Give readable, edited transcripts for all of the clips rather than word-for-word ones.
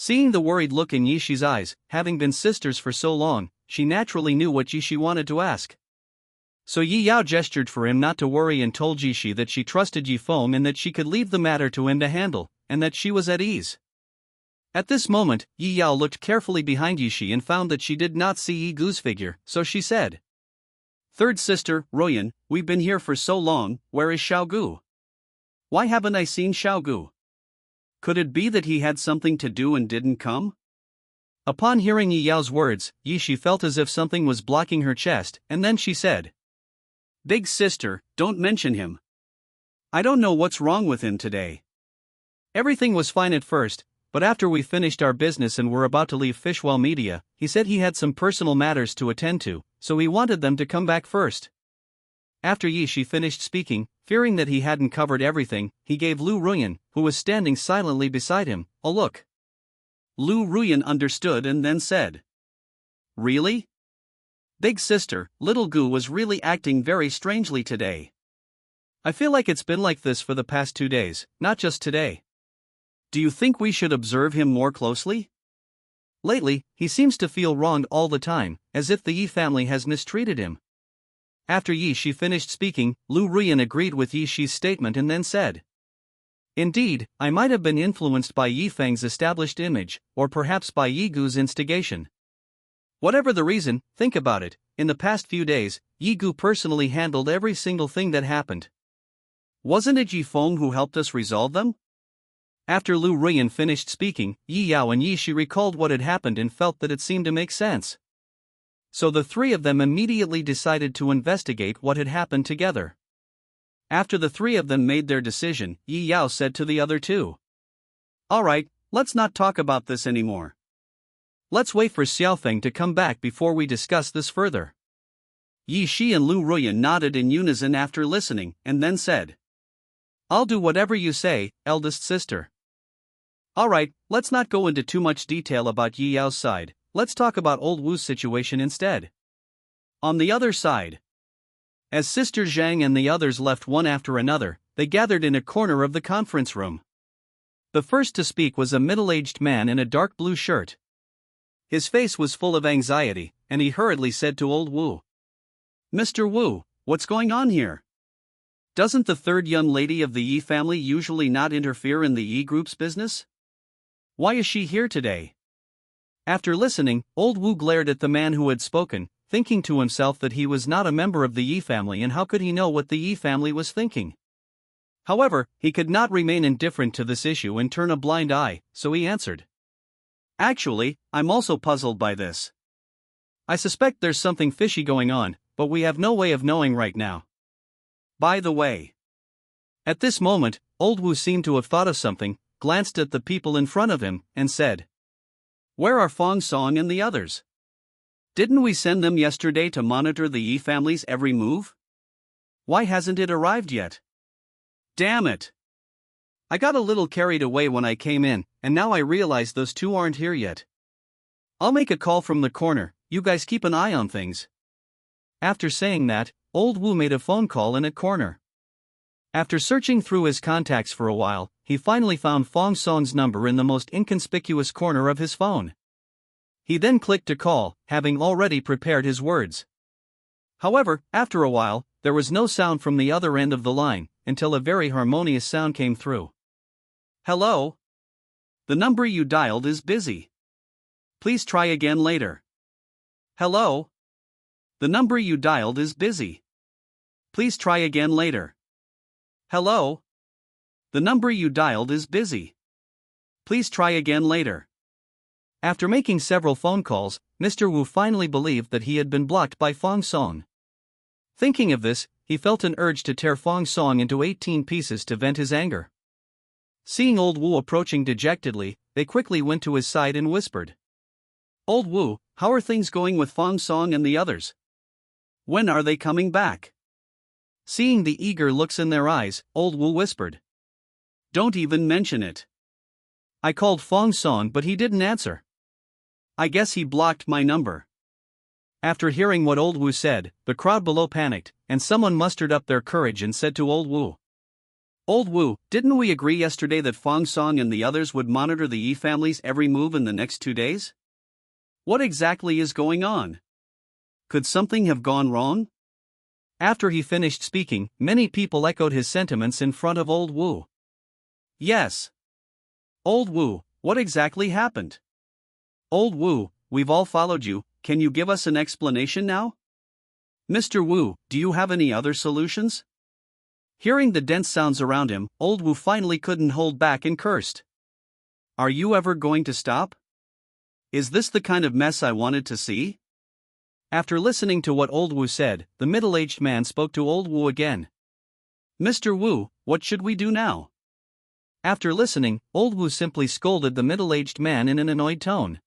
Seeing the worried look in Yishi's eyes, having been sisters for so long, she naturally knew what Yishi wanted to ask. So Yi Yao gestured for him not to worry and told Yishi that she trusted Yi Feng and that she could leave the matter to him to handle, and that she was at ease. At this moment, Yi Yao looked carefully behind Yishi and found that she did not see Yi Gu's figure, so she said, "Third sister, Royan, we've been here for so long, where is Xiao Gu? Why haven't I seen Xiao Gu? Could it be that he had something to do and didn't come?" Upon hearing Yi Yao's words, Yishi felt as if something was blocking her chest, and then she said, "Big sister, don't mention him. I don't know what's wrong with him today. Everything was fine at first, but after we finished our business and were about to leave Fishwell Media, he said he had some personal matters to attend to, so he wanted them to come back first." After Yishi finished speaking, fearing that he hadn't covered everything, he gave Lu Ruyan, who was standing silently beside him, a look. Lu Ruyan understood and then said, "Really? Big sister, little Gu was really acting very strangely today. I feel like it's been like this for the past 2 days, not just today. Do you think we should observe him more closely? Lately, he seems to feel wronged all the time, as if the Yi family has mistreated him." After Yishi finished speaking, Lu Ruyan agreed with Yishi's statement and then said, "Indeed, I might have been influenced by Yi Feng's established image, or perhaps by Yi Gu's instigation. Whatever the reason, think about it, in the past few days, Yi Gu personally handled every single thing that happened. Wasn't it Yi Feng who helped us resolve them?" After Lu Ruyan finished speaking, Yi Yao and Yishi recalled what had happened and felt that it seemed to make sense. So the three of them immediately decided to investigate what had happened together. After the three of them made their decision, Yi Yao said to the other two, "Alright, let's not talk about this anymore. Let's wait for Xiaofeng to come back before we discuss this further." Yi Shi and Lu Ruyan nodded in unison after listening, and then said, "I'll do whatever you say, eldest sister." Alright, let's not go into too much detail about Yi Yao's side, let's talk about old Wu's situation instead. On the other side, as Sister Zhang and the others left one after another, they gathered in a corner of the conference room. The first to speak was a middle-aged man in a dark blue shirt. His face was full of anxiety, and he hurriedly said to old Wu, "Mr. Wu, what's going on here? Doesn't the third young lady of the Yi family usually not interfere in the Yi group's business? Why is she here today?" After listening, old Wu glared at the man who had spoken, thinking to himself that he was not a member of the Yi family and how could he know what the Yi family was thinking? However, he could not remain indifferent to this issue and turn a blind eye, so he answered, "Actually, I'm also puzzled by this. I suspect there's something fishy going on, but we have no way of knowing right now. By the way." At this moment, old Wu seemed to have thought of something, glanced at the people in front of him, and said, "Where are Fong Song and the others? Didn't we send them yesterday to monitor the Yi family's every move? Why hasn't it arrived yet? Damn it! I got a little carried away when I came in, and now I realize those two aren't here yet. I'll make a call from the corner, you guys keep an eye on things." After saying that, old Wu made a phone call in a corner. After searching through his contacts for a while, he finally found Fong Song's number in the most inconspicuous corner of his phone. He then clicked to call, having already prepared his words. However, after a while, there was no sound from the other end of the line, until a very harmonious sound came through. "Hello? The number you dialed is busy. Please try again later. Hello? The number you dialed is busy. Please try again later. Hello? The number you dialed is busy. Please try again later." After making several phone calls, Mr. Wu finally believed that he had been blocked by Fong Song. Thinking of this, he felt an urge to tear Fong Song into 18 pieces to vent his anger. Seeing old Wu approaching dejectedly, they quickly went to his side and whispered, "Old Wu, how are things going with Fong Song and the others? When are they coming back?" Seeing the eager looks in their eyes, old Wu whispered, "Don't even mention it. I called Fong Song but he didn't answer. I guess he blocked my number." After hearing what old Wu said, the crowd below panicked, and someone mustered up their courage and said to old Wu, Old Wu, didn't we agree yesterday that Fong Song and the others would monitor the Yi family's every move in the next 2 days? What exactly is going on? Could something have gone wrong? After he finished speaking, many people echoed his sentiments in front of Old Wu. Yes. Old Wu, what exactly happened? Old Wu, we've all followed you, can you give us an explanation now? Mr. Wu, do you have any other solutions? Hearing the dense sounds around him, Old Wu finally couldn't hold back and cursed. Are you ever going to stop? Is this the kind of mess I wanted to see? After listening to what Old Wu said, the middle-aged man spoke to Old Wu again. Mr. Wu, what should we do now? After listening, Old Wu simply scolded the middle-aged man in an annoyed tone.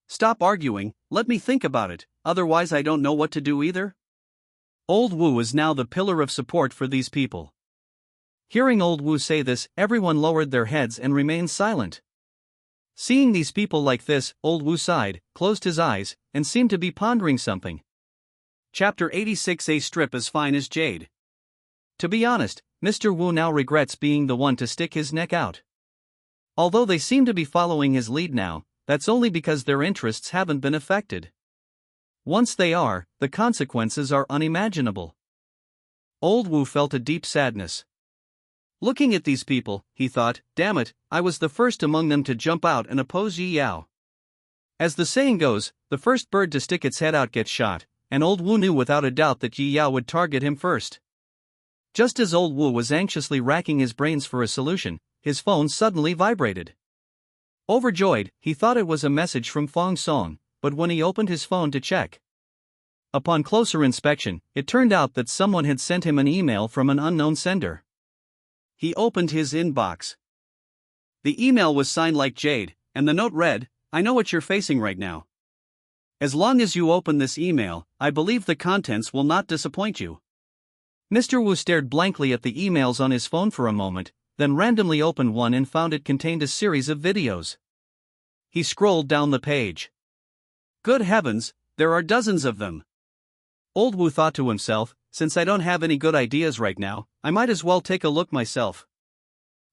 Stop arguing, let me think about it, otherwise I don't know what to do either. Old Wu is now the pillar of support for these people. Hearing Old Wu say this, everyone lowered their heads and remained silent. Seeing these people like this, Old Wu sighed, closed his eyes, and seemed to be pondering something. Chapter 86. A strip as fine as jade. To be honest, Mr. Wu now regrets being the one to stick his neck out. Although they seem to be following his lead now, that's only because their interests haven't been affected. Once they are, the consequences are unimaginable. Old Wu felt a deep sadness. Looking at these people, he thought, damn it, I was the first among them to jump out and oppose Yi Yao. As the saying goes, the first bird to stick its head out gets shot, and Old Wu knew without a doubt that Yi Yao would target him first. Just as Old Wu was anxiously racking his brains for a solution, his phone suddenly vibrated. Overjoyed, he thought it was a message from Fong Song, but when he opened his phone to check, upon closer inspection, it turned out that someone had sent him an email from an unknown sender. He opened his inbox. The email was signed like jade, and the note read, I know what you're facing right now. As long as you open this email, I believe the contents will not disappoint you. Mr. Wu stared blankly at the emails on his phone for a moment, then randomly opened one and found it contained a series of videos. He scrolled down the page. Good heavens, there are dozens of them. Old Wu thought to himself, since I don't have any good ideas right now, I might as well take a look myself.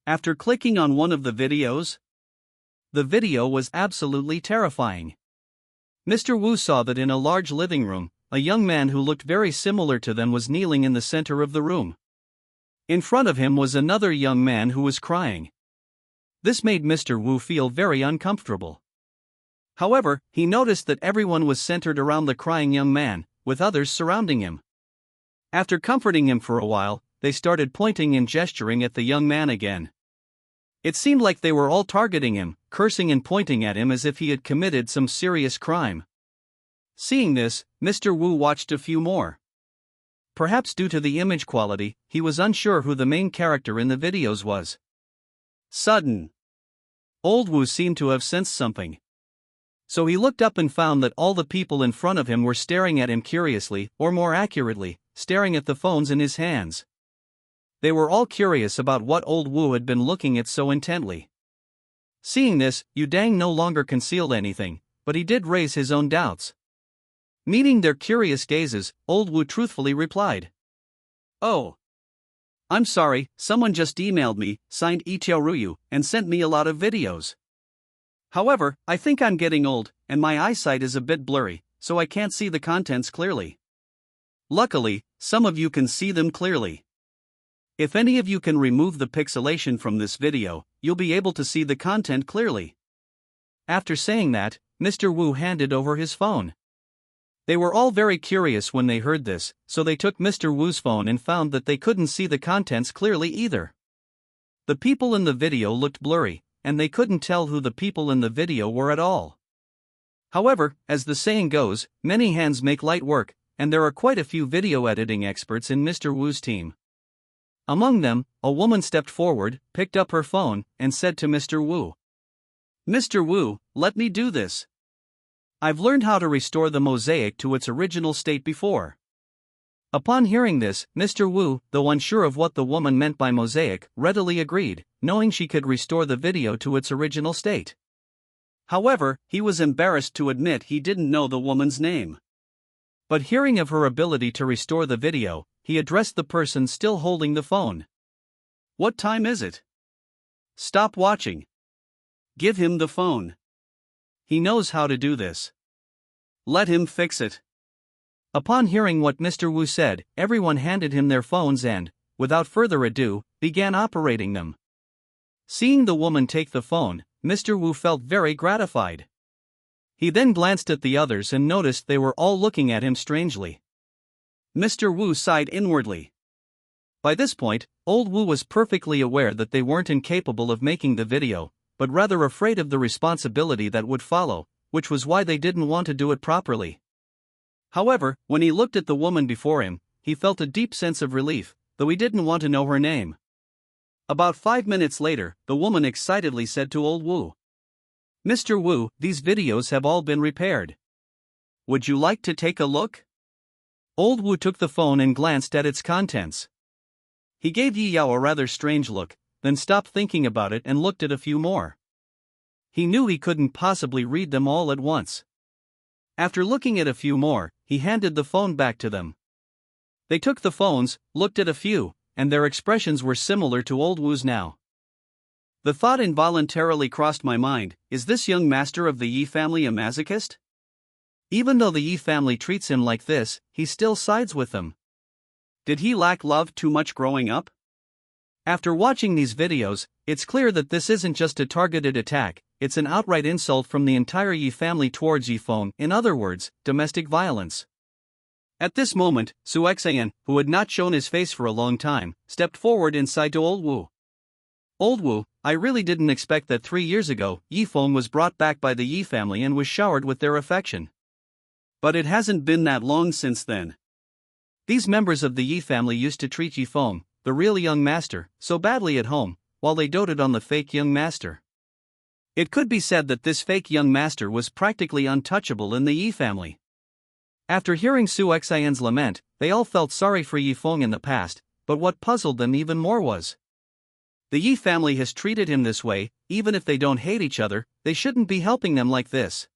After clicking on one of the videos, the video was absolutely terrifying. Mr. Wu saw that in a large living room, a young man who looked very similar to them was kneeling in the center of the room. In front of him was another young man who was crying. This made Mr. Wu feel very uncomfortable. However, he noticed that everyone was centered around the crying young man, with others surrounding him. After comforting him for a while, they started pointing and gesturing at the young man again. It seemed like they were all targeting him, cursing and pointing at him as if he had committed some serious crime. Seeing this, Mr. Wu watched a few more. Perhaps due to the image quality, he was unsure who the main character in the videos was. Sudden. Old Wu seemed to have sensed something. So he looked up and found that all the people in front of him were staring at him curiously, or more accurately, staring at the phones in his hands. They were all curious about what Old Wu had been looking at so intently. Seeing this, Yu Dang no longer concealed anything, but he did raise his own doubts. Meeting their curious gazes, Old Wu truthfully replied. Oh. I'm sorry, someone just emailed me, signed Ichiao Ruyu, and sent me a lot of videos. However, I think I'm getting old, and my eyesight is a bit blurry, so I can't see the contents clearly. Luckily, some of you can see them clearly. If any of you can remove the pixelation from this video, you'll be able to see the content clearly. After saying that, Mr. Wu handed over his phone. They were all very curious when they heard this, so they took Mr. Wu's phone and found that they couldn't see the contents clearly either. The people in the video looked blurry, and they couldn't tell who the people in the video were at all. However, as the saying goes, many hands make light work, and there are quite a few video editing experts in Mr. Wu's team. Among them, a woman stepped forward, picked up her phone, and said to Mr. Wu, Mr. Wu, let me do this. I've learned how to restore the mosaic to its original state before. Upon hearing this, Mr. Wu, though unsure of what the woman meant by mosaic, readily agreed, knowing she could restore the video to its original state. However, he was embarrassed to admit he didn't know the woman's name. But hearing of her ability to restore the video, he addressed the person still holding the phone. What time is it? Stop watching. Give him the phone. He knows how to do this. Let him fix it. Upon hearing what Mr. Wu said, everyone handed him their phones and, without further ado, began operating them. Seeing the woman take the phone, Mr. Wu felt very gratified. He then glanced at the others and noticed they were all looking at him strangely. Mr. Wu sighed inwardly. By this point, old Wu was perfectly aware that they weren't incapable of making the video, but rather afraid of the responsibility that would follow, which was why they didn't want to do it properly. However, when he looked at the woman before him, he felt a deep sense of relief, though he didn't want to know her name. About 5 minutes later, the woman excitedly said to old Wu, "Mr. Wu, these videos have all been repaired. Would you like to take a look?" Old Wu took the phone and glanced at its contents. He gave Yi Yao a rather strange look, then stopped thinking about it and looked at a few more. He knew he couldn't possibly read them all at once. After looking at a few more, he handed the phone back to them. They took the phones, looked at a few, and their expressions were similar to old Wu's now. The thought involuntarily crossed my mind, is this young master of the Yi family a masochist? Even though the Yi family treats him like this, he still sides with them. Did he lack love too much growing up? After watching these videos, it's clear that this isn't just a targeted attack, it's an outright insult from the entire Yi family towards Yi Feng, in other words, domestic violence. At this moment, Su Xian, who had not shown his face for a long time, stepped forward and sighed to old Wu. "Old Wu, I really didn't expect that 3 years ago, Yi Feng was brought back by the Yi family and was showered with their affection. But it hasn't been that long since then. These members of the Yi family used to treat Yi Feng, the real young master, so badly at home, while they doted on the fake young master. It could be said that this fake young master was practically untouchable in the Yi family." After hearing Su Xian's lament, they all felt sorry for Yi Feng in the past, but what puzzled them even more was, the Yi family has treated him this way. Even if they don't hate each other, they shouldn't be helping them like this.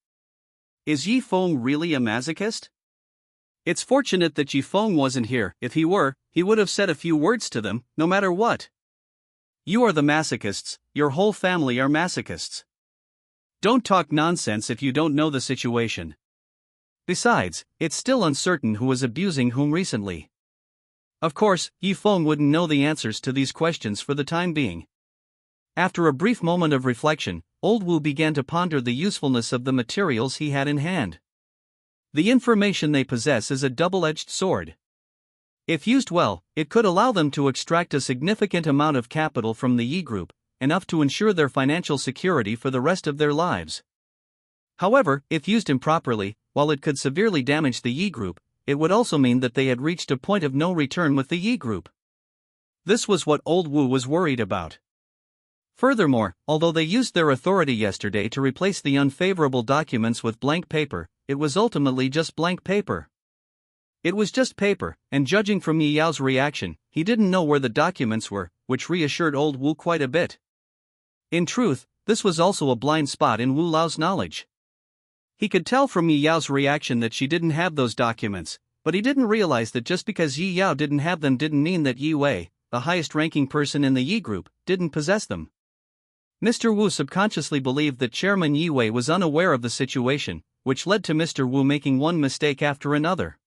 Is Yi Feng really a masochist? It's fortunate that Yi Feng wasn't here. If he were, he would have said a few words to them, no matter what. You are the masochists, your whole family are masochists. Don't talk nonsense if you don't know the situation. Besides, it's still uncertain who was abusing whom recently. Of course, Yi Feng wouldn't know the answers to these questions for the time being. After a brief moment of reflection, old Wu began to ponder the usefulness of the materials he had in hand. The information they possess is a double-edged sword. If used well, it could allow them to extract a significant amount of capital from the Yi group, enough to ensure their financial security for the rest of their lives. However, if used improperly, while it could severely damage the Yi group, it would also mean that they had reached a point of no return with the Yi group. This was what old Wu was worried about. Furthermore, although they used their authority yesterday to replace the unfavorable documents with blank paper, it was ultimately just blank paper. It was just paper, and judging from Yi Yao's reaction, he didn't know where the documents were, which reassured old Wu quite a bit. In truth, this was also a blind spot in Wu Lao's knowledge. He could tell from Yi Yao's reaction that she didn't have those documents, but he didn't realize that just because Yi Yao didn't have them didn't mean that Yi Wei, the highest-ranking person in the Yi group, didn't possess them. Mr. Wu subconsciously believed that Chairman Yi Wei was unaware of the situation, which led to Mr. Wu making one mistake after another.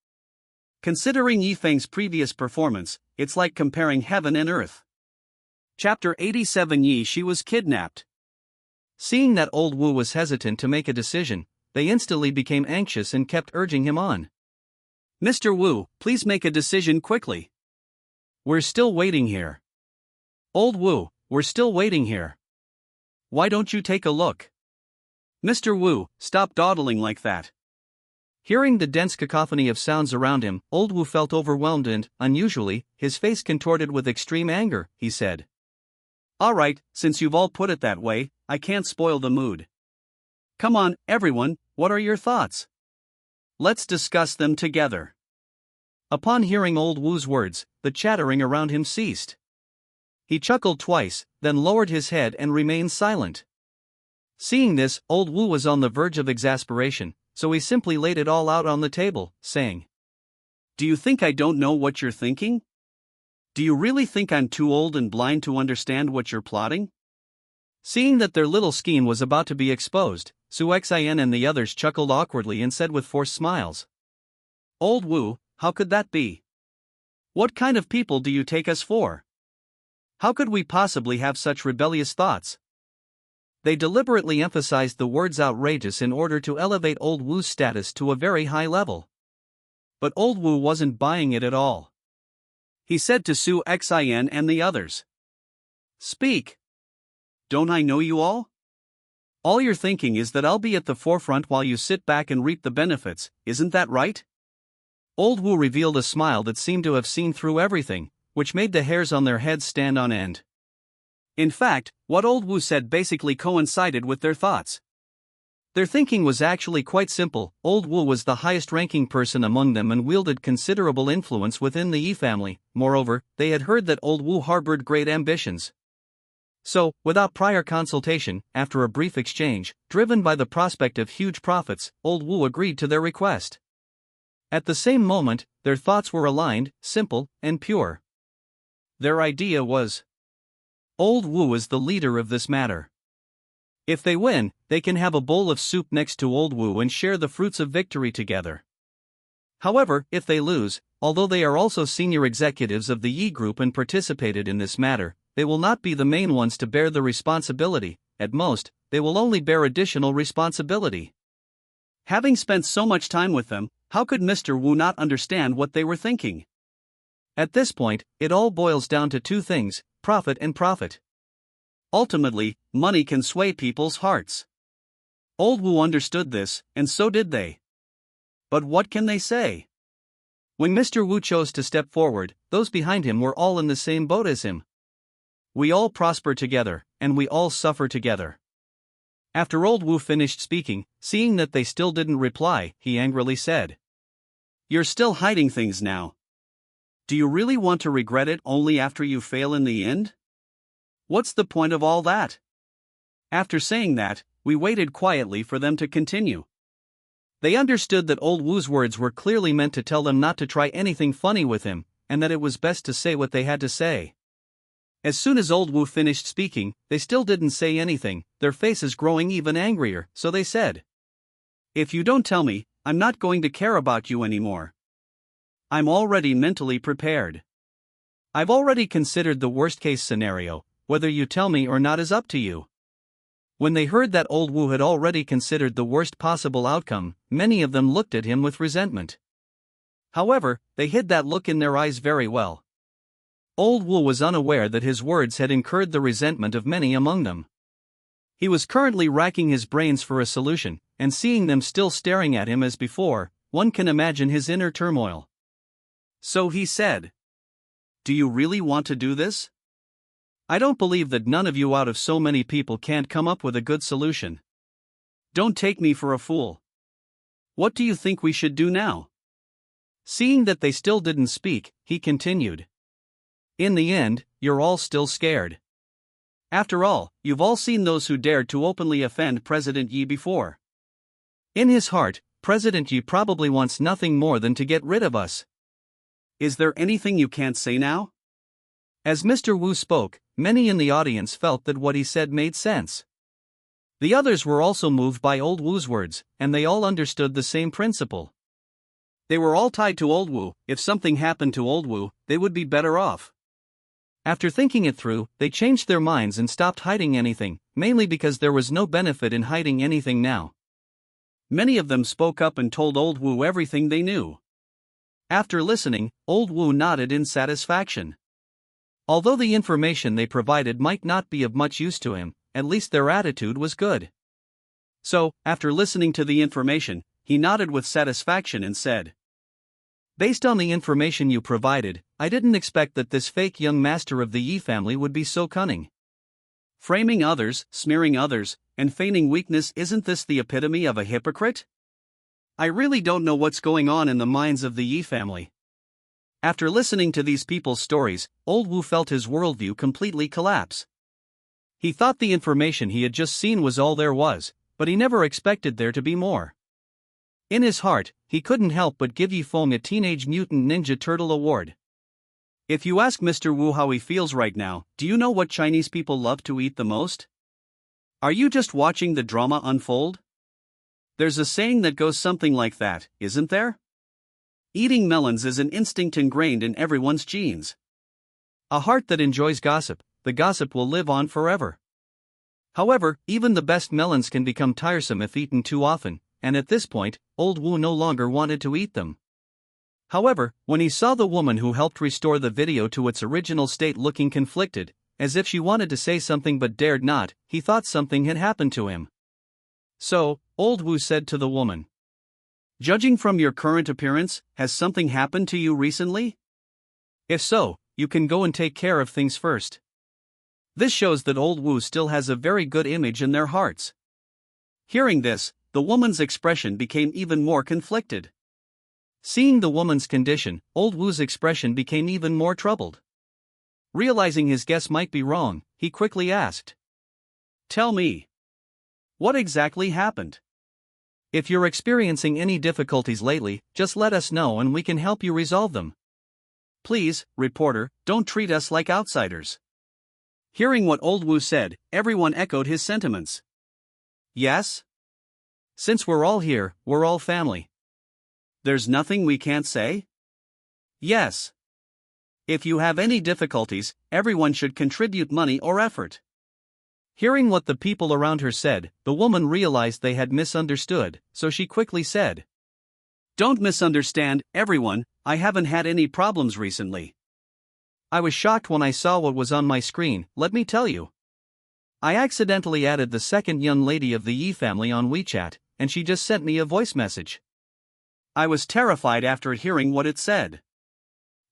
Considering Yi Feng's previous performance, it's like comparing heaven and earth. Chapter 87 Yi She was kidnapped. Seeing that old Wu was hesitant to make a decision, they instantly became anxious and kept urging him on. "Mr. Wu, please make a decision quickly. We're still waiting here. Old Wu, we're still waiting here. Why don't you take a look? Mr. Wu, stop dawdling like that." Hearing the dense cacophony of sounds around him, old Wu felt overwhelmed and, unusually, his face contorted with extreme anger. He said, "All right, since you've all put it that way, I can't spoil the mood. Come on, everyone, what are your thoughts? Let's discuss them together." Upon hearing old Wu's words, the chattering around him ceased. He chuckled twice, then lowered his head and remained silent. Seeing this, old Wu was on the verge of exasperation, so he simply laid it all out on the table, saying, "Do you think I don't know what you're thinking? Do you really think I'm too old and blind to understand what you're plotting? Seeing that their little scheme was about to be exposed, Su Xin and the others chuckled awkwardly and said with forced smiles. Old Wu, how could that be? What kind of people do you take us for? How could we possibly have such rebellious thoughts? They deliberately emphasized the words outrageous in order to elevate Old Wu's status to a very high level. But Old Wu wasn't buying it at all. He said to Su Xin and the others. Speak. Don't I know you all? All you're thinking is that I'll be at the forefront while you sit back and reap the benefits, isn't that right? Old Wu revealed a smile that seemed to have seen through everything, which made the hairs on their heads stand on end. In fact, what Old Wu said basically coincided with their thoughts. Their thinking was actually quite simple. Old Wu was the highest-ranking person among them and wielded considerable influence within the Yi family. Moreover, they had heard that Old Wu harbored great ambitions. So, without prior consultation, after a brief exchange, driven by the prospect of huge profits, Old Wu agreed to their request. At the same moment, their thoughts were aligned, simple, and pure. Their idea was: Old Wu is the leader of this matter. If they win, they can have a bowl of soup next to Old Wu and share the fruits of victory together. However, if they lose, although they are also senior executives of the Yi Group and participated in this matter, they will not be the main ones to bear the responsibility. At most, they will only bear additional responsibility. Having spent so much time with them, how could Mr. Wu not understand what they were thinking? At this point, it all boils down to two things: profit and profit. Ultimately, money can sway people's hearts. Old Wu understood this, and so did they. But what can they say? When Mr. Wu chose to step forward, those behind him were all in the same boat as him. We all prosper together, and we all suffer together. After Old Wu finished speaking, seeing that they still didn't reply, he angrily said, You're still hiding things now. Do you really want to regret it only after you fail in the end? What's the point of all that? After saying that, we waited quietly for them to continue. They understood that Old Wu's words were clearly meant to tell them not to try anything funny with him, and that it was best to say what they had to say. As soon as Old Wu finished speaking, they still didn't say anything, their faces growing even angrier, so they said, If you don't tell me, I'm not going to care about you anymore. I'm already mentally prepared. I've already considered the worst-case scenario. Whether you tell me or not is up to you. When they heard that Old Wu had already considered the worst possible outcome, many of them looked at him with resentment. However, they hid that look in their eyes very well. Old Wu was unaware that his words had incurred the resentment of many among them. He was currently racking his brains for a solution, and seeing them still staring at him as before, one can imagine his inner turmoil. So he said, Do you really want to do this? I don't believe that none of you out of so many people can't come up with a good solution. Don't take me for a fool. What do you think we should do now? Seeing that they still didn't speak, he continued. In the end, you're all still scared. After all, you've all seen those who dared to openly offend President Yi before. In his heart, President Yi probably wants nothing more than to get rid of us. Is there anything you can't say now? As Mr. Wu spoke, many in the audience felt that what he said made sense. The others were also moved by Old Wu's words, and they all understood the same principle. They were all tied to Old Wu. If something happened to Old Wu, they would be better off. After thinking it through, they changed their minds and stopped hiding anything, mainly because there was no benefit in hiding anything now. Many of them spoke up and told Old Wu everything they knew. After listening, Old Wu nodded in satisfaction. Although the information they provided might not be of much use to him, at least their attitude was good. So, after listening to the information, he nodded with satisfaction and said, Based on the information you provided, I didn't expect that this fake young master of the Yi family would be so cunning. Framing others, smearing others, and feigning weakness, isn't this the epitome of a hypocrite? I really don't know what's going on in the minds of the Yi family. After listening to these people's stories, Old Wu felt his worldview completely collapse. He thought the information he had just seen was all there was, but he never expected there to be more. In his heart, he couldn't help but give Yi Feng a Teenage Mutant Ninja Turtle award. If you ask Mr. Wu how he feels right now, do you know what Chinese people love to eat the most? Are you just watching the drama unfold? There's a saying that goes something like that, isn't there? Eating melons is an instinct ingrained in everyone's genes. A heart that enjoys gossip, the gossip will live on forever. However, even the best melons can become tiresome if eaten too often, and at this point, old Wu no longer wanted to eat them. However, when he saw the woman who helped restore the video to its original state looking conflicted, as if she wanted to say something but dared not, he thought something had happened to him. So, old Wu said to the woman, "Judging from your current appearance, has something happened to you recently? If so, you can go and take care of things first." This shows that old Wu still has a very good image in their hearts. Hearing this, the woman's expression became even more conflicted. Seeing the woman's condition, old Wu's expression became even more troubled. Realizing his guess might be wrong, he quickly asked, "Tell me, what exactly happened? If you're experiencing any difficulties lately, just let us know and we can help you resolve them. Please, reporter, don't treat us like outsiders." Hearing what old Wu said, everyone echoed his sentiments. Yes? Since we're all here, we're all family. There's nothing we can't say? Yes. If you have any difficulties, everyone should contribute money or effort. Hearing what the people around her said, the woman realized they had misunderstood, so she quickly said, "Don't misunderstand, everyone, I haven't had any problems recently. I was shocked when I saw what was on my screen, let me tell you. I accidentally added the second young lady of the Yi family on WeChat, and she just sent me a voice message. I was terrified after hearing what it said."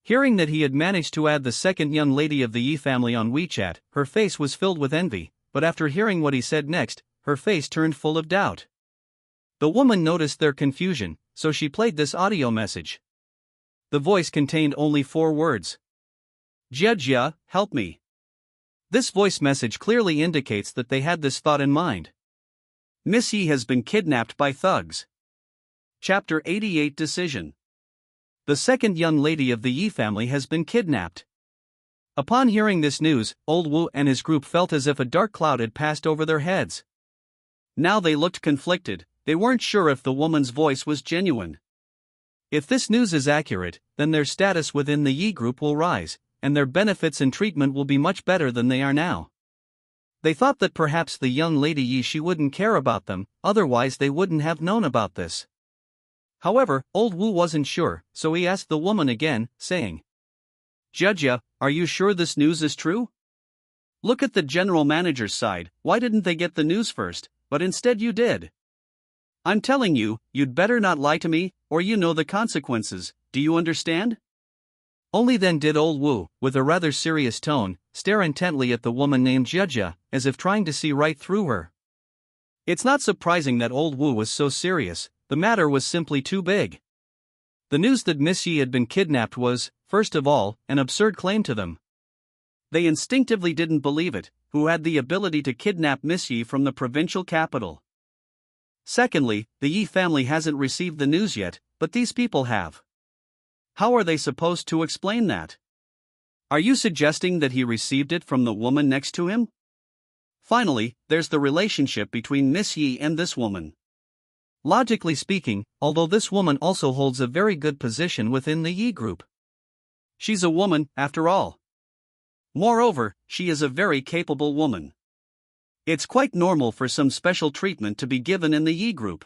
Hearing that he had managed to add the second young lady of the Yi family on WeChat, her face was filled with envy, but after hearing what he said next, her face turned full of doubt. The woman noticed their confusion, so she played this audio message. The voice contained only 4 words. "Jia, help me." This voice message clearly indicates that they had this thought in mind. Miss Yi has been kidnapped by thugs. Chapter 88 Decision. The second young lady of the Yi family has been kidnapped. Upon hearing this news, old Wu and his group felt as if a dark cloud had passed over their heads. Now they looked conflicted, they weren't sure if the woman's voice was genuine. If this news is accurate, then their status within the Yi group will rise, and their benefits and treatment will be much better than they are now. They thought that perhaps the young lady Yi she wouldn't care about them, otherwise they wouldn't have known about this. However, old Wu wasn't sure, so he asked the woman again, saying, "Jia, are you sure this news is true? Look at the general manager's side, why didn't they get the news first, but instead you did? I'm telling you, you'd better not lie to me, or you know the consequences, do you understand?" Only then did old Wu, with a rather serious tone, stare intently at the woman named Jia, as if trying to see right through her. It's not surprising that old Wu was so serious, the matter was simply too big. The news that Miss Yi had been kidnapped was, first of all, an absurd claim to them. They instinctively didn't believe it, who had the ability to kidnap Miss Yi from the provincial capital. Secondly, the Yi family hasn't received the news yet, but these people have. How are they supposed to explain that? Are you suggesting that he received it from the woman next to him? Finally, there's the relationship between Miss Yi and this woman. Logically speaking, although this woman also holds a very good position within the Yi group. She's a woman, after all. Moreover, she is a very capable woman. It's quite normal for some special treatment to be given in the Yi group.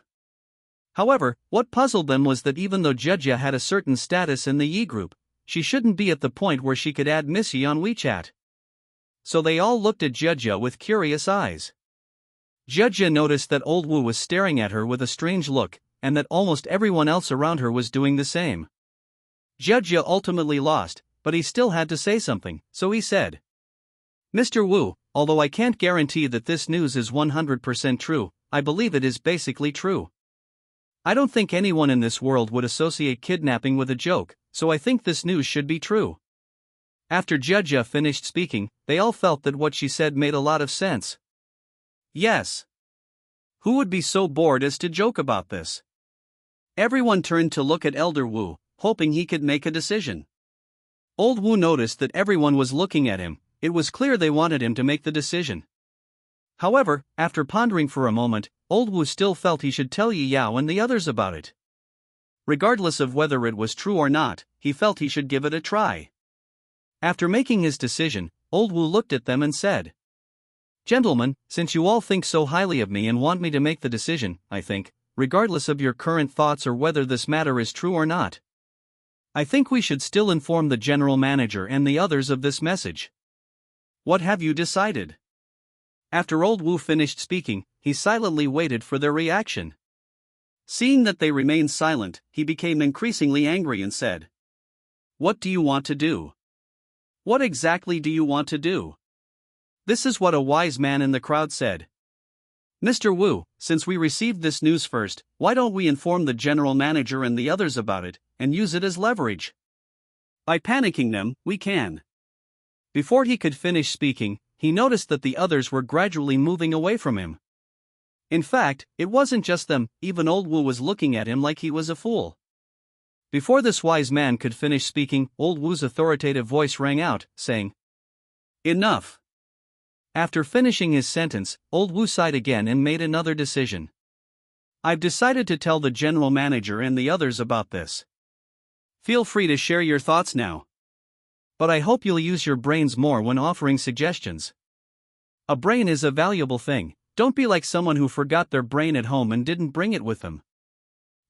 However, what puzzled them was that even though Jia had a certain status in the Yi group, she shouldn't be at the point where she could add Miss Yi on WeChat. So they all looked at Jia with curious eyes. Jia noticed that old Wu was staring at her with a strange look, and that almost everyone else around her was doing the same. Jia ultimately lost, but he still had to say something, so he said, "Mr. Wu, although I can't guarantee that this news is 100% true, I believe it is basically true. I don't think anyone in this world would associate kidnapping with a joke, so I think this news should be true." After Jia finished speaking, they all felt that what she said made a lot of sense. Yes. Who would be so bored as to joke about this? Everyone turned to look at Elder Wu, hoping he could make a decision. Old Wu noticed that everyone was looking at him. It was clear they wanted him to make the decision. However, after pondering for a moment, Old Wu still felt he should tell Yi Yao and the others about it. Regardless of whether it was true or not, he felt he should give it a try. After making his decision, Old Wu looked at them and said, "Gentlemen, since you all think so highly of me and want me to make the decision, I think, regardless of your current thoughts or whether this matter is true or not, I think we should still inform the general manager and the others of this message. What have you decided?" After Old Wu finished speaking, he silently waited for their reaction. Seeing that they remained silent, he became increasingly angry and said, "What do you want to do? What exactly do you want to do?" This is what a wise man in the crowd said. "Mr. Wu, since we received this news first, why don't we inform the general manager and the others about it, and use it as leverage? By panicking them, we can." Before he could finish speaking, he noticed that the others were gradually moving away from him. In fact, it wasn't just them, even Old Wu was looking at him like he was a fool. Before this wise man could finish speaking, Old Wu's authoritative voice rang out, saying, "Enough." After finishing his sentence, Old Wu sighed again and made another decision. "I've decided to tell the general manager and the others about this. Feel free to share your thoughts now. But I hope you'll use your brains more when offering suggestions. A brain is a valuable thing. Don't be like someone who forgot their brain at home and didn't bring it with them."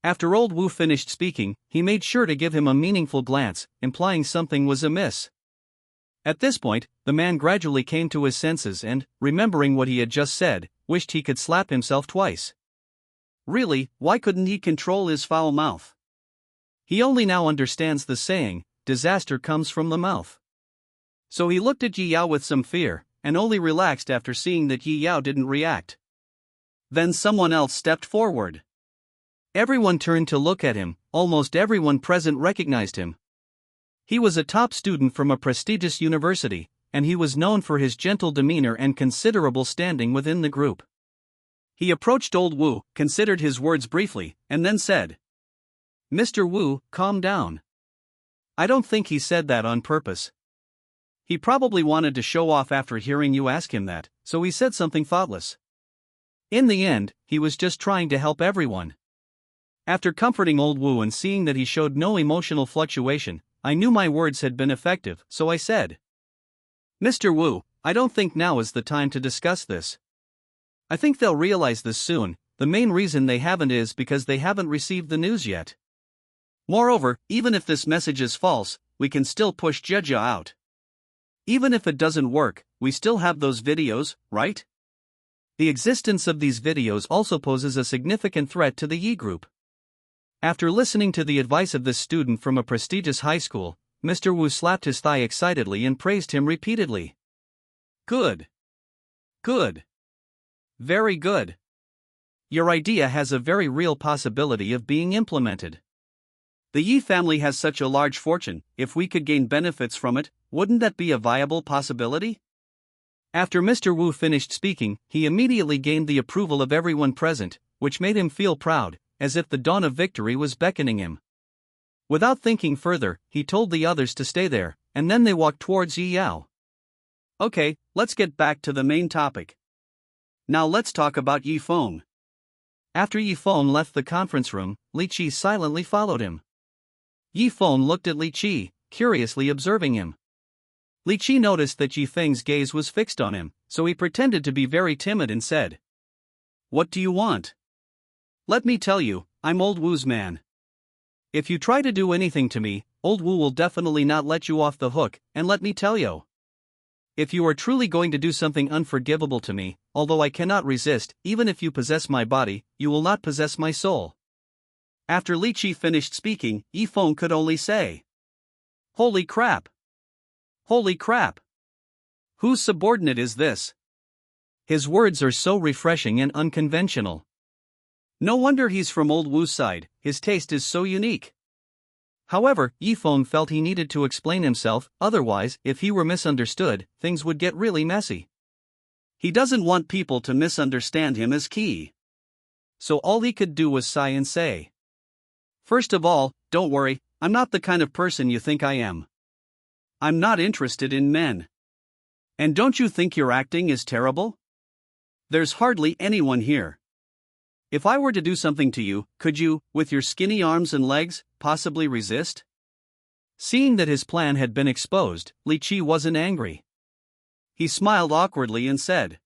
After Old Wu finished speaking, he made sure to give him a meaningful glance, implying something was amiss. At this point, the man gradually came to his senses and, remembering what he had just said, wished he could slap himself twice. Really, why couldn't he control his foul mouth? He only now understands the saying, "Disaster comes from the mouth." So he looked at Yi Yao with some fear, and only relaxed after seeing that Yi Yao didn't react. Then someone else stepped forward. Everyone turned to look at him. Almost everyone present recognized him. He was a top student from a prestigious university, and he was known for his gentle demeanor and considerable standing within the group. He approached Old Wu, considered his words briefly, and then said, "Mr. Wu, calm down." I don't think he said that on purpose. He probably wanted to show off after hearing you ask him that, so he said something thoughtless. In the end, he was just trying to help everyone. After comforting Old Wu and seeing that he showed no emotional fluctuation, I knew my words had been effective, so I said, "Mr. Wu, I don't think now is the time to discuss this. I think they'll realize this soon. The main reason they haven't is because they haven't received the news yet. Moreover, even if this message is false, we can still push Jejia out. Even if it doesn't work, we still have those videos, right? The existence of these videos also poses a significant threat to the Yi group." After listening to the advice of this student from a prestigious high school, Mr. Wu slapped his thigh excitedly and praised him repeatedly. "Good. Good. Very good. Your idea has a very real possibility of being implemented. The Yi family has such a large fortune. If we could gain benefits from it, wouldn't that be a viable possibility?" After Mr. Wu finished speaking, he immediately gained the approval of everyone present, which made him feel proud, as if the dawn of victory was beckoning him. Without thinking further, he told the others to stay there, and then they walked towards Yi Yao. "Okay, let's get back to the main topic. Now let's talk about Yi Feng." After Yi Feng left the conference room, Li Qi silently followed him. Yi Feng looked at Li Qi, curiously observing him. Li Qi noticed that Yi Feng's gaze was fixed on him, so he pretended to be very timid and said, "What do you want? Let me tell you, I'm Old Wu's man. If you try to do anything to me, Old Wu will definitely not let you off the hook, and let me tell you. If you are truly going to do something unforgivable to me, although I cannot resist, even if you possess my body, you will not possess my soul." After Li Qi finished speaking, Yi Feng could only say, "Holy crap! Holy crap! Whose subordinate is this?" His words are so refreshing and unconventional. No wonder he's from Old Wu's side, his taste is so unique. However, Yi Feng felt he needed to explain himself, otherwise, if he were misunderstood, things would get really messy. He doesn't want people to misunderstand him as key. So all he could do was sigh and say, "First of all, don't worry, I'm not the kind of person you think I am. I'm not interested in men. And don't you think your acting is terrible? There's hardly anyone here. If I were to do something to you, could you, with your skinny arms and legs, possibly resist? Seeing that his plan had been exposed, Li Qi wasn't angry. He smiled awkwardly and said,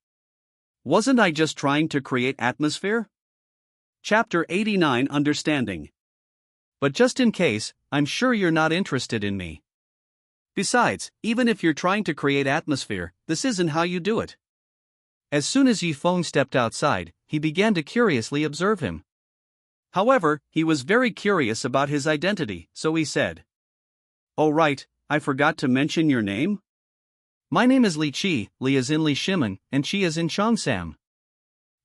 "Wasn't I just trying to create atmosphere?" Chapter 89 Understanding. But just in case, I'm sure you're not interested in me. Besides, even if you're trying to create atmosphere, this isn't how you do it. As soon as Yifeng stepped outside, he began to curiously observe him. However, he was very curious about his identity, so he said, "Oh right, I forgot to mention your name? My name is Li Qi, Li is in Li Shimen, and Qi is in Cheongsam."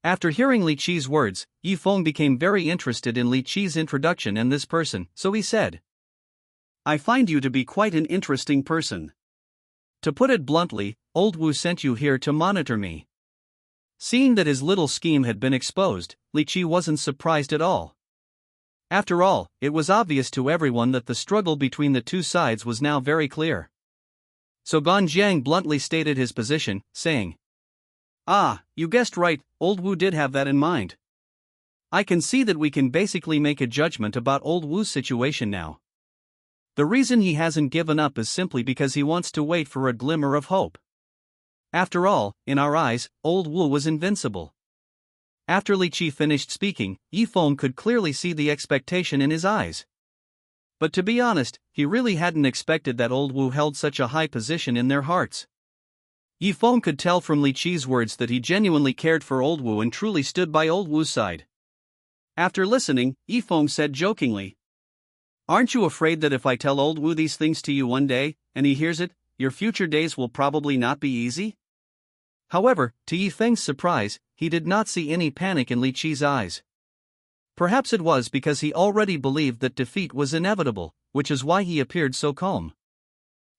After hearing Li Qi's words, Yifeng became very interested in Li Qi's introduction and this person, so he said, "I find you to be quite an interesting person. To put it bluntly, old Wu sent you here to monitor me." Seeing that his little scheme had been exposed, Li Qi wasn't surprised at all. After all, it was obvious to everyone that the struggle between the two sides was now very clear. So Ganjiang bluntly stated his position, saying, "Ah, you guessed right, old Wu did have that in mind. I can see that we can basically make a judgment about old Wu's situation now. The reason he hasn't given up is simply because he wants to wait for a glimmer of hope. After all, in our eyes, old Wu was invincible." After Li Qi finished speaking, Yifeng could clearly see the expectation in his eyes. But to be honest, he really hadn't expected that old Wu held such a high position in their hearts. Yifeng could tell from Li Qi's words that he genuinely cared for old Wu and truly stood by old Wu's side. After listening, Yifeng said jokingly, "Aren't you afraid that if I tell old Wu these things to you one day, and he hears it, your future days will probably not be easy?" However, to Yifeng's surprise, he did not see any panic in Li Qi's eyes. Perhaps it was because he already believed that defeat was inevitable, which is why he appeared so calm.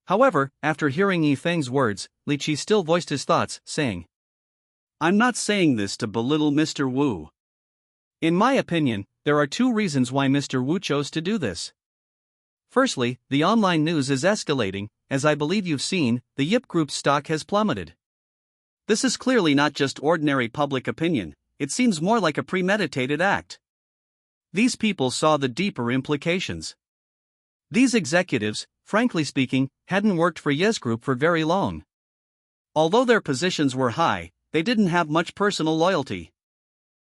However, after hearing Yifeng's words, Li Qi still voiced his thoughts, saying, "I'm not saying this to belittle Mr. Wu. In my opinion, there are two reasons why Mr. Wu chose to do this. Firstly, the online news is escalating. As I believe you've seen, the Yip Group's stock has plummeted. This is clearly not just ordinary public opinion, it seems more like a premeditated act. These people saw the deeper implications. These executives, frankly speaking, hadn't worked for Yes Group for very long. Although their positions were high, they didn't have much personal loyalty.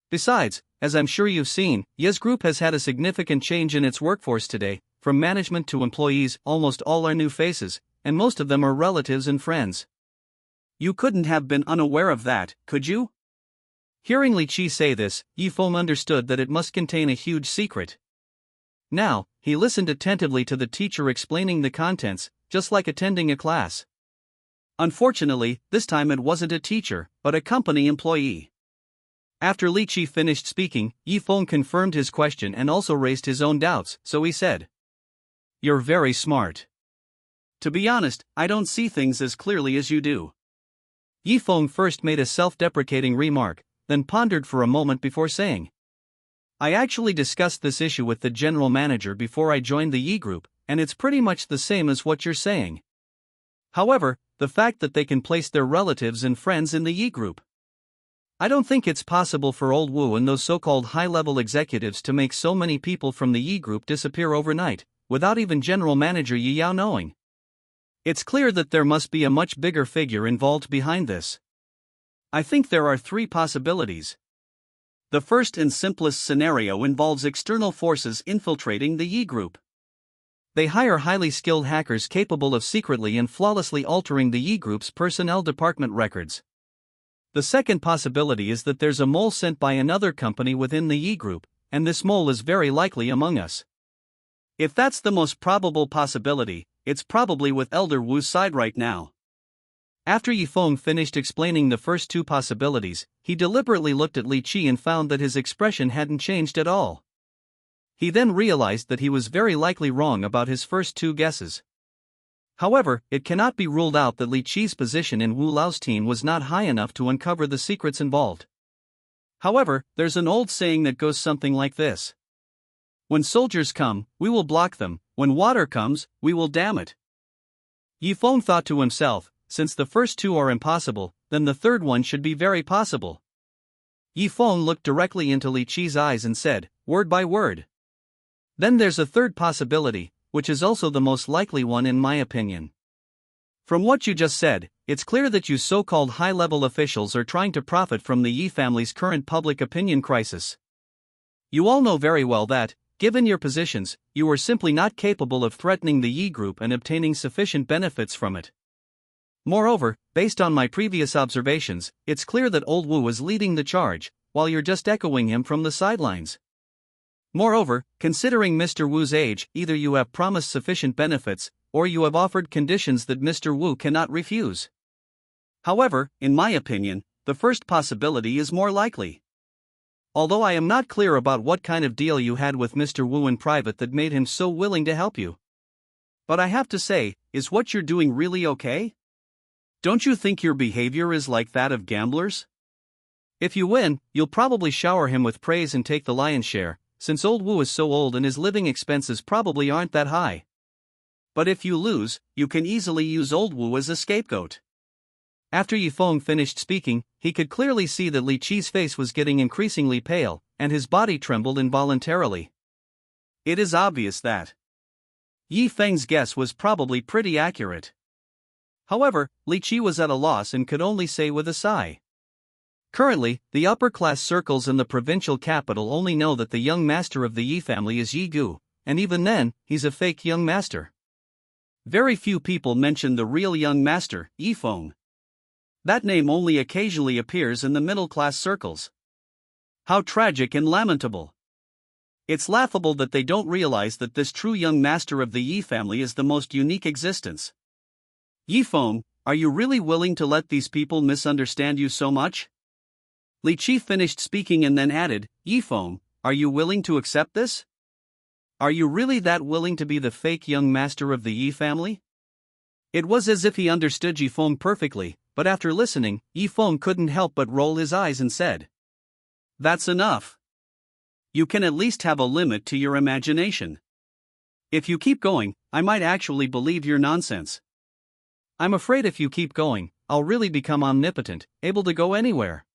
Besides, as I'm sure you've seen, Yes Group has had a significant change in its workforce today. From management to employees, almost all are new faces, and most of them are relatives and friends. You couldn't have been unaware of that, could you?" Hearing Li Qi say this, Yifeng understood that it must contain a huge secret. Now, he listened attentively to the teacher explaining the contents, just like attending a class. Unfortunately, this time it wasn't a teacher, but a company employee. After Li Qi finished speaking, Yifeng confirmed his question and also raised his own doubts, so he said, "You're very smart. To be honest, I don't see things as clearly as you do." Yifeng first made a self-deprecating remark, then pondered for a moment before saying, "I actually discussed this issue with the general manager before I joined the Yi Group, and it's pretty much the same as what you're saying. However, the fact that they can place their relatives and friends in the Yi Group. I don't think it's possible for old Wu and those so-called high-level executives to make so many people from the Yi Group disappear overnight, without even General Manager Yi Yao knowing. It's clear that there must be a much bigger figure involved behind this. I think there are three possibilities. The first and simplest scenario involves external forces infiltrating the Yi Group. They hire highly skilled hackers capable of secretly and flawlessly altering the Yi Group's personnel department records. The second possibility is that there's a mole sent by another company within the Yi Group, and this mole is very likely among us. If that's the most probable possibility, it's probably with Elder Wu's side right now." After Yifeng finished explaining the first two possibilities, he deliberately looked at Li Qi and found that his expression hadn't changed at all. He then realized that he was very likely wrong about his first two guesses. However, it cannot be ruled out that Li Qi's position in Wu Lao's team was not high enough to uncover the secrets involved. However, there's an old saying that goes something like this. When soldiers come, we will block them. When water comes, we will dam it. Yi Feng thought to himself, since the first two are impossible, then the third one should be very possible. Yi Feng looked directly into Li Qi's eyes and said, word by word. Then there's a third possibility, which is also the most likely one in my opinion. From what you just said, it's clear that you so-called high-level officials are trying to profit from the Yi family's current public opinion crisis. You all know very well that, given your positions, you are simply not capable of threatening the Yi group and obtaining sufficient benefits from it. Moreover, based on my previous observations, it's clear that old Wu is leading the charge, while you're just echoing him from the sidelines. Moreover, considering Mr. Wu's age, either you have promised sufficient benefits, or you have offered conditions that Mr. Wu cannot refuse. However, in my opinion, the first possibility is more likely. Although I am not clear about what kind of deal you had with Mr. Wu in private that made him so willing to help you. But I have to say, is what you're doing really okay? Don't you think your behavior is like that of gamblers? If you win, you'll probably shower him with praise and take the lion's share, since old Wu is so old and his living expenses probably aren't that high. But if you lose, you can easily use old Wu as a scapegoat. After Yi Feng finished speaking, he could clearly see that Li Qi's face was getting increasingly pale, and his body trembled involuntarily. It is obvious that Yi Feng's guess was probably pretty accurate. However, Li Qi was at a loss and could only say with a sigh. Currently, the upper-class circles in the provincial capital only know that the young master of the Yi family is Yi Gu, and even then, he's a fake young master. Very few people mention the real young master, Yi Feng. That name only occasionally appears in the middle-class circles. How tragic and lamentable. It's laughable that they don't realize that this true young master of the Yi family is the most unique existence. Yi Feng, are you really willing to let these people misunderstand you so much? Li Qi finished speaking and then added, Yi Feng, are you willing to accept this? Are you really that willing to be the fake young master of the Yi family? It was as if he understood Yi Feng perfectly, but after listening, Yi Feng couldn't help but roll his eyes and said, that's enough. You can at least have a limit to your imagination. If you keep going, I might actually believe your nonsense. I'm afraid if you keep going, I'll really become omnipotent, able to go anywhere.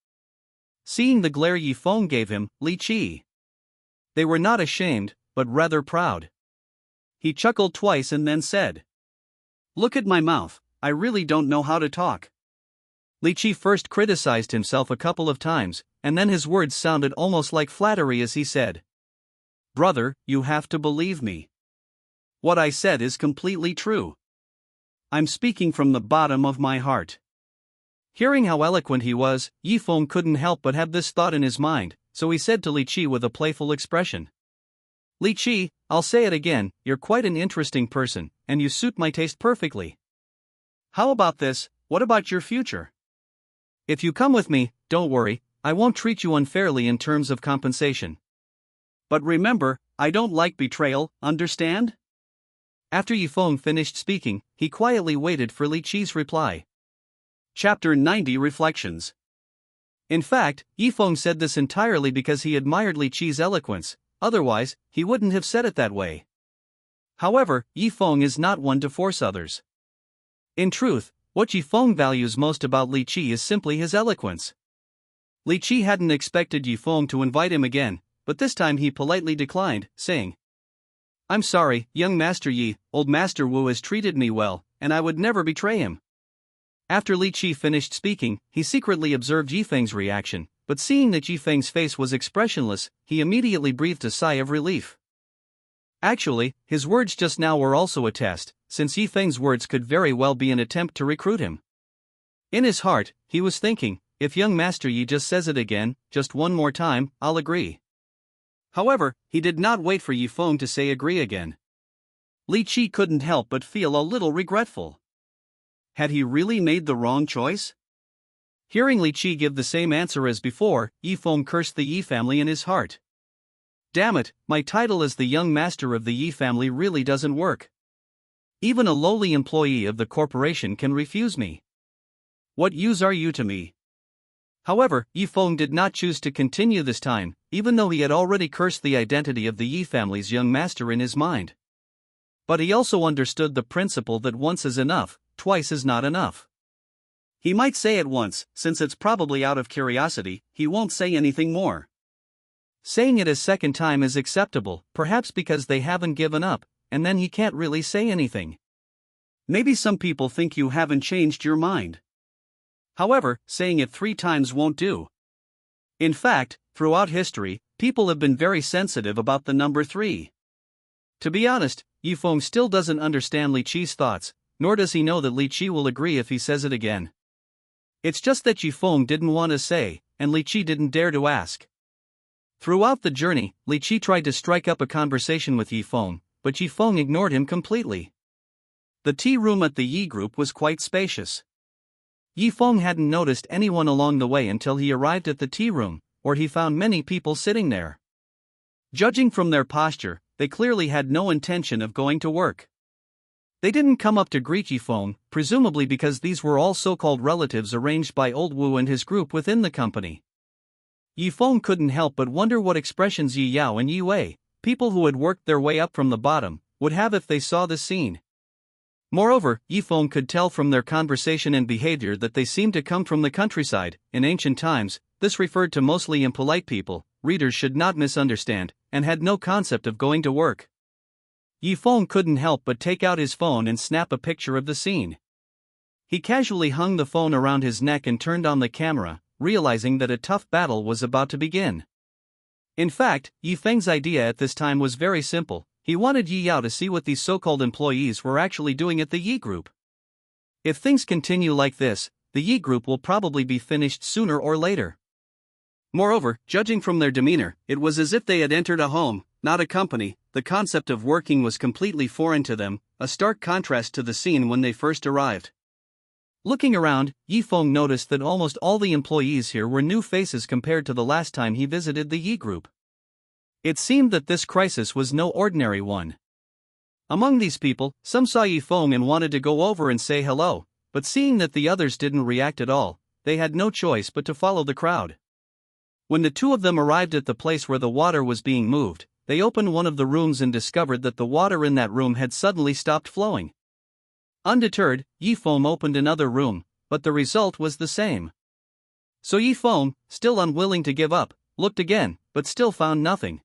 Seeing the glare Yi Feng gave him, Li Qi. They were not ashamed, but rather proud. He chuckled twice and then said, look at my mouth, I really don't know how to talk. Li Qi first criticized himself a couple of times, and then his words sounded almost like flattery as he said, brother, you have to believe me. What I said is completely true. I'm speaking from the bottom of my heart. Hearing how eloquent he was, Yi Feng couldn't help but have this thought in his mind, so he said to Li Qi with a playful expression, Li Qi, I'll say it again, you're quite an interesting person, and you suit my taste perfectly. How about this, what about your future? If you come with me, don't worry, I won't treat you unfairly in terms of compensation. But remember, I don't like betrayal, understand? After Yi Feng finished speaking, he quietly waited for Li Qi's reply. Chapter 90 Reflections. In fact, Yi Feng said this entirely because he admired Li Qi's eloquence, otherwise, he wouldn't have said it that way. However, Yi Feng is not one to force others. In truth, what Yi Feng values most about Li Qi is simply his eloquence. Li Qi hadn't expected Yi Feng to invite him again, but this time he politely declined, saying, I'm sorry, young Master Yi, old Master Wu has treated me well, and I would never betray him. After Li Qi finished speaking, he secretly observed Yi Feng's reaction, but seeing that Yi Feng's face was expressionless, he immediately breathed a sigh of relief. Actually, his words just now were also a test, since Yi Feng's words could very well be an attempt to recruit him. In his heart, he was thinking, if young Master Yi just says it again, just one more time, I'll agree. However, he did not wait for Yi Feng to say agree again. Li Qi couldn't help but feel a little regretful. Had he really made the wrong choice? Hearing Li Qi give the same answer as before, Yi Feng cursed the Yi family in his heart. Damn it, my title as the young master of the Yi family really doesn't work. Even a lowly employee of the corporation can refuse me. What use are you to me? However, Yi Feng did not choose to continue this time, even though he had already cursed the identity of the Yi family's young master in his mind. But he also understood the principle that once is enough, twice is not enough. He might say it once, since it's probably out of curiosity, he won't say anything more. Saying it a second time is acceptable, perhaps because they haven't given up, and then he can't really say anything. Maybe some people think you haven't changed your mind. However, saying it 3 times won't do. In fact, throughout history, people have been very sensitive about the number 3. To be honest, Yifeng still doesn't understand Li Qi's thoughts, nor does he know that Li Qi will agree if he says it again. It's just that Yifeng didn't want to say, and Li Qi didn't dare to ask. Throughout the journey, Li Qi tried to strike up a conversation with Yifeng, but Yifeng ignored him completely. The tea room at the Yi group was quite spacious. Yifeng hadn't noticed anyone along the way until he arrived at the tea room, where he found many people sitting there. Judging from their posture, they clearly had no intention of going to work. They didn't come up to greet Yifeng, presumably because these were all so-called relatives arranged by Old Wu and his group within the company. Yifeng couldn't help but wonder what expressions Yi Yao and Yi Wei, people who had worked their way up from the bottom, would have if they saw the scene. Moreover, Yifeng could tell from their conversation and behavior that they seemed to come from the countryside. In ancient times, this referred to mostly impolite people, readers should not misunderstand, and had no concept of going to work. Yifeng couldn't help but take out his phone and snap a picture of the scene. He casually hung the phone around his neck and turned on the camera, realizing that a tough battle was about to begin. In fact, Yifeng's idea at this time was very simple. He wanted Yi Yao to see what these so-called employees were actually doing at the Yi group. If things continue like this, the Yi group will probably be finished sooner or later. Moreover, judging from their demeanor, it was as if they had entered a home, not a company. The concept of working was completely foreign to them, a stark contrast to the scene when they first arrived. Looking around, Yifeng noticed that almost all the employees here were new faces compared to the last time he visited the Yi group. It seemed that this crisis was no ordinary one. Among these people, some saw Yifeng and wanted to go over and say hello, but seeing that the others didn't react at all, they had no choice but to follow the crowd. When the two of them arrived at the place where the water was being moved, they opened one of the rooms and discovered that the water in that room had suddenly stopped flowing. Undeterred, Yifeng opened another room, but the result was the same. So Yifeng, still unwilling to give up, looked again, but still found nothing.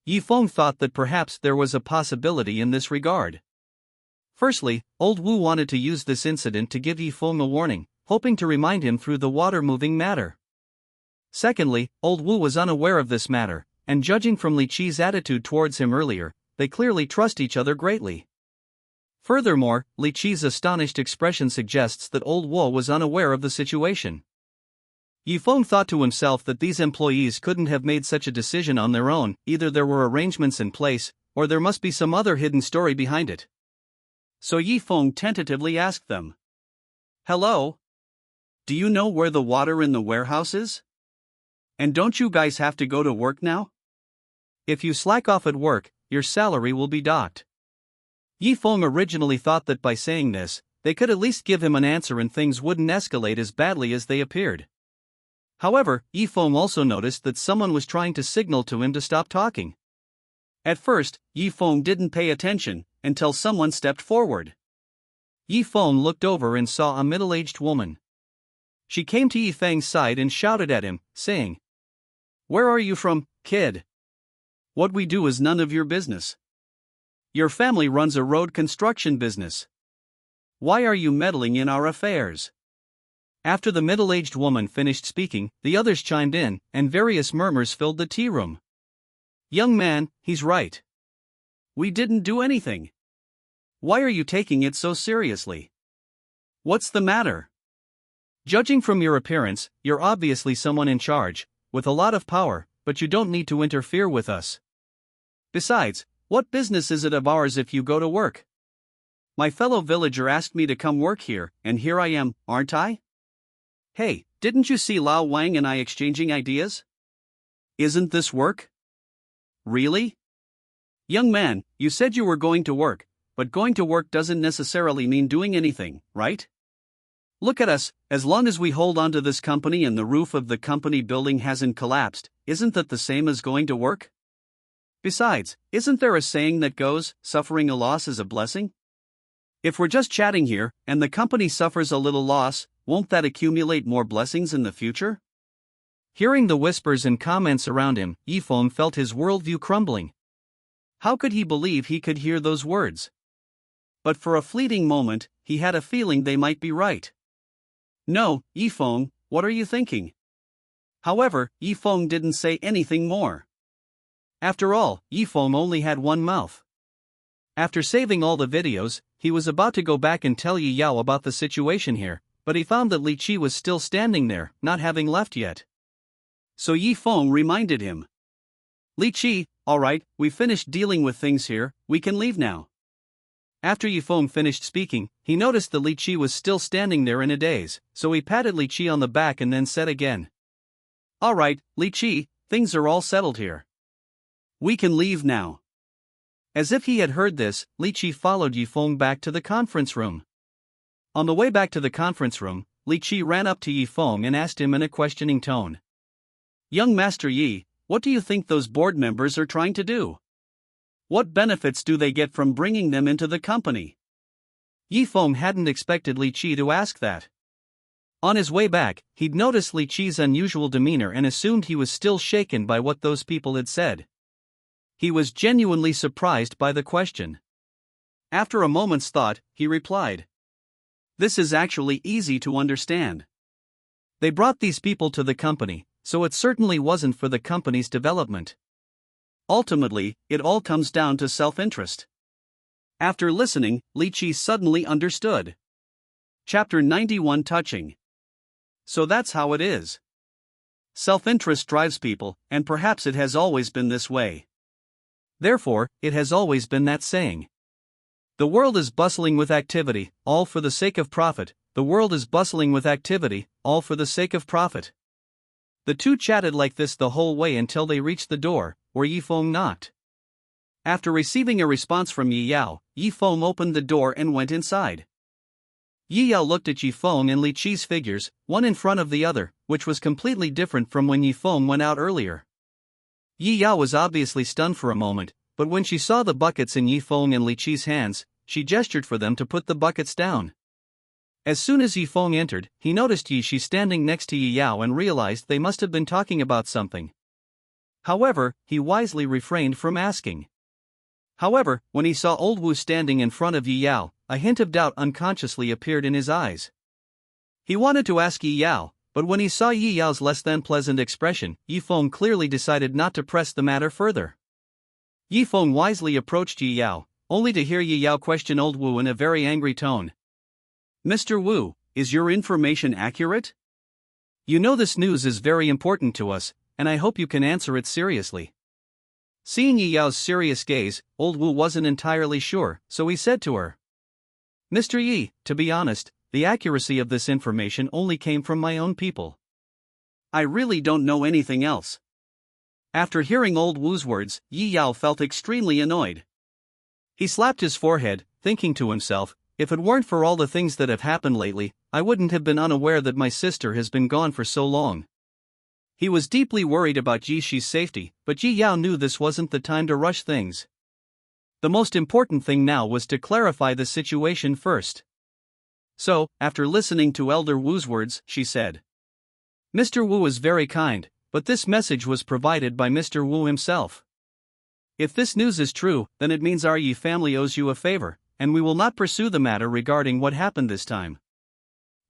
Yifeng thought that perhaps there was a possibility in this regard. Firstly, Old Wu wanted to use this incident to give Yifeng a warning, hoping to remind him through the water-moving matter. Secondly, Old Wu was unaware of this matter, and judging from Li Qi's attitude towards him earlier, they clearly trust each other greatly. Furthermore, Li Qi's astonished expression suggests that Old Wu was unaware of the situation. Yifeng thought to himself that these employees couldn't have made such a decision on their own. Either there were arrangements in place, or there must be some other hidden story behind it. So Yifeng tentatively asked them, "Hello? Do you know where the water in the warehouse is? And don't you guys have to go to work now? If you slack off at work, your salary will be docked." Yifeng originally thought that by saying this, they could at least give him an answer and things wouldn't escalate as badly as they appeared. However, Yifeng also noticed that someone was trying to signal to him to stop talking. At first, Yifeng didn't pay attention, until someone stepped forward. Yifeng looked over and saw a middle-aged woman. She came to Yifeng's side and shouted at him, saying, "Where are you from, kid? What we do is none of your business. Your family runs a road construction business. Why are you meddling in our affairs?" After the middle-aged woman finished speaking, the others chimed in, and various murmurs filled the tea room. "Young man, he's right. We didn't do anything. Why are you taking it so seriously? What's the matter? Judging from your appearance, you're obviously someone in charge, with a lot of power, but you don't need to interfere with us. Besides, what business is it of ours if you go to work? My fellow villager asked me to come work here, and here I am, aren't I? Hey, didn't you see Lao Wang and I exchanging ideas? Isn't this work? Really? Young man, you said you were going to work, but going to work doesn't necessarily mean doing anything, right? Look at us, as long as we hold on to this company and the roof of the company building hasn't collapsed, isn't that the same as going to work? Besides, isn't there a saying that goes, suffering a loss is a blessing? If we're just chatting here, and the company suffers a little loss, won't that accumulate more blessings in the future? Hearing the whispers and comments around him, Yifeng felt his worldview crumbling. How could he believe he could hear those words? But for a fleeting moment, he had a feeling they might be right. No, Yifeng, what are you thinking? However, Yifeng didn't say anything more. After all, Yifeng only had one mouth. After saving all the videos, he was about to go back and tell Yi Yao about the situation here, but he found that Li Qi was still standing there, not having left yet. So Yifeng reminded him. Li Qi, alright, we finished dealing with things here, we can leave now. After Yifeng finished speaking, he noticed that Li Qi was still standing there in a daze, so he patted Li Qi on the back and then said again. Alright, Li Qi, things are all settled here. We can leave now. As if he had heard this, Li Qi followed Yifeng back to the conference room. On the way back to the conference room, Li Qi ran up to Yifeng and asked him in a questioning tone. Young Master Yi, what do you think those board members are trying to do? What benefits do they get from bringing them into the company? Yifeng hadn't expected Li Qi to ask that. On his way back, he'd noticed Li Qi's unusual demeanor and assumed he was still shaken by what those people had said. He was genuinely surprised by the question. After a moment's thought, he replied. This is actually easy to understand. They brought these people to the company, so it certainly wasn't for the company's development. Ultimately, it all comes down to self-interest. After listening, Li Qi suddenly understood. Chapter 91 Touching. So that's how it is. Self-interest drives people, and perhaps it has always been this way. Therefore, it has always been that saying. The world is bustling with activity, all for the sake of profit. The world is bustling with activity, all for the sake of profit. The two chatted like this the whole way until they reached the door, where Yifeng knocked. After receiving a response from Yi Yao, Yifeng opened the door and went inside. Yi Yao looked at Yifeng and Li Qi's figures, one in front of the other, which was completely different from when Yifeng went out earlier. Yi Yao was obviously stunned for a moment, but when she saw the buckets in Yifeng and Li Qi's hands, she gestured for them to put the buckets down. As soon as Yifeng entered, he noticed Yi Shi standing next to Yi Yao and realized they must have been talking about something. However, he wisely refrained from asking. However, when he saw Old Wu standing in front of Yi Yao, a hint of doubt unconsciously appeared in his eyes. He wanted to ask Yi Yao, but when he saw Yi Yao's less than pleasant expression, Yifeng clearly decided not to press the matter further. Yifeng wisely approached Yi Yao, only to hear Yi Yao question Old Wu in a very angry tone. Mr. Wu, is your information accurate? You know this news is very important to us, and I hope you can answer it seriously. Seeing Yi Yao's serious gaze, Old Wu wasn't entirely sure, so he said to her. Mr. Yi, to be honest, the accuracy of this information only came from my own people. I really don't know anything else. After hearing Old Wu's words, Yi Yao felt extremely annoyed. He slapped his forehead, thinking to himself, if it weren't for all the things that have happened lately, I wouldn't have been unaware that my sister has been gone for so long. He was deeply worried about Yi Shi's safety, but Yi Yao knew this wasn't the time to rush things. The most important thing now was to clarify the situation first. So, after listening to Elder Wu's words, she said, Mr. Wu is very kind, but this message was provided by Mr. Wu himself. If this news is true, then it means our Yi family owes you a favor, and we will not pursue the matter regarding what happened this time.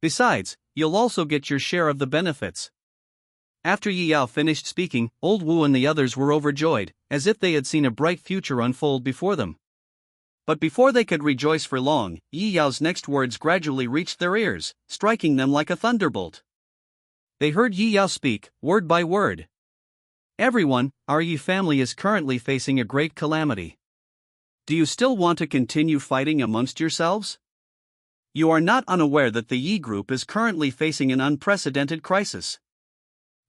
Besides, you'll also get your share of the benefits. After Yi Yao finished speaking, Old Wu and the others were overjoyed, as if they had seen a bright future unfold before them. But before they could rejoice for long, Yi Yao's next words gradually reached their ears, striking them like a thunderbolt. They heard Yi Yao speak, word by word. Everyone, our Yi family is currently facing a great calamity. Do you still want to continue fighting amongst yourselves? You are not unaware that the Yi group is currently facing an unprecedented crisis.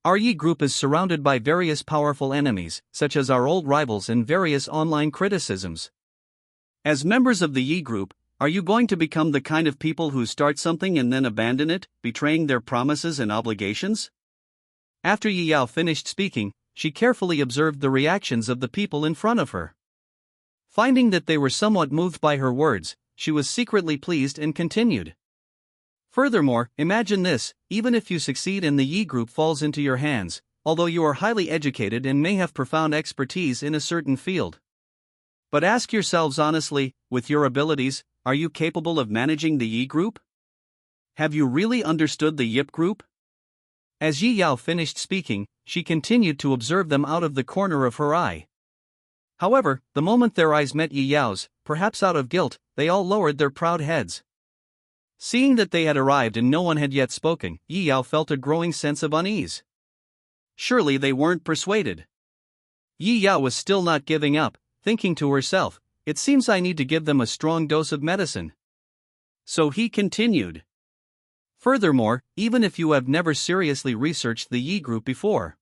Our Yi group is surrounded by various powerful enemies, such as our old rivals and various online criticisms. As members of the Yi group, are you going to become the kind of people who start something and then abandon it, betraying their promises and obligations? After Yi Yao finished speaking, she carefully observed the reactions of the people in front of her. Finding that they were somewhat moved by her words, she was secretly pleased and continued. Furthermore, imagine this: even if you succeed and the Yi group falls into your hands, although you are highly educated and may have profound expertise in a certain field. But ask yourselves honestly, with your abilities, are you capable of managing the Yi group? Have you really understood the Yip group? As Yi Yao finished speaking, she continued to observe them out of the corner of her eye. However, the moment their eyes met Yi Yao's, perhaps out of guilt, they all lowered their proud heads. Seeing that they had arrived and no one had yet spoken, Yi Yao felt a growing sense of unease. Surely they weren't persuaded. Yi Yao was still not giving up, thinking to herself, it seems I need to give them a strong dose of medicine. So he continued. Furthermore, even if you have never seriously researched the Yi group before,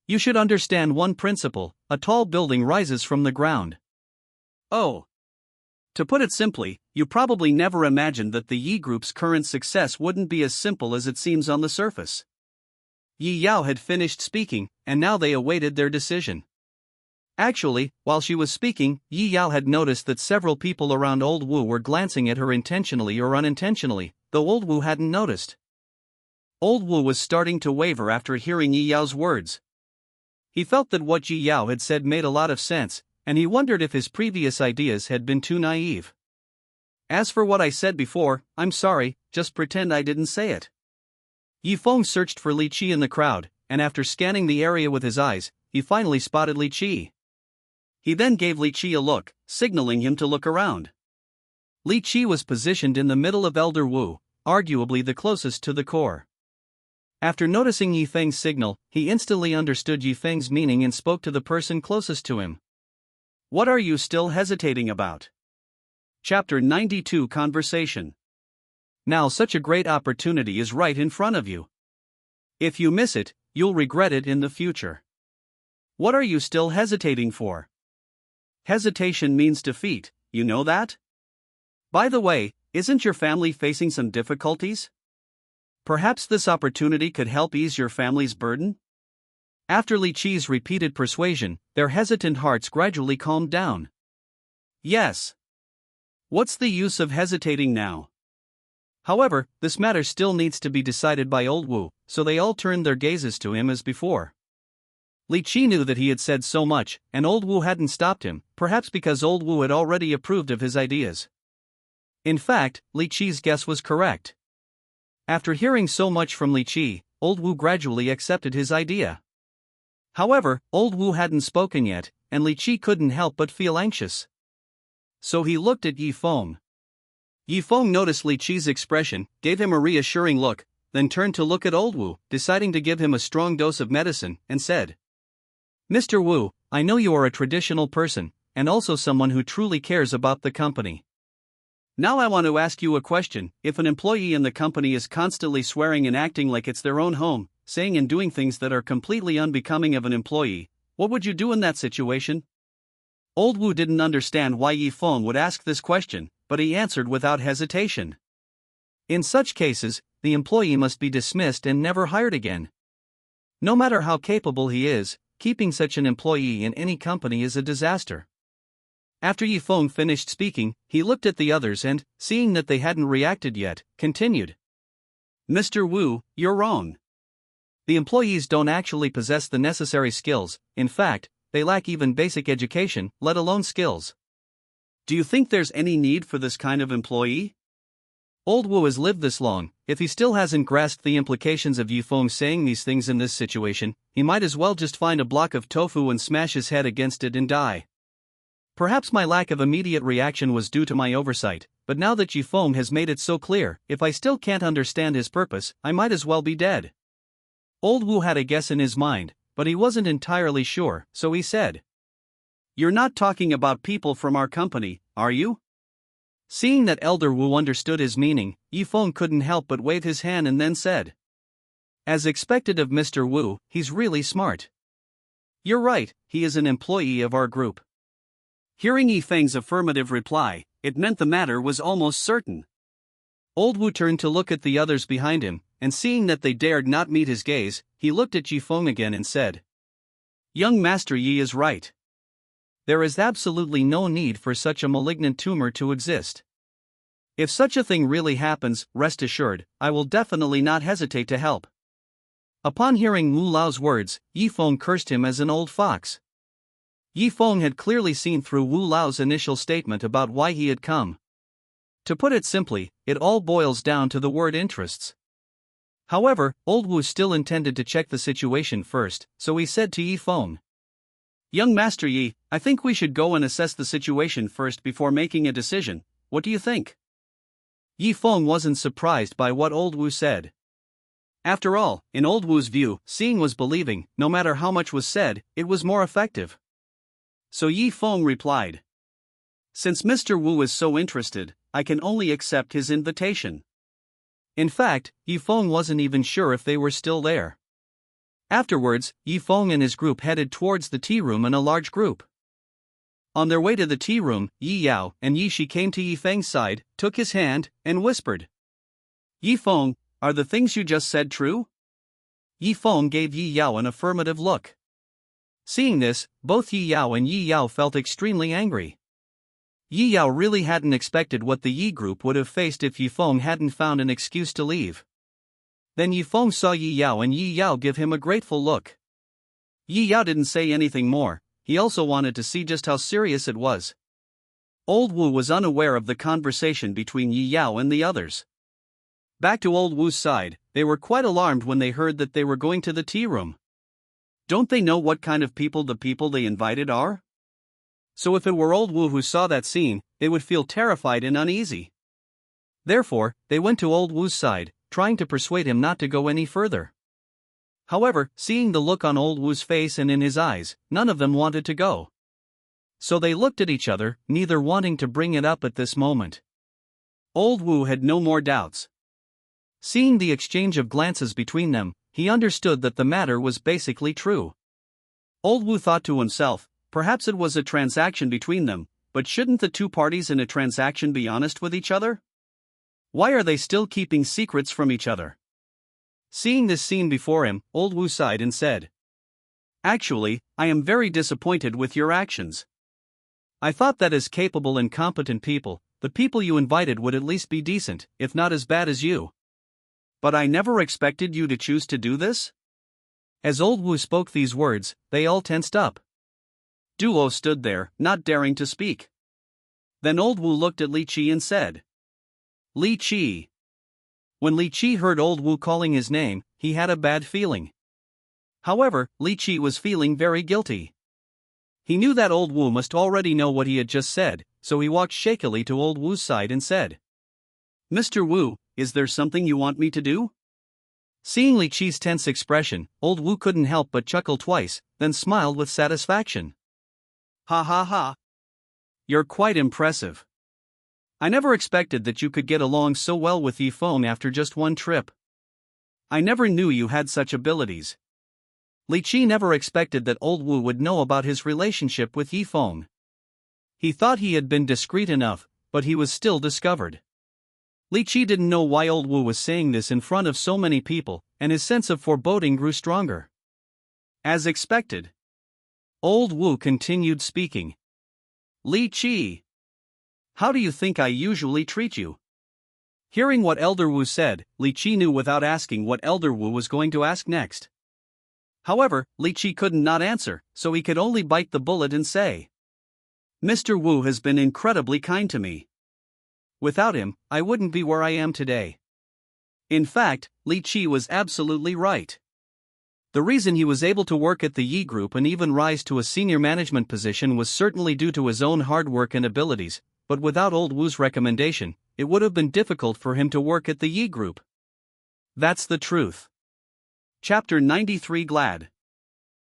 you should understand one principle: a tall building rises from the ground. Oh. To put it simply, you probably never imagined that the Yi group's current success wouldn't be as simple as it seems on the surface. Yi Yao had finished speaking, and now they awaited their decision. Actually, while she was speaking, Yi Yao had noticed that several people around Old Wu were glancing at her intentionally or unintentionally, though Old Wu hadn't noticed. Old Wu was starting to waver after hearing Yi Yao's words. He felt that what Yi Yao had said made a lot of sense, and he wondered if his previous ideas had been too naive. As for what I said before, I'm sorry, just pretend I didn't say it. Yi Feng searched for Li Qi in the crowd, and after scanning the area with his eyes, he finally spotted Li Qi. He then gave Li Qi a look, signaling him to look around. Li Qi was positioned in the middle of Elder Wu, arguably the closest to the core. After noticing Yi Feng's signal, he instantly understood Yi Feng's meaning and spoke to the person closest to him. What are you still hesitating about? Chapter 92 Conversation. Now such a great opportunity is right in front of you. If you miss it, you'll regret it in the future. What are you still hesitating for? Hesitation means defeat, you know that? By the way, isn't your family facing some difficulties? Perhaps this opportunity could help ease your family's burden? After Li Qi's repeated persuasion, their hesitant hearts gradually calmed down. Yes. What's the use of hesitating now? However, this matter still needs to be decided by Old Wu, so they all turned their gazes to him as before. Li Qi knew that he had said so much, and Old Wu hadn't stopped him, perhaps because Old Wu had already approved of his ideas. In fact, Li Qi's guess was correct. After hearing so much from Li Qi, Old Wu gradually accepted his idea. However, Old Wu hadn't spoken yet, and Li Qi couldn't help but feel anxious. So he looked at Yi Feng. Yi Feng noticed Li Qi's expression, gave him a reassuring look, then turned to look at Old Wu, deciding to give him a strong dose of medicine, and said, Mr. Wu, I know you are a traditional person, and also someone who truly cares about the company. Now I want to ask you a question: if an employee in the company is constantly swearing and acting like it's their own home, saying and doing things that are completely unbecoming of an employee, what would you do in that situation? Old Wu didn't understand why Yi Feng would ask this question, but he answered without hesitation. In such cases, the employee must be dismissed and never hired again. No matter how capable he is, keeping such an employee in any company is a disaster. After Yi Feng finished speaking, he looked at the others and, seeing that they hadn't reacted yet, continued. Mr. Wu, you're wrong. The employees don't actually possess the necessary skills, in fact, they lack even basic education, let alone skills. Do you think there's any need for this kind of employee? Old Wu has lived this long, if he still hasn't grasped the implications of Yi Feng saying these things in this situation, he might as well just find a block of tofu and smash his head against it and die. Perhaps my lack of immediate reaction was due to my oversight, but now that Yi Feng has made it so clear, if I still can't understand his purpose, I might as well be dead. Old Wu had a guess in his mind, but he wasn't entirely sure, so he said, You're not talking about people from our company, are you? Seeing that Elder Wu understood his meaning, Yi Feng couldn't help but wave his hand and then said, As expected of Mr. Wu, he's really smart. You're right, he is an employee of our group. Hearing Yi Feng's affirmative reply, it meant the matter was almost certain. Old Wu turned to look at the others behind him, and seeing that they dared not meet his gaze, he looked at Yi Feng again and said, Young Master Yi is right. There is absolutely no need for such a malignant tumor to exist. If such a thing really happens, rest assured, I will definitely not hesitate to help. Upon hearing Wu Lao's words, Yi Feng cursed him as an old fox. Yi Feng had clearly seen through Wu Lao's initial statement about why he had come. To put it simply, it all boils down to the word interests. However, old Wu still intended to check the situation first, so he said to Yi Feng, "Young Master Yi, I think we should go and assess the situation first before making a decision. What do you think?" Yi Feng wasn't surprised by what old Wu said. After all, in old Wu's view, seeing was believing. No matter how much was said, it was more effective. So Yi Feng replied, "Since Mr. Wu is so interested, I can only accept his invitation." In fact, Yi Feng wasn't even sure if they were still there. Afterwards, Yi Feng and his group headed towards the tea room in a large group. On their way to the tea room, Yi Yao and Yi Shi came to Yi Feng's side, took his hand, and whispered, "Yi Feng, are the things you just said true?" Yi Feng gave Yi Yao an affirmative look. Seeing this, both Yi Yao and Yi Yao felt extremely angry. Yi Yao really hadn't expected what the Yi group would have faced if Yi Feng hadn't found an excuse to leave. Then Yi Feng saw Yi Yao and Yi Yao give him a grateful look. Yi Yao didn't say anything more, he also wanted to see just how serious it was. Old Wu was unaware of the conversation between Yi Yao and the others. Back to old Wu's side, they were quite alarmed when they heard that they were going to the tea room. Don't they know what kind of people the people they invited are? So if it were old Wu who saw that scene, they would feel terrified and uneasy. Therefore, they went to old Wu's side, trying to persuade him not to go any further. However, seeing the look on old Wu's face and in his eyes, none of them wanted to go. So they looked at each other, neither wanting to bring it up at this moment. Old Wu had no more doubts. Seeing the exchange of glances between them, he understood that the matter was basically true. Old Wu thought to himself, perhaps it was a transaction between them, but shouldn't the two parties in a transaction be honest with each other? Why are they still keeping secrets from each other? Seeing this scene before him, old Wu sighed and said, "Actually, I am very disappointed with your actions. I thought that as capable and competent people, the people you invited would at least be decent, if not as bad as you. But I never expected you to choose to do this?" As old Wu spoke these words, they all tensed up. Duo stood there, not daring to speak. Then old Wu looked at Li Qi and said, "Li Qi." When Li Qi heard old Wu calling his name, he had a bad feeling. However, Li Qi was feeling very guilty. He knew that old Wu must already know what he had just said, so he walked shakily to old Wu's side and said, "Mr. Wu, is there something you want me to do?" Seeing Li Qi's tense expression, old Wu couldn't help but chuckle twice, then smiled with satisfaction. "Ha ha ha. You're quite impressive. I never expected that you could get along so well with Yi Feng after just one trip. I never knew you had such abilities." Li Qi never expected that old Wu would know about his relationship with Yi Feng. He thought he had been discreet enough, but he was still discovered. Li Qi didn't know why old Wu was saying this in front of so many people, and his sense of foreboding grew stronger. As expected, old Wu continued speaking. "Li Qi, how do you think I usually treat you?" Hearing what Elder Wu said, Li Qi knew without asking what Elder Wu was going to ask next. However, Li Qi couldn't not answer, so he could only bite the bullet and say, "Mr. Wu has been incredibly kind to me. Without him, I wouldn't be where I am today." In fact, Li Qi was absolutely right. The reason he was able to work at the Yi Group and even rise to a senior management position was certainly due to his own hard work and abilities, but without old Wu's recommendation, it would have been difficult for him to work at the Yi Group. That's the truth. Chapter 93 Glad.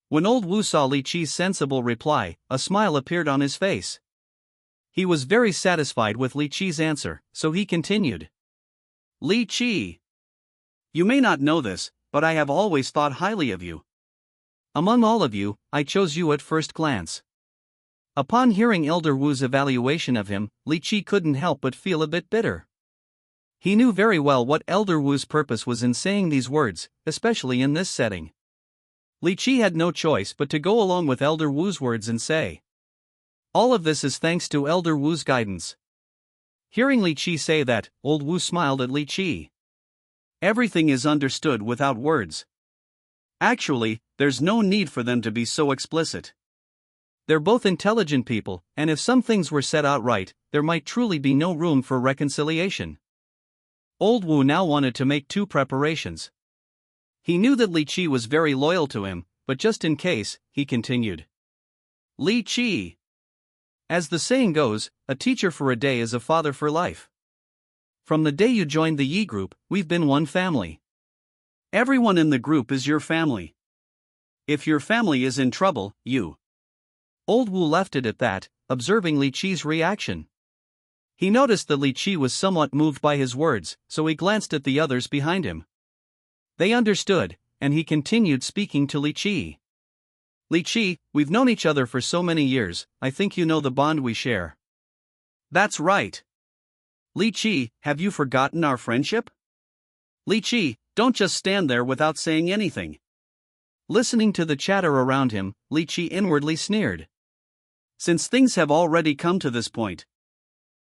When old Wu saw Li Qi's sensible reply, a smile appeared on his face. He was very satisfied with Li Qi's answer, so he continued. "Li Qi, you may not know this, but I have always thought highly of you. Among all of you, I chose you at first glance." Upon hearing Elder Wu's evaluation of him, Li Qi couldn't help but feel a bit bitter. He knew very well what Elder Wu's purpose was in saying these words, especially in this setting. Li Qi had no choice but to go along with Elder Wu's words and say, "All of this is thanks to Elder Wu's guidance." Hearing Li Qi say that, old Wu smiled at Li Qi. "Everything is understood without words. Actually, there's no need for them to be so explicit. They're both intelligent people, and if some things were said outright, there might truly be no room for reconciliation." Old Wu now wanted to make two preparations. He knew that Li Qi was very loyal to him, but just in case, he continued. "Li Qi. As the saying goes, a teacher for a day is a father for life. From the day you joined the Yi group, we've been one family. Everyone in the group is your family. If your family is in trouble, you..." Old Wu left it at that, observing Li Qi's reaction. He noticed that Li Qi was somewhat moved by his words, so he glanced at the others behind him. They understood, and he continued speaking to Li Qi. "Li Qi, we've known each other for so many years, I think you know the bond we share." "That's right. Li Qi, have you forgotten our friendship? Li Qi, don't just stand there without saying anything." Listening to the chatter around him, Li Qi inwardly sneered. Since things have already come to this point,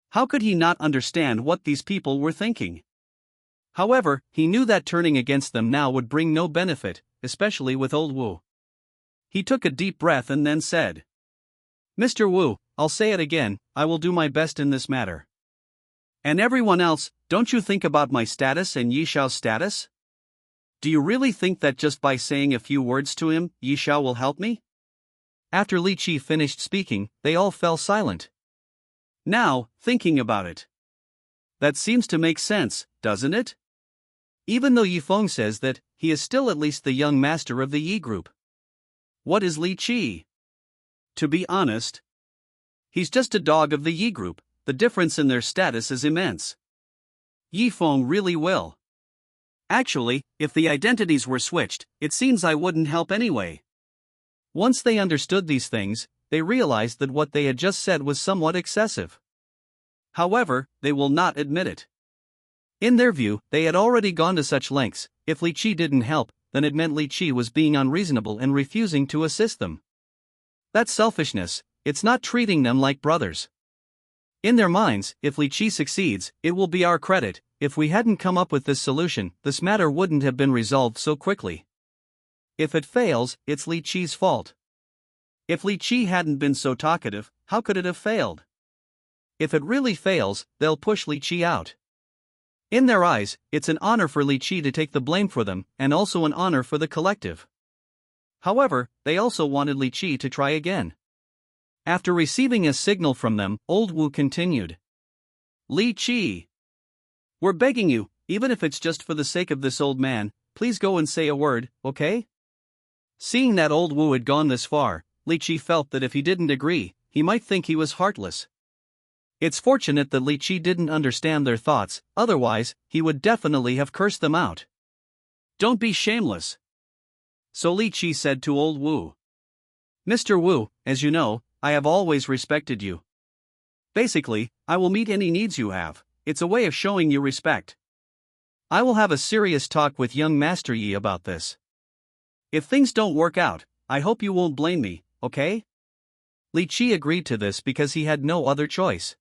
how could he not understand what these people were thinking? However, he knew that turning against them now would bring no benefit, especially with old Wu. He took a deep breath and then said, "Mr. Wu, I'll say it again, I will do my best in this matter. And everyone else, don't you think about my status and Yi Xiao's status? Do you really think that just by saying a few words to him, Yi Xiao will help me?" After Li Qi finished speaking, they all fell silent. Now, thinking about it, that seems to make sense, doesn't it? Even though Yi Feng says that, he is still at least the young master of the Yi group. What is Li Qi? To be honest, he's just a dog of the Yi group. The difference in their status is immense. Yi Feng really will. Actually, if the identities were switched, it seems I wouldn't help anyway. Once they understood these things, they realized that what they had just said was somewhat excessive. However, they will not admit it. In their view, they had already gone to such lengths. If Li Qi didn't help, then it meant Li Qi was being unreasonable and refusing to assist them. That's selfishness, it's not treating them like brothers. In their minds, if Li Qi succeeds, it will be our credit. If we hadn't come up with this solution, this matter wouldn't have been resolved so quickly. If it fails, it's Li Qi's fault. If Li Qi hadn't been so talkative, how could it have failed? If it really fails, they'll push Li Qi out. In their eyes, it's an honor for Li Qi to take the blame for them, and also an honor for the collective. However, they also wanted Li Qi to try again. After receiving a signal from them, old Wu continued. "Li Qi, we're begging you, even if it's just for the sake of this old man, please go and say a word, okay?" Seeing that old Wu had gone this far, Li Qi felt that if he didn't agree, he might think he was heartless. It's fortunate that Li Qi didn't understand their thoughts, otherwise, he would definitely have cursed them out. "Don't be shameless." So Li Qi said to old Wu, "Mr. Wu, as you know, I have always respected you. Basically, I will meet any needs you have, it's a way of showing you respect. I will have a serious talk with young Master Yi about this. If things don't work out, I hope you won't blame me, okay?" Li Qi agreed to this because he had no other choice.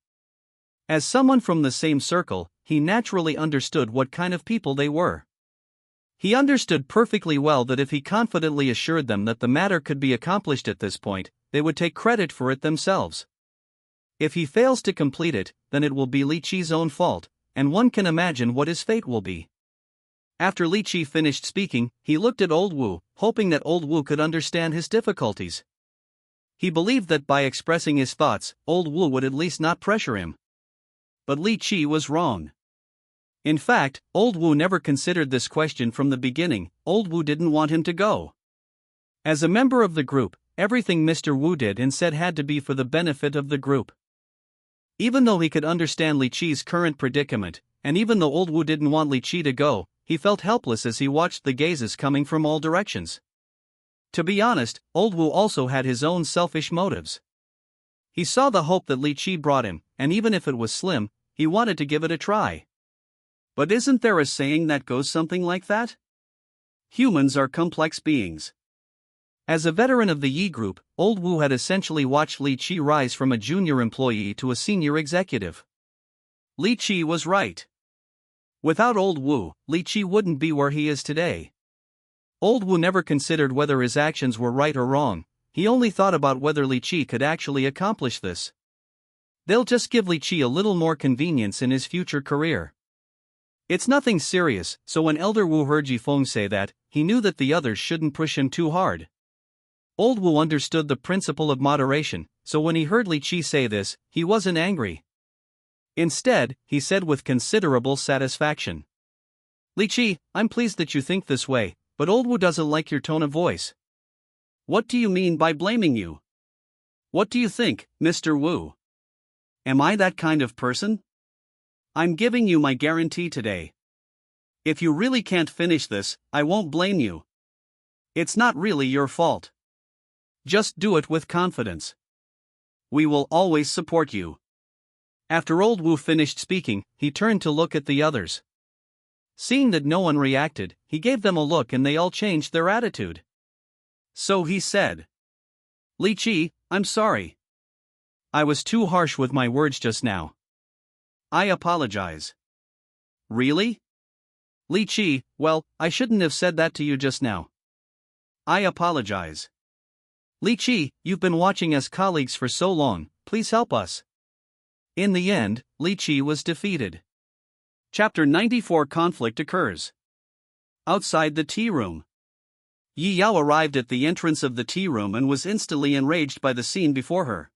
As someone from the same circle, he naturally understood what kind of people they were. He understood perfectly well that if he confidently assured them that the matter could be accomplished at this point, they would take credit for it themselves. If he fails to complete it, then it will be Li Qi's own fault, and one can imagine what his fate will be. After Li Qi finished speaking, he looked at old Wu, hoping that old Wu could understand his difficulties. He believed that by expressing his thoughts, old Wu would at least not pressure him. But Li Qi was wrong. In fact, old Wu never considered this question from the beginning. Old Wu didn't want him to go. As a member of the group, everything Mr. Wu did and said had to be for the benefit of the group. Even though he could understand Li Qi's current predicament, and even though old Wu didn't want Li Qi to go, he felt helpless as he watched the gazes coming from all directions. To be honest, old Wu also had his own selfish motives. He saw the hope that Li Qi brought him, and even if it was slim, he wanted to give it a try. But isn't there a saying that goes something like that? Humans are complex beings. As a veteran of the Yi Group, Old Wu had essentially watched Li Qi rise from a junior employee to a senior executive. Li Qi was right. Without Old Wu, Li Qi wouldn't be where he is today. Old Wu never considered whether his actions were right or wrong, he only thought about whether Li Qi could actually accomplish this. They'll just give Li Qi a little more convenience in his future career. It's nothing serious, so when Elder Wu heard Jifeng say that, he knew that the others shouldn't push him too hard. Old Wu understood the principle of moderation, so when he heard Li Qi say this, he wasn't angry. Instead, he said with considerable satisfaction, "Li Qi, I'm pleased that you think this way, but Old Wu doesn't like your tone of voice." "What do you mean by blaming you? What do you think, Mr. Wu? Am I that kind of person? I'm giving you my guarantee today. If you really can't finish this, I won't blame you. It's not really your fault. Just do it with confidence. We will always support you." After Old Wu finished speaking, he turned to look at the others. Seeing that no one reacted, he gave them a look and they all changed their attitude. So he said, "Li Qi, I'm sorry. I was too harsh with my words just now. I apologize." "Really? Li Qi, well, I shouldn't have said that to you just now. I apologize. Li Qi, you've been watching as colleagues for so long, please help us." In the end, Li Qi was defeated. Chapter 94 Conflict occurs. Outside the tea room. Yi Yao arrived at the entrance of the tea room and was instantly enraged by the scene before her.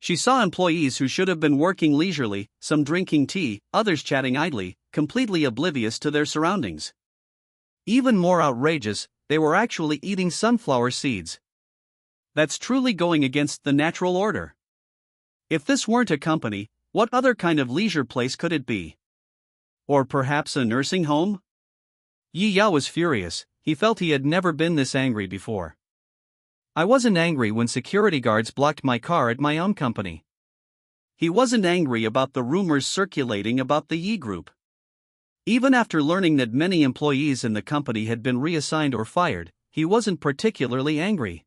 She saw employees who should have been working leisurely, some drinking tea, others chatting idly, completely oblivious to their surroundings. Even more outrageous, they were actually eating sunflower seeds. That's truly going against the natural order. If this weren't a company, what other kind of leisure place could it be? Or perhaps a nursing home? Yi Yao was furious, he felt he had never been this angry before. I wasn't angry when security guards blocked my car at my own company. He wasn't angry about the rumors circulating about the Yi Group. Even after learning that many employees in the company had been reassigned or fired, he wasn't particularly angry.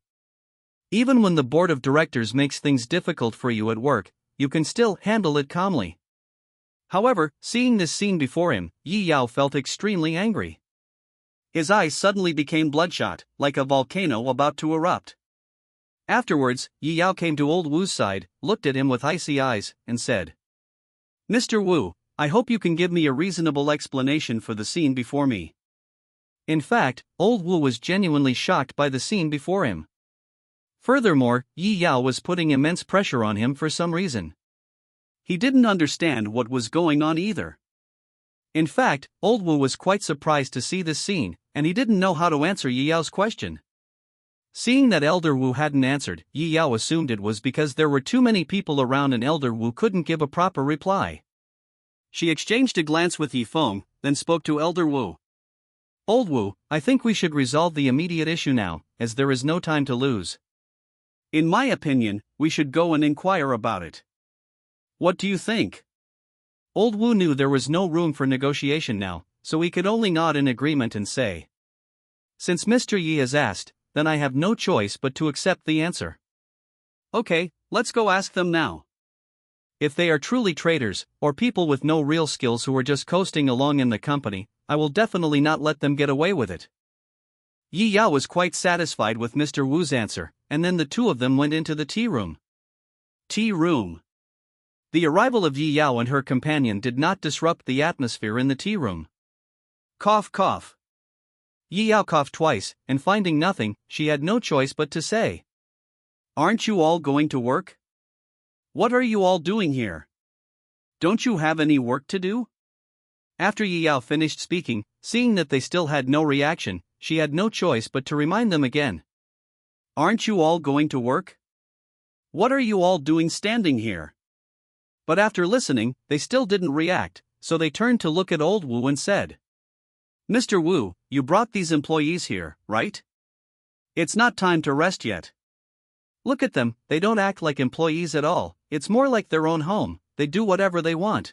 Even when the board of directors makes things difficult for you at work, you can still handle it calmly. However, seeing this scene before him, Yi Yao felt extremely angry. His eyes suddenly became bloodshot, like a volcano about to erupt. Afterwards, Yi Yao came to Old Wu's side, looked at him with icy eyes, and said, "Mr. Wu, I hope you can give me a reasonable explanation for the scene before me." In fact, Old Wu was genuinely shocked by the scene before him. Furthermore, Yi Yao was putting immense pressure on him for some reason. He didn't understand what was going on either. In fact, Old Wu was quite surprised to see this scene, and he didn't know how to answer Yi Yao's question. Seeing that Elder Wu hadn't answered, Yi Yao assumed it was because there were too many people around and Elder Wu couldn't give a proper reply. She exchanged a glance with Yi Feng, then spoke to Elder Wu. "Old Wu, I think we should resolve the immediate issue now, as there is no time to lose. In my opinion, we should go and inquire about it. What do you think?" Old Wu knew there was no room for negotiation now, so he could only nod in agreement and say, "Since Mr. Yi has asked, then I have no choice but to accept the answer." "Okay, let's go ask them now." If they are truly traitors, or people with no real skills who are just coasting along in the company, I will definitely not let them get away with it. Yi Yao was quite satisfied with Mr. Wu's answer, and then the two of them went into the tea room. Tea room. The arrival of Yi Yao and her companion did not disrupt the atmosphere in the tea room. Cough cough. Yi Yao coughed twice, and finding nothing, she had no choice but to say, "Aren't you all going to work? What are you all doing here? Don't you have any work to do?" After Yi Yao finished speaking, seeing that they still had no reaction, she had no choice but to remind them again. "Aren't you all going to work? What are you all doing standing here?" But after listening, they still didn't react, so they turned to look at Old Wu and said, "Mr. Wu, you brought these employees here, right? It's not time to rest yet. Look at them, they don't act like employees at all, it's more like their own home, they do whatever they want.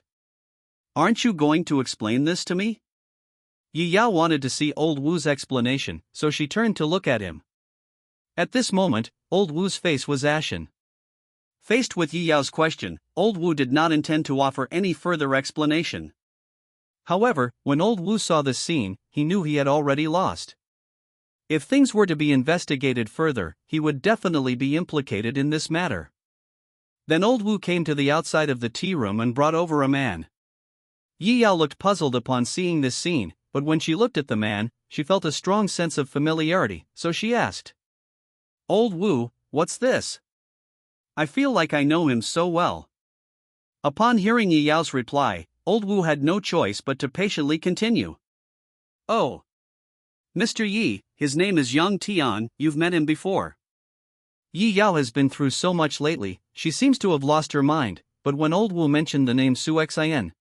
Aren't you going to explain this to me?" Yi Yao wanted to see Old Wu's explanation, so she turned to look at him. At this moment, old Wu's face was ashen. Faced with Yi Yao's question, old Wu did not intend to offer any further explanation. However, when old Wu saw this scene, he knew he had already lost. If things were to be investigated further, he would definitely be implicated in this matter. Then old Wu came to the outside of the tea room and brought over a man. Yi Yao looked puzzled upon seeing this scene, but when she looked at the man, she felt a strong sense of familiarity, so she asked, "Old Wu, what's this? I feel like I know him so well." Upon hearing Yi Yao's reply, old Wu had no choice but to patiently continue. "Oh, Mr. Yi, his name is Yang Tian, you've met him before." Yi Yao has been through so much lately, she seems to have lost her mind, but when old Wu mentioned the name Su Xin,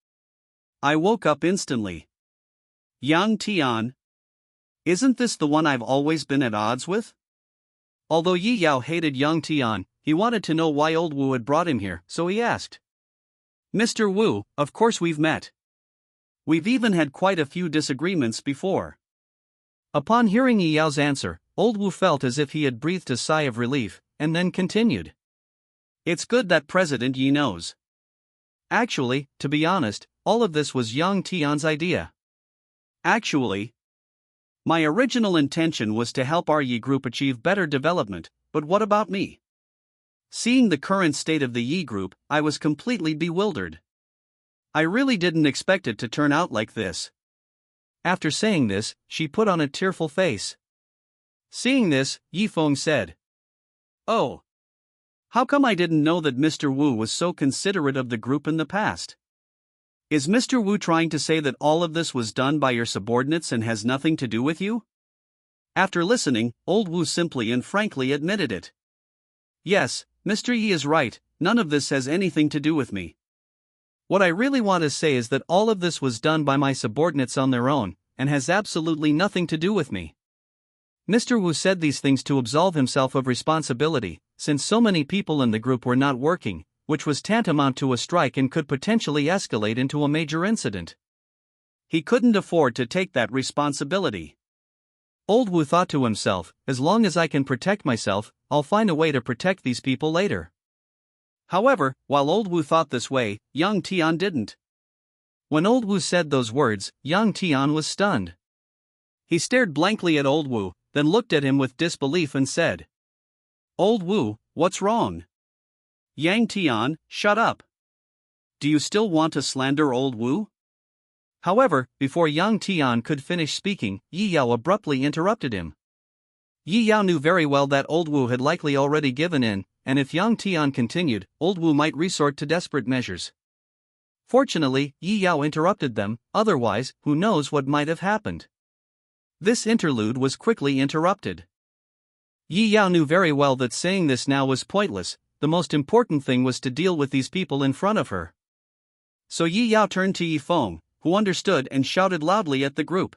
I woke up instantly. Yang Tian? Isn't this the one I've always been at odds with? Although Yi Yao hated Yang Tian, he wanted to know why old Wu had brought him here, so he asked. "Mr. Wu, of course we've met. We've even had quite a few disagreements before." Upon hearing Yi Yao's answer, old Wu felt as if he had breathed a sigh of relief, and then continued. "It's good that President Yi knows. Actually, to be honest, all of this was Yang Tian's idea. Actually, my original intention was to help our Yi group achieve better development, but what about me? Seeing the current state of the Yi group, I was completely bewildered. I really didn't expect it to turn out like this." After saying this, she put on a tearful face. Seeing this, Yi Feng said, "Oh, how come I didn't know that Mr. Wu was so considerate of the group in the past? Is Mr. Wu trying to say that all of this was done by your subordinates and has nothing to do with you?" After listening, old Wu simply and frankly admitted it. "Yes, Mr. Yi is right, none of this has anything to do with me. What I really want to say is that all of this was done by my subordinates on their own, and has absolutely nothing to do with me." Mr. Wu said these things to absolve himself of responsibility, since so many people in the group were not working, which was tantamount to a strike and could potentially escalate into a major incident. He couldn't afford to take that responsibility. Old Wu thought to himself, as long as I can protect myself, I'll find a way to protect these people later. However, while old Wu thought this way, Yang Tian didn't. When old Wu said those words, Yang Tian was stunned. He stared blankly at old Wu, then looked at him with disbelief and said, "Old Wu, what's wrong? Yang Tian, shut up. Do you still want to slander old Wu?" However, before Yang Tian could finish speaking, Yi Yao abruptly interrupted him. Yi Yao knew very well that old Wu had likely already given in, and if Yang Tian continued, old Wu might resort to desperate measures. Fortunately, Yi Yao interrupted them, otherwise, who knows what might have happened. This interlude was quickly interrupted. Yi Yao knew very well that saying this now was pointless, the most important thing was to deal with these people in front of her. So Yi Yao turned to Yi Feng, who understood and shouted loudly at the group.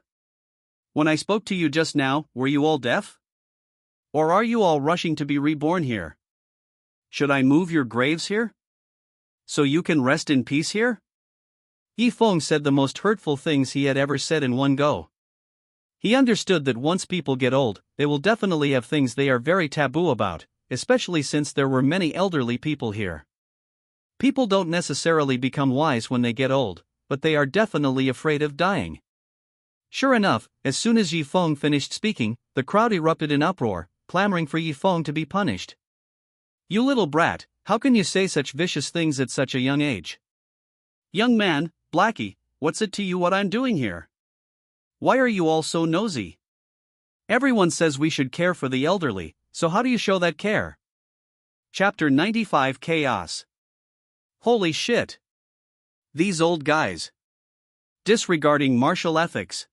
"When I spoke to you just now, were you all deaf? Or are you all rushing to be reborn here? Should I move your graves here? So you can rest in peace here?" Yi Feng said the most hurtful things he had ever said in one go. He understood that once people get old, they will definitely have things they are very taboo about, especially since there were many elderly people here. People don't necessarily become wise when they get old, but they are definitely afraid of dying. Sure enough, as soon as Yi Feng finished speaking, the crowd erupted in uproar, clamoring for Yi Feng to be punished. "You little brat, how can you say such vicious things at such a young age? Young man, Blackie, what's it to you what I'm doing here? Why are you all so nosy? Everyone says we should care for the elderly, so how do you show that care?" Chapter 95 Chaos. Holy shit! These old guys. Disregarding martial ethics.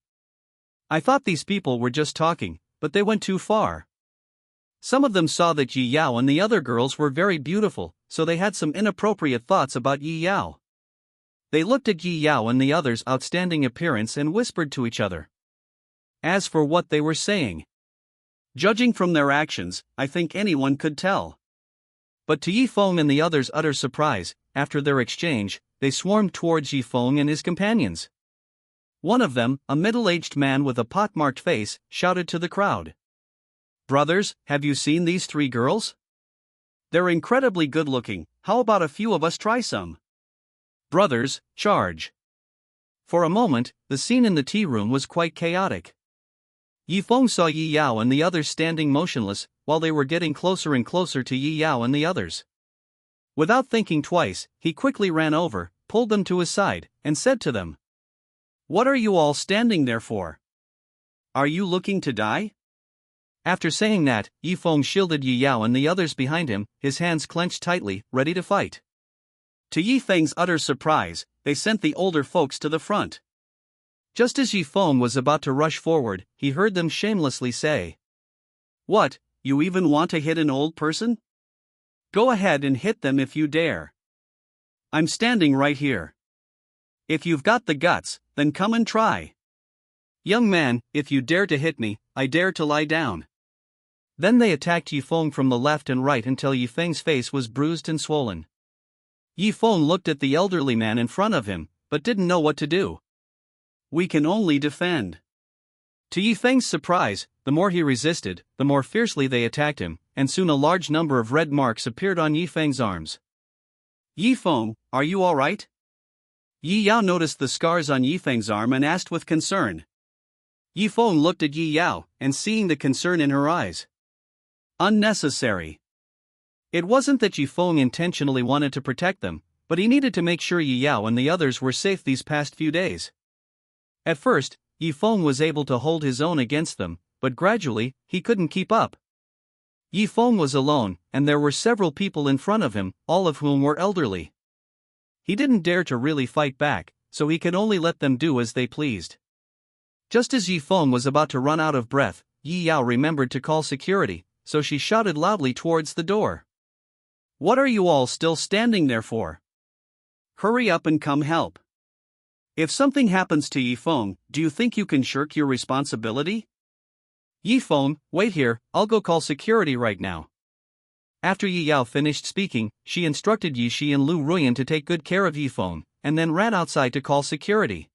I thought these people were just talking, but they went too far. Some of them saw that Yi Yao and the other girls were very beautiful, so they had some inappropriate thoughts about Yi Yao. They looked at Yi Yao and the others' outstanding appearance and whispered to each other. As for what they were saying, judging from their actions, I think anyone could tell. But to Yi Feng and the others' utter surprise, after their exchange, they swarmed towards Yi Feng and his companions. One of them, a middle-aged man with a pockmarked face, shouted to the crowd. Brothers, have you seen these 3 girls? They're incredibly good looking, how about a few of us try some? Brothers, charge. For a moment, the scene in the tea room was quite chaotic. Yi Feng saw Yi Yao and the others standing motionless, while they were getting closer and closer to Yi Yao and the others. Without thinking twice, he quickly ran over, pulled them to his side, and said to them, "What are you all standing there for? Are you looking to die?" After saying that, Yi Feng shielded Yi Yao and the others behind him, his hands clenched tightly, ready to fight. To Yi Feng's utter surprise, they sent the older folks to the front. Just as Yi Feng was about to rush forward, he heard them shamelessly say, "What, you even want to hit an old person? Go ahead and hit them if you dare. I'm standing right here. If you've got the guts, then come and try. Young man, if you dare to hit me, I dare to lie down." Then they attacked Yi Feng from the left and right until Yi Feng's face was bruised and swollen. Yi Feng looked at the elderly man in front of him, but didn't know what to do. "We can only defend." To Yi Feng's surprise, the more he resisted, the more fiercely they attacked him, and soon a large number of red marks appeared on Yi Feng's arms. "Yi Feng, are you all right?" Yi Yao noticed the scars on Yi Feng's arm and asked with concern. Yi Feng looked at Yi Yao, and seeing the concern in her eyes. Unnecessary. It wasn't that Yi Feng intentionally wanted to protect them, but he needed to make sure Yi Yao and the others were safe these past few days. At first, Yi Feng was able to hold his own against them, but gradually, he couldn't keep up. Yi Feng was alone, and there were several people in front of him, all of whom were elderly. He didn't dare to really fight back, so he could only let them do as they pleased. Just as Yi Feng was about to run out of breath, Yi Yao remembered to call security, so she shouted loudly towards the door. "What are you all still standing there for? Hurry up and come help. If something happens to Yi Feng, do you think you can shirk your responsibility? Yi Feng, wait here, I'll go call security right now." After Yi Yao finished speaking, she instructed Yi Shi and Lu Ruyan to take good care of Yi Feng, and then ran outside to call security.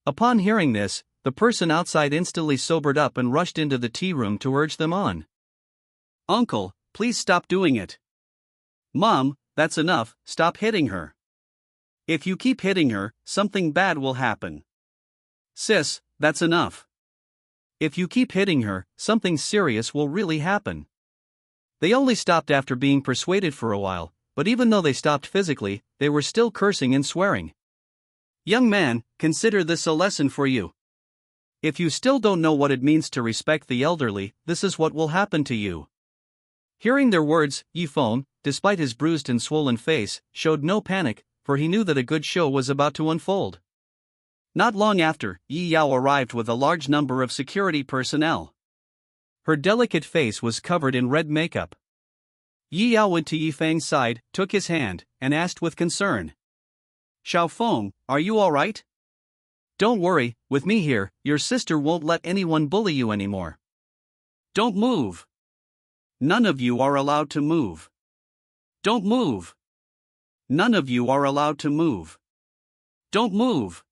Upon hearing this, the person outside instantly sobered up and rushed into the tea room to urge them on. "Uncle, please stop doing it. Mom, that's enough, stop hitting her. If you keep hitting her, something bad will happen. Sis, that's enough. If you keep hitting her, something serious will really happen." They only stopped after being persuaded for a while, but even though they stopped physically, they were still cursing and swearing. "Young man, consider this a lesson for you. If you still don't know what it means to respect the elderly, this is what will happen to you." Hearing their words, Yi Feng, despite his bruised and swollen face, showed no panic, for he knew that a good show was about to unfold. Not long after, Yi Yao arrived with a large number of security personnel. Her delicate face was covered in red makeup. Yi Yao went to Yi Feng's side, took his hand, and asked with concern, "Xiao Feng, are you all right? Don't worry, with me here, your sister won't let anyone bully you anymore. Don't move. None of you are allowed to move. Don't move. None of you are allowed to move. Don't move.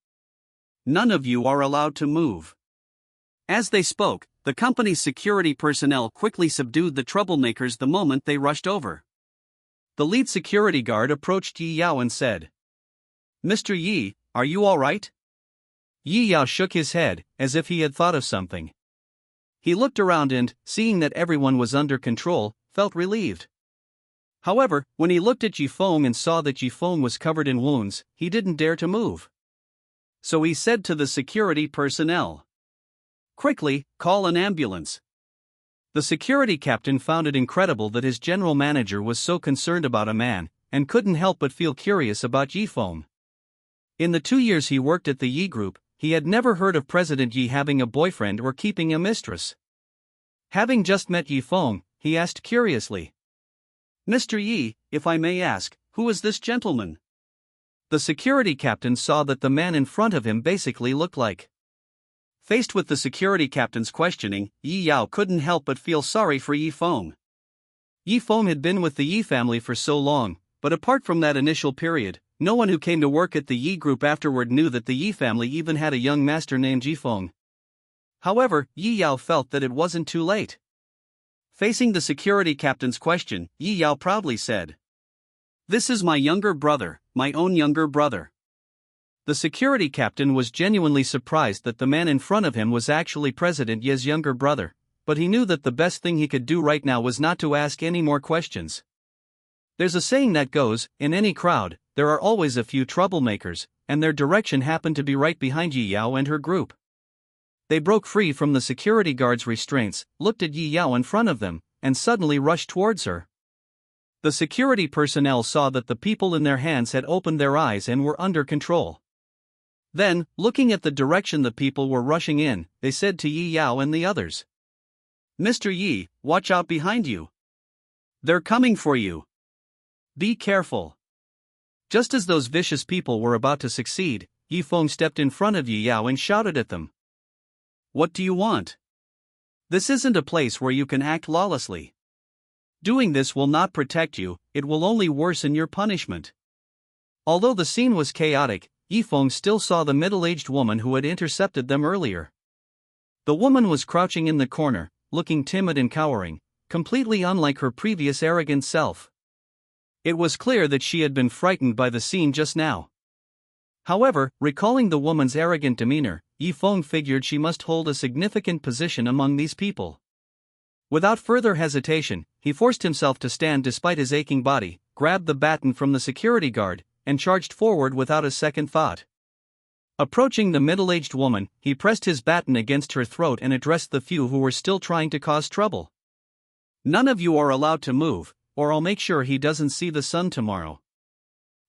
None of you are allowed to move." As they spoke, the company's security personnel quickly subdued the troublemakers the moment they rushed over. The lead security guard approached Yi Yao and said, "Mr. Yi, are you all right?" Yi Yao shook his head, as if he had thought of something. He looked around and, seeing that everyone was under control, felt relieved. However, when he looked at Yi Feng and saw that Yi Feng was covered in wounds, he didn't dare to move. So he said to the security personnel, "Quickly, call an ambulance." The security captain found it incredible that his general manager was so concerned about a man, and couldn't help but feel curious about Yi Feng. In the 2 years he worked at the Yi Group, he had never heard of President Yi having a boyfriend or keeping a mistress. Having just met Yi Feng, he asked curiously, "Mr. Yi, if I may ask, who is this gentleman?" The security captain saw that the man in front of him basically looked like. Faced with the security captain's questioning, Yi Yao couldn't help but feel sorry for Yi Feng. Yi Feng had been with the Yi family for so long, but apart from that initial period, no one who came to work at the Yi Group afterward knew that the Yi family even had a young master named Yi Feng. However, Yi Yao felt that it wasn't too late. Facing the security captain's question, Yi Yao proudly said, "This is my younger brother, my own younger brother." The security captain was genuinely surprised that the man in front of him was actually President Ye's younger brother, but he knew that the best thing he could do right now was not to ask any more questions. There's a saying that goes, in any crowd, there are always a few troublemakers, and their direction happened to be right behind Yi Yao and her group. They broke free from the security guard's restraints, looked at Yi Yao in front of them, and suddenly rushed towards her. The security personnel saw that the people in their hands had opened their eyes and were under control. Then, looking at the direction the people were rushing in, they said to Yi Yao and the others, "Mr. Yi, watch out behind you. They're coming for you. Be careful." Just as those vicious people were about to succeed, Yi Feng stepped in front of Yi Yao and shouted at them, "What do you want? This isn't a place where you can act lawlessly. Doing this will not protect you, it will only worsen your punishment." Although the scene was chaotic, Yi Feng still saw the middle-aged woman who had intercepted them earlier. The woman was crouching in the corner, looking timid and cowering, completely unlike her previous arrogant self. It was clear that she had been frightened by the scene just now. However, recalling the woman's arrogant demeanor, Yi Feng figured she must hold a significant position among these people. Without further hesitation, he forced himself to stand despite his aching body, grabbed the baton from the security guard, and charged forward without a second thought. Approaching the middle-aged woman, he pressed his baton against her throat and addressed the few who were still trying to cause trouble. "None of you are allowed to move, or I'll make sure he doesn't see the sun tomorrow."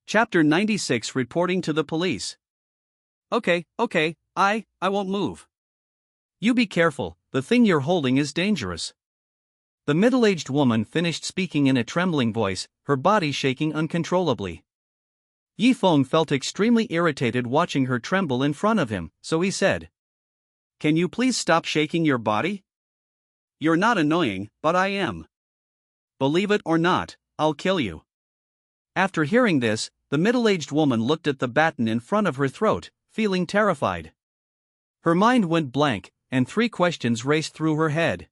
Chapter 96 Reporting to the police. Okay, I won't move. You be careful, the thing you're holding is dangerous." The middle-aged woman finished speaking in a trembling voice, her body shaking uncontrollably. Yi Feng felt extremely irritated watching her tremble in front of him, so he said, "Can you please stop shaking your body? You're not annoying, but I am. Believe it or not, I'll kill you." After hearing this, the middle-aged woman looked at the baton in front of her throat, feeling terrified. Her mind went blank, and 3 questions raced through her head.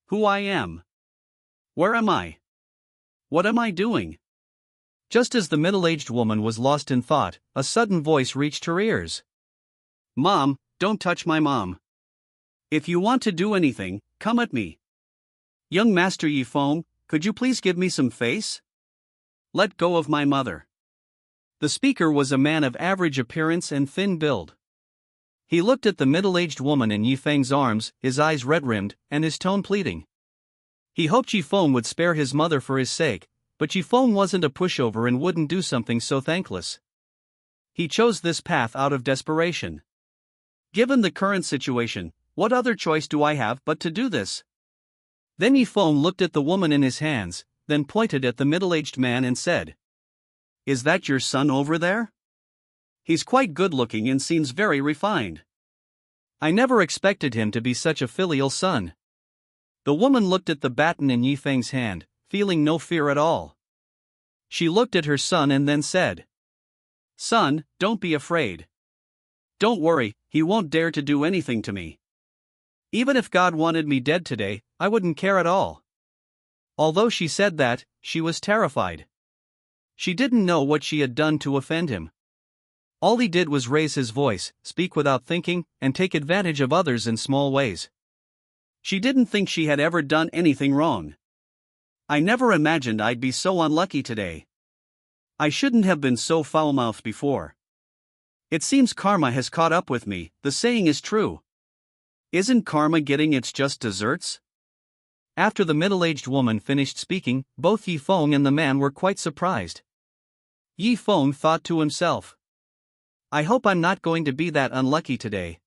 Who I am? Where am I? What am I doing? Just as the middle-aged woman was lost in thought, a sudden voice reached her ears. "Mom, don't touch my mom. If you want to do anything, come at me. Young Master Yi Feng, could you please give me some face? Let go of my mother." The speaker was a man of average appearance and thin build. He looked at the middle-aged woman in Yi Feng's arms, his eyes red-rimmed, and his tone pleading. He hoped Yi Feng would spare his mother for his sake, but Yi Feng wasn't a pushover and wouldn't do something so thankless. He chose this path out of desperation. Given the current situation, what other choice do I have but to do this? Then Yi Feng looked at the woman in his hands, then pointed at the middle-aged man and said, "Is that your son over there? He's quite good-looking and seems very refined. I never expected him to be such a filial son." The woman looked at the baton in Yi Feng's hand, feeling no fear at all. She looked at her son and then said, "Son, don't be afraid. Don't worry, he won't dare to do anything to me. Even if God wanted me dead today, I wouldn't care at all." Although she said that, she was terrified. She didn't know what she had done to offend him. All he did was raise his voice, speak without thinking, and take advantage of others in small ways. She didn't think she had ever done anything wrong. "I never imagined I'd be so unlucky today. I shouldn't have been so foul-mouthed before. It seems karma has caught up with me, the saying is true. Isn't karma getting its just desserts?" After the middle-aged woman finished speaking, both Yi Feng and the man were quite surprised. Yi Feng thought to himself, "I hope I'm not going to be that unlucky today.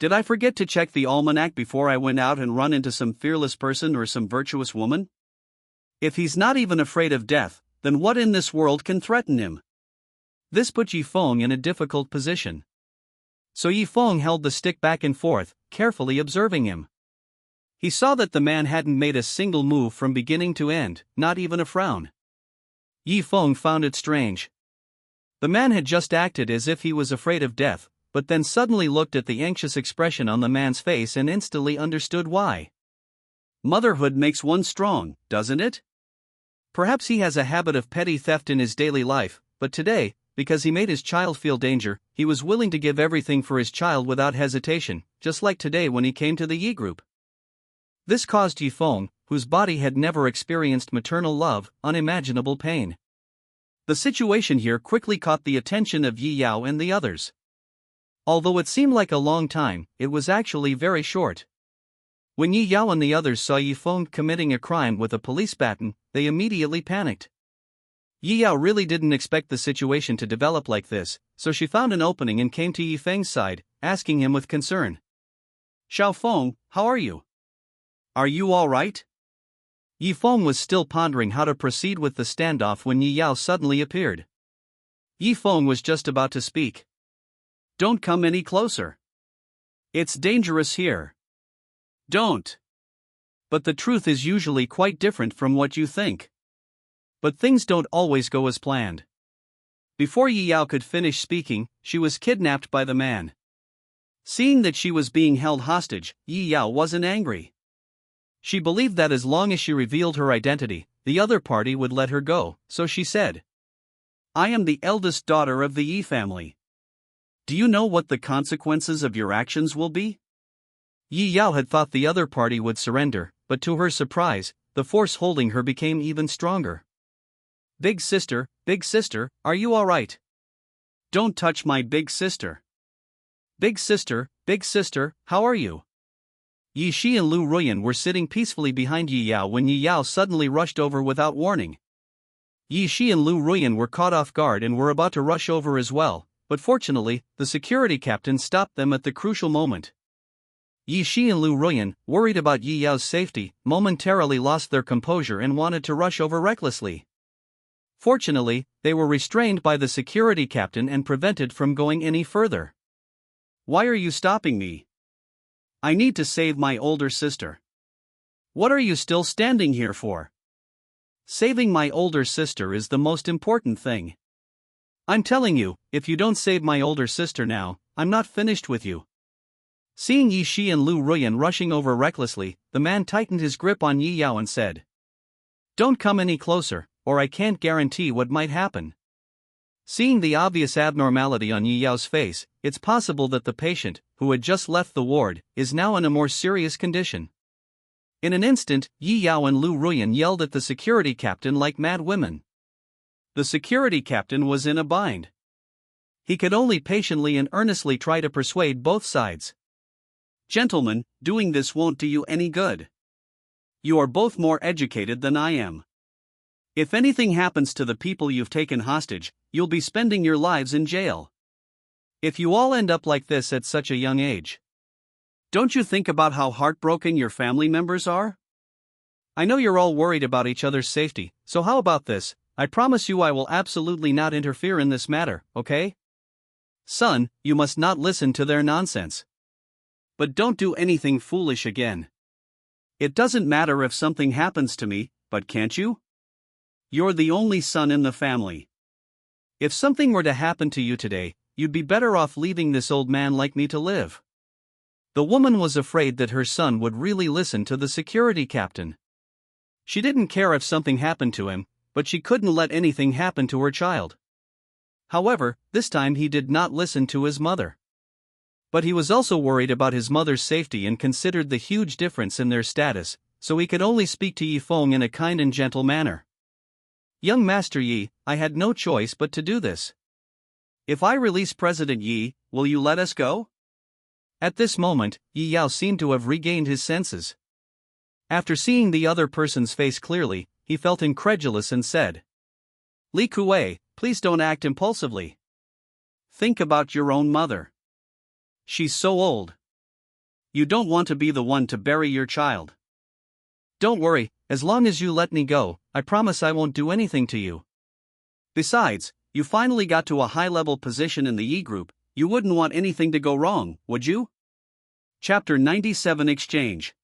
Did I forget to check the almanac before I went out and run into some fearless person or some virtuous woman? If he's not even afraid of death, then what in this world can threaten him?" This put Yi Feng in a difficult position. So Yi Feng held the stick back and forth, carefully observing him. He saw that the man hadn't made a single move from beginning to end, not even a frown. Yi Feng found it strange. The man had just acted as if he was afraid of death, but then suddenly looked at the anxious expression on the man's face and instantly understood why. Motherhood makes one strong, doesn't it? Perhaps he has a habit of petty theft in his daily life, but today, because he made his child feel danger, he was willing to give everything for his child without hesitation, just like today when he came to the Yi group. This caused Yifeng, whose body had never experienced maternal love, unimaginable pain. The situation here quickly caught the attention of Yi Yao and the others. Although it seemed like a long time, it was actually very short. When Yi Yao and the others saw Yifeng committing a crime with a police baton, they immediately panicked. Yi Yao really didn't expect the situation to develop like this, so she found an opening and came to Yifeng's side, asking him with concern. "Xiaofeng, how are you? Are you all right?" Yifeng was still pondering how to proceed with the standoff when Yi Yao suddenly appeared. Yifeng was just about to speak. "Don't come any closer. It's dangerous here. Don't." But the truth is usually quite different from what you think. But things don't always go as planned. Before Yi Yao could finish speaking, she was kidnapped by the man. Seeing that she was being held hostage, Yi Yao wasn't angry. She believed that as long as she revealed her identity, the other party would let her go, so she said, "I am the eldest daughter of the Yi family. Do you know what the consequences of your actions will be?" Yi Yao had thought the other party would surrender, but to her surprise, the force holding her became even stronger. Big sister, are you alright? Don't touch my big sister. Big sister, how are you?" Yi Shi and Lu Ruyan were sitting peacefully behind Yi Yao when Yi Yao suddenly rushed over without warning. Yi Shi and Lu Ruyan were caught off guard and were about to rush over as well, but fortunately, the security captain stopped them at the crucial moment. Yi Shi and Lu Ruyan, worried about Yi Yao's safety, momentarily lost their composure and wanted to rush over recklessly. Fortunately, they were restrained by the security captain and prevented from going any further. "Why are you stopping me? I need to save my older sister." "What are you still standing here for?" "Saving my older sister is the most important thing. I'm telling you, if you don't save my older sister now, I'm not finished with you." Seeing Yi Shi and Lu Ruyan rushing over recklessly, the man tightened his grip on Yi Yao and said, "Don't come any closer, or I can't guarantee what might happen." Seeing the obvious abnormality on Yi Yao's face, it's possible that the patient, who had just left the ward, is now in a more serious condition. In an instant, Yi Yao and Lu Ruyan yelled at the security captain like mad women. The security captain was in a bind. He could only patiently and earnestly try to persuade both sides. "Gentlemen, doing this won't do you any good. You are both more educated than I am. If anything happens to the people you've taken hostage, you'll be spending your lives in jail. If you all end up like this at such a young age, don't you think about how heartbroken your family members are? I know you're all worried about each other's safety, so how about this? I promise you I will absolutely not interfere in this matter, okay? Son, you must not listen to their nonsense. But don't do anything foolish again. It doesn't matter if something happens to me, but can't you? You're the only son in the family. If something were to happen to you today, you'd be better off leaving this old man like me to live." The woman was afraid that her son would really listen to the security captain. She didn't care if something happened to him, but she couldn't let anything happen to her child. However, this time he did not listen to his mother. But he was also worried about his mother's safety and considered the huge difference in their status, so he could only speak to Yifeng in a kind and gentle manner. "Young Master Yi, I had no choice but to do this. If I release President Yi, will you let us go?" At this moment, Yi Yao seemed to have regained his senses. After seeing the other person's face clearly, he felt incredulous and said, "Li Kuei, please don't act impulsively. Think about your own mother. She's so old. You don't want to be the one to bury your child. Don't worry, as long as you let me go, I promise I won't do anything to you. Besides, you finally got to a high-level position in the Yi group, you wouldn't want anything to go wrong, would you?" Chapter 97 Exchange.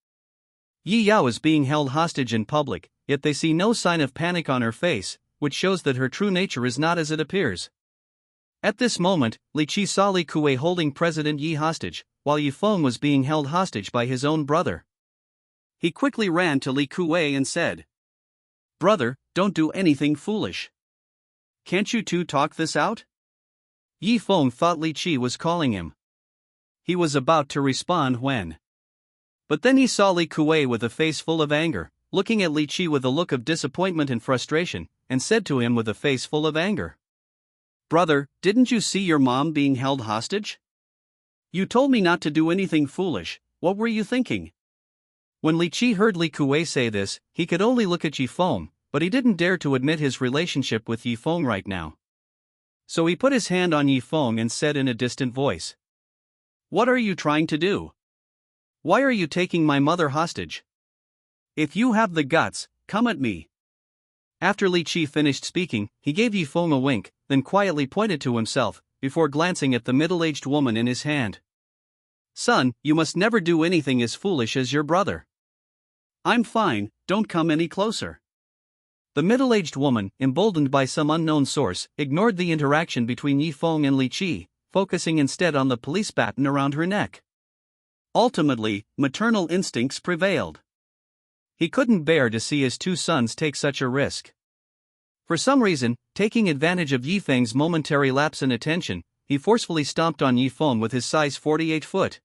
Yi Yao is being held hostage in public, yet they see no sign of panic on her face, which shows that her true nature is not as it appears. At this moment, Li Qi saw Li Kuei holding President Yi hostage, while Yifeng was being held hostage by his own brother. He quickly ran to Li Kuei and said, "Brother, don't do anything foolish. Can't you two talk this out?" Yi Feng thought Li Qi was calling him. He was about to respond when. But then he saw Li Kuei with a face full of anger, looking at Li Qi with a look of disappointment and frustration, and said to him with a face full of anger, "Brother, didn't you see your mom being held hostage? You told me not to do anything foolish, what were you thinking?" When Li Qi heard Li Kuei say this, he could only look at Yi Feng, but he didn't dare to admit his relationship with Yi Feng right now. So he put his hand on Yi Feng and said in a distant voice, "What are you trying to do? Why are you taking my mother hostage? If you have the guts, come at me." After Li Qi finished speaking, he gave Yi Feng a wink, then quietly pointed to himself, before glancing at the middle-aged woman in his hand. "Son, you must never do anything as foolish as your brother." "I'm fine, don't come any closer." The middle-aged woman, emboldened by some unknown source, ignored the interaction between Yi Feng and Li Qi, focusing instead on the police baton around her neck. Ultimately, maternal instincts prevailed. He couldn't bear to see his two sons take such a risk. For some reason, taking advantage of Yi Feng's momentary lapse in attention, he forcefully stomped on Yi Feng with his size 48 foot.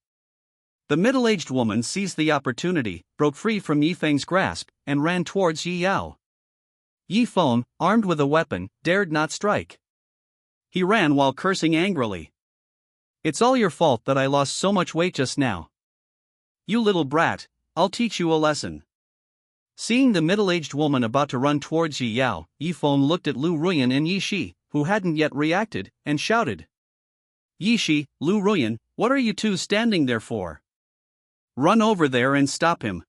The middle-aged woman seized the opportunity, broke free from Yi Feng's grasp, and ran towards Yi Yao. Yi Feng, armed with a weapon, dared not strike. He ran while cursing angrily. "It's all your fault that I lost so much weight just now. You little brat, I'll teach you a lesson." Seeing the middle-aged woman about to run towards Yi Yao, Yi Feng looked at Lu Ruyan and Yi Shi, who hadn't yet reacted, and shouted, "Yi Shi, Lu Ruyan, what are you two standing there for? Run over there and stop him."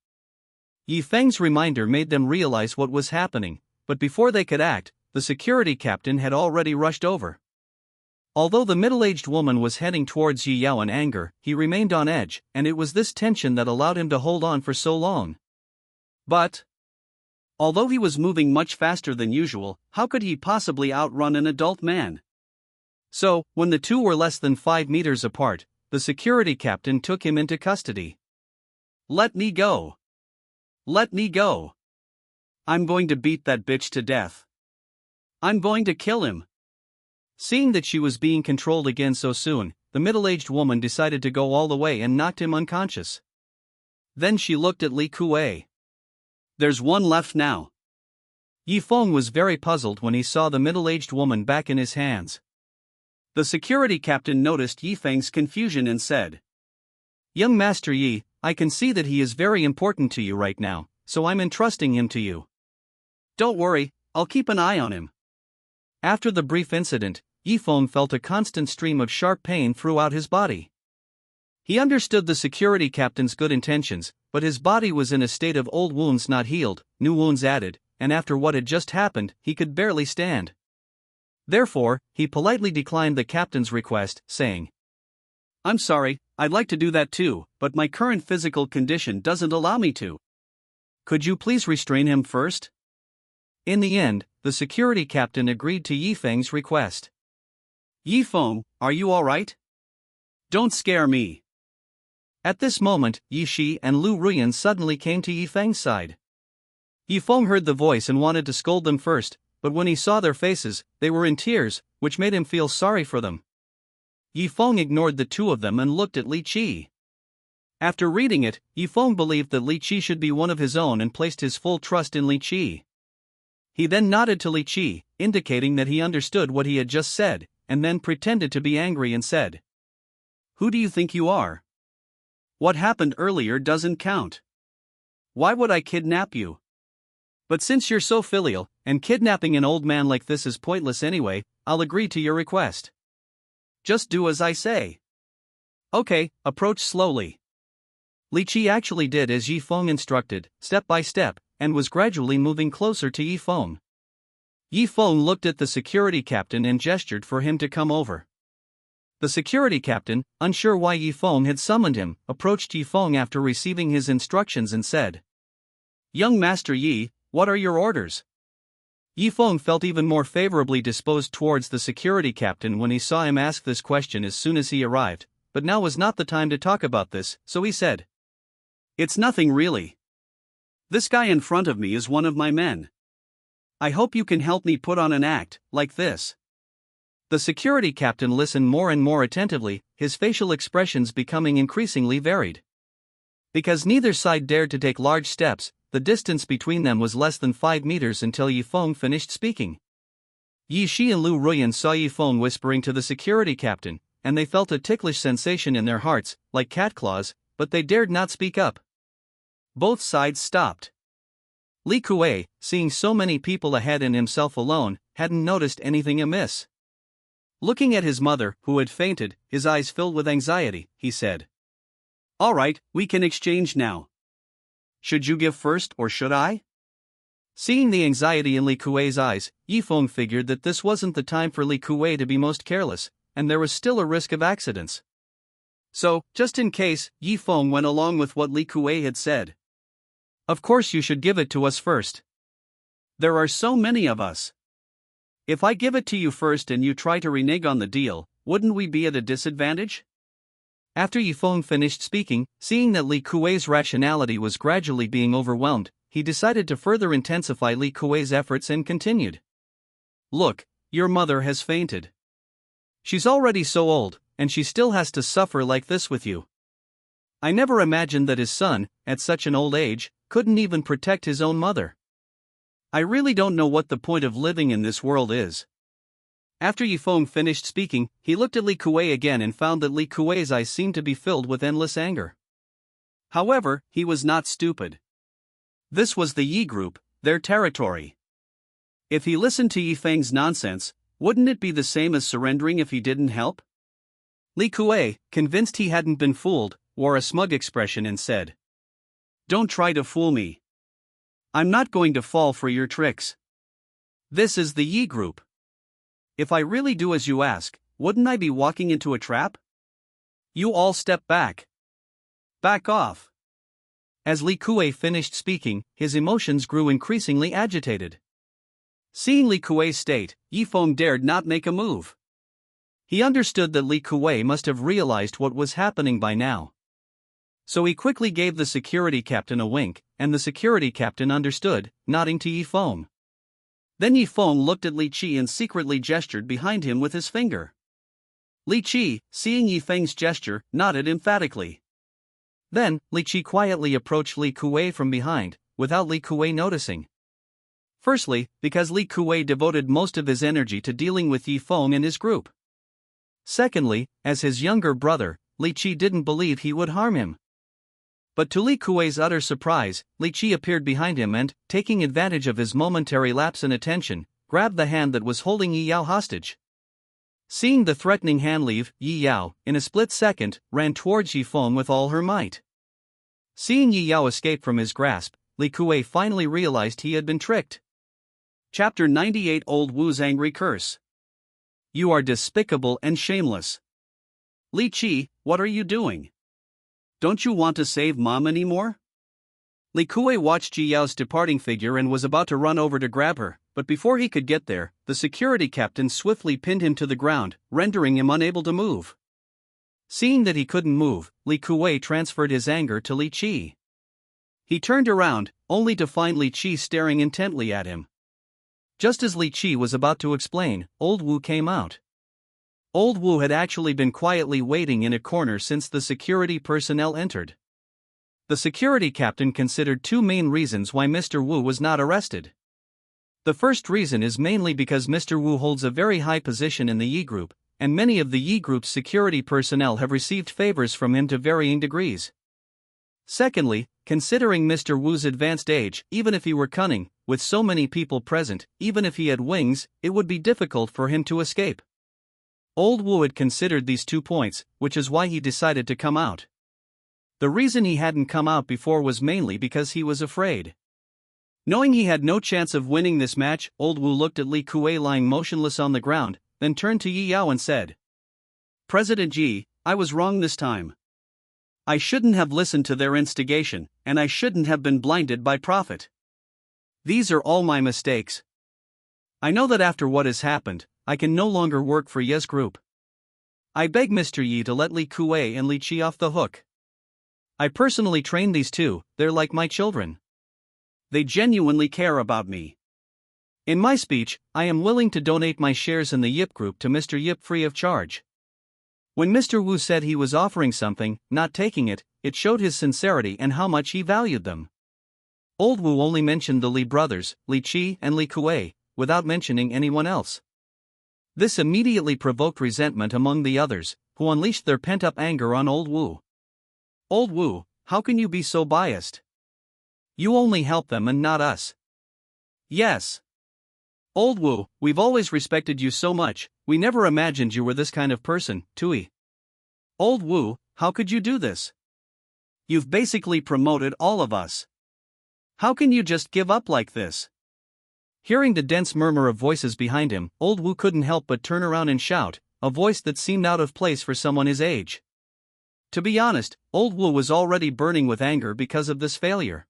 Yi Feng's reminder made them realize what was happening, but before they could act, the security captain had already rushed over. Although the middle-aged woman was heading towards Yi Yao in anger, he remained on edge, and it was this tension that allowed him to hold on for so long. But, although he was moving much faster than usual, how could he possibly outrun an adult man? So, when the two were less than 5 meters apart, the security captain took him into custody. "Let me go! Let me go! I'm going to beat that bitch to death. I'm going to kill him." Seeing that she was being controlled again so soon, the middle-aged woman decided to go all the way and knocked him unconscious. Then she looked at Li Kuei. "There's one left now." Yi Feng was very puzzled when he saw the middle-aged woman back in his hands. The security captain noticed Yi Feng's confusion and said, "Young Master Yi, I can see that he is very important to you right now, so I'm entrusting him to you. Don't worry, I'll keep an eye on him." After the brief incident, Yi Feng felt a constant stream of sharp pain throughout his body. He understood the security captain's good intentions, but his body was in a state of old wounds not healed, new wounds added, and after what had just happened, he could barely stand. Therefore, he politely declined the captain's request, saying, "I'm sorry, I'd like to do that too, but my current physical condition doesn't allow me to. Could you please restrain him first?" In the end, the security captain agreed to Yi Feng's request. "Yi Feng, are you alright? Don't scare me." At this moment, Yi Shi and Lu Ruyan suddenly came to Yi Feng's side. Yi Feng heard the voice and wanted to scold them first, but when he saw their faces, they were in tears, which made him feel sorry for them. Yi Feng ignored the two of them and looked at Li Qi. After reading it, Yi Feng believed that Li Qi should be one of his own and placed his full trust in Li Qi. He then nodded to Li Qi, indicating that he understood what he had just said, and then pretended to be angry and said, "Who do you think you are? What happened earlier doesn't count. Why would I kidnap you? But since you're so filial, and kidnapping an old man like this is pointless anyway, I'll agree to your request. Just do as I say. Okay, approach slowly." Li Qi actually did as Yi Feng instructed, step by step, and was gradually moving closer to Yi Feng. Yi Feng looked at the security captain and gestured for him to come over. The security captain, unsure why Yi Feng had summoned him, approached Yi Feng after receiving his instructions and said, "Young Master Yi, what are your orders?" Yi Feng felt even more favorably disposed towards the security captain when he saw him ask this question as soon as he arrived, but now was not the time to talk about this, so he said, "It's nothing really. This guy in front of me is one of my men. I hope you can help me put on an act like this. The security captain listened more and more attentively, his facial expressions becoming increasingly varied. Because neither side dared to take large steps, the distance between them was less than 5 meters until Yi Feng finished speaking. Yi Shi and Lu Ruyan saw Yi Feng whispering to the security captain, and they felt a ticklish sensation in their hearts, like cat claws, but they dared not speak up. Both sides stopped. Li Kuei, seeing so many people ahead and himself alone, hadn't noticed anything amiss. Looking at his mother, who had fainted, his eyes filled with anxiety, he said, "All right, we can exchange now. Should you give first or should I?" Seeing the anxiety in Li Kuei's eyes, Yi Feng figured that this wasn't the time for Li Kuei to be most careless, and there was still a risk of accidents. So, just in case, Yi Feng went along with what Li Kuei had said. "Of course you should give it to us first. There are so many of us. If I give it to you first and you try to renege on the deal, wouldn't we be at a disadvantage?" After Yi Feng finished speaking, seeing that Li Kuei's rationality was gradually being overwhelmed, he decided to further intensify Li Kuei's efforts and continued. "Look, your mother has fainted. She's already so old, and she still has to suffer like this with you. I never imagined that his son, at such an old age, couldn't even protect his own mother. I really don't know what the point of living in this world is." After Yi Feng finished speaking, he looked at Li Kuei again and found that Li Kuei's eyes seemed to be filled with endless anger. However, he was not stupid. This was the Yi group, their territory. If he listened to Yi Feng's nonsense, wouldn't it be the same as surrendering if he didn't help? Li Kuei, convinced he hadn't been fooled, wore a smug expression and said, "Don't try to fool me. I'm not going to fall for your tricks. This is the Yi group. If I really do as you ask, wouldn't I be walking into a trap? You all step back. Back off." As Li Kuei finished speaking, his emotions grew increasingly agitated. Seeing Li Kuei's state, Yi Feng dared not make a move. He understood that Li Kuei must have realized what was happening by now. So he quickly gave the security captain a wink, and the security captain understood, nodding to Yi Feng. Then Yi Feng looked at Li Qi and secretly gestured behind him with his finger. Li Qi, seeing Yi Feng's gesture, nodded emphatically. Then, Li Qi quietly approached Li Kuei from behind, without Li Kuei noticing. Firstly, because Li Kuei devoted most of his energy to dealing with Yi Feng and his group. Secondly, as his younger brother, Li Qi didn't believe he would harm him. But to Li Kuei's utter surprise, Li Qi appeared behind him and, taking advantage of his momentary lapse in attention, grabbed the hand that was holding Yi Yao hostage. Seeing the threatening hand leave, Yi Yao, in a split second, ran towards Yi Feng with all her might. Seeing Yi Yao escape from his grasp, Li Kuei finally realized he had been tricked. Chapter 98 Old Wu's Angry Curse. "You are despicable and shameless. Li Qi, what are you doing? Don't you want to save Mom anymore?" Li Kuei watched Yi Yao's departing figure and was about to run over to grab her, but before he could get there, the security captain swiftly pinned him to the ground, rendering him unable to move. Seeing that he couldn't move, Li Kuei transferred his anger to Li Qi. He turned around, only to find Li Qi staring intently at him. Just as Li Qi was about to explain, Old Wu came out. Old Wu had actually been quietly waiting in a corner since the security personnel entered. The security captain considered two main reasons why Mr. Wu was not arrested. The first reason is mainly because Mr. Wu holds a very high position in the Yi group, and many of the Yi group's security personnel have received favors from him to varying degrees. Secondly, considering Mr. Wu's advanced age, even if he were cunning, with so many people present, even if he had wings, it would be difficult for him to escape. Old Wu had considered these 2 points, which is why he decided to come out. The reason he hadn't come out before was mainly because he was afraid. Knowing he had no chance of winning this match, Old Wu looked at Li Kuei lying motionless on the ground, then turned to Yi Yao and said, "President Yi, I was wrong this time. I shouldn't have listened to their instigation, and I shouldn't have been blinded by profit. These are all my mistakes. I know that after what has happened, I can no longer work for Ye's group. I beg Mr. Yi to let Li Kuei and Li Qi off the hook. I personally trained these two, they're like my children. They genuinely care about me. In my speech, I am willing to donate my shares in the Yip Group to Mr. Yip free of charge. When Mr. Wu said he was offering something, not taking it, it showed his sincerity and how much he valued them. Old Wu only mentioned the Li brothers, Li Qi and Li Kuei, without mentioning anyone else. This immediately provoked resentment among the others, who unleashed their pent-up anger on Old Wu. Old Wu, how can you be so biased? You only help them and not us. Yes. Old Wu, we've always respected you so much, we never imagined you were this kind of person, Tui. Old Wu, how could you do this? You've basically promoted all of us. How can you just give up like this? Hearing the dense murmur of voices behind him, Old Wu couldn't help but turn around and shout, a voice that seemed out of place for someone his age. To be honest, Old Wu was already burning with anger because of this failure.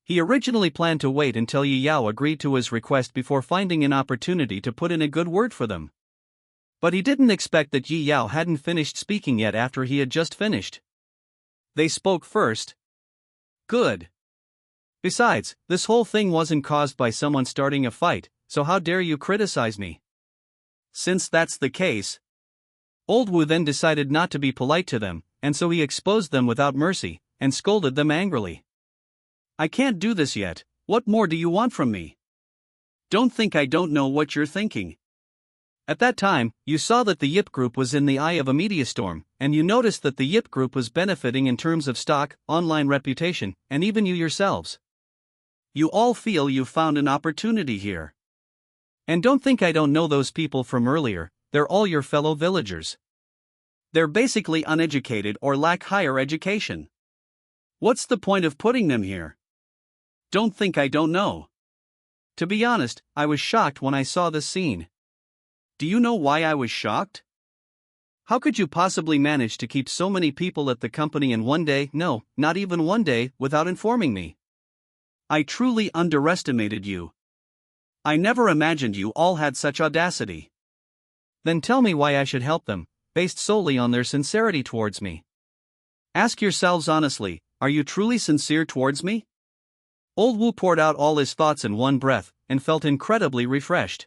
He originally planned to wait until Yi Yao agreed to his request before finding an opportunity to put in a good word for them. But he didn't expect that Yi Yao hadn't finished speaking yet after he had just finished. They spoke first. Good. Besides, this whole thing wasn't caused by someone starting a fight, so how dare you criticize me? Since that's the case. Old Wu then decided not to be polite to them, and so he exposed them without mercy, and scolded them angrily. I can't do this yet, what more do you want from me? Don't think I don't know what you're thinking. At that time, you saw that the Yip Group was in the eye of a media storm, and you noticed that the Yip Group was benefiting in terms of stock, online reputation, and even you yourselves. You all feel you've found an opportunity here. And don't think I don't know those people from earlier, they're all your fellow villagers. They're basically uneducated or lack higher education. What's the point of putting them here? Don't think I don't know. To be honest, I was shocked when I saw this scene. Do you know why I was shocked? How could you possibly manage to keep so many people at the company in one day, no, not even one day, without informing me? I truly underestimated you. I never imagined you all had such audacity. Then tell me why I should help them, based solely on their sincerity towards me. Ask yourselves honestly, are you truly sincere towards me? Old Wu poured out all his thoughts in one breath, and felt incredibly refreshed.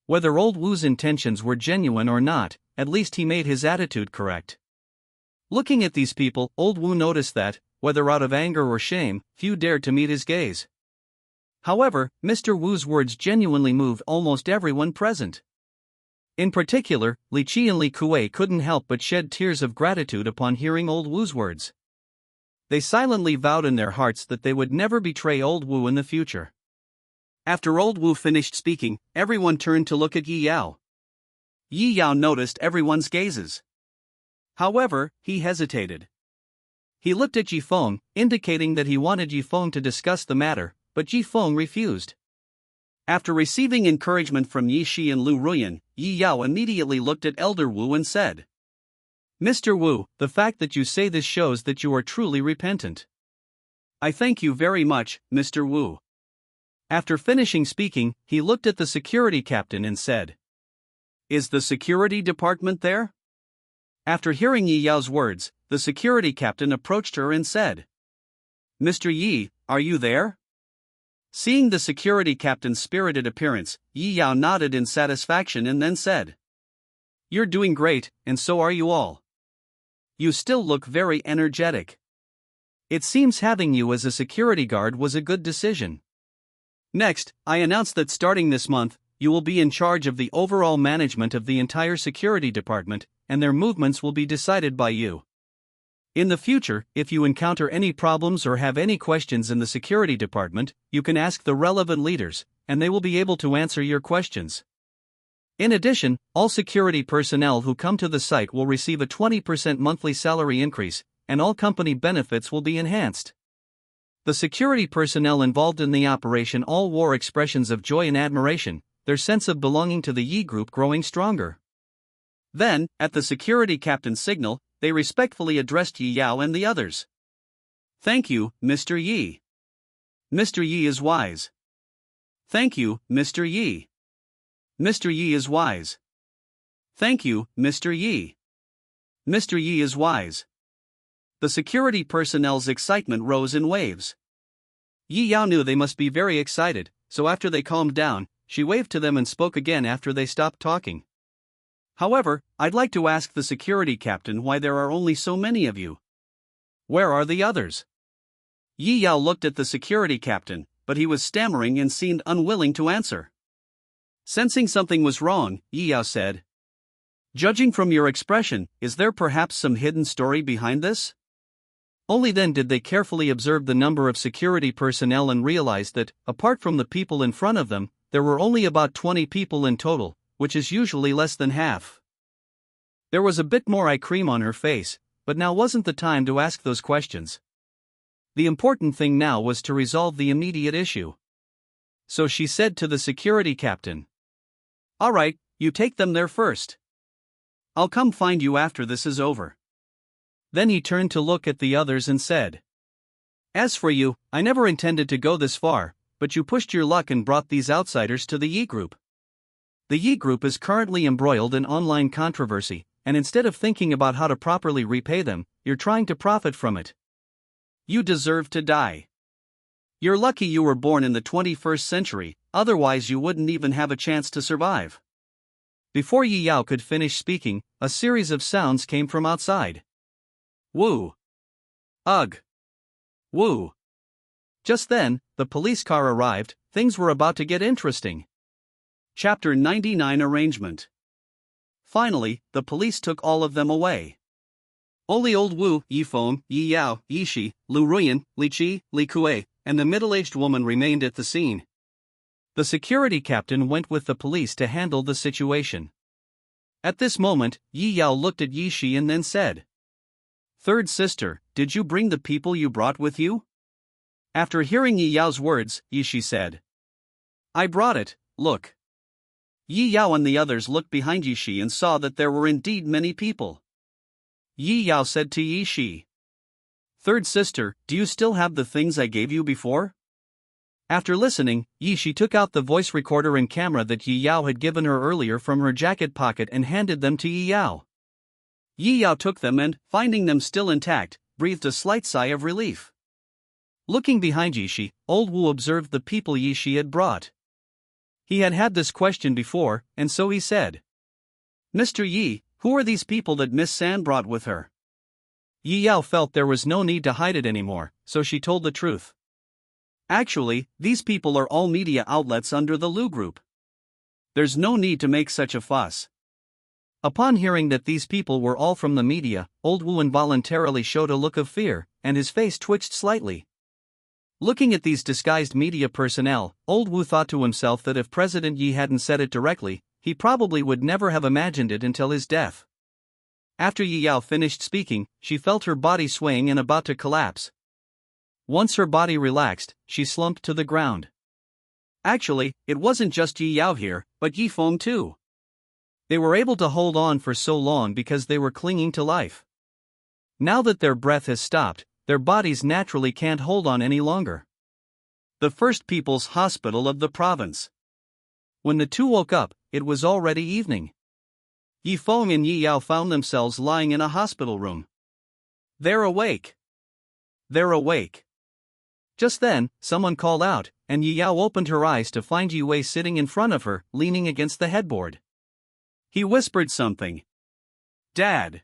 Whether Old Wu's intentions were genuine or not, at least he made his attitude correct. Looking at these people, Old Wu noticed that, whether out of anger or shame, few dared to meet his gaze. However, Mr. Wu's words genuinely moved almost everyone present. In particular, Li Qi and Li Kuei couldn't help but shed tears of gratitude upon hearing Old Wu's words. They silently vowed in their hearts that they would never betray Old Wu in the future. After Old Wu finished speaking, everyone turned to look at Yi Yao. Yi Yao noticed everyone's gazes. However, he hesitated. He looked at Ji Feng, indicating that he wanted Ji Feng to discuss the matter, but Ji Feng refused. After receiving encouragement from Yi Shi and Lu Ruyan, Yi Yao immediately looked at Elder Wu and said, Mr. Wu, the fact that you say this shows that you are truly repentant. I thank you very much, Mr. Wu. After finishing speaking, he looked at the security captain and said, Is the security department there? After hearing Yi Yao's words, the security captain approached her and said, Mr. Yi, are you there? Seeing the security captain's spirited appearance, Yi Yao nodded in satisfaction and then said, You're doing great, and so are you all. You still look very energetic. It seems having you as a security guard was a good decision. Next, I announce that starting this month, you will be in charge of the overall management of the entire security department, and their movements will be decided by you. In the future, if you encounter any problems or have any questions in the security department, you can ask the relevant leaders, and they will be able to answer your questions. In addition, all security personnel who come to the site will receive a 20% monthly salary increase, and all company benefits will be enhanced. The security personnel involved in the operation all wore expressions of joy and admiration, their sense of belonging to the Yi Group growing stronger. Then, at the security captain's signal, they respectfully addressed Yi Yao and the others. Thank you, Mr. Yi. Mr. Yi is wise. Thank you, Mr. Yi. Mr. Yi is wise. Thank you, Mr. Yi. Mr. Yi is wise. The security personnel's excitement rose in waves. Yi Yao knew they must be very excited, so after they calmed down, she waved to them and spoke again after they stopped talking. However, I'd like to ask the security captain why there are only so many of you. Where are the others? Yi Yao looked at the security captain, but he was stammering and seemed unwilling to answer. Sensing something was wrong, Yi Yao said, "Judging from your expression, is there perhaps some hidden story behind this?" Only then did they carefully observe the number of security personnel and realize that, apart from the people in front of them, there were only about 20 people in total, which is usually less than half. There was a bit more eye cream on her face, but now wasn't the time to ask those questions. The important thing now was to resolve the immediate issue. So she said to the security captain, "All right, you take them there first. I'll come find you after this is over." Then he turned to look at the others and said, "As for you, I never intended to go this far, but you pushed your luck and brought these outsiders to the Yi group. The Yi group is currently embroiled in online controversy, and instead of thinking about how to properly repay them, you're trying to profit from it. You deserve to die. You're lucky you were born in the 21st century, otherwise you wouldn't even have a chance to survive." Before Yi Yao could finish speaking, a series of sounds came from outside. Woo! Ugh! Woo! Just then, the police car arrived. Things were about to get interesting. Chapter 99 Arrangement. Finally, the police took all of them away. Only old Wu, Yi Feng, Yi Yao, Yi Shi, Lu Ruyan, Li Qi, Li Kuei, and the middle-aged woman remained at the scene. The security captain went with the police to handle the situation. At this moment, Yi Yao looked at Yi Shi and then said, "Third sister, did you bring the people you brought with you?" After hearing Yi Yao's words, Yi Shi said, "I brought it, look." Yi Yao and the others looked behind Yi Shi and saw that there were indeed many people. Yi Yao said to Yi Shi, "Third sister, do you still have the things I gave you before?" After listening, Yi Shi took out the voice recorder and camera that Yi Yao had given her earlier from her jacket pocket and handed them to Yi Yao. Yi Yao took them and, finding them still intact, breathed a slight sigh of relief. Looking behind Yi Shi, old Wu observed the people Yi Shi had brought. He had had this question before, and so he said, "Mr. Yi, who are these people that Miss San brought with her?" Yi Yao felt there was no need to hide it anymore, so she told the truth. "Actually, these people are all media outlets under the Lu Group. There's no need to make such a fuss." Upon hearing that these people were all from the media, old Wu involuntarily showed a look of fear, and his face twitched slightly. Looking at these disguised media personnel, old Wu thought to himself that if President Yi hadn't said it directly, he probably would never have imagined it until his death. After Yi Yao finished speaking, she felt her body swaying and about to collapse. Once her body relaxed, she slumped to the ground. Actually, it wasn't just Yi Yao here, but Yi Feng too. They were able to hold on for so long because they were clinging to life. Now that their breath has stopped, their bodies naturally can't hold on any longer. The First People's Hospital of the province. When the two woke up, it was already evening. Yi Feng and Yi Yao found themselves lying in a hospital room. They're awake. They're awake. Just then, someone called out, and Yi Yao opened her eyes to find Yi Wei sitting in front of her, leaning against the headboard. He whispered something. "Dad."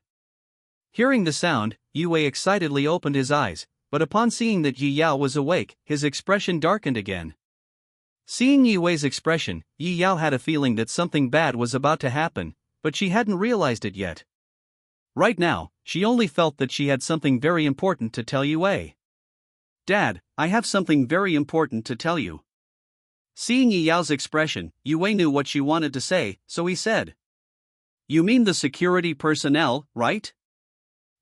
Hearing the sound, Yi Wei excitedly opened his eyes, but upon seeing that Yi Yao was awake, his expression darkened again. Seeing Yi Wei's expression, Yi Yao had a feeling that something bad was about to happen, but she hadn't realized it yet. Right now, she only felt that she had something very important to tell Yi Wei. "Dad, I have something very important to tell you." Seeing Yi Yao's expression, Yi Wei knew what she wanted to say, so he said, "You mean the security personnel, right?"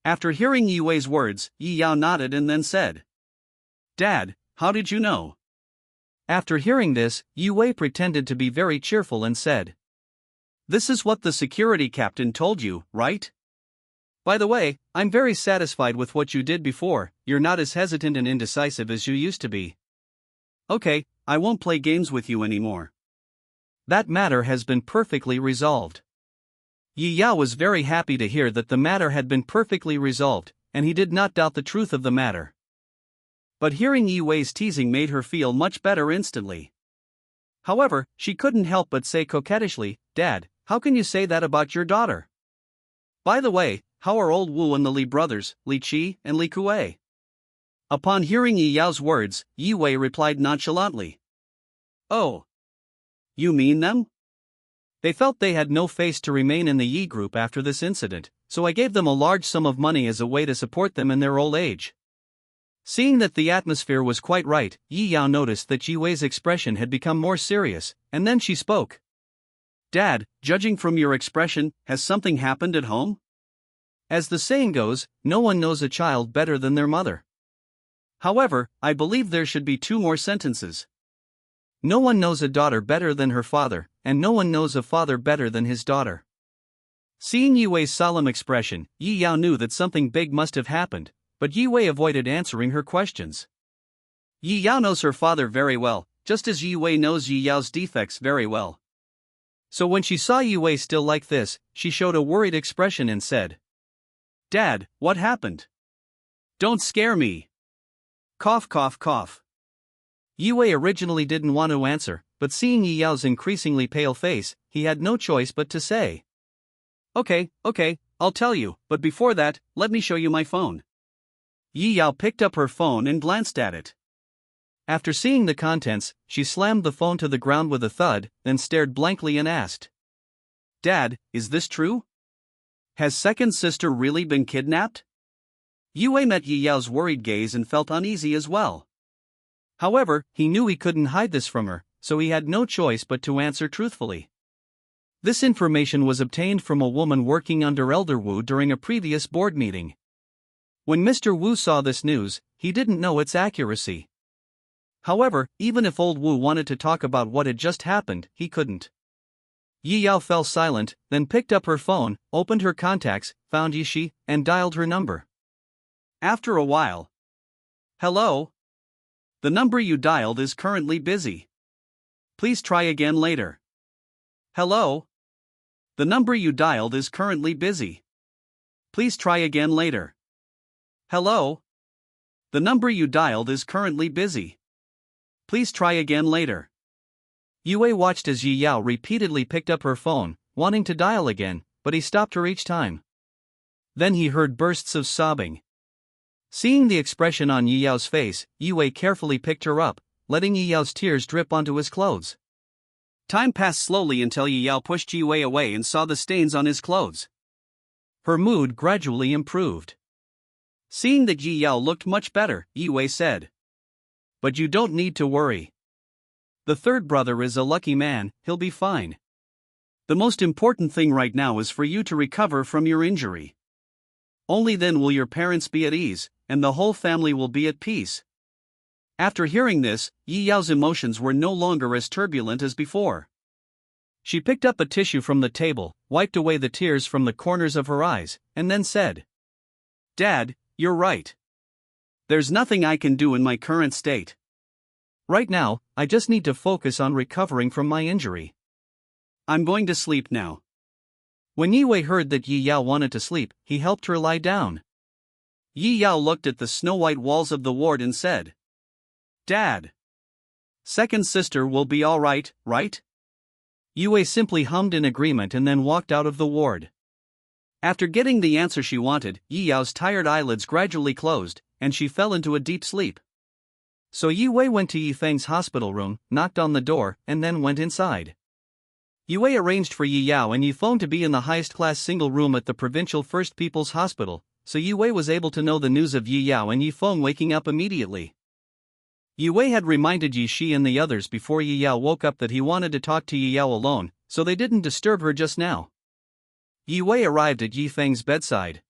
After hearing Yi Wei's words, Yi Yao nodded and then said, "Dad, how did you know?" After hearing this, Yi Wei pretended to be very cheerful and said, "This is what the security captain told you, right? By the way, I'm very satisfied with what you did before. You're not as hesitant and indecisive as you used to be. Okay, I won't play games with you anymore. That matter has been perfectly resolved." Yi Yao was very happy to hear that the matter had been perfectly resolved, and he did not doubt the truth of the matter. But hearing Yi Wei's teasing made her feel much better instantly. However, she couldn't help but say coquettishly, "Dad, how can you say that about your daughter? By the way, how are old Wu and the Li brothers, Li Qi and Li Kuei?" Upon hearing Yi Yao's words, Yi Wei replied nonchalantly, "Oh, you mean them?" They felt they had no face to remain in the Yi group after this incident, so I gave them a large sum of money as a way to support them in their old age. Seeing that the atmosphere was quite right, Yi Yao noticed that Yi Wei's expression had become more serious, and then she spoke. "Dad, judging from your expression, has something happened at home? As the saying goes, no one knows a child better than their mother. However, I believe there should be 2 more sentences. No one knows a daughter better than her father, and no one knows a father better than his daughter." Seeing Yi Wei's solemn expression, Yi Yao knew that something big must have happened, but Yi Wei avoided answering her questions. Yi Yao knows her father very well, just as Yi Wei knows Yi Yao's defects very well. So when she saw Yi Wei still like this, she showed a worried expression and said, "Dad, what happened? Don't scare me." Cough cough cough. Yi Wei originally didn't want to answer, but seeing Yi Yao's increasingly pale face, he had no choice but to say, Okay, I'll tell you, but before that, let me show you my phone." Yi Yao picked up her phone and glanced at it. After seeing the contents, she slammed the phone to the ground with a thud, then stared blankly and asked, "Dad, is this true? Has second sister really been kidnapped?" Yi Wei met Yi Yao's worried gaze and felt uneasy as well. However, he knew he couldn't hide this from her, so he had no choice but to answer truthfully. This information was obtained from a woman working under Elder Wu during a previous board meeting. When Mr. Wu saw this news, he didn't know its accuracy. However, even if old Wu wanted to talk about what had just happened, he couldn't. Yi Yao fell silent, then picked up her phone, opened her contacts, found Yishi, and dialed her number. After a while, "Hello? The number you dialed is currently busy. Please try again later." "Hello? The number you dialed is currently busy. Please try again later." "Hello? The number you dialed is currently busy. Please try again later." Yi Wei watched as Yi Yao repeatedly picked up her phone, wanting to dial again, but he stopped her each time. Then he heard bursts of sobbing. Seeing the expression on Yi Yao's face, Yi Wei carefully picked her up, letting Yi Yao's tears drip onto his clothes. Time passed slowly until Yi Yao pushed Yi Wei away and saw the stains on his clothes. Her mood gradually improved. Seeing that Yi Yao looked much better, Yi Wei said, "But you don't need to worry. The third brother is a lucky man, he'll be fine. The most important thing right now is for you to recover from your injury. Only then will your parents be at ease, and the whole family will be at peace." After hearing this, Yi Yao's emotions were no longer as turbulent as before. She picked up a tissue from the table, wiped away the tears from the corners of her eyes, and then said, "Dad, you're right. There's nothing I can do in my current state. Right now, I just need to focus on recovering from my injury. I'm going to sleep now." When Yi Wei heard that Yi Yao wanted to sleep, he helped her lie down. Yi Yao looked at the snow-white walls of the ward and said, "Dad, second sister will be all right, right?" Yi Wei simply hummed in agreement and then walked out of the ward. After getting the answer she wanted, Yi Yao's tired eyelids gradually closed, and she fell into a deep sleep. So Yi Wei went to Yi Feng's hospital room, knocked on the door, and then went inside. Yi Wei arranged for Yi Yao and Yi Feng to be in the highest-class single room at the Provincial First People's Hospital, so Yi Wei was able to know the news of Yi Yao and Yi Feng waking up immediately. Yi Wei had reminded Yi Shi and the others before Yi Yao woke up that he wanted to talk to Yi Yao alone, so they didn't disturb her just now. Yi Wei arrived at Yi Feng's bedside.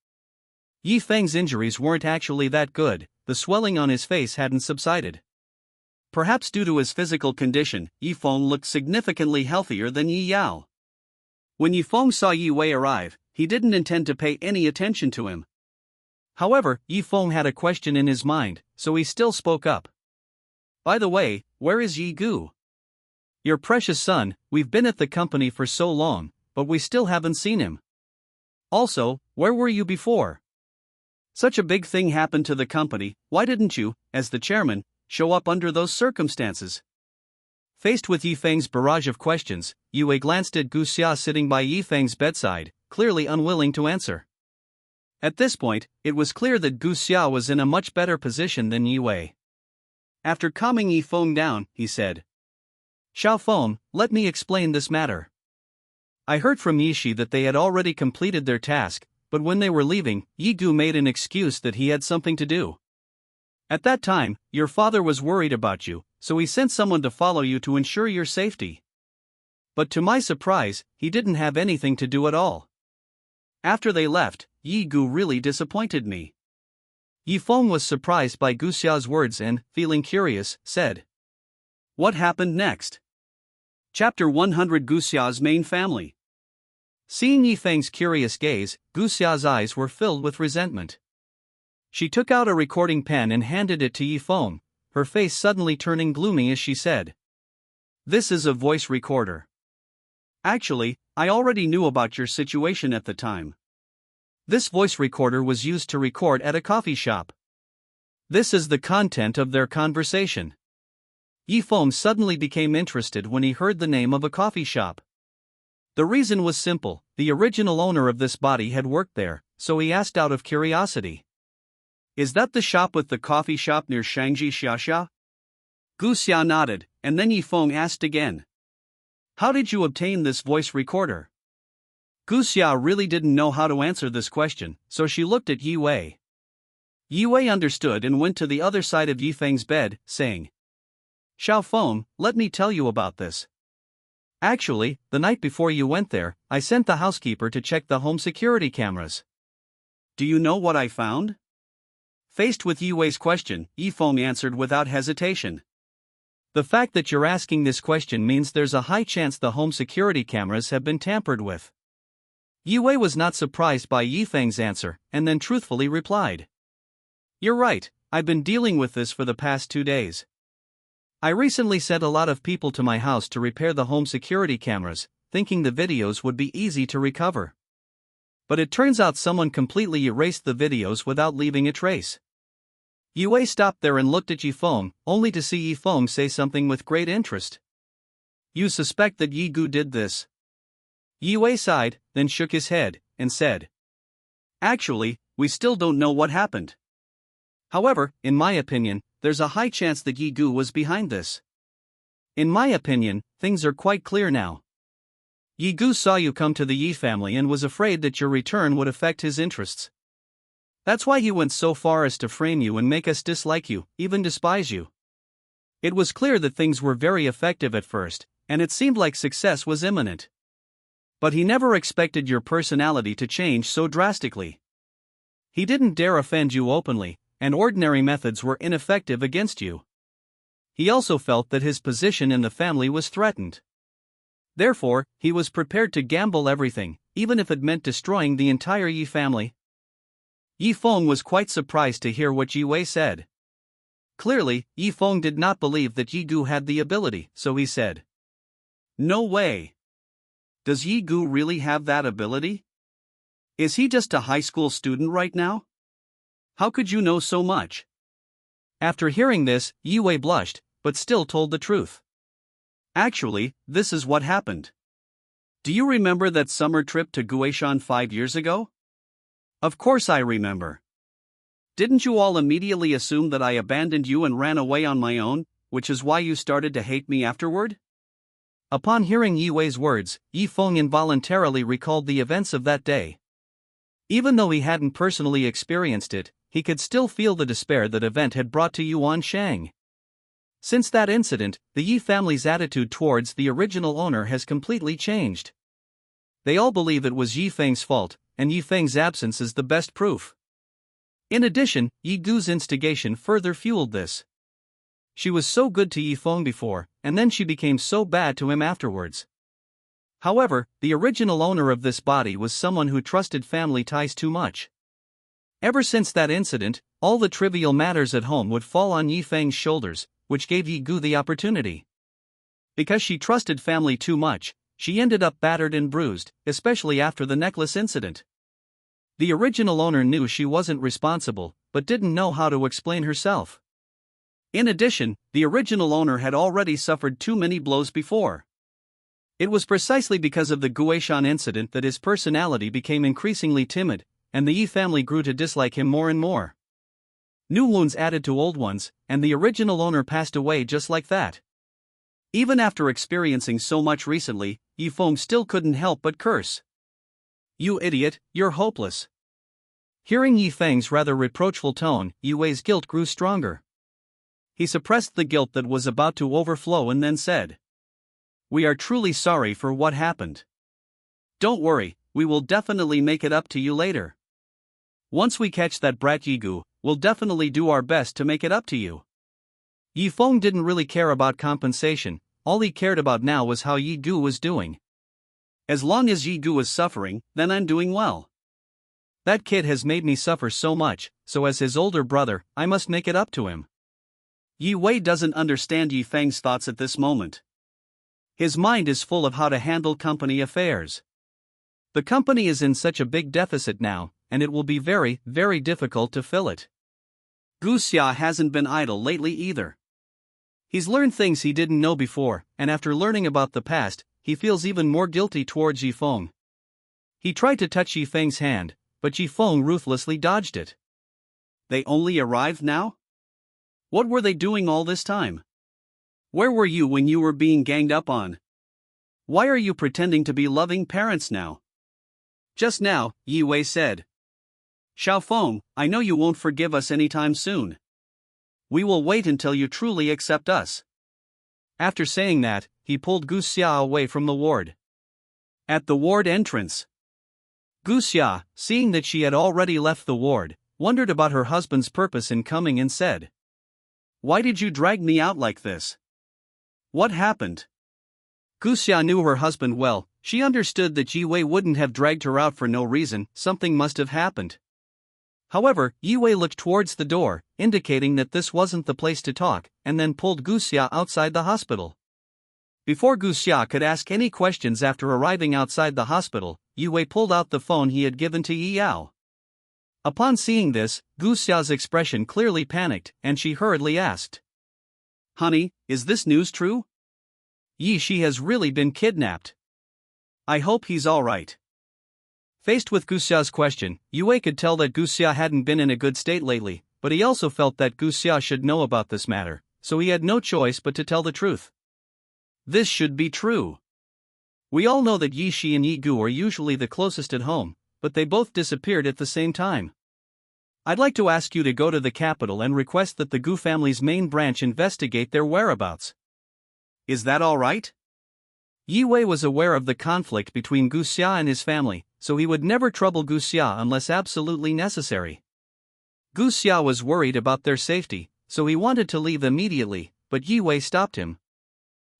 Yi Feng's injuries weren't actually that good, the swelling on his face hadn't subsided. Perhaps due to his physical condition, Yi Feng looked significantly healthier than Yi Yao. When Yi Feng saw Yi Wei arrive, he didn't intend to pay any attention to him. However, Yi Feng had a question in his mind, so he still spoke up. "By the way, where is Yi Gu? Your precious son, we've been at the company for so long, but we still haven't seen him. Also, where were you before?" Such a big thing happened to the company, why didn't you, as the chairman, show up under those circumstances? Faced with Yifeng's barrage of questions, Yue glanced at Gu Xia sitting by Yifeng's bedside, clearly unwilling to answer. At this point, it was clear that Gu Xia was in a much better position than Yue. After calming Yifeng down, he said, "Xiao Feng, let me explain this matter. I heard from Yishi that they had already completed their task, but when they were leaving, Yi Gu made an excuse that he had something to do. At that time, your father was worried about you, so he sent someone to follow you to ensure your safety. But to my surprise, he didn't have anything to do at all. After they left, Yi Gu really disappointed me." Yifeng was surprised by Gu Xia's words and, feeling curious, said, "What happened next?" Chapter 100 Gu Xia's Main Family. Seeing Yifeng's curious gaze, Gu Xia's eyes were filled with resentment. She took out a recording pen and handed it to Yifeng, her face suddenly turning gloomy as she said, "This is a voice recorder. Actually, I already knew about your situation at the time. This voice recorder was used to record at a coffee shop. This is the content of their conversation." Yifeng suddenly became interested when he heard the name of a coffee shop. The reason was simple: the original owner of this body had worked there, so he asked out of curiosity, "Is that the shop with the coffee shop near Shangji Xiaxia?" Gu Xia nodded, and then Yifeng asked again, "How did you obtain this voice recorder?" Gu Xia really didn't know how to answer this question, so she looked at Yue. Yue understood and went to the other side of Yifeng's bed, saying, "Xiao Feng, let me tell you about this. Actually, the night before you went there, I sent the housekeeper to check the home security cameras. Do you know what I found?" Faced with Yue's question, Yifeng answered without hesitation. "The fact that you're asking this question means there's a high chance the home security cameras have been tampered with." Yue was not surprised by Yifeng's answer, and then truthfully replied, "You're right, I've been dealing with this for the past 2 days. I recently sent a lot of people to my house to repair the home security cameras, thinking the videos would be easy to recover. But it turns out someone completely erased the videos without leaving a trace." Yue stopped there and looked at Yifeng, only to see Yifeng say something with great interest. "You suspect that Yi Gu did this?" Yue sighed, then shook his head, and said, "Actually, we still don't know what happened. However, in my opinion, there's a high chance that Yi Gu was behind this. In my opinion, things are quite clear now. Yi Gu saw you come to the Yi family and was afraid that your return would affect his interests. That's why he went so far as to frame you and make us dislike you, even despise you. It was clear that things were very effective at first, and it seemed like success was imminent. But he never expected your personality to change so drastically. He didn't dare offend you openly, and ordinary methods were ineffective against you. He also felt that his position in the family was threatened. Therefore, he was prepared to gamble everything, even if it meant destroying the entire Yi family." Yifeng was quite surprised to hear what Yue said. Clearly, Yifeng did not believe that Yi Gu had the ability, so he said, "No way. Does Yi Gu really have that ability? Is he just a high school student right now? How could you know so much?" After hearing this, Yue blushed, but still told the truth. "Actually, this is what happened. Do you remember that summer trip to Guishan 5 years ago?" "Of course I remember. Didn't you all immediately assume that I abandoned you and ran away on my own, which is why you started to hate me afterward?" Upon hearing Yue's words, Yifeng involuntarily recalled the events of that day. Even though he hadn't personally experienced it, he could still feel the despair that event had brought to Yuan Shang. Since that incident, the Yi family's attitude towards the original owner has completely changed. They all believe it was Yifeng's fault, and Yifeng's absence is the best proof. In addition, Yi Gu's instigation further fueled this. She was so good to Yifeng before, and then she became so bad to him afterwards. However, the original owner of this body was someone who trusted family ties too much. Ever since that incident, all the trivial matters at home would fall on Yifeng's shoulders, which gave Yi Gu the opportunity. Because she trusted family too much, she ended up battered and bruised, especially after the necklace incident. The original owner knew she wasn't responsible, but didn't know how to explain herself. In addition, the original owner had already suffered too many blows before. It was precisely because of the Guishan incident that his personality became increasingly timid, and the Yi family grew to dislike him more and more. New wounds added to old ones, and the original owner passed away just like that. Even after experiencing so much recently, Yi Feng still couldn't help but curse. "You idiot, you're hopeless." Hearing Yi Feng's rather reproachful tone, Yi Wei's guilt grew stronger. He suppressed the guilt that was about to overflow and then said, "We are truly sorry for what happened. Don't worry, we will definitely make it up to you later. Once we catch that brat Yigu, we'll definitely do our best to make it up to you." Yi Feng didn't really care about compensation, all he cared about now was how Yigu was doing. "As long as Yigu is suffering, then I'm doing well. That kid has made me suffer so much, so as his older brother, I must make it up to him." Yi Wei doesn't understand Yi Feng's thoughts at this moment. His mind is full of how to handle company affairs. The company is in such a big deficit now, and it will be very, very difficult to fill it. Gu Xia hasn't been idle lately either. He's learned things he didn't know before, and after learning about the past, he feels even more guilty towards Yi Feng. He tried to touch Yi Feng's hand, but Yi Feng ruthlessly dodged it. They only arrived now? What were they doing all this time? Where were you when you were being ganged up on? Why are you pretending to be loving parents now? Just now, Yi Wei said. "Xiao Feng, I know you won't forgive us anytime soon. We will wait until you truly accept us." After saying that, he pulled Gu Xia away from the ward. At the ward entrance, Gu Xia, seeing that she had already left the ward, wondered about her husband's purpose in coming and said, "Why did you drag me out like this? What happened?" Gu Xia knew her husband well. She understood that Yi Wei wouldn't have dragged her out for no reason, something must have happened. However, Yi Wei looked towards the door, indicating that this wasn't the place to talk, and then pulled Gu Xia outside the hospital. Before Gu Xia could ask any questions after arriving outside the hospital, Yi Wei pulled out the phone he had given to Yi Yao. Upon seeing this, Gu Xia's expression clearly panicked, and she hurriedly asked, "Honey, is this news true? Yi Shi has really been kidnapped. I hope he's alright." Faced with Gu Xia's question, Yi Wei could tell that Gu Xia hadn't been in a good state lately, but he also felt that Gu Xia should know about this matter, so he had no choice but to tell the truth. This should be true. We all know that Yi Shi and Yi Gu are usually the closest at home, but they both disappeared at the same time. I'd like to ask you to go to the capital and request that the Gu family's main branch investigate their whereabouts. Is that alright? Yi Wei was aware of the conflict between Gu Xia and his family, so he would never trouble Gu Xia unless absolutely necessary. Gu Xia was worried about their safety, so he wanted to leave immediately, but Yi Wei stopped him.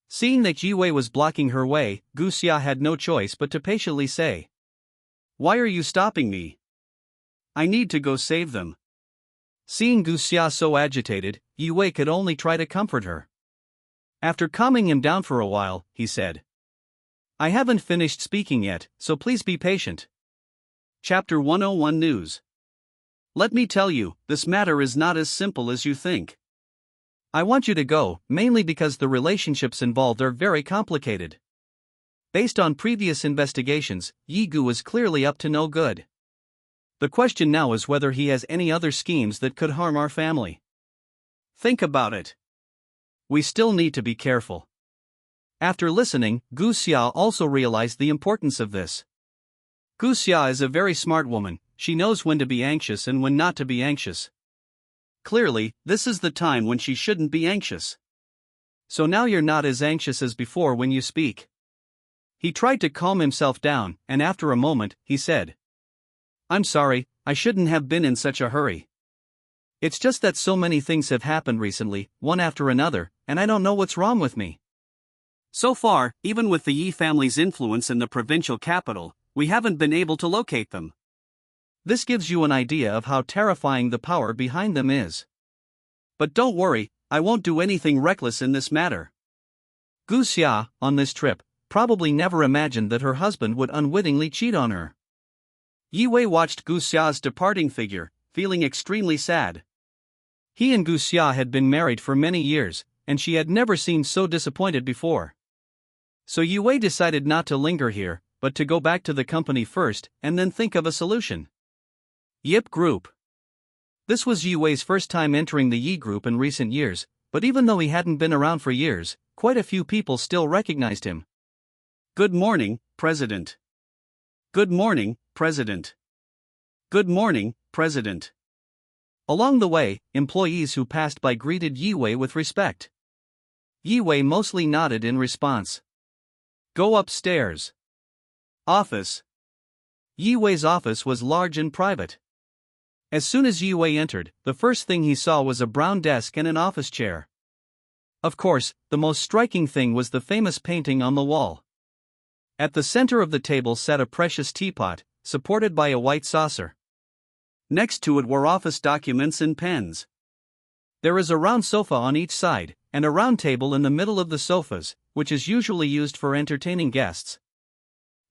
Seeing that Yi Wei was blocking her way, Gu Xia had no choice but to patiently say, "Why are you stopping me? I need to go save them." Seeing Gu Xia so agitated, Yi Wei could only try to comfort her. After calming him down for a while, he said, "I haven't finished speaking yet, so please be patient." Chapter 101 News. Let me tell you, this matter is not as simple as you think. I want you to go, mainly because the relationships involved are very complicated. Based on previous investigations, Yi Gu is clearly up to no good. The question now is whether he has any other schemes that could harm our family. Think about it. We still need to be careful. After listening, Gu Xia also realized the importance of this. Gu Xia is a very smart woman, she knows when to be anxious and when not to be anxious. Clearly, this is the time when she shouldn't be anxious. So now you're not as anxious as before when you speak. He tried to calm himself down, and after a moment, he said, "I'm sorry, I shouldn't have been in such a hurry. It's just that so many things have happened recently, one after another, and I don't know what's wrong with me. So far, even with the Yi family's influence in the provincial capital, we haven't been able to locate them. This gives you an idea of how terrifying the power behind them is. But don't worry, I won't do anything reckless in this matter." Gu Xia, on this trip, probably never imagined that her husband would unwittingly cheat on her. Yi Wei watched Gu Xia's departing figure, feeling extremely sad. He and Gu Xia had been married for many years, and she had never seemed so disappointed before. So Yi Wei decided not to linger here, but to go back to the company first and then think of a solution. Yip Group. This was Yi Wei's first time entering the Yi Group in recent years, but even though he hadn't been around for years, quite a few people still recognized him. Good morning, President. Good morning, President. Good morning, President. Along the way, employees who passed by greeted Yi Wei with respect. Yi Wei mostly nodded in response. Go upstairs. Office. Yi Wei's office was large and private. As soon as Yi Wei entered, the first thing he saw was a brown desk and an office chair. Of course, the most striking thing was the famous painting on the wall. At the center of the table sat a precious teapot, supported by a white saucer. Next to it were office documents and pens. There is a round sofa on each side, and a round table in the middle of the sofas, which is usually used for entertaining guests.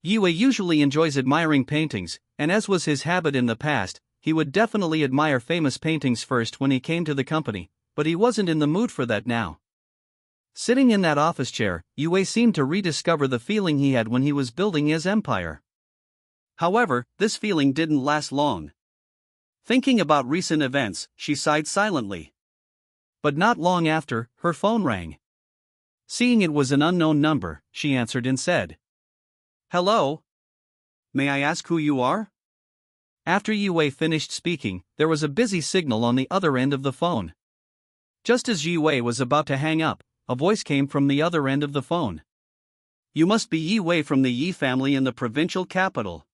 Yi Wei usually enjoys admiring paintings, and as was his habit in the past, he would definitely admire famous paintings first when he came to the company, but he wasn't in the mood for that now. Sitting in that office chair, Yi Wei seemed to rediscover the feeling he had when he was building his empire. However, this feeling didn't last long. Thinking about recent events, she sighed silently. But not long after, her phone rang. Seeing it was an unknown number, she answered and said, Hello? May I ask who you are? After Yi Wei finished speaking, there was a busy signal on the other end of the phone. Just as Yi Wei was about to hang up, a voice came from the other end of the phone. You must be Yi Wei from the Yi family in the provincial capital.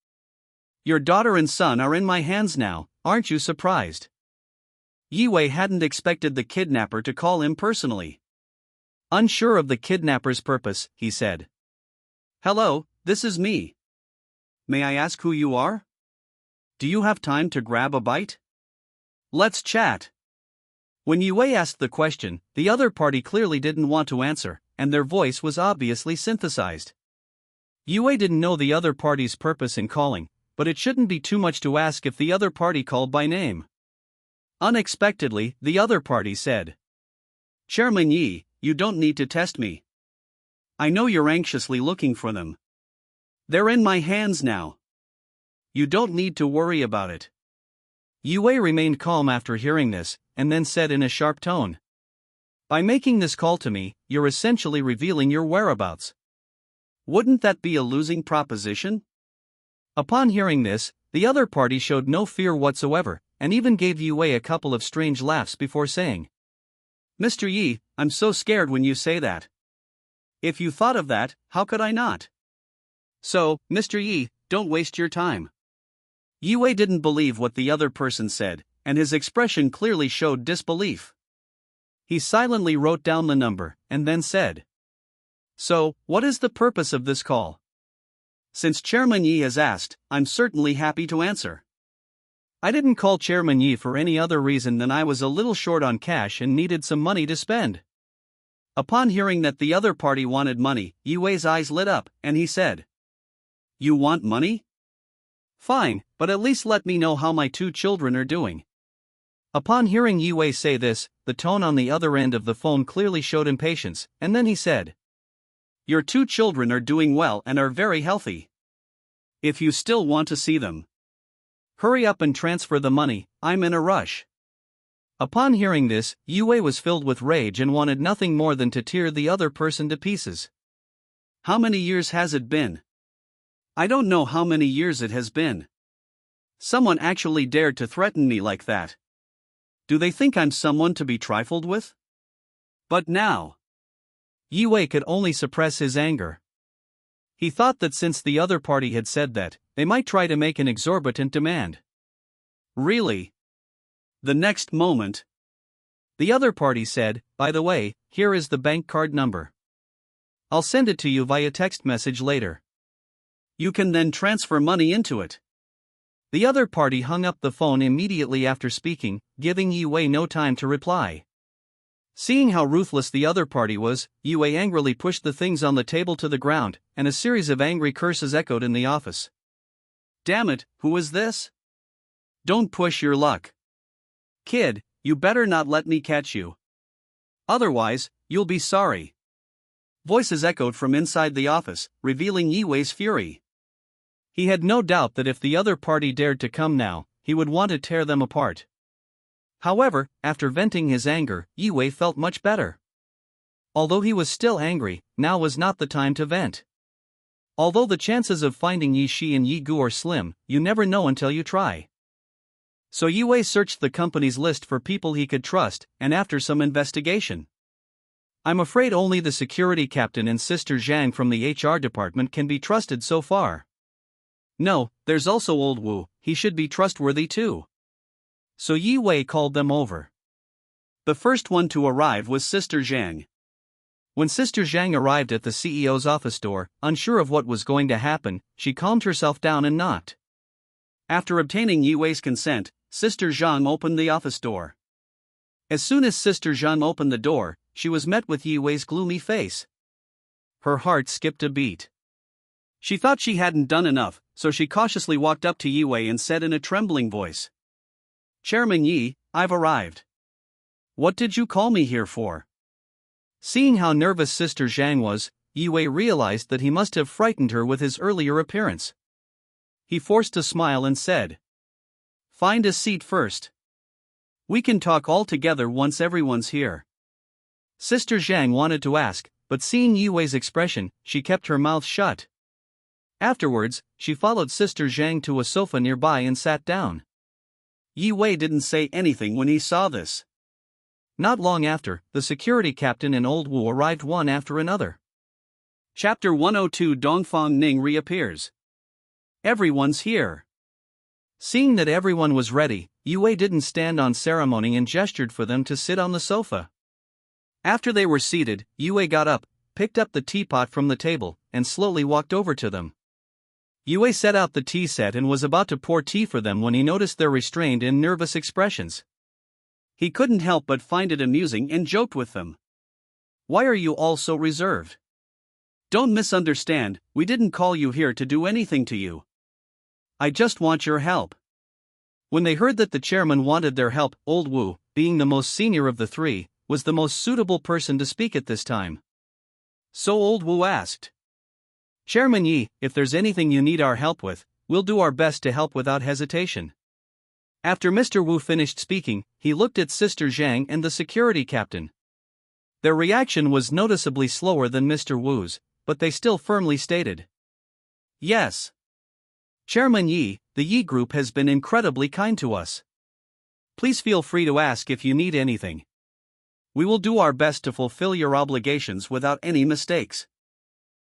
Your daughter and son are in my hands now, aren't you surprised? Yi Wei hadn't expected the kidnapper to call him personally. Unsure of the kidnapper's purpose, he said. Hello, this is me. May I ask who you are? Do you have time to grab a bite? Let's chat. When Yi Wei asked the question, the other party clearly didn't want to answer, and their voice was obviously synthesized. Yi Wei didn't know the other party's purpose in calling, but it shouldn't be too much to ask if the other party called by name. Unexpectedly, the other party said, Chairman Yi, you don't need to test me. I know you're anxiously looking for them. They're in my hands now. You don't need to worry about it. Yi Wei remained calm after hearing this, and then said in a sharp tone, By making this call to me, you're essentially revealing your whereabouts. Wouldn't that be a losing proposition? Upon hearing this, the other party showed no fear whatsoever, and even gave Yi Wei a couple of strange laughs before saying, Mr. Yi, I'm so scared when you say that. If you thought of that, how could I not? So, Mr. Yi, don't waste your time. Yi Wei didn't believe what the other person said, and his expression clearly showed disbelief. He silently wrote down the number, and then said, So, what is the purpose of this call? Since Chairman Yi has asked, I'm certainly happy to answer. I didn't call Chairman Yi for any other reason than I was a little short on cash and needed some money to spend. Upon hearing that the other party wanted money, Yi Wei's eyes lit up, and he said, You want money? Fine, but at least let me know how my 2 children are doing. Upon hearing Yi Wei say this, the tone on the other end of the phone clearly showed impatience, and then he said, Your 2 children are doing well and are very healthy. If you still want to see them, hurry up and transfer the money, I'm in a rush. Upon hearing this, Yi Wei was filled with rage and wanted nothing more than to tear the other person to pieces. How many years has it been? I don't know how many years it has been. Someone actually dared to threaten me like that. Do they think I'm someone to be trifled with? But now, Yi Wei could only suppress his anger. He thought that since the other party had said that, they might try to make an exorbitant demand. Really? The next moment, the other party said, By the way, here is the bank card number. I'll send it to you via text message later. You can then transfer money into it. The other party hung up the phone immediately after speaking, giving Yi Wei no time to reply. Seeing how ruthless the other party was, Yi Wei angrily pushed the things on the table to the ground, and a series of angry curses echoed in the office. Damn it, who is this? Don't push your luck. Kid, you better not let me catch you. Otherwise, you'll be sorry. Voices echoed from inside the office, revealing Yiwei's fury. He had no doubt that if the other party dared to come now, he would want to tear them apart. However, after venting his anger, Yiwei felt much better. Although he was still angry, now was not the time to vent. Although the chances of finding Yi Shi and Yi Gu are slim, you never know until you try. So Yiwei searched the company's list for people he could trust, and after some investigation, I'm afraid only the security captain and Sister Zhang from the HR department can be trusted so far. No, there's also old Wu, he should be trustworthy too. So Yiwei called them over. The first one to arrive was Sister Zhang. When Sister Zhang arrived at the CEO's office door, unsure of what was going to happen, she calmed herself down and knocked. After obtaining Yiwei's consent, Sister Zhang opened the office door. As soon as Sister Zhang opened the door, she was met with Yiwei's gloomy face. Her heart skipped a beat. She thought she hadn't done enough, so she cautiously walked up to Yiwei and said in a trembling voice, "Chairman Yi, I've arrived. What did you call me here for?" Seeing how nervous Sister Zhang was, Yiwei realized that he must have frightened her with his earlier appearance. He forced a smile and said, "Find a seat first. We can talk all together once everyone's here." Sister Zhang wanted to ask, but seeing Yiwei's expression, she kept her mouth shut. Afterwards, she followed Sister Zhang to a sofa nearby and sat down. Yiwei didn't say anything when he saw this. Not long after, the security captain and old Wu arrived one after another. Chapter 102 Dongfang Ning reappears. Everyone's here. Seeing that everyone was ready, Yiwei didn't stand on ceremony and gestured for them to sit on the sofa. After they were seated, Yiwei got up, picked up the teapot from the table, and slowly walked over to them. Yiwei set out the tea set and was about to pour tea for them when he noticed their restrained and nervous expressions. He couldn't help but find it amusing and joked with them. "Why are you all so reserved? Don't misunderstand, we didn't call you here to do anything to you. I just want your help." When they heard that the chairman wanted their help, old Wu, being the most senior of the three, was the most suitable person to speak at this time. So old Wu asked, "Chairman Yi, if there's anything you need our help with, we'll do our best to help without hesitation." After Mr. Wu finished speaking, he looked at Sister Zhang and the security captain. Their reaction was noticeably slower than Mr. Wu's, but they still firmly stated, "Yes. Chairman Yi, the Yi Group has been incredibly kind to us. Please feel free to ask if you need anything. We will do our best to fulfill your obligations without any mistakes."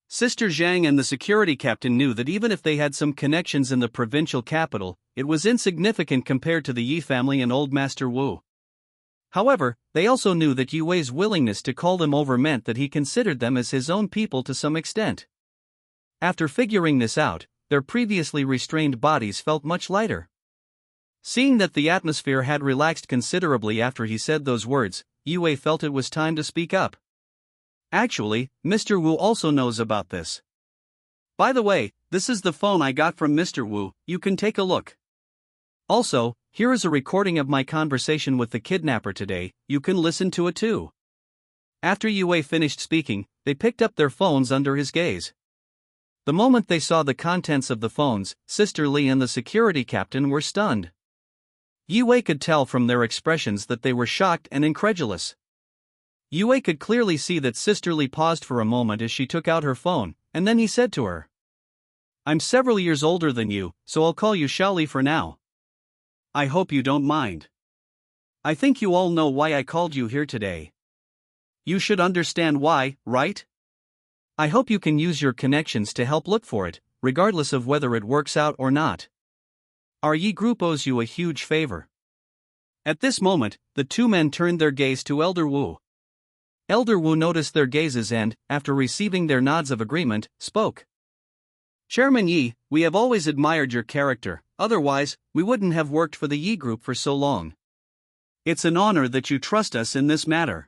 Sister Zhang and the security captain knew that even if they had some connections in the provincial capital, it was insignificant compared to the Yi family and old Master Wu. However, they also knew that Yiwei's willingness to call them over meant that he considered them as his own people to some extent. After figuring this out, their previously restrained bodies felt much lighter. Seeing that the atmosphere had relaxed considerably after he said those words, Yiwei felt it was time to speak up. Actually, Mr. Wu also knows about this. "By the way, this is the phone I got from Mr. Wu, you can take a look. Also, here is a recording of my conversation with the kidnapper today, you can listen to it too." After Yiwei finished speaking, they picked up their phones under his gaze. The moment they saw the contents of the phones, Sister Li and the security captain were stunned. Yiwei could tell from their expressions that they were shocked and incredulous. Yiwei could clearly see that Sister Li paused for a moment as she took out her phone, and then he said to her, "I'm several years older than you, so I'll call you Xiaoli for now. I hope you don't mind. I think you all know why I called you here today. You should understand why, right? I hope you can use your connections to help look for it, regardless of whether it works out or not. Our Yi Group owes you a huge favor." At this moment, the two men turned their gaze to Elder Wu. Elder Wu noticed their gazes and, after receiving their nods of agreement, spoke. "Chairman Yi, we have always admired your character, otherwise, we wouldn't have worked for the Yi Group for so long. It's an honor that you trust us in this matter.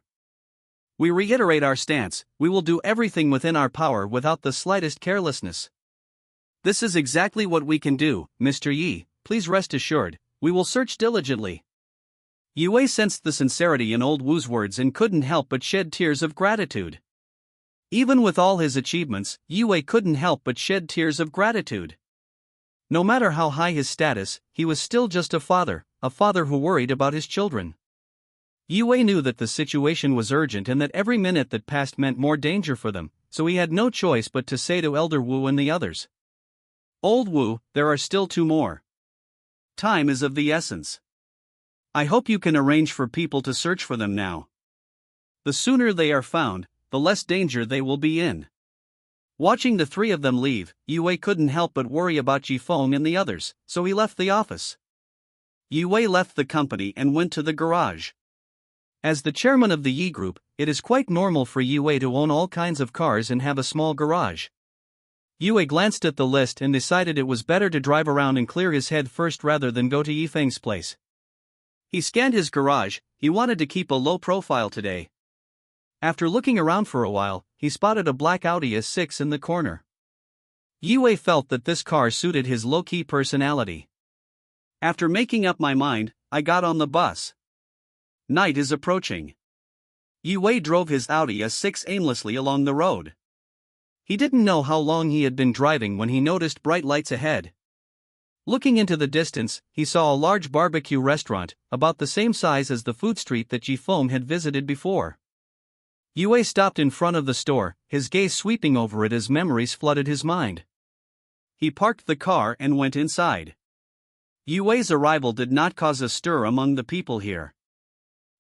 We reiterate our stance, we will do everything within our power without the slightest carelessness. This is exactly what we can do, Mr. Yi, please rest assured, we will search diligently. Yue sensed the sincerity in old Wu's words and couldn't help but shed tears of gratitude. Even with all his achievements, Yue couldn't help but shed tears of gratitude. No matter how high his status, he was still just a father who worried about his children. Yue knew that the situation was urgent and that every minute that passed meant more danger for them, so he had no choice but to say to Elder Wu and the others, "Old Wu, there are still 2 more. Time is of the essence. I hope you can arrange for people to search for them now. The sooner they are found, the less danger they will be in." Watching the 3 of them leave, Yue couldn't help but worry about Jifeng and the others, so he left the office. Yue left the company and went to the garage. As the chairman of the Yi Group, it is quite normal for Yue to own all kinds of cars and have a small garage. Yue glanced at the list and decided it was better to drive around and clear his head first rather than go to Yifeng's place. He scanned his garage, he wanted to keep a low profile today. After looking around for a while, he spotted a black Audi S6 in the corner. Yue felt that this car suited his low-key personality. After making up my mind, I got on the bus. Night is approaching. Yue drove his Audi S6 aimlessly along the road. He didn't know how long he had been driving when he noticed bright lights ahead. Looking into the distance, he saw a large barbecue restaurant, about the same size as the food street that Jifeng had visited before. Yue stopped in front of the store, his gaze sweeping over it as memories flooded his mind. He parked the car and went inside. Yue's arrival did not cause a stir among the people here.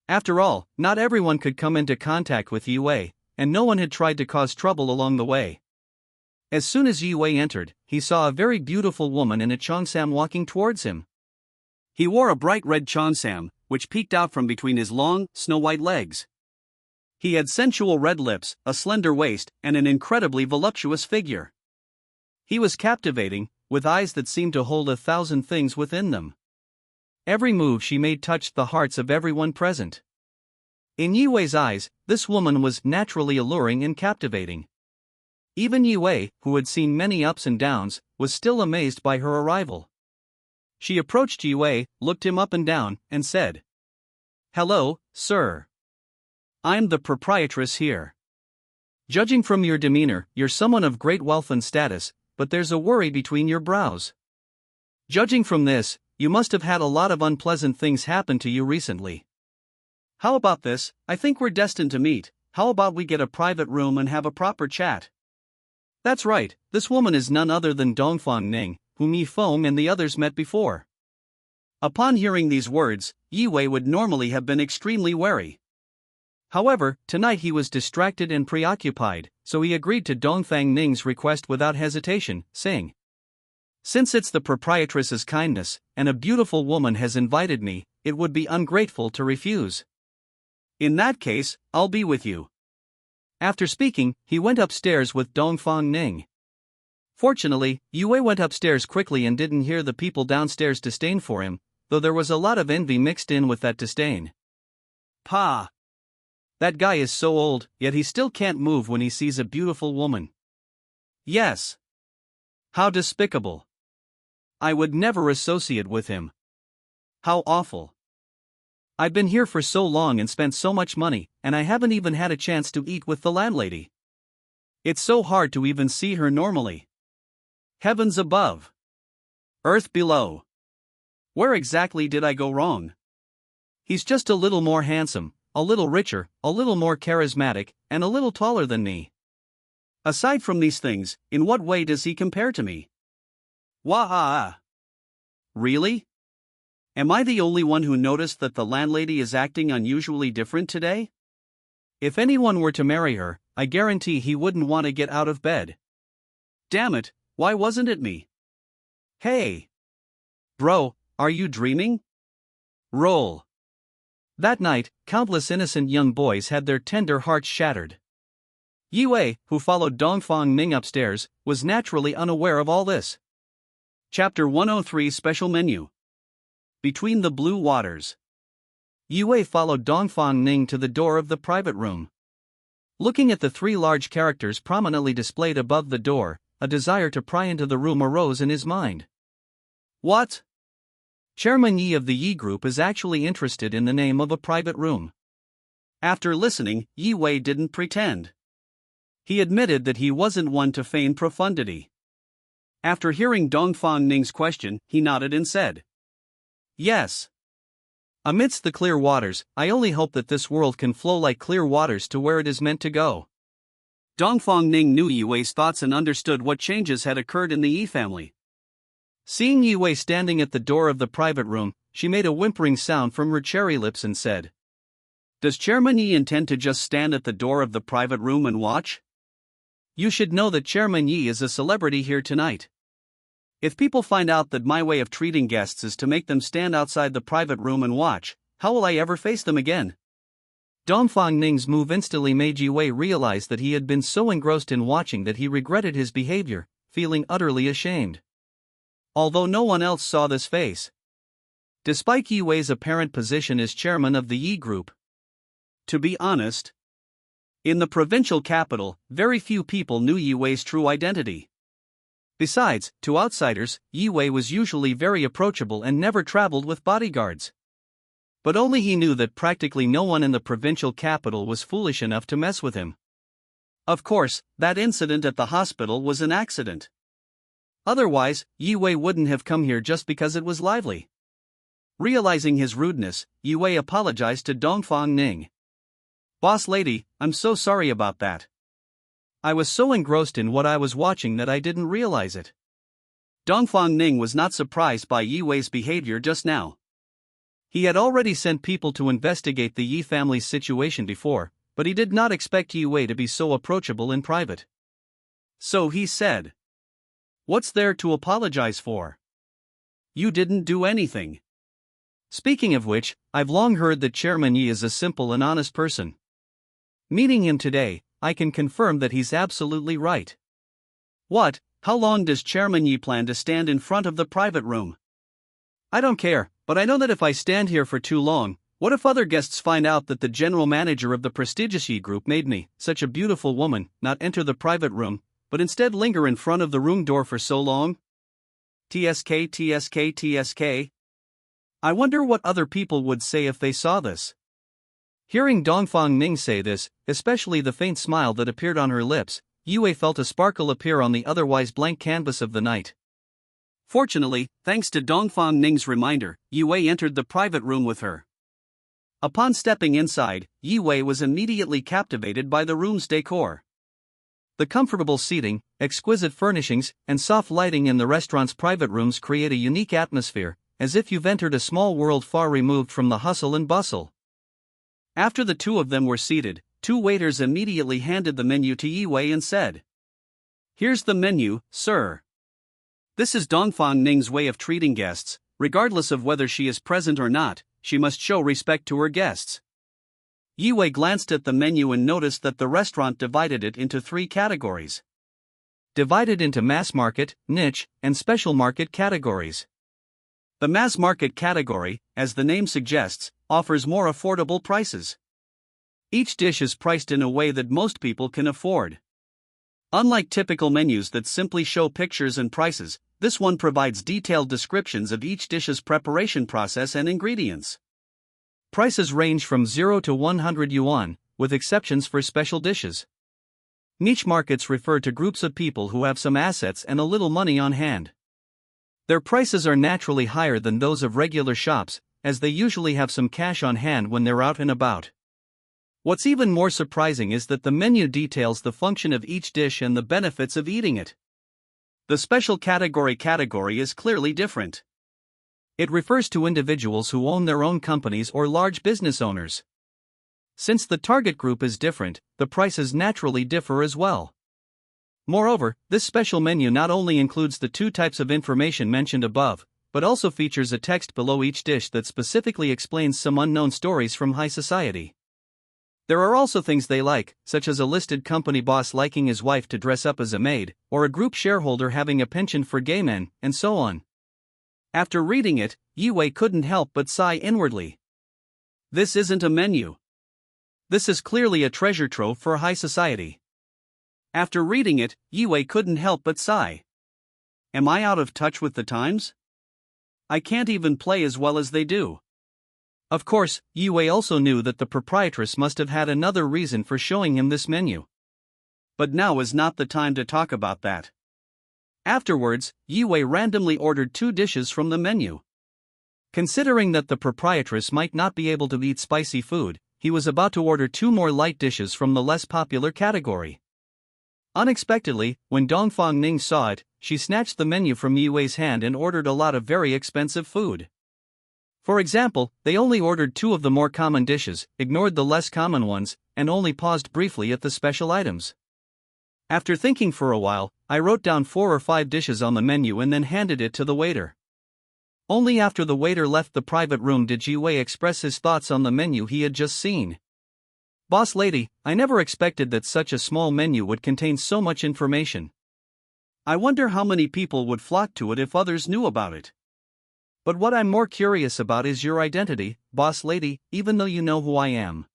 After all, not everyone could come into contact with Yue, and no one had tried to cause trouble along the way. As soon as Yue entered, he saw a very beautiful woman in a cheongsam walking towards him. He wore a bright red cheongsam, which peeked out from between his long, snow-white legs. He had sensual red lips, a slender waist, and an incredibly voluptuous figure. He was captivating, with eyes that seemed to hold 1,000 things within them. Every move she made touched the hearts of everyone present. In Yue's eyes, this woman was naturally alluring and captivating. Even Yue, who had seen many ups and downs, was still amazed by her arrival. She approached Yue, looked him up and down, and said, "Hello, sir. I'm the proprietress here. Judging from your demeanor, you're someone of great wealth and status, but there's a worry between your brows. Judging from this, you must have had a lot of unpleasant things happen to you recently. How about this? I think we're destined to meet. How about we get a private room and have a proper chat?" That's right, this woman is none other than Dongfang Ning, whom Yifeng and the others met before. Upon hearing these words, Yue would normally have been extremely wary. However, tonight he was distracted and preoccupied, so he agreed to Dongfang Ning's request without hesitation, saying, "Since it's the proprietress's kindness, and a beautiful woman has invited me, it would be ungrateful to refuse. In that case, I'll be with you." After speaking, he went upstairs with Dongfang Ning. Fortunately, Yue went upstairs quickly and didn't hear the people downstairs disdain for him, though there was a lot of envy mixed in with that disdain. "Pa! That guy is so old, yet he still can't move when he sees a beautiful woman. Yes. How despicable. I would never associate with him. How awful. I've been here for so long and spent so much money, and I haven't even had a chance to eat with the landlady. It's so hard to even see her normally. Heavens above. Earth below. Where exactly did I go wrong? He's just a little more handsome, a little richer, a little more charismatic, and a little taller than me. Aside from these things, in what way does he compare to me? Wah! Really? Am I the only one who noticed that the landlady is acting unusually different today? If anyone were to marry her, I guarantee he wouldn't want to get out of bed. Damn it, why wasn't it me? Hey! Bro, are you dreaming? Roll. That night, countless innocent young boys had their tender hearts shattered. Yue, who followed Dongfang Ning upstairs, was naturally unaware of all this. Chapter 103 Special Menu. Between the Blue Waters. Yue followed Dongfang Ning to the door of the private room. Looking at the 3 large characters prominently displayed above the door, a desire to pry into the room arose in his mind. What? Chairman Yi of the Yi Group is actually interested in the name of a private room. After listening, Yi Wei didn't pretend. He admitted that he wasn't one to feign profundity. After hearing Dongfang Ning's question, he nodded and said, "Yes. Amidst the clear waters, I only hope that this world can flow like clear waters to where it is meant to go." Dongfang Ning knew Yi Wei's thoughts and understood what changes had occurred in the Yi family. Seeing Yi Wei standing at the door of the private room, she made a whimpering sound from her cherry lips and said, "Does Chairman Yi intend to just stand at the door of the private room and watch? You should know that Chairman Yi is a celebrity here tonight. If people find out that my way of treating guests is to make them stand outside the private room and watch, how will I ever face them again?" Dongfang Ning's move instantly made Yi Wei realize that he had been so engrossed in watching that he regretted his behavior, feeling utterly ashamed. Although no one else saw this face. Despite Yi Wei's apparent position as chairman of the Yi Group. To be honest, in the provincial capital, very few people knew Yi Wei's true identity. Besides, to outsiders, Yi Wei was usually very approachable and never traveled with bodyguards. But only he knew that practically no one in the provincial capital was foolish enough to mess with him. Of course, that incident at the hospital was an accident. Otherwise, Yi Wei wouldn't have come here just because it was lively. Realizing his rudeness, Yi Wei apologized to Dongfang Ning. "Boss lady, I'm so sorry about that. I was so engrossed in what I was watching that I didn't realize it." Dongfang Ning was not surprised by Yi Wei's behavior just now. He had already sent people to investigate the Yi family's situation before, but he did not expect Yi Wei to be so approachable in private. So he said, "What's there to apologize for? You didn't do anything. Speaking of which, I've long heard that Chairman Yi is a simple and honest person. Meeting him today, I can confirm that he's absolutely right." "What? How long does Chairman Yi plan to stand in front of the private room?" "I don't care, but I know that if I stand here for too long, what if other guests find out that the general manager of the prestigious Yi Group made me, such a beautiful woman, not enter the private room, but instead linger in front of the room door for so long? TSK, TSK, TSK. I wonder what other people would say if they saw this." Hearing Dongfang Ning say this, especially the faint smile that appeared on her lips, Yi Wei felt a sparkle appear on the otherwise blank canvas of the night. Fortunately, thanks to Dongfang Ning's reminder, Yi Wei entered the private room with her. Upon stepping inside, Yi Wei was immediately captivated by the room's decor. The comfortable seating, exquisite furnishings, and soft lighting in the restaurant's private rooms create a unique atmosphere, as if you've entered a small world far removed from the hustle and bustle. After the two of them were seated, two waiters immediately handed the menu to Yi Wei and said, "Here's the menu, sir. This is Dongfang Ning's way of treating guests. Regardless of whether she is present or not, she must show respect to her guests." Yi Wei glanced at the menu and noticed that the restaurant divided it into 3 categories. Divided into mass market, niche, and special market categories. The mass market category, as the name suggests, offers more affordable prices. Each dish is priced in a way that most people can afford. Unlike typical menus that simply show pictures and prices, this one provides detailed descriptions of each dish's preparation process and ingredients. Prices range from 0 to 100 yuan, with exceptions for special dishes. Niche markets refer to groups of people who have some assets and a little money on hand. Their prices are naturally higher than those of regular shops, as they usually have some cash on hand when they're out and about. What's even more surprising is that the menu details the function of each dish and the benefits of eating it. The special category is clearly different. It refers to individuals who own their own companies or large business owners. Since the target group is different, the prices naturally differ as well. Moreover, this special menu not only includes the 2 types of information mentioned above, but also features a text below each dish that specifically explains some unknown stories from high society. There are also things they like, such as a listed company boss liking his wife to dress up as a maid, or a group shareholder having a penchant for gay men, and so on. After reading it, Yi Wei couldn't help but sigh inwardly. This isn't a menu. This is clearly a treasure trove for high society. After reading it, Yue couldn't help but sigh. Am I out of touch with the times? I can't even play as well as they do. Of course, Yue also knew that the proprietress must have had another reason for showing him this menu. But now is not the time to talk about that. Afterwards, Yue randomly ordered 2 dishes from the menu. Considering that the proprietress might not be able to eat spicy food, he was about to order 2 more light dishes from the less popular category. Unexpectedly, when Dongfang Ning saw it, she snatched the menu from Yue's hand and ordered a lot of very expensive food. For example, they only ordered 2 of the more common dishes, ignored the less common ones, and only paused briefly at the special items. After thinking for a while, I wrote down 4 or 5 dishes on the menu and then handed it to the waiter. Only after the waiter left the private room did Yue express his thoughts on the menu he had just seen. Boss lady, I never expected that such a small menu would contain so much information. I wonder how many people would flock to it if others knew about it. But what I'm more curious about is your identity, boss lady, even though you know who I am.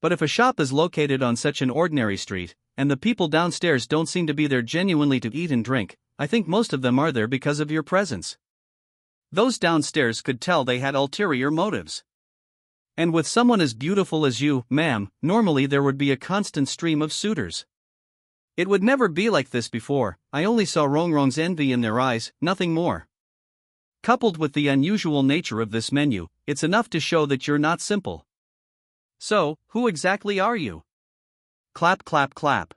But if a shop is located on such an ordinary street, and the people downstairs don't seem to be there genuinely to eat and drink, I think most of them are there because of your presence. Those downstairs could tell they had ulterior motives. And with someone as beautiful as you, ma'am, normally there would be a constant stream of suitors. It would never be like this before. I only saw Rongrong's envy in their eyes, nothing more. Coupled with the unusual nature of this menu, it's enough to show that you're not simple. So, who exactly are you? Clap clap clap.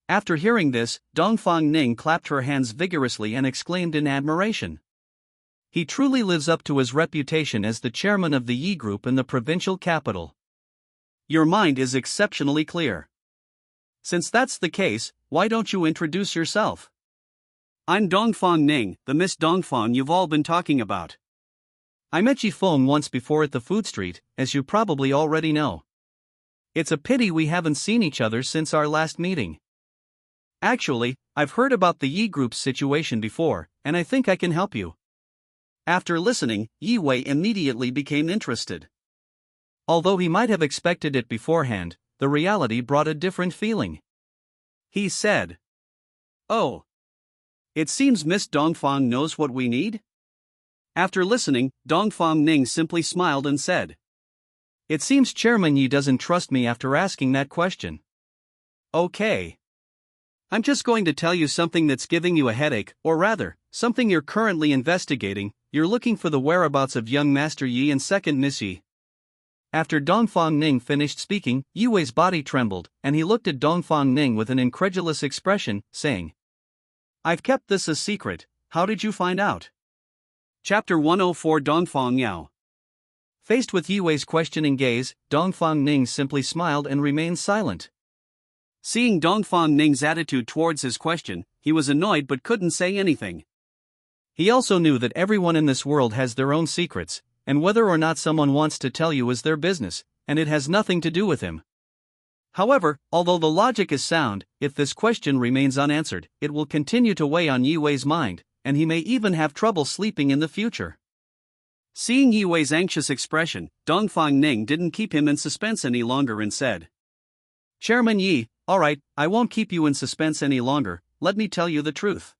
After hearing this, Dongfang Ning clapped her hands vigorously and exclaimed in admiration. He truly lives up to his reputation as the chairman of the Yi Group in the provincial capital. Your mind is exceptionally clear. Since that's the case, why don't you introduce yourself? I'm Dongfang Ning, the Miss Dongfang you've all been talking about. I met Yi Feng once before at the food street, as you probably already know. It's a pity we haven't seen each other since our last meeting. Actually, I've heard about the Yi Group's situation before, and I think I can help you. After listening, Yue immediately became interested. Although he might have expected it beforehand, the reality brought a different feeling. He said, "Oh. It seems Miss Dongfang knows what we need?" After listening, Dongfang Ning simply smiled and said, "It seems Chairman Yi doesn't trust me after asking that question. Okay. I'm just going to tell you something that's giving you a headache, or rather, something you're currently investigating. You're looking for the whereabouts of young Master Yi and second Miss Yi." After Dongfang Ning finished speaking, Yue's body trembled, and he looked at Dongfang Ning with an incredulous expression, saying, "I've kept this a secret, how did you find out?" Chapter 104 Dongfang Yao. Faced with Yue's questioning gaze, Dongfang Ning simply smiled and remained silent. Seeing Dongfang Ning's attitude towards his question, he was annoyed but couldn't say anything. He also knew that everyone in this world has their own secrets, and whether or not someone wants to tell you is their business, and it has nothing to do with him. However, although the logic is sound, if this question remains unanswered, it will continue to weigh on Yue's mind, and he may even have trouble sleeping in the future. Seeing Yue's anxious expression, Dongfang Ning didn't keep him in suspense any longer and said, "Chairman Yi, alright, I won't keep you in suspense any longer, let me tell you the truth.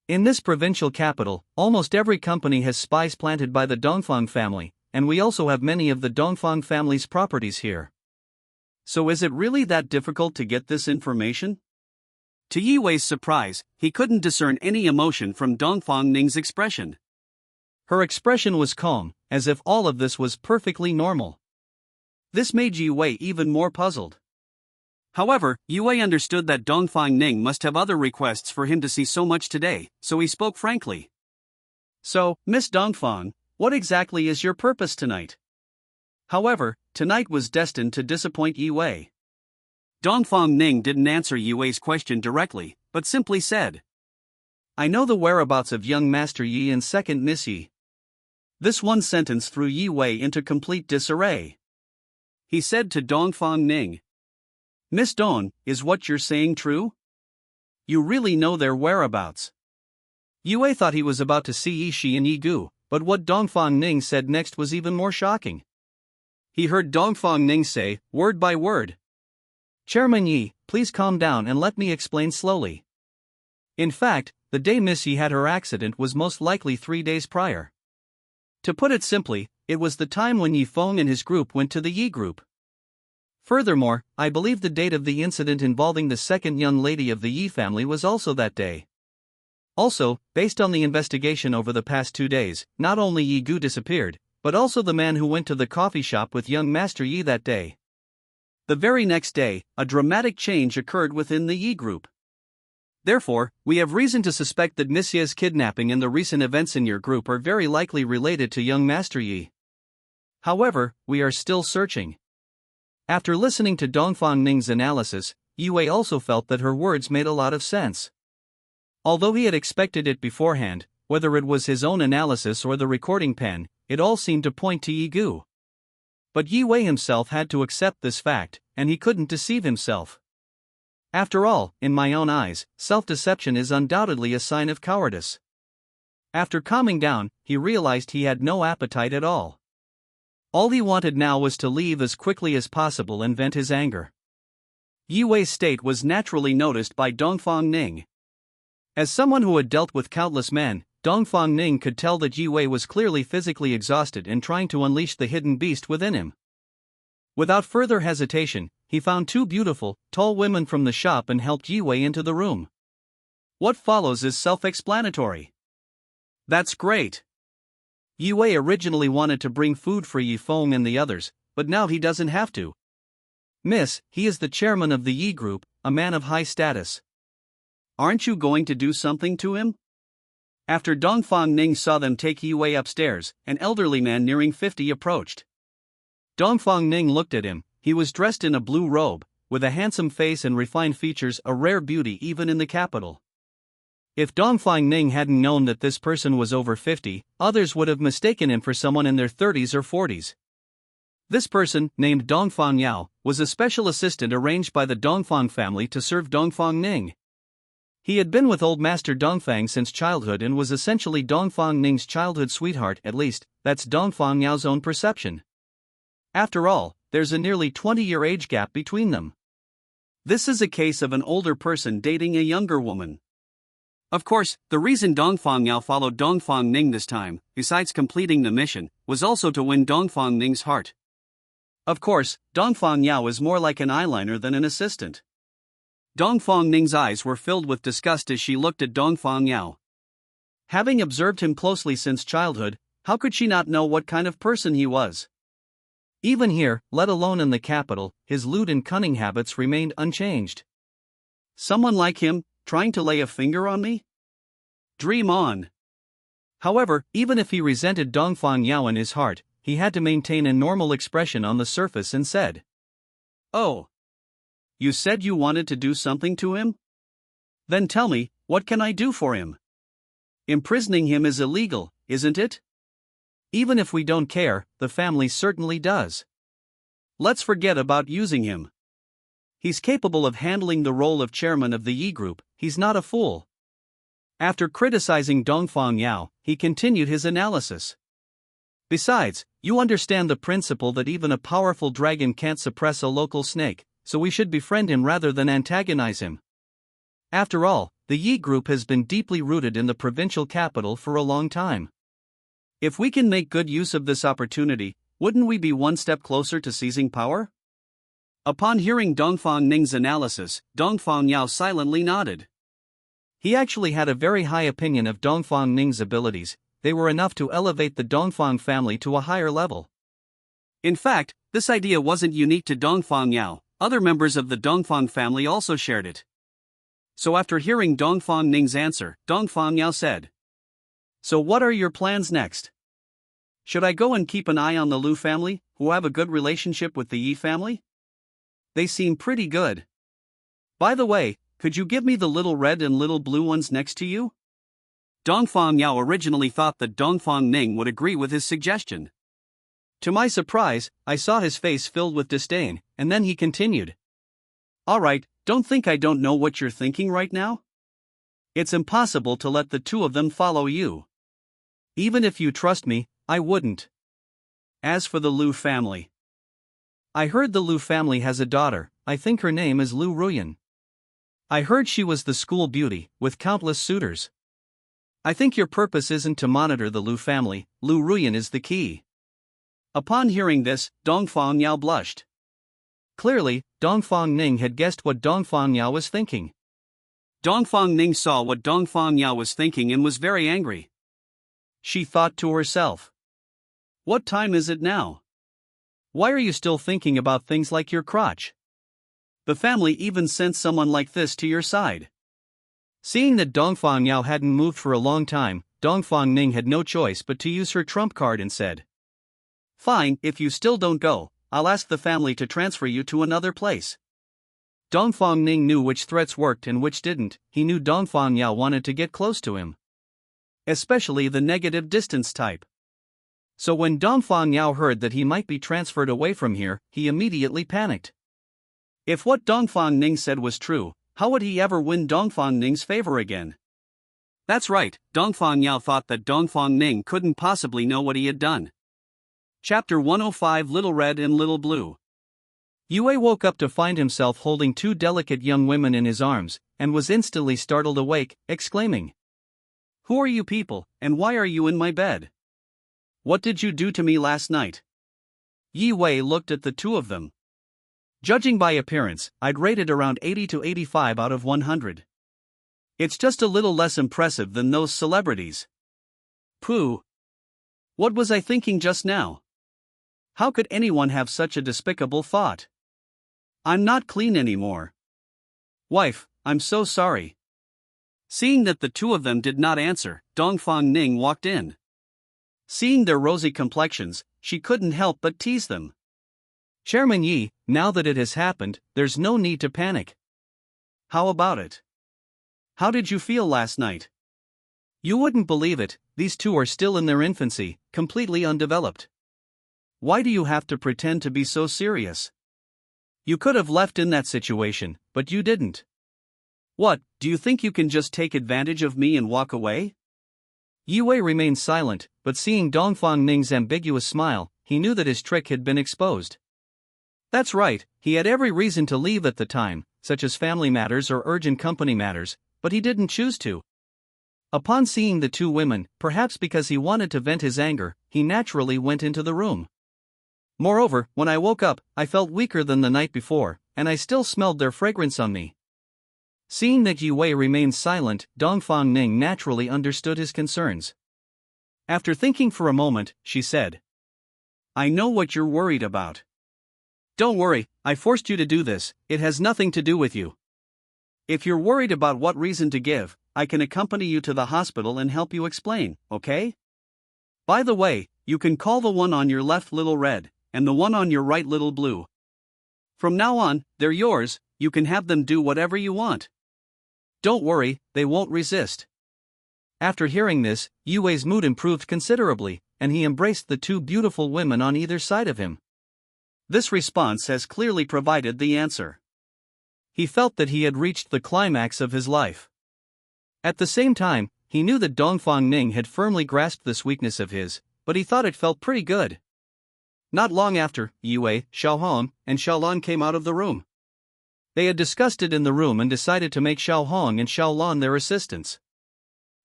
In this provincial capital, almost every company has spies planted by the Dongfang family, and we also have many of the Dongfang family's properties here. So is it really that difficult to get this information?" To Yue's surprise, he couldn't discern any emotion from Dongfang Ning's expression. Her expression was calm, as if all of this was perfectly normal. This made Yue even more puzzled. However, Yue understood that Dongfang Ning must have other requests for him to see so much today, so he spoke frankly. "So, Miss Dongfang, what exactly is your purpose tonight?" However, tonight was destined to disappoint Yue. Dongfang Ning didn't answer Yue's question directly, but simply said, "I know the whereabouts of young Master Yi and second Miss Yi." This one sentence threw Yue into complete disarray. He said to Dongfang Ning, "Miss Dong, is what you're saying true? You really know their whereabouts?" Yue thought he was about to see Yishi and Yigu, but what Dongfang Ning said next was even more shocking. He heard Dongfang Ning say, word by word, Chairman Yi, please calm down and let me explain slowly. In fact, the day Miss Yi had her accident was most likely 3 days prior. To put it simply, it was the time when Yi Feng and his group went to the Yi group. Furthermore, I believe the date of the incident involving the second young lady of the Yi family was also that day. Also, based on the investigation over the past 2 days, not only Yi Gu disappeared, but also the man who went to the coffee shop with young Master Yi that day. The very next day, a dramatic change occurred within the Yi group. Therefore, we have reason to suspect that Miss Ye's kidnapping and the recent events in your group are very likely related to young Master Yi. However, we are still searching. After listening to Dongfang Ning's analysis, Yue also felt that her words made a lot of sense. Although he had expected it beforehand, whether it was his own analysis or the recording pen, it all seemed to point to Yi Gu. But Yue himself had to accept this fact, and he couldn't deceive himself. After all, in my own eyes, self-deception is undoubtedly a sign of cowardice. After calming down, he realized he had no appetite at all. All he wanted now was to leave as quickly as possible and vent his anger. Yue's state was naturally noticed by Dongfang Ning. As someone who had dealt with countless men, Dongfang Ning could tell that Yue was clearly physically exhausted and trying to unleash the hidden beast within him. Without further hesitation, he found 2 beautiful, tall women from the shop and helped Yue into the room. What follows is self-explanatory. That's great. Yue originally wanted to bring food for Yi Feng and the others, but now he doesn't have to. Miss, he is the chairman of the Yi group, a man of high status. Aren't you going to do something to him? After Dongfang Ning saw them take Yue upstairs, an elderly man nearing 50 approached. Dongfang Ning looked at him. He was dressed in a blue robe, with a handsome face and refined features, a rare beauty even in the capital. If Dongfang Ning hadn't known that this person was over 50, others would have mistaken him for someone in their 30s or 40s. This person, named Dongfang Yao, was a special assistant arranged by the Dongfang family to serve Dongfang Ning. He had been with old Master Dongfang since childhood and was essentially Dongfang Ning's childhood sweetheart, at least, that's Dongfang Yao's own perception. After all, there's a nearly 20-year age gap between them. This is a case of an older person dating a younger woman. Of course, the reason Dongfang Yao followed Dongfang Ning this time, besides completing the mission, was also to win Dongfang Ning's heart. Of course, Dongfang Yao is more like an eyeliner than an assistant. Dongfang Ning's eyes were filled with disgust as she looked at Dongfang Yao. Having observed him closely since childhood, how could she not know what kind of person he was? Even here, let alone in the capital, his lewd and cunning habits remained unchanged. Someone like him, trying to lay a finger on me? Dream on. However, even if he resented Dongfang Yao in his heart, he had to maintain a normal expression on the surface and said, "Oh. You said you wanted to do something to him? Then tell me, what can I do for him? Imprisoning him is illegal, isn't it? Even if we don't care, the family certainly does. Let's forget about using him. He's capable of handling the role of chairman of the Yi group, he's not a fool." After criticizing Dongfang Yao, he continued his analysis. "Besides, you understand the principle that even a powerful dragon can't suppress a local snake, so we should befriend him rather than antagonize him. After all, the Yi group has been deeply rooted in the provincial capital for a long time. If we can make good use of this opportunity, wouldn't we be one step closer to seizing power?" Upon hearing Dongfang Ning's analysis, Dongfang Yao silently nodded. He actually had a very high opinion of Dongfang Ning's abilities. They were enough to elevate the Dongfang family to a higher level. In fact, this idea wasn't unique to Dongfang Yao, other members of the Dongfang family also shared it. So after hearing Dongfang Ning's answer, Dongfang Yao said, "So what are your plans next? Should I go and keep an eye on the Lu family, who have a good relationship with the Yi family? They seem pretty good. By the way, could you give me the little red and little blue ones next to you?" Dongfang Yao originally thought that Dongfang Ning would agree with his suggestion. To my surprise, I saw his face filled with disdain, and then he continued. "Alright, don't think I don't know what you're thinking right now? It's impossible to let the 2 of them follow you. Even if you trust me, I wouldn't. As for the Lu family, I heard the Lu family has a daughter, I think her name is Lu Ruyan. I heard she was the school beauty, with countless suitors. I think your purpose isn't to monitor the Lu family, Lu Ruyan is the key. Upon hearing this, Dongfang Yao blushed. Clearly, Dongfang Ning had guessed what Dongfang Yao was thinking. Dongfang Ning saw what Dongfang Yao was thinking and was very angry. She thought to herself, "What time is it now? Why are you still thinking about things like your crotch? The family even sent someone like this to your side." Seeing that Dongfang Yao hadn't moved for a long time, Dongfang Ning had no choice but to use her trump card and said, "Fine, if you still don't go, I'll ask the family to transfer you to another place." Dongfang Ning knew which threats worked and which didn't. He knew Dongfang Yao wanted to get close to him, especially the negative distance type. So when Dongfang Yao heard that he might be transferred away from here, he immediately panicked. If what Dongfang Ning said was true, how would he ever win Dongfang Ning's favor again? That's right, Dongfang Yao thought that Dongfang Ning couldn't possibly know what he had done. Chapter 105 Little Red and Little Blue. Yue woke up to find himself holding two delicate young women in his arms, and was instantly startled awake, exclaiming, "Who are you people, and why are you in my bed? What did you do to me last night?" Yue looked at the two of them. Judging by appearance, I'd rate it around 80 to 85 out of 100. It's just a little less impressive than those celebrities. Pooh. What was I thinking just now? How could anyone have such a despicable thought? I'm not clean anymore. Wife, I'm so sorry. Seeing that the two of them did not answer, Dongfang Ning walked in. Seeing their rosy complexions, she couldn't help but tease them. "Chairman Yi, now that it has happened, there's no need to panic. How about it? How did you feel last night? You wouldn't believe it, these two are still in their infancy, completely undeveloped. Why do you have to pretend to be so serious? You could have left in that situation, but you didn't. What, do you think you can just take advantage of me and walk away?" Yue remained silent, but seeing Dongfang Ning's ambiguous smile, he knew that his trick had been exposed. That's right, he had every reason to leave at the time, such as family matters or urgent company matters, but he didn't choose to. Upon seeing the two women, perhaps because he wanted to vent his anger, he naturally went into the room. Moreover, when I woke up, I felt weaker than the night before, and I still smelled their fragrance on me. Seeing that Yue remained silent, Dongfang Ning naturally understood his concerns. After thinking for a moment, she said, "I know what you're worried about. Don't worry, I forced you to do this, it has nothing to do with you. If you're worried about what reason to give, I can accompany you to the hospital and help you explain, okay? By the way, you can call the one on your left Little Red, and the one on your right Little Blue. From now on, they're yours, you can have them do whatever you want. Don't worry, they won't resist." After hearing this, Yue's mood improved considerably, and he embraced the two beautiful women on either side of him. This response has clearly provided the answer. He felt that he had reached the climax of his life. At the same time, he knew that Dongfang Ning had firmly grasped this weakness of his, but he thought it felt pretty good. Not long after, Yue, Xiaohong, and Xiaolan came out of the room. They had discussed it in the room and decided to make Xiaohong and Xiaolan their assistants.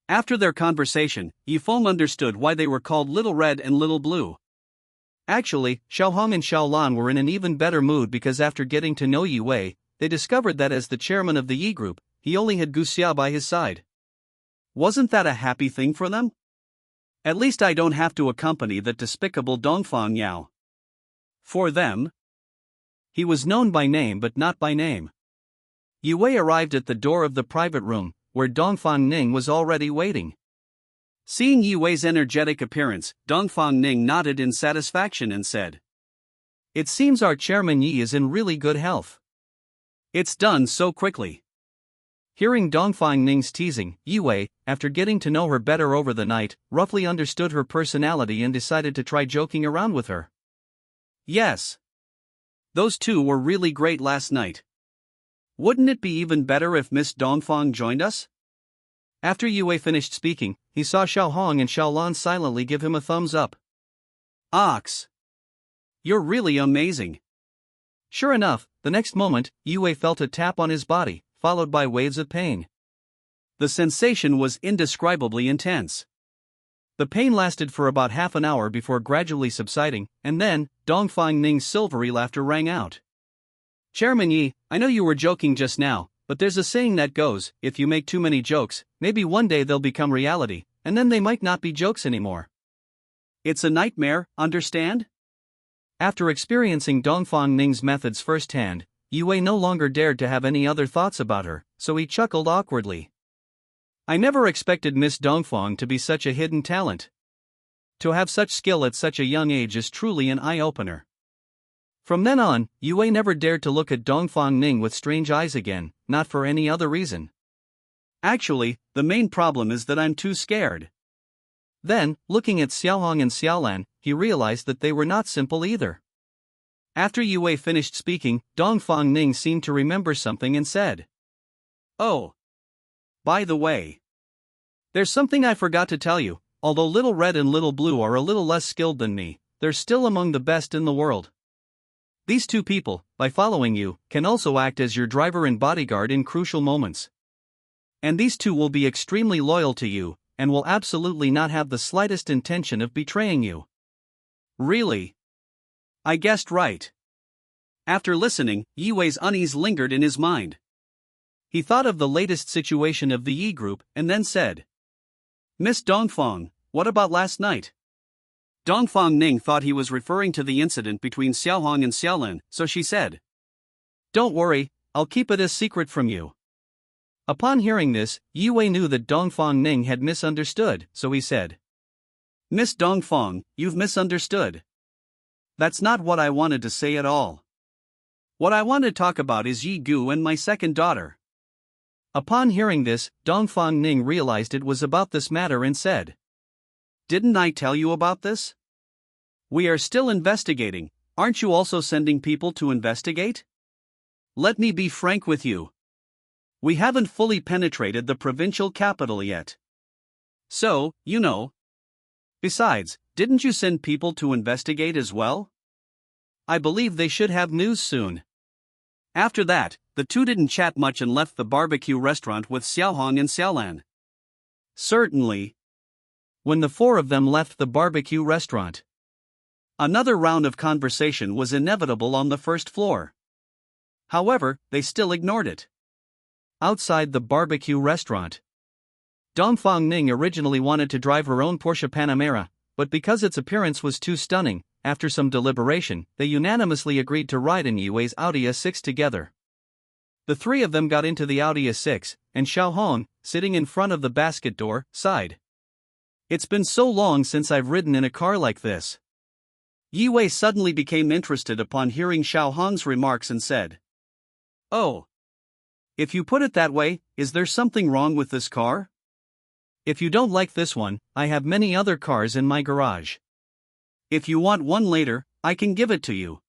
After their conversation, Yifeng understood why they were called Little Red and Little Blue. Actually, Xiaohong and Xiaolan were in an even better mood because after getting to know Yue, they discovered that as the chairman of the Yi group, he only had Guxia by his side. Wasn't that a happy thing for them? At least I don't have to accompany that despicable Dongfang Yao. For them? He was known by name but not by name. Yue arrived at the door of the private room, where Dongfang Ning was already waiting. Seeing Yue's energetic appearance, Dongfang Ning nodded in satisfaction and said, "It seems our chairman Yi is in really good health. It's done so quickly." Hearing Dongfang Ning's teasing, Yue, after getting to know her better over the night, roughly understood her personality and decided to try joking around with her. "Yes. Those two were really great last night. Wouldn't it be even better if Miss Dongfang joined us?" After Yue finished speaking, he saw Xiaohong and Xiaolan silently give him a thumbs up. "Ox! You're really amazing." Sure enough, the next moment, Yue felt a tap on his body, followed by waves of pain. The sensation was indescribably intense. The pain lasted for about half an hour before gradually subsiding, and then, Dongfang Ning's silvery laughter rang out. Chairman Yi, I know you were joking just now, but there's a saying that goes, if you make too many jokes, maybe one day they'll become reality, and then they might not be jokes anymore. It's a nightmare, understand? After experiencing Dongfang Ning's methods firsthand, Yue no longer dared to have any other thoughts about her, so he chuckled awkwardly. I never expected Miss Dongfang to be such a hidden talent. To have such skill at such a young age is truly an eye-opener. From then on, Yue never dared to look at Dongfang Ning with strange eyes again, not for any other reason. Actually, the main problem is that I'm too scared. Then, looking at Xiaohong and Xiaolan, he realized that they were not simple either. After Yue finished speaking, Dongfang Ning seemed to remember something and said, Oh. By the way. There's something I forgot to tell you, although Little Red and Little Blue are a little less skilled than me, they're still among the best in the world. These two people, by following you, can also act as your driver and bodyguard in crucial moments. And these two will be extremely loyal to you, and will absolutely not have the slightest intention of betraying you. Really? I guessed right. After listening, Yue's unease lingered in his mind. He thought of the latest situation of the Yi group and then said, Miss Dongfang, what about last night? Dongfang Ning thought he was referring to the incident between Xiaohong and Xiaolan, so she said, Don't worry, I'll keep it a secret from you. Upon hearing this, Yue knew that Dongfang Ning had misunderstood, so he said, Miss Dongfang, you've misunderstood. That's not what I wanted to say at all. What I want to talk about is Yi Gu and my second daughter. Upon hearing this, Dongfang Ning realized it was about this matter and said, Didn't I tell you about this? We are still investigating, aren't you also sending people to investigate? Let me be frank with you. We haven't fully penetrated the provincial capital yet. So, you know. Besides, didn't you send people to investigate as well? I believe they should have news soon. After that, the two didn't chat much and left the barbecue restaurant with Xiaohong and Xiaolan. Certainly. When the four of them left the barbecue restaurant, another round of conversation was inevitable on the first floor. However, they still ignored it. Outside the barbecue restaurant, Dongfang Ning originally wanted to drive her own Porsche Panamera, but because its appearance was too stunning, after some deliberation, they unanimously agreed to ride in Yue's Audi A6 together. The three of them got into the Audi A6, and Xiaohong, sitting in front of the basket door, sighed. It's been so long since I've ridden in a car like this. Yue suddenly became interested upon hearing Xiaohong's remarks and said, Oh. If you put it that way, is there something wrong with this car? If you don't like this one, I have many other cars in my garage. If you want one later, I can give it to you.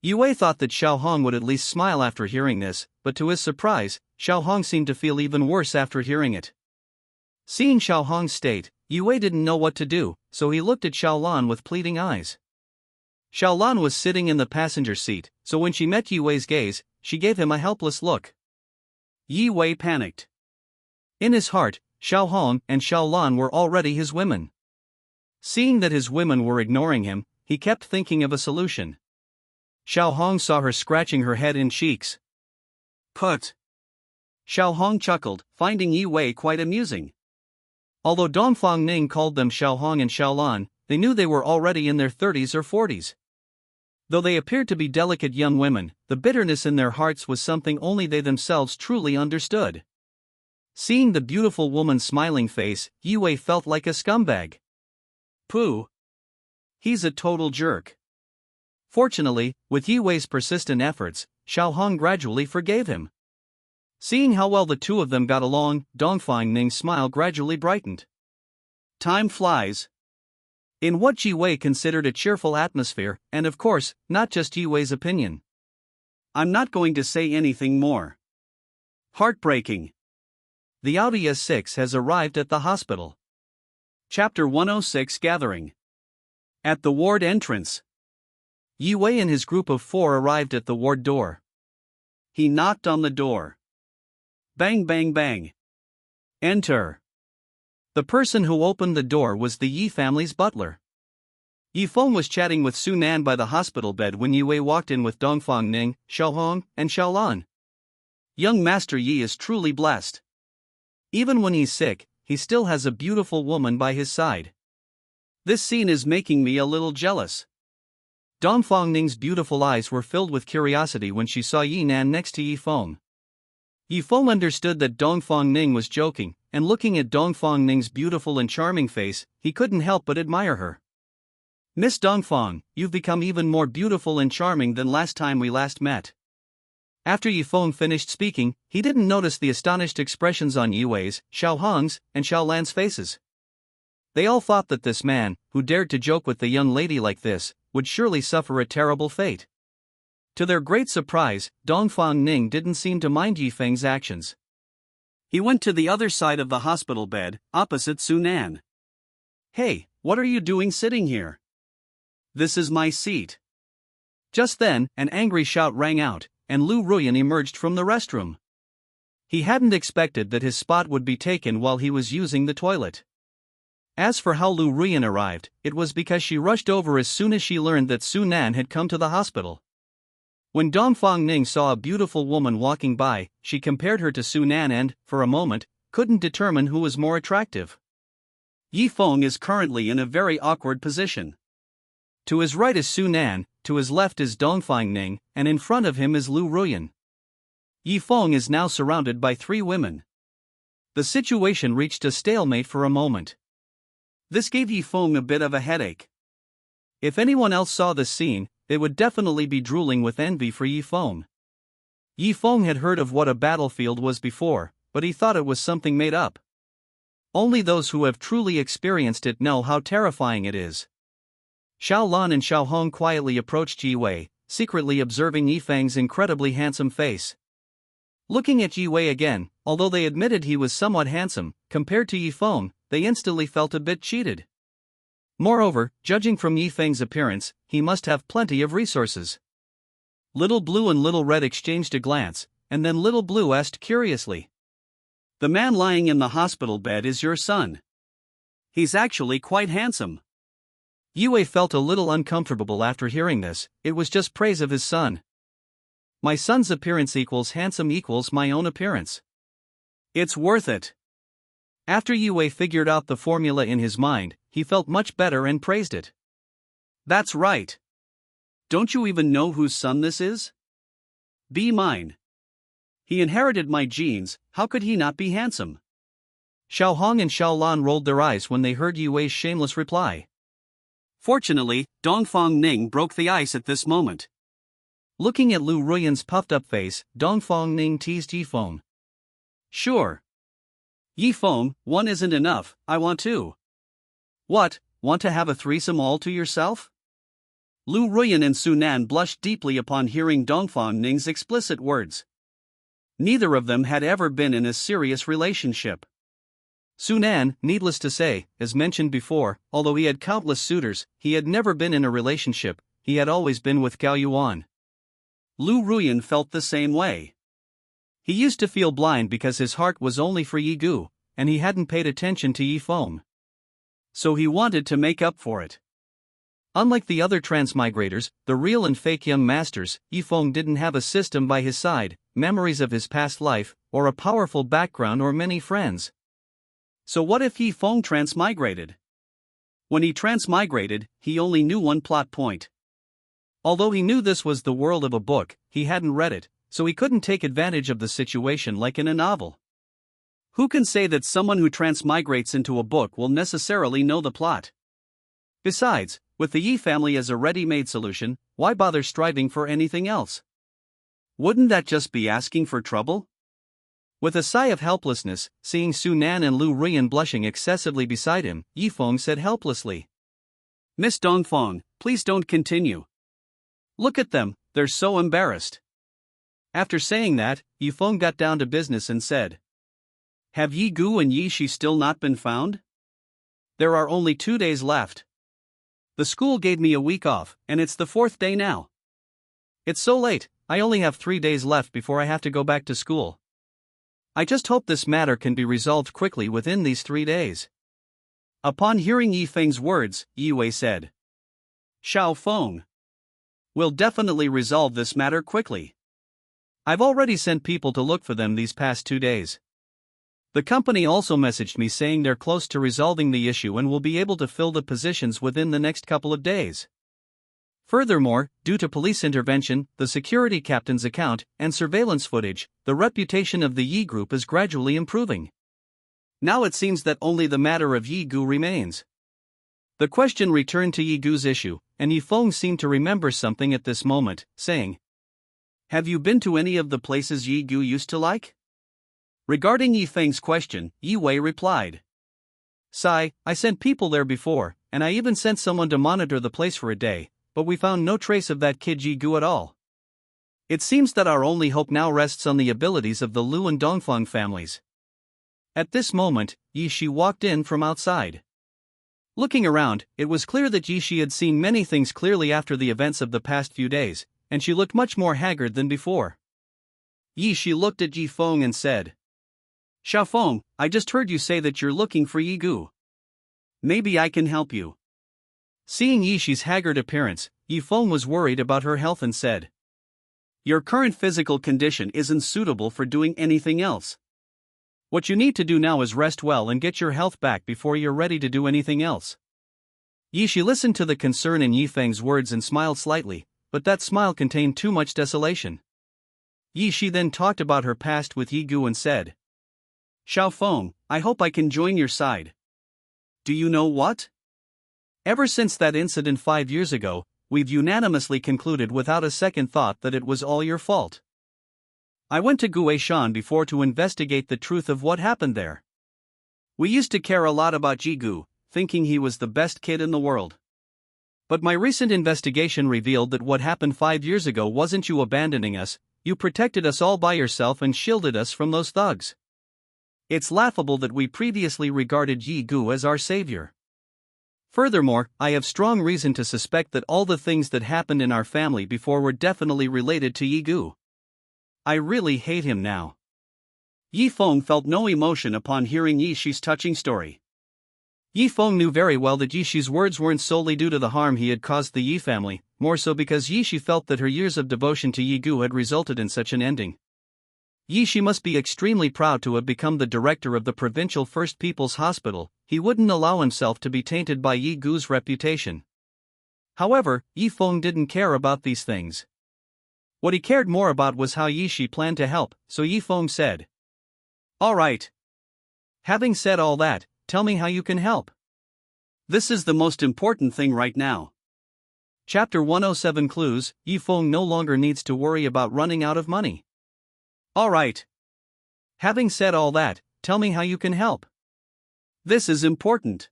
Yue thought that Xiaohong would at least smile after hearing this, but to his surprise, Xiaohong seemed to feel even worse after hearing it. Seeing Xiaohong's state, Yue didn't know what to do, so he looked at Xiaolan with pleading eyes. Xiaolan was sitting in the passenger seat, so when she met Yue's gaze, she gave him a helpless look. Yue panicked. In his heart, Xiaohong and Xiaolan were already his women. Seeing that his women were ignoring him, he kept thinking of a solution. Xiaohong saw her scratching her head and cheeks. Put. Xiaohong chuckled, finding Yue quite amusing. Although Dongfang Ning called them Xiaohong and Xiaolan, they knew they were already in their 30s or 40s. Though they appeared to be delicate young women, the bitterness in their hearts was something only they themselves truly understood. Seeing the beautiful woman's smiling face, Yue felt like a scumbag. Pooh. He's a total jerk. Fortunately, with Yue's persistent efforts, Xiaohong gradually forgave him. Seeing how well the two of them got along, Dongfang Ning's smile gradually brightened. Time flies. In what Yue considered a cheerful atmosphere, and of course, not just Yue's opinion. I'm not going to say anything more. Heartbreaking. The Audi S6 has arrived at the hospital. Chapter 106 Gathering. At the ward entrance. Yi Wei and his group of 4 arrived at the ward door. He knocked on the door. Bang bang bang. Enter. The person who opened the door was the Yi family's butler. Yi Feng was chatting with Su Nan by the hospital bed when Yi Wei walked in with Dongfang Ning, Xiao Hong, and Xiao Lan. Young Master Yi is truly blessed. Even when he's sick, he still has a beautiful woman by his side. This scene is making me a little jealous. Dongfang Ning's beautiful eyes were filled with curiosity when she saw Yi Nan next to Yi Feng. Yi Feng understood that Dongfang Ning was joking, and looking at Dongfang Ning's beautiful and charming face, he couldn't help but admire her. Miss Dongfang, you've become even more beautiful and charming than last time we last met. After Yi Feng finished speaking, he didn't notice the astonished expressions on Yi Wei's, Xiao Hong's, and Xiao Lan's faces. They all thought that this man, who dared to joke with the young lady like this, would surely suffer a terrible fate. To their great surprise, Dongfang Ning didn't seem to mind Yi Feng's actions. He went to the other side of the hospital bed, opposite Su Nan. Hey, what are you doing sitting here? This is my seat. Just then, an angry shout rang out, and Lu Ruyan emerged from the restroom. He hadn't expected that his spot would be taken while he was using the toilet. As for how Lu Ruyan arrived, it was because she rushed over as soon as she learned that Su Nan had come to the hospital. When Dongfang Ning saw a beautiful woman walking by, she compared her to Su Nan and, for a moment, couldn't determine who was more attractive. Yi Feng is currently in a very awkward position. To his right is Su Nan, to his left is Dongfang Ning, and in front of him is Lu Ruyan. Yi Feng is now surrounded by 3 women. The situation reached a stalemate for a moment. This gave Yi Feng a bit of a headache. If anyone else saw this scene, they would definitely be drooling with envy for Yi Feng. Yi Feng had heard of what a battlefield was before, but he thought it was something made up. Only those who have truly experienced it know how terrifying it is. Xiao Lan and Xiao Hong quietly approached Yi Wei, secretly observing Yi Feng's incredibly handsome face. Looking at Yi Wei again, although they admitted he was somewhat handsome, compared to Yi Feng, they instantly felt a bit cheated. Moreover, judging from Yi Feng's appearance, he must have plenty of resources. Little Blue and Little Red exchanged a glance, and then Little Blue asked curiously. The man lying in the hospital bed is your son. He's actually quite handsome. Yi Wei felt a little uncomfortable after hearing this. It was just praise of his son. My son's appearance equals handsome equals my own appearance. It's worth it. After Yi Wei figured out the formula in his mind, he felt much better and praised it. That's right. Don't you even know whose son this is? Be mine. He inherited my genes, how could he not be handsome? Xiao Hong and Xiao Lan rolled their eyes when they heard Yi Wei's shameless reply. Fortunately, Dongfang Ning broke the ice at this moment. Looking at Lu Ruyan's puffed-up face, Dongfang Ning teased Yi Feng. Sure. Yi Feng, one isn't enough, I want 2. What, want to have a threesome all to yourself? Lu Ruyan and Su Nan blushed deeply upon hearing Dongfang Ning's explicit words. Neither of them had ever been in a serious relationship. Su Nan, needless to say, as mentioned before, although he had countless suitors, he had never been in a relationship, he had always been with Gao Yuan. Lu Ruyan felt the same way. He used to feel blind because his heart was only for Yi Gu, and he hadn't paid attention to Yi Feng. So he wanted to make up for it. Unlike the other transmigrators, the real and fake young masters, Yi Feng didn't have a system by his side, memories of his past life, or a powerful background or many friends. So what if Yi Feng transmigrated? When he transmigrated, he only knew one plot point. Although he knew this was the world of a book, he hadn't read it, so he couldn't take advantage of the situation like in a novel. Who can say that someone who transmigrates into a book will necessarily know the plot? Besides, with the Yi family as a ready-made solution, why bother striving for anything else? Wouldn't that just be asking for trouble? With a sigh of helplessness, seeing Su Nan and Lu Ruyan blushing excessively beside him, Yi Feng said helplessly. Miss Dongfang, please don't continue. Look at them, they're so embarrassed. After saying that, Yi Feng got down to business and said. Have Yi Gu and Yi Shi still not been found? There are only 2 days left. The school gave me a week off, and it's the 4th day now. It's so late, I only have 3 days left before I have to go back to school. I just hope this matter can be resolved quickly within these 3 days. Upon hearing Yi Feng's words, Yi Wei said, Xiao Feng. We'll definitely resolve this matter quickly. I've already sent people to look for them these past 2 days. The company also messaged me saying they're close to resolving the issue and will be able to fill the positions within the next couple of days. Furthermore, due to police intervention, the security captain's account, and surveillance footage, the reputation of the Yi Group is gradually improving. Now it seems that only the matter of Yi Gu remains. The question returned to Yi Gu's issue, and Yi Feng seemed to remember something at this moment, saying, Have you been to any of the places Yi Gu used to like? Regarding Yi Feng's question, Yi Wei replied, Sai, I sent people there before, and I even sent someone to monitor the place for a day, but we found no trace of that kid Yi Gu at all. It seems that our only hope now rests on the abilities of the Lu and Dongfang families. At this moment, Yi Shi walked in from outside. Looking around, it was clear that Yi Shi had seen many things clearly after the events of the past few days, and she looked much more haggard than before. Yi Shi looked at Yi Feng and said, Xiao Feng, I just heard you say that you're looking for Yi Gu. Maybe I can help you. Seeing Yi Shi's haggard appearance, Yi Feng was worried about her health and said, Your current physical condition isn't suitable for doing anything else. What you need to do now is rest well and get your health back before you're ready to do anything else. Yi Shi listened to the concern in Yi Feng's words and smiled slightly, but that smile contained too much desolation. Yi Shi then talked about her past with Yi Gu and said, Xiao Feng, I hope I can join your side. Do you know what? Ever since that incident 5 years ago, we've unanimously concluded without a second thought that it was all your fault. I went to Guishan before to investigate the truth of what happened there. We used to care a lot about Ji Gu, thinking he was the best kid in the world. But my recent investigation revealed that what happened 5 years ago wasn't you abandoning us, you protected us all by yourself and shielded us from those thugs. It's laughable that we previously regarded Yi Gu as our savior. Furthermore, I have strong reason to suspect that all the things that happened in our family before were definitely related to Yi Gu. I really hate him now. Yi Feng felt no emotion upon hearing Yi Shi's touching story. Yi Feng knew very well that Yi Shi's words weren't solely due to the harm he had caused the Yi family, more so because Yi Shi felt that her years of devotion to Yi Gu had resulted in such an ending. Yi Shi must be extremely proud to have become the director of the Provincial First People's Hospital. He wouldn't allow himself to be tainted by Yi Gu's reputation. However, Yi Feng didn't care about these things. What he cared more about was how Yi Shi planned to help, so Yi Feng said, Alright. Having said all that, tell me how you can help. This is the most important thing right now. Chapter 107 Clues. Yi Feng no longer needs to worry about running out of money. Alright. Having said all that, tell me how you can help. This is important.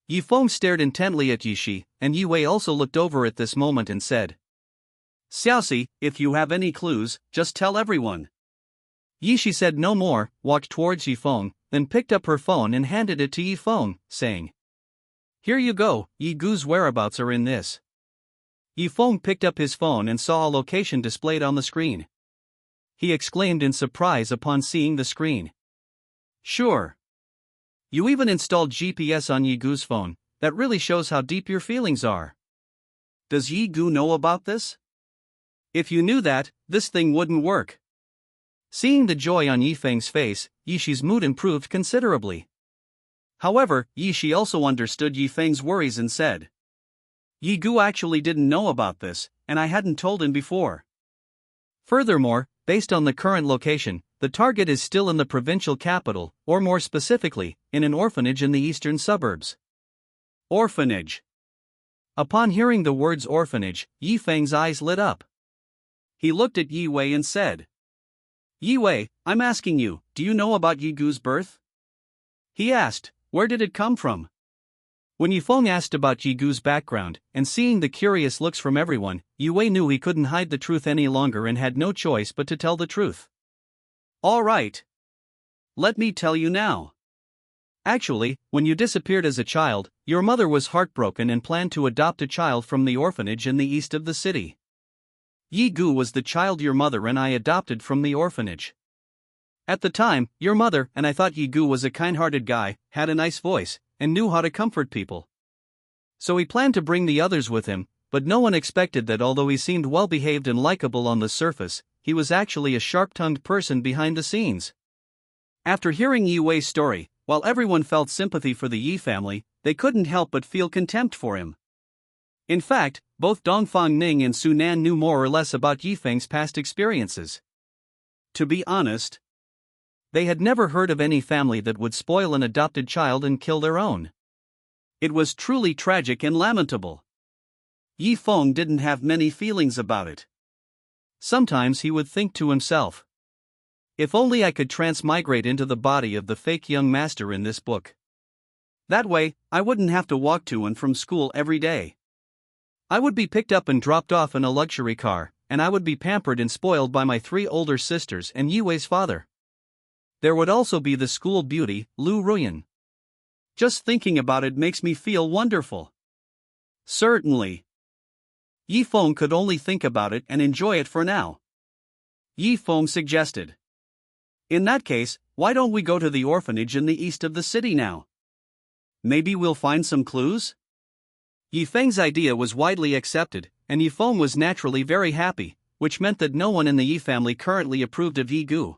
Yi Feng stared intently at Yi Shi, and Yi Wei also looked over at this moment and said, Xiaoxi, if you have any clues, just tell everyone. Yi Shi said no more, walked towards Yi Feng, then picked up her phone and handed it to Yi Feng, saying, Here you go, Yi Gu's whereabouts are in this. Yi Feng picked up his phone and saw a location displayed on the screen. He exclaimed in surprise upon seeing the screen. Sure. You even installed GPS on Yi Gu's phone. That really shows how deep your feelings are. Does Yi Gu know about this? If you knew that, this thing wouldn't work. Seeing the joy on Yi Feng's face, Yi Shi's mood improved considerably. However, Yi Shi also understood Yi Feng's worries and said, Yi Gu actually didn't know about this, and I hadn't told him before. Furthermore, based on the current location, the target is still in the provincial capital, or more specifically, in an orphanage in the eastern suburbs. Orphanage. Upon hearing the words orphanage, Yi Feng's eyes lit up. He looked at Yi Wei and said, Yi Wei, I'm asking you, do you know about Yi Gu's birth? He asked, where did it come from? When Yi Feng asked about Yi Gu's background, and seeing the curious looks from everyone, Yi Wei knew he couldn't hide the truth any longer and had no choice but to tell the truth. All right. Let me tell you now. Actually, when you disappeared as a child, your mother was heartbroken and planned to adopt a child from the orphanage in the east of the city. Yi Gu was the child your mother and I adopted from the orphanage. At the time, your mother and I thought Yi Gu was a kind-hearted guy, had a nice voice, and knew how to comfort people. So he planned to bring the others with him, but no one expected that although he seemed well-behaved and likable on the surface, he was actually a sharp-tongued person behind the scenes. After hearing Yi Wei's story, while everyone felt sympathy for the Yi family, they couldn't help but feel contempt for him. In fact, both Dongfang Ning and Su Nan knew more or less about Yi Feng's past experiences. To be honest, they had never heard of any family that would spoil an adopted child and kill their own. It was truly tragic and lamentable. Yi Feng didn't have many feelings about it. Sometimes he would think to himself, if only I could transmigrate into the body of the fake young master in this book. That way, I wouldn't have to walk to and from school every day. I would be picked up and dropped off in a luxury car, and I would be pampered and spoiled by my 3 older sisters and Yi Wei's father. There would also be the school beauty, Lu Ruyan. Just thinking about it makes me feel wonderful. Certainly. Yi Feng could only think about it and enjoy it for now. Yi Feng suggested, in that case, why don't we go to the orphanage in the east of the city now? Maybe we'll find some clues? Yi Feng's idea was widely accepted, and Yi Feng was naturally very happy, which meant that no one in the Yi family currently approved of Yi Gu.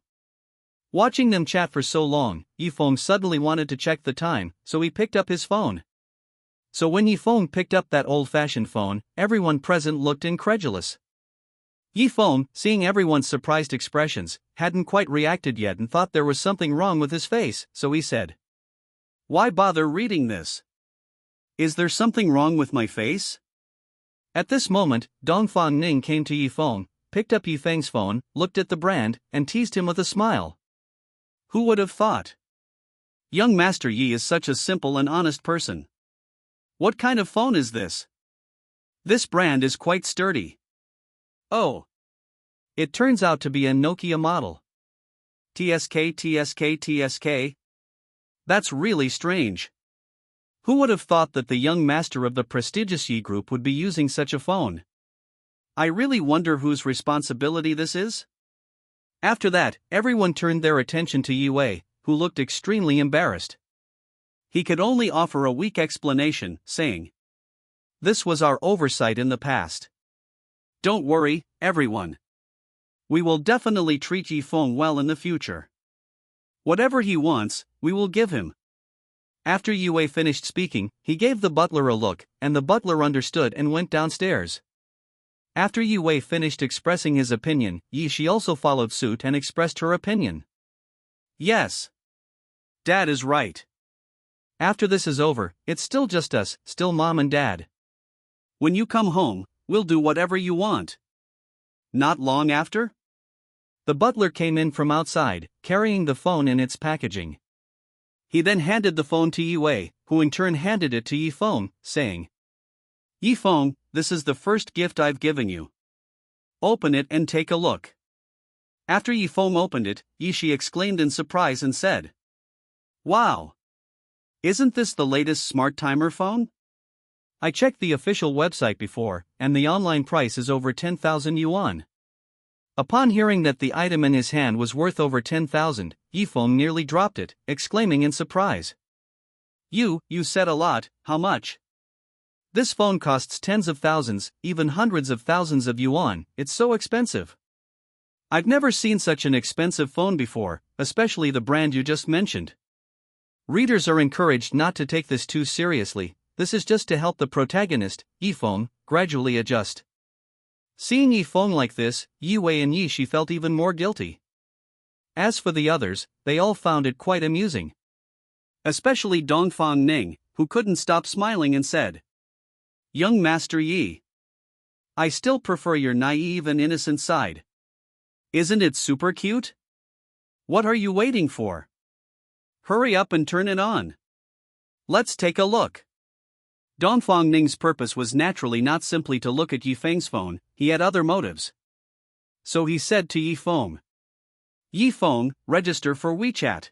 Watching them chat for so long, Yi Feng suddenly wanted to check the time, so he picked up his phone. So when Yi Feng picked up that old-fashioned phone, everyone present looked incredulous. Yi Feng, seeing everyone's surprised expressions, hadn't quite reacted yet and thought there was something wrong with his face, so he said, "Why bother reading this? Is there something wrong with my face?" At this moment, Dongfang Ning came to Yi Feng, picked up Yi Feng's phone, looked at the brand, and teased him with a smile. Who would have thought? Young Master Yi is such a simple and honest person. What kind of phone is this? This brand is quite sturdy. Oh. It turns out to be a Nokia model. TSK. That's really strange. Who would have thought that the young master of the prestigious Yi Group would be using such a phone? I really wonder whose responsibility this is? After that, everyone turned their attention to Yi Wei, who looked extremely embarrassed. He could only offer a weak explanation, saying, "This was our oversight in the past. Don't worry, everyone. We will definitely treat Yi Feng well in the future. Whatever he wants, we will give him." After Yi Wei finished speaking, he gave the butler a look, and the butler understood and went downstairs. After Yi Wei finished expressing his opinion, Yi Shi also followed suit and expressed her opinion. Yes. Dad is right. After this is over, it's still just us, still Mom and Dad. When you come home, we'll do whatever you want. Not long after? The butler came in from outside, carrying the phone in its packaging. He then handed the phone to Yi Wei, who in turn handed it to Yi Feng, saying, "Yi Feng, this is the first gift I've given you. Open it and take a look." After Yi Feng opened it, Yi Shi exclaimed in surprise and said, "Wow! Isn't this the latest smart timer phone? I checked the official website before, and the online price is over 10,000 yuan. Upon hearing that the item in his hand was worth over 10,000, Yi Feng nearly dropped it, exclaiming in surprise, You said a lot, how much?" "This phone costs tens of thousands, even hundreds of thousands of yuan, it's so expensive. I've never seen such an expensive phone before, especially the brand you just mentioned." Readers are encouraged not to take this too seriously, this is just to help the protagonist, Yi Feng, gradually adjust. Seeing Yi Feng like this, Yi Wei and Yi Shi felt even more guilty. As for the others, they all found it quite amusing. Especially Dongfang Ning, who couldn't stop smiling and said, "Young Master Yi, I still prefer your naive and innocent side. Isn't it super cute? What are you waiting for? Hurry up and turn it on. Let's take a look." Dongfang Ning's purpose was naturally not simply to look at Yi Feng's phone, he had other motives. So he said to Yi Feng, "Yi Feng, register for WeChat."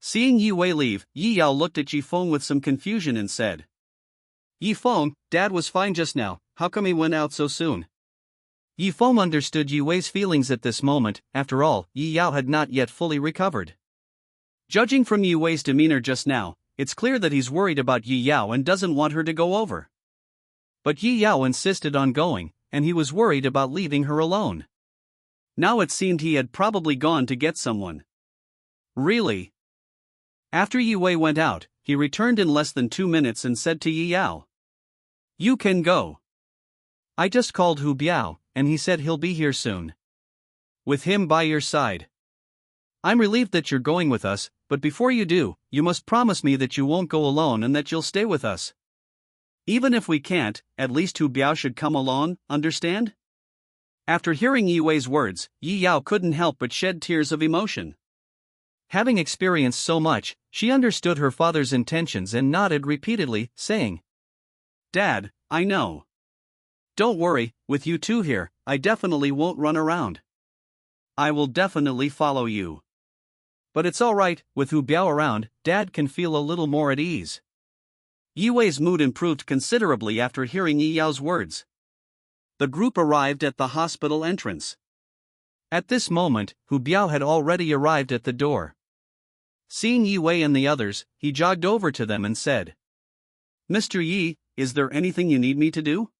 Seeing Yi Wei leave, Yi Yao looked at Yi Feng with some confusion and said, Yi Feng, Dad was fine just now, how come he went out so soon? Yi Feng understood Yi Wei's feelings at this moment. After all, Yi Yao had not yet fully recovered. Judging from Yi Wei's demeanor just now, it's clear that he's worried about Yi Yao and doesn't want her to go over. But Yi Yao insisted on going, and he was worried about leaving her alone. Now it seemed he had probably gone to get someone. Really? After Yi Wei went out, he returned in less than 2 minutes and said to Yi Yao, You can go. I just called Hu Biao, and he said he'll be here soon. With him by your side. I'm relieved that you're going with us, but before you do, you must promise me that you won't go alone and that you'll stay with us. Even if we can't, at least Hu Biao should come along, understand? After hearing Yi Wei's words, Yi Yao couldn't help but shed tears of emotion. Having experienced so much, she understood her father's intentions and nodded repeatedly, saying, Dad, I know. Don't worry, with you two here, I definitely won't run around. I will definitely follow you. But it's alright, with Hu Biao around, Dad can feel a little more at ease. Yi Wei's mood improved considerably after hearing Yi Yao's words. The group arrived at the hospital entrance. At this moment, Hu Biao had already arrived at the door. Seeing Yi Wei and the others, he jogged over to them and said, Mr. Yi, is there anything you need me to do?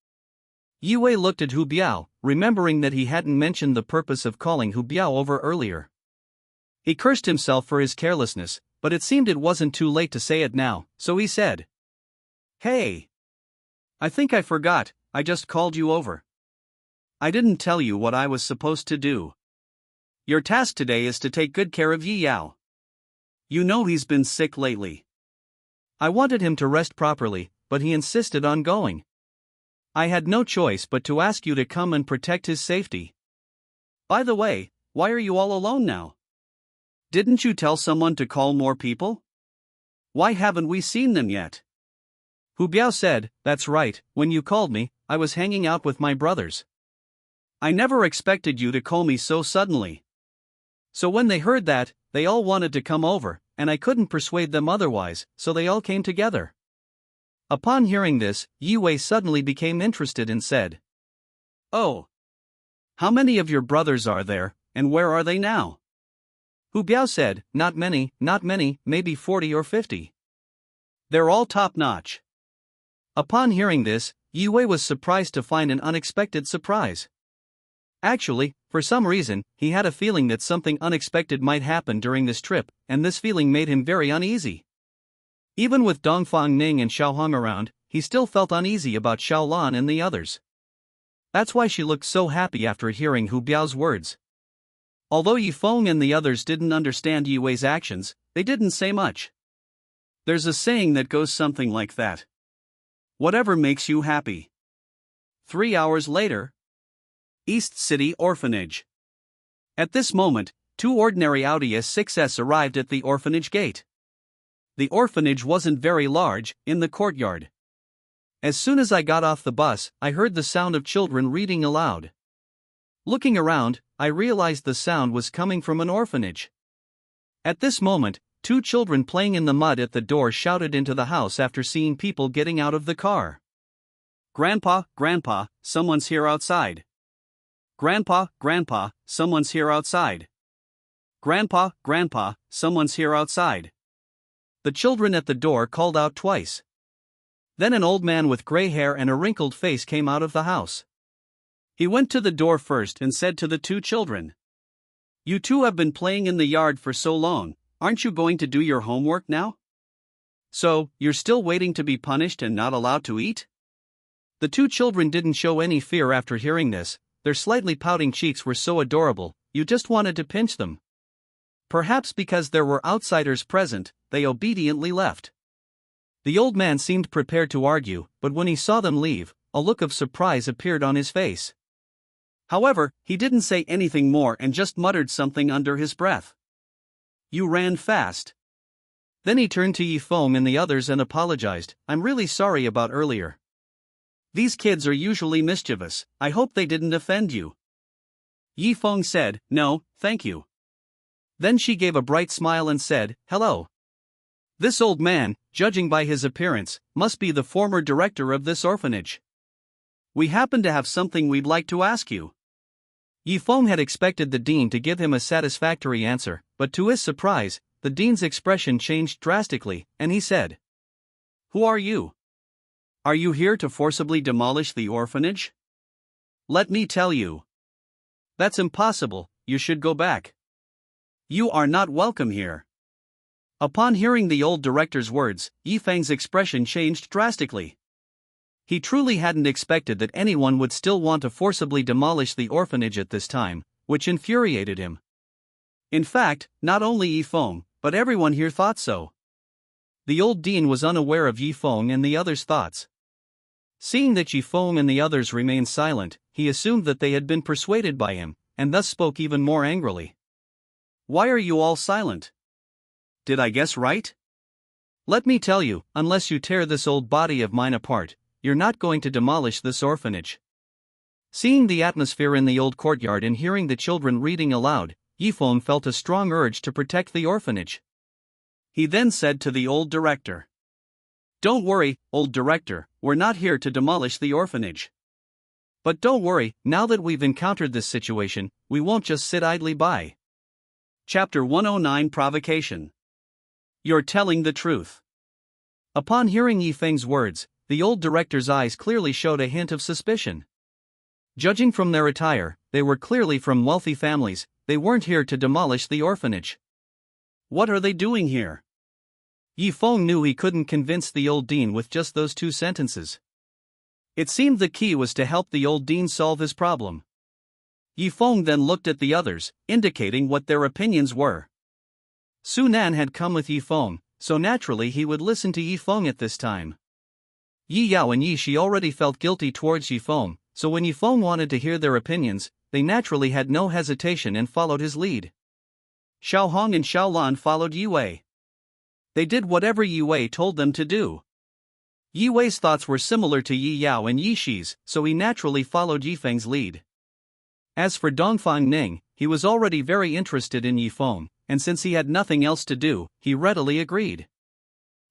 Yi Wei looked at Hu Biao, remembering that he hadn't mentioned the purpose of calling Hu Biao over earlier. He cursed himself for his carelessness, but it seemed it wasn't too late to say it now, so he said, Hey! I think I forgot, I just called you over. I didn't tell you what I was supposed to do. Your task today is to take good care of Yi Yao. You know he's been sick lately. I wanted him to rest properly, but he insisted on going. I had no choice but to ask you to come and protect his safety. By the way, why are you all alone now? Didn't you tell someone to call more people? Why haven't we seen them yet? Hu Biao said, That's right, when you called me, I was hanging out with my brothers. I never expected you to call me so suddenly. So when they heard that, they all wanted to come over, and I couldn't persuade them otherwise, so they all came together. Upon hearing this, Yi Wei suddenly became interested and said, Oh. How many of your brothers are there, and where are they now? Hu Biao said, Not many, maybe 40 or 50. They're all top-notch. Upon hearing this, Yi Wei was surprised to find an unexpected surprise. Actually, for some reason, he had a feeling that something unexpected might happen during this trip, and this feeling made him very uneasy. Even with Dongfang Ning and Xiaohong around, he still felt uneasy about Xiaolan and the others. That's why she looked so happy after hearing Hu Biao's words. Although Yi Feng and the others didn't understand Yi Wei's actions, they didn't say much. There's a saying that goes something like that. Whatever makes you happy. 3 hours later. East City Orphanage. At this moment, 2 ordinary Audi S6s arrived at the orphanage gate. The orphanage wasn't very large, in the courtyard. As soon as I got off the bus, I heard the sound of children reading aloud. Looking around, I realized the sound was coming from an orphanage. At this moment, 2 children playing in the mud at the door shouted into the house after seeing people getting out of the car. Grandpa, someone's here outside. Grandpa, someone's here outside. Grandpa, someone's here outside. The children at the door called out twice. Then an old man with gray hair and a wrinkled face came out of the house. He went to the door first and said to the 2 children, You two have been playing in the yard for so long, aren't you going to do your homework now? So, you're still waiting to be punished and not allowed to eat? The 2 children didn't show any fear after hearing this, their slightly pouting cheeks were so adorable, you just wanted to pinch them. Perhaps because there were outsiders present, they obediently left. The old man seemed prepared to argue, but when he saw them leave, a look of surprise appeared on his face. However, he didn't say anything more and just muttered something under his breath. You ran fast. Then he turned to Yi Feng and the others and apologized, I'm really sorry about earlier. These kids are usually mischievous, I hope they didn't offend you. Yi Feng said, No, thank you. Then she gave a bright smile and said, "Hello. This old man, judging by his appearance, must be the former director of this orphanage. We happen to have something we'd like to ask you." Yifeng had expected the dean to give him a satisfactory answer, but to his surprise, the dean's expression changed drastically, and he said, "Who are you? Are you here to forcibly demolish the orphanage? Let me tell you. That's impossible, you should go back. You are not welcome here." Upon hearing the old director's words, Yifeng's expression changed drastically. He truly hadn't expected that anyone would still want to forcibly demolish the orphanage at this time, which infuriated him. In fact, not only Yifeng, but everyone here thought so. The old dean was unaware of Yifeng and the others' thoughts. Seeing that Yifeng and the others remained silent, he assumed that they had been persuaded by him, and thus spoke even more angrily. "Why are you all silent? Did I guess right? Let me tell you, unless you tear this old body of mine apart, you're not going to demolish this orphanage." Seeing the atmosphere in the old courtyard and hearing the children reading aloud, Yifeng felt a strong urge to protect the orphanage. He then said to the old director, "Don't worry, old director, we're not here to demolish the orphanage. But don't worry, now that we've encountered this situation, we won't just sit idly by." Chapter 109 Provocation. You're telling the truth. Upon hearing Yifeng's words, the old director's eyes clearly showed a hint of suspicion. Judging from their attire, they were clearly from wealthy families. They weren't here to demolish the orphanage. What are they doing here? Yifeng knew he couldn't convince the old dean with just those two sentences. It seemed the key was to help the old dean solve his problem. Yifeng then looked at the others, indicating what their opinions were. Su Nan had come with Yifeng, so naturally he would listen to Yifeng at this time. Yi Yao and Yi Shi already felt guilty towards Yifeng, so when Yifeng wanted to hear their opinions, they naturally had no hesitation and followed his lead. Xiao Hong and Xiao Lan followed Yi Wei. They did whatever Yi Wei told them to do. Yi Wei's thoughts were similar to Yi Yao and Yi Shi's, so he naturally followed Yifeng's lead. As for Dongfang Ning, he was already very interested in Yifeng, and since he had nothing else to do, he readily agreed.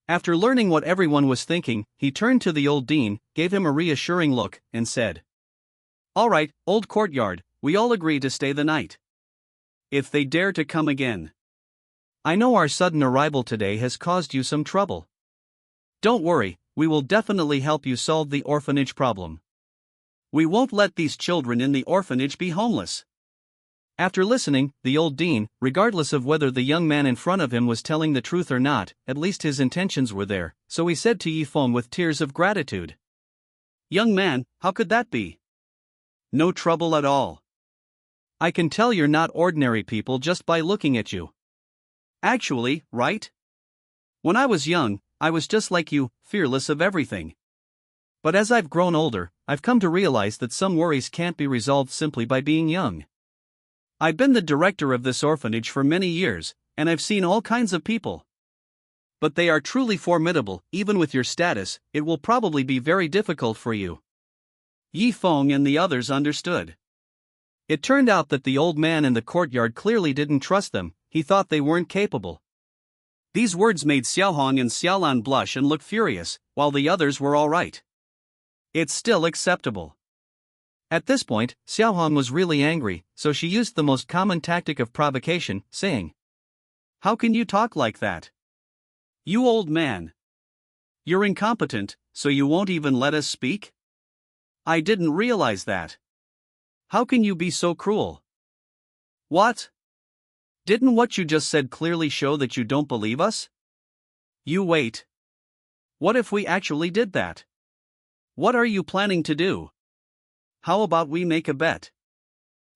After learning what everyone was thinking, he turned to the old dean, gave him a reassuring look, and said, "All right, old courtyard, we all agree to stay the night. If they dare to come again. I know our sudden arrival today has caused you some trouble. Don't worry, we will definitely help you solve the orphanage problem. We won't let these children in the orphanage be homeless." After listening, the old dean, regardless of whether the young man in front of him was telling the truth or not, at least his intentions were there, so he said to Yifeng with tears of gratitude, "Young man, how could that be? No trouble at all. I can tell you're not ordinary people just by looking at you. Actually, right? When I was young, I was just like you, fearless of everything. But as I've grown older, I've come to realize that some worries can't be resolved simply by being young. I've been the director of this orphanage for many years, and I've seen all kinds of people. But they are truly formidable. Even with your status, it will probably be very difficult for you." Yifeng and the others understood. It turned out that the old man in the courtyard clearly didn't trust them. He thought they weren't capable. These words made Xiaohong and Xiaolan blush and look furious, while the others were all right. It's still acceptable. At this point, Xiaohong was really angry, so she used the most common tactic of provocation, saying, "How can you talk like that? You old man. You're incompetent, so you won't even let us speak? I didn't realize that. How can you be so cruel? What? Didn't what you just said clearly show that you don't believe us? You wait. What if we actually did that? What are you planning to do? How about we make a bet?"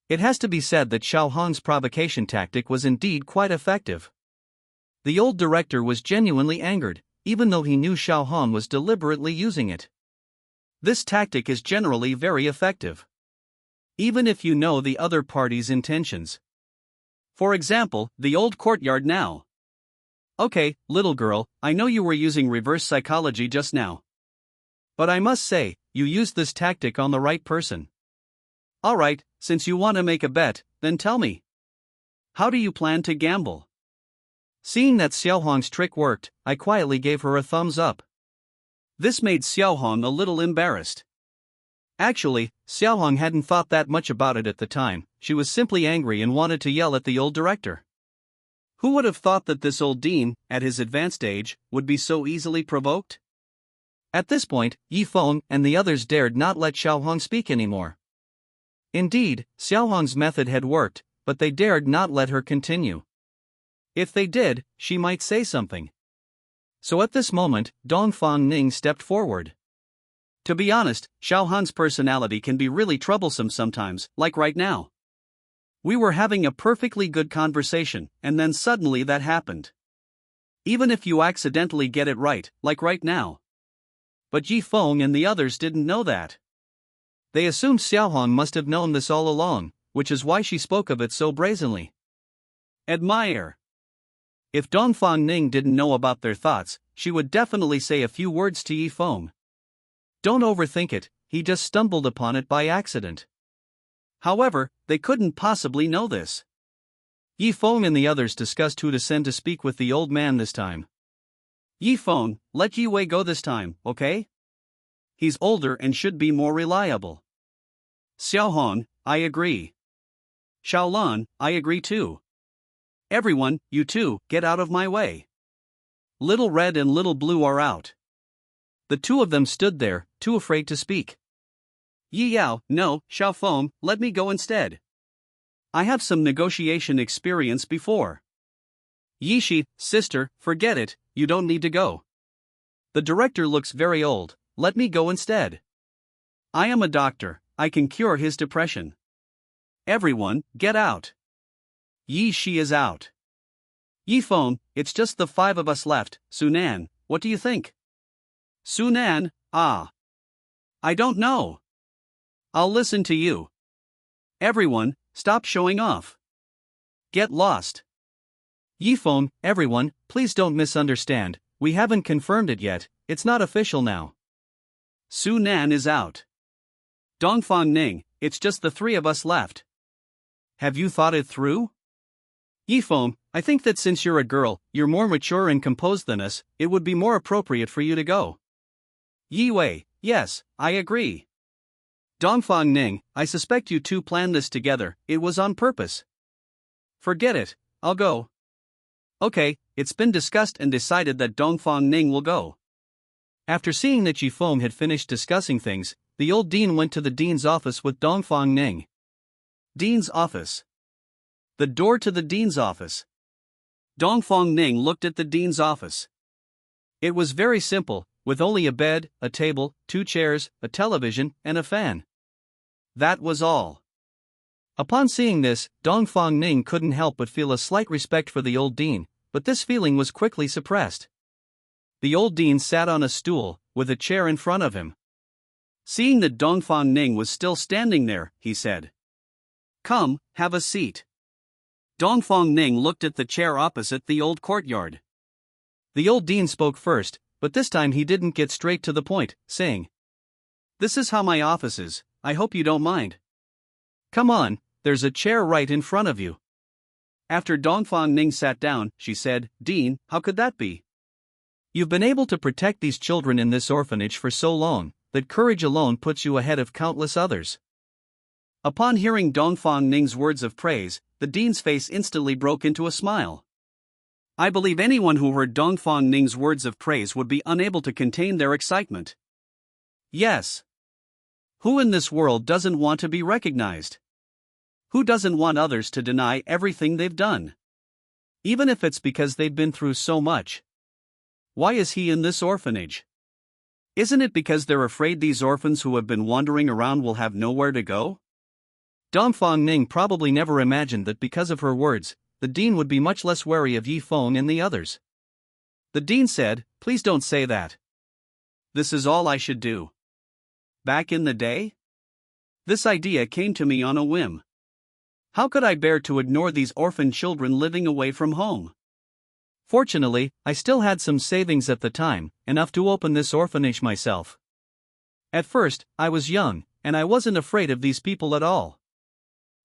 It has to be said that Xiao Hong's provocation tactic was indeed quite effective. The old director was genuinely angered, even though he knew Xiao Hong was deliberately using it. This tactic is generally very effective, even if you know the other party's intentions. For example, the old courtyard now. "Okay, little girl, I know you were using reverse psychology just now. But I must say, you used this tactic on the right person. Alright, since you want to make a bet, then tell me. How do you plan to gamble? Seeing that Xiaohong's trick worked, I quietly gave her a thumbs up. This made Xiaohong a little embarrassed. Actually, Xiaohong hadn't thought that much about it at the time, she was simply angry and wanted to yell at the old director. Who would have thought that this old dean, at his advanced age, would be so easily provoked? At this point, Yi Feng and the others dared not let Xiaohong speak anymore. Indeed, Xiaohong's method had worked, but they dared not let her continue. If they did, she might say something. So at this moment, Dongfang Ning stepped forward. To be honest, Xiaohan's personality can be really troublesome sometimes, like right now. We were having a perfectly good conversation, and then suddenly that happened. Even if you accidentally get it right, like right now. But Yi Feng and the others didn't know that. They assumed Xiaohong must have known this all along, which is why she spoke of it so brazenly. Admire. If Dongfang Ning didn't know about their thoughts, she would definitely say a few words to Yi Feng. Don't overthink it, he just stumbled upon it by accident. However, they couldn't possibly know this. Yi Feng and the others discussed who to send to speak with the old man this time. Yi Feng, let Yi Wei go this time, okay? He's older and should be more reliable. Xiaohong, I agree. Xiaolan, I agree too. Everyone, you two, get out of my way. Little Red and Little Blue are out. The two of them stood there, too afraid to speak. Yi Yao, no, Xiaofeng, let me go instead. I have some negotiation experience before. Yi Shi, sister, forget it, you don't need to go. The director looks very old, let me go instead. I am a doctor, I can cure his depression. Everyone, get out. Yi Shi is out. Yi Feng, it's just the 5 of us left, Sunan, what do you think? Sunan, I don't know. I'll listen to you. Everyone, stop showing off. Get lost. Yi Feng, everyone, please don't misunderstand, we haven't confirmed it yet, it's not official now. Sunan is out. Dongfang Ning, it's just the 3 of us left. Have you thought it through? Yi Feng, I think that since you're a girl, you're more mature and composed than us, it would be more appropriate for you to go. Yi Wei, yes, I agree. Dongfang Ning, I suspect you two planned this together, it was on purpose. Forget it, I'll go. Okay, it's been discussed and decided that Dongfang Ning will go. After seeing that Yi Feng had finished discussing things, the old dean went to the dean's office with Dongfang Ning. Dean's office. The door to the dean's office. Dongfang Ning looked at the dean's office. It was very simple, with only a bed, a table, 2 chairs, a television, and a fan. That was all. Upon seeing this, Dongfang Ning couldn't help but feel a slight respect for the old dean, but this feeling was quickly suppressed. The old dean sat on a stool, with a chair in front of him. Seeing that Dongfang Ning was still standing there, he said, "Come, have a seat." Dongfang Ning looked at the chair opposite the old courtyard. The old dean spoke first, but this time he didn't get straight to the point, saying, "This is how my office is, I hope you don't mind. Come on, there's a chair right in front of you." After Dongfang Ning sat down, she said, "Dean, how could that be? You've been able to protect these children in this orphanage for so long, that courage alone puts you ahead of countless others." Upon hearing Dongfang Ning's words of praise, the dean's face instantly broke into a smile. I believe anyone who heard Dongfang Ning's words of praise would be unable to contain their excitement. Yes. Who in this world doesn't want to be recognized? Who doesn't want others to deny everything they've done? Even if it's because they've been through so much. Why is he in this orphanage? Isn't it because they're afraid these orphans who have been wandering around will have nowhere to go? Dongfang Ning probably never imagined that because of her words, the dean would be much less wary of Yi Feng and the others. The dean said, "Please don't say that. This is all I should do." Back in the day? This idea came to me on a whim. How could I bear to ignore these orphan children living away from home? Fortunately, I still had some savings at the time, enough to open this orphanage myself. At first, I was young, and I wasn't afraid of these people at all.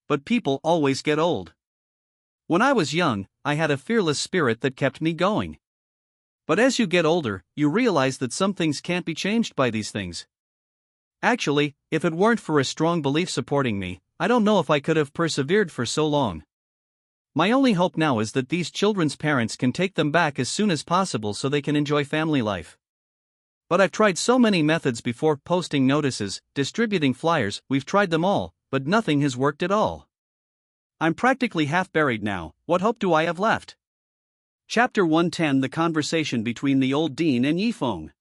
But people always get old. When I was young, I had a fearless spirit that kept me going. But as you get older, you realize that some things can't be changed by these things. Actually, if it weren't for a strong belief supporting me, I don't know if I could have persevered for so long. My only hope now is that these children's parents can take them back as soon as possible so they can enjoy family life. But I've tried so many methods before: posting notices, distributing flyers, we've tried them all, but nothing has worked at all. I'm practically half buried now. What hope do I have left? Chapter 110: The conversation between the old dean and Yifeng.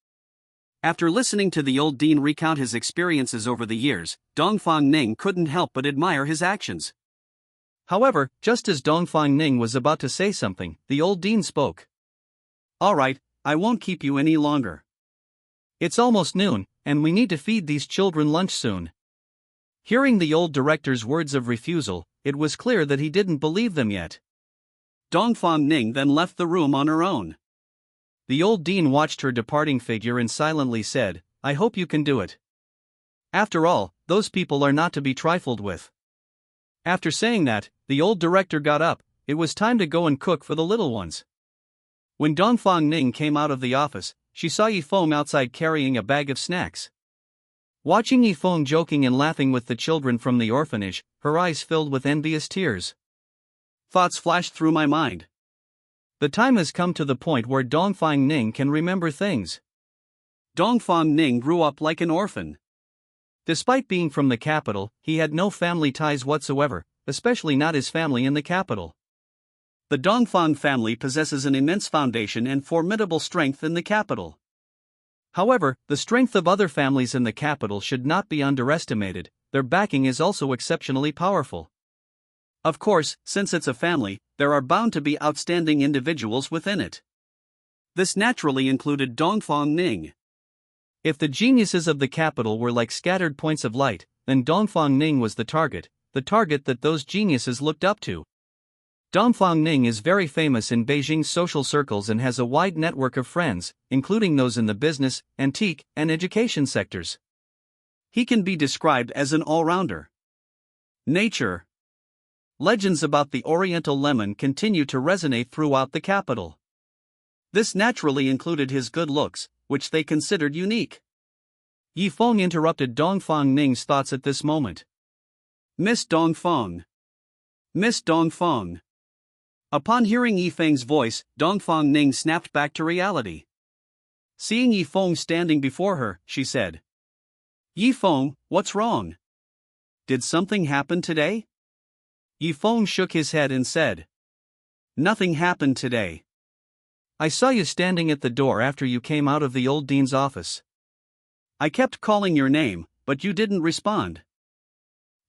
After listening to the old dean recount his experiences over the years, Dongfang Ning couldn't help but admire his actions. However, just as Dongfang Ning was about to say something, the old dean spoke. "Alright, I won't keep you any longer. It's almost noon, and we need to feed these children lunch soon." Hearing the old director's words of refusal, it was clear that he didn't believe them yet. Dongfang Ning then left the room on her own. The old dean watched her departing figure and silently said, "I hope you can do it. After all, those people are not to be trifled with." After saying that, the old director got up. It was time to go and cook for the little ones. When Dongfang Ning came out of the office, she saw Yifeng outside carrying a bag of snacks. Watching Yifeng joking and laughing with the children from the orphanage, her eyes filled with envious tears. Thoughts flashed through my mind. The time has come to the point where Dongfang Ning can remember things. Dongfang Ning grew up like an orphan. Despite being from the capital, he had no family ties whatsoever, especially not his family in the capital. The Dongfang family possesses an immense foundation and formidable strength in the capital. However, the strength of other families in the capital should not be underestimated. Their backing is also exceptionally powerful. Of course, since it's a family, there are bound to be outstanding individuals within it. This naturally included Dongfang Ning. If the geniuses of the capital were like scattered points of light, then Dongfang Ning was the target that those geniuses looked up to. Dongfang Ning is very famous in Beijing's social circles and has a wide network of friends, including those in the business, antique, and education sectors. He can be described as an all-rounder. Nature. Legends about the Oriental lemon continue to resonate throughout the capital. This naturally included his good looks, which they considered unique. Yifeng interrupted Dongfang Ning's thoughts at this moment. "Miss Dongfang. Miss Dongfang." Upon hearing Yifeng's voice, Dongfang Ning snapped back to reality. Seeing Yifeng standing before her, she said, "Yifeng, what's wrong? Did something happen today?" Yifeng shook his head and said, "Nothing happened today. I saw you standing at the door after you came out of the old dean's office. I kept calling your name, but you didn't respond.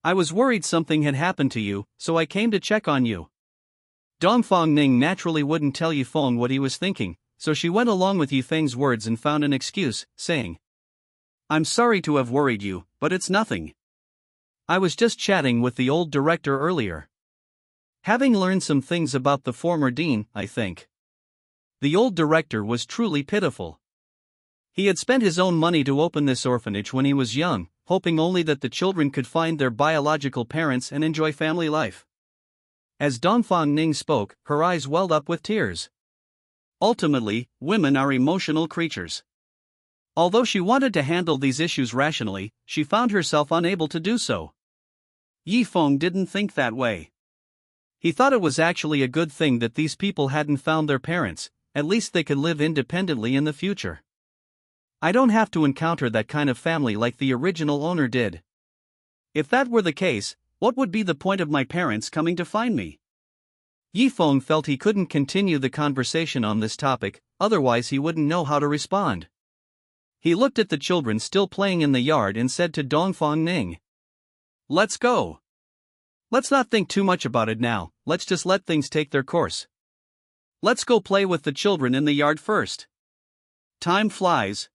I was worried something had happened to you, so I came to check on you." Dongfang Ning naturally wouldn't tell Yifeng what he was thinking, so she went along with Yifeng's words and found an excuse, saying, "I'm sorry to have worried you, but it's nothing. I was just chatting with the old director earlier. Having learned some things about the former dean, I think." The old director was truly pitiful. He had spent his own money to open this orphanage when he was young, hoping only that the children could find their biological parents and enjoy family life. As Dongfang Ning spoke, her eyes welled up with tears. Ultimately, women are emotional creatures. Although she wanted to handle these issues rationally, she found herself unable to do so. Yifeng didn't think that way. He thought it was actually a good thing that these people hadn't found their parents. At least they could live independently in the future. I don't have to encounter that kind of family like the original owner did. If that were the case, what would be the point of my parents coming to find me? Yifeng felt he couldn't continue the conversation on this topic, otherwise he wouldn't know how to respond. He looked at the children still playing in the yard and said to Dongfang Ning, "Let's go. Let's not think too much about it now, let's just let things take their course. Let's go play with the children in the yard first. Time flies."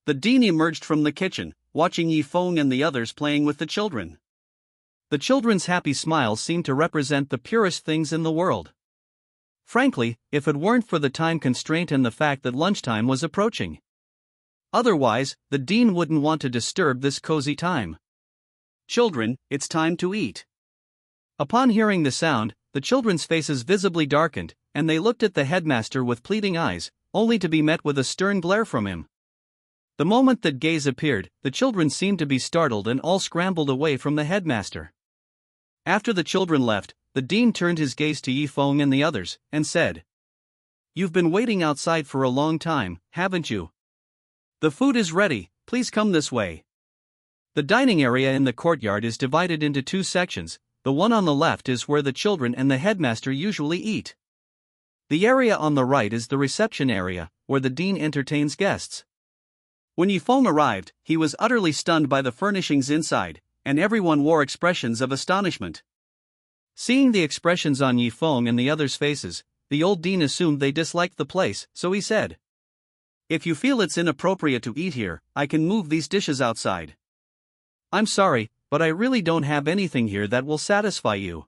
The dean emerged from the kitchen, watching Yifeng and the others playing with the children. The children's happy smiles seemed to represent the purest things in the world. Frankly, if it weren't for the time constraint and the fact that lunchtime was approaching. Otherwise, the dean wouldn't want to disturb this cozy time. "Children, it's time to eat." Upon hearing the sound, the children's faces visibly darkened, and they looked at the headmaster with pleading eyes, only to be met with a stern glare from him. The moment that gaze appeared, the children seemed to be startled and all scrambled away from the headmaster. After the children left, the dean turned his gaze to Yi Feng and the others, and said, "You've been waiting outside for a long time, haven't you? The food is ready, please come this way." The dining area in the courtyard is divided into two sections. The one on the left is where the children and the headmaster usually eat. The area on the right is the reception area, where the dean entertains guests. When Yi Feng arrived, he was utterly stunned by the furnishings inside, and everyone wore expressions of astonishment. Seeing the expressions on Yi Feng and the others' faces, the old dean assumed they disliked the place, so he said, "If you feel it's inappropriate to eat here, I can move these dishes outside." "I'm sorry, but I really don't have anything here that will satisfy you."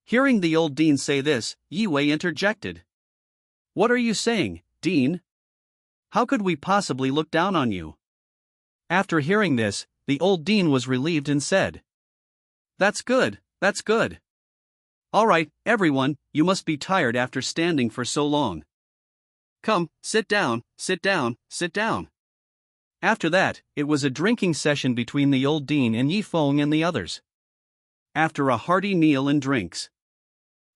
Hearing the old dean say this, Yi Wei interjected, "What are you saying, Dean? How could we possibly look down on you?" After hearing this, the old dean was relieved and said, That's good, that's good. Alright, everyone, you must be tired after standing for so long. Come, sit down, sit down, sit down." After that, it was a drinking session between the old dean and Yi Feng and the others. After a hearty meal and drinks,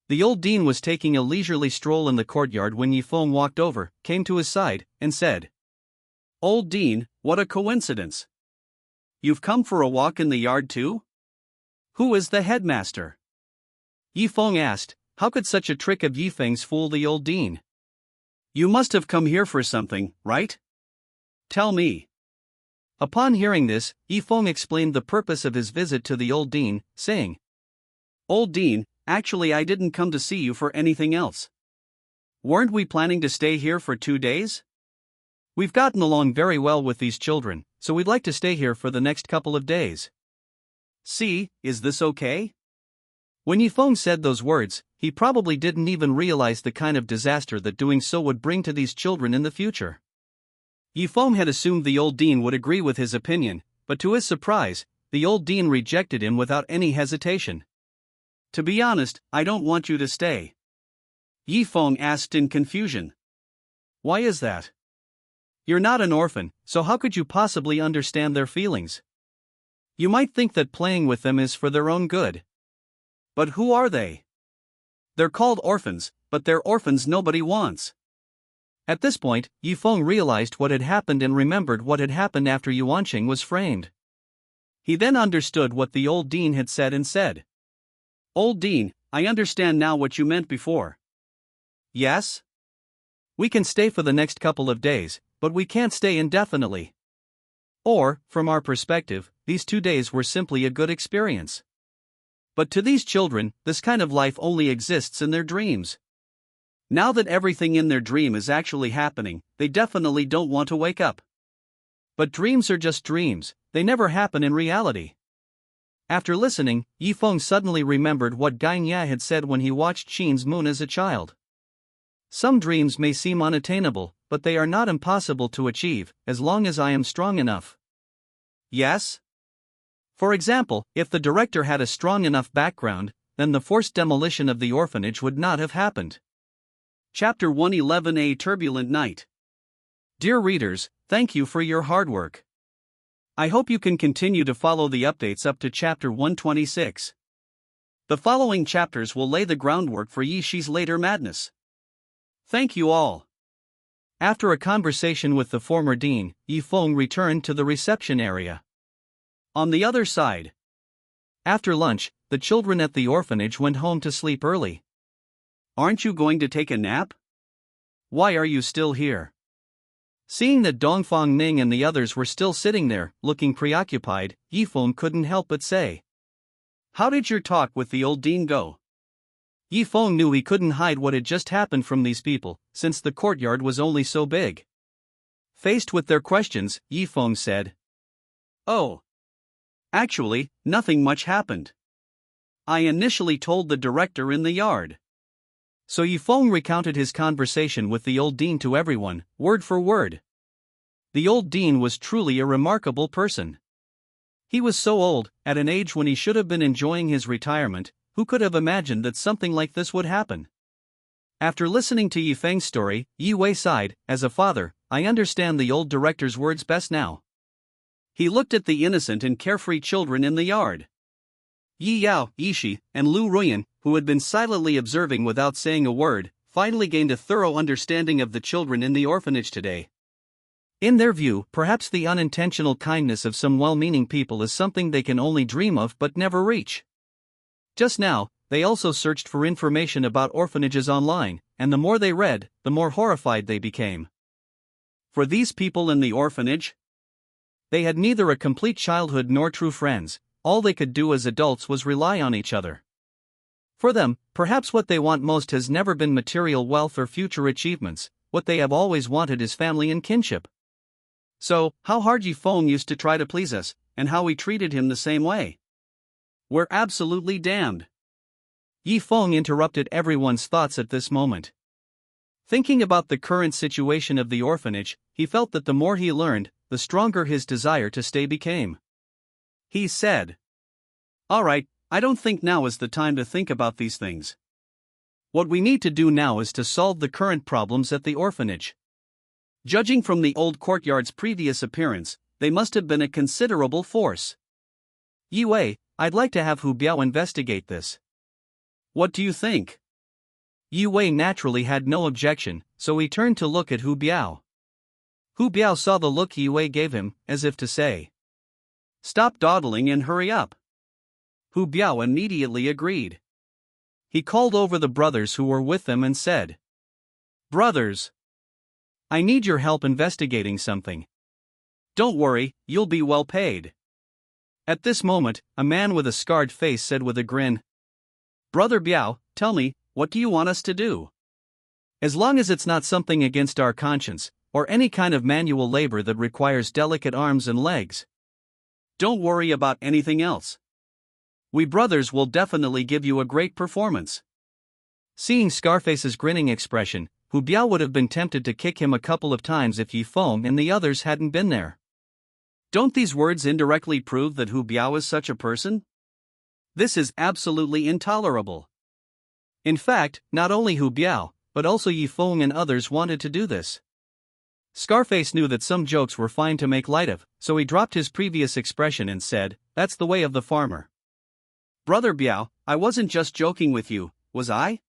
the old dean was taking a leisurely stroll in the courtyard when Yi Feng walked over, came to his side, and said, "Old dean, what a coincidence. You've come for a walk in the yard too? Who is the headmaster?" Yi Feng asked. How could such a trick of Yi Feng's fool the old dean? "You must have come here for something, right? Tell me." Upon hearing this, Yi Feng explained the purpose of his visit to the old dean, saying, "Old dean, actually I didn't come to see you for anything else. Weren't we planning to stay here for 2 days? We've gotten along very well with these children, so we'd like to stay here for the next couple of days. See, is this okay?" When Yi Feng said those words, he probably didn't even realize the kind of disaster that doing so would bring to these children in the future. Yi Feng had assumed the old dean would agree with his opinion, but to his surprise, the old dean rejected him without any hesitation. "To be honest, I don't want you to stay." Yi Feng asked in confusion. "Why is that? You're not an orphan, so how could you possibly understand their feelings? You might think that playing with them is for their own good. But who are they? They're called orphans, but they're orphans nobody wants." At this point, Yi Feng realized what had happened and remembered what had happened after Yuanqing was framed. He then understood what the old dean had said and said, "Old dean, I understand now what you meant before." "Yes? We can stay for the next couple of days, but we can't stay indefinitely. Or, from our perspective, these 2 days were simply a good experience. But to these children, this kind of life only exists in their dreams. Now that everything in their dream is actually happening, they definitely don't want to wake up. But dreams are just dreams, they never happen in reality." After listening, Yi Feng suddenly remembered what Gainya had said when he watched Shin's moon as a child. Some dreams may seem unattainable, but they are not impossible to achieve, as long as I am strong enough. Yes? For example, if the director had a strong enough background, then the forced demolition of the orphanage would not have happened. Chapter 111: A Turbulent Night. Dear readers, thank you for your hard work. I hope you can continue to follow the updates up to Chapter 126. The following chapters will lay the groundwork for Yi Shi's later madness. Thank you all. After a conversation with the former dean, Yi Feng returned to the reception area. On the other side. After lunch, the children at the orphanage went home to sleep early. "Aren't you going to take a nap? Why are you still here?" Seeing that Dongfang Ning and the others were still sitting there, looking preoccupied, Yi Feng couldn't help but say, "How did your talk with the old dean go?" Yi Feng knew he couldn't hide what had just happened from these people, since the courtyard was only so big. Faced with their questions, Yi Feng said, "Oh. Actually, nothing much happened. I initially told the director in the yard." So Yi Feng recounted his conversation with the old dean to everyone, word for word. The old dean was truly a remarkable person. He was so old, at an age when he should have been enjoying his retirement, who could have imagined that something like this would happen? After listening to Yi Feng's story, Yi Wei sighed. As a father, I understand the old director's words best now. He looked at the innocent and carefree children in the yard. Yi Yao, Yishi, and Lu Ruyan, who had been silently observing without saying a word, finally gained a thorough understanding of the children in the orphanage today. In their view, perhaps the unintentional kindness of some well-meaning people is something they can only dream of but never reach. Just now, they also searched for information about orphanages online, and the more they read, the more horrified they became. For these people in the orphanage, they had neither a complete childhood nor true friends. All they could do as adults was rely on each other. For them, perhaps what they want most has never been material wealth or future achievements. What they have always wanted is family and kinship. So, how hard Yi Feng used to try to please us, and how we treated him the same way. We're absolutely damned. Yi Feng interrupted everyone's thoughts at this moment. Thinking about the current situation of the orphanage, he felt that the more he learned, the stronger his desire to stay became. He said, "All right, I don't think now is the time to think about these things. What we need to do now is to solve the current problems at the orphanage. Judging from the old courtyard's previous appearance, they must have been a considerable force. Yi Wei, I'd like to have Hu Biao investigate this. What do you think?" Yi Wei naturally had no objection, so he turned to look at Hu Biao. Hu Biao saw the look Yi Wei gave him, as if to say, "Stop dawdling and hurry up." Hu Biao immediately agreed. He called over the brothers who were with them and said, "Brothers, I need your help investigating something. Don't worry, you'll be well paid." At this moment, a man with a scarred face said with a grin, "Brother Biao, tell me, what do you want us to do? As long as it's not something against our conscience, or any kind of manual labor that requires delicate arms and legs. Don't worry about anything else. We brothers will definitely give you a great performance." Seeing Scarface's grinning expression, Hu Biao would have been tempted to kick him a couple of times if Yi Feng and the others hadn't been there. Don't these words indirectly prove that Hu Biao is such a person? This is absolutely intolerable. In fact, not only Hu Biao, but also Yi Feng and others wanted to do this. Scarface knew that some jokes were fine to make light of, so he dropped his previous expression and said, "That's the way of the farmer." "Brother Biao, I wasn't just joking with you, was I?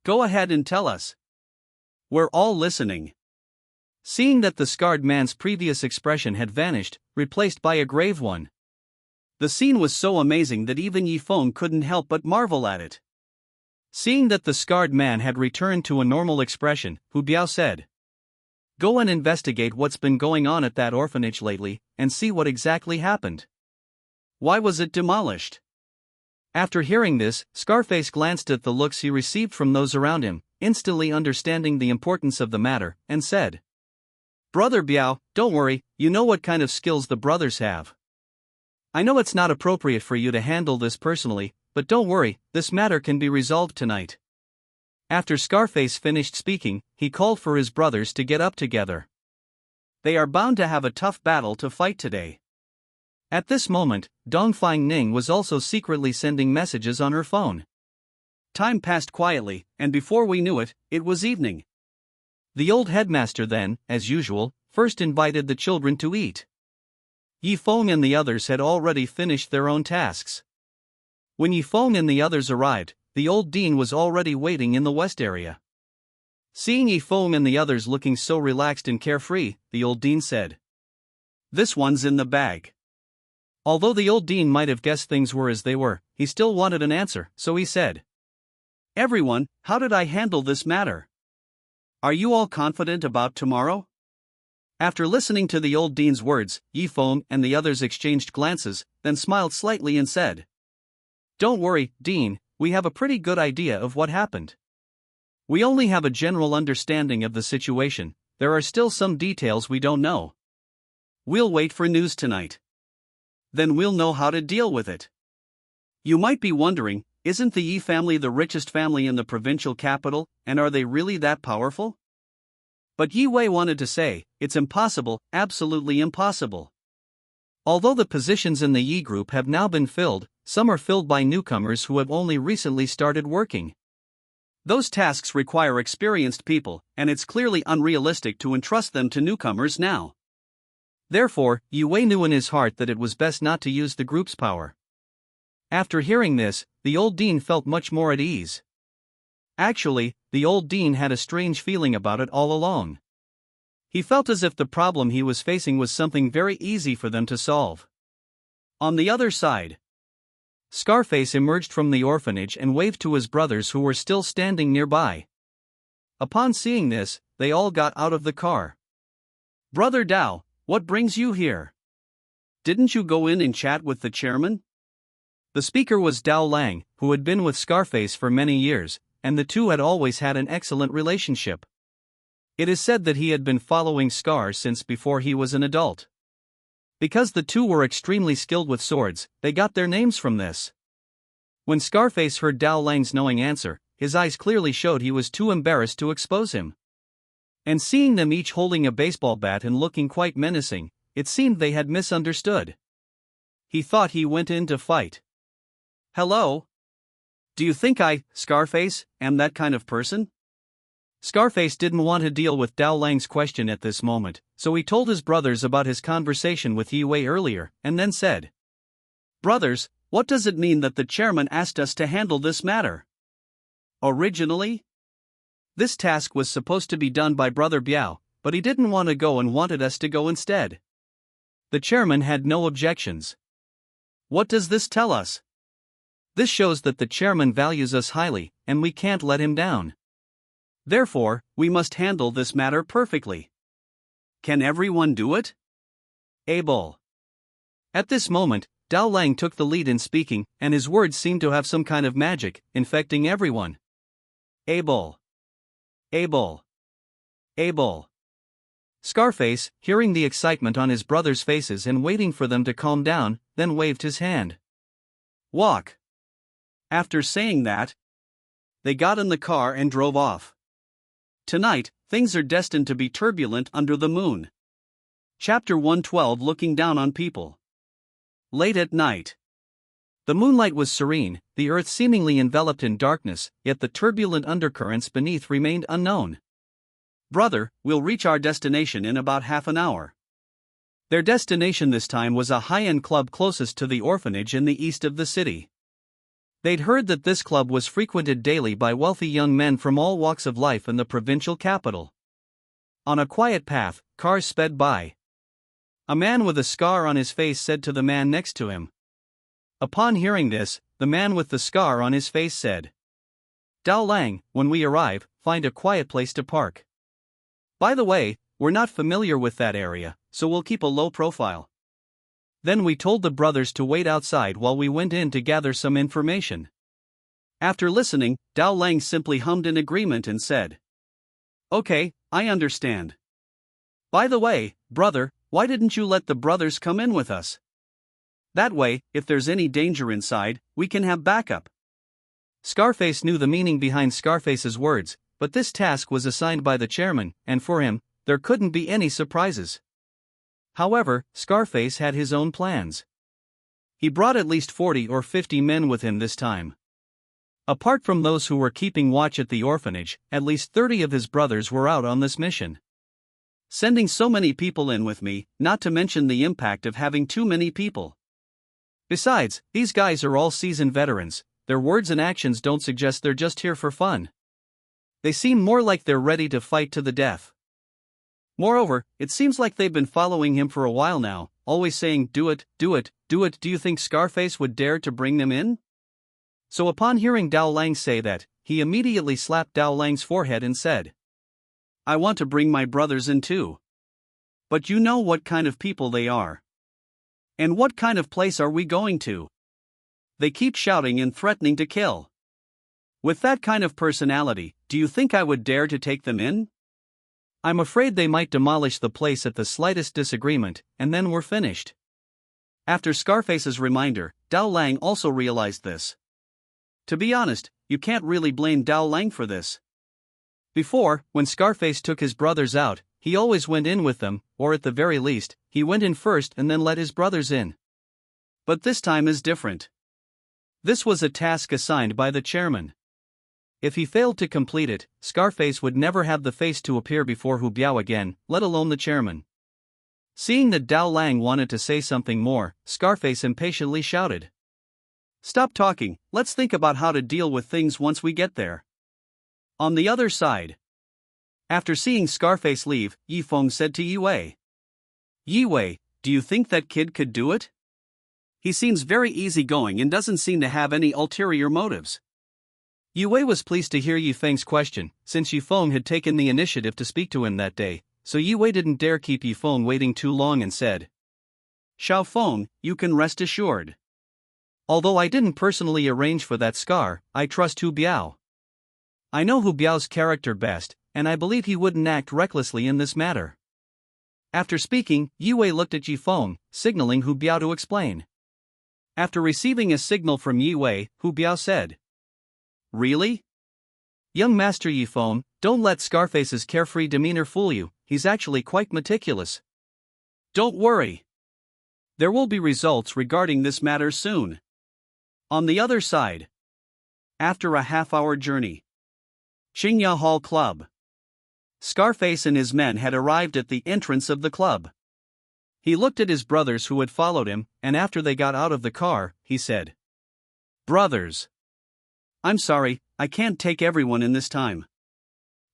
Go ahead and tell us. We're all listening." Seeing that the scarred man's previous expression had vanished, replaced by a grave one. The scene was so amazing that even Yi Feng couldn't help but marvel at it. Seeing that the scarred man had returned to a normal expression, Hu Biao said, "Go and investigate what's been going on at that orphanage lately, and see what exactly happened. Why was it demolished?" After hearing this, Scarface glanced at the looks he received from those around him, instantly understanding the importance of the matter, and said, "Brother Biao, don't worry, you know what kind of skills the brothers have. I know it's not appropriate for you to handle this personally, but don't worry, this matter can be resolved tonight." After Scarface finished speaking, he called for his brothers to get up together. They are bound to have a tough battle to fight today. At this moment, Dongfang Ning was also secretly sending messages on her phone. Time passed quietly, and before we knew it, it was evening. The old headmaster then, as usual, first invited the children to eat. Yi Feng and the others had already finished their own tasks. When Yi Feng and the others arrived, the old dean was already waiting in the west area. Seeing Yi Feng and the others looking so relaxed and carefree, the old dean said, "This one's in the bag." Although the old dean might have guessed things were as they were, he still wanted an answer, so he said, "Everyone, how did I handle this matter? Are you all confident about tomorrow?" After listening to the old dean's words, Yi Feng and the others exchanged glances, then smiled slightly and said, "Don't worry, Dean, we have a pretty good idea of what happened. We only have a general understanding of the situation, there are still some details we don't know. We'll wait for news tonight. Then we'll know how to deal with it." You might be wondering, isn't the Yi family the richest family in the provincial capital, and are they really that powerful? But Yi Wei wanted to say, it's impossible, absolutely impossible. Although the positions in the Yi group have now been filled, some are filled by newcomers who have only recently started working. Those tasks require experienced people, and it's clearly unrealistic to entrust them to newcomers now. Therefore, Yue knew in his heart that it was best not to use the group's power. After hearing this, the old dean felt much more at ease. Actually, the old dean had a strange feeling about it all along. He felt as if the problem he was facing was something very easy for them to solve. On the other side, Scarface emerged from the orphanage and waved to his brothers who were still standing nearby. Upon seeing this, they all got out of the car. "Brother Dao, what brings you here? Didn't you go in and chat with the chairman?" The speaker was Dao Lang, who had been with Scarface for many years, and the two had always had an excellent relationship. It is said that he had been following Scar since before he was an adult. Because the two were extremely skilled with swords, they got their names from this. When Scarface heard Dao Lang's knowing answer, his eyes clearly showed he was too embarrassed to expose him. And seeing them each holding a baseball bat and looking quite menacing, it seemed they had misunderstood. He thought he went in to fight. "Hello? Do you think I, Scarface, am that kind of person?" Scarface didn't want to deal with Dao Lang's question at this moment, so he told his brothers about his conversation with Yue earlier, and then said, "Brothers, what does it mean that the chairman asked us to handle this matter? Originally, this task was supposed to be done by Brother Biao, but he didn't want to go and wanted us to go instead. The chairman had no objections. What does this tell us? This shows that the chairman values us highly, and we can't let him down. Therefore, we must handle this matter perfectly. Can everyone do it? Able." At this moment, Dao Lang took the lead in speaking, and his words seemed to have some kind of magic, infecting everyone. Able. Able. Able. Scarface, hearing the excitement on his brothers' faces and waiting for them to calm down, then waved his hand. "Walk." After saying that, they got in the car and drove off. Tonight, things are destined to be turbulent under the moon. Chapter 112, Looking Down on People. Late at night. The moonlight was serene, the earth seemingly enveloped in darkness, yet the turbulent undercurrents beneath remained unknown. "Brother, we'll reach our destination in about half an hour." Their destination this time was a high-end club closest to the orphanage in the east of the city. They'd heard that this club was frequented daily by wealthy young men from all walks of life in the provincial capital. On a quiet path, cars sped by. A man with a scar on his face said to the man next to him. Upon hearing this, the man with the scar on his face said, "Dao Lang, when we arrive, find a quiet place to park. By the way, we're not familiar with that area, so we'll keep a low profile." Then we told the brothers to wait outside while we went in to gather some information. After listening, Dao Lang simply hummed in agreement and said, "Okay, I understand. By the way, brother, why didn't you let the brothers come in with us? That way, if there's any danger inside, we can have backup." Scarface knew the meaning behind Scarface's words, but this task was assigned by the chairman, and for him, there couldn't be any surprises. However, Scarface had his own plans. He brought at least 40 or 50 men with him this time. Apart from those who were keeping watch at the orphanage, at least 30 of his brothers were out on this mission. Sending so many people in with me, not to mention the impact of having too many people. Besides, these guys are all seasoned veterans, their words and actions don't suggest they're just here for fun. They seem more like they're ready to fight to the death. Moreover, it seems like they've been following him for a while now, always saying, "Do it, do it, do it." Do you think Scarface would dare to bring them in? So upon hearing Dao Lang say that, he immediately slapped Dao Lang's forehead and said, "I want to bring my brothers in too. But you know what kind of people they are. And what kind of place are we going to? They keep shouting and threatening to kill. With that kind of personality, do you think I would dare to take them in? I'm afraid they might demolish the place at the slightest disagreement, and then we're finished." After Scarface's reminder, Dao Lang also realized this. To be honest, you can't really blame Dao Lang for this. Before, when Scarface took his brothers out, he always went in with them, or at the very least, he went in first and then let his brothers in. But this time is different. This was a task assigned by the chairman. If he failed to complete it, Scarface would never have the face to appear before Hu Biao again, let alone the chairman. Seeing that Dao Lang wanted to say something more, Scarface impatiently shouted. "Stop talking, let's think about how to deal with things once we get there." On the other side. After seeing Scarface leave, Yifeng said to Yue. "Yue, do you think that kid could do it? He seems very easygoing and doesn't seem to have any ulterior motives." Yue was pleased to hear Yifeng's question, since Yifeng had taken the initiative to speak to him that day, so Yue didn't dare keep Yifeng waiting too long and said, "Xiao Feng, you can rest assured. Although I didn't personally arrange for that scar, I trust Hu Biao. I know Hu Biao's character best, and I believe he wouldn't act recklessly in this matter." After speaking, Yue looked at Yifeng, signaling Hu Biao to explain. After receiving a signal from Yue, Hu Biao said, "Really? Young Master Yifeng, don't let Scarface's carefree demeanor fool you, he's actually quite meticulous. Don't worry. There will be results regarding this matter soon." On the other side. After a half-hour journey. Qingya Hall Club. Scarface and his men had arrived at the entrance of the club. He looked at his brothers who had followed him, and after they got out of the car, he said, "Brothers, I'm sorry, I can't take everyone in this time.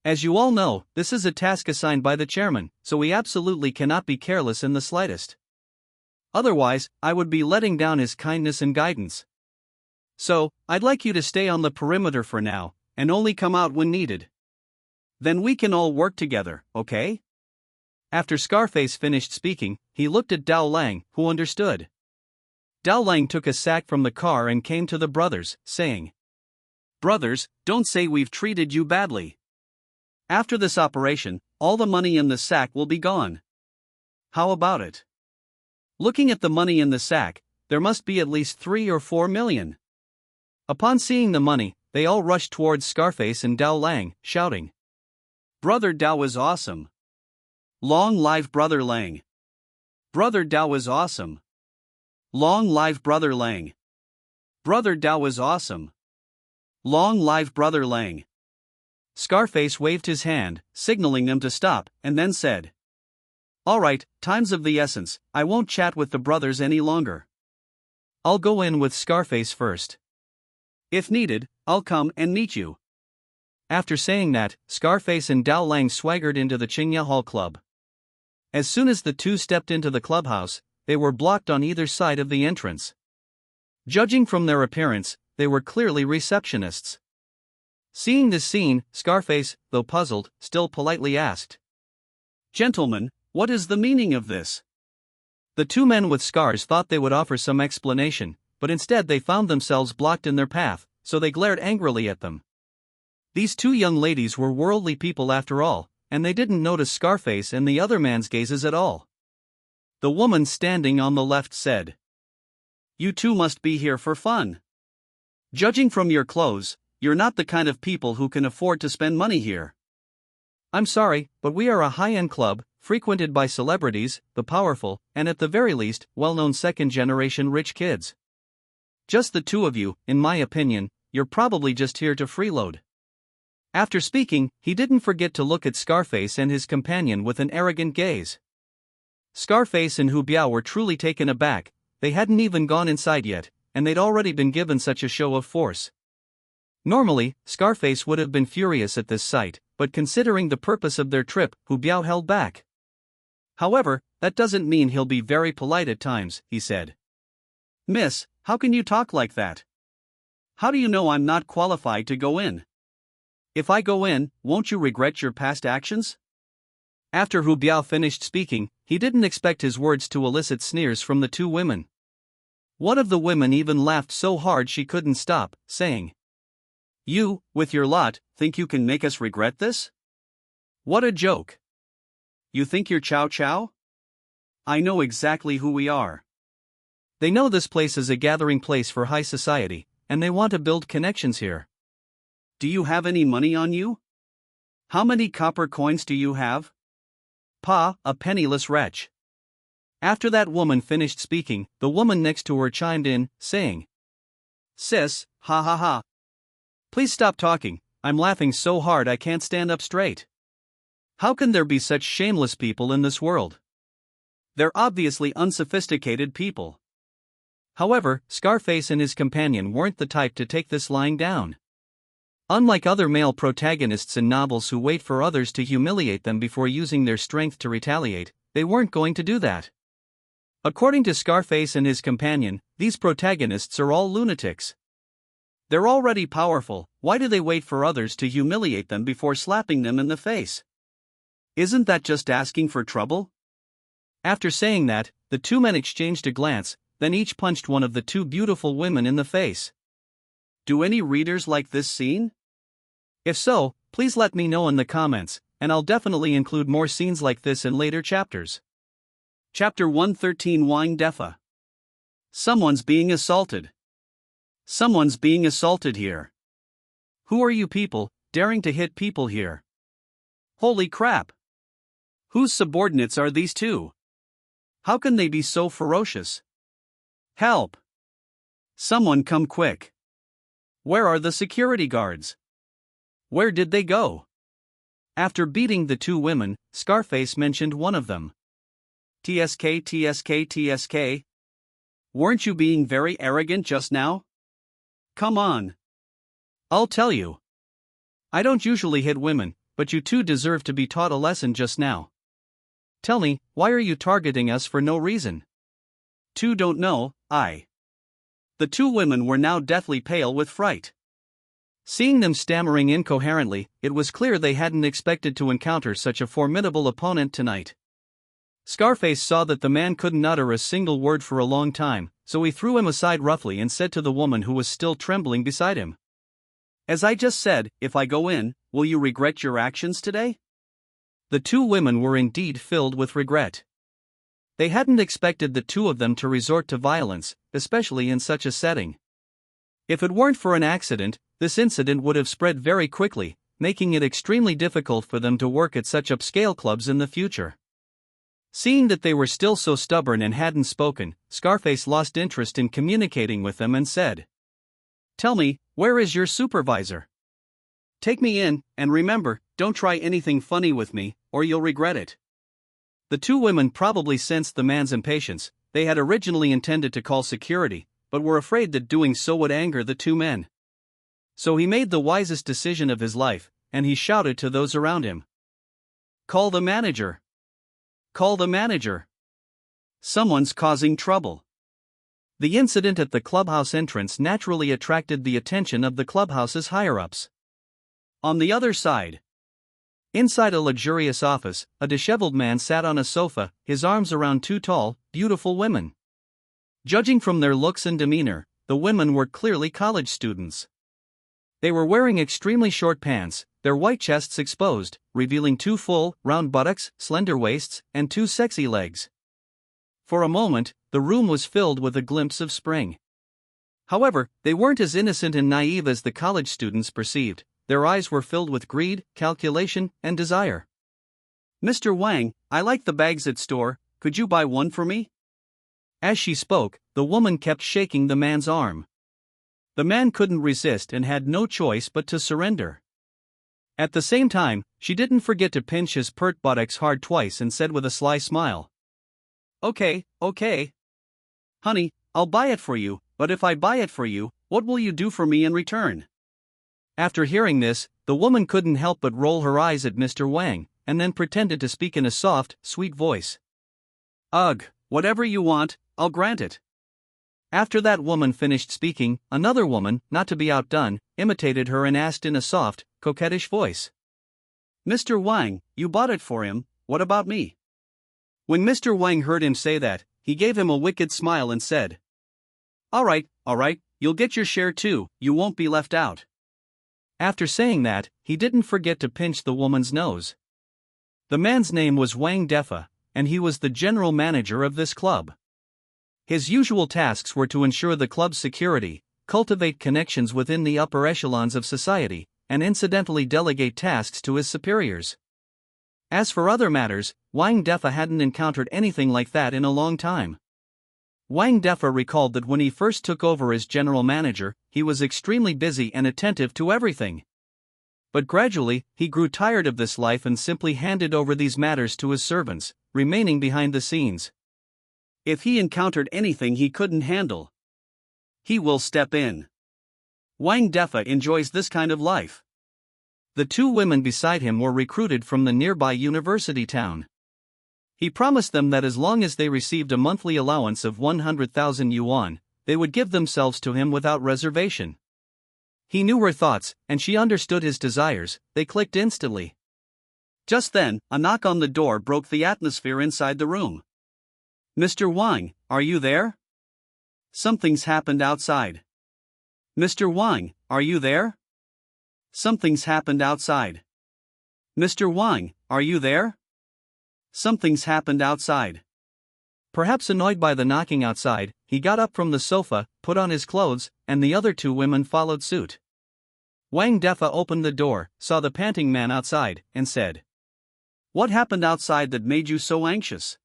As you all know, this is a task assigned by the chairman, so we absolutely cannot be careless in the slightest. Otherwise, I would be letting down his kindness and guidance. So, I'd like you to stay on the perimeter for now, and only come out when needed. Then we can all work together, okay?" After Scarface finished speaking, he looked at Dao Lang, who understood. Dao Lang took a sack from the car and came to the brothers, saying, "Brothers, don't say we've treated you badly. After this operation, all the money in the sack will be gone. How about it?" Looking at the money in the sack, there must be at least 3 or 4 million. Upon seeing the money, they all rushed towards Scarface and Dao Lang, shouting, "Brother Dao is awesome. Long live Brother Lang. Brother Dao is awesome. Long live Brother Lang. Brother Dao is awesome. Long live Brother Lang." Scarface waved his hand, signaling them to stop, and then said, "All right, time's of the essence, I won't chat with the brothers any longer. I'll go in with Scarface first. If needed, I'll come and meet you." After saying that, Scarface and Dao Lang swaggered into the Qingya Hall Club. As soon as the two stepped into the clubhouse, they were blocked on either side of the entrance. Judging from their appearance, they were clearly receptionists. Seeing this scene, Scarface, though puzzled, still politely asked, "Gentlemen, what is the meaning of this?" The two men with scars thought they would offer some explanation, but instead they found themselves blocked in their path, so they glared angrily at them. These two young ladies were worldly people after all, and they didn't notice Scarface and the other man's gazes at all. The woman standing on the left said, "You two must be here for fun. Judging from your clothes, you're not the kind of people who can afford to spend money here." "I'm sorry, but we are a high-end club, frequented by celebrities, the powerful, and at the very least, well-known second-generation rich kids. Just the two of you, in my opinion, you're probably just here to freeload." After speaking, he didn't forget to look at Scarface and his companion with an arrogant gaze. Scarface and Hu Biao were truly taken aback. They hadn't even gone inside yet, and they'd already been given such a show of force. Normally, Scarface would have been furious at this sight, but considering the purpose of their trip, Hu Biao held back. "However, that doesn't mean he'll be very polite at times," he said. "Miss, how can you talk like that? How do you know I'm not qualified to go in? If I go in, won't you regret your past actions?" After Hu Biao finished speaking, he didn't expect his words to elicit sneers from the two women. One of the women even laughed so hard she couldn't stop, saying, "You, with your lot, think you can make us regret this? What a joke. You think you're Chow Chow? I know exactly who we are." They know this place is a gathering place for high society, and they want to build connections here. "Do you have any money on you? How many copper coins do you have?" "Pa, a penniless wretch." After that woman finished speaking, the woman next to her chimed in, saying, Sis, ha ha ha. Please stop talking, I'm laughing so hard I can't stand up straight. How can there be such shameless people in this world? They're obviously unsophisticated people. However, Scarface and his companion weren't the type to take this lying down. Unlike other male protagonists in novels who wait for others to humiliate them before using their strength to retaliate, they weren't going to do that. According to Scarface and his companion, these protagonists are all lunatics. They're already powerful, why do they wait for others to humiliate them before slapping them in the face? Isn't that just asking for trouble? After saying that, the two men exchanged a glance, then each punched one of the two beautiful women in the face. Do any readers like this scene? If so, please let me know in the comments, and I'll definitely include more scenes like this in later chapters. Chapter 113 Wang Defa. Someone's being assaulted. Someone's being assaulted here. Who are you people, daring to hit people here? Holy crap! Whose subordinates are these two? How can they be so ferocious? Help! Someone come quick. Where are the security guards? Where did they go? After beating the two women, Scarface mentioned one of them. TSK, TSK, TSK. Weren't you being very arrogant just now? Come on. I'll tell you. I don't usually hit women, but you two deserve to be taught a lesson just now. Tell me, why are you targeting us for no reason? Two don't know, The two women were now deathly pale with fright. Seeing them stammering incoherently, it was clear they hadn't expected to encounter such a formidable opponent tonight. Scarface saw that the man couldn't utter a single word for a long time, so he threw him aside roughly and said to the woman who was still trembling beside him. As I just said, if I go in, will you regret your actions today? The two women were indeed filled with regret. They hadn't expected the two of them to resort to violence, especially in such a setting. If it weren't for an accident, this incident would have spread very quickly, making it extremely difficult for them to work at such upscale clubs in the future. Seeing that they were still so stubborn and hadn't spoken, Scarface lost interest in communicating with them and said, "Tell me, where is your supervisor? Take me in, and remember, don't try anything funny with me, or you'll regret it." The two women probably sensed the man's impatience. They had originally intended to call security, but were afraid that doing so would anger the two men. So he made the wisest decision of his life, and he shouted to those around him. "Call the manager! Call the manager! Someone's causing trouble." The incident at the clubhouse entrance naturally attracted the attention of the clubhouse's higher-ups. On the other side, inside a luxurious office, a disheveled man sat on a sofa, his arms around two tall, beautiful women. Judging from their looks and demeanor, the women were clearly college students. They were wearing extremely short pants, their white chests exposed, revealing two full, round buttocks, slender waists, and two sexy legs. For a moment, the room was filled with a glimpse of spring. However, they weren't as innocent and naive as the college students perceived. Their eyes were filled with greed, calculation, and desire. "Mr. Wang, I like the bags at store, could you buy one for me?" As she spoke, the woman kept shaking the man's arm. The man couldn't resist and had no choice but to surrender. At the same time, she didn't forget to pinch his pert buttocks hard twice and said with a sly smile, Okay. Honey, I'll buy it for you, but if I buy it for you, what will you do for me in return?" After hearing this, the woman couldn't help but roll her eyes at Mr. Wang, and then pretended to speak in a soft, sweet voice. "Ugh, whatever you want, I'll grant it." After that woman finished speaking, another woman, not to be outdone, imitated her and asked in a soft, coquettish voice, "Mr. Wang, you bought it for him, what about me?" When Mr. Wang heard him say that, he gave him a wicked smile and said, All right, you'll get your share too, you won't be left out." After saying that, he didn't forget to pinch the woman's nose. The man's name was Wang Defa, and he was the general manager of this club. His usual tasks were to ensure the club's security, cultivate connections within the upper echelons of society, and incidentally delegate tasks to his superiors. As for other matters, Wang Defa hadn't encountered anything like that in a long time. Wang Defa recalled that when he first took over as general manager, he was extremely busy and attentive to everything. But gradually, he grew tired of this life and simply handed over these matters to his servants, remaining behind the scenes. If he encountered anything he couldn't handle, he will step in. Wang Defa enjoys this kind of life. The two women beside him were recruited from the nearby university town. He promised them that as long as they received a monthly allowance of 100,000 yuan, they would give themselves to him without reservation. He knew her thoughts, and she understood his desires. They clicked instantly. Just then, a knock on the door broke the atmosphere inside the room. "Mr. Wang, are you there? Something's happened outside." "Mr. Wang, are you there? Something's happened outside." "Mr. Wang, are you there? Something's happened outside." Perhaps annoyed by the knocking outside, he got up from the sofa, put on his clothes, and the other two women followed suit. Wang Defa opened the door, saw the panting man outside, and said, "What happened outside that made you so anxious?"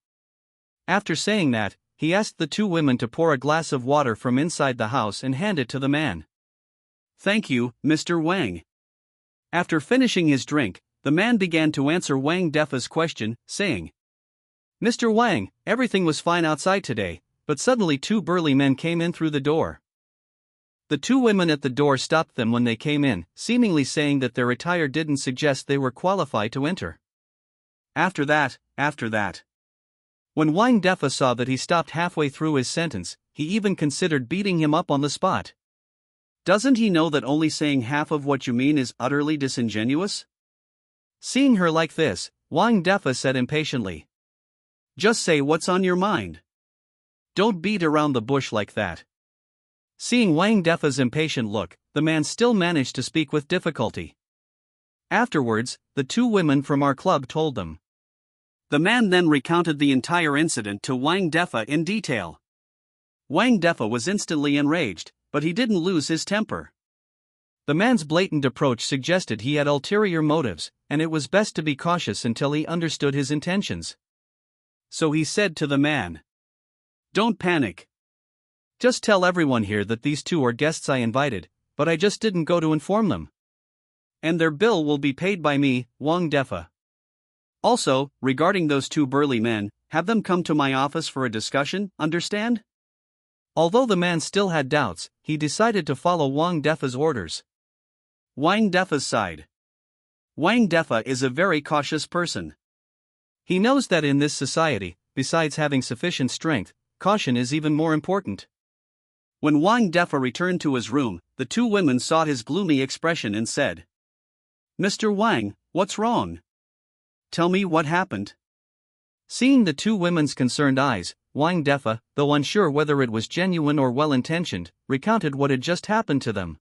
After saying that, he asked the two women to pour a glass of water from inside the house and hand it to the man. "Thank you, Mr. Wang." After finishing his drink, the man began to answer Wang Defa's question, saying, "Mr. Wang, everything was fine outside today, but suddenly two burly men came in through the door." The two women at the door stopped them when they came in, seemingly saying that their attire didn't suggest they were qualified to enter. After that. When Wang Defa saw that he stopped halfway through his sentence, he even considered beating him up on the spot. Doesn't he know that only saying half of what you mean is utterly disingenuous? Seeing her like this, Wang Defa said impatiently, "Just say what's on your mind. Don't beat around the bush like that." Seeing Wang Defa's impatient look, the man still managed to speak with difficulty. Afterwards, the two women from our club told them. The man then recounted the entire incident to Wang Defa in detail. Wang Defa was instantly enraged, but he didn't lose his temper. The man's blatant approach suggested he had ulterior motives, and it was best to be cautious until he understood his intentions. So he said to the man, "Don't panic. Just tell everyone here that these two are guests I invited, but I just didn't go to inform them. And their bill will be paid by me, Wang Defa. Also, regarding those two burly men, have them come to my office for a discussion, understand?" Although the man still had doubts, he decided to follow Wang Defa's orders. Wang Defa's side. Wang Defa is a very cautious person. He knows that in this society, besides having sufficient strength, caution is even more important. When Wang Defa returned to his room, the two women saw his gloomy expression and said, "Mr. Wang, what's wrong? Tell me what happened." Seeing the two women's concerned eyes, Wang Defa, though unsure whether it was genuine or well-intentioned, recounted what had just happened to them.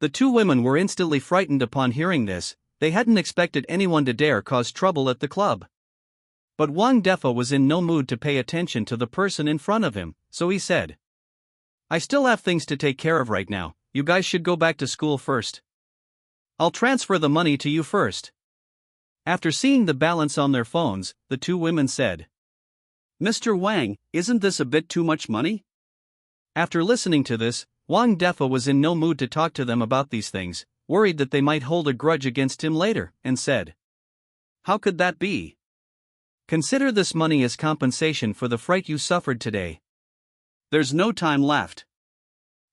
The two women were instantly frightened upon hearing this. They hadn't expected anyone to dare cause trouble at the club. But Wang Defa was in no mood to pay attention to the person in front of him, so he said, "I still have things to take care of right now. You guys should go back to school first. I'll transfer the money to you first." After seeing the balance on their phones, the two women said, "Mr. Wang, isn't this a bit too much money?" After listening to this, Wang Defa was in no mood to talk to them about these things, worried that they might hold a grudge against him later, and said, "How could that be? Consider this money as compensation for the fright you suffered today. There's no time left.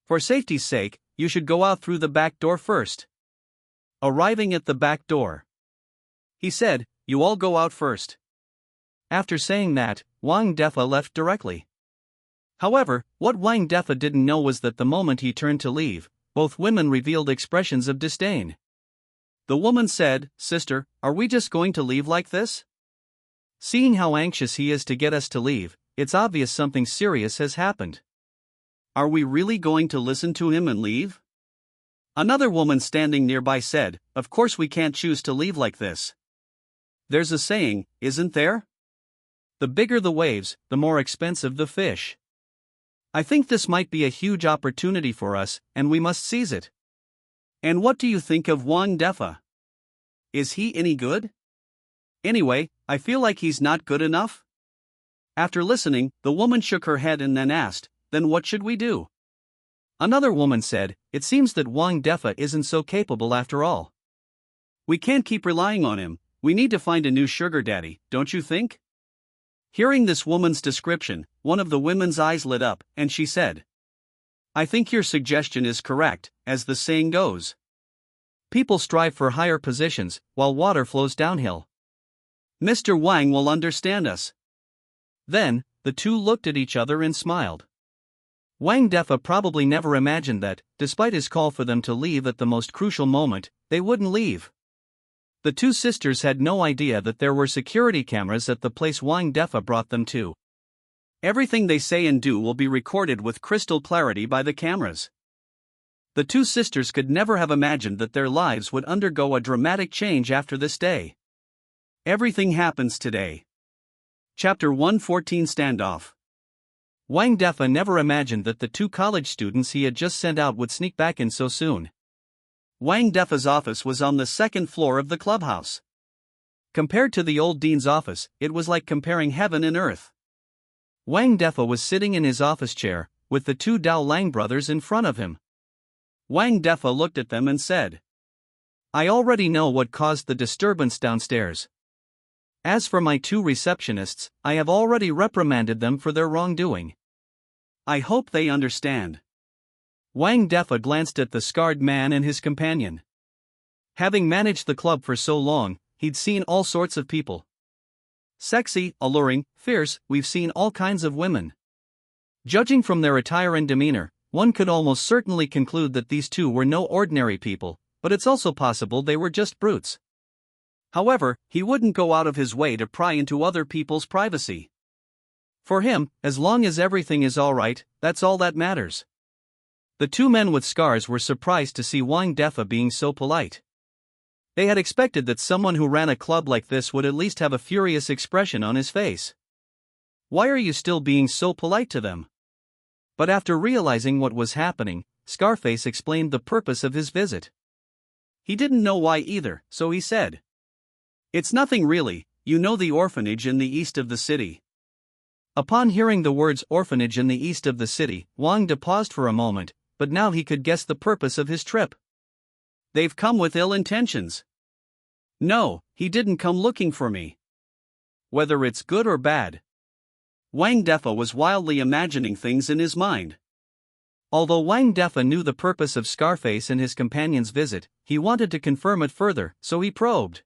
For safety's sake, you should go out through the back door first." Arriving at the back door, he said, "You all go out first." After saying that, Wang Defa left directly. However, what Wang Defa didn't know was that the moment he turned to leave, both women revealed expressions of disdain. The woman said, "Sister, are we just going to leave like this? Seeing how anxious he is to get us to leave, it's obvious something serious has happened. Are we really going to listen to him and leave?" Another woman standing nearby said, "Of course we can't choose to leave like this. There's a saying, isn't there? The bigger the waves, the more expensive the fish. I think this might be a huge opportunity for us, and we must seize it. And what do you think of Wang Defa? Is he any good? Anyway, I feel like he's not good enough." After listening, the woman shook her head and then asked, "Then what should we do?" Another woman said, "It seems that Wang Defa isn't so capable after all. We can't keep relying on him, we need to find a new sugar daddy, don't you think?" Hearing this woman's description, one of the women's eyes lit up, and she said, "I think your suggestion is correct, as the saying goes. People strive for higher positions, while water flows downhill. Mr. Wang will understand us." Then, the two looked at each other and smiled. Wang Defa probably never imagined that, despite his call for them to leave at the most crucial moment, they wouldn't leave. The two sisters had no idea that there were security cameras at the place Wang Defa brought them to. Everything they say and do will be recorded with crystal clarity by the cameras. The two sisters could never have imagined that their lives would undergo a dramatic change after this day. Everything happens today. Chapter 114 Standoff. Wang Defa never imagined that the two college students he had just sent out would sneak back in so soon. Wang Defa's office was on the second floor of the clubhouse. Compared to the old dean's office, it was like comparing heaven and earth. Wang Defa was sitting in his office chair, with the two Dao Lang brothers in front of him. Wang Defa looked at them and said, "I already know what caused the disturbance downstairs. As for my two receptionists, I have already reprimanded them for their wrongdoing. I hope they understand." Wang Defa glanced at the scarred man and his companion. Having managed the club for so long, he'd seen all sorts of people. Sexy, alluring, fierce, we've seen all kinds of women. Judging from their attire and demeanor, one could almost certainly conclude that these two were no ordinary people, but it's also possible they were just brutes. However, he wouldn't go out of his way to pry into other people's privacy. For him, as long as everything is alright, that's all that matters. The two men with scars were surprised to see Wang Defa being so polite. They had expected that someone who ran a club like this would at least have a furious expression on his face. "Why are you still being so polite to them?" But after realizing what was happening, Scarface explained the purpose of his visit. He didn't know why either, so he said, "It's nothing really, you know the orphanage in the east of the city." Upon hearing the words orphanage in the east of the city, Wang De paused for a moment, but now he could guess the purpose of his trip. "They've come with ill intentions." "No, he didn't come looking for me." "Whether it's good or bad." Wang Defa was wildly imagining things in his mind. Although Wang Defa knew the purpose of Scarface and his companion's visit, he wanted to confirm it further, so he probed.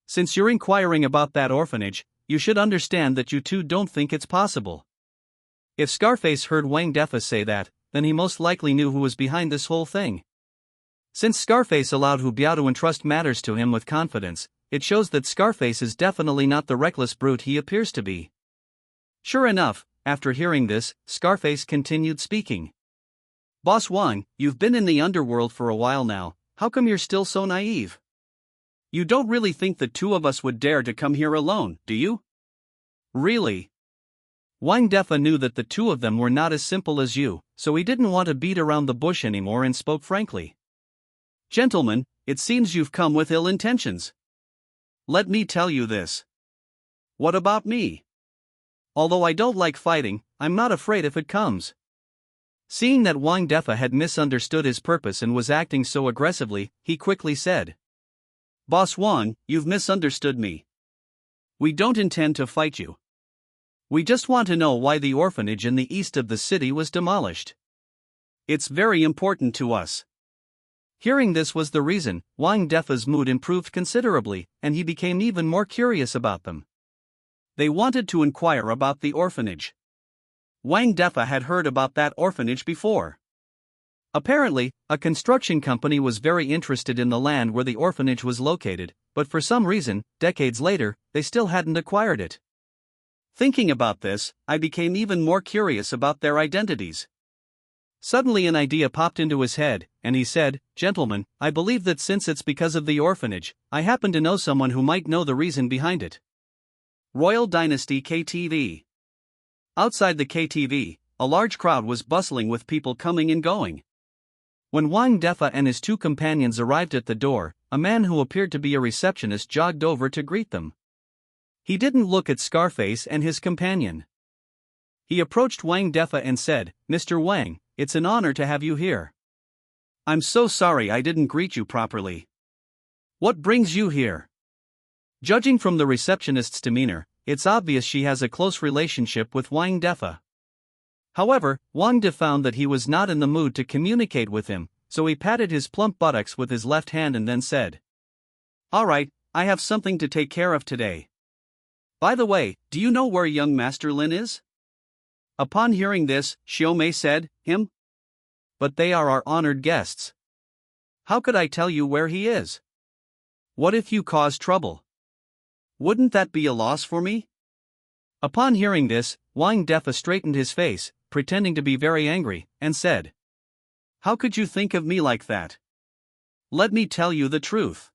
"Since you're inquiring about that orphanage, you should understand that you two don't think it's possible." If Scarface heard Wang Defa say that, then he most likely knew who was behind this whole thing. Since Scarface allowed Hu Biao to entrust matters to him with confidence, it shows that Scarface is definitely not the reckless brute he appears to be. Sure enough, after hearing this, Scarface continued speaking. "Boss Wang, you've been in the underworld for a while now, how come you're still so naive? You don't really think the two of us would dare to come here alone, do you?" "Really?" Wang Defa knew that the two of them were not as simple as you, so he didn't want to beat around the bush anymore and spoke frankly. "Gentlemen, it seems you've come with ill intentions. Let me tell you this. What about me? Although I don't like fighting, I'm not afraid if it comes." Seeing that Wang Defa had misunderstood his purpose and was acting so aggressively, he quickly said, "Boss Wang, you've misunderstood me. We don't intend to fight you. We just want to know why the orphanage in the east of the city was demolished. It's very important to us." Hearing this was the reason, Wang Defa's mood improved considerably, and he became even more curious about them. They wanted to inquire about the orphanage. Wang Defa had heard about that orphanage before. Apparently, a construction company was very interested in the land where the orphanage was located, but for some reason, decades later, they still hadn't acquired it. Thinking about this, I became even more curious about their identities. Suddenly an idea popped into his head, and he said, "Gentlemen, I believe that since it's because of the orphanage, I happen to know someone who might know the reason behind it." Royal Dynasty KTV. Outside the KTV, a large crowd was bustling with people coming and going. When Wang Defa and his two companions arrived at the door, a man who appeared to be a receptionist jogged over to greet them. He didn't look at Scarface and his companion. He approached Wang Defa and said, "Mr. Wang, it's an honor to have you here. I'm so sorry I didn't greet you properly. What brings you here?" Judging from the receptionist's demeanor, it's obvious she has a close relationship with Wang Defa. However, Wang De found that he was not in the mood to communicate with him, so he patted his plump buttocks with his left hand and then said, "All right, I have something to take care of today. By the way, do you know where young Master Lin is?" Upon hearing this, Xiaomei said, "Him? But they are our honored guests. How could I tell you where he is? What if you cause trouble? Wouldn't that be a loss for me?" Upon hearing this, Wang Defa straightened his face, pretending to be very angry, and said, "How could you think of me like that? Let me tell you the truth.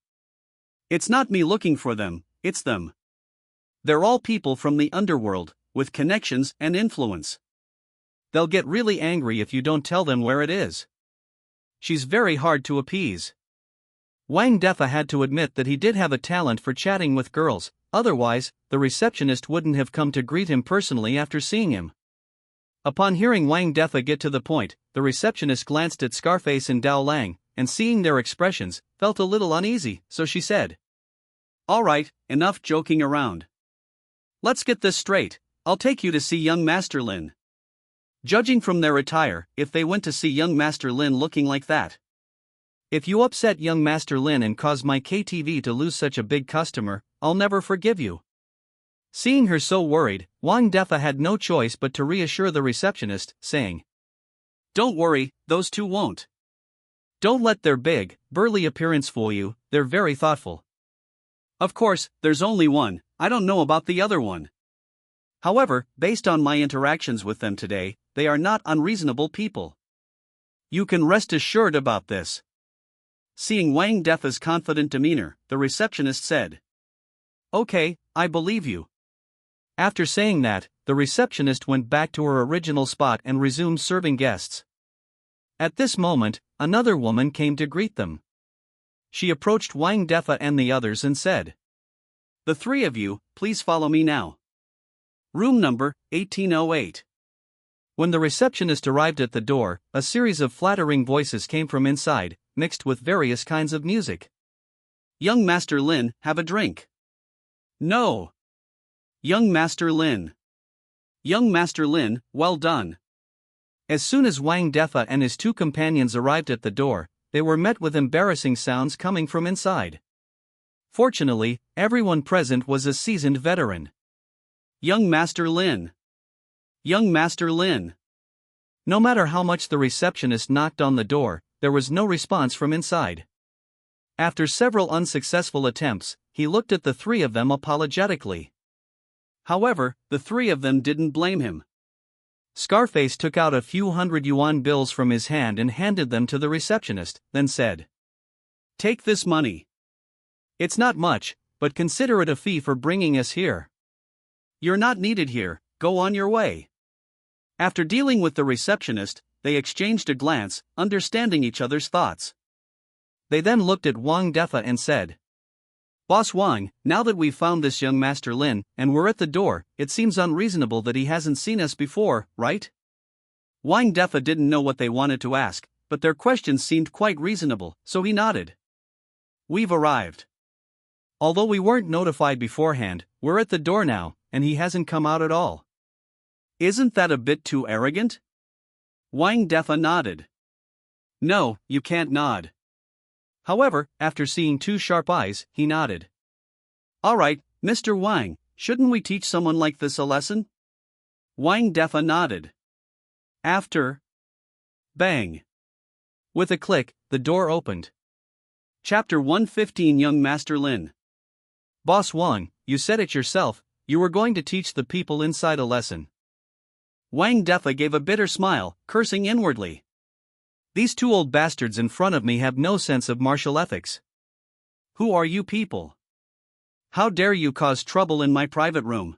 It's not me looking for them, it's them. They're all people from the underworld, with connections and influence. They'll get really angry if you don't tell them where it is. She's very hard to appease." Wang Defa had to admit that he did have a talent for chatting with girls, otherwise, the receptionist wouldn't have come to greet him personally after seeing him. Upon hearing Wang Defa get to the point, the receptionist glanced at Scarface and Dao Lang, and seeing their expressions, felt a little uneasy, so she said, "All right, enough joking around. Let's get this straight, I'll take you to see young Master Lin." Judging from their attire, if they went to see young Master Lin looking like that. "If you upset young Master Lin and cause my KTV to lose such a big customer, I'll never forgive you." Seeing her so worried, Wang Defa had no choice but to reassure the receptionist, saying, "Don't worry, those two won't. Don't let their big, burly appearance fool you, they're very thoughtful. Of course, there's only one, I don't know about the other one. However, based on my interactions with them today, they are not unreasonable people. You can rest assured about this." Seeing Wang Defa's confident demeanor, the receptionist said, "Okay, I believe you." After saying that, the receptionist went back to her original spot and resumed serving guests. At this moment, another woman came to greet them. She approached Wang Defa and the others and said, "The three of you, please follow me now. Room number 1808. When the receptionist arrived at the door, a series of flattering voices came from inside, mixed with various kinds of music. "Young Master Lin, have a drink." "No." "Young Master Lin." "Young Master Lin, well done." As soon as Wang Defa and his two companions arrived at the door, they were met with embarrassing sounds coming from inside. Fortunately, everyone present was a seasoned veteran. "Young Master Lin. Young Master Lin." No matter how much the receptionist knocked on the door, there was no response from inside. After several unsuccessful attempts, he looked at the three of them apologetically. However, the three of them didn't blame him. Scarface took out a few $100 bills from his hand and handed them to the receptionist, then said, "Take this money. It's not much, but consider it a fee for bringing us here. You're not needed here, go on your way." After dealing with the receptionist, they exchanged a glance, understanding each other's thoughts. They then looked at Wang Defa and said, "Boss Wang, now that we've found this young Master Lin, and we're at the door, it seems unreasonable that he hasn't seen us before, right?" Wang Defa didn't know what they wanted to ask, but their questions seemed quite reasonable, so he nodded. "We've arrived. Although we weren't notified beforehand, we're at the door now, and he hasn't come out at all. Isn't that a bit too arrogant?" Wang Defa nodded. "No, you can't nod." However, after seeing two sharp eyes, he nodded. "All right, Mr. Wang, shouldn't we teach someone like this a lesson?" Wang Defa nodded. After bang. With a click, the door opened. Chapter 115. Young Master Lin. "Boss Wang, you said it yourself, you were going to teach the people inside a lesson." Wang Defa gave a bitter smile, cursing inwardly. "These two old bastards in front of me have no sense of martial ethics. Who are you people? How dare you cause trouble in my private room?"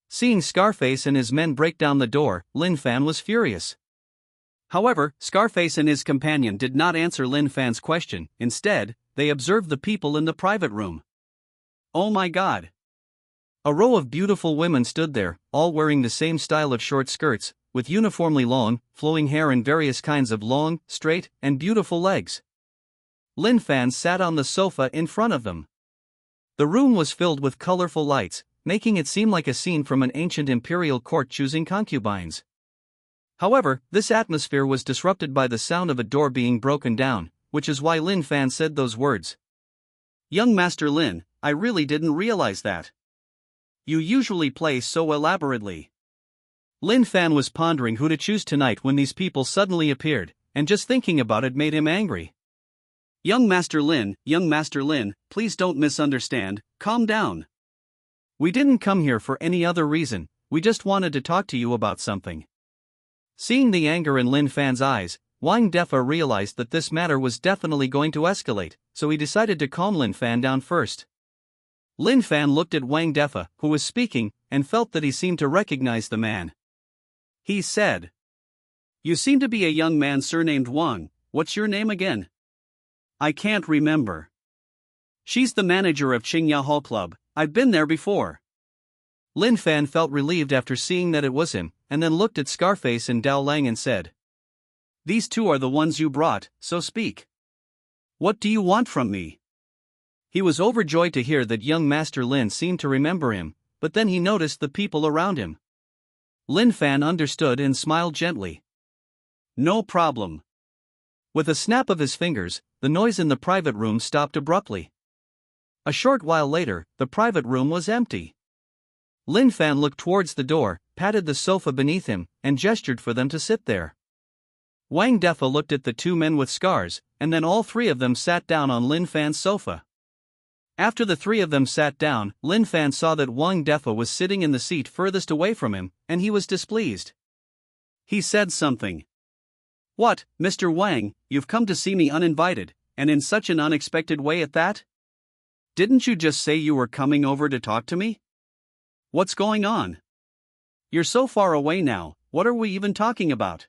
Seeing Scarface and his men break down the door, Lin Fan was furious. However, Scarface and his companion did not answer Lin Fan's question, instead, they observed the people in the private room. "Oh my god! A row of beautiful women stood there, all wearing the same style of short skirts, with uniformly long, flowing hair and various kinds of long, straight, and beautiful legs. Lin Fan sat on the sofa in front of them. The room was filled with colorful lights, making it seem like a scene from an ancient imperial court choosing concubines. However, this atmosphere was disrupted by the sound of a door being broken down, which is why Lin Fan said those words. "Young Master Lin, I really didn't realize that. You usually play so elaborately." Lin Fan was pondering who to choose tonight when these people suddenly appeared, and just thinking about it made him angry. Young Master Lin, please don't misunderstand, calm down. We didn't come here for any other reason, we just wanted to talk to you about something." Seeing the anger in Lin Fan's eyes, Wang Defa realized that this matter was definitely going to escalate, so he decided to calm Lin Fan down first. Lin Fan looked at Wang Defa, who was speaking, and felt that he seemed to recognize the man. He said, "You seem to be a young man surnamed Wang, what's your name again?" "I can't remember." "She's the manager of Qingya Hall Club, I've been there before." Lin Fan felt relieved after seeing that it was him, and then looked at Scarface and Dao Lang and said, "These two are the ones you brought, so speak. What do you want from me?" He was overjoyed to hear that young Master Lin seemed to remember him, but then he noticed the people around him. Lin Fan understood and smiled gently. "No problem." With a snap of his fingers, the noise in the private room stopped abruptly. A short while later, the private room was empty. Lin Fan looked towards the door, patted the sofa beneath him, and gestured for them to sit there. Wang Defa looked at the two men with scars, and then all three of them sat down on Lin Fan's sofa. After the three of them sat down, Lin Fan saw that Wang Defa was sitting in the seat furthest away from him, and he was displeased. He said something. "What, Mr. Wang, you've come to see me uninvited, and in such an unexpected way at that? Didn't you just say you were coming over to talk to me? What's going on? You're so far away now, what are we even talking about?"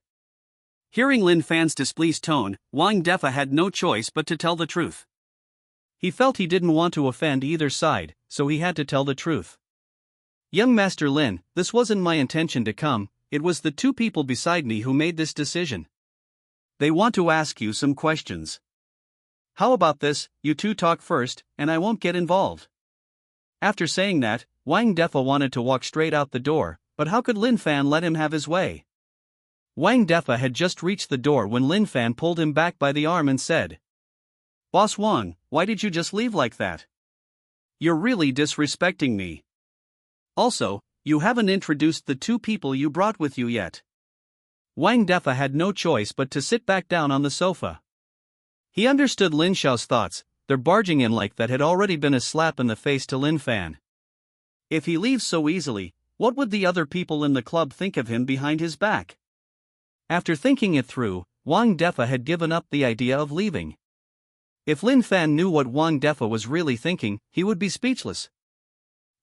Hearing Lin Fan's displeased tone, Wang Defa had no choice but to tell the truth. He felt he didn't want to offend either side, so he had to tell the truth. "Young Master Lin, this wasn't my intention to come, it was the two people beside me who made this decision. They want to ask you some questions. How about this, you two talk first, and I won't get involved." After saying that, Wang Defa wanted to walk straight out the door, but how could Lin Fan let him have his way? Wang Defa had just reached the door when Lin Fan pulled him back by the arm and said, "Boss Wang, why did you just leave like that? You're really disrespecting me. Also, you haven't introduced the two people you brought with you yet." Wang Defa had no choice but to sit back down on the sofa. He understood Lin Xiao's thoughts, their barging in like that had already been a slap in the face to Lin Fan. If he leaves so easily, what would the other people in the club think of him behind his back? After thinking it through, Wang Defa had given up the idea of leaving. If Lin Fan knew what Wang Defa was really thinking, he would be speechless.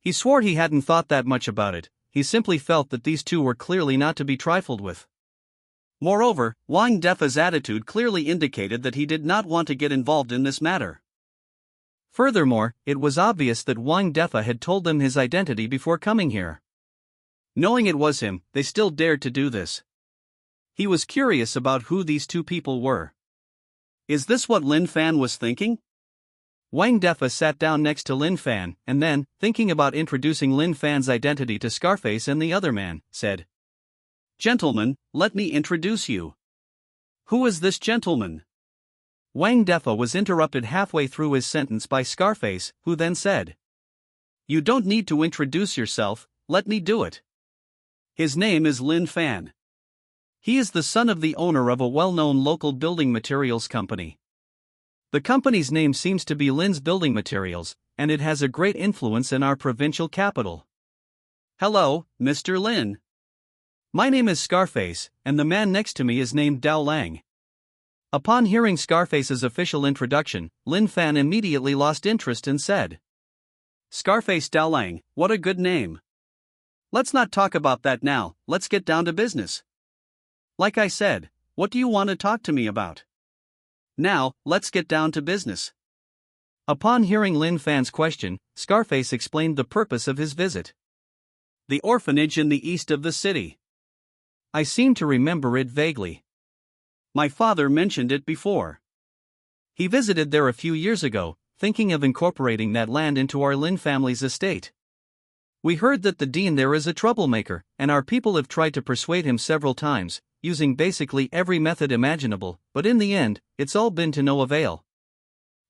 He swore he hadn't thought that much about it, he simply felt that these two were clearly not to be trifled with. Moreover, Wang Defa's attitude clearly indicated that he did not want to get involved in this matter. Furthermore, it was obvious that Wang Defa had told them his identity before coming here. Knowing it was him, they still dared to do this. He was curious about who these two people were. Is this what Lin Fan was thinking? Wang Defa sat down next to Lin Fan, and then, thinking about introducing Lin Fan's identity to Scarface and the other man, said, "Gentlemen, let me introduce you." "Who is this gentleman?" Wang Defa was interrupted halfway through his sentence by Scarface, who then said, "You don't need to introduce yourself, let me do it. His name is Lin Fan. He is the son of the owner of a well-known local building materials company. The company's name seems to be Lin's Building Materials, and it has a great influence in our provincial capital." "Hello, Mr. Lin. My name is Scarface, and the man next to me is named Dao Lang." Upon hearing Scarface's official introduction, Lin Fan immediately lost interest and said, "Scarface Dao Lang, what a good name. Let's not talk about that now, let's get down to business. Like I said, what do you want to talk to me about? Now, let's get down to business." Upon hearing Lin Fan's question, Scarface explained the purpose of his visit. The orphanage in the east of the city. I seem to remember it vaguely. My father mentioned it before. He visited there a few years ago, thinking of incorporating that land into our Lin family's estate. We heard that the dean there is a troublemaker, and our people have tried to persuade him several times, using basically every method imaginable, but in the end, it's all been to no avail.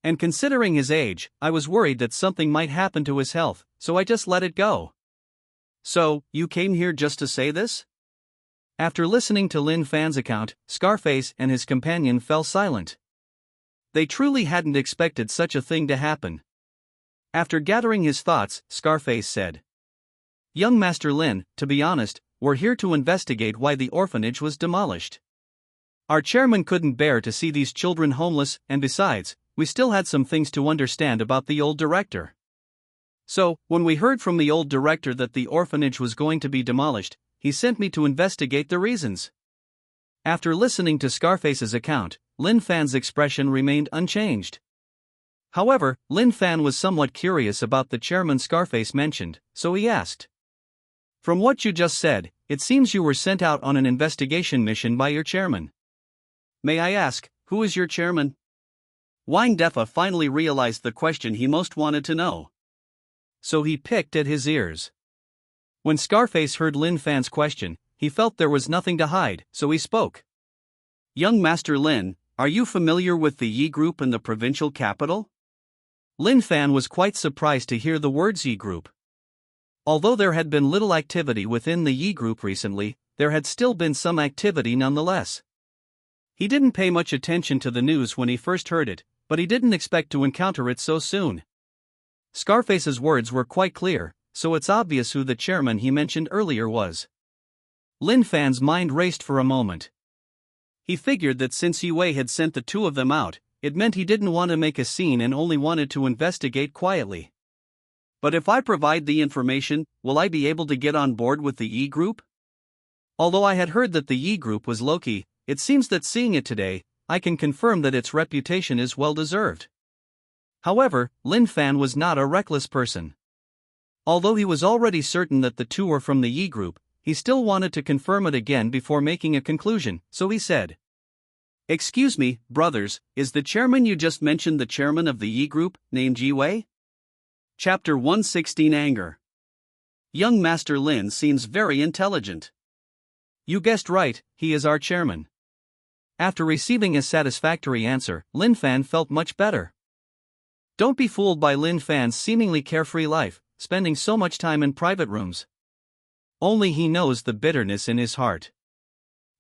And considering his age, I was worried that something might happen to his health, so I just let it go. So, you came here just to say this? After listening to Lin Fan's account, Scarface and his companion fell silent. They truly hadn't expected such a thing to happen. After gathering his thoughts, Scarface said, "Young Master Lin, to be honest, we're here to investigate why the orphanage was demolished. Our chairman couldn't bear to see these children homeless, and besides, we still had some things to understand about the old director. So, when we heard from the old director that the orphanage was going to be demolished, he sent me to investigate the reasons." After listening to Scarface's account, Lin Fan's expression remained unchanged. However, Lin Fan was somewhat curious about the chairman Scarface mentioned, so he asked, "From what you just said, it seems you were sent out on an investigation mission by your chairman. May I ask, who is your chairman?" Wang Defa finally realized the question he most wanted to know. So he picked at his ears. When Scarface heard Lin Fan's question, he felt there was nothing to hide, so he spoke. "Young Master Lin, are you familiar with the Yi Group in the provincial capital?" Lin Fan was quite surprised to hear the words Yi Group. Although there had been little activity within the Yi Group recently, there had still been some activity nonetheless. He didn't pay much attention to the news when he first heard it, but he didn't expect to encounter it so soon. Scarface's words were quite clear, so it's obvious who the chairman he mentioned earlier was. Lin Fan's mind raced for a moment. He figured that since Yue had sent the two of them out, it meant he didn't want to make a scene and only wanted to investigate quietly. But if I provide the information, will I be able to get on board with the Yi Group? Although I had heard that the Yi Group was low-key, it seems that seeing it today, I can confirm that its reputation is well-deserved. However, Lin Fan was not a reckless person. Although he was already certain that the two were from the Yi Group, he still wanted to confirm it again before making a conclusion, so he said, "Excuse me, brothers, is the chairman you just mentioned the chairman of the Yi Group, named Yue?" Chapter 116 Anger. Young Master Lin seems very intelligent. You guessed right, he is our chairman. After receiving a satisfactory answer, Lin Fan felt much better. Don't be fooled by Lin Fan's seemingly carefree life, spending so much time in private rooms. Only he knows the bitterness in his heart.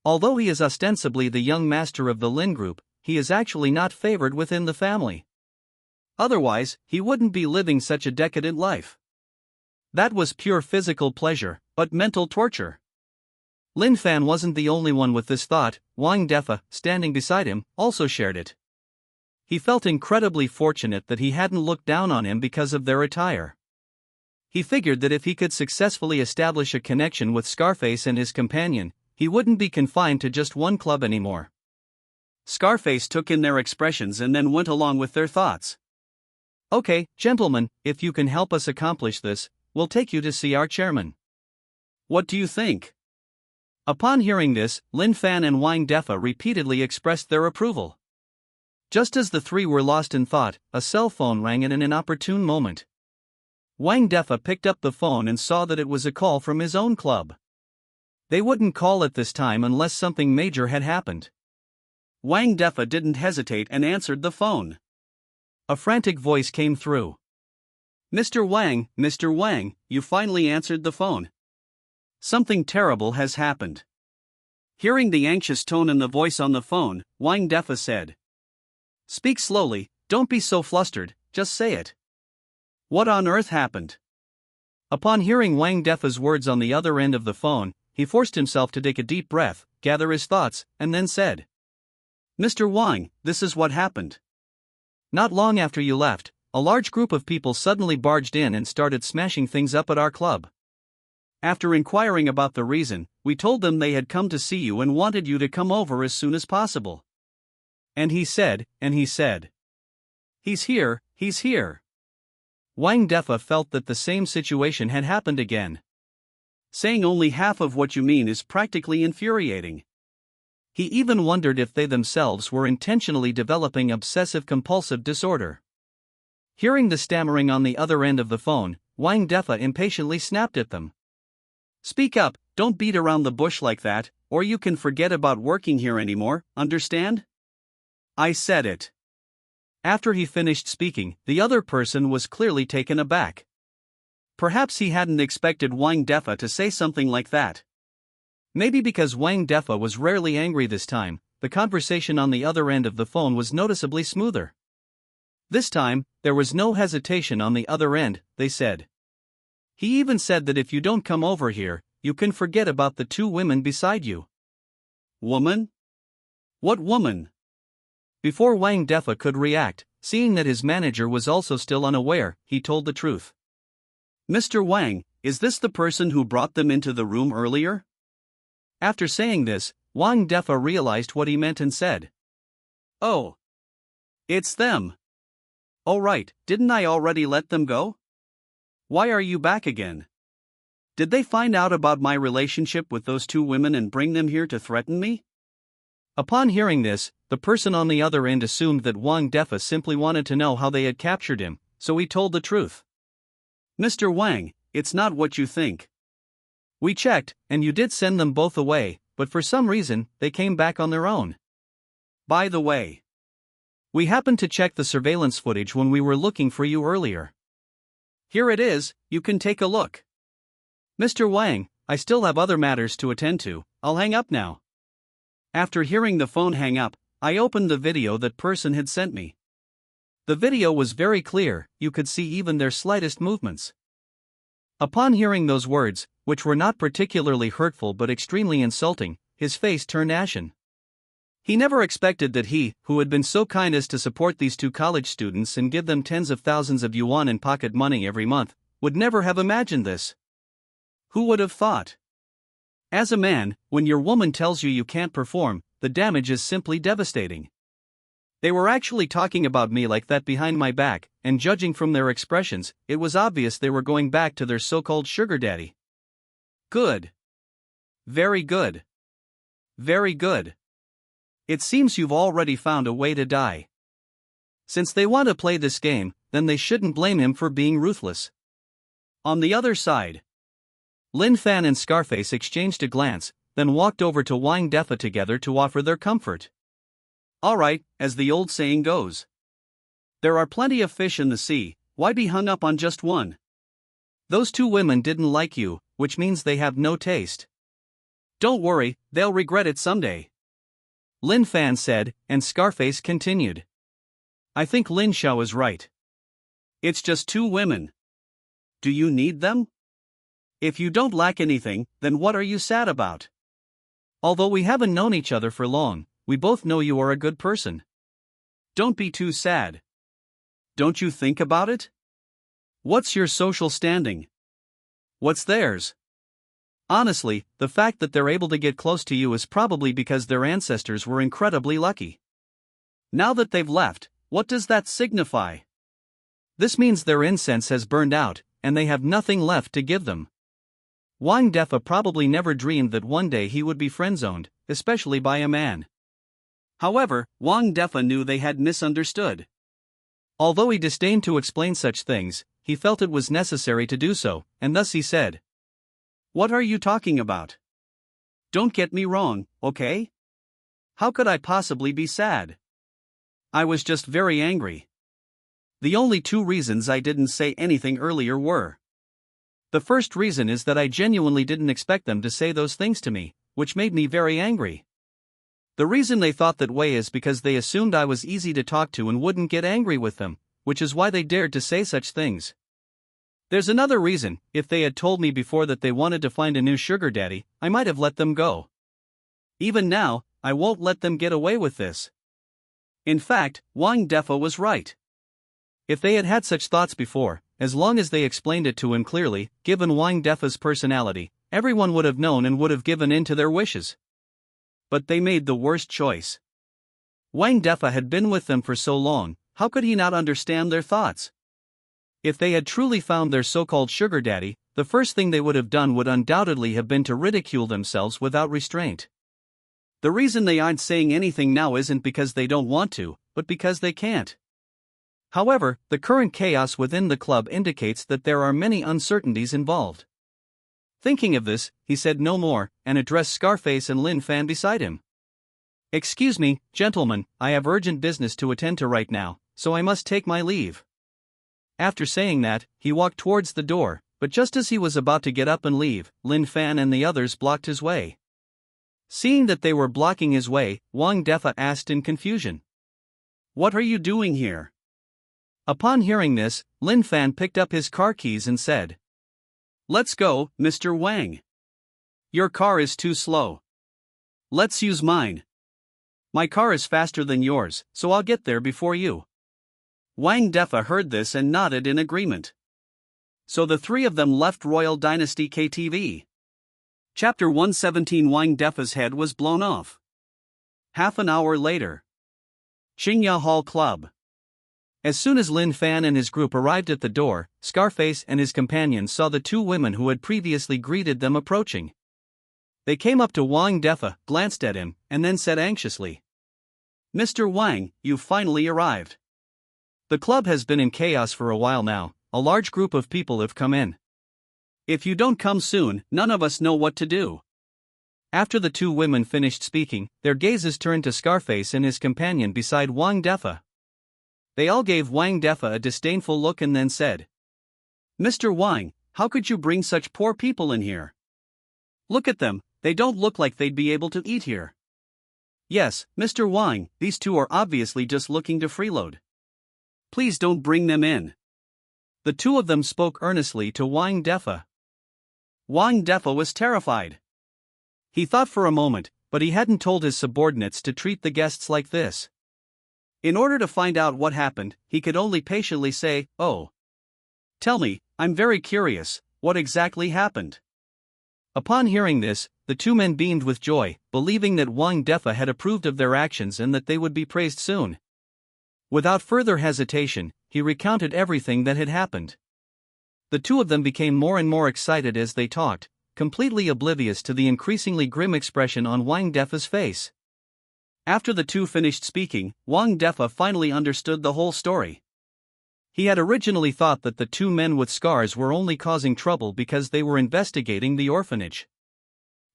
Although he is ostensibly the young master of the Lin Group, he is actually not favored within the family. Otherwise, he wouldn't be living such a decadent life. That was pure physical pleasure, but mental torture. Lin Fan wasn't the only one with this thought. Wang Defa, standing beside him, also shared it. He felt incredibly fortunate that he hadn't looked down on him because of their attire. He figured that if he could successfully establish a connection with Scarface and his companion, he wouldn't be confined to just one club anymore. Scarface took in their expressions and then went along with their thoughts. "Okay, gentlemen, if you can help us accomplish this, we'll take you to see our chairman. What do you think?" Upon hearing this, Lin Fan and Wang Defa repeatedly expressed their approval. Just as the three were lost in thought, a cell phone rang in an inopportune moment. Wang Defa picked up the phone and saw that it was a call from his own club. They wouldn't call at this time unless something major had happened. Wang Defa didn't hesitate and answered the phone. A frantic voice came through. Mr. Wang, you finally answered the phone. Something terrible has happened." Hearing the anxious tone in the voice on the phone, Wang Defa said, "Speak slowly, don't be so flustered, just say it. What on earth happened?" Upon hearing Wang Defa's words on the other end of the phone, he forced himself to take a deep breath, gather his thoughts, and then said, "Mr. Wang, this is what happened. Not long after you left, a large group of people suddenly barged in and started smashing things up at our club. After inquiring about the reason, we told them they had come to see you and wanted you to come over as soon as possible. And he said, he's here." Wang Defa felt that the same situation had happened again. Saying only half of what you mean is practically infuriating. He even wondered if they themselves were intentionally developing obsessive-compulsive disorder. Hearing the stammering on the other end of the phone, Wang Defa impatiently snapped at them. Speak up, don't beat around the bush like that, or you can forget about working here anymore, understand? I said it. After he finished speaking, the other person was clearly taken aback. Perhaps he hadn't expected Wang Defa to say something like that. Maybe because Wang Defa was rarely angry this time, the conversation on the other end of the phone was noticeably smoother. This time, there was no hesitation on the other end, they said. He even said that if you don't come over here, you can forget about the two women beside you. Woman? What woman? Before Wang Defa could react, seeing that his manager was also still unaware, he told the truth. Mr. Wang, is this the person who brought them into the room earlier? After saying this, Wang Defa realized what he meant and said. Oh. It's them. Oh right, didn't I already let them go? Why are you back again? Did they find out about my relationship with those two women and bring them here to threaten me? Upon hearing this, the person on the other end assumed that Wang Defa simply wanted to know how they had captured him, so he told the truth. Mr. Wang, it's not what you think. We checked, and you did send them both away, but for some reason, they came back on their own. By the way, we happened to check the surveillance footage when we were looking for you earlier. Here it is, you can take a look. Mr. Wang, I still have other matters to attend to, I'll hang up now. After hearing the phone hang up, I opened the video that person had sent me. The video was very clear, you could see even their slightest movements. Upon hearing those words, which were not particularly hurtful but extremely insulting, his face turned ashen. He never expected that he, who had been so kind as to support these two college students and give them tens of thousands of yuan in pocket money every month, would never have imagined this. Who would have thought? As a man, when your woman tells you can't perform, the damage is simply devastating. They were actually talking about me like that behind my back, and judging from their expressions, it was obvious they were going back to their so-called sugar daddy. Good. Very good. Very good. It seems you've already found a way to die. Since they want to play this game, then they shouldn't blame him for being ruthless. On the other side, Lin Fan and Scarface exchanged a glance, then walked over to Wang Defa together to offer their comfort. Alright, as the old saying goes. There are plenty of fish in the sea, why be hung up on just one? Those two women didn't like you, which means they have no taste. Don't worry, they'll regret it someday. Lin Fan said, and Scarface continued. I think Lin Xiao is right. It's just two women. Do you need them? If you don't lack anything, then what are you sad about? Although we haven't known each other for long, we both know you are a good person. Don't be too sad. Don't you think about it? What's your social standing? What's theirs? Honestly, the fact that they're able to get close to you is probably because their ancestors were incredibly lucky. Now that they've left, what does that signify? This means their incense has burned out, and they have nothing left to give them. Wang Defa probably never dreamed that one day he would be friend-zoned, especially by a man. However, Wang Defa knew they had misunderstood. Although he disdained to explain such things, he felt it was necessary to do so, and thus he said, What are you talking about? Don't get me wrong, okay? How could I possibly be sad? I was just very angry. The only two reasons I didn't say anything earlier were. The first reason is that I genuinely didn't expect them to say those things to me, which made me very angry. The reason they thought that way is because they assumed I was easy to talk to and wouldn't get angry with them, which is why they dared to say such things. There's another reason, if they had told me before that they wanted to find a new sugar daddy, I might have let them go. Even now, I won't let them get away with this. In fact, Wang Defa was right. If they had had such thoughts before, as long as they explained it to him clearly, given Wang Defa's personality, everyone would have known and would have given in to their wishes. But they made the worst choice. Wang Defa had been with them for so long, how could he not understand their thoughts? If they had truly found their so-called sugar daddy, the first thing they would have done would undoubtedly have been to ridicule themselves without restraint. The reason they aren't saying anything now isn't because they don't want to, but because they can't. However, the current chaos within the club indicates that there are many uncertainties involved. Thinking of this, he said no more, and addressed Scarface and Lin Fan beside him. "Excuse me, gentlemen, I have urgent business to attend to right now, so I must take my leave." After saying that, he walked towards the door, but just as he was about to get up and leave, Lin Fan and the others blocked his way. Seeing that they were blocking his way, Wang Defa asked in confusion, "What are you doing here?" Upon hearing this, Lin Fan picked up his car keys and said, "Let's go, Mr. Wang. Your car is too slow. Let's use mine. My car is faster than yours, so I'll get there before you." Wang Defa heard this and nodded in agreement. So the three of them left Royal Dynasty KTV. Chapter 117. Wang Defa's head was blown off. Half an hour later. Qingya Hall Club. As soon as Lin Fan and his group arrived at the door, Scarface and his companions saw the two women who had previously greeted them approaching. They came up to Wang Defa, glanced at him, and then said anxiously, "Mr. Wang, you've finally arrived. The club has been in chaos for a while now, a large group of people have come in. If you don't come soon, none of us know what to do." After the two women finished speaking, their gazes turned to Scarface and his companion beside Wang Defa. They all gave Wang Defa a disdainful look and then said, "Mr. Wang, how could you bring such poor people in here? Look at them, they don't look like they'd be able to eat here." "Yes, Mr. Wang, these two are obviously just looking to freeload. Please don't bring them in." The two of them spoke earnestly to Wang Defa. Wang Defa was terrified. He thought for a moment, but he hadn't told his subordinates to treat the guests like this. In order to find out what happened, he could only patiently say, "Oh. Tell me, I'm very curious, what exactly happened?" Upon hearing this, the two men beamed with joy, believing that Wang Defa had approved of their actions and that they would be praised soon. Without further hesitation, he recounted everything that had happened. The two of them became more and more excited as they talked, completely oblivious to the increasingly grim expression on Wang Defa's face. After the two finished speaking, Wang Defa finally understood the whole story. He had originally thought that the two men with scars were only causing trouble because they were investigating the orphanage.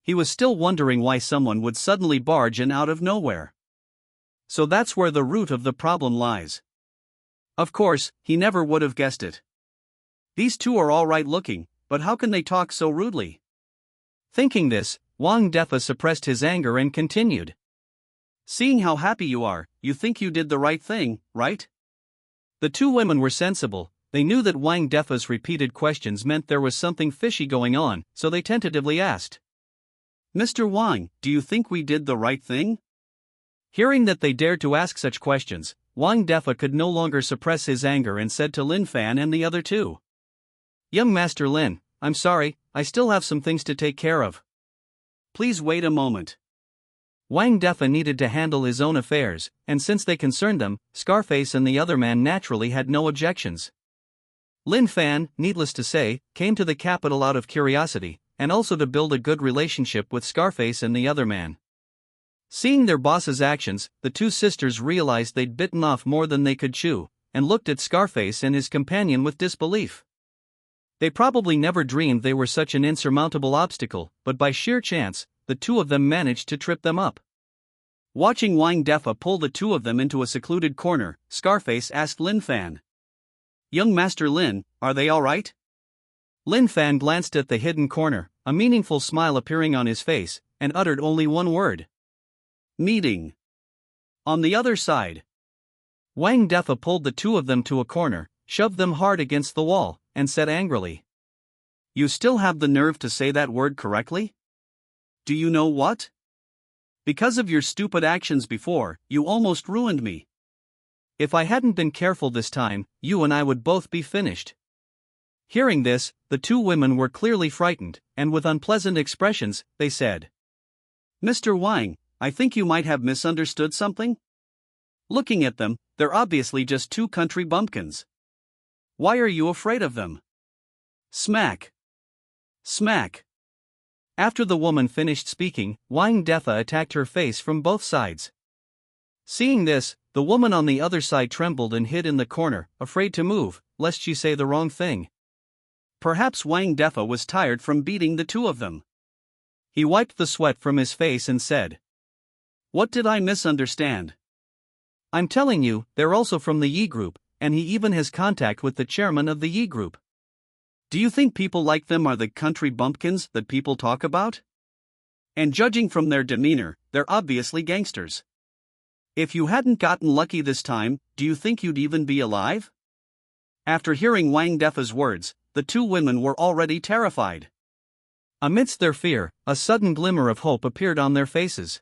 He was still wondering why someone would suddenly barge in out of nowhere. So that's where the root of the problem lies. Of course, he never would have guessed it. These two are all right looking, but how can they talk so rudely? Thinking this, Wang Defa suppressed his anger and continued. "Seeing how happy you are, you think you did the right thing, right?" The two women were sensible. They knew that Wang Defa's repeated questions meant there was something fishy going on, so they tentatively asked, "Mr. Wang, do you think we did the right thing?" Hearing that they dared to ask such questions, Wang Defa could no longer suppress his anger and said to Lin Fan and the other two, "Young Master Lin, I'm sorry, I still have some things to take care of. Please wait a moment." Wang Defa needed to handle his own affairs, and since they concerned them, Scarface and the other man naturally had no objections. Lin Fan, needless to say, came to the capital out of curiosity, and also to build a good relationship with Scarface and the other man. Seeing their boss's actions, the two sisters realized they'd bitten off more than they could chew, and looked at Scarface and his companion with disbelief. They probably never dreamed they were such an insurmountable obstacle, but by sheer chance, the two of them managed to trip them up. Watching Wang Defa pull the two of them into a secluded corner, Scarface asked Lin Fan, "Young Master Lin, are they all right?" Lin Fan glanced at the hidden corner, a meaningful smile appearing on his face, and uttered only one word. "Meeting." On the other side, Wang Defa pulled the two of them to a corner, shoved them hard against the wall, and said angrily, "You still have the nerve to say that word correctly? Do you know what? Because of your stupid actions before, you almost ruined me. If I hadn't been careful this time, you and I would both be finished." Hearing this, the two women were clearly frightened, and with unpleasant expressions, they said, "Mr. Wang, I think you might have misunderstood something? Looking at them, they're obviously just two country bumpkins. Why are you afraid of them? Smack. Smack. After the woman finished speaking, Wang Defa attacked her face from both sides. Seeing this, the woman on the other side trembled and hid in the corner, afraid to move, lest she say the wrong thing. Perhaps Wang Defa was tired from beating the two of them. He wiped the sweat from his face and said, "What did I misunderstand? I'm telling you, they're also from the Yi group, and he even has contact with the chairman of the Yi group. Do you think people like them are the country bumpkins that people talk about? And judging from their demeanor, they're obviously gangsters. If you hadn't gotten lucky this time, do you think you'd even be alive?" After hearing Wang Defa's words, the two women were already terrified. Amidst their fear, a sudden glimmer of hope appeared on their faces.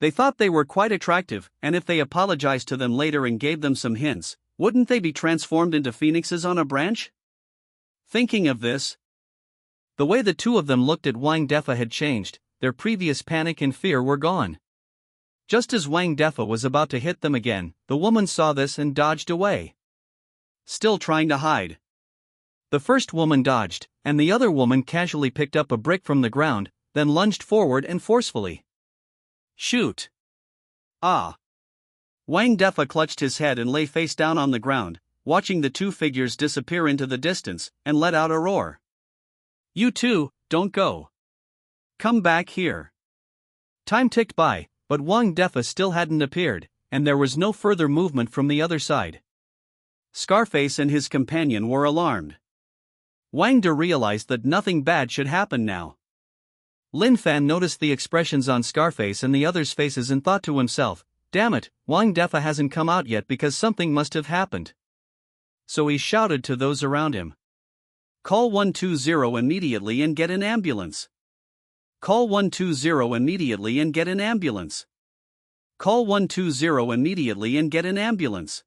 They thought they were quite attractive, and if they apologized to them later and gave them some hints, wouldn't they be transformed into phoenixes on a branch? Thinking of this, the way the two of them looked at Wang Defa had changed, their previous panic and fear were gone. Just as Wang Defa was about to hit them again, the woman saw this and dodged away. Still trying to hide. The first woman dodged, and the other woman casually picked up a brick from the ground, then lunged forward and forcefully. Shoot! Ah! Wang Defa clutched his head and lay face down on the ground, watching the two figures disappear into the distance, and let out a roar. "You two, don't go. Come back here." Time ticked by, but Wang Defa still hadn't appeared, and there was no further movement from the other side. Scarface and his companion were alarmed. Wang De realized that nothing bad should happen now. Lin Fan noticed the expressions on Scarface and the others' faces and thought to himself, "Damn it, Wang Defa hasn't come out yet because something must have happened." So he shouted to those around him, "Call 120 immediately and get an ambulance. Call 120 immediately and get an ambulance. Call 120 immediately and get an ambulance."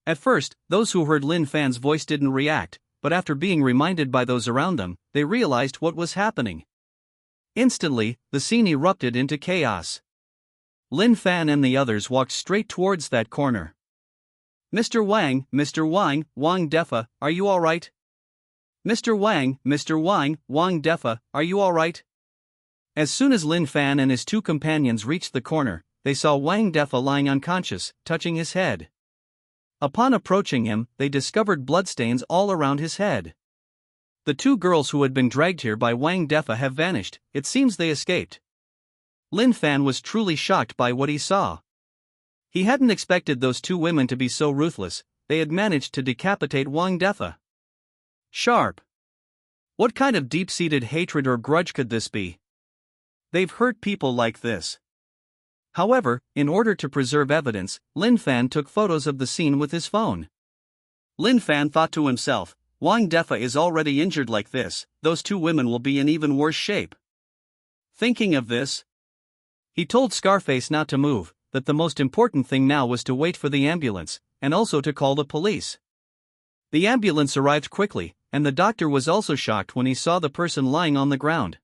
At first, those who heard Lin Fan's voice didn't react, but after being reminded by those around them, they realized what was happening. Instantly, the scene erupted into chaos. Lin Fan and the others walked straight towards that corner. Mr. Wang, Wang Defa, are you alright? Mr. Wang, Wang Defa, are you alright? As soon as Lin Fan and his two companions reached the corner, they saw Wang Defa lying unconscious, touching his head. Upon approaching him, they discovered bloodstains all around his head. The two girls who had been dragged here by Wang Defa have vanished, it seems they escaped. Lin Fan was truly shocked by what he saw. He hadn't expected those two women to be so ruthless, they had managed to decapitate Wang Defa. Sharp. What kind of deep-seated hatred or grudge could this be? They've hurt people like this. However, in order to preserve evidence, Lin Fan took photos of the scene with his phone. Lin Fan thought to himself, Wang Defa is already injured like this, those two women will be in even worse shape. Thinking of this, he told Scarface not to move, that the most important thing now was to wait for the ambulance, and also to call the police. The ambulance arrived quickly, and the doctor was also shocked when he saw the person lying on the ground.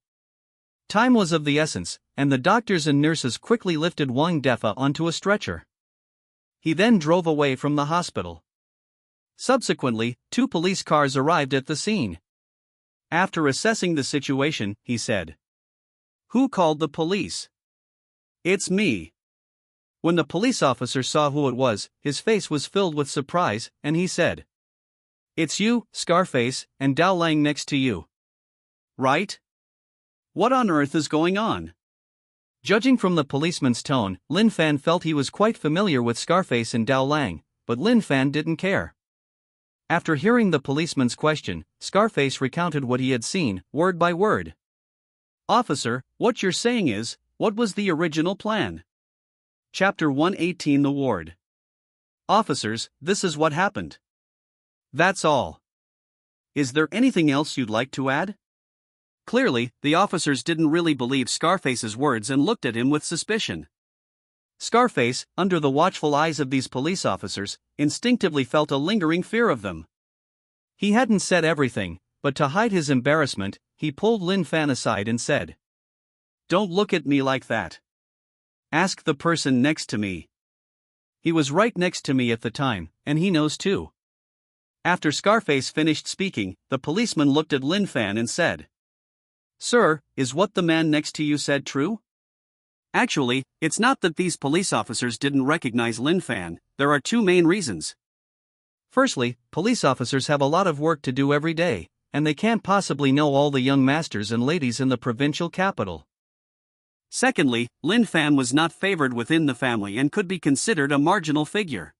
Time was of the essence, and the doctors and nurses quickly lifted Wang Defa onto a stretcher. He then drove away from the hospital. Subsequently, 2 police cars arrived at the scene. After assessing the situation, he said, "Who called the police?" "It's me." When the police officer saw who it was, his face was filled with surprise, and he said, "It's you, Scarface, and Dao Lang next to you. Right? What on earth is going on?" Judging from the policeman's tone, Lin Fan felt he was quite familiar with Scarface and Dao Lang, but Lin Fan didn't care. After hearing the policeman's question, Scarface recounted what he had seen, word by word. "Officer, what you're saying is, what was the original plan?" Chapter 118 The Ward. "Officers, this is what happened. That's all. Is there anything else you'd like to add?" Clearly, the officers didn't really believe Scarface's words and looked at him with suspicion. Scarface, under the watchful eyes of these police officers, instinctively felt a lingering fear of them. He hadn't said everything, but to hide his embarrassment, he pulled Lin Fan aside and said, "Don't look at me like that. Ask the person next to me. He was right next to me at the time, and he knows too." After Scarface finished speaking, the policeman looked at Lin Fan and said, "Sir, is what the man next to you said true?" Actually, it's not that these police officers didn't recognize Lin Fan, there are two main reasons. Firstly, police officers have a lot of work to do every day, and they can't possibly know all the young masters and ladies in the provincial capital. Secondly, Lin Fan was not favored within the family and could be considered a marginal figure.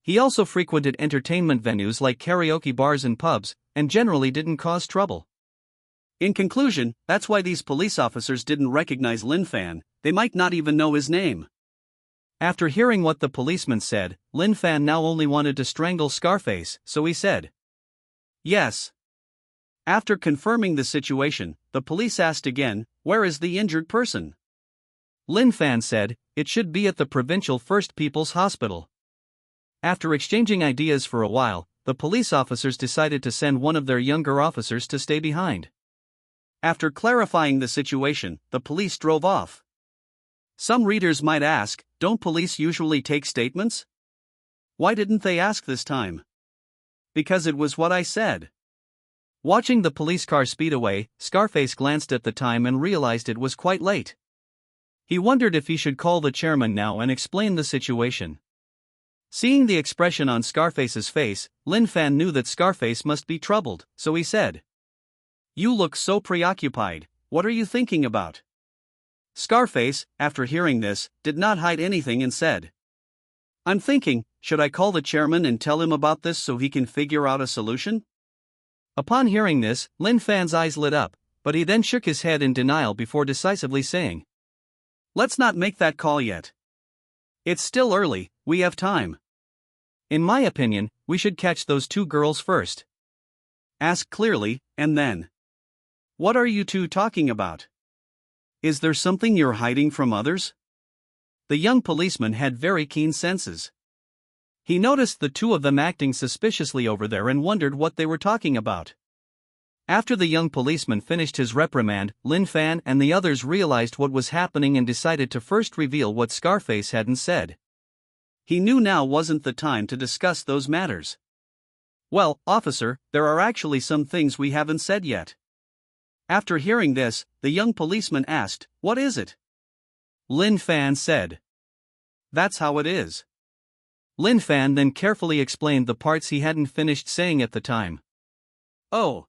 He also frequented entertainment venues like karaoke bars and pubs, and generally didn't cause trouble. In conclusion, that's why these police officers didn't recognize Lin Fan, they might not even know his name. After hearing what the policeman said, Lin Fan now only wanted to strangle Scarface, so he said, "Yes." After confirming the situation, the police asked again, "Where is the injured person?" Lin Fan said, "It should be at the provincial First People's Hospital." After exchanging ideas for a while, the police officers decided to send one of their younger officers to stay behind. After clarifying the situation, the police drove off. Some readers might ask, don't police usually take statements? Why didn't they ask this time? Because it was what I said. Watching the police car speed away, Scarface glanced at the time and realized it was quite late. He wondered if he should call the chairman now and explain the situation. Seeing the expression on Scarface's face, Lin Fan knew that Scarface must be troubled, so he said, "You look so preoccupied, what are you thinking about?" Scarface, after hearing this, did not hide anything and said, "I'm thinking, should I call the chairman and tell him about this so he can figure out a solution?" Upon hearing this, Lin Fan's eyes lit up, but he then shook his head in denial before decisively saying, "Let's not make that call yet. It's still early, we have time. In my opinion, we should catch those two girls first. Ask clearly, and then. What are you two talking about? Is there something you're hiding from others?" The young policeman had very keen senses. He noticed the two of them acting suspiciously over there and wondered what they were talking about. After the young policeman finished his reprimand, Lin Fan and the others realized what was happening and decided to first reveal what Scarface hadn't said. He knew now wasn't the time to discuss those matters. "Well, officer, there are actually some things we haven't said yet." After hearing this, the young policeman asked, "What is it?" Lin Fan said, "That's how it is." Lin Fan then carefully explained the parts he hadn't finished saying at the time. "Oh.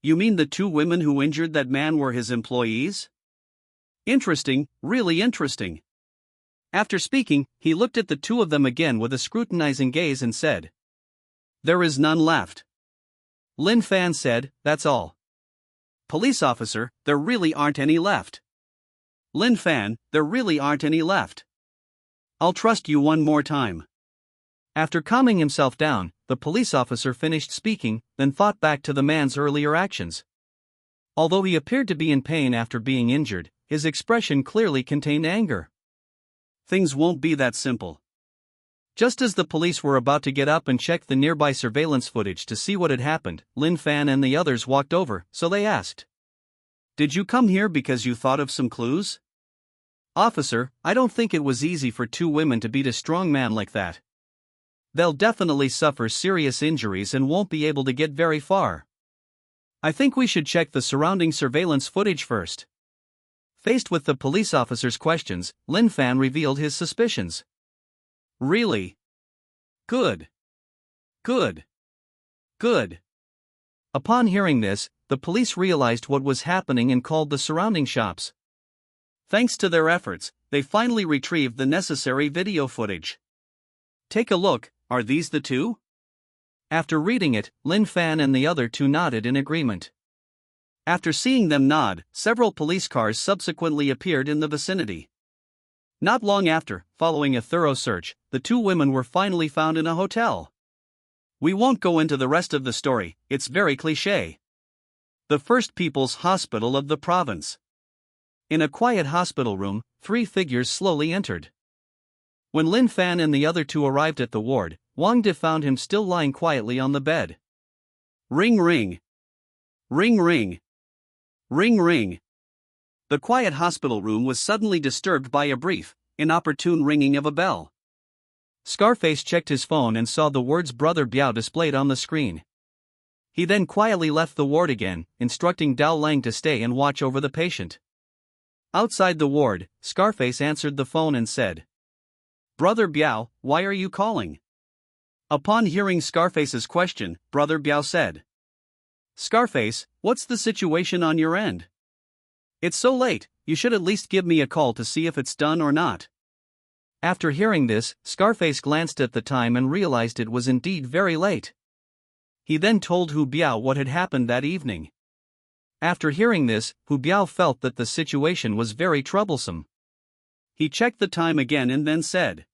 You mean the two women who injured that man were his employees? Interesting, really interesting." After speaking, he looked at the two of them again with a scrutinizing gaze and said, "There is none left." Lin Fan said, "That's all." "Police officer, there really aren't any left." Lin Fan, "There really aren't any left. I'll trust you one more time." After calming himself down, the police officer finished speaking, then thought back to the man's earlier actions. Although he appeared to be in pain after being injured, his expression clearly contained anger. Things won't be that simple. Just as the police were about to get up and check the nearby surveillance footage to see what had happened, Lin Fan and the others walked over, so they asked, "Did you come here because you thought of some clues?" "Officer, I don't think it was easy for two women to beat a strong man like that. They'll definitely suffer serious injuries and won't be able to get very far. I think we should check the surrounding surveillance footage first." Faced with the police officer's questions, Lin Fan revealed his suspicions. "Really? Good. Good. Good." Upon hearing this, the police realized what was happening and called the surrounding shops. Thanks to their efforts, they finally retrieved the necessary video footage. "Take a look, are these the two?" After reading it, Lin Fan and the other two nodded in agreement. After seeing them nod, several police cars subsequently appeared in the vicinity. Not long after, following a thorough search, the two women were finally found in a hotel. We won't go into the rest of the story, it's very cliché. The First People's Hospital of the province. In a quiet hospital room, three figures slowly entered. When Lin Fan and the other two arrived at the ward, Wang De found him still lying quietly on the bed. Ring ring. Ring ring. Ring ring. The quiet hospital room was suddenly disturbed by a brief, inopportune ringing of a bell. Scarface checked his phone and saw the words Brother Biao displayed on the screen. He then quietly left the ward again, instructing Dao Lang to stay and watch over the patient. Outside the ward, Scarface answered the phone and said, "Brother Biao, why are you calling?" Upon hearing Scarface's question, Brother Biao said, "Scarface, what's the situation on your end? It's so late, you should at least give me a call to see if it's done or not." After hearing this, Scarface glanced at the time and realized it was indeed very late. He then told Hu Biao what had happened that evening. After hearing this, Hu Biao felt that the situation was very troublesome. He checked the time again and then said,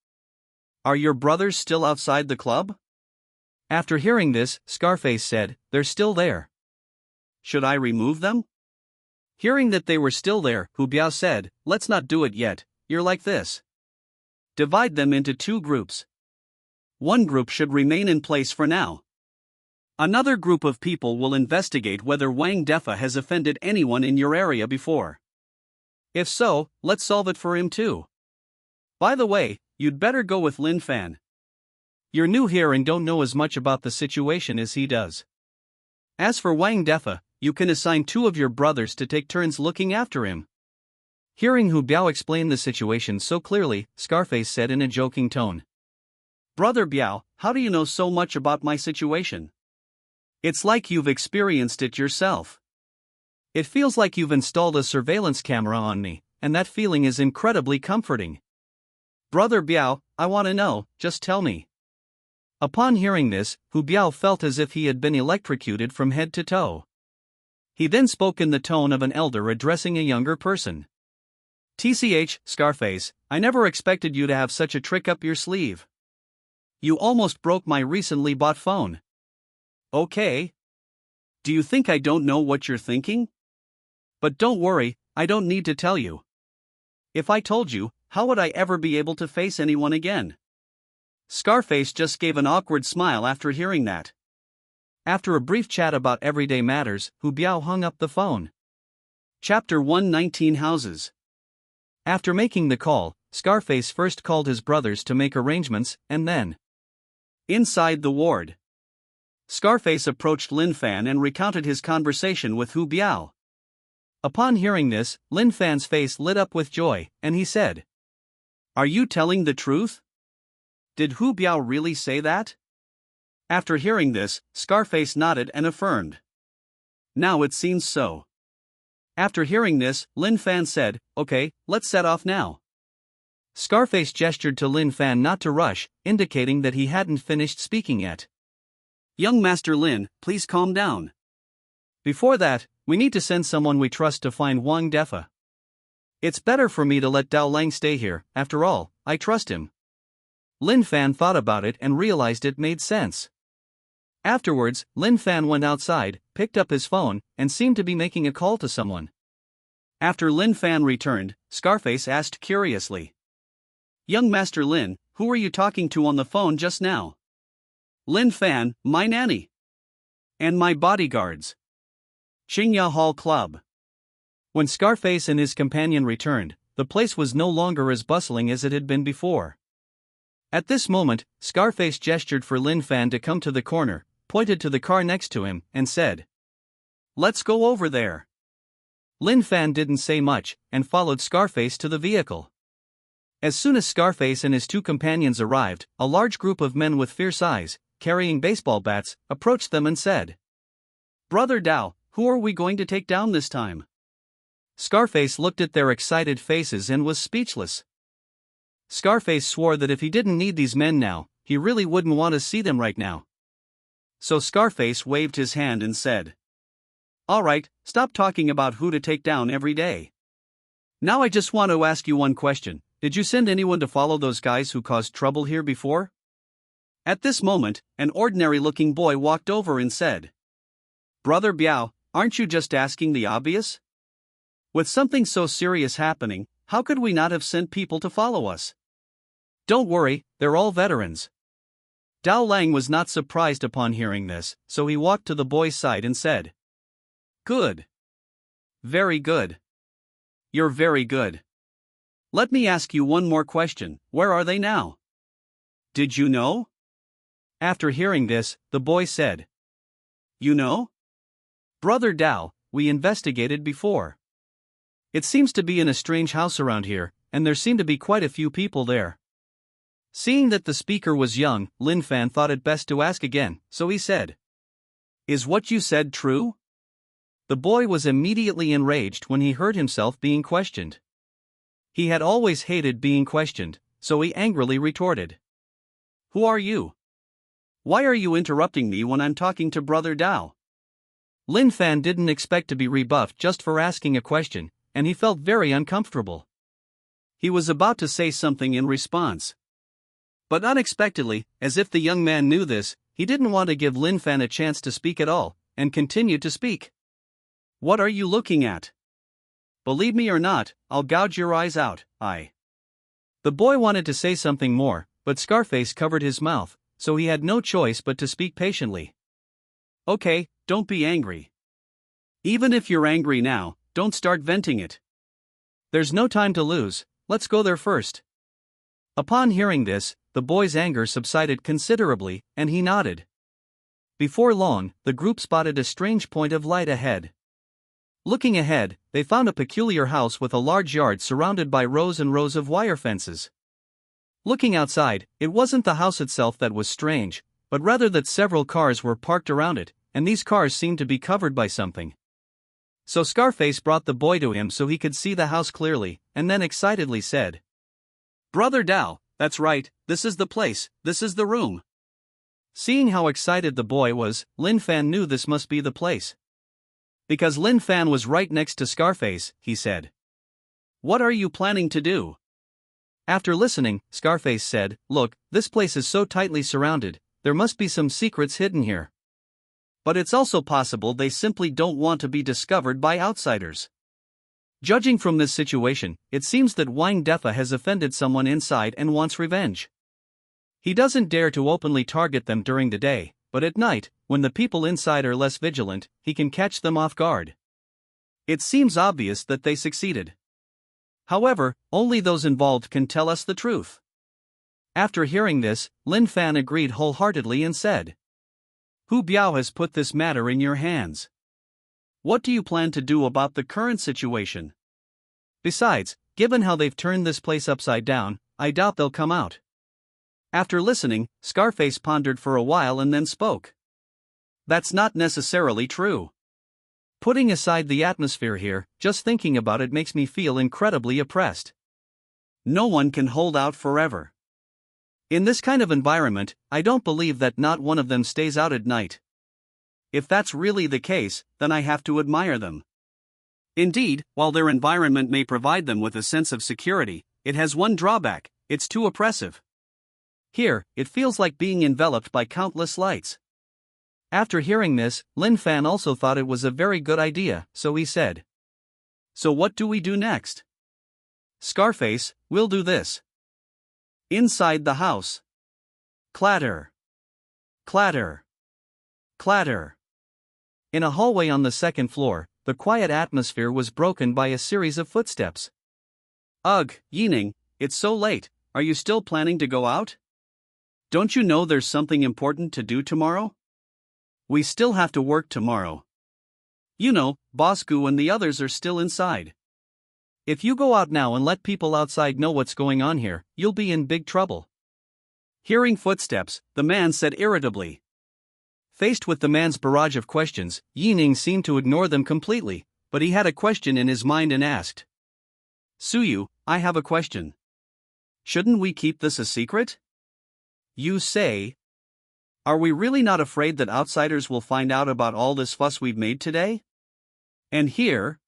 "Are your brothers still outside the club?" After hearing this, Scarface said, "They're still there." "Should I remove them?" Hearing that they were still there, Hu Biao said, "Let's not do it yet, you're like this. Divide them into two groups. One group should remain in place for now. Another group of people will investigate whether Wang Defa has offended anyone in your area before. If so, let's solve it for him too. By the way, you'd better go with Lin Fan. You're new here and don't know as much about the situation as he does. As for Wang Defa, you can assign two of your brothers to take turns looking after him." Hearing Hu Biao explain the situation so clearly, Scarface said in a joking tone, "Brother Biao, how do you know so much about my situation? It's like you've experienced it yourself. It feels like you've installed a surveillance camera on me, and that feeling is incredibly comforting. Brother Biao, I want to know, just tell me." Upon hearing this, Hu Biao felt as if he had been electrocuted from head to toe. He then spoke in the tone of an elder addressing a younger person. "TCH, Scarface, I never expected you to have such a trick up your sleeve. You almost broke my recently bought phone. Okay. Do you think I don't know what you're thinking? But don't worry, I don't need to tell you. If I told you, how would I ever be able to face anyone again?" Scarface just gave an awkward smile after hearing that. After a brief chat about everyday matters, Hu Biao hung up the phone. Chapter 119 Houses. After making the call, Scarface first called his brothers to make arrangements, and then, inside the ward, Scarface approached Lin Fan and recounted his conversation with Hu Biao. Upon hearing this, Lin Fan's face lit up with joy, and he said, "Are you telling the truth? Did Hu Biao really say that?" After hearing this, Scarface nodded and affirmed, "Now it seems so." After hearing this, Lin Fan said, "Okay, let's set off now." Scarface gestured to Lin Fan not to rush, indicating that he hadn't finished speaking yet. "Young Master Lin, please calm down. Before that, we need to send someone we trust to find Wang Defa. It's better for me to let Dao Lang stay here, after all, I trust him." Lin Fan thought about it and realized it made sense. Afterwards, Lin Fan went outside, picked up his phone, and seemed to be making a call to someone. After Lin Fan returned, Scarface asked curiously, "Young Master Lin, who were you talking to on the phone just now?" "Lin Fan, my nanny. And my bodyguards. Qingya Hall Club." When Scarface and his companion returned, the place was no longer as bustling as it had been before. At this moment, Scarface gestured for Lin Fan to come to the corner, pointed to the car next to him, and said, "Let's go over there." Lin Fan didn't say much, and followed Scarface to the vehicle. As soon as Scarface and his two companions arrived, a large group of men with fierce eyes, carrying baseball bats, approached them and said, "Brother Dao, who are we going to take down this time?" Scarface looked at their excited faces and was speechless. Scarface swore that if he didn't need these men now, he really wouldn't want to see them right now. So Scarface waved his hand and said, "All right, stop talking about who to take down every day. Now I just want to ask you one question. Did you send anyone to follow those guys who caused trouble here before?" At this moment, an ordinary-looking boy walked over and said, "Brother Biao, aren't you just asking the obvious? With something so serious happening, how could we not have sent people to follow us? Don't worry, they're all veterans." Dao Lang was not surprised upon hearing this, so he walked to the boy's side and said, "Good. Very good. You're very good. Let me ask you one more question, where are they now?" Did you know? After hearing this, the boy said. You know? Brother Dao, we investigated before. It seems to be in a strange house around here, and there seem to be quite a few people there. Seeing that the speaker was young, Lin Fan thought it best to ask again, so he said. Is what you said true? The boy was immediately enraged when he heard himself being questioned. He had always hated being questioned, so he angrily retorted. Who are you? Why are you interrupting me when I'm talking to Brother Dao? Lin Fan didn't expect to be rebuffed just for asking a question, and he felt very uncomfortable. He was about to say something in response. But unexpectedly, as if the young man knew this, he didn't want to give Lin Fan a chance to speak at all, and continued to speak. What are you looking at? Believe me or not, I'll gouge your eyes out, The boy wanted to say something more, but Scarface covered his mouth, so he had no choice but to speak patiently. Okay, don't be angry. Even if you're angry now, don't start venting it. There's no time to lose, let's go there first. Upon hearing this, the boy's anger subsided considerably, and he nodded. Before long, the group spotted a strange point of light ahead. Looking ahead, they found a peculiar house with a large yard surrounded by rows and rows of wire fences. Looking outside, it wasn't the house itself that was strange, but rather that several cars were parked around it, and these cars seemed to be covered by something. So Scarface brought the boy to him so he could see the house clearly, and then excitedly said. Brother Dao, that's right, this is the place, this is the room. Seeing how excited the boy was, Lin Fan knew this must be the place. Because Lin Fan was right next to Scarface, he said. What are you planning to do? After listening, Scarface said, Look, this place is so tightly surrounded, there must be some secrets hidden here. But it's also possible they simply don't want to be discovered by outsiders. Judging from this situation, it seems that Wang Defa has offended someone inside and wants revenge. He doesn't dare to openly target them during the day, but at night, when the people inside are less vigilant, he can catch them off guard. It seems obvious that they succeeded. However, only those involved can tell us the truth. After hearing this, Lin Fan agreed wholeheartedly and said, Hu Biao has put this matter in your hands. What do you plan to do about the current situation? Besides, given how they've turned this place upside down, I doubt they'll come out. After listening, Scarface pondered for a while and then spoke. That's not necessarily true. Putting aside the atmosphere here, just thinking about it makes me feel incredibly oppressed. No one can hold out forever. In this kind of environment, I don't believe that not one of them stays out at night. If that's really the case, then I have to admire them. Indeed, while their environment may provide them with a sense of security, it has one drawback: it's too oppressive. Here, it feels like being enveloped by countless lights. After hearing this, Lin Fan also thought it was a very good idea, so he said. So what do we do next? Scarface, we'll do this. Inside the house. Clatter. Clatter. Clatter. In a hallway on the second floor, the quiet atmosphere was broken by a series of footsteps. Ugh, Yining, it's so late, are you still planning to go out? Don't you know there's something important to do tomorrow? We still have to work tomorrow. You know, Boss Gu and the others are still inside. If you go out now and let people outside know what's going on here, you'll be in big trouble. Hearing footsteps, the man said irritably. Faced with the man's barrage of questions, Yining seemed to ignore them completely, but he had a question in his mind and asked. Suyu, I have a question. Shouldn't we keep this a secret? You say? Are we really not afraid that outsiders will find out about all this fuss we've made today? And here?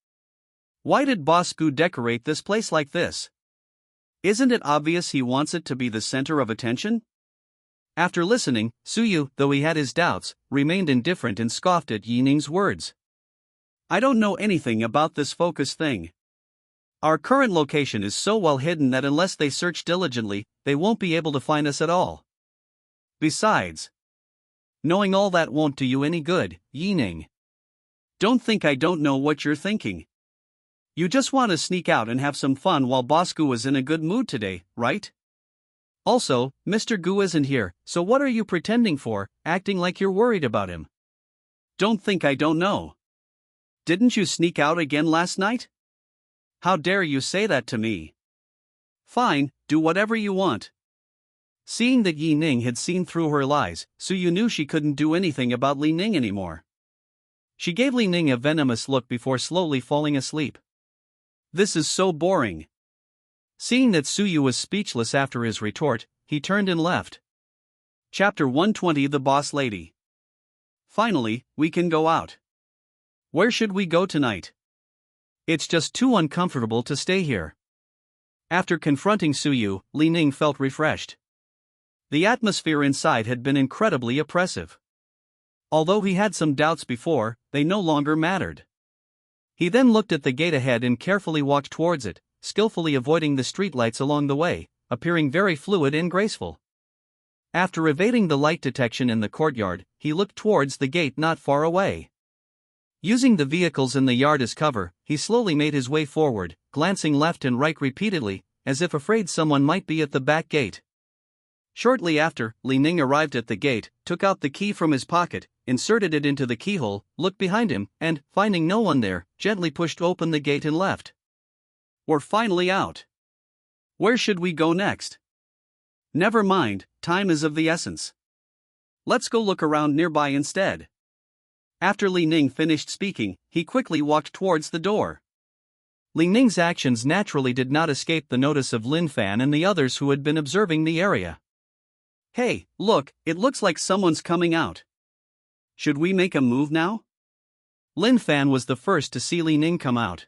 Why did Boss Gu decorate this place like this? Isn't it obvious he wants it to be the center of attention? After listening, Suyu, though he had his doubts, remained indifferent and scoffed at Yining's words. I don't know anything about this focus thing. Our current location is so well hidden that unless they search diligently, they won't be able to find us at all. Besides, knowing all that won't do you any good, Yining. Don't think I don't know what you're thinking. You just want to sneak out and have some fun while Boss Gu is in a good mood today, right? Also, Mr. Gu isn't here, so what are you pretending for, acting like you're worried about him? Don't think I don't know. Didn't you sneak out again last night? How dare you say that to me? Fine, do whatever you want. Seeing that Yi Ning had seen through her lies, Suyu knew she couldn't do anything about Li Ning anymore. She gave Li Ning a venomous look before slowly falling asleep. This is so boring. Seeing that Suyu was speechless after his retort, he turned and left. Chapter 120 The Boss Lady. Finally, we can go out. Where should we go tonight? It's just too uncomfortable to stay here. After confronting Suyu, Li Ning felt refreshed. The atmosphere inside had been incredibly oppressive. Although he had some doubts before, they no longer mattered. He then looked at the gate ahead and carefully walked towards it, skillfully avoiding the streetlights along the way, appearing very fluid and graceful. After evading the light detection in the courtyard, he looked towards the gate not far away. Using the vehicles in the yard as cover, he slowly made his way forward, glancing left and right repeatedly, as if afraid someone might be at the back gate. Shortly after, Li Ning arrived at the gate, took out the key from his pocket, inserted it into the keyhole, looked behind him, and, finding no one there, gently pushed open the gate and left. We're finally out. Where should we go next? Never mind, time is of the essence. Let's go look around nearby instead. After Li Ning finished speaking, he quickly walked towards the door. Li Ning's actions naturally did not escape the notice of Lin Fan and the others who had been observing the area. Hey, look, it looks like someone's coming out. Should we make a move now? Lin Fan was the first to see Li Ning come out.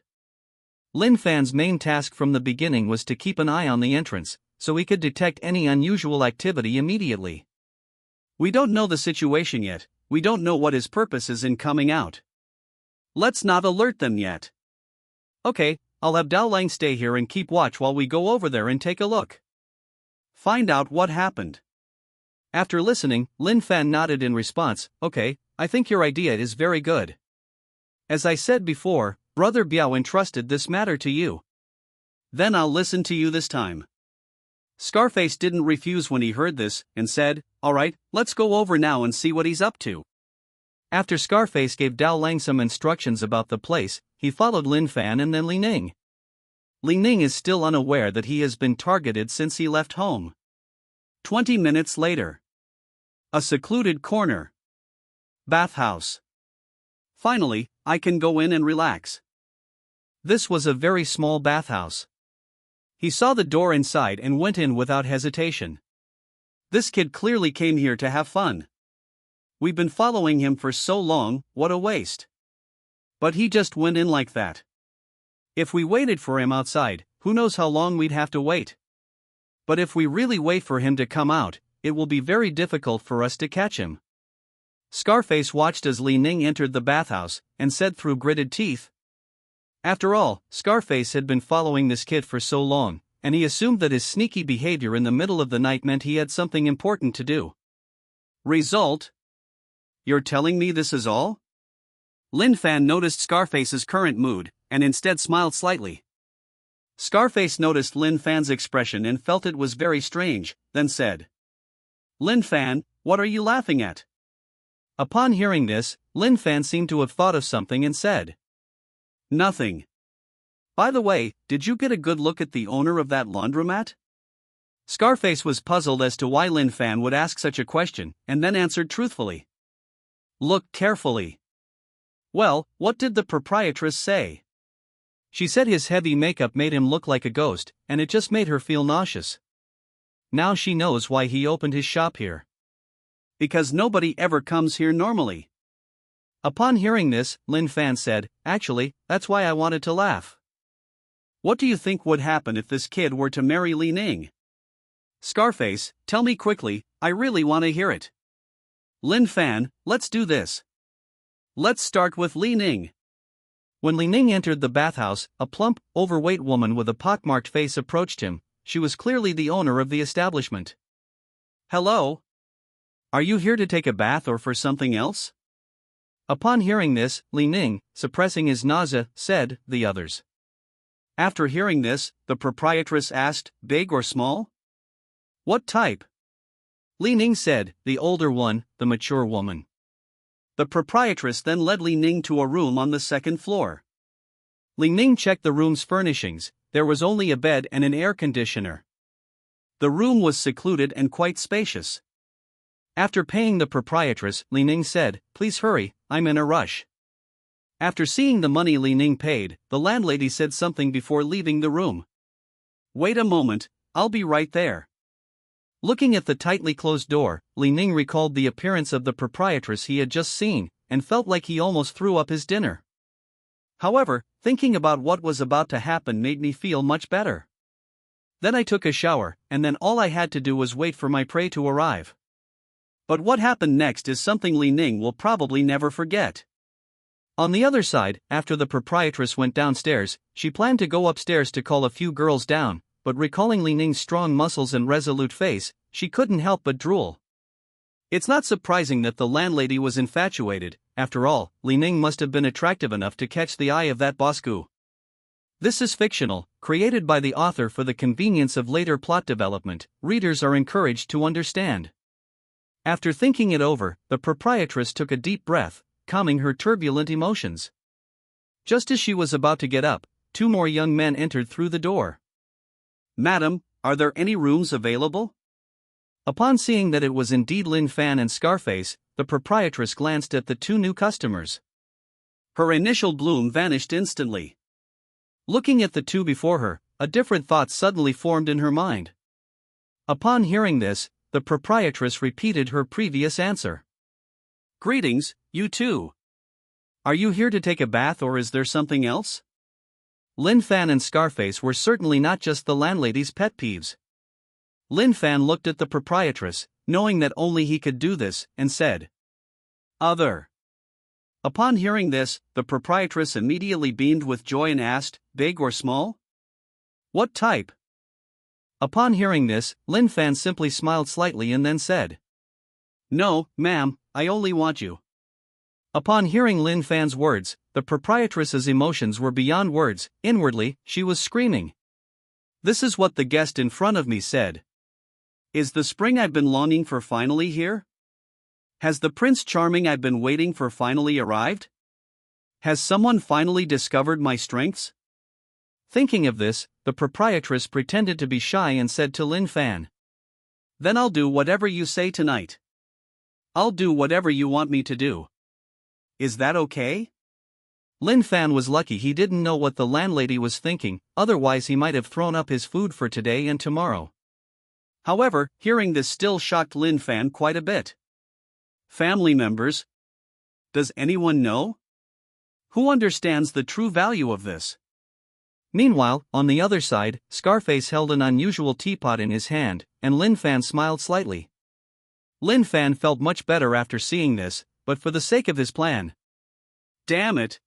Lin Fan's main task from the beginning was to keep an eye on the entrance, so he could detect any unusual activity immediately. We don't know the situation yet, we don't know what his purpose is in coming out. Let's not alert them yet. Okay, I'll have Dao Lang stay here and keep watch while we go over there and take a look. Find out what happened. After listening, Lin Fan nodded in response. Okay, I think your idea is very good. As I said before, Brother Biao entrusted this matter to you. Then I'll listen to you this time. Scarface didn't refuse when he heard this, and said, alright, let's go over now and see what he's up to. After Scarface gave Dao Lang some instructions about the place, he followed Lin Fan and then Li Ning. Li Ning is still unaware that he has been targeted since he left home. 20 minutes later. A secluded corner. Bathhouse. Finally, I can go in and relax. This was a very small bathhouse. He saw the door inside and went in without hesitation. This kid clearly came here to have fun. We've been following him for so long, what a waste. But he just went in like that. If we waited for him outside, who knows how long we'd have to wait. But if we really wait for him to come out, it will be very difficult for us to catch him. Scarface watched as Li Ning entered the bathhouse, and said through gritted teeth. After all, Scarface had been following this kid for so long, and he assumed that his sneaky behavior in the middle of the night meant he had something important to do. Result? You're telling me this is all? Lin Fan noticed Scarface's current mood, and instead smiled slightly. Scarface noticed Lin Fan's expression and felt it was very strange, then said, Lin Fan, what are you laughing at? Upon hearing this, Lin Fan seemed to have thought of something and said, Nothing. By the way, did you get a good look at the owner of that laundromat? Scarface was puzzled as to why Lin Fan would ask such a question, and then answered truthfully. Look carefully. Well, what did the proprietress say? She said his heavy makeup made him look like a ghost, and it just made her feel nauseous. Now she knows why he opened his shop here. Because nobody ever comes here normally. Upon hearing this, Lin Fan said, Actually, that's why I wanted to laugh. What do you think would happen if this kid were to marry Li Ning? Scarface, tell me quickly, I really want to hear it. Lin Fan, let's do this. Let's start with Li Ning. When Li Ning entered the bathhouse, a plump, overweight woman with a pockmarked face approached him. She was clearly the owner of the establishment. Hello? Are you here to take a bath or for something else? Upon hearing this, Li Ning, suppressing his nausea, said, The others. After hearing this, the proprietress asked, Big or small? What type? Li Ning said, the older one, the mature woman. The proprietress then led Li Ning to a room on the second floor. Li Ning checked the room's furnishings. There was only a bed and an air conditioner. The room was secluded and quite spacious. After paying the proprietress, Li Ning said, "Please hurry, I'm in a rush." After seeing the money Li Ning paid, the landlady said something before leaving the room. "Wait a moment, I'll be right there." Looking at the tightly closed door, Li Ning recalled the appearance of the proprietress he had just seen, and felt like he almost threw up his dinner. However, thinking about what was about to happen made me feel much better. Then I took a shower, and then all I had to do was wait for my prey to arrive. But what happened next is something Li Ning will probably never forget. On the other side, after the proprietress went downstairs, she planned to go upstairs to call a few girls down, but recalling Li Ning's strong muscles and resolute face, she couldn't help but drool. It's not surprising that the landlady was infatuated. After all, Li Ning must have been attractive enough to catch the eye of that bosku. This is fictional, created by the author for the convenience of later plot development. Readers are encouraged to understand. After thinking it over, the proprietress took a deep breath, calming her turbulent emotions. Just as she was about to get up, two more young men entered through the door. "Madam, are there any rooms available?" Upon seeing that it was indeed Lin Fan and Scarface, the proprietress glanced at the two new customers. Her initial bloom vanished instantly. Looking at the two before her, a different thought suddenly formed in her mind. Upon hearing this, the proprietress repeated her previous answer. "Greetings, you two. Are you here to take a bath or is there something else?" Lin Fan and Scarface were certainly not just the landlady's pet peeves. Lin Fan looked at the proprietress, knowing that only he could do this, and said, "Other." Upon hearing this, the proprietress immediately beamed with joy and asked, "Big or small?" "What type?" Upon hearing this, Lin Fan simply smiled slightly and then said, "No, ma'am, I only want you." Upon hearing Lin Fan's words, the proprietress's emotions were beyond words. Inwardly, she was screaming. This is what the guest in front of me said. Is the spring I've been longing for finally here? Has the Prince Charming I've been waiting for finally arrived? Has someone finally discovered my strengths? Thinking of this, the proprietress pretended to be shy and said to Lin Fan, "Then I'll do whatever you say tonight. I'll do whatever you want me to do. Is that okay?" Lin Fan was lucky he didn't know what the landlady was thinking, otherwise he might have thrown up his food for today and tomorrow. However, hearing this still shocked Lin Fan quite a bit. Family members? Does anyone know? Who understands the true value of this? Meanwhile, on the other side, Scarface held an unusual teapot in his hand, and Lin Fan smiled slightly. Lin Fan felt much better after seeing this, but for the sake of his plan. Damn it!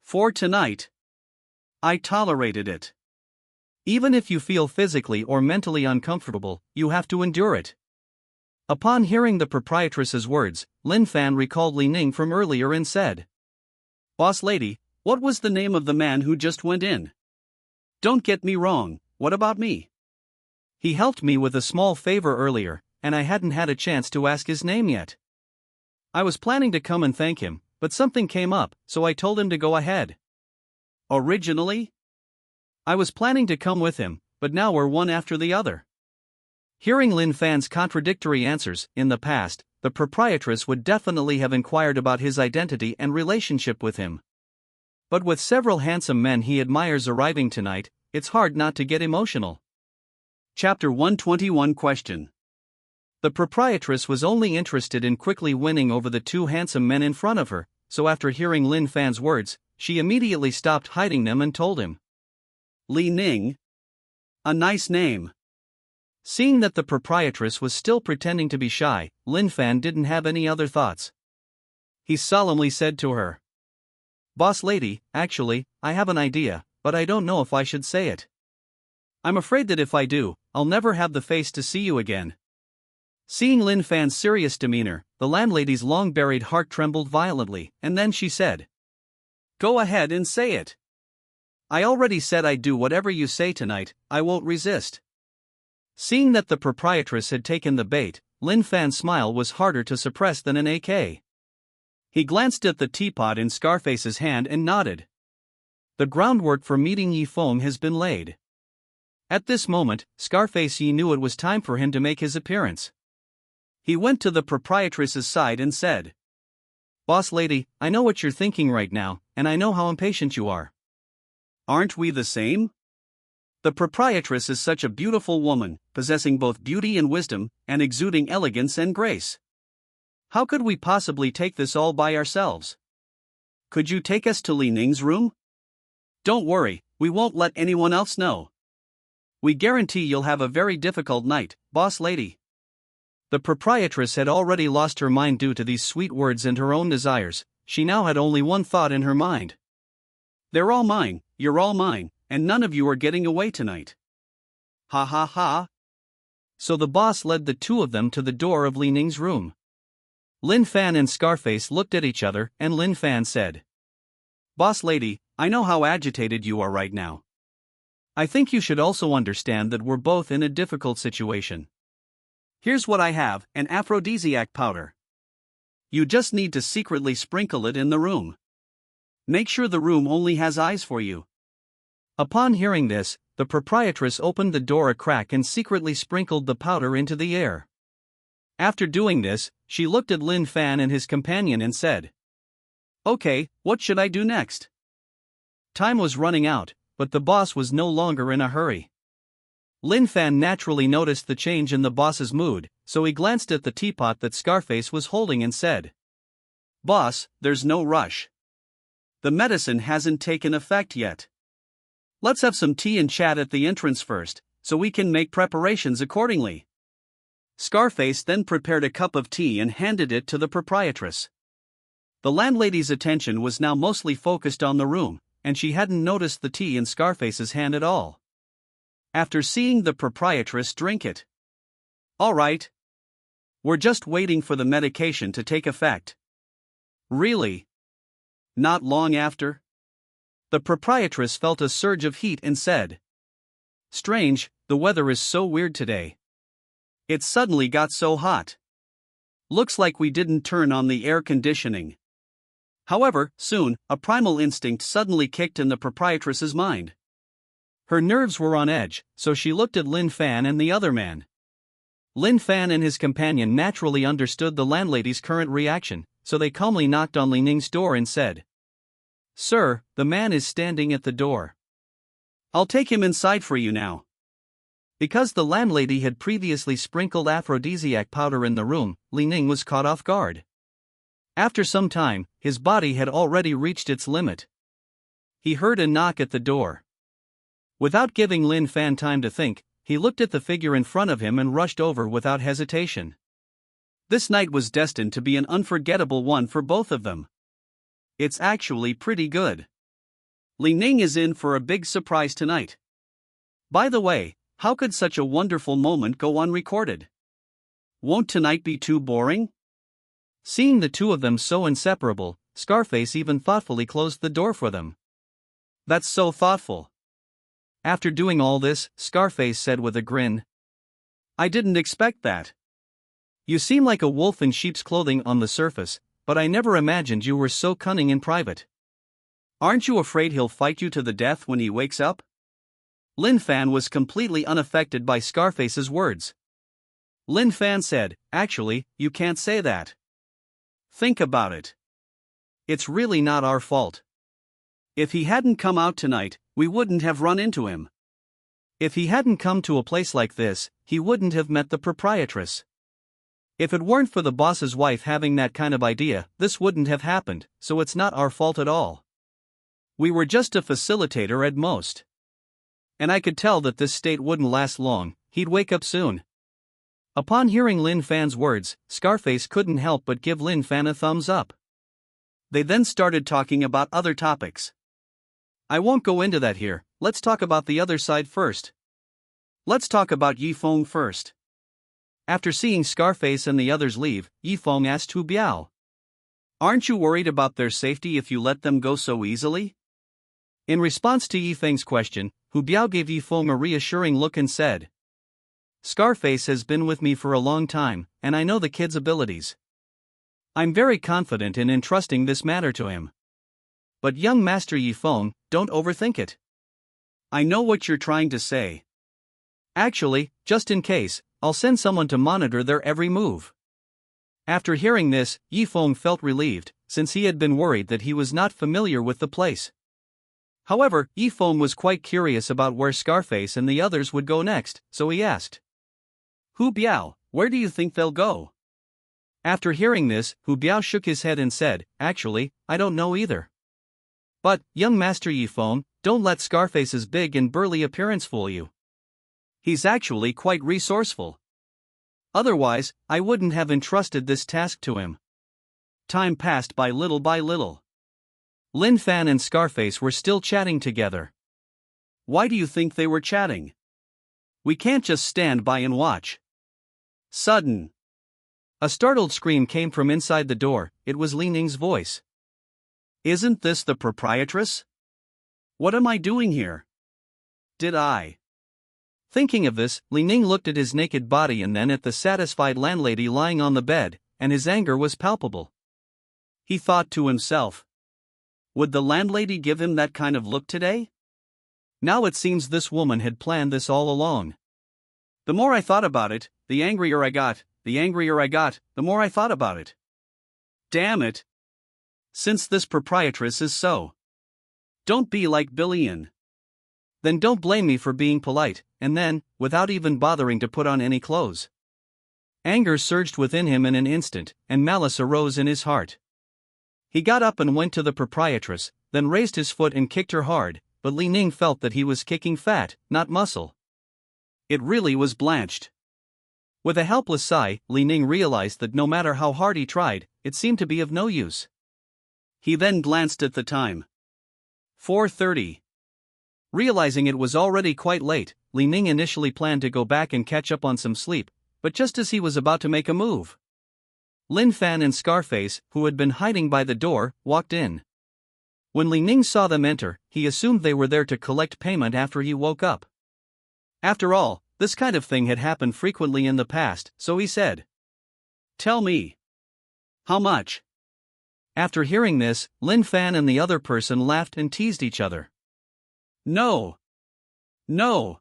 For tonight, I tolerated it. Even if you feel physically or mentally uncomfortable, you have to endure it. Upon hearing the proprietress's words, Lin Fan recalled Li Ning from earlier and said, "Boss lady, what was the name of the man who just went in? Don't get me wrong, what about me? He helped me with a small favor earlier, and I hadn't had a chance to ask his name yet. I was planning to come and thank him, but something came up, so I told him to go ahead. Originally, I was planning to come with him, but now we're one after the other." Hearing Lin Fan's contradictory answers, in the past, the proprietress would definitely have inquired about his identity and relationship with him. But with several handsome men he admires arriving tonight, it's hard not to get emotional. Chapter 121 Question. The proprietress was only interested in quickly winning over the two handsome men in front of her, so after hearing Lin Fan's words, she immediately stopped hiding them and told him. Li Ning. A nice name. Seeing that the proprietress was still pretending to be shy, Lin Fan didn't have any other thoughts. He solemnly said to her, "Boss lady, actually, I have an idea, but I don't know if I should say it. I'm afraid that if I do, I'll never have the face to see you again." Seeing Lin Fan's serious demeanor, the landlady's long-buried heart trembled violently, and then she said, "Go ahead and say it. I already said I'd do whatever you say tonight, I won't resist." Seeing that the proprietress had taken the bait, Lin Fan's smile was harder to suppress than an AK. He glanced at the teapot in Scarface's hand and nodded. The groundwork for meeting Yi Feng has been laid. At this moment, Scarface Yi knew it was time for him to make his appearance. He went to the proprietress's side and said, "Boss lady, I know what you're thinking right now, and I know how impatient you are. Aren't we the same? The proprietress is such a beautiful woman, possessing both beauty and wisdom, and exuding elegance and grace. How could we possibly take this all by ourselves? Could you take us to Li Ning's room? Don't worry, we won't let anyone else know. We guarantee you'll have a very difficult night, boss lady." The proprietress had already lost her mind due to these sweet words and her own desires. She now had only one thought in her mind. "They're all mine, you're all mine, and none of you are getting away tonight. Ha ha ha." So the boss led the two of them to the door of Li Ning's room. Lin Fan and Scarface looked at each other, and Lin Fan said, "Boss lady, I know how agitated you are right now. I think you should also understand that we're both in a difficult situation. Here's what I have, an aphrodisiac powder. You just need to secretly sprinkle it in the room. Make sure the room only has eyes for you." Upon hearing this, the proprietress opened the door a crack and secretly sprinkled the powder into the air. After doing this, she looked at Lin Fan and his companion and said, "Okay, what should I do next?" Time was running out, but the boss was no longer in a hurry. Lin Fan naturally noticed the change in the boss's mood, so he glanced at the teapot that Scarface was holding and said, "Boss, there's no rush. The medicine hasn't taken effect yet. Let's have some tea and chat at the entrance first, so we can make preparations accordingly." Scarface then prepared a cup of tea and handed it to the proprietress. The landlady's attention was now mostly focused on the room, and she hadn't noticed the tea in Scarface's hand at all. After seeing the proprietress drink it, "All right. We're just waiting for the medication to take effect." "Really? Not long after?" The proprietress felt a surge of heat and said, "Strange, the weather is so weird today. It suddenly got so hot. Looks like we didn't turn on the air conditioning." However, soon, a primal instinct suddenly kicked in the proprietress's mind. Her nerves were on edge, so she looked at Lin Fan and the other man. Lin Fan and his companion naturally understood the landlady's current reaction, so they calmly knocked on Li Ning's door and said, "Sir, the man is standing at the door. I'll take him inside for you now." Because the landlady had previously sprinkled aphrodisiac powder in the room, Li Ning was caught off guard. After some time, his body had already reached its limit. He heard a knock at the door. Without giving Lin Fan time to think, he looked at the figure in front of him and rushed over without hesitation. This night was destined to be an unforgettable one for both of them. It's actually pretty good. Li Ning is in for a big surprise tonight. By the way, how could such a wonderful moment go unrecorded? Won't tonight be too boring? Seeing the two of them so inseparable, Scarface even thoughtfully closed the door for them. "That's so thoughtful." After doing all this, Scarface said with a grin, "I didn't expect that. You seem like a wolf in sheep's clothing on the surface, but I never imagined you were so cunning in private. Aren't you afraid he'll fight you to the death when he wakes up?" Lin Fan was completely unaffected by Scarface's words. Lin Fan said, "Actually, you can't say that. Think about it. It's really not our fault. If he hadn't come out tonight, we wouldn't have run into him. If he hadn't come to a place like this, he wouldn't have met the proprietress. If it weren't for the boss's wife having that kind of idea, this wouldn't have happened, so it's not our fault at all. We were just a facilitator at most. And I could tell that this state wouldn't last long, he'd wake up soon." Upon hearing Lin Fan's words, Scarface couldn't help but give Lin Fan a thumbs up. They then started talking about other topics. "I won't go into that here, let's talk about the other side first. Let's talk about Yi Feng first." After seeing Scarface and the others leave, Yi Feng asked Hu Biao, "Aren't you worried about their safety if you let them go so easily?" In response to Yi Feng's question, Hu Biao gave Yi Feng a reassuring look and said, Scarface has been with me for a long time, and I know the kid's abilities. I'm very confident in entrusting this matter to him. But young Master Yifeng, don't overthink it. I know what you're trying to say. Actually, just in case, I'll send someone to monitor their every move. After hearing this, Yifeng felt relieved, since he had been worried that he was not familiar with the place. However, Yifeng was quite curious about where Scarface and the others would go next, so he asked, Hu Biao, where do you think they'll go? After hearing this, Hu Biao shook his head and said, Actually, I don't know either. But, young Master Yifeng, don't let Scarface's big and burly appearance fool you. He's actually quite resourceful. Otherwise, I wouldn't have entrusted this task to him. Time passed by little by little. Lin Fan and Scarface were still chatting together. Why do you think they were chatting? We can't just stand by and watch. Sudden. A startled scream came from inside the door. It was Li Ning's voice. Isn't this the proprietress? What am I doing here? Did I? Thinking of this, Li Ning looked at his naked body and then at the satisfied landlady lying on the bed, and his anger was palpable. He thought to himself, would the landlady give him that kind of look today? Now it seems this woman had planned this all along. The more I thought about it, the angrier I got, the more I thought about it. Damn it! Since this proprietress is so. Don't be like Billion. Then don't blame me for being polite, and then, without even bothering to put on any clothes. Anger surged within him in an instant, and malice arose in his heart. He got up and went to the proprietress, then raised his foot and kicked her hard, but Li Ning felt that he was kicking fat, not muscle. It really was blanched. With a helpless sigh, Li Ning realized that no matter how hard he tried, it seemed to be of no use. He then glanced at the time. 4:30. Realizing it was already quite late, Li Ning initially planned to go back and catch up on some sleep, but just as he was about to make a move, Lin Fan and Scarface, who had been hiding by the door, walked in. When Li Ning saw them enter, he assumed they were there to collect payment after he woke up. After all, this kind of thing had happened frequently in the past, so he said, Tell me. How much? After hearing this, Lin Fan and the other person laughed and teased each other. No. No.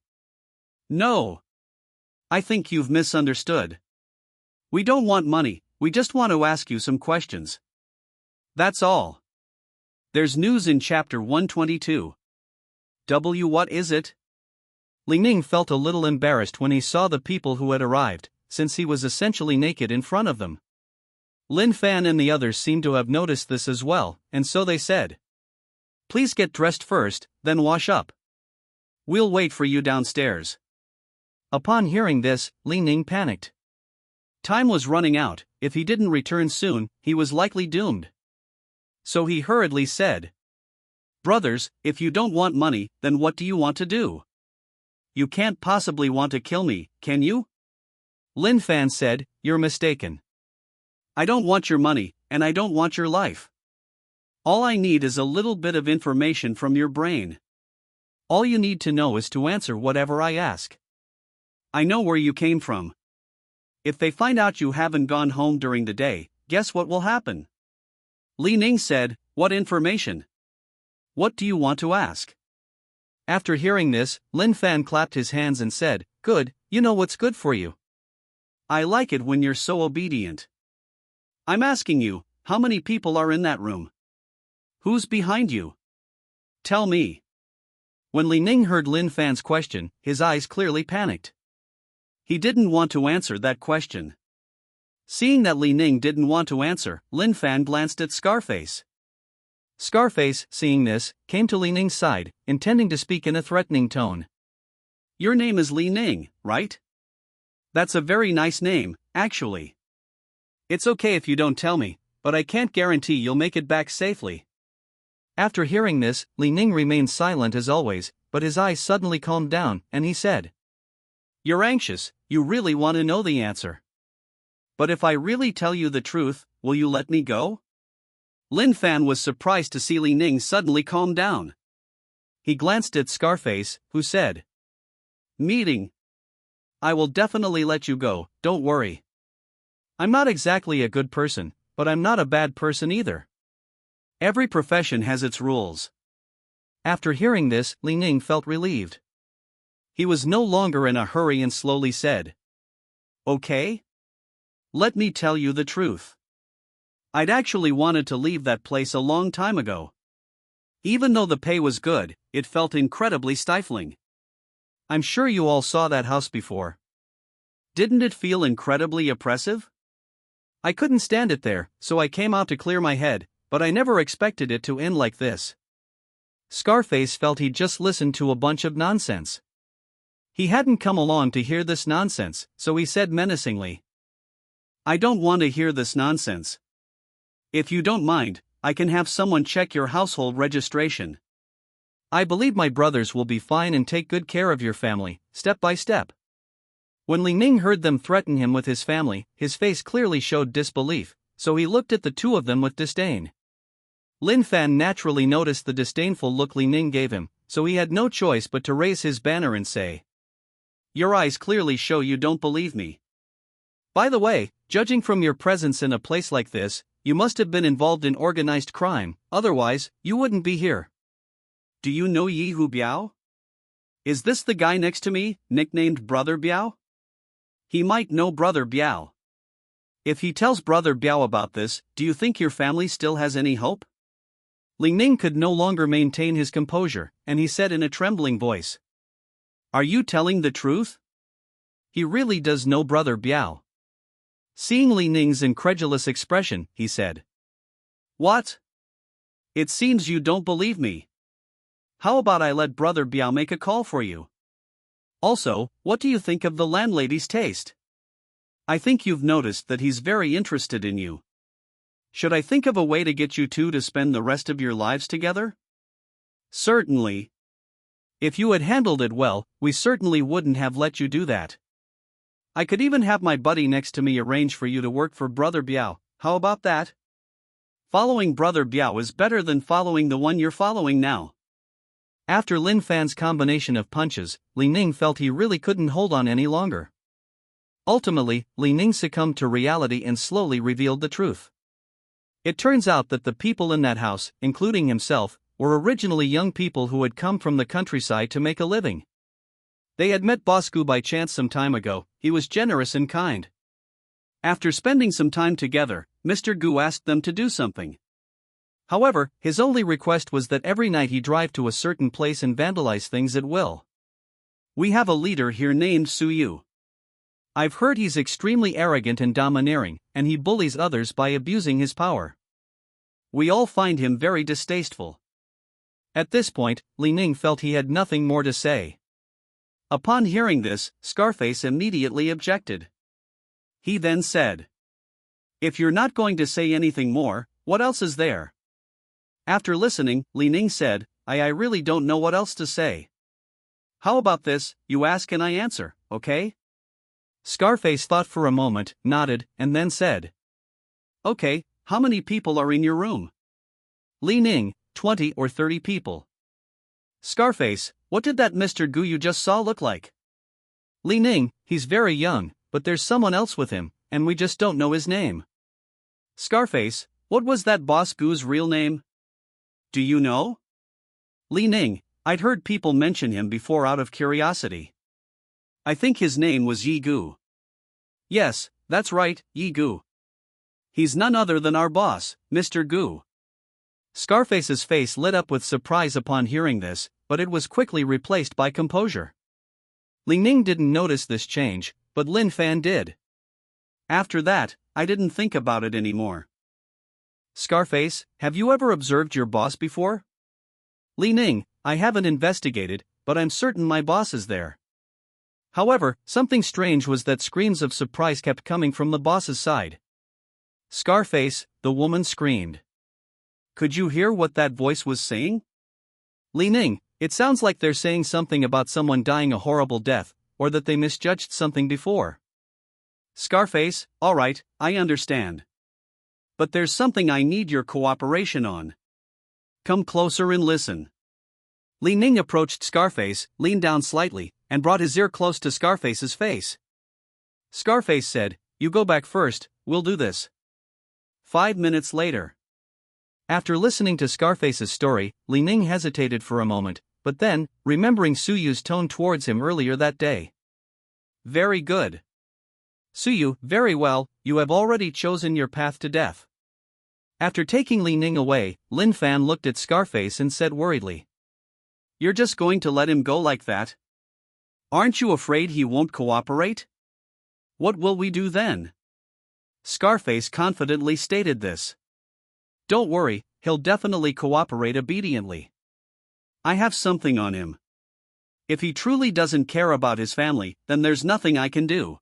No. I think you've misunderstood. We don't want money, we just want to ask you some questions. That's all. There's news in chapter 122. What is it? Li Ning felt a little embarrassed when he saw the people who had arrived, since he was essentially naked in front of them. Lin Fan and the others seemed to have noticed this as well, and so they said, Please get dressed first, then wash up. We'll wait for you downstairs. Upon hearing this, Li Ning panicked. Time was running out. If he didn't return soon, he was likely doomed. So he hurriedly said, Brothers, if you don't want money, then what do you want to do? You can't possibly want to kill me, can you? Lin Fan said, You're mistaken. I don't want your money, and I don't want your life. All I need is a little bit of information from your brain. All you need to know is to answer whatever I ask. I know where you came from. If they find out you haven't gone home during the day, guess what will happen? Li Ning said, What information? What do you want to ask? After hearing this, Lin Fan clapped his hands and said, Good, you know what's good for you. I like it when you're so obedient. I'm asking you, how many people are in that room? Who's behind you? Tell me. When Li Ning heard Lin Fan's question, his eyes clearly panicked. He didn't want to answer that question. Seeing that Li Ning didn't want to answer, Lin Fan glanced at Scarface. Scarface, seeing this, came to Li Ning's side, intending to speak in a threatening tone. Your name is Li Ning, right? That's a very nice name, actually. It's okay if you don't tell me, but I can't guarantee you'll make it back safely. After hearing this, Li Ning remained silent as always, but his eyes suddenly calmed down, and he said, You're anxious, you really want to know the answer. But if I really tell you the truth, will you let me go? Lin Fan was surprised to see Li Ning suddenly calm down. He glanced at Scarface, who said, Meeting. I will definitely let you go, don't worry. I'm not exactly a good person, but I'm not a bad person either. Every profession has its rules. After hearing this, Li Ning felt relieved. He was no longer in a hurry and slowly said, "Okay? Let me tell you the truth. I'd actually wanted to leave that place a long time ago. Even though the pay was good, it felt incredibly stifling. I'm sure you all saw that house before. Didn't it feel incredibly oppressive? I couldn't stand it there, so I came out to clear my head, but I never expected it to end like this." Scarface felt he'd just listened to a bunch of nonsense. He hadn't come along to hear this nonsense, so he said menacingly, "I don't want to hear this nonsense. If you don't mind, I can have someone check your household registration. I believe my brothers will be fine and take good care of your family, step by step." When Li Ning heard them threaten him with his family, his face clearly showed disbelief, so he looked at the two of them with disdain. Lin Fan naturally noticed the disdainful look Li Ning gave him, so he had no choice but to raise his banner and say, "Your eyes clearly show you don't believe me. By the way, judging from your presence in a place like this, you must have been involved in organized crime, otherwise, you wouldn't be here. Do you know Yi Hu Biao? Is this the guy next to me, nicknamed Brother Biao? He might know Brother Biao. If he tells Brother Biao about this, do you think your family still has any hope?" Li Ning could no longer maintain his composure, and he said in a trembling voice, "Are you telling the truth? He really does know Brother Biao." Seeing Li Ning's incredulous expression, he said, "What? It seems you don't believe me. How about I let Brother Biao make a call for you? Also, what do you think of the landlady's taste? I think you've noticed that he's very interested in you. Should I think of a way to get you two to spend the rest of your lives together?" "Certainly. If you had handled it well, we certainly wouldn't have let you do that. I could even have my buddy next to me arrange for you to work for Brother Biao, how about that? Following Brother Biao is better than following the one you're following now." After Lin Fan's combination of punches, Li Ning felt he really couldn't hold on any longer. Ultimately, Li Ning succumbed to reality and slowly revealed the truth. It turns out that the people in that house, including himself, were originally young people who had come from the countryside to make a living. They had met Boss Gu by chance some time ago. He was generous and kind. After spending some time together, Mr. Gu asked them to do something. However, his only request was that every night he drive to a certain place and vandalize things at will. "We have a leader here named Su Yu. I've heard he's extremely arrogant and domineering, and he bullies others by abusing his power. We all find him very distasteful." At this point, Li Ning felt he had nothing more to say. Upon hearing this, Scarface immediately objected. He then said, "If you're not going to say anything more, what else is there?" After listening, Li Ning said, I really don't know what else to say. How about this, you ask and I answer, okay?" Scarface thought for a moment, nodded, and then said, "Okay, how many people are in your room?" Li Ning, 20 or 30 people. Scarface, what did that Mr. Gu you just saw look like? Li Ning, he's very young, but there's someone else with him, and we just don't know his name. Scarface, what was that Boss Gu's real name? Do you know? Li Ning, I'd heard people mention him before out of curiosity. I think his name was Yi Gu. Yes, that's right, Yi Gu. He's none other than our boss, Mr. Gu. Scarface's face lit up with surprise upon hearing this, but it was quickly replaced by composure. Li Ning didn't notice this change, but Lin Fan did. After that, I didn't think about it anymore. Scarface, have you ever observed your boss before? Li Ning, I haven't investigated, but I'm certain my boss is there. However, something strange was that screams of surprise kept coming from the boss's side. Scarface, the woman screamed. Could you hear what that voice was saying? Li Ning, it sounds like they're saying something about someone dying a horrible death, or that they misjudged something before. Scarface, alright, I understand. But there's something I need your cooperation on. Come closer and listen. Li Ning approached Scarface, leaned down slightly, and brought his ear close to Scarface's face. Scarface said, "You go back first, we'll do this." 5 minutes later. After listening to Scarface's story, Li Ning hesitated for a moment, but then, remembering Suyu's tone towards him earlier that day. "Very good. Suyu, very well, you have already chosen your path to death." After taking Li Ning away, Lin Fan looked at Scarface and said worriedly, "You're just going to let him go like that? Aren't you afraid he won't cooperate? What will we do then?" Scarface confidently stated this. "Don't worry, he'll definitely cooperate obediently. I have something on him. If he truly doesn't care about his family, then there's nothing I can do."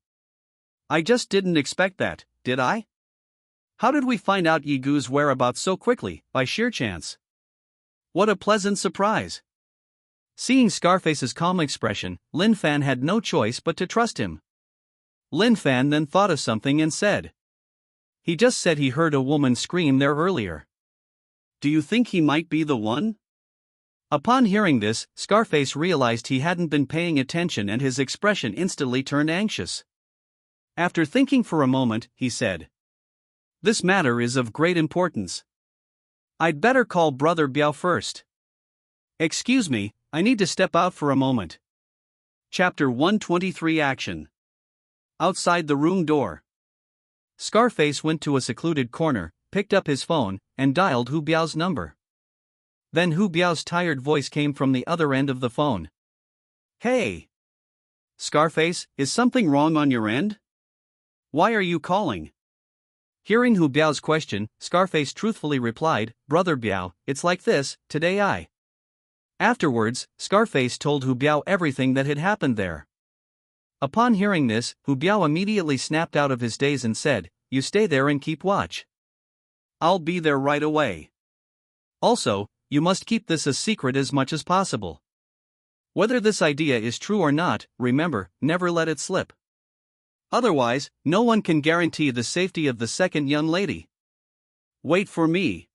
"I just didn't expect that, did I? How did we find out Yi Gu's whereabouts so quickly, by sheer chance? What a pleasant surprise." Seeing Scarface's calm expression, Lin Fan had no choice but to trust him. Lin Fan then thought of something and said, "He just said he heard a woman scream there earlier. Do you think he might be the one?" Upon hearing this, Scarface realized he hadn't been paying attention and his expression instantly turned anxious. After thinking for a moment, he said, "This matter is of great importance. I'd better call Brother Biao first. Excuse me, I need to step out for a moment." Chapter 123 Action. Outside the room door. Scarface went to a secluded corner, picked up his phone, and dialed Hu Biao's number. Then Hu Biao's tired voice came from the other end of the phone. "Hey! Scarface, is something wrong on your end? Why are you calling?" Hearing Hu Biao's question, Scarface truthfully replied, "Brother Biao, it's like this, today I..." Afterwards, Scarface told Hu Biao everything that had happened there. Upon hearing this, Hu Biao immediately snapped out of his daze and said, "You stay there and keep watch. I'll be there right away. Also, you must keep this a secret as much as possible. Whether this idea is true or not, remember, never let it slip. Otherwise, no one can guarantee the safety of the second young lady. Wait for me."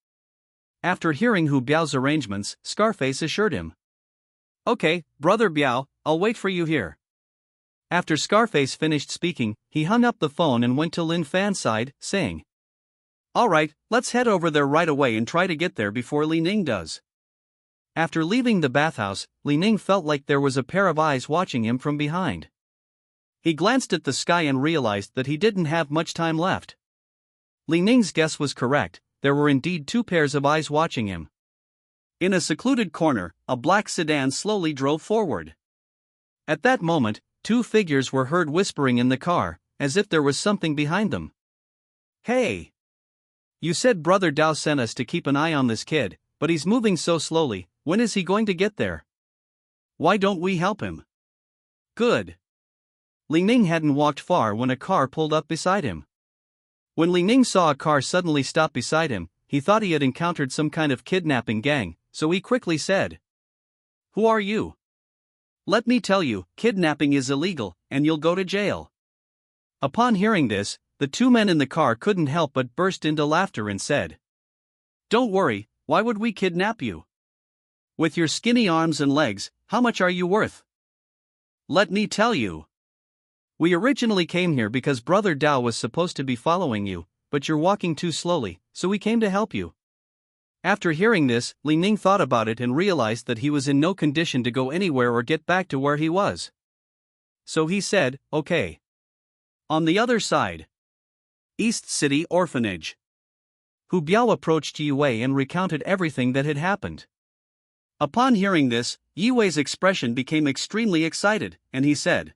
After hearing Hu Biao's arrangements, Scarface assured him, "Okay, Brother Biao, I'll wait for you here." After Scarface finished speaking, he hung up the phone and went to Lin Fan's side, saying, "Alright, let's head over there right away and try to get there before Li Ning does." After leaving the bathhouse, Li Ning felt like there was a pair of eyes watching him from behind. He glanced at the sky and realized that he didn't have much time left. Li Ning's guess was correct, there were indeed two pairs of eyes watching him. In a secluded corner, a black sedan slowly drove forward. At that moment, two figures were heard whispering in the car, as if there was something behind them. "Hey! You said Brother Dao sent us to keep an eye on this kid, but he's moving so slowly, when is he going to get there? Why don't we help him?" "Good." Li Ning hadn't walked far when a car pulled up beside him. When Li Ning saw a car suddenly stop beside him, he thought he had encountered some kind of kidnapping gang, so he quickly said, "Who are you? Let me tell you, kidnapping is illegal, and you'll go to jail." Upon hearing this, the two men in the car couldn't help but burst into laughter and said, "Don't worry, why would we kidnap you? With your skinny arms and legs, how much are you worth? Let me tell you. We originally came here because Brother Dao was supposed to be following you, but you're walking too slowly, so we came to help you." After hearing this, Li Ning thought about it and realized that he was in no condition to go anywhere or get back to where he was. So he said, "Okay." On the other side. East City Orphanage. Hu Biao approached Yi Wei and recounted everything that had happened. Upon hearing this, Yi Wei's expression became extremely excited, and he said,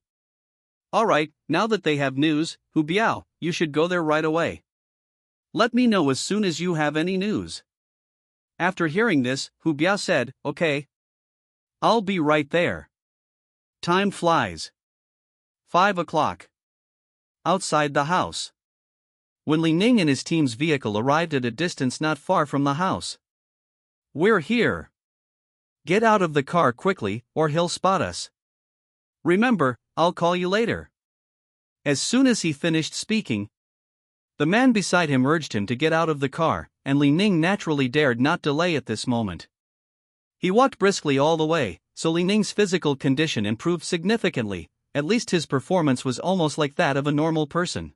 "Alright, now that they have news, Hu Biao, you should go there right away. Let me know as soon as you have any news." After hearing this, Hu Biao said, "Okay. I'll be right there." Time flies. 5 o'clock. Outside the house. When Li Ning and his team's vehicle arrived at a distance not far from the house. "We're here. Get out of the car quickly, or he'll spot us. Remember, I'll call you later." As soon as he finished speaking, the man beside him urged him to get out of the car, and Li Ning naturally dared not delay at this moment. He walked briskly all the way, so Li Ning's physical condition improved significantly. At least his performance was almost like that of a normal person.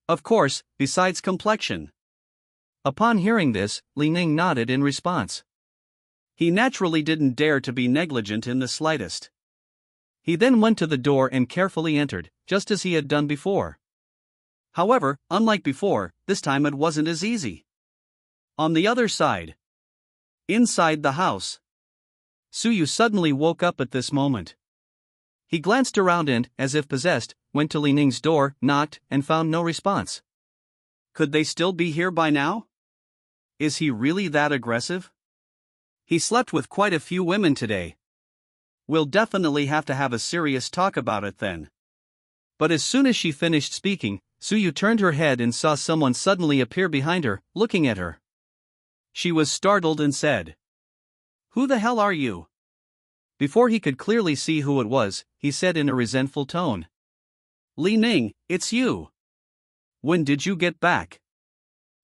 Of course, besides complexion. Upon hearing this, Li Ning nodded in response. He naturally didn't dare to be negligent in the slightest. He then went to the door and carefully entered, just as he had done before. However, unlike before, this time it wasn't as easy. On the other side, inside the house, Suyu suddenly woke up at this moment. He glanced around and, as if possessed, went to Li Ning's door, knocked, and found no response. Could they still be here by now? Is he really that aggressive? He slept with quite a few women today. We'll definitely have to have a serious talk about it then. But as soon as she finished speaking, Suyu turned her head and saw someone suddenly appear behind her, looking at her. She was startled and said, "Who the hell are you?" Before he could clearly see who it was, he said in a resentful tone, "Li Ning, it's you. When did you get back?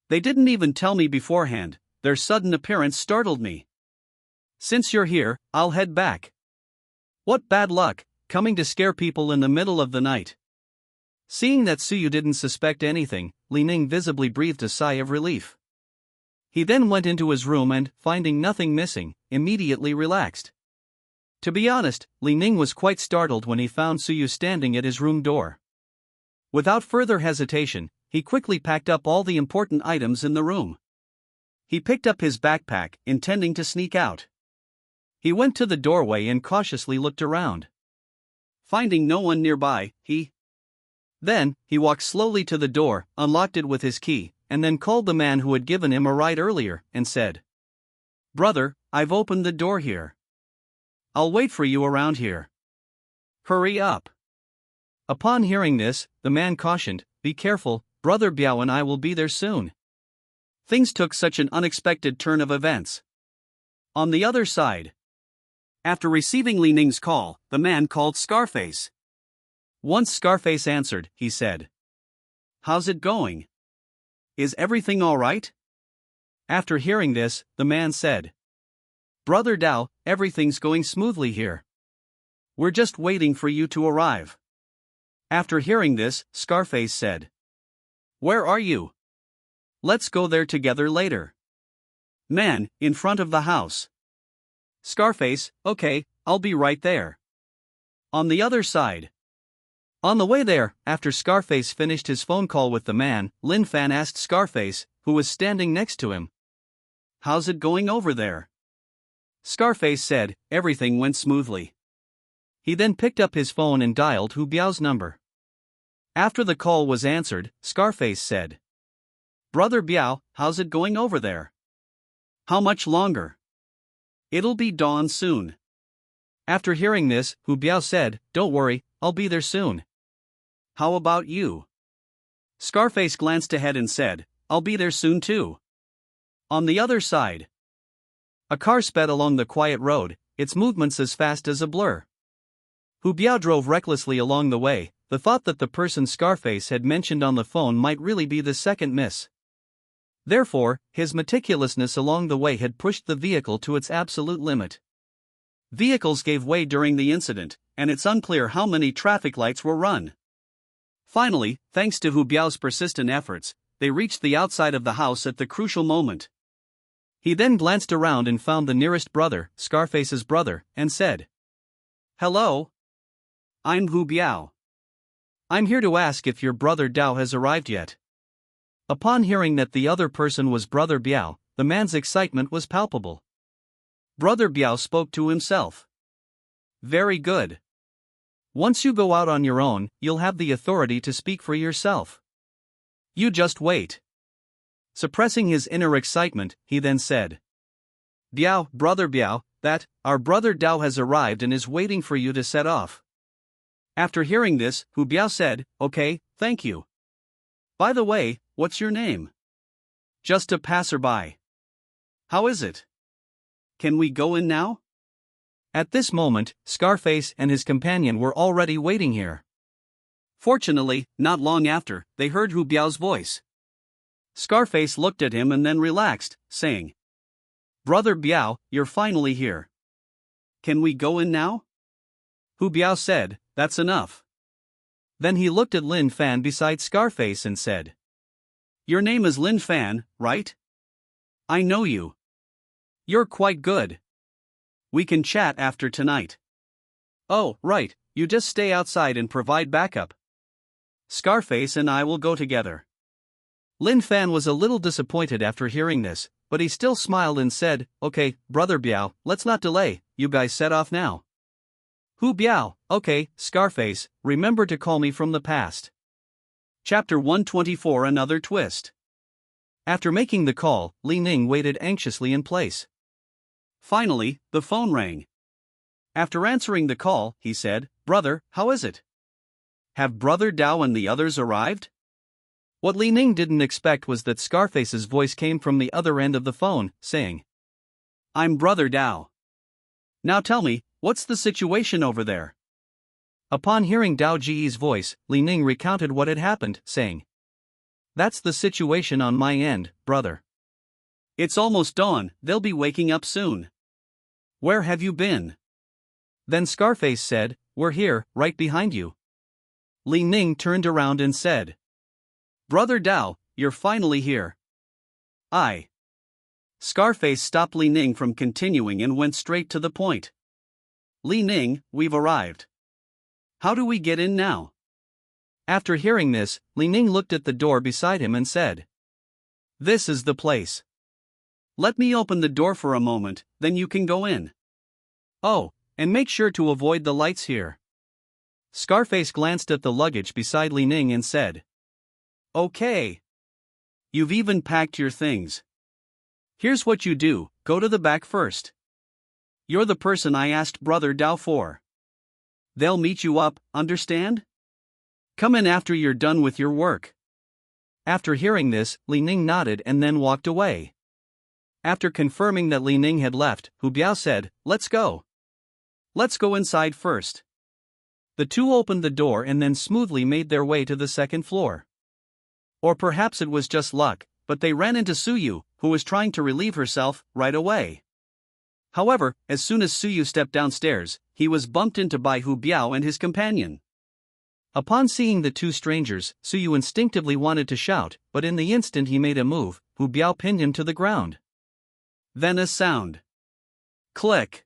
They didn't even tell me beforehand, their sudden appearance startled me. Since you're here, I'll head back." What bad luck, coming to scare people in the middle of the night. Seeing that Suyu didn't suspect anything, Li Ning visibly breathed a sigh of relief. He then went into his room and, finding nothing missing, immediately relaxed. To be honest, Li Ning was quite startled when he found Suyu standing at his room door. Without further hesitation, he quickly packed up all the important items in the room. He picked up his backpack, intending to sneak out. He went to the doorway and cautiously looked around. Finding no one nearby, he walked slowly to the door, unlocked it with his key, and then called the man who had given him a ride earlier, and said, "Brother, I've opened the door here. I'll wait for you around here. Hurry up." Upon hearing this, the man cautioned, "Be careful, Brother Biao and I will be there soon." Things took such an unexpected turn of events. On the other side, after receiving Li Ning's call, the man called Scarface. Once Scarface answered, he said, "How's it going? Is everything all right?" After hearing this, the man said, "Brother Dao, everything's going smoothly here. We're just waiting for you to arrive." After hearing this, Scarface said, "Where are you? Let's go there together later." Man, in front of the house. Scarface, "Okay, I'll be right there." On the other side. On the way there, after Scarface finished his phone call with the man, Lin Fan asked Scarface, who was standing next to him, "How's it going over there?" Scarface said, "Everything went smoothly." He then picked up his phone and dialed Hu Biao's number. After the call was answered, Scarface said, "Brother Biao, how's it going over there? How much longer?" "It'll be dawn soon." After hearing this, Hu Biao said, "Don't worry, I'll be there soon." "How about you?" Scarface glanced ahead and said, "I'll be there soon too." On the other side, a car sped along the quiet road, its movements as fast as a blur. Hu Biao drove recklessly along the way, the thought that the person Scarface had mentioned on the phone might really be the second miss. Therefore, his meticulousness along the way had pushed the vehicle to its absolute limit. Vehicles gave way during the incident, and it's unclear how many traffic lights were run. Finally, thanks to Hu Biao's persistent efforts, they reached the outside of the house at the crucial moment. He then glanced around and found the nearest brother, Scarface's brother, and said, "Hello. I'm Hu Biao. I'm here to ask if your brother Dao has arrived yet." Upon hearing that the other person was Brother Biao, the man's excitement was palpable. Brother Biao spoke to himself. "Very good. Once you go out on your own, you'll have the authority to speak for yourself. You just wait." Suppressing his inner excitement, he then said, "Biao, Brother Biao, that, our brother Dao has arrived and is waiting for you to set off." After hearing this, Hu Biao said, "Okay, thank you. By the way, what's your name?" "Just a passerby." "How is it? Can we go in now?" At this moment, Scarface and his companion were already waiting here. Fortunately, not long after, they heard Hu Biao's voice. Scarface looked at him and then relaxed, saying, "Brother Biao, you're finally here. can we go in now? Hu Biao said, that's enough. Then he looked at Lin Fan beside Scarface and said, your name is Lin Fan, right? I know you. You're quite good. We can chat after tonight. Oh, right, you just stay outside and provide backup. Scarface and I will go together. Lin Fan was a little disappointed after hearing this, but he still smiled and said, okay, brother Biao, let's not delay, you guys set off now. Hu Biao, okay, Scarface, remember to call me from the past. Chapter 124 Another Twist. After making the call, Li Ning waited anxiously in place. Finally, the phone rang. After answering the call, he said, brother, how is it? Have Brother Dao and the others arrived? What Li Ning didn't expect was that Scarface's voice came from the other end of the phone, saying, I'm Brother Dao. Now tell me, what's the situation over there? Upon hearing Dao Ji's voice, Li Ning recounted what had happened, saying, that's the situation on my end, brother. It's almost dawn, they'll be waking up soon. Where have you been? Then Scarface said, we're here, right behind you. Li Ning turned around and said, Brother Dao, you're finally here. Scarface stopped Li Ning from continuing and went straight to the point. Li Ning, we've arrived. How do we get in now? After hearing this, Li Ning looked at the door beside him and said, this is the place. Let me open the door for a moment, then you can go in. Oh, and make sure to avoid the lights here. Scarface glanced at the luggage beside Li Ning and said, okay. You've even packed your things. Here's what you do, go to the back first. You're the person I asked Brother Dao for. They'll meet you up, understand? Come in after you're done with your work. After hearing this, Li Ning nodded and then walked away. After confirming that Li Ning had left, Hu Biao said, let's go. Let's go inside first. The two opened the door and then smoothly made their way to the second floor. Or perhaps it was just luck, but they ran into Suyu, who was trying to relieve herself, right away. However, as soon as Suyu stepped downstairs, he was bumped into by Hu Biao and his companion. Upon seeing the two strangers, Suyu instinctively wanted to shout, but in the instant he made a move, Hu Biao pinned him to the ground. Then a sound. Click.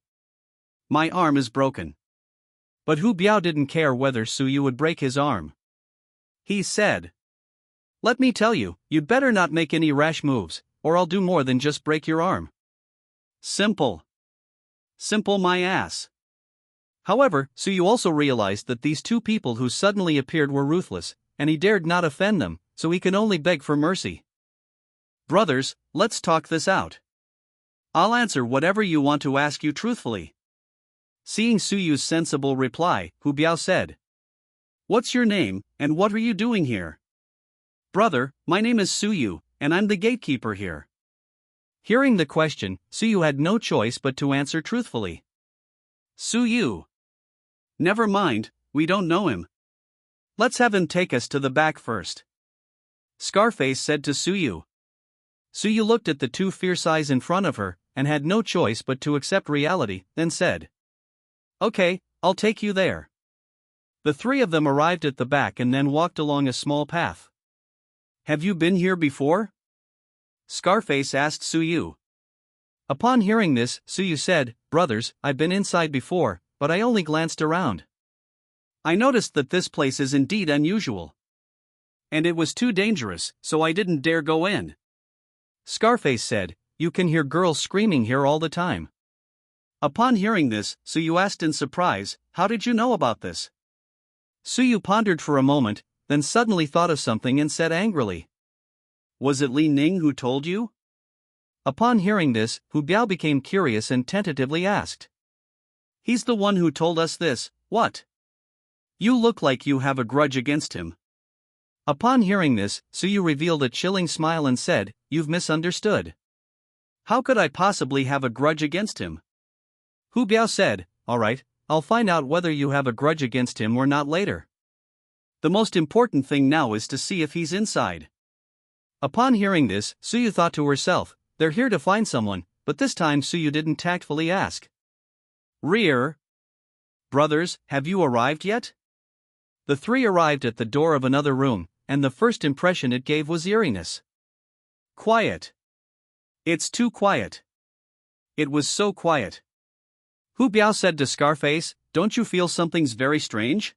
My arm is broken. But Hu Biao didn't care whether Suyu would break his arm. He said, let me tell you, you'd better not make any rash moves, or I'll do more than just break your arm. Simple. Simple my ass. However, Suyu also realized that these two people who suddenly appeared were ruthless, and he dared not offend them, so he can only beg for mercy. Brothers, let's talk this out. I'll answer whatever you want to ask you truthfully. Seeing Suyu's sensible reply, Hu Biao said, what's your name, and what are you doing here? Brother, my name is Suyu, and I'm the gatekeeper here. Hearing the question, Suyu had no choice but to answer truthfully. Suyu. Never mind, we don't know him. Let's have him take us to the back first. Scarface said to Suyu. Suyu looked at the two fierce eyes in front of her, and had no choice but to accept reality, then said, okay, I'll take you there. The three of them arrived at the back and then walked along a small path. Have you been here before? Scarface asked Suyu. Upon hearing this, Suyu said, brothers, I've been inside before, but I only glanced around. I noticed that this place is indeed unusual. And it was too dangerous, so I didn't dare go in. Scarface said, you can hear girls screaming here all the time. Upon hearing this, Suyu asked in surprise, how did you know about this? Suyu pondered for a moment, then suddenly thought of something and said angrily, was it Li Ning who told you? Upon hearing this, Hu Biao became curious and tentatively asked, he's the one who told us this, what? You look like you have a grudge against him. Upon hearing this, Suyu revealed a chilling smile and said, you've misunderstood. How could I possibly have a grudge against him? Hu Biao said, alright, I'll find out whether you have a grudge against him or not later. The most important thing now is to see if he's inside. Upon hearing this, Suyu thought to herself, they're here to find someone, but this time Suyu didn't tactfully ask. Rear. Brothers, have you arrived yet? The three arrived at the door of another room, and the first impression it gave was eeriness. Quiet. It's too quiet. It was so quiet. Hu Biao said to Scarface, "Don't you feel something's very strange?"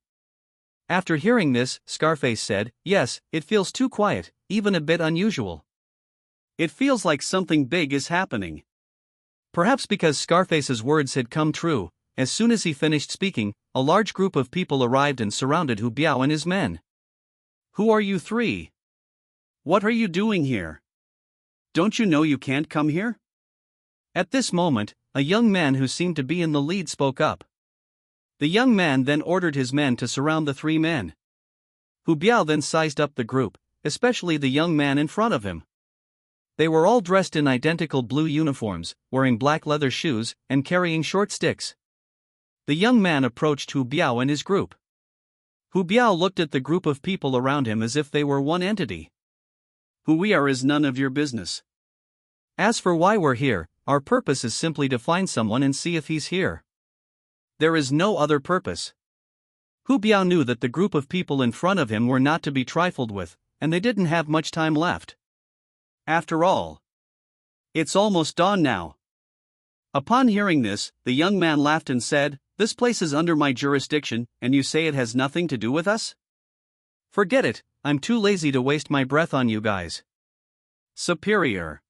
After hearing this, Scarface said, "Yes, it feels too quiet, even a bit unusual. It feels like something big is happening." Perhaps because Scarface's words had come true, as soon as he finished speaking, a large group of people arrived and surrounded Hu Biao and his men. "Who are you three? What are you doing here? Don't you know you can't come here?" At this moment, a young man who seemed to be in the lead spoke up. The young man then ordered his men to surround the three men. Hu Biao then sized up the group, especially the young man in front of him. They were all dressed in identical blue uniforms, wearing black leather shoes, and carrying short sticks. The young man approached Hu Biao and his group. Hu Biao looked at the group of people around him as if they were one entity. "Who we are is none of your business. As for why we're here, our purpose is simply to find someone and see if he's here. There is no other purpose." Hu Biao knew that the group of people in front of him were not to be trifled with, and they didn't have much time left. After all, it's almost dawn now. Upon hearing this, the young man laughed and said, "This place is under my jurisdiction, and you say it has nothing to do with us? Forget it, I'm too lazy to waste my breath on you guys. Superior."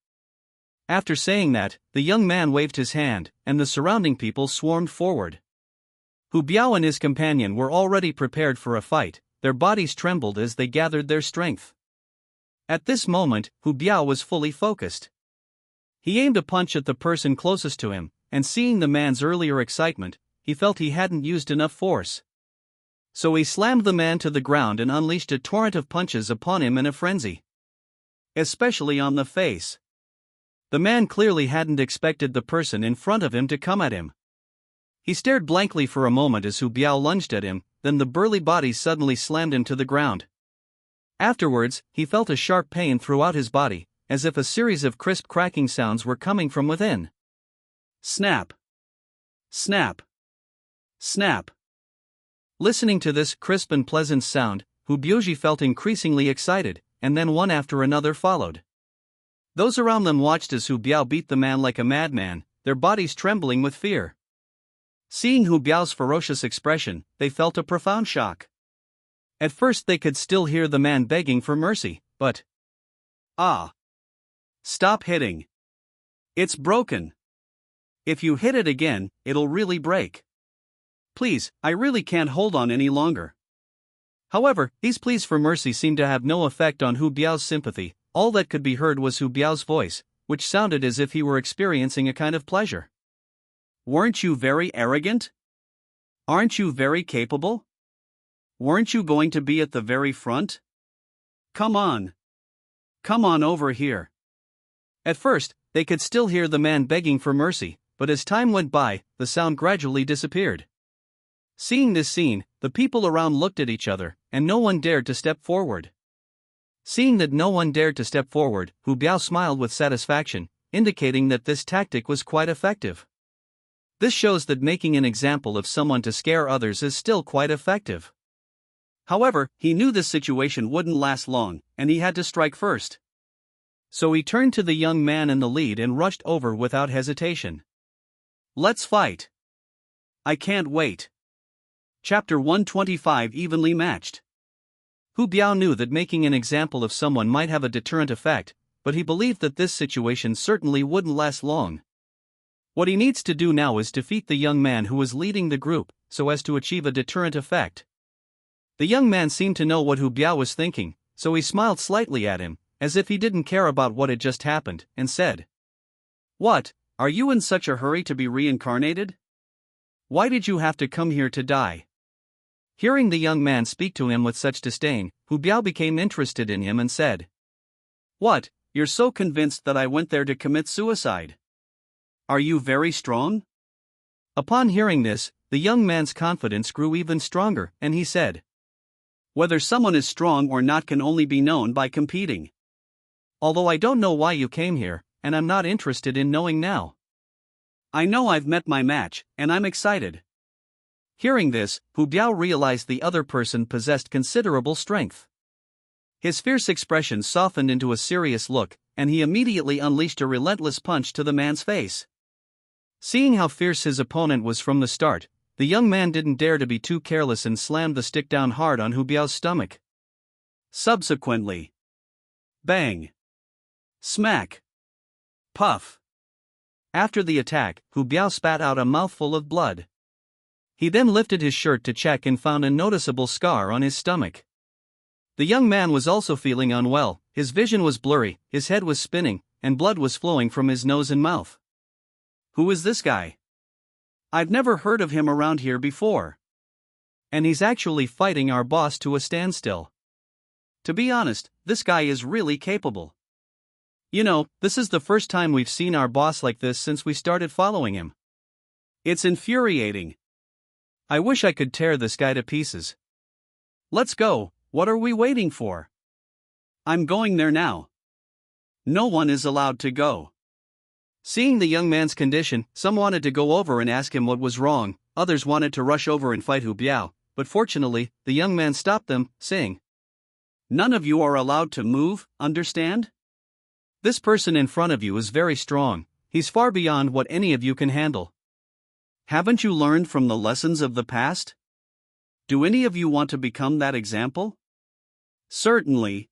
After saying that, the young man waved his hand, and the surrounding people swarmed forward. Hu Biao and his companion were already prepared for a fight, their bodies trembled as they gathered their strength. At this moment, Hu Biao was fully focused. He aimed a punch at the person closest to him, and seeing the man's earlier excitement, he felt he hadn't used enough force. So he slammed the man to the ground and unleashed a torrent of punches upon him in a frenzy. Especially on the face. The man clearly hadn't expected the person in front of him to come at him. He stared blankly for a moment as Hu Biao lunged at him, then the burly body suddenly slammed him to the ground. Afterwards, he felt a sharp pain throughout his body, as if a series of crisp cracking sounds were coming from within. Snap! Snap! Snap! Listening to this crisp and pleasant sound, Hu Biao felt increasingly excited, and then one after another followed. Those around them watched as Hu Biao beat the man like a madman, their bodies trembling with fear. Seeing Hu Biao's ferocious expression, they felt a profound shock. At first they could still hear the man begging for mercy, but... "Ah! Stop hitting! It's broken! If you hit it again, it'll really break. Please, I really can't hold on any longer." However, these pleas for mercy seemed to have no effect on Hu Biao's sympathy. All that could be heard was Hu Biao's voice, which sounded as if he were experiencing a kind of pleasure. "Weren't you very arrogant? Aren't you very capable? Weren't you going to be at the very front? Come on. Come on over here." At first, they could still hear the man begging for mercy, but as time went by, the sound gradually disappeared. Seeing this scene, the people around looked at each other, and no one dared to step forward. Seeing that no one dared to step forward, Hu Biao smiled with satisfaction, indicating that this tactic was quite effective. This shows that making an example of someone to scare others is still quite effective. However, he knew this situation wouldn't last long, and he had to strike first. So he turned to the young man in the lead and rushed over without hesitation. "Let's fight! I can't wait." Chapter 125 Evenly Matched. Hu Biao knew that making an example of someone might have a deterrent effect, but he believed that this situation certainly wouldn't last long. What he needs to do now is defeat the young man who was leading the group, so as to achieve a deterrent effect. The young man seemed to know what Hu Biao was thinking, so he smiled slightly at him, as if he didn't care about what had just happened, and said, "What, are you in such a hurry to be reincarnated? Why did you have to come here to die?" Hearing the young man speak to him with such disdain, Hu Biao became interested in him and said, "What, you're so convinced that I went there to commit suicide? Are you very strong?" Upon hearing this, the young man's confidence grew even stronger, and he said, "Whether someone is strong or not can only be known by competing. Although I don't know why you came here, and I'm not interested in knowing now." I know I've met my match, and I'm excited. Hearing this, Hu Biao realized the other person possessed considerable strength. His fierce expression softened into a serious look, and he immediately unleashed a relentless punch to the man's face. Seeing how fierce his opponent was from the start, the young man didn't dare to be too careless and slammed the stick down hard on Hu Biao's stomach. Subsequently, bang, smack, puff. After the attack, Hu Biao spat out a mouthful of blood. He then lifted his shirt to check and found a noticeable scar on his stomach. The young man was also feeling unwell, his vision was blurry, his head was spinning, and blood was flowing from his nose and mouth. Who is this guy? I've never heard of him around here before. And he's actually fighting our boss to a standstill. To be honest, this guy is really capable. You know, this is the first time we've seen our boss like this since we started following him. It's infuriating. I wish I could tear this guy to pieces. Let's go, what are we waiting for? I'm going there now. No one is allowed to go. Seeing the young man's condition, some wanted to go over and ask him what was wrong, others wanted to rush over and fight Hu Biao, but fortunately, the young man stopped them, saying, "None of you are allowed to move, understand? This person in front of you is very strong, he's far beyond what any of you can handle. Haven't you learned from the lessons of the past? Do any of you want to become that example? Certainly.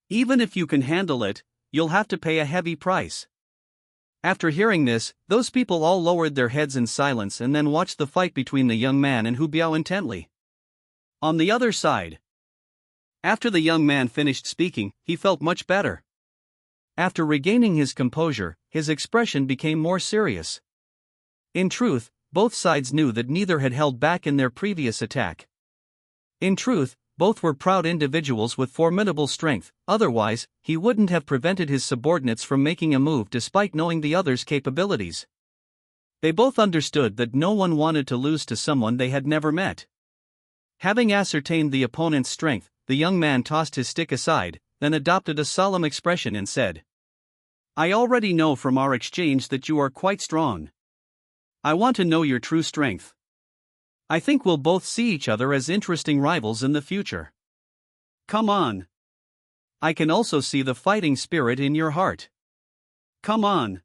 Even if you can handle it, you'll have to pay a heavy price." After hearing this, those people all lowered their heads in silence and then watched the fight between the young man and Hu Biao intently. On the other side, after the young man finished speaking, he felt much better. After regaining his composure, his expression became more serious. In truth, both sides knew that neither had held back in their previous attack. In truth, both were proud individuals with formidable strength, otherwise, he wouldn't have prevented his subordinates from making a move despite knowing the other's capabilities. They both understood that no one wanted to lose to someone they had never met. Having ascertained the opponent's strength, the young man tossed his stick aside, then adopted a solemn expression and said, "I already know from our exchange that you are quite strong. I want to know your true strength. I think we'll both see each other as interesting rivals in the future. Come on. I can also see the fighting spirit in your heart. Come on."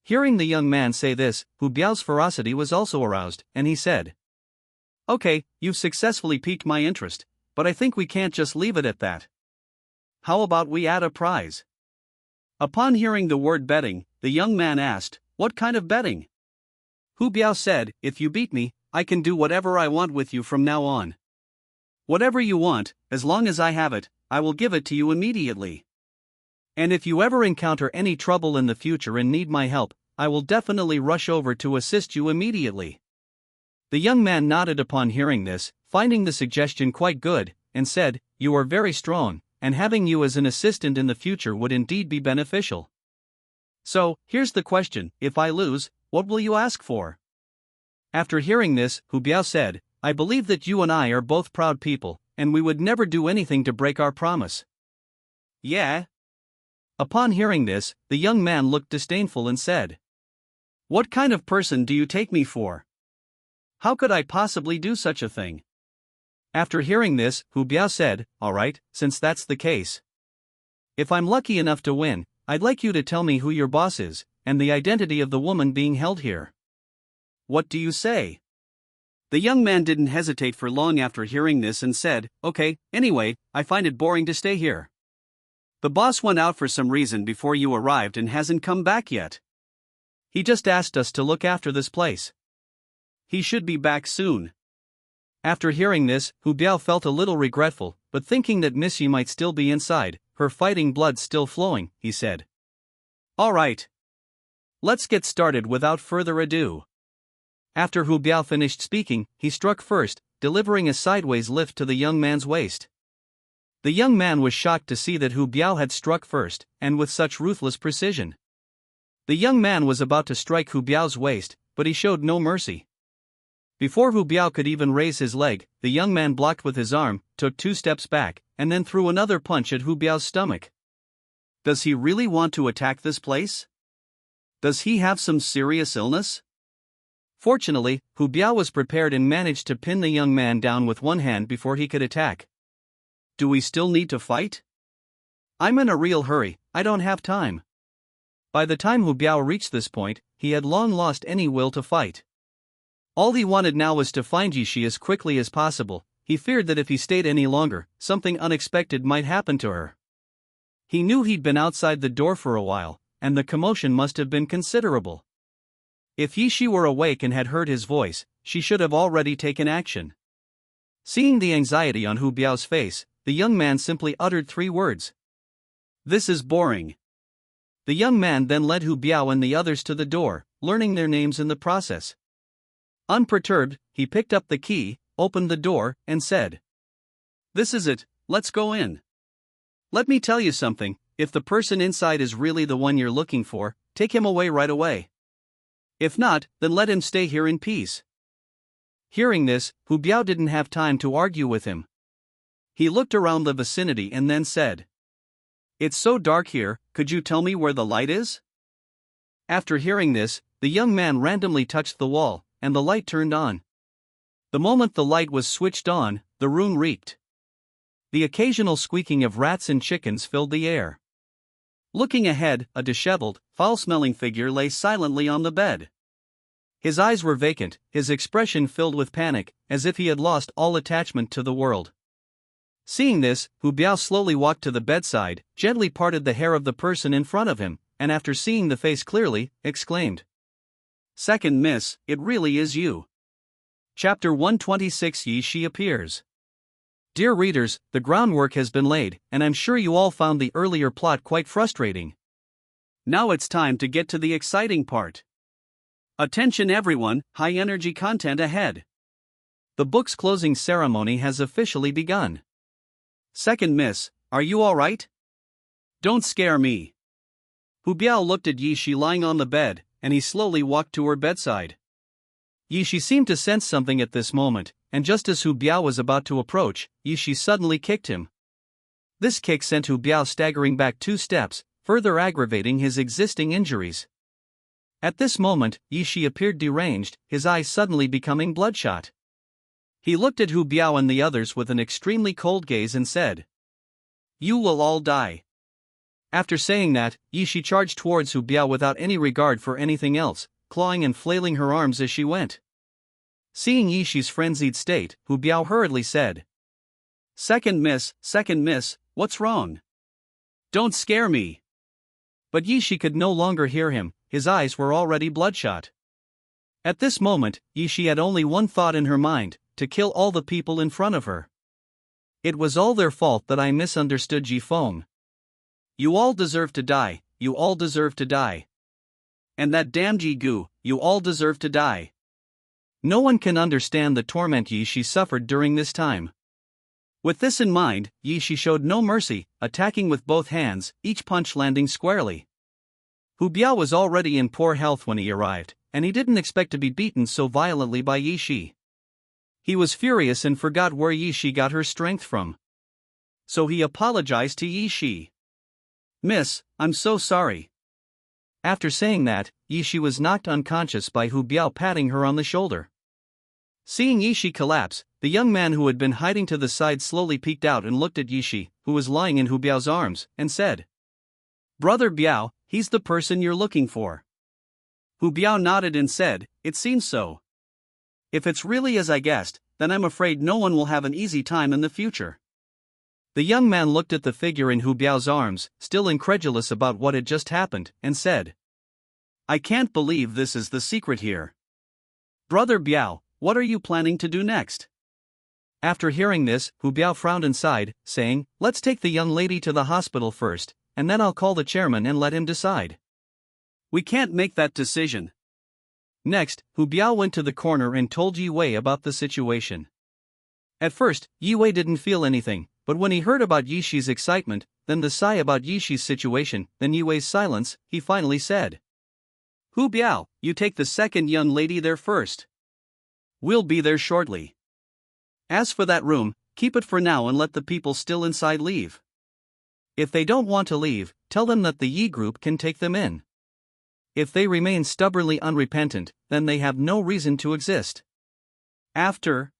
Hearing the young man say this, Hu Biao's ferocity was also aroused, and he said, "Okay, you've successfully piqued my interest, but I think we can't just leave it at that. How about we add a prize?" Upon hearing the word betting, the young man asked, "What kind of betting?" Hu Biao said, "If you beat me, I can do whatever I want with you from now on. Whatever you want, as long as I have it, I will give it to you immediately. And if you ever encounter any trouble in the future and need my help, I will definitely rush over to assist you immediately." The young man nodded upon hearing this, finding the suggestion quite good, and said, "You are very strong, and having you as an assistant in the future would indeed be beneficial. So, here's the question, if I lose, what will you ask for?" After hearing this, Hu Biao said, "I believe that you and I are both proud people, and we would never do anything to break our promise." "Yeah?" Upon hearing this, the young man looked disdainful and said, "What kind of person do you take me for? How could I possibly do such a thing?" After hearing this, Hu Biao said, "All right, since that's the case. If I'm lucky enough to win, I'd like you to tell me who your boss is, and the identity of the woman being held here. What do you say?" The young man didn't hesitate for long after hearing this and said, "Okay, anyway, I find it boring to stay here. The boss went out for some reason before you arrived and hasn't come back yet. He just asked us to look after this place. He should be back soon." After hearing this, Hu Biao felt a little regretful, but thinking that Missy might still be inside, her fighting blood still flowing, he said, "All right. Let's get started without further ado." After Hu Biao finished speaking, he struck first, delivering a sideways lift to the young man's waist. The young man was shocked to see that Hu Biao had struck first, and with such ruthless precision. The young man was about to strike Hu Biao's waist, but he showed no mercy. Before Hu Biao could even raise his leg, the young man blocked with his arm, took 2 steps back, and then threw another punch at Hu Biao's stomach. Does he really want to attack this place? Does he have some serious illness? Fortunately, Hu Biao was prepared and managed to pin the young man down with one hand before he could attack. Do we still need to fight? I'm in a real hurry, I don't have time. By the time Hu Biao reached this point, he had long lost any will to fight. All he wanted now was to find Yishi as quickly as possible. He feared that if he stayed any longer, something unexpected might happen to her. He knew he'd been outside the door for a while, and the commotion must have been considerable. If Yishi were awake and had heard his voice, she should have already taken action. Seeing the anxiety on Hu Biao's face, the young man simply uttered 3 words. This is boring. The young man then led Hu Biao and the others to the door, learning their names in the process. Unperturbed, he picked up the key, opened the door, and said, "This is it, let's go in. Let me tell you something, if the person inside is really the one you're looking for, take him away right away. If not, then let him stay here in peace." Hearing this, Hu Biao didn't have time to argue with him. He looked around the vicinity and then said, "It's so dark here, could you tell me where the light is?" After hearing this, the young man randomly touched the wall, and the light turned on. The moment the light was switched on, the room reeked. The occasional squeaking of rats and chickens filled the air. Looking ahead, a disheveled, foul-smelling figure lay silently on the bed. His eyes were vacant, his expression filled with panic, as if he had lost all attachment to the world. Seeing this, Hu Biao slowly walked to the bedside, gently parted the hair of the person in front of him, and after seeing the face clearly, exclaimed, "Second miss, it really is you." Chapter 126 Yishi appears. Dear readers, the groundwork has been laid, and I'm sure you all found the earlier plot quite frustrating. Now it's time to get to the exciting part. Attention everyone, high-energy content ahead. The book's closing ceremony has officially begun. Second miss, are you alright? Don't scare me. Hu Biao looked at Yishi lying on the bed, and he slowly walked to her bedside. Yishi seemed to sense something at this moment, and just as Hu Biao was about to approach, Yishi suddenly kicked him. This kick sent Hu Biao staggering back 2 steps, further aggravating his existing injuries. At this moment, Yishi appeared deranged, his eyes suddenly becoming bloodshot. He looked at Hu Biao and the others with an extremely cold gaze and said, "You will all die." After saying that, Yishi charged towards Hu Biao without any regard for anything else, clawing and flailing her arms as she went. Seeing Yishi's frenzied state, Hu Biao hurriedly said, second miss, what's wrong? Don't scare me." But Yishi could no longer hear him, his eyes were already bloodshot. At this moment, Yishi had only one thought in her mind, to kill all the people in front of her. "It was all their fault that I misunderstood Ji Feng. You all deserve to die, you all deserve to die. And that damn Ji Gu, you all deserve to die." No one can understand the torment Yishi suffered during this time. With this in mind, Yishi showed no mercy, attacking with both hands, each punch landing squarely. Hu Biao was already in poor health when he arrived, and he didn't expect to be beaten so violently by Yishi. He was furious and forgot where Yishi got her strength from. So he apologized to Yishi. "Miss, I'm so sorry." After saying that, Yishi was knocked unconscious by Hu Biao patting her on the shoulder. Seeing Yishi collapse, the young man who had been hiding to the side slowly peeked out and looked at Yishi, who was lying in Hu Biao's arms, and said, "Brother Biao, he's the person you're looking for." Hu Biao nodded and said, "It seems so. If it's really as I guessed, then I'm afraid no one will have an easy time in the future." The young man looked at the figure in Hu Biao's arms, still incredulous about what had just happened, and said, "I can't believe this is the secret here. Brother Biao, what are you planning to do next?" After hearing this, Hu Biao frowned and sighed, saying, "Let's take the young lady to the hospital first, and then I'll call the chairman and let him decide." "We can't make that decision." Next, Hu Biao went to the corner and told Yi Wei about the situation. At first, Yi Wei didn't feel anything, but when he heard about Yishi's excitement, then the sigh about Yishi's situation, then Yi Wei's silence, he finally said, "Hu Biao, you take the second young lady there first. We'll be there shortly. As for that room, keep it for now and let the people still inside leave. If they don't want to leave, tell them that the Yi group can take them in. If they remain stubbornly unrepentant, then they have no reason to exist. After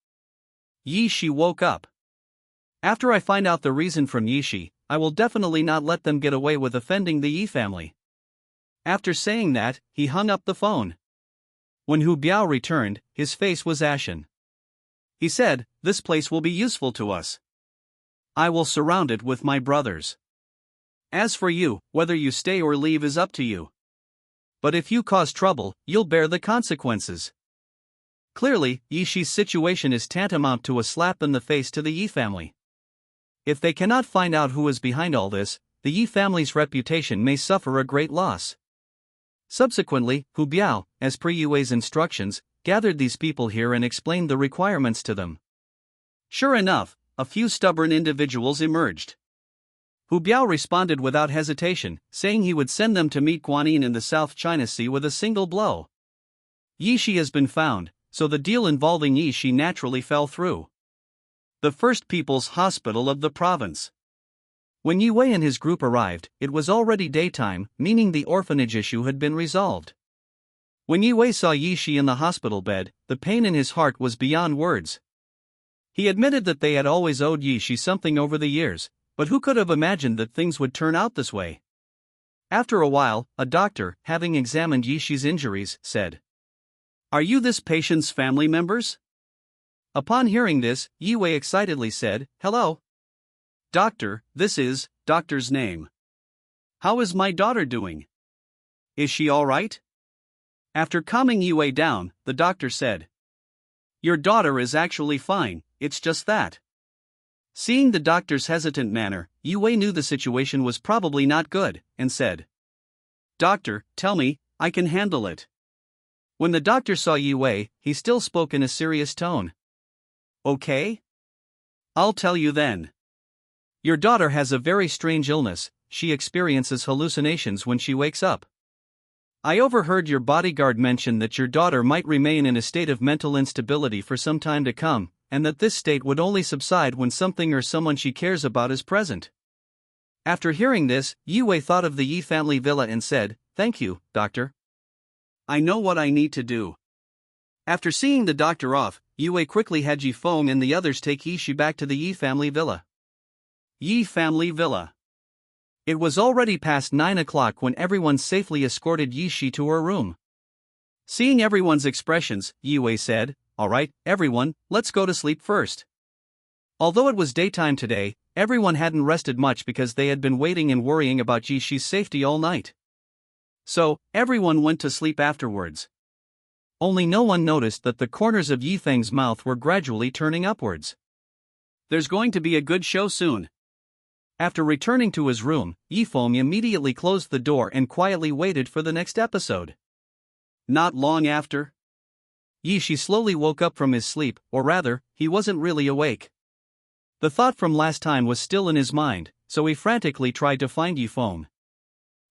Yishi woke up. After I find out the reason from Yishi, I will definitely not let them get away with offending the Yi family. After saying that, he hung up the phone. When Hu Biao returned, his face was ashen. He said, "This place will be useful to us. I will surround it with my brothers. As for you, whether you stay or leave is up to you. But if you cause trouble, you'll bear the consequences." Clearly, Yishi's situation is tantamount to a slap in the face to the Yi family. If they cannot find out who is behind all this, the Yi family's reputation may suffer a great loss. Subsequently, Hu Biao, as per Yue's instructions, gathered these people here and explained the requirements to them. Sure enough, a few stubborn individuals emerged. Hu Biao responded without hesitation, saying he would send them to meet Guanyin in the South China Sea with a single blow. Yishi has been found, so the deal involving Yishi naturally fell through. The First People's Hospital of the province. When Yue and his group arrived, it was already daytime, meaning the orphanage issue had been resolved. When Yue saw Yishi in the hospital bed, the pain in his heart was beyond words. He admitted that they had always owed Yishi something over the years, but who could have imagined that things would turn out this way? After a while, a doctor, having examined Yishi's injuries, said, "Are you this patient's family members?" Upon hearing this, Yue excitedly said, "Hello. Doctor, this is doctor's name. How is my daughter doing? Is she all right?" After calming Yue down, the doctor said, "Your daughter is actually fine, it's just that." Seeing the doctor's hesitant manner, Yue knew the situation was probably not good, and said, "Doctor, tell me, I can handle it." When the doctor saw Yue, he still spoke in a serious tone. "Okay? I'll tell you then. Your daughter has a very strange illness, she experiences hallucinations when she wakes up. I overheard your bodyguard mention that your daughter might remain in a state of mental instability for some time to come, and that this state would only subside when something or someone she cares about is present." After hearing this, Yue thought of the Yi family villa and said, "Thank you, doctor. I know what I need to do." After seeing the doctor off, Yue quickly had Ji Feng and the others take Yishi back to the Yi family villa. Yi family villa. It was already past 9 o'clock when everyone safely escorted Yishi to her room. Seeing everyone's expressions, Yue said, "All right, everyone, let's go to sleep first." Although it was daytime today, everyone hadn't rested much because they had been waiting and worrying about Yishi's safety all night. So, everyone went to sleep afterwards. Only no one noticed that the corners of Yifeng's mouth were gradually turning upwards. There's going to be a good show soon. After returning to his room, Yifeng immediately closed the door and quietly waited for the next episode. Not long after, Yishi slowly woke up from his sleep, or rather, he wasn't really awake. The thought from last time was still in his mind, so he frantically tried to find Yifeng.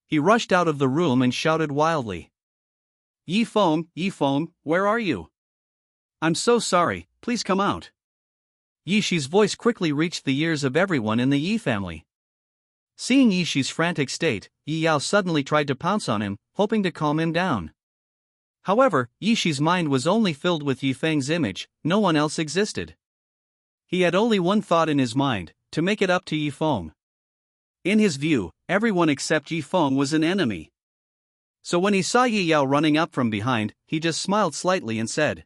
He rushed out of the room and shouted wildly, Yifeng, Yifeng, where are you? I'm so sorry, please come out." Yishi's voice quickly reached the ears of everyone in the Yi family. Seeing Yishi's frantic state, Yi Yao suddenly tried to pounce on him, hoping to calm him down. However, Yishi's mind was only filled with Yifeng's image, no one else existed. He had only one thought in his mind, to make it up to Yifeng. In his view, everyone except Yifeng was an enemy. So when he saw Yi Yao running up from behind, he just smiled slightly and said,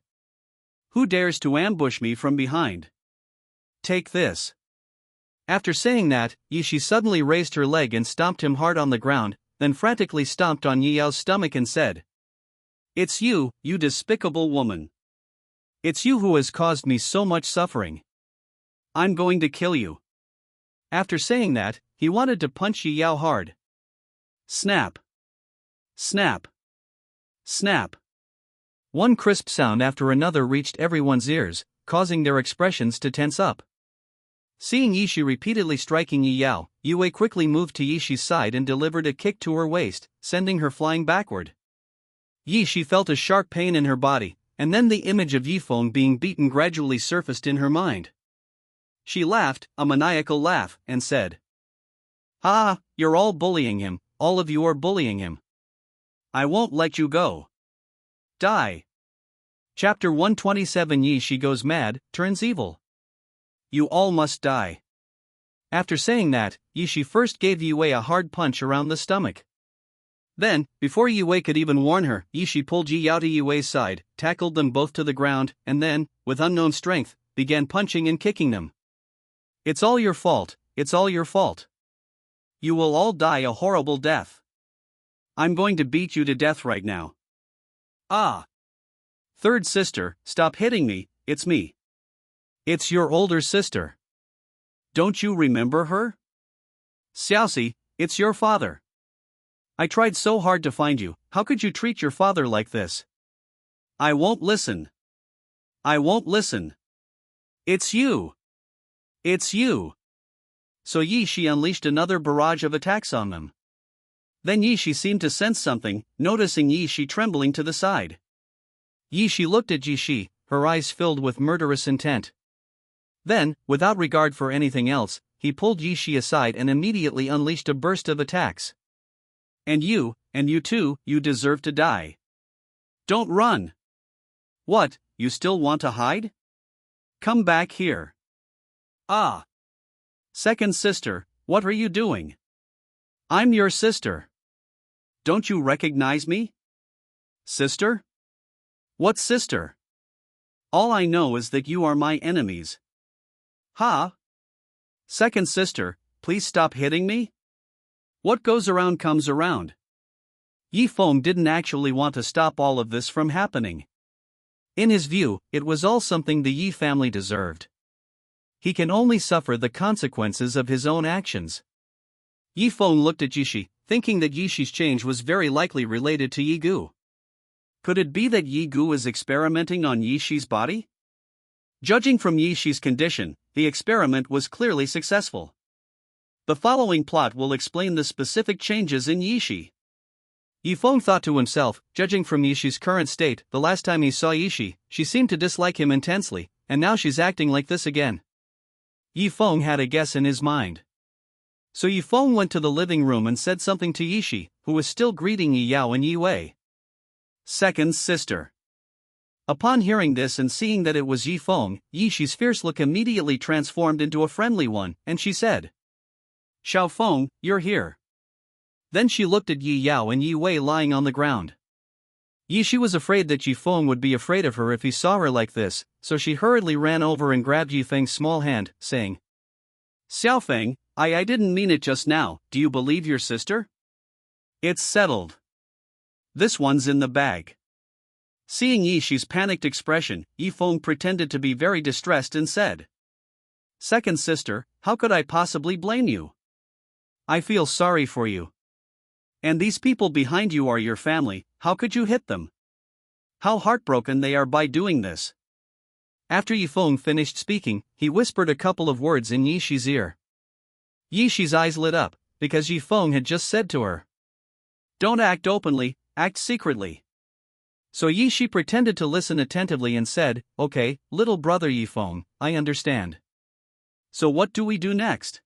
"Who dares to ambush me from behind? Take this." After saying that, Yishi suddenly raised her leg and stomped him hard on the ground, then frantically stomped on Yi Yao's stomach and said, "It's you, you despicable woman. It's you who has caused me so much suffering. I'm going to kill you." After saying that, he wanted to punch Yi Yao hard. Snap. Snap. Snap. One crisp sound after another reached everyone's ears, causing their expressions to tense up. Seeing Yishi repeatedly striking Yi Yao, Yue quickly moved to Yishi's side and delivered a kick to her waist, sending her flying backward. Yishi felt a sharp pain in her body, and then the image of Yifeng being beaten gradually surfaced in her mind. She laughed, a maniacal laugh, and said, "Ah, you're all bullying him, all of you are bullying him. I won't let you go. Die. Chapter 127. Yi Shi goes mad, turns evil. You all must die. After saying that, Yi Shi first gave Yi Wei a hard punch around the stomach. Then, before Yi Wei could even warn her, Yi Shi pulled Yi Yao to Yi Wei's side, tackled them both to the ground, and then, with unknown strength, began punching and kicking them. It's all your fault, it's all your fault. You will all die a horrible death. I'm going to beat you to death right now. Ah! Third sister, stop hitting me, it's me. It's your older sister. Don't you remember her? Xiaoxi, it's your father. I tried so hard to find you, how could you treat your father like this? I won't listen. I won't listen. It's you. It's you. So Yi Shi unleashed another barrage of attacks on them. Then Yi Shi seemed to sense something, noticing Yi Shi trembling to the side. Yi Shi looked at Yi Shi, her eyes filled with murderous intent. Then, without regard for anything else, he pulled Yi Shi aside and immediately unleashed a burst of attacks. And you too, you deserve to die. Don't run. What, you still want to hide? Come back here. Ah. Second sister, what are you doing? I'm your sister. Don't you recognize me? Sister? What sister? All I know is that you are my enemies. Ha? Second sister, please stop hitting me? What goes around comes around. Yi Feng didn't actually want to stop all of this from happening. In his view, it was all something the Yi family deserved. He can only suffer the consequences of his own actions. Yi Feng looked at Yi Shi, thinking that Yi Shi's change was very likely related to Yi Gu. Could it be that Yi Gu is experimenting on Yi Shi's body? Judging from Yi Shi's condition, the experiment was clearly successful. The following plot will explain the specific changes in Yi Shi. Yi Feng thought to himself, judging from Yi Shi's current state, the last time he saw Yi Shi, she seemed to dislike him intensely, and now she's acting like this again. Yi Feng had a guess in his mind. So Yi Feng went to the living room and said something to Yi Shi, who was still greeting Yi Yao and Yi Wei. Second sister. Upon hearing this and seeing that it was Yi Feng, Yi Shi's fierce look immediately transformed into a friendly one, and she said, Xiao Feng, you're here. Then she looked at Yi Yao and Yi Wei lying on the ground. Yi Shi was afraid that Yi Feng would be afraid of her if he saw her like this, so she hurriedly ran over and grabbed Yi Feng's small hand, saying, Xiao Feng, I didn't mean it just now, do you believe your sister? It's settled. This one's in the bag. Seeing Yi Shi's panicked expression, Yi Feng pretended to be very distressed and said, Second sister, how could I possibly blame you? I feel sorry for you. And these people behind you are your family, how could you hit them? How heartbroken they are by doing this. After Yi Feng finished speaking, he whispered a couple of words in Yi Shi's ear. Yi Shi's eyes lit up, because Yi Feng had just said to her, Don't act openly, act secretly. So Yi Shi pretended to listen attentively and said, Okay, little brother Yi Feng, I understand. So what do we do next?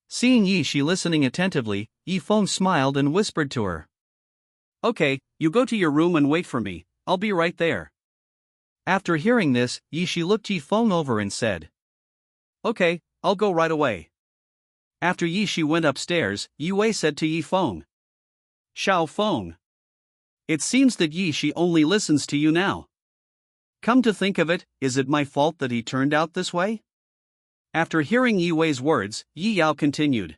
Seeing Yi Shi listening attentively, Yi Feng smiled and whispered to her. Okay, you go to your room and wait for me, I'll be right there. After hearing this, Yi Shi looked Yi Feng over and said, Okay, I'll go right away. After Yi Shi went upstairs, Yi Wei said to Yi Feng, Xiao Feng. It seems that Yi Shi only listens to you now. Come to think of it, is it my fault that he turned out this way? After hearing Yi Wei's words, Yi Yao continued.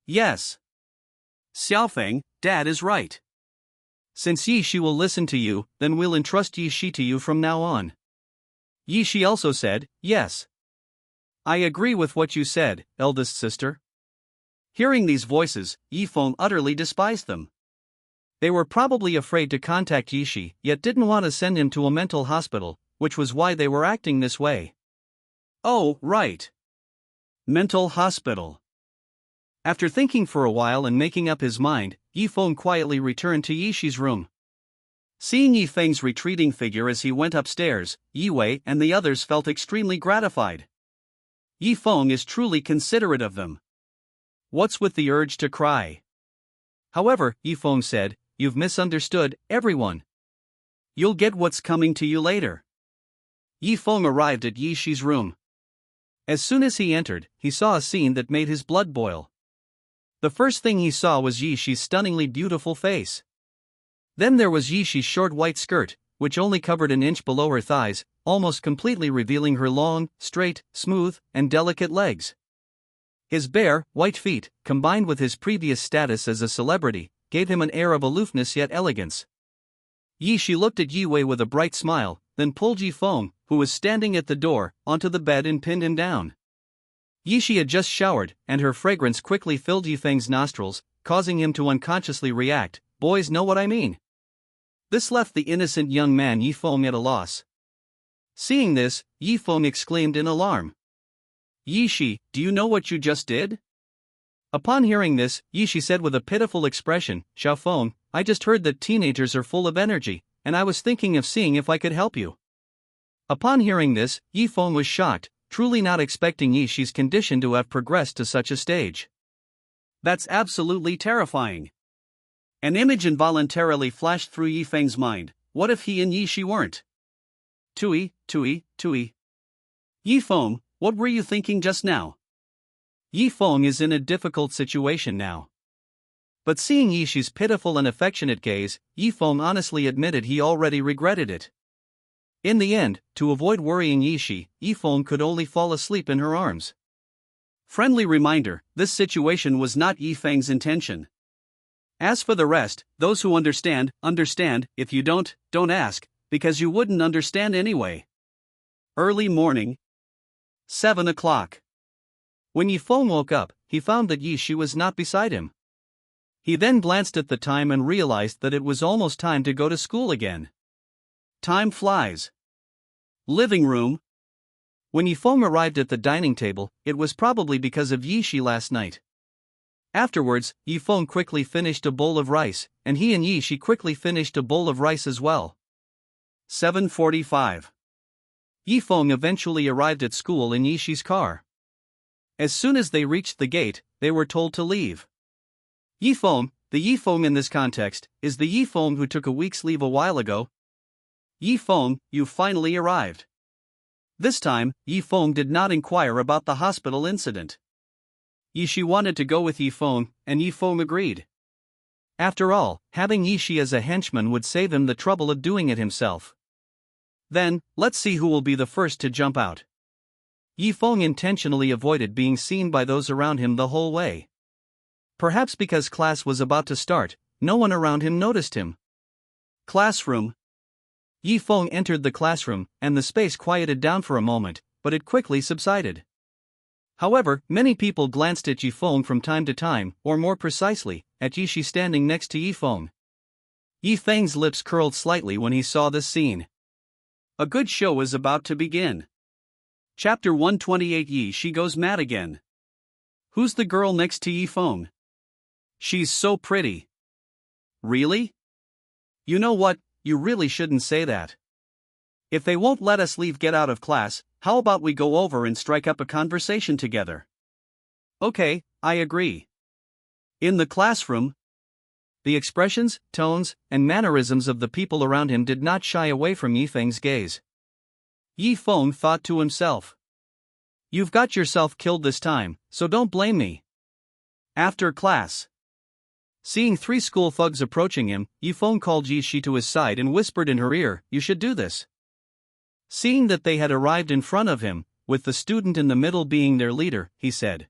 Yes. Xiaofeng, Dad is right. Since Yi Shi will listen to you, then we'll entrust Yi Shi to you from now on. Yi Shi also said, Yes. I agree with what you said, eldest sister. Hearing these voices, Yi Feng utterly despised them. They were probably afraid to contact Yi Shi, yet didn't want to send him to a mental hospital, which was why they were acting this way. Oh, right. Mental hospital. After thinking for a while and making up his mind, Yi Feng quietly returned to Yi Shi's room. Seeing Yi Feng's retreating figure as he went upstairs, Yi Wei and the others felt extremely gratified. Yi Feng is truly considerate of them. What's with the urge to cry? However, Yi Feng said, you've misunderstood everyone. You'll get what's coming to you later. Yi Feng arrived at Yi Shi's room. As soon as he entered, he saw a scene that made his blood boil. The first thing he saw was Yi Shi's stunningly beautiful face. Then there was Yi Shi's short white skirt, which only covered an inch below her thighs, almost completely revealing her long, straight, smooth, and delicate legs. His bare, white feet, combined with his previous status as a celebrity, gave him an air of aloofness yet elegance. Yi Shi looked at Yi Wei with a bright smile, then pulled Yi Feng, who was standing at the door, onto the bed and pinned him down. Yi Shi had just showered, and her fragrance quickly filled Yi Feng's nostrils, causing him to unconsciously react, "Boys know what I mean." This left the innocent young man Yi Feng at a loss. Seeing this, Yi Feng exclaimed in alarm. "Yi Shi, do you know what you just did?" Upon hearing this, Yi Shi said with a pitiful expression, "Xiao Feng, I just heard that teenagers are full of energy, and I was thinking of seeing if I could help you." Upon hearing this, Yi Feng was shocked, truly not expecting Yi Shi's condition to have progressed to such a stage. That's absolutely terrifying. An image involuntarily flashed through Yi Feng's mind. What if he and Yi Shi weren't? Tui. Yi Feng, what were you thinking just now? Yi Feng is in a difficult situation now. But seeing Yi Shi's pitiful and affectionate gaze, Yi Feng honestly admitted he already regretted it. In the end, to avoid worrying Yi Shi, Yi Feng could only fall asleep in her arms. Friendly reminder, this situation was not Yi Feng's intention. As for the rest, those who understand, understand, if you don't ask, because you wouldn't understand anyway. Early morning. 7 o'clock. When Yi Feng woke up, he found that Yi Shi was not beside him. He then glanced at the time and realized that it was almost time to go to school again. Time flies. Living room. When Yi Feng arrived at the dining table, it was probably because of Yi Shi last night. Afterwards, Yi Feng quickly finished a bowl of rice, and he and Yi Shi quickly finished a bowl of rice as well. 7:45. Yi Feng eventually arrived at school in Yi Shi's car. As soon as they reached the gate, they were told to leave. Yi Feng, the Yi Feng in this context, is the Yi Feng who took a week's leave a while ago. Yi Feng, you finally arrived. This time, Yi Feng did not inquire about the hospital incident. Yi Shi wanted to go with Yi Feng, and Yi Feng agreed. After all, having Yi Shi as a henchman would save him the trouble of doing it himself. Then, let's see who will be the first to jump out. Yi Feng intentionally avoided being seen by those around him the whole way. Perhaps because class was about to start, no one around him noticed him. Classroom. Yi Feng entered the classroom, and the space quieted down for a moment, but it quickly subsided. However, many people glanced at Yi Feng from time to time, or more precisely, at Yi Shi standing next to Yi Feng. Yi Feng's lips curled slightly when he saw this scene. A good show is about to begin. Chapter 128. Yi Shi goes mad again. Who's the girl next to Yi Feng? She's so pretty. Really? You know what, you really shouldn't say that. If they won't let us leave get out of class, how about we go over and strike up a conversation together? Okay, I agree. In the classroom, the expressions, tones, and mannerisms of the people around him did not shy away from Yi Feng's gaze. Yi Feng thought to himself. You've got yourself killed this time, so don't blame me. After class. Seeing 3 school thugs approaching him, Yi Feng called Yi Shi to his side and whispered in her ear, "You should do this." Seeing that they had arrived in front of him, with the student in the middle being their leader, he said,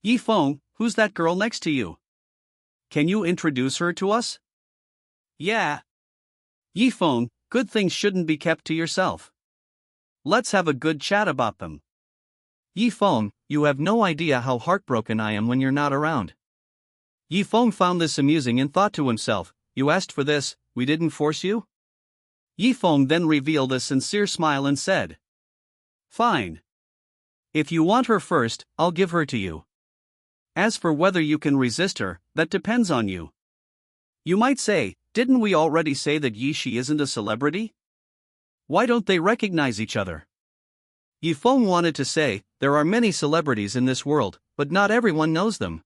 "Yi Feng, who's that girl next to you? Can you introduce her to us?" "Yeah." "Yi Feng, good things shouldn't be kept to yourself. Let's have a good chat about them." "Yi Feng, you have no idea how heartbroken I am when you're not around." Yi Feng found this amusing and thought to himself, "You asked for this, we didn't force you?" Yi Feng then revealed a sincere smile and said, "Fine. If you want her first, I'll give her to you. As for whether you can resist her, that depends on you." You might say, didn't we already say that Yi Shi isn't a celebrity? Why don't they recognize each other? Yi Feng wanted to say, there are many celebrities in this world, but not everyone knows them.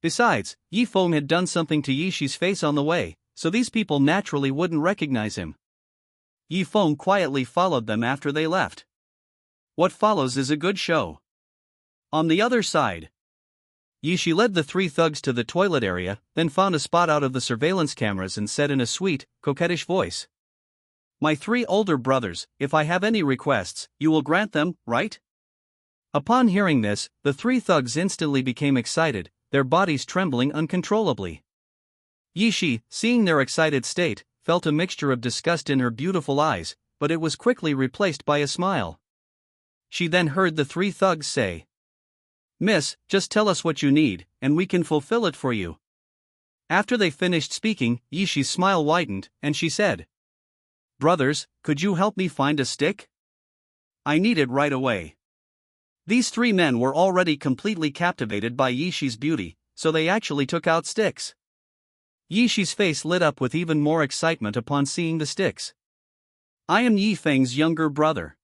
Besides, Yi Feng had done something to Yishi's face on the way, so these people naturally wouldn't recognize him. Yi Feng quietly followed them after they left. What follows is a good show. On the other side, Yishi led the three thugs to the toilet area, then found a spot out of the surveillance cameras and said in a sweet, coquettish voice, "My three older brothers, if I have any requests, you will grant them, right?" Upon hearing this, the three thugs instantly became excited, their bodies trembling uncontrollably. Yishi, seeing their excited state, felt a mixture of disgust in her beautiful eyes, but it was quickly replaced by a smile. She then heard the three thugs say, "Miss, just tell us what you need, and we can fulfill it for you." After they finished speaking, Yishi's smile widened, and she said, "Brothers, could you help me find a stick? I need it right away." These three men were already completely captivated by Yishi's beauty, so they actually took out sticks. Yishi's face lit up with even more excitement upon seeing the sticks. "I am Yi Feng's younger brother.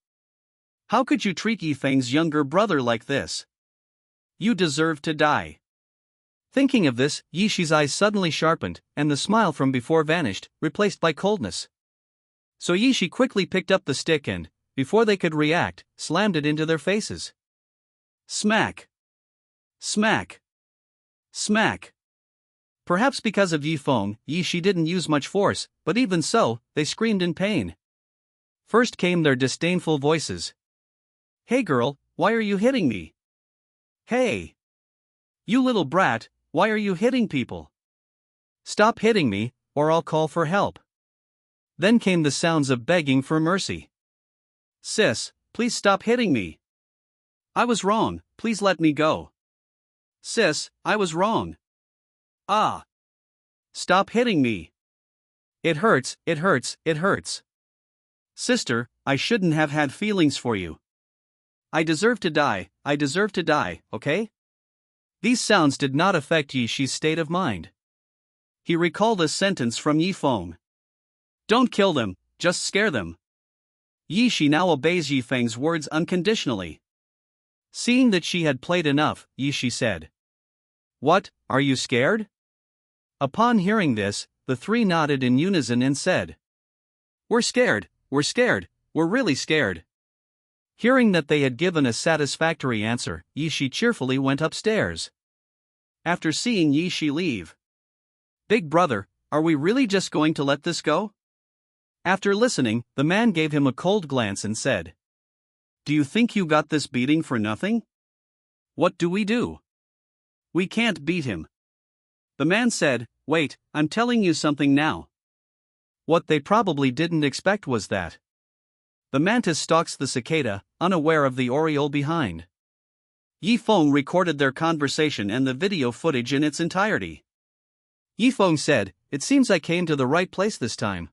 How could you treat Yi Feng's younger brother like this? You deserve to die." Thinking of this, Yishi's eyes suddenly sharpened, and the smile from before vanished, replaced by coldness. So Yishi quickly picked up the stick and, before they could react, slammed it into their faces. Smack! Smack! Smack! Perhaps because of Yi Feng, Yishi didn't use much force, but even so, they screamed in pain. First came their disdainful voices. "Hey girl, why are you hitting me? Hey! You little brat, why are you hitting people? Stop hitting me, or I'll call for help." Then came the sounds of begging for mercy. "Sis, please stop hitting me. I was wrong, please let me go. Sis, I was wrong. Ah! Stop hitting me. It hurts, it hurts, it hurts. Sister, I shouldn't have had feelings for you. I deserve to die, okay?" These sounds did not affect Yishi's state of mind. He recalled a sentence from Yi Feng. "Don't kill them, just scare them." Yishi now obeys Yi Feng's words unconditionally. Seeing that she had played enough, Yishi said, "What, are you scared?" Upon hearing this, the three nodded in unison and said, we're scared, we're really scared." Hearing that they had given a satisfactory answer, Yishi cheerfully went upstairs. After seeing Yishi leave, "Big brother, are we really just going to let this go?" After listening, the man gave him a cold glance and said, "Do you think you got this beating for nothing? What do we do? We can't beat him." The man said, "Wait, I'm telling you something now." What they probably didn't expect was that the mantis stalks the cicada, unaware of the oriole behind. Yi Feng recorded their conversation and the video footage in its entirety. Yi Feng said, "It seems I came to the right place this time.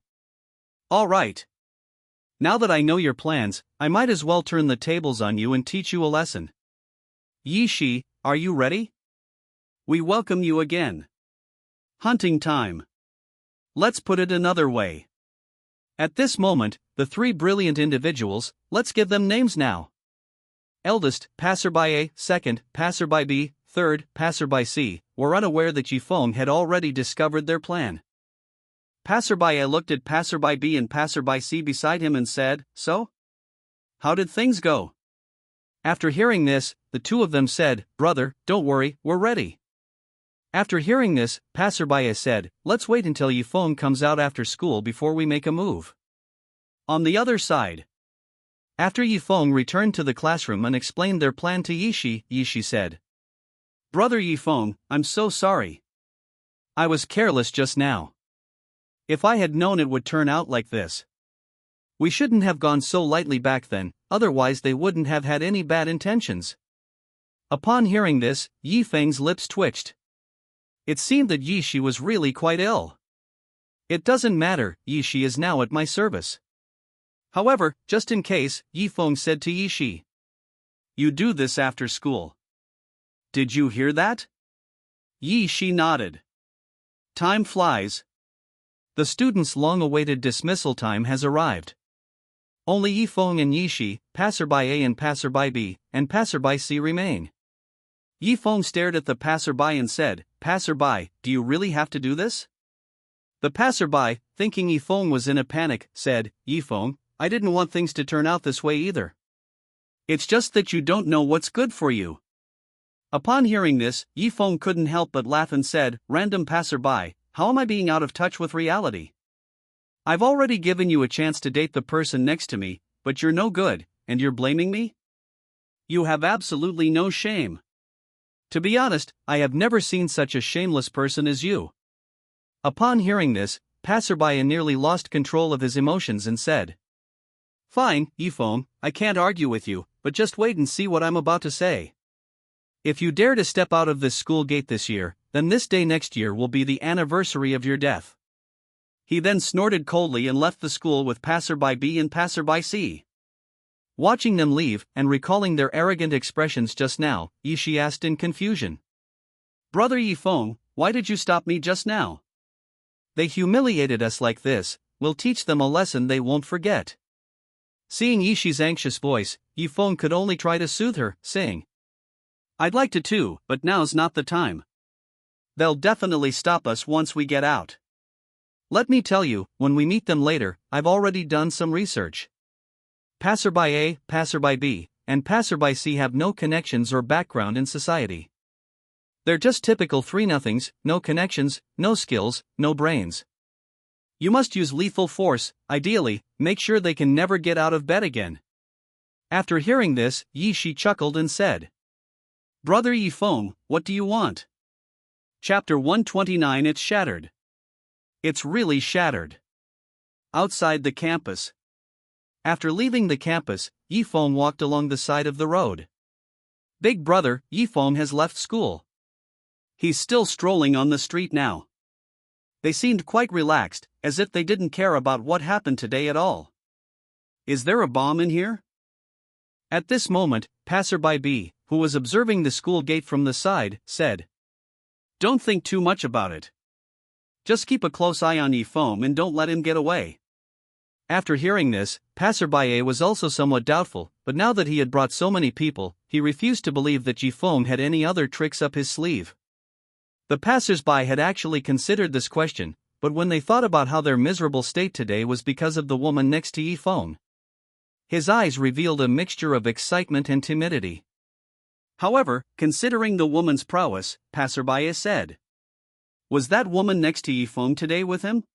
All right. Now that I know your plans, I might as well turn the tables on you and teach you a lesson. Yishi, are you ready? We welcome you again. Hunting time. Let's put it another way." At this moment, the three brilliant individuals, let's give them names now. Eldest, Passerby A, second, Passerby B, third, Passerby C, were unaware that Yi Feng had already discovered their plan. Passerby A looked at Passerby B and Passerby C beside him and said, "So? How did things go?" After hearing this, the two of them said, "Brother, don't worry, we're ready." After hearing this, Passerby A said, "Let's wait until Yi Feng comes out after school before we make a move." On the other side, after Yi Feng returned to the classroom and explained their plan to Yishi, Yishi said, "Brother Yi Feng, I'm so sorry. I was careless just now. If I had known it would turn out like this. We shouldn't have gone so lightly back then, otherwise they wouldn't have had any bad intentions." Upon hearing this, Yi Feng's lips twitched. It seemed that Yishi was really quite ill. "It doesn't matter, Yishi is now at my service." However, just in case, Yi Feng said to Yishi, "You do this after school. Did you hear that?" Yishi nodded. Time flies. The students' long-awaited dismissal time has arrived. Only Yi Feng and Yishi, Passerby A and Passerby B, and Passerby C remain. Yifeng stared at the passerby and said, "Passerby, do you really have to do this?" The passerby, thinking Yifeng was in a panic, said, "Yifeng, I didn't want things to turn out this way either. It's just that you don't know what's good for you." Upon hearing this, Yifeng couldn't help but laugh and said, "Random passerby, how am I being out of touch with reality? I've already given you a chance to date the person next to me, but you're no good, and you're blaming me? You have absolutely no shame. To be honest, I have never seen such a shameless person as you." Upon hearing this, passerby nearly lost control of his emotions and said, "Fine, Yifeng, I can't argue with you, but just wait and see what I'm about to say. If you dare to step out of this school gate this year, then this day next year will be the anniversary of your death." He then snorted coldly and left the school with passerby B and passerby C. Watching them leave and recalling their arrogant expressions just now, Yishi asked in confusion, "Brother Yifeng, why did you stop me just now? They humiliated us like this, we'll teach them a lesson they won't forget." Seeing Yishi's anxious voice, Yifeng could only try to soothe her, saying, "I'd like to too, but now's not the time. They'll definitely stop us once we get out. Let me tell you, when we meet them later, I've already done some research. Passerby A, passerby B, and passerby C have no connections or background in society. They're just typical three-nothings, no connections, no skills, no brains. You must use lethal force, ideally, make sure they can never get out of bed again." After hearing this, Yishi chuckled and said, "Brother Yifeng, what do you want?" Chapter 129. It's shattered. It's really shattered. Outside the campus. After leaving the campus, Yifeng walked along the side of the road. Big brother, Yifeng has left school. He's still strolling on the street now. They seemed quite relaxed, as if they didn't care about what happened today at all. Is there a bomb in here? At this moment, passerby B, who was observing the school gate from the side, said, "Don't think too much about it. Just keep a close eye on Yifeng and don't let him get away." After hearing this, passerby A was also somewhat doubtful, but now that he had brought so many people, he refused to believe that Yifeng had any other tricks up his sleeve. The passers-by had actually considered this question, but when they thought about how their miserable state today was because of the woman next to Yifeng, his eyes revealed a mixture of excitement and timidity. However, considering the woman's prowess, passerby A said, "Was that woman next to Yifeng today with him?"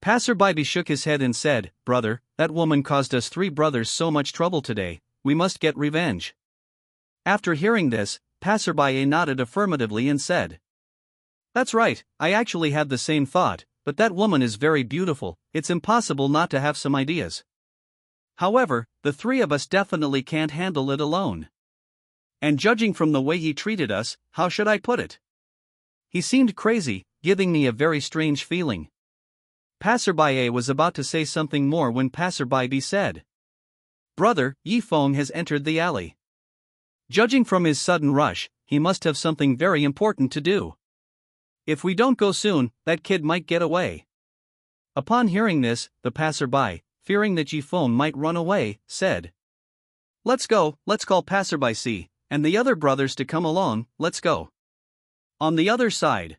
Passerby B shook his head and said, "Brother, that woman caused us three brothers so much trouble today, we must get revenge." After hearing this, passerby A nodded affirmatively and said, "That's right, I actually had the same thought, but that woman is very beautiful, it's impossible not to have some ideas. However, the three of us definitely can't handle it alone. And judging from the way he treated us, how should I put it? He seemed crazy, giving me a very strange feeling." Passerby A was about to say something more when passerby B said, "Brother, Yifeng has entered the alley. Judging from his sudden rush, he must have something very important to do. If we don't go soon, that kid might get away." Upon hearing this, the passerby, fearing that Yifeng might run away, said, let's call passerby C, and the other brothers to come along, let's go." On the other side,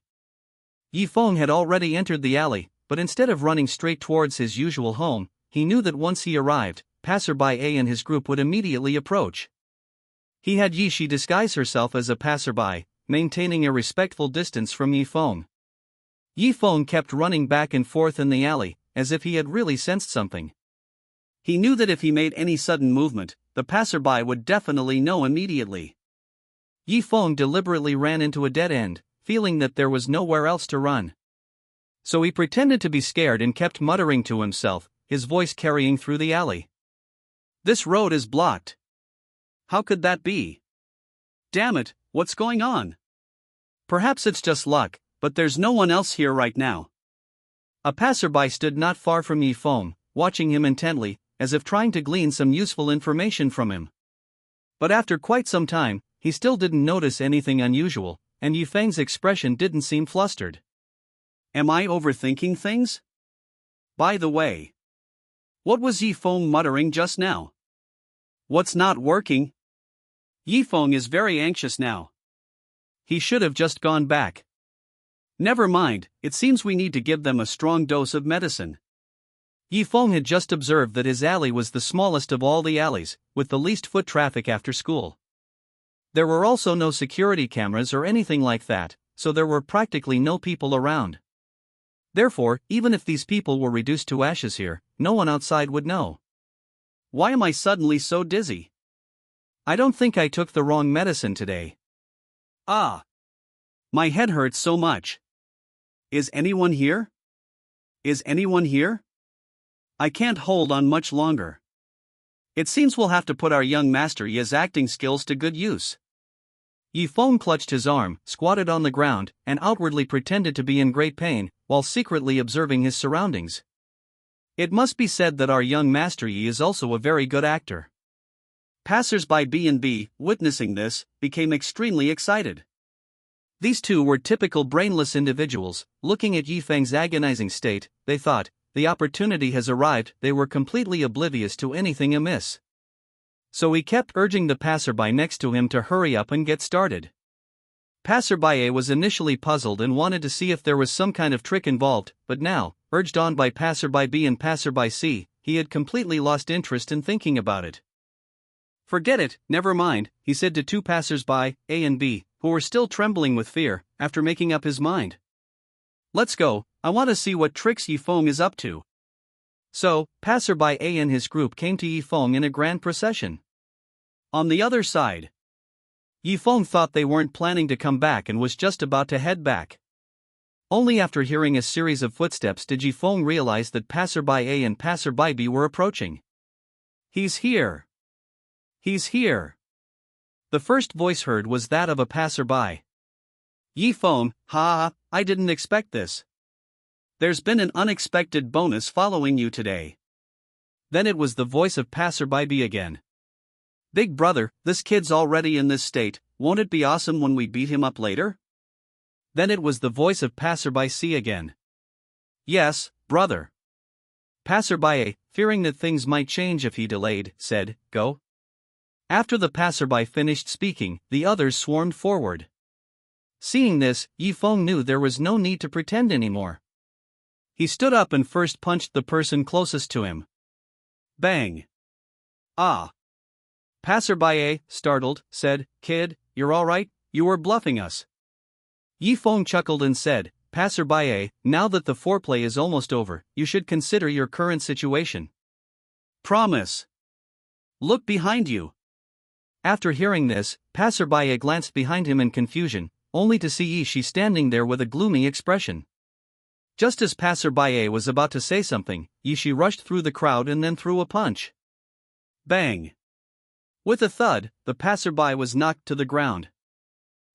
Yifeng had already entered the alley, but instead of running straight towards his usual home, he knew that once he arrived, passerby A and his group would immediately approach. He had Yishi disguise herself as a passerby, maintaining a respectful distance from Yifeng. Yifeng kept running back and forth in the alley, as if he had really sensed something. He knew that if he made any sudden movement, the passerby would definitely know immediately. Yifeng deliberately ran into a dead end, feeling that there was nowhere else to run. So he pretended to be scared and kept muttering to himself, his voice carrying through the alley. "This road is blocked. How could that be? Damn it, what's going on? Perhaps it's just luck, but there's no one else here right now." A passerby stood not far from Yifeng, watching him intently, as if trying to glean some useful information from him. But after quite some time, he still didn't notice anything unusual, and Yifeng's expression didn't seem flustered. Am I overthinking things? By the way, what was Yifeng muttering just now? What's not working? Yifeng is very anxious now. He should have just gone back. Never mind, it seems we need to give them a strong dose of medicine. Yi Feng had just observed that his alley was the smallest of all the alleys, with the least foot traffic after school. There were also no security cameras or anything like that, so there were practically no people around. Therefore, even if these people were reduced to ashes here, no one outside would know. Why am I suddenly so dizzy? I don't think I took the wrong medicine today. Ah! My head hurts so much. Is anyone here? Is anyone here? I can't hold on much longer. It seems we'll have to put our young master Yi's acting skills to good use. Yi Feng clutched his arm, squatted on the ground, and outwardly pretended to be in great pain, while secretly observing his surroundings. It must be said that our young master Yi is also a very good actor. Passers-by B&B, witnessing this, became extremely excited. These two were typical brainless individuals. Looking at Yi Feng's agonizing state, they thought, the opportunity has arrived. They were completely oblivious to anything amiss. So he kept urging the passerby next to him to hurry up and get started. Passerby A was initially puzzled and wanted to see if there was some kind of trick involved, but now, urged on by passerby B and passerby C, he had completely lost interest in thinking about it. Forget it, never mind, he said to two passersby, A and B, who were still trembling with fear, after making up his mind. Let's go, I want to see what tricks Yi Feng is up to. So, passerby A and his group came to Yi Feng in a grand procession. On the other side, Yi Feng thought they weren't planning to come back and was just about to head back. Only after hearing a series of footsteps did Yi Feng realize that passerby A and passerby B were approaching. He's here. He's here. The first voice heard was that of a passerby. Yi Feng, ha, I didn't expect this. There's been an unexpected bonus following you today. Then it was the voice of passerby B again. Big brother, this kid's already in this state, won't it be awesome when we beat him up later? Then it was the voice of passerby C again. Yes, brother. Passerby A, fearing that things might change if he delayed, said, go. After the passerby finished speaking, the others swarmed forward. Seeing this, Yi Feng knew there was no need to pretend anymore. He stood up and first punched the person closest to him. Bang! Ah! Passerby A, startled, said, kid, you're alright, you were bluffing us. Yi Feng chuckled and said, passerby A, now that the foreplay is almost over, you should consider your current situation. Promise. Look behind you. After hearing this, passerby A glanced behind him in confusion, only to see Yi Shi standing there with a gloomy expression. Just as passerby A was about to say something, Yi Shi rushed through the crowd and then threw a punch. Bang! With a thud, the passerby was knocked to the ground.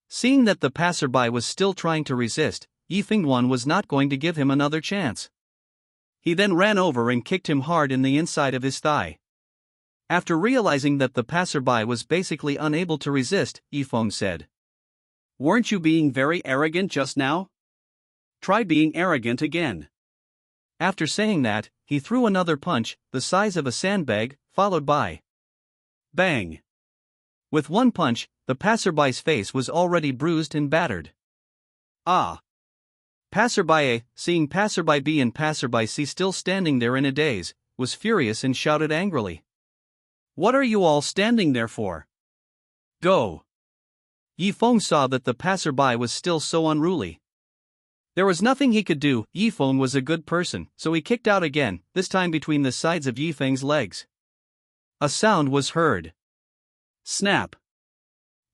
Seeing that the passerby was still trying to resist, Yi Fengwan was not going to give him another chance. He then ran over and kicked him hard in the inside of his thigh. After realizing that the passerby was basically unable to resist, Yi Feng said, weren't you being very arrogant just now? Try being arrogant again. After saying that, he threw another punch, the size of a sandbag, followed by bang. With one punch, the passerby's face was already bruised and battered. Ah! Passerby A, seeing passerby B and passerby C still standing there in a daze, was furious and shouted angrily. What are you all standing there for? Go! Yi Feng saw that the passerby was still so unruly. There was nothing he could do. Yi Feng was a good person, so he kicked out again, this time between the sides of Yi Feng's legs. A sound was heard. Snap.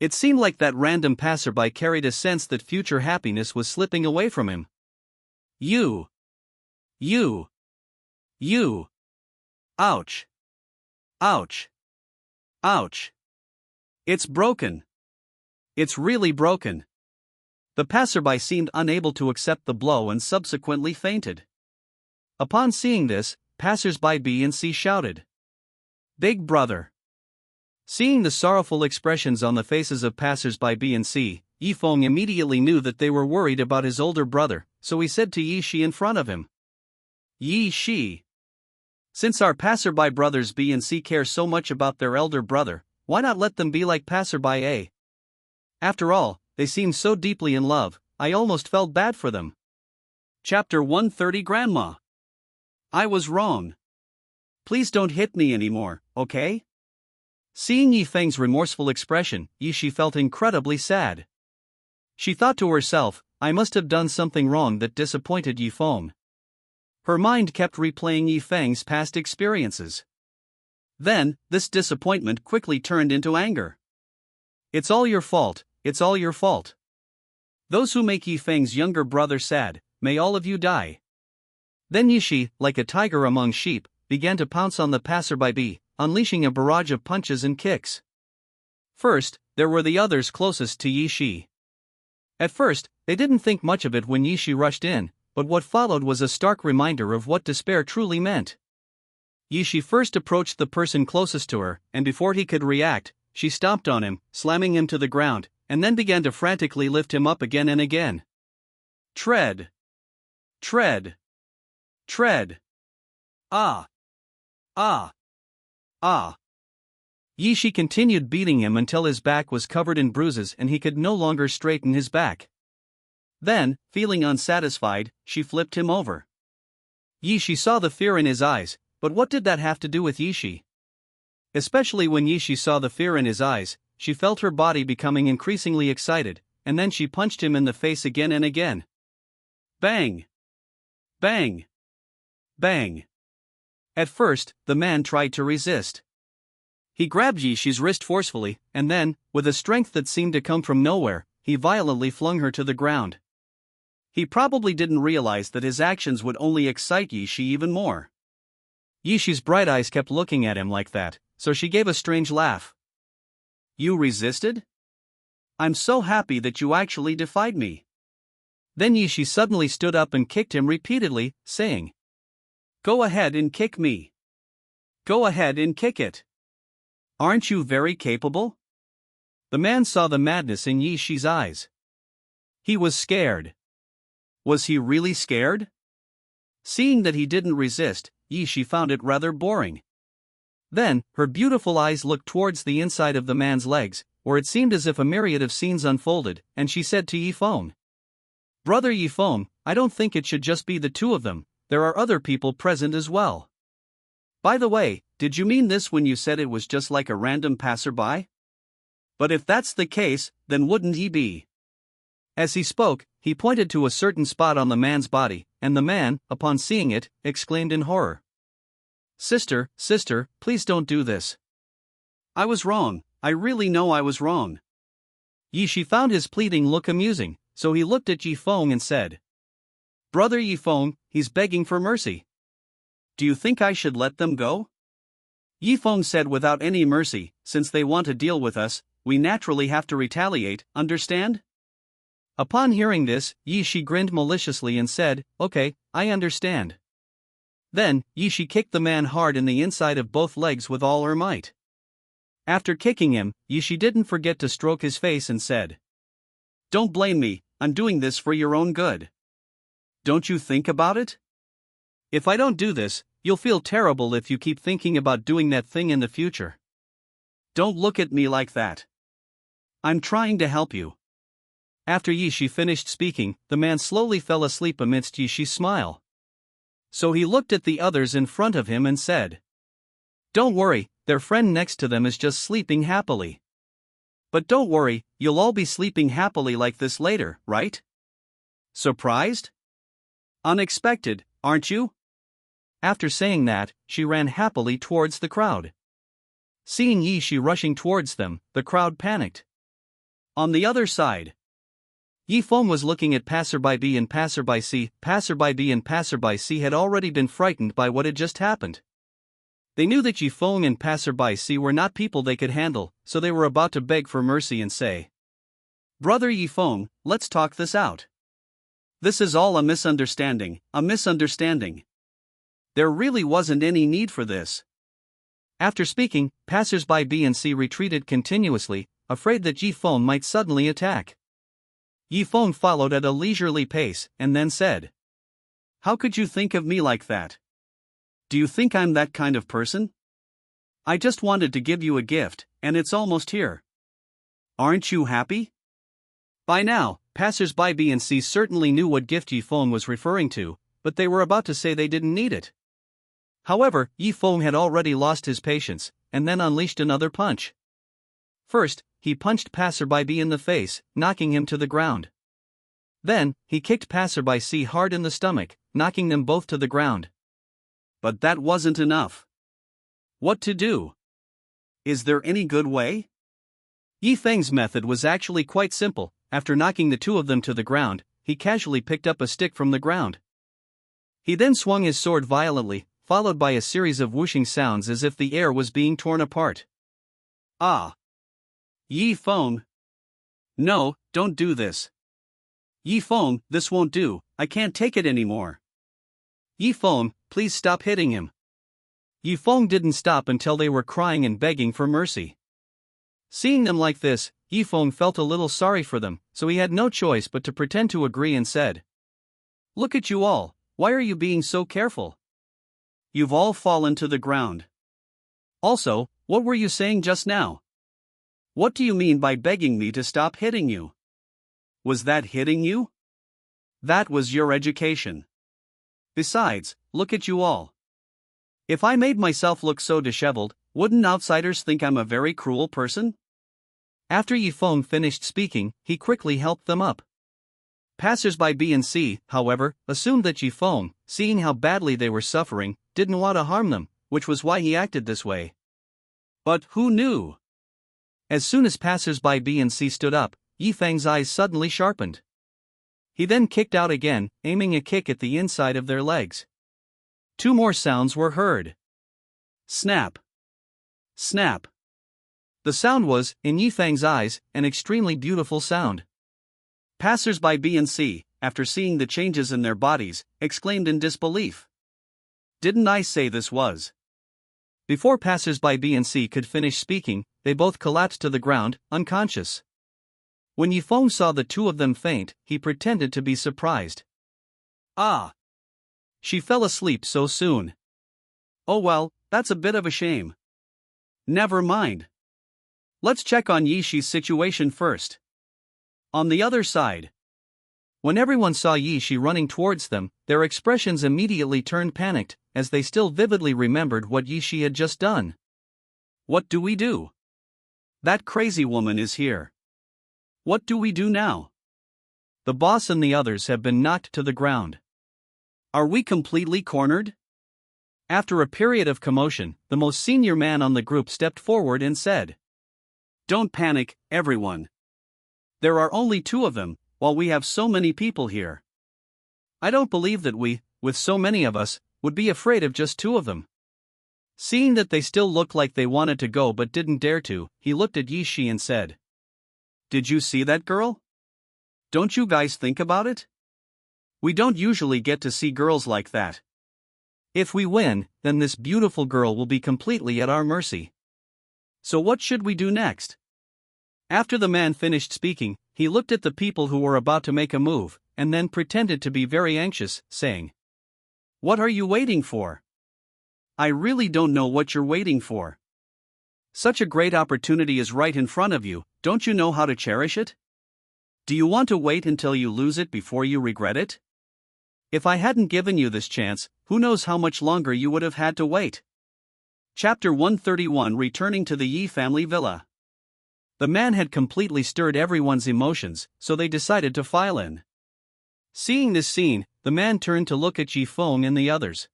It seemed like that random passerby carried a sense that future happiness was slipping away from him. You. Ouch. Ouch. Ouch. It's broken. It's really broken. The passerby seemed unable to accept the blow and subsequently fainted. Upon seeing this, passersby B and C shouted, Big brother. Seeing the sorrowful expressions on the faces of passersby B and C, Yi Feng immediately knew that they were worried about his older brother, so he said to Yi Shi in front of him, Yi Shi. Since our passerby brothers B and C care so much about their elder brother, why not let them be like passerby A? After all, they seemed so deeply in love, I almost felt bad for them. Chapter 130 Grandma. I was wrong. Please don't hit me anymore, okay? Seeing Yi Feng's remorseful expression, Shi felt incredibly sad. She thought to herself, I must have done something wrong that disappointed Yi Feng. Her mind kept replaying Yi Feng's past experiences. Then, this disappointment quickly turned into anger. It's all your fault, it's all your fault. Those who make Yi Feng's younger brother sad, may all of you die. Then Yishi, like a tiger among sheep, began to pounce on the passerby, unleashing a barrage of punches and kicks. First, there were the others closest to Yishi. At first, they didn't think much of it when Yishi rushed in, but what followed was a stark reminder of what despair truly meant. Yishi first approached the person closest to her, and before he could react, she stomped on him, slamming him to the ground, and then began to frantically lift him up again and again. Tread. Tread. Tread. Ah. Ah. Ah. Yishi continued beating him until his back was covered in bruises and he could no longer straighten his back. Then, feeling unsatisfied, she flipped him over. Yishi saw the fear in his eyes, but what did that have to do with Yishi? Especially when Yishi saw the fear in his eyes, she felt her body becoming increasingly excited, and then she punched him in the face again and again. Bang! Bang! Bang! At first, the man tried to resist. He grabbed Yishi's wrist forcefully, and then, with a strength that seemed to come from nowhere, he violently flung her to the ground. He probably didn't realize that his actions would only excite Yishi even more. Yishi's bright eyes kept looking at him like that, so she gave a strange laugh. You resisted? I'm so happy that you actually defied me. Then Yishi suddenly stood up and kicked him repeatedly, saying, Go ahead and kick me. Go ahead and kick it. Aren't you very capable? The man saw the madness in Yishi's eyes. He was scared. Was he really scared? Seeing that he didn't resist, Yishi found it rather boring. Then, her beautiful eyes looked towards the inside of the man's legs, where it seemed as if a myriad of scenes unfolded, and she said to Yi Feng, Brother Yi Feng, I don't think it should just be the two of them, there are other people present as well. By the way, did you mean this when you said it was just like a random passerby? But if that's the case, then wouldn't he be? As he spoke, he pointed to a certain spot on the man's body, and the man, upon seeing it, exclaimed in horror. Sister, please don't do this. I was wrong, I really know I was wrong. Yishi found his pleading look amusing, so he looked at Yi Feng and said, Brother Yi Feng, he's begging for mercy. Do you think I should let them go? Yi Feng said without any mercy, since they want to deal with us, we naturally have to retaliate, understand? Upon hearing this, Yishi grinned maliciously and said, Okay, I understand. Then, Yishi kicked the man hard in the inside of both legs with all her might. After kicking him, Yishi didn't forget to stroke his face and said, Don't blame me, I'm doing this for your own good. Don't you think about it? If I don't do this, you'll feel terrible if you keep thinking about doing that thing in the future. Don't look at me like that. I'm trying to help you. After Yishi finished speaking, the man slowly fell asleep amidst Yishi's smile. So he looked at the others in front of him and said, Don't worry, their friend next to them is just sleeping happily. But don't worry, you'll all be sleeping happily like this later, right? Surprised? Unexpected, aren't you? After saying that, she ran happily towards the crowd. Seeing Yishi rushing towards them, the crowd panicked. On the other side, Yi Feng was looking at passerby B and passerby C. Passerby B and passerby C had already been frightened by what had just happened. They knew that Yi Feng and passerby C were not people they could handle, so they were about to beg for mercy and say, Brother Yi Feng, let's talk this out. This is all a misunderstanding, a misunderstanding. There really wasn't any need for this. After speaking, passersby B and C retreated continuously, afraid that Yi Feng might suddenly attack. Yi Feng followed at a leisurely pace, and then said, How could you think of me like that? Do you think I'm that kind of person? I just wanted to give you a gift, and it's almost here. Aren't you happy? By now, passers-by B and C certainly knew what gift Yi Feng was referring to, but they were about to say they didn't need it. However, Yi Feng had already lost his patience, and then unleashed another punch. First, he punched passerby B in the face, knocking him to the ground. Then, he kicked passerby C hard in the stomach, knocking them both to the ground. But that wasn't enough. What to do? Is there any good way? Yi Feng's method was actually quite simple. After knocking the two of them to the ground, he casually picked up a stick from the ground. He then swung his sword violently, followed by a series of whooshing sounds as if the air was being torn apart. Ah! Yi Feng! No, don't do this. Yi Feng, this won't do, I can't take it anymore. Yi Feng, please stop hitting him. Yi Feng didn't stop until they were crying and begging for mercy. Seeing them like this, Yi Feng felt a little sorry for them, so he had no choice but to pretend to agree and said, "Look at you all, why are you being so careful? You've all fallen to the ground. Also, what were you saying just now? What do you mean by begging me to stop hitting you? Was that hitting you? That was your education. Besides, look at you all. If I made myself look so disheveled, wouldn't outsiders think I'm a very cruel person?" After Yi Feng finished speaking, he quickly helped them up. Passers-by B and C, however, assumed that Yi Feng, seeing how badly they were suffering, didn't want to harm them, which was why he acted this way. But who knew? As soon as passers-by B and C stood up, Yi Feng's eyes suddenly sharpened. He then kicked out again, aiming a kick at the inside of their legs. Two more sounds were heard. Snap! Snap! The sound was, in Yi Feng's eyes, an extremely beautiful sound. Passers-by B and C, after seeing the changes in their bodies, exclaimed in disbelief. Didn't I say this was? Before passers-by B and C could finish speaking, they both collapsed to the ground, unconscious. When Yi Feng saw the two of them faint, he pretended to be surprised. Ah! She fell asleep so soon. Oh well, that's a bit of a shame. Never mind. Let's check on Yi Shi's situation first. On the other side. When everyone saw Yi Shi running towards them, their expressions immediately turned panicked, as they still vividly remembered what Yi Shi had just done. What do we do? That crazy woman is here. What do we do now? The boss and the others have been knocked to the ground. Are we completely cornered? After a period of commotion, the most senior man on the group stepped forward and said, "Don't panic, everyone. There are only two of them, while we have so many people here. I don't believe that we, with so many of us, would be afraid of just two of them." Seeing that they still looked like they wanted to go but didn't dare to, he looked at Yi Shi and said, "Did you see that girl? Don't you guys think about it? We don't usually get to see girls like that. If we win, then this beautiful girl will be completely at our mercy. So what should we do next?" After the man finished speaking, he looked at the people who were about to make a move, and then pretended to be very anxious, saying, "What are you waiting for? I really don't know what you're waiting for. Such a great opportunity is right in front of you, don't you know how to cherish it? Do you want to wait until you lose it before you regret it? If I hadn't given you this chance, who knows how much longer you would have had to wait." Chapter 131 Returning to the Yi family villa. The man had completely stirred everyone's emotions, so they decided to file in. Seeing this scene, the man turned to look at Yi Feng and the others.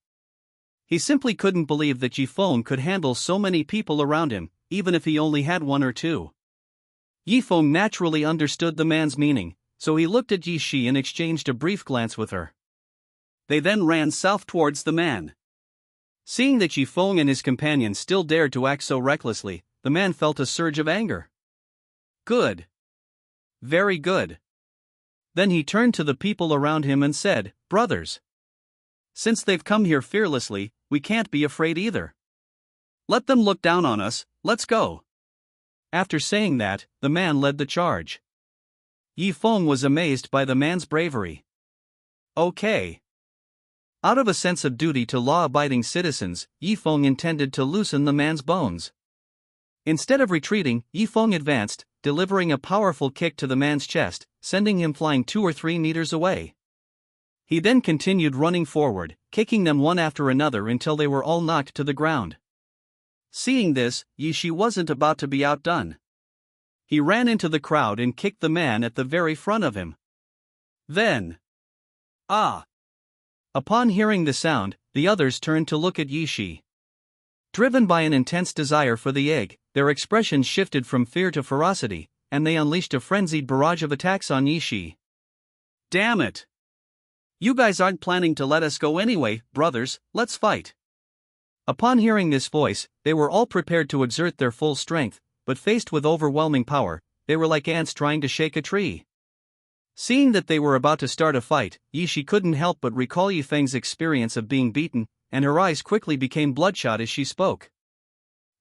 He simply couldn't believe that Yi Feng could handle so many people around him, even if he only had one or two. Yi Feng naturally understood the man's meaning, so he looked at Yi Shi and exchanged a brief glance with her. They then ran south towards the man. Seeing that Yi Feng and his companions still dared to act so recklessly, the man felt a surge of anger. Good. Very good. Then he turned to the people around him and said, "Brothers, since they've come here fearlessly, we can't be afraid either. Let them look down on us, let's go." After saying that, the man led the charge. Yi Feng was amazed by the man's bravery. Okay. Out of a sense of duty to law-abiding citizens, Yi Feng intended to loosen the man's bones. Instead of retreating, Yi Feng advanced, delivering a powerful kick to the man's chest, sending him flying 2 or 3 meters away. He then continued running forward, kicking them one after another until they were all knocked to the ground. Seeing this, Yishi wasn't about to be outdone. He ran into the crowd and kicked the man at the very front of him. Then, upon hearing the sound, the others turned to look at Yishi. Driven by an intense desire for the egg, their expressions shifted from fear to ferocity, and they unleashed a frenzied barrage of attacks on Yishi. Damn it! You guys aren't planning to let us go anyway, brothers, let's fight. Upon hearing this voice, they were all prepared to exert their full strength, but faced with overwhelming power, they were like ants trying to shake a tree. Seeing that they were about to start a fight, Yishi couldn't help but recall Yifeng's experience of being beaten, and her eyes quickly became bloodshot as she spoke.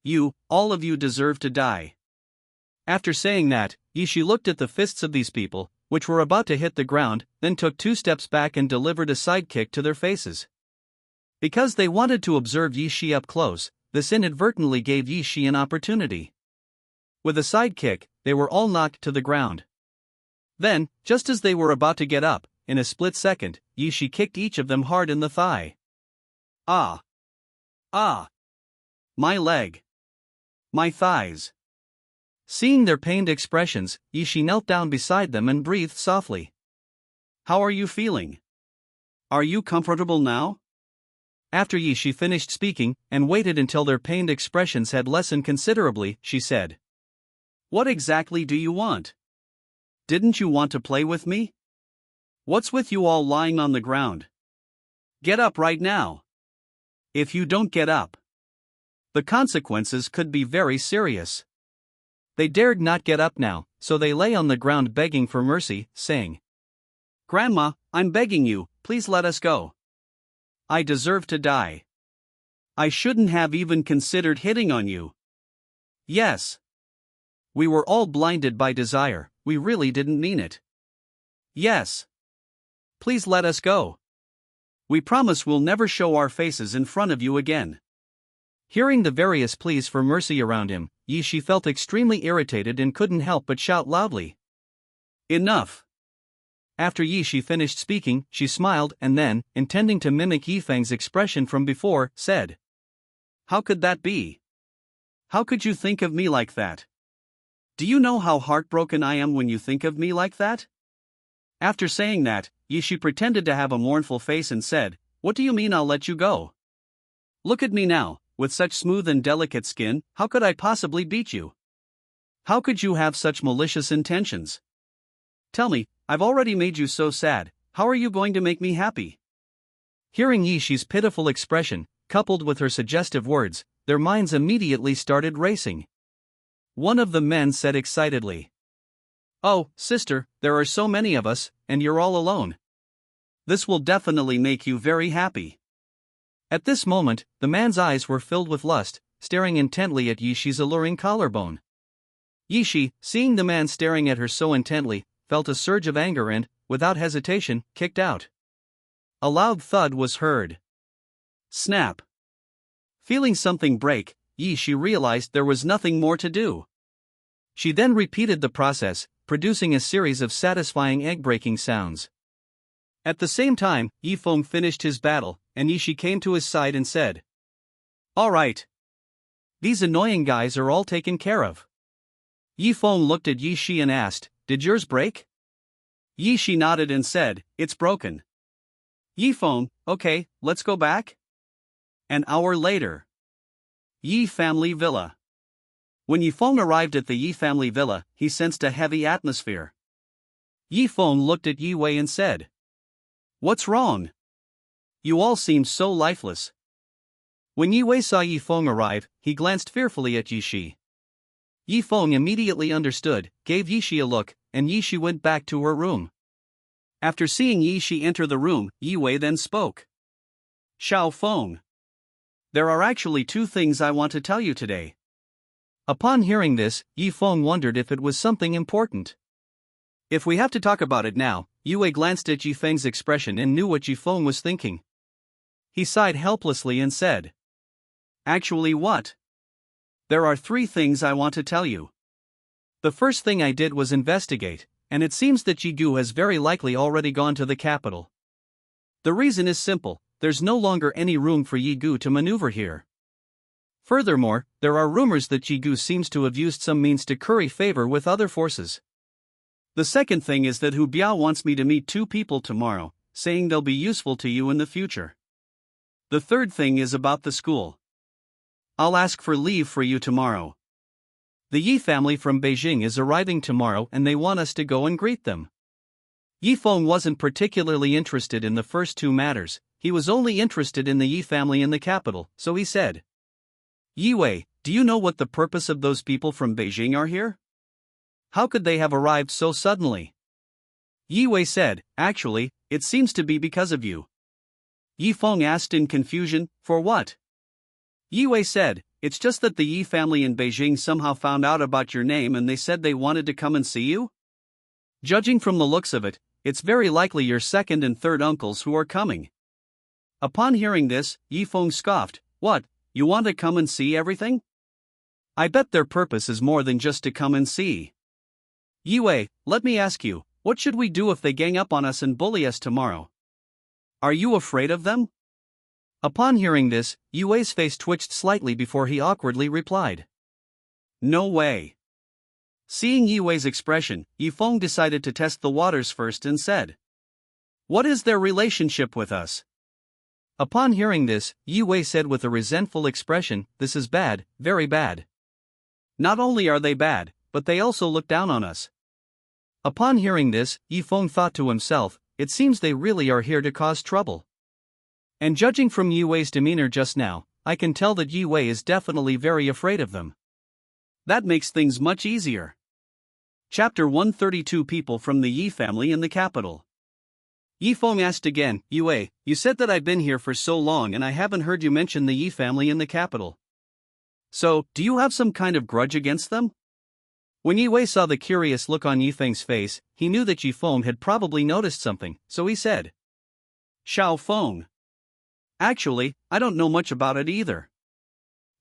You, all of you deserve to die. After saying that, Yishi looked at the fists of these people, which were about to hit the ground, then took 2 steps back and delivered a sidekick to their faces. Because they wanted to observe Yishi up close, this inadvertently gave Yishi an opportunity. With a sidekick, they were all knocked to the ground. Then, just as they were about to get up, in a split second, Yishi kicked each of them hard in the thigh. Ah! Ah! My leg! My thighs! Seeing their pained expressions, Yishi knelt down beside them and breathed softly. How are you feeling? Are you comfortable now? After Yishi finished speaking, and waited until their pained expressions had lessened considerably, she said, What exactly do you want? Didn't you want to play with me? What's with you all lying on the ground? Get up right now. If you don't get up, the consequences could be very serious. They dared not get up now, so they lay on the ground begging for mercy, saying, Grandma, I'm begging you, please let us go. I deserve to die. I shouldn't have even considered hitting on you. Yes. We were all blinded by desire, we really didn't mean it. Yes. Please let us go. We promise we'll never show our faces in front of you again. Hearing the various pleas for mercy around him, Yishi felt extremely irritated and couldn't help but shout loudly. Enough! After Yishi finished speaking, she smiled and then, intending to mimic Yifeng's expression from before, said, How could that be? How could you think of me like that? Do you know how heartbroken I am when you think of me like that? After saying that, Yishi pretended to have a mournful face and said, What do you mean I'll let you go? Look at me now, with such smooth and delicate skin, how could I possibly beat you? How could you have such malicious intentions? Tell me, I've already made you so sad, how are you going to make me happy? Hearing Yishi's pitiful expression, coupled with her suggestive words, their minds immediately started racing. One of the men said excitedly, Oh, sister, there are so many of us, and you're all alone. This will definitely make you very happy. At this moment, the man's eyes were filled with lust, staring intently at Yishi's alluring collarbone. Yishi, seeing the man staring at her so intently, felt a surge of anger and, without hesitation, kicked out. A loud thud was heard. Snap! Feeling something break, Yishi realized there was nothing more to do. She then repeated the process, producing a series of satisfying egg-breaking sounds. At the same time, Yifeng finished his battle, and Yishi came to his side and said, All right. These annoying guys are all taken care of. Yifeng looked at Yishi and asked, Did yours break? Yishi nodded and said, It's broken. Yifeng, okay, let's go back? An hour later. Yi family villa. When Yifeng arrived at the Yi family villa, he sensed a heavy atmosphere. Yifeng looked at Yi Wei and said, What's wrong? You all seem so lifeless. When Yi Wei saw Yifeng arrive, he glanced fearfully at Yishi. Yifeng immediately understood, gave Yishi a look, and Yishi went back to her room. After seeing Yishi enter the room, Yi Wei then spoke. Xiao Feng. There are actually 2 things I want to tell you today. Upon hearing this, Yifeng wondered if it was something important. If we have to talk about it now, Yi Wei glanced at Yifeng's expression and knew what Yifeng was thinking. He sighed helplessly and said, Actually what? There are 3 things I want to tell you. The first thing I did was investigate, and it seems that Ji Gu has very likely already gone to the capital. The reason is simple, there's no longer any room for Yi Gu to maneuver here. Furthermore, there are rumors that Ji Gu seems to have used some means to curry favor with other forces. The second thing is that Hu Biao wants me to meet 2 people tomorrow, saying they'll be useful to you in the future. The third thing is about the school. I'll ask for leave for you tomorrow. The Yi family from Beijing is arriving tomorrow and they want us to go and greet them. Yi Feng wasn't particularly interested in the first 2 matters, he was only interested in the Yi family in the capital, so he said, Yi Wei, do you know what the purpose of those people from Beijing are here? How could they have arrived so suddenly? Yi Wei said, actually, it seems to be because of you. Yi Feng asked in confusion, for what? Yi Wei said, it's just that the Yi family in Beijing somehow found out about your name and they said they wanted to come and see you? Judging from the looks of it, it's very likely your second and third uncles who are coming. Upon hearing this, Yi Feng scoffed, what? You want to come and see everything? I bet their purpose is more than just to come and see. Yi Wei, let me ask you, what should we do if they gang up on us and bully us tomorrow? Are you afraid of them? Upon hearing this, Yi Wei's face twitched slightly before he awkwardly replied. No way. Seeing Yi Wei's expression, Yi Feng decided to test the waters first and said, what is their relationship with us? Upon hearing this, Yi Wei said with a resentful expression, this is bad, very bad. Not only are they bad, but they also look down on us. Upon hearing this, Yi Feng thought to himself, it seems they really are here to cause trouble. And judging from Yi Wei's demeanor just now, I can tell that Yi Wei is definitely very afraid of them. That makes things much easier. Chapter 132 People from the Yi family in the capital. Yi Feng asked again, Yi Wei, you said that I've been here for so long and I haven't heard you mention the Yi family in the capital. So, do you have some kind of grudge against them? When Yi Wei saw the curious look on Yi Feng's face, he knew that Yi Feng had probably noticed something, so he said, Xiao Feng. Actually, I don't know much about it either.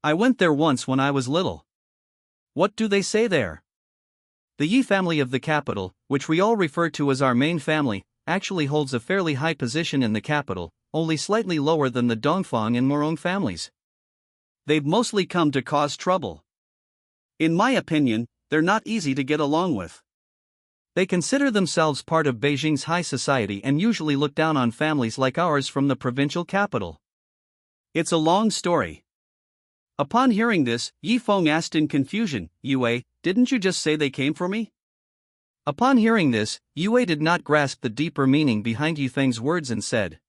I went there once when I was little. What do they say there? The Yi family of the capital, which we all refer to as our main family, actually holds a fairly high position in the capital, only slightly lower than the Dongfang and Morong families. They've mostly come to cause trouble. In my opinion, they're not easy to get along with. They consider themselves part of Beijing's high society and usually look down on families like ours from the provincial capital. It's a long story. Upon hearing this, Yi Feng asked in confusion, Yi Wei, didn't you just say they came for me? Upon hearing this, Yi Wei did not grasp the deeper meaning behind Yi Feng's words and said,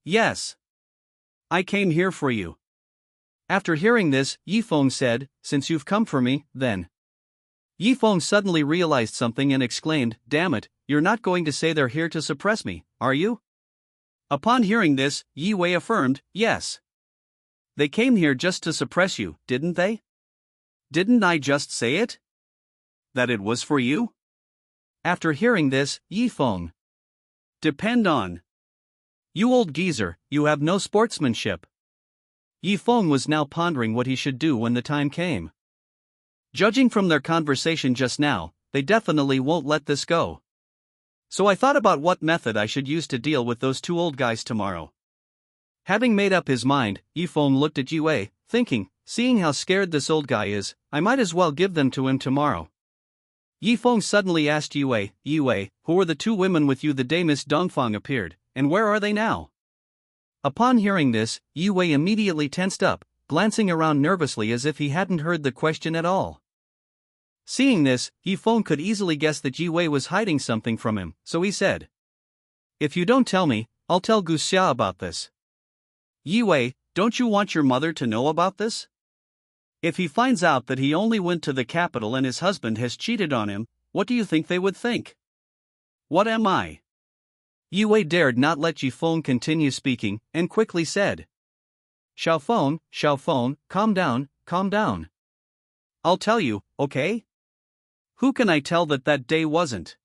yes. I came here for you. After hearing this, Yi Feng said, since you've come for me, then. Yi Feng suddenly realized something and exclaimed, damn it, you're not going to say they're here to suppress me, are you? Upon hearing this, Yi Wei affirmed, yes. They came here just to suppress you, didn't they? Didn't I just say it? That it was for you? After hearing this, Yi Feng. Depend on. You old geezer, you have no sportsmanship. Yi Feng was now pondering what he should do when the time came. Judging from their conversation just now, they definitely won't let this go. So I thought about what method I should use to deal with those 2 old guys tomorrow. Having made up his mind, Yi Feng looked at Yi Wei, thinking, seeing how scared this old guy is, I might as well give them to him tomorrow. Yi Feng suddenly asked Yi Wei, who were the 2 women with you the day Miss Dongfang appeared, and where are they now? Upon hearing this, Yi Wei immediately tensed up, glancing around nervously as if he hadn't heard the question at all. Seeing this, Yi Feng could easily guess that Yi Wei was hiding something from him, so he said, if you don't tell me, I'll tell Gu Xia about this. Yi Wei, don't you want your mother to know about this? If he finds out that he only went to the capital and his husband has cheated on him, what do you think they would think? What am I? Yi Wei dared not let Yi Feng continue speaking, and quickly said, Xiao Feng, calm down, calm down. I'll tell you, okay? Who can I tell that that day wasn't?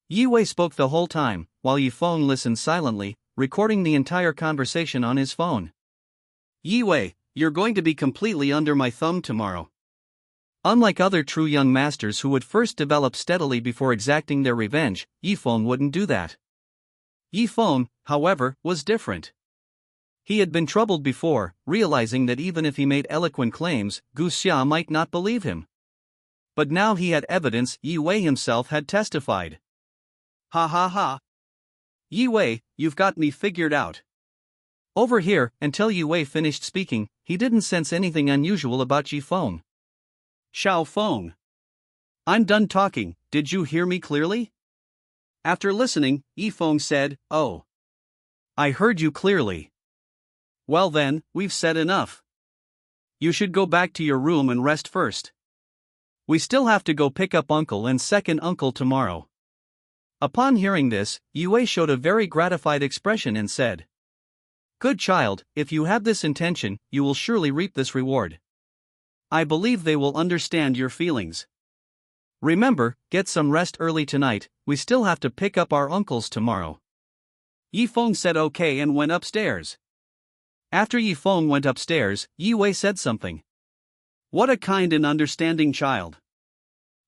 Yi Wei spoke the whole time, while Yi Feng listened silently, recording the entire conversation on his phone. Yi Wei, you're going to be completely under my thumb tomorrow. Unlike other true young masters who would first develop steadily before exacting their revenge, Yifeng wouldn't do that. Yifeng, however, was different. He had been troubled before, realizing that even if he made eloquent claims, Gu Xia might not believe him. But now he had evidence Yi Wei himself had testified. Ha ha ha. Yi Wei, you've got me figured out. Over here, until Yi Wei finished speaking, he didn't sense anything unusual about Yifeng. Xiao Feng. I'm done talking, did you hear me clearly? After listening, Yifeng said, Oh. I heard you clearly. Well then, we've said enough. You should go back to your room and rest first. We still have to go pick up uncle and second uncle tomorrow. Upon hearing this, Yi Wei showed a very gratified expression and said, Good child, if you have this intention, you will surely reap this reward. I believe they will understand your feelings. Remember, get some rest early tonight, we still have to pick up our uncles tomorrow. Yifeng said okay and went upstairs. After Yifeng went upstairs, Yi Wei said something. What a kind and understanding child.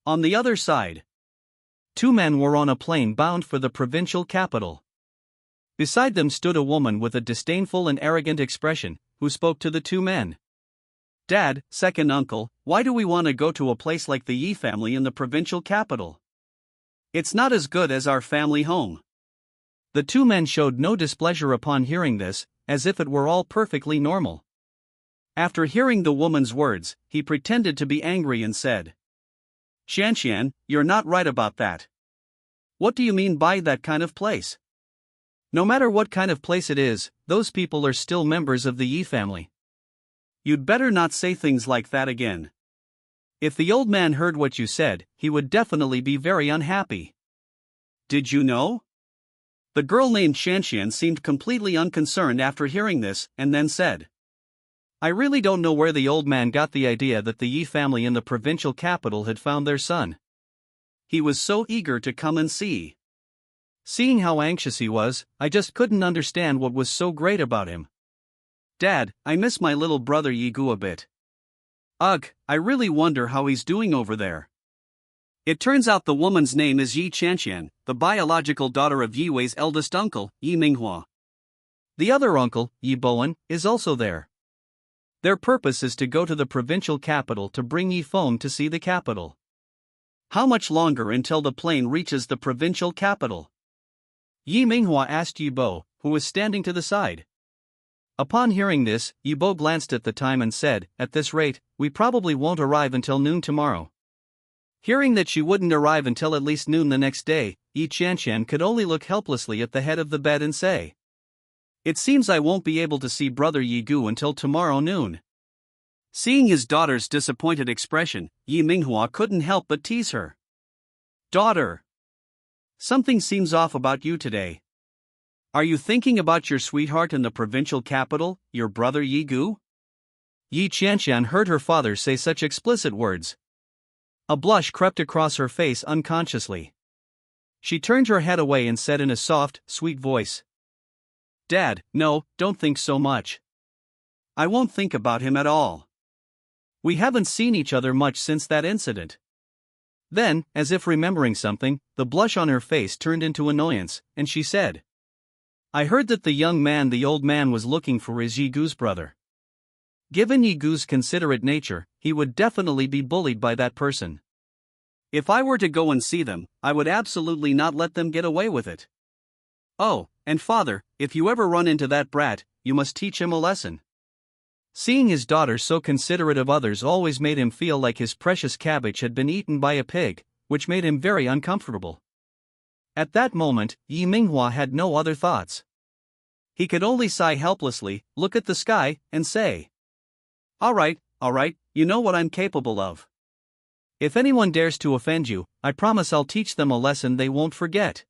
On the other side, two men were on a plane bound for the provincial capital. Beside them stood a woman with a disdainful and arrogant expression, who spoke to the two men. Dad, second uncle, why do we want to go to a place like the Yi family in the provincial capital? It's not as good as our family home. The two men showed no displeasure upon hearing this, as if it were all perfectly normal. After hearing the woman's words, he pretended to be angry and said, Xianxian, you're not right about that. What do you mean by that kind of place? No matter what kind of place it is, those people are still members of the Yi family. You'd better not say things like that again. If the old man heard what you said, he would definitely be very unhappy. Did you know? The girl named Xianxian seemed completely unconcerned after hearing this, and then said, I really don't know where the old man got the idea that the Yi family in the provincial capital had found their son. He was so eager to come and see. Seeing how anxious he was, I just couldn't understand what was so great about him. Dad, I miss my little brother Yi Gu a bit. Ugh, I really wonder how he's doing over there. It turns out the woman's name is Yi Qianqian, the biological daughter of Yi Wei's eldest uncle, Yi Minghua. The other uncle, Yi Bowen, is also there. Their purpose is to go to the provincial capital to bring Yi Feng to see the capital. How much longer until the plane reaches the provincial capital? Yi Minghua asked Yi Bo, who was standing to the side. Upon hearing this, Yi Bo glanced at the time and said, At this rate, we probably won't arrive until noon tomorrow. Hearing that she wouldn't arrive until at least noon the next day, Yi Qianqian could only look helplessly at the head of the bed and say, It seems I won't be able to see brother Yi Gu until tomorrow noon. Seeing his daughter's disappointed expression, Yi Minghua couldn't help but tease her. Daughter! Something seems off about you today. Are you thinking about your sweetheart in the provincial capital, your brother Yi Gu? Yi Qianqian heard her father say such explicit words. A blush crept across her face unconsciously. She turned her head away and said in a soft, sweet voice, Dad, no, don't think so much. I won't think about him at all. We haven't seen each other much since that incident. Then, as if remembering something, the blush on her face turned into annoyance, and she said, I heard that the young man the old man was looking for is Yi Gu's brother. Given Yi Gu's considerate nature, he would definitely be bullied by that person. If I were to go and see them, I would absolutely not let them get away with it. Oh, and father, if you ever run into that brat, you must teach him a lesson. Seeing his daughter so considerate of others always made him feel like his precious cabbage had been eaten by a pig, which made him very uncomfortable. At that moment, Yi Minghua had no other thoughts. He could only sigh helplessly, look at the sky, and say, All right, you know what I'm capable of. If anyone dares to offend you, I promise I'll teach them a lesson they won't forget.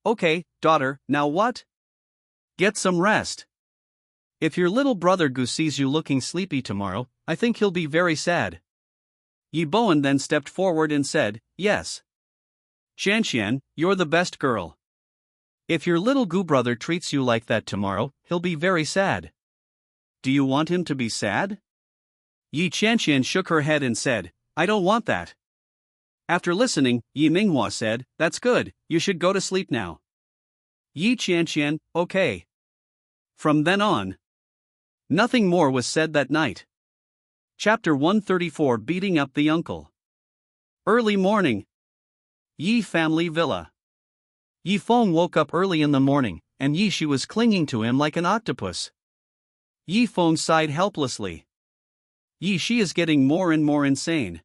Okay, daughter, now what? Get some rest. If your little brother Gu sees you looking sleepy tomorrow, I think he'll be very sad. Yi Bowen then stepped forward and said, Yes. Xianxian, you're the best girl. If your little Gu brother treats you like that tomorrow, he'll be very sad. Do you want him to be sad? Yi Qianxian shook her head and said, I don't want that. After listening, Yi Minghua said, "That's good, you should go to sleep now." Yi Qianqian, "Okay." From then on, nothing more was said that night. Chapter 134, Beating Up the Uncle. Early morning. Yi family villa. Yi Feng woke up early in the morning, and Yi Shi was clinging to him like an octopus. Yi Feng sighed helplessly. Yi Shi is getting more and more insane.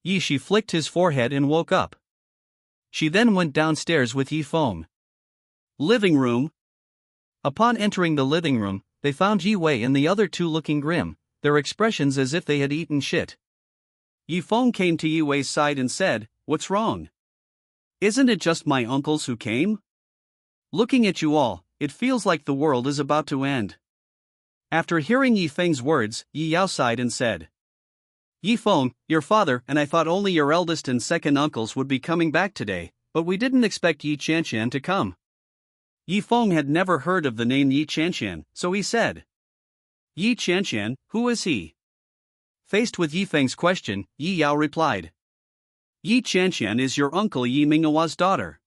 Yi Shi flicked his forehead and woke up. She then went downstairs with Yi Feng. Living room. Upon entering the living room, they found Yi Wei and the other two looking grim, their expressions as if they had eaten shit. Yi Feng came to Yi Wei's side and said, "What's wrong? Isn't it just my uncles who came? Looking at you all, it feels like the world is about to end." After hearing Yi Feng's words, Yi Yao sighed and said, "Yi Feng, your father and I thought only your eldest and second uncles would be coming back today, but we didn't expect Yi Qianqian to come." Yi Feng had never heard of the name Yi Qianqian, so he said, "Yi Qianqian, who is he?" Faced with Yi Feng's question, Yi Yao replied, "Yi Qianqian is your uncle Yi Minghua's daughter.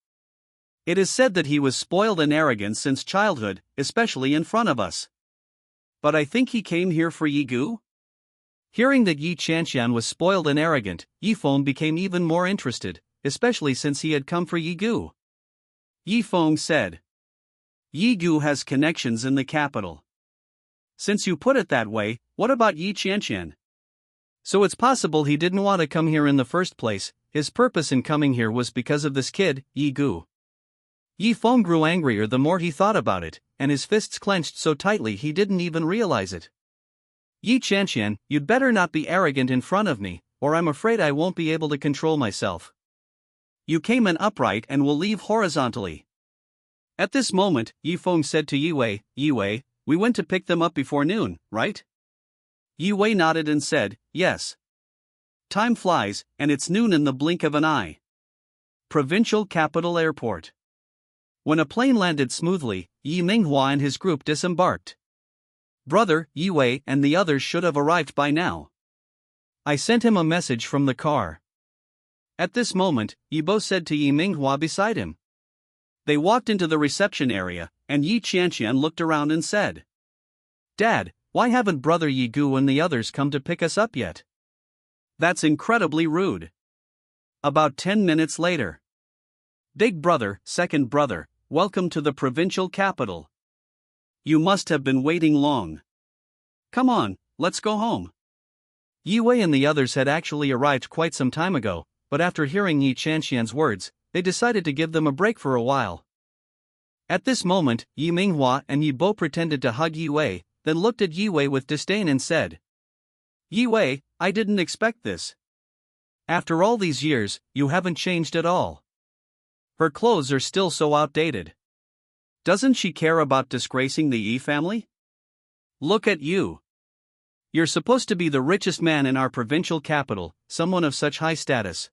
It is said that he was spoiled and arrogant since childhood, especially in front of us. But I think he came here for Yi Gu?" Hearing that Yi Qianqian was spoiled and arrogant, Yi Feng became even more interested, especially since he had come for Yi Gu. Yi Feng said, "Yi Gu has connections in the capital. Since you put it that way, what about Yi Qianqian? So it's possible he didn't want to come here in the first place, his purpose in coming here was because of this kid, Yi Gu." Yi Feng grew angrier the more he thought about it, and his fists clenched so tightly he didn't even realize it. "Yi Qianqian, you'd better not be arrogant in front of me, or I'm afraid I won't be able to control myself. You came in upright and will leave horizontally." At this moment, Yi Feng said to Yi Wei, "Yi Wei, we went to pick them up before noon, right?" Yi Wei nodded and said, "Yes. Time flies, and it's noon in the blink of an eye." Provincial Capital Airport. When a plane landed smoothly, Yi Minghua and his group disembarked. Brother, Yi Wei and the others should have arrived by now. I sent him a message from the car. At this moment, Yi Bo said to Yi Minghua beside him. They walked into the reception area, and Yi Qianqian looked around and said, "Dad, why haven't Brother Yi Gu and the others come to pick us up yet? That's incredibly rude." About 10 minutes later. Big brother, second brother, welcome to the provincial capital. You must have been waiting long. Come on, let's go home. Yi Wei and the others had actually arrived quite some time ago, but after hearing Yi Qianqian's words, they decided to give them a break for a while. At this moment, Yi Minghua and Yi Bo pretended to hug Yi Wei, then looked at Yi Wei with disdain and said, "Yi Wei, I didn't expect this. After all these years, you haven't changed at all. Her clothes are still so outdated. Doesn't she care about disgracing the Yi family? Look at you. You're supposed to be the richest man in our provincial capital, someone of such high status.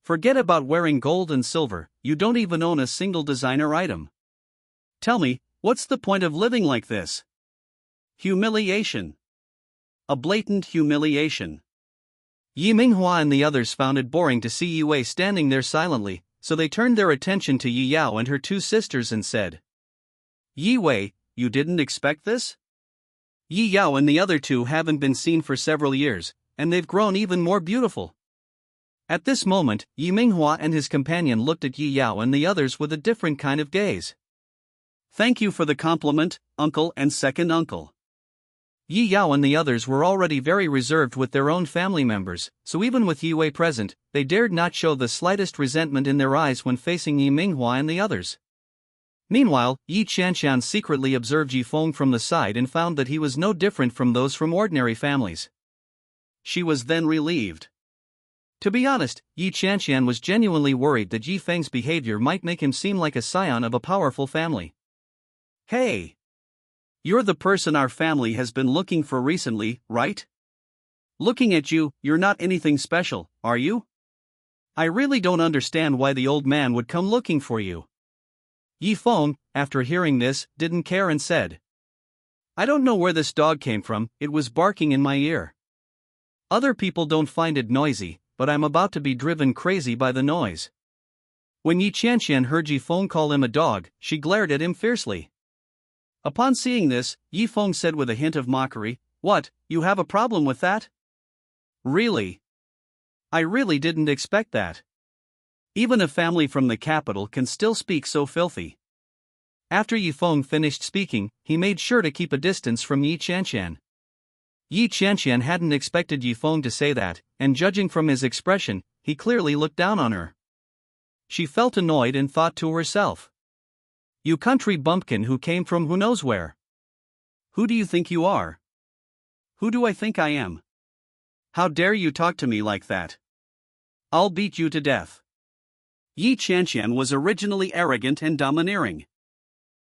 Forget about wearing gold and silver, you don't even own a single designer item. Tell me, what's the point of living like this? Humiliation. A blatant humiliation." Yi Minghua and the others found it boring to see Yi Wei standing there silently, so they turned their attention to Yi Yao and her two sisters and said, "Yi Wei, you didn't expect this? Yi Yao and the other two haven't been seen for several years, and they've grown even more beautiful." At this moment, Yi Minghua and his companion looked at Yi Yao and the others with a different kind of gaze. "Thank you for the compliment, uncle and second uncle." Yi Yao and the others were already very reserved with their own family members, so even with Yi Wei present, they dared not show the slightest resentment in their eyes when facing Yi Minghua and the others. Meanwhile, Yi Qianqian secretly observed Yi Feng from the side and found that he was no different from those from ordinary families. She was then relieved. To be honest, Yi Qianqian was genuinely worried that Yi Feng's behavior might make him seem like a scion of a powerful family. "Hey! You're the person our family has been looking for recently, right? Looking at you, you're not anything special, are you? I really don't understand why the old man would come looking for you." Yi Feng, after hearing this, didn't care and said, "I don't know where this dog came from, it was barking in my ear." Other people don't find it noisy, but I'm about to be driven crazy by the noise. When Yi Qianqian heard Yi Feng call him a dog, she glared at him fiercely. Upon seeing this, Yi Feng said with a hint of mockery, "What, you have a problem with that? Really? I really didn't expect that. Even a family from the capital can still speak so filthy." After Yi Feng finished speaking, he made sure to keep a distance from Yi Qianqian. Yi Qianqian hadn't expected Yi Feng to say that, and judging from his expression, he clearly looked down on her. She felt annoyed and thought to herself, "You country bumpkin who came from who knows where. Who do you think you are? Who do I think I am? How dare you talk to me like that? I'll beat you to death." Yi Qianqian was originally arrogant and domineering.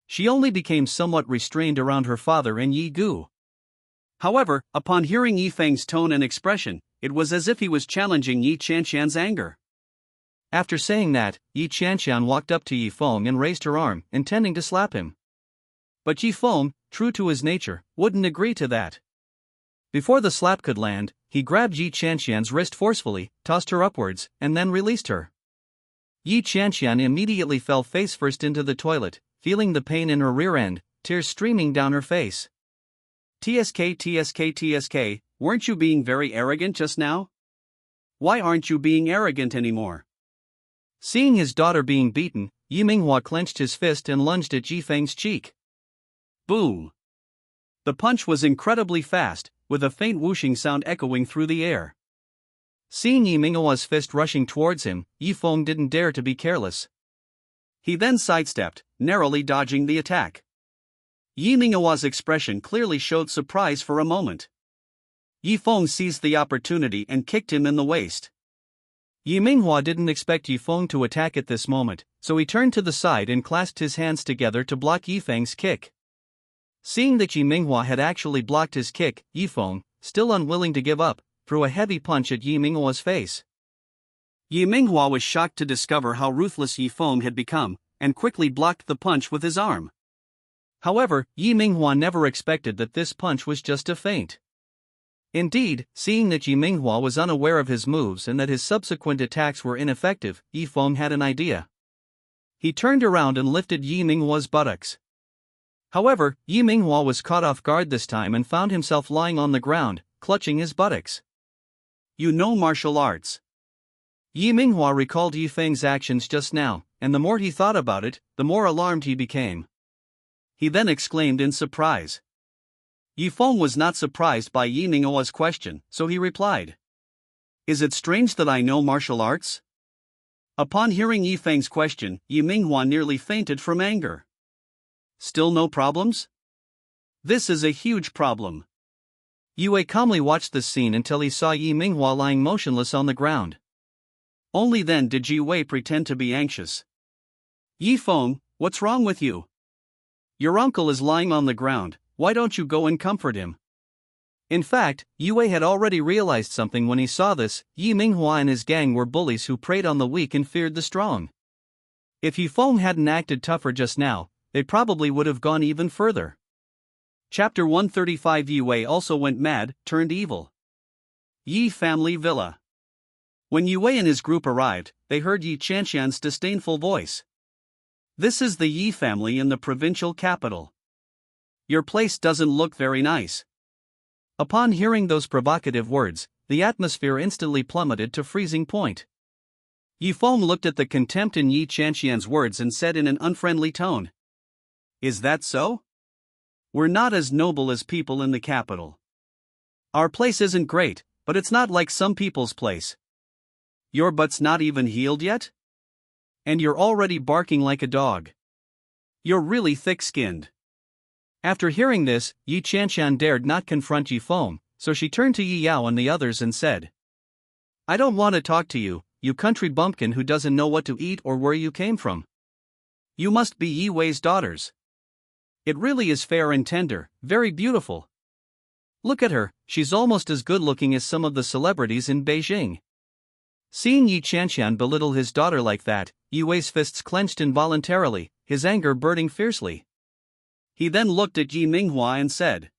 She only became somewhat restrained around her father and Yi Gu. However, upon hearing Yi Feng's tone and expression, it was as if he was challenging Yi Qianqian's anger. After saying that, Yi Qianqian walked up to Yi Feng and raised her arm, intending to slap him. But Yi Feng, true to his nature, wouldn't agree to that. Before the slap could land, he grabbed Yi Qianqian's wrist forcefully, tossed her upwards, and then released her. Yi Qianqian immediately fell face-first into the toilet, feeling the pain in her rear end, tears streaming down her face. TSK, weren't you being very arrogant just now? Why aren't you being arrogant anymore?" Seeing his daughter being beaten, Yi Minghua clenched his fist and lunged at Yi Feng's cheek. Boom! The punch was incredibly fast, with a faint whooshing sound echoing through the air. Seeing Yi Minghua's fist rushing towards him, Yi Feng didn't dare to be careless. He then sidestepped, narrowly dodging the attack. Yi Minghua's expression clearly showed surprise for a moment. Yi Feng seized the opportunity and kicked him in the waist. Yi Minghua didn't expect Yi Feng to attack at this moment, so he turned to the side and clasped his hands together to block Yi Feng's kick. Seeing that Yi Minghua had actually blocked his kick, Yi Feng, still unwilling to give up, threw a heavy punch at Yi Minghua's face. Yi Minghua was shocked to discover how ruthless Yi Feng had become, and quickly blocked the punch with his arm. However, Yi Minghua never expected that this punch was just a feint. Indeed, seeing that Yi Minghua was unaware of his moves and that his subsequent attacks were ineffective, Yi Feng had an idea. He turned around and lifted Yi Minghua's buttocks. However, Yi Minghua was caught off guard this time and found himself lying on the ground, clutching his buttocks. "You know martial arts." Yi Minghua recalled Yi Feng's actions just now, and the more he thought about it, the more alarmed he became. He then exclaimed in surprise. Yi Feng was not surprised by Yi Minghua's question, so he replied, "Is it strange that I know martial arts?" Upon hearing Yi Feng's question, Yi Minghua nearly fainted from anger. "Still no problems? This is a huge problem." Yue calmly watched this scene until he saw Yi Minghua lying motionless on the ground. Only then did Yue pretend to be anxious. "Yi Feng, what's wrong with you? Your uncle is lying on the ground, why don't you go and comfort him?" In fact, Yue had already realized something when he saw this. Yi Minghua and his gang were bullies who preyed on the weak and feared the strong. If Yi Feng hadn't acted tougher just now, they probably would have gone even further. Chapter 135. Yue also went mad, turned evil. Yi family villa. When Yue and his group arrived, they heard Yi Qianqian's disdainful voice. "This is the Yi family in the provincial capital. Your place doesn't look very nice." Upon hearing those provocative words, the atmosphere instantly plummeted to freezing point. Yi Feng looked at the contempt in Yi Qianqian's words and said in an unfriendly tone, "Is that so? We're not as noble as people in the capital. Our place isn't great, but it's not like some people's place. Your butt's not even healed yet? And you're already barking like a dog. You're really thick-skinned." After hearing this, Yi Qianqian dared not confront Yi Feng, so she turned to Yi Yao and the others and said, "I don't want to talk to you, you country bumpkin who doesn't know what to eat or where you came from. You must be Yi Wei's daughters. It really is fair and tender, very beautiful. Look at her, she's almost as good-looking as some of the celebrities in Beijing." Seeing Yi Qianqian belittle his daughter like that, Yi Wei's fists clenched involuntarily, his anger burning fiercely. He then looked at Yi Minghua and said,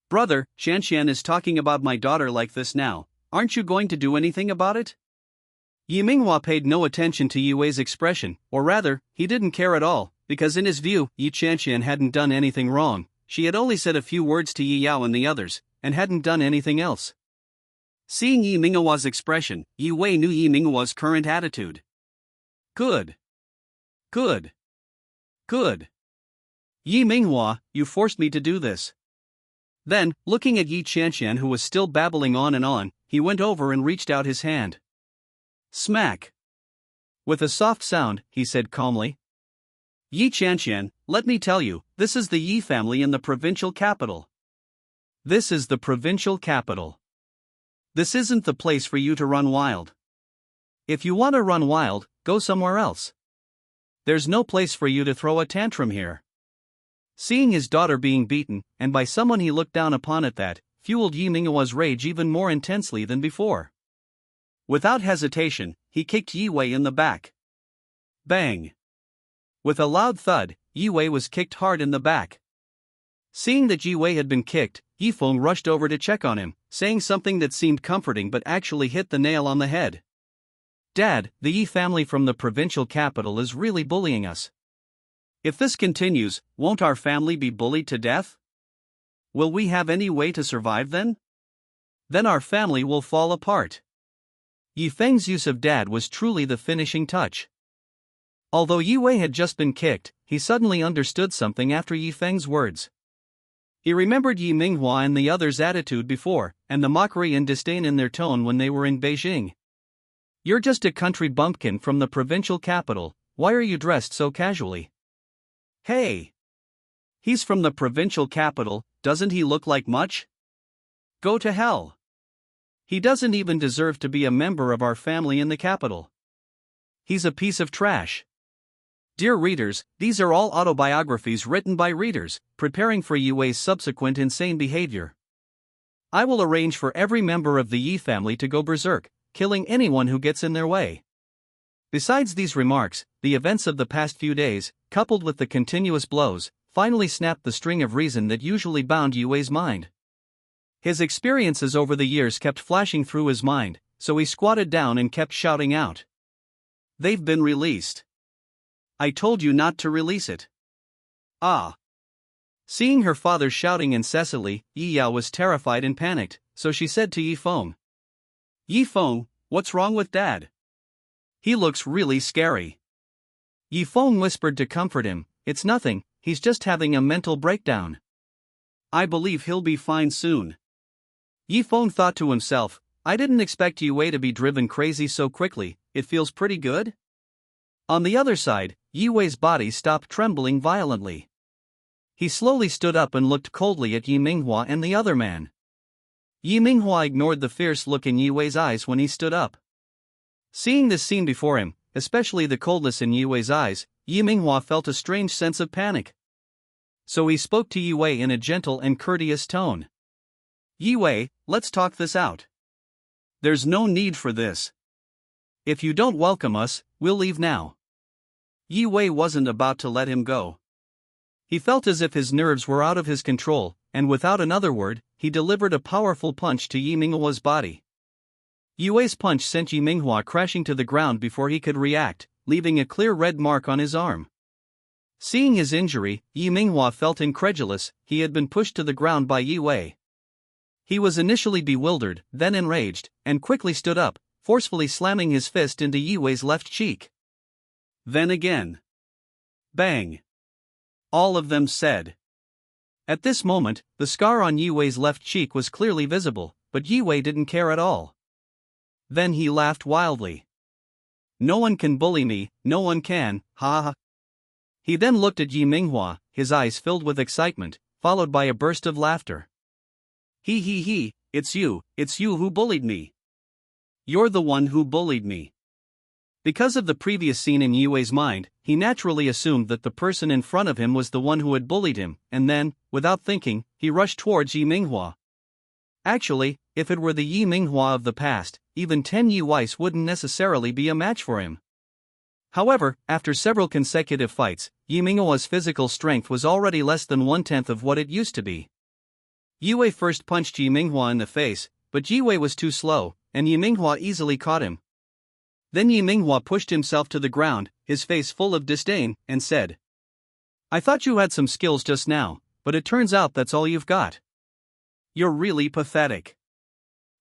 Brother, Shanshan is talking about my daughter like this now, aren't you going to do anything about it? Yi Minghua paid no attention to Yi Wei's expression, or rather, he didn't care at all, because in his view, Yi Shanshan hadn't done anything wrong. She had only said a few words to Yi Yao and the others, and hadn't done anything else. Seeing Yi Minghua's expression, Yi Wei knew Yi Minghua's current attitude. Good. Good. Good. Yi Minghua, you forced me to do this. Then, looking at Yi Shanshan who was still babbling on, he went over and reached out his hand. Smack. With a soft sound, he said calmly. Yi Shanshan, let me tell you, this is the Yi family in the provincial capital. This is the provincial capital. This isn't the place for you to run wild. If you want to run wild, go somewhere else. There's no place for you to throw a tantrum here. Seeing his daughter being beaten, and by someone he looked down upon at that, fueled Yi Minghua's rage even more intensely than before. Without hesitation, he kicked Yi Wei in the back. Bang! With a loud thud, Yi Wei was kicked hard in the back. Seeing that Yi Wei had been kicked, Yi Feng rushed over to check on him, saying something that seemed comforting but actually hit the nail on the head. Dad, the Yi family from the provincial capital is really bullying us. If this continues, won't our family be bullied to death? Will we have any way to survive then? Then our family will fall apart. Yi Feng's use of dad was truly the finishing touch. Although Yi Wei had just been kicked, he suddenly understood something after Yi Feng's words. He remembered Yi Minghua and the others' attitude before, and the mockery and disdain in their tone when they were in Beijing. You're just a country bumpkin from the provincial capital, why are you dressed so casually? Hey! He's from the provincial capital, doesn't he look like much? Go to hell! He doesn't even deserve to be a member of our family in the capital. He's a piece of trash. Dear readers, these are all autobiographies written by readers, preparing for Yi Wei's subsequent insane behavior. I will arrange for every member of the Yi family to go berserk, killing anyone who gets in their way. Besides these remarks, the events of the past few days, coupled with the continuous blows, finally snapped the string of reason that usually bound Yi Wei's mind. His experiences over the years kept flashing through his mind, so he squatted down and kept shouting out. They've been released. I told you not to release it. Ah. Seeing her father shouting incessantly, Yi Yao was terrified and panicked, so she said to Yi Feng. Yi Feng, what's wrong with Dad? He looks really scary. Yi Feng whispered to comfort him, it's nothing, he's just having a mental breakdown. I believe he'll be fine soon. Yi Feng thought to himself, I didn't expect Yi Wei to be driven crazy so quickly, it feels pretty good? On the other side, Yi Wei's body stopped trembling violently. He slowly stood up and looked coldly at Yi Minghua and the other man. Yi Minghua ignored the fierce look in Yi Wei's eyes when he stood up. Seeing this scene before him, especially the coldness in Yi Wei's eyes, Yi Minghua felt a strange sense of panic. So he spoke to Yi Wei in a gentle and courteous tone. Yi Wei, let's talk this out. There's no need for this. If you don't welcome us, we'll leave now. Yi Wei wasn't about to let him go. He felt as if his nerves were out of his control, and without another word, he delivered a powerful punch to Yi Minghua's body. Yi Wei's punch sent Yi Minghua crashing to the ground before he could react, leaving a clear red mark on his arm. Seeing his injury, Yi Minghua felt incredulous, he had been pushed to the ground by Yi Wei. He was initially bewildered, then enraged, and quickly stood up, forcefully slamming his fist into Yi Wei's left cheek. Then again. Bang. All of them said. At this moment, the scar on Yi Wei's left cheek was clearly visible, but Yi Wei didn't care at all. Then he laughed wildly. No one can bully me, no one can, ha ha. He then looked at Yi Minghua, his eyes filled with excitement, followed by a burst of laughter. He, it's you who bullied me. You're the one who bullied me. Because of the previous scene in Yi Wei's mind, he naturally assumed that the person in front of him was the one who had bullied him, and then, without thinking, he rushed towards Yi Minghua. Actually, if it were the Yi Minghua of the past, even 10 Yi Weis wouldn't necessarily be a match for him. However, after several consecutive fights, Yi Minghua's physical strength was already less than 1/10 of what it used to be. Yue first punched Yi Minghua in the face, but Yue was too slow, and Yi Minghua easily caught him. Then Yi Minghua pushed himself to the ground, his face full of disdain, and said, "I thought you had some skills just now, but it turns out that's all you've got. You're really pathetic."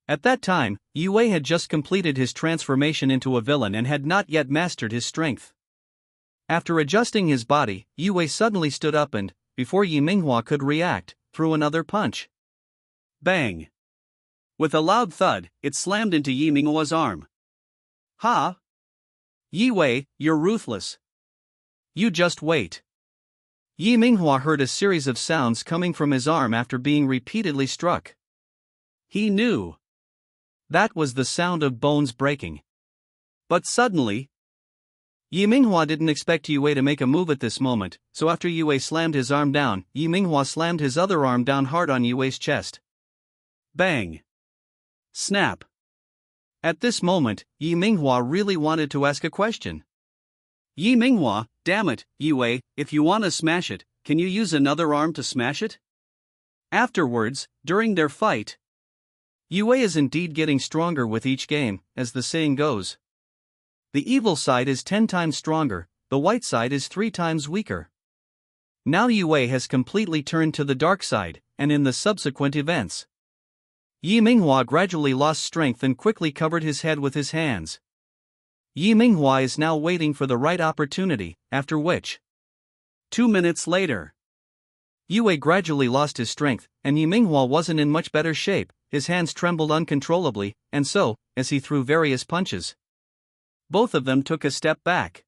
At that time, Yue had just completed his transformation into a villain and had not yet mastered his strength. After adjusting his body, Yue suddenly stood up and, before Yi Minghua could react, threw another punch. Bang! With a loud thud, it slammed into Yi Minghua's arm. "Ha! Yue, you're ruthless. You just wait." Yi Minghua heard a series of sounds coming from his arm after being repeatedly struck. He knew. That was the sound of bones breaking. But suddenly, Yi Minghua didn't expect Yue to make a move at this moment, so after Yue slammed his arm down, Yi Minghua slammed his other arm down hard on Yue's chest. Bang! Snap! At this moment, Yi Minghua really wanted to ask a question. "Yi Minghua, damn it, Yue, if you want to smash it, can you use another arm to smash it?" Afterwards, during their fight, Yue is indeed getting stronger with each game, as the saying goes. The evil side is 10 times stronger, the white side is 3 times weaker. Now Yue has completely turned to the dark side, and in the subsequent events, Yi Minghua gradually lost strength and quickly covered his head with his hands. Yi Minghua is now waiting for the right opportunity, after which, 2 minutes later, Yue gradually lost his strength, and Yi Minghua wasn't in much better shape. His hands trembled uncontrollably, and so, as he threw various punches, both of them took a step back.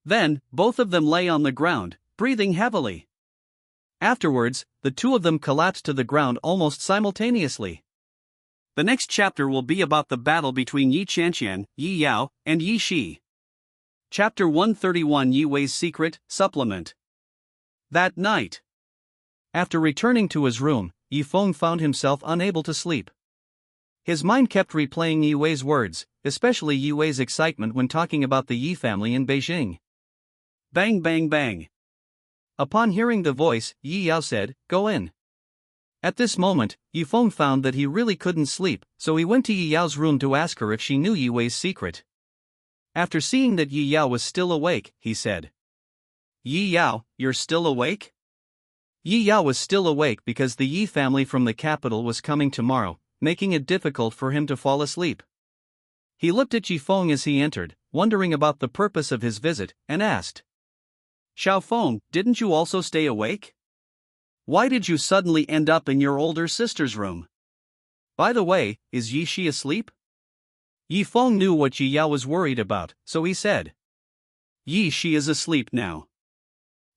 Then, both of them lay on the ground, breathing heavily. Afterwards, the two of them collapsed to the ground almost simultaneously. The next chapter will be about the battle between Yi Qianqian, Yi Yao, and Yi Shi. Chapter 131, Yue's Secret, Supplement. That night, after returning to his room, Yi Feng found himself unable to sleep. His mind kept replaying Yue's words, especially Yue's excitement when talking about the Yi family in Beijing. Bang bang bang. Upon hearing the voice, Yi Yao said, "Go in." At this moment, Yi Feng found that he really couldn't sleep, so he went to Yi Yao's room to ask her if she knew Yue's secret. After seeing that Yi Yao was still awake, he said, "Yi Yao, you're still awake?" Yi Yao was still awake because the Yi family from the capital was coming tomorrow, making it difficult for him to fall asleep. He looked at Yi Feng as he entered, wondering about the purpose of his visit, and asked, "Xiao Feng, didn't you also stay awake? Why did you suddenly end up in your older sister's room? By the way, is Yi Shi asleep?" Yi Feng knew what Yi Yao was worried about, so he said, "Yi Shi is asleep now.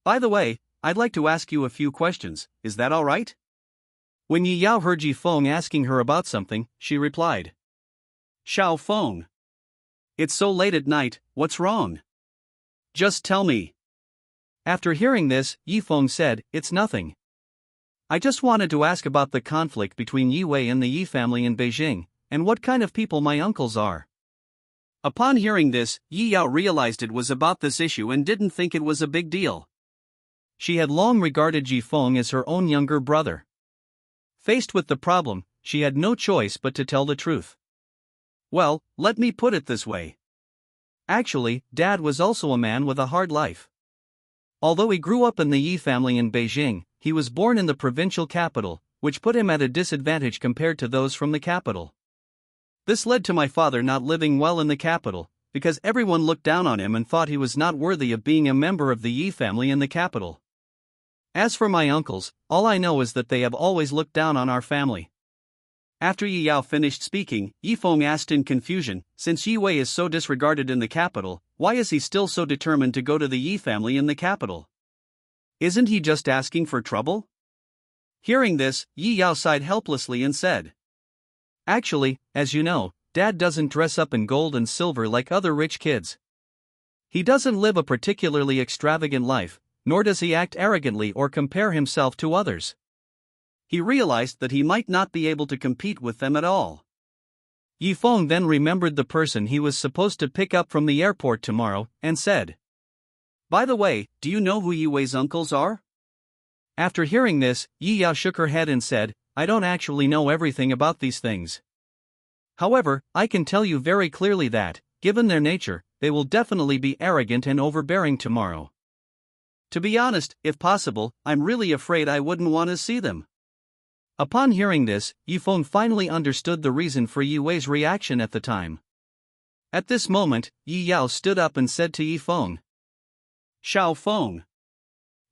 By the way, I'd like to ask you a few questions, is that alright?" When Yi Yao heard Yi Feng asking her about something, she replied, "Xiao Feng, it's so late at night, what's wrong? Just tell me." After hearing this, Yi Feng said, "It's nothing. I just wanted to ask about the conflict between Yue and the Yi family in Beijing, and what kind of people my uncles are." Upon hearing this, Yi Yao realized it was about this issue and didn't think it was a big deal. She had long regarded Yi Feng as her own younger brother. Faced with the problem, she had no choice but to tell the truth. "Well, let me put it this way. Actually, Dad was also a man with a hard life. Although he grew up in the Yi family in Beijing, he was born in the provincial capital, which put him at a disadvantage compared to those from the capital. This led to my father not living well in the capital, because everyone looked down on him and thought he was not worthy of being a member of the Yi family in the capital. As for my uncles, all I know is that they have always looked down on our family." After Yi Yao finished speaking, Yi Feng asked in confusion, since Yue is so disregarded in the capital, why is he still so determined to go to the Yi family in the capital? Isn't he just asking for trouble? Hearing this, Yi Yao sighed helplessly and said, "Actually, as you know, Dad doesn't dress up in gold and silver like other rich kids. He doesn't live a particularly extravagant life, nor does he act arrogantly or compare himself to others. He realized that he might not be able to compete with them at all." Yi Feng then remembered the person he was supposed to pick up from the airport tomorrow, and said, "By the way, do you know who Yue's uncles are?" After hearing this, Yi Yao shook her head and said, I don't actually know everything about these things. However, I can tell you very clearly that, given their nature, they will definitely be arrogant and overbearing tomorrow. To be honest, if possible, I'm really afraid I wouldn't want to see them. Upon hearing this, Yifeng finally understood the reason for Yi Wei's reaction at the time. At this moment, Yi Yao stood up and said to Yifeng, Xiao Feng,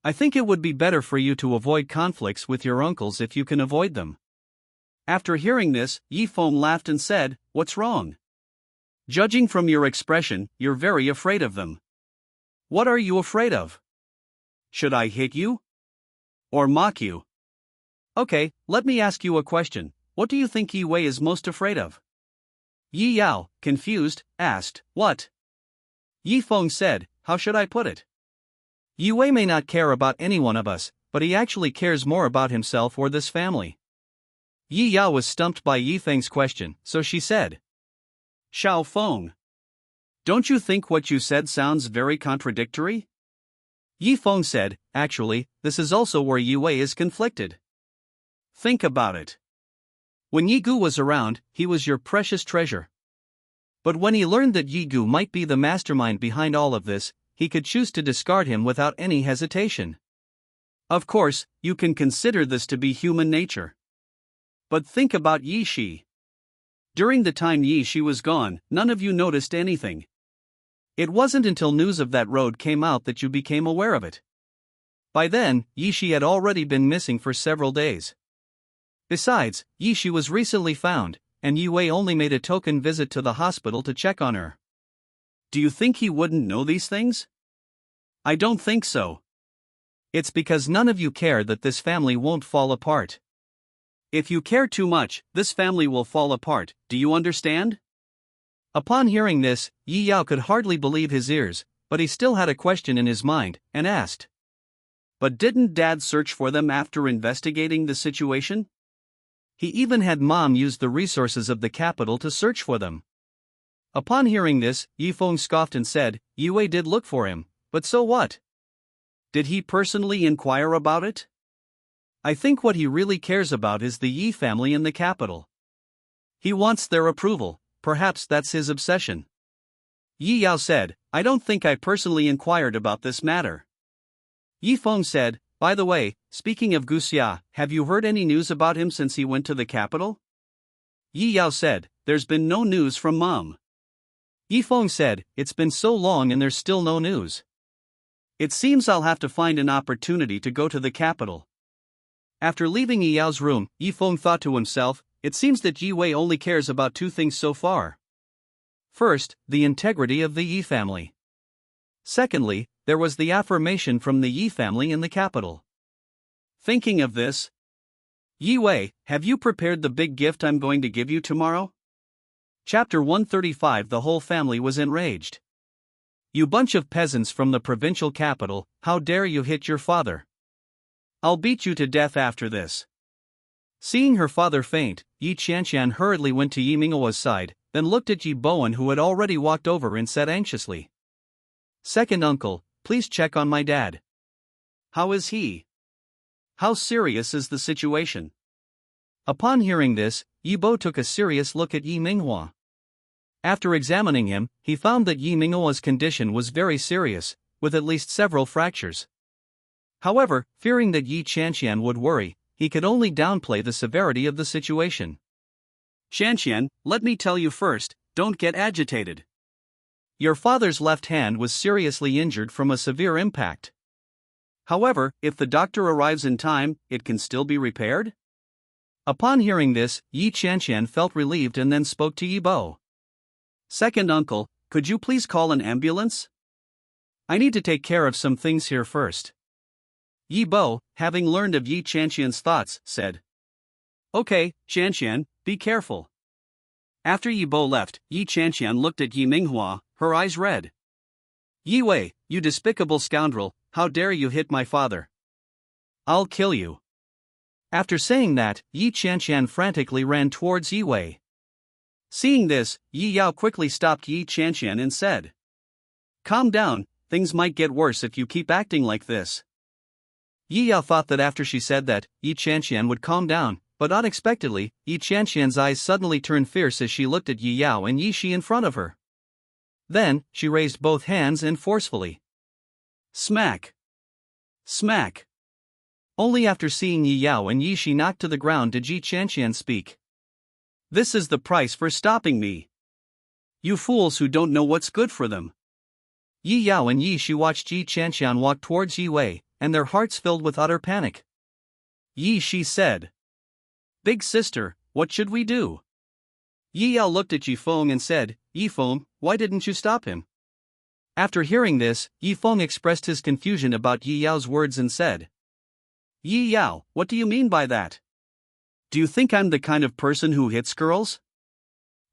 I think it would be better for you to avoid conflicts with your uncles if you can avoid them. After hearing this, Yifeng laughed and said, What's wrong? Judging from your expression, you're very afraid of them. What are you afraid of? Should I hit you? Or mock you? Okay, let me ask you a question. What do you think Yi Wei is most afraid of? Yi Yao, confused, asked, What? Yifeng said, How should I put it? Yi Wei may not care about any one of us, but he actually cares more about himself or this family. Yi Yao was stumped by Yifeng's question, so she said, Xiao Feng, don't you think what you said sounds very contradictory? Yifeng said, Actually, this is also where Yi Wei is conflicted. Think about it. When Yi Gu was around, he was your precious treasure. But when he learned that Yi Gu might be the mastermind behind all of this, he could choose to discard him without any hesitation. Of course, you can consider this to be human nature. But think about Yi Shi. During the time Yi Shi was gone, none of you noticed anything. It wasn't until news of that road came out that you became aware of it. By then, Yi Shi had already been missing for several days. Besides, Yi Shi was recently found, and Yi Wei only made a token visit to the hospital to check on her. Do you think he wouldn't know these things? I don't think so. It's because none of you care that this family won't fall apart. If you care too much, this family will fall apart, do you understand? Upon hearing this, Yi Yao could hardly believe his ears, but he still had a question in his mind, and asked. But didn't Dad search for them after investigating the situation? He even had Mom use the resources of the capital to search for them. Upon hearing this, Yifeng scoffed and said, Yi Wei did look for him, but so what? Did he personally inquire about it? I think what he really cares about is the Yi family in the capital. He wants their approval, perhaps that's his obsession. Yi Yao said, I don't think I personally inquired about this matter. Yifeng said, By the way, speaking of Guxia, have you heard any news about him since he went to the capital? Yi Yao said, There's been no news from Mom. Yifeng said, It's been so long and there's still no news. It seems I'll have to find an opportunity to go to the capital. After leaving Yi Yao's room, Yifeng thought to himself, It seems that Yi Wei only cares about two things so far. First, the integrity of the Yi family. Secondly, there was the affirmation from the Yi family in the capital. Thinking of this, Yi Wei, have you prepared the big gift I'm going to give you tomorrow? Chapter 135. The whole family was enraged. You bunch of peasants from the provincial capital, how dare you hit your father? I'll beat you to death after this. Seeing her father faint, Yi Qianqian hurriedly went to Yi Minghua's side, then looked at Yi Bowen who had already walked over and said anxiously. Second uncle, please check on my dad. How is he? How serious is the situation? Upon hearing this, Yi Bo took a serious look at Yi Minghua. After examining him, he found that Yi Minghua's condition was very serious, with at least several fractures. However, fearing that Yi Qianqian would worry, he could only downplay the severity of the situation. Qianqian, let me tell you first, don't get agitated. Your father's left hand was seriously injured from a severe impact. However, if the doctor arrives in time, it can still be repaired? Upon hearing this, Yi Qianqian felt relieved and then spoke to Yi Bo. Second uncle, could you please call an ambulance? I need to take care of some things here first. Yi Bo, having learned of Yi Qianqian's thoughts, said. Okay, Qianqian, be careful. After Yi Bo left, Yi Qianqian looked at Yi Minghua, her eyes red. Yi Wei, you despicable scoundrel, how dare you hit my father? I'll kill you. After saying that, Yi Qianqian frantically ran towards Yi Wei. Seeing this, Yi Yao quickly stopped Yi Qianqian and said. Calm down, things might get worse if you keep acting like this. Yi Yao thought that after she said that, Yi Qianqian would calm down, but unexpectedly, Yi Qianqian's eyes suddenly turned fierce as she looked at Yi Yao and Yi Shi in front of her. Then, she raised both hands and forcefully. Smack! Smack! Only after seeing Yi Yao and Yi Shi knocked to the ground did Yi Qianqian speak. This is the price for stopping me. You fools who don't know what's good for them. Yi Yao and Yi Shi watched Yi Qianqian walk towards Yi Wei, and their hearts filled with utter panic. Yi Shi said, Big sister, what should we do? Yi Yao looked at Yi Feng and said, Yi Feng, why didn't you stop him? After hearing this, Yi Feng expressed his confusion about Yi Yao's words and said, Yi Yao, what do you mean by that? Do you think I'm the kind of person who hits girls?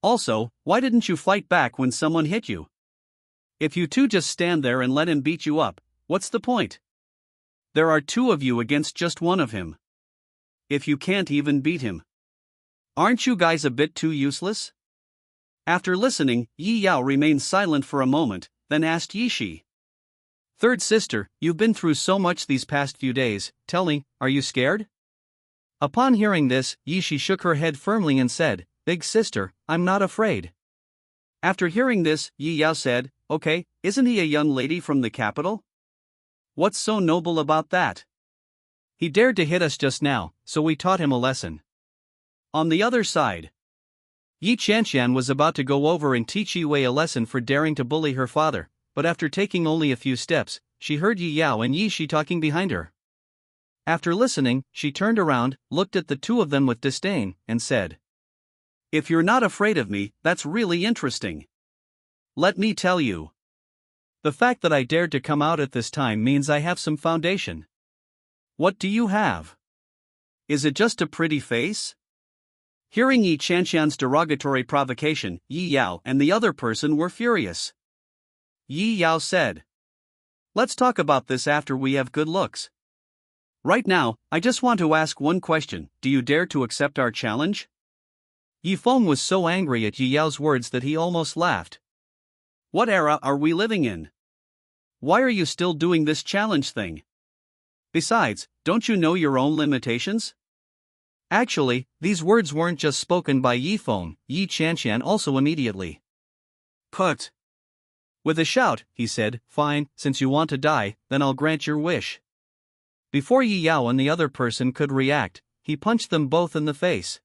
Also, why didn't you fight back when someone hit you? If you two just stand there and let him beat you up, what's the point? There are two of you against just one of him. If you can't even beat him, aren't you guys a bit too useless? After listening, Yi Yao remained silent for a moment, then asked Yi Shi. Third sister, you've been through so much these past few days, tell me, are you scared? Upon hearing this, Yi Shi shook her head firmly and said, Big sister, I'm not afraid. After hearing this, Yi Yao said, Okay, isn't he a young lady from the capital? What's so noble about that? He dared to hit us just now, so we taught him a lesson. On the other side, Yi Qianqian was about to go over and teach Yi Wei a lesson for daring to bully her father, but after taking only a few steps, she heard Yi Yao and Yi Shi talking behind her. After listening, she turned around, looked at the two of them with disdain, and said, If you're not afraid of me, that's really interesting. Let me tell you. The fact that I dared to come out at this time means I have some foundation. What do you have? Is it just a pretty face? Hearing Yi Qianqian's derogatory provocation, Yi Yao and the other person were furious. Yi Yao said, Let's talk about this after we have good looks. Right now, I just want to ask one question, do you dare to accept our challenge? Yi Feng was so angry at Yi Yao's words that he almost laughed. What era are we living in? Why are you still doing this challenge thing? Besides, don't you know your own limitations? Actually, these words weren't just spoken by Yi Feng, Yi Qianqian also immediately. Put. With a shout, he said, Fine, since you want to die, then I'll grant your wish. Before Yi Yao and the other person could react, he punched them both in the face.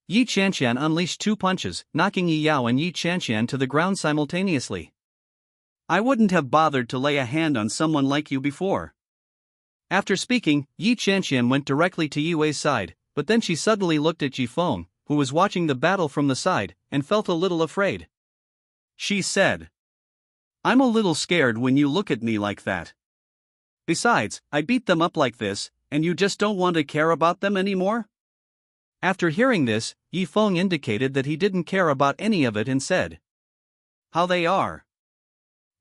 Yi Qianqian unleashed two punches, knocking Yi Yao and Yi Qianqian to the ground simultaneously. I wouldn't have bothered to lay a hand on someone like you before. After speaking, Yi Qianqian went directly to Yi Wei's side, but then she suddenly looked at Yi Feng, who was watching the battle from the side, and felt a little afraid. She said, I'm a little scared when you look at me like that. Besides, I beat them up like this, and you just don't want to care about them anymore? After hearing this, Yi Feng indicated that he didn't care about any of it and said, How they are.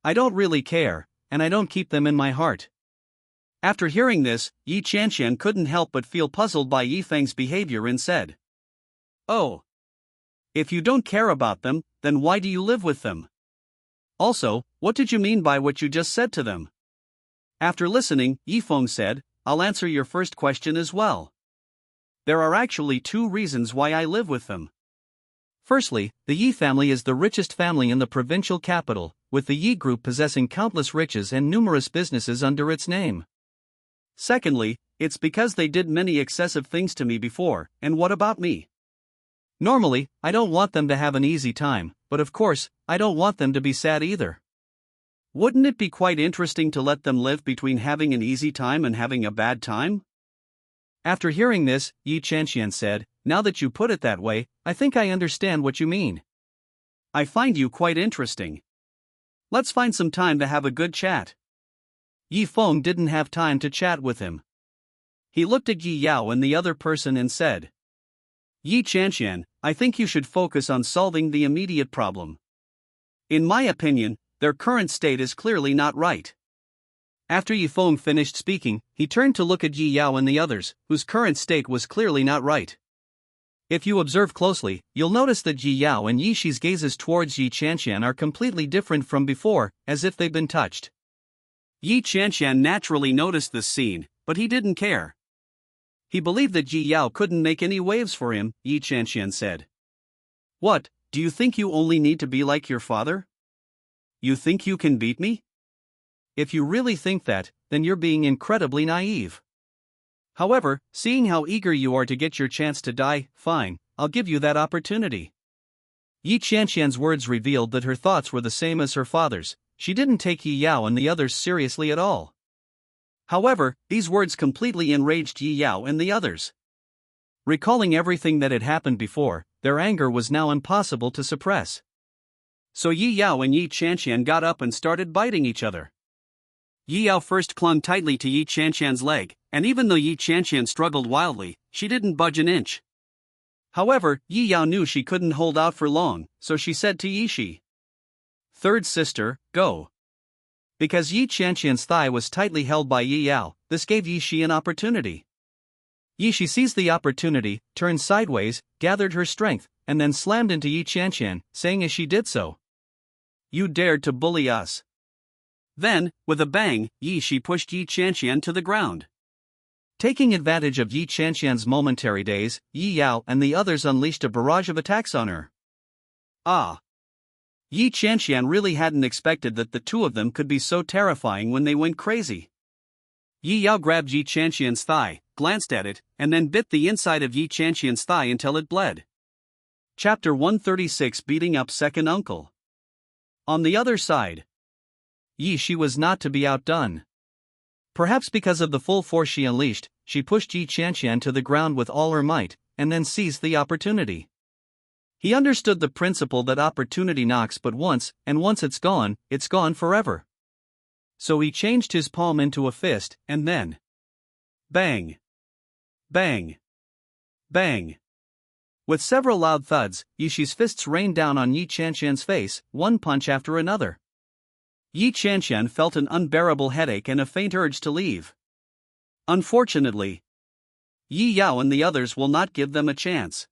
I don't really care, and I don't keep them in my heart. After hearing this, Yi Qianqian couldn't help but feel puzzled by Yi Feng's behavior and said, Oh. If you don't care about them, then why do you live with them? Also, what did you mean by what you just said to them? After listening, Yi Feng said, I'll answer your first question as well. There are actually two reasons why I live with them. Firstly, the Yi family is the richest family in the provincial capital, with the Yi group possessing countless riches and numerous businesses under its name. Secondly, it's because they did many excessive things to me before, and what about me? Normally, I don't want them to have an easy time, but of course, I don't want them to be sad either. Wouldn't it be quite interesting to let them live between having an easy time and having a bad time? After hearing this, Yi Qianqian said, Now that you put it that way, I think I understand what you mean. I find you quite interesting. Let's find some time to have a good chat. Yi Feng didn't have time to chat with him. He looked at Yi Yao and the other person and said, Yi Qianqian, I think you should focus on solving the immediate problem. In my opinion, their current state is clearly not right. After Yi Feng finished speaking, he turned to look at Yi Yao and the others, whose current state was clearly not right. If you observe closely, you'll notice that Yi Yao and Yi Shi's gazes towards Yi Qianqian are completely different from before, as if they've been touched. Yi Qianqian naturally noticed this scene, but he didn't care. He believed that Yi Yao couldn't make any waves for him, Yi Qianqian said. What, do you think you only need to be like your father? You think you can beat me? If you really think that, then you're being incredibly naive. However, seeing how eager you are to get your chance to die, fine, I'll give you that opportunity. Yi Qianqian's words revealed that her thoughts were the same as her father's. She didn't take Yi Yao and the others seriously at all. However, these words completely enraged Yi Yao and the others. Recalling everything that had happened before, their anger was now impossible to suppress. So Yi Yao and Yi Qianqian got up and started biting each other. Yi Yao first clung tightly to Yi Qianqian's leg, and even though Yi Qianqian struggled wildly, she didn't budge an inch. However, Yi Yao knew she couldn't hold out for long, so she said to Yi Shi, "Third sister, go." Because Yi Qianqian's thigh was tightly held by Yi Yao, this gave Yi Shi an opportunity. Yi Shi seized the opportunity, turned sideways, gathered her strength, and then slammed into Yi Qianqian, saying as she did so, "You dared to bully us." Then, with a bang, Yi Shi pushed Yi Qianqian to the ground. Taking advantage of Yi Qianqian's momentary daze, Yi Yao and the others unleashed a barrage of attacks on her. Yi Qianqian really hadn't expected that the two of them could be so terrifying when they went crazy. Yi Yao grabbed Yi Qianqian's thigh, glanced at it, and then bit the inside of Yi Qianqian's thigh until it bled. Chapter 136 Beating Up Second Uncle. On the other side, Yi Shi was not to be outdone. Perhaps because of the full force she unleashed, she pushed Yi Qianqian to the ground with all her might, and then seized the opportunity. He understood the principle that opportunity knocks but once, and once it's gone forever. So he changed his palm into a fist, and then bang! Bang! Bang! With several loud thuds, Yi Shi's fists rained down on Yi Qianqian's face, one punch after another. Yi Qianqian felt an unbearable headache and a faint urge to leave. Unfortunately, Yi Yao and the others will not give them a chance.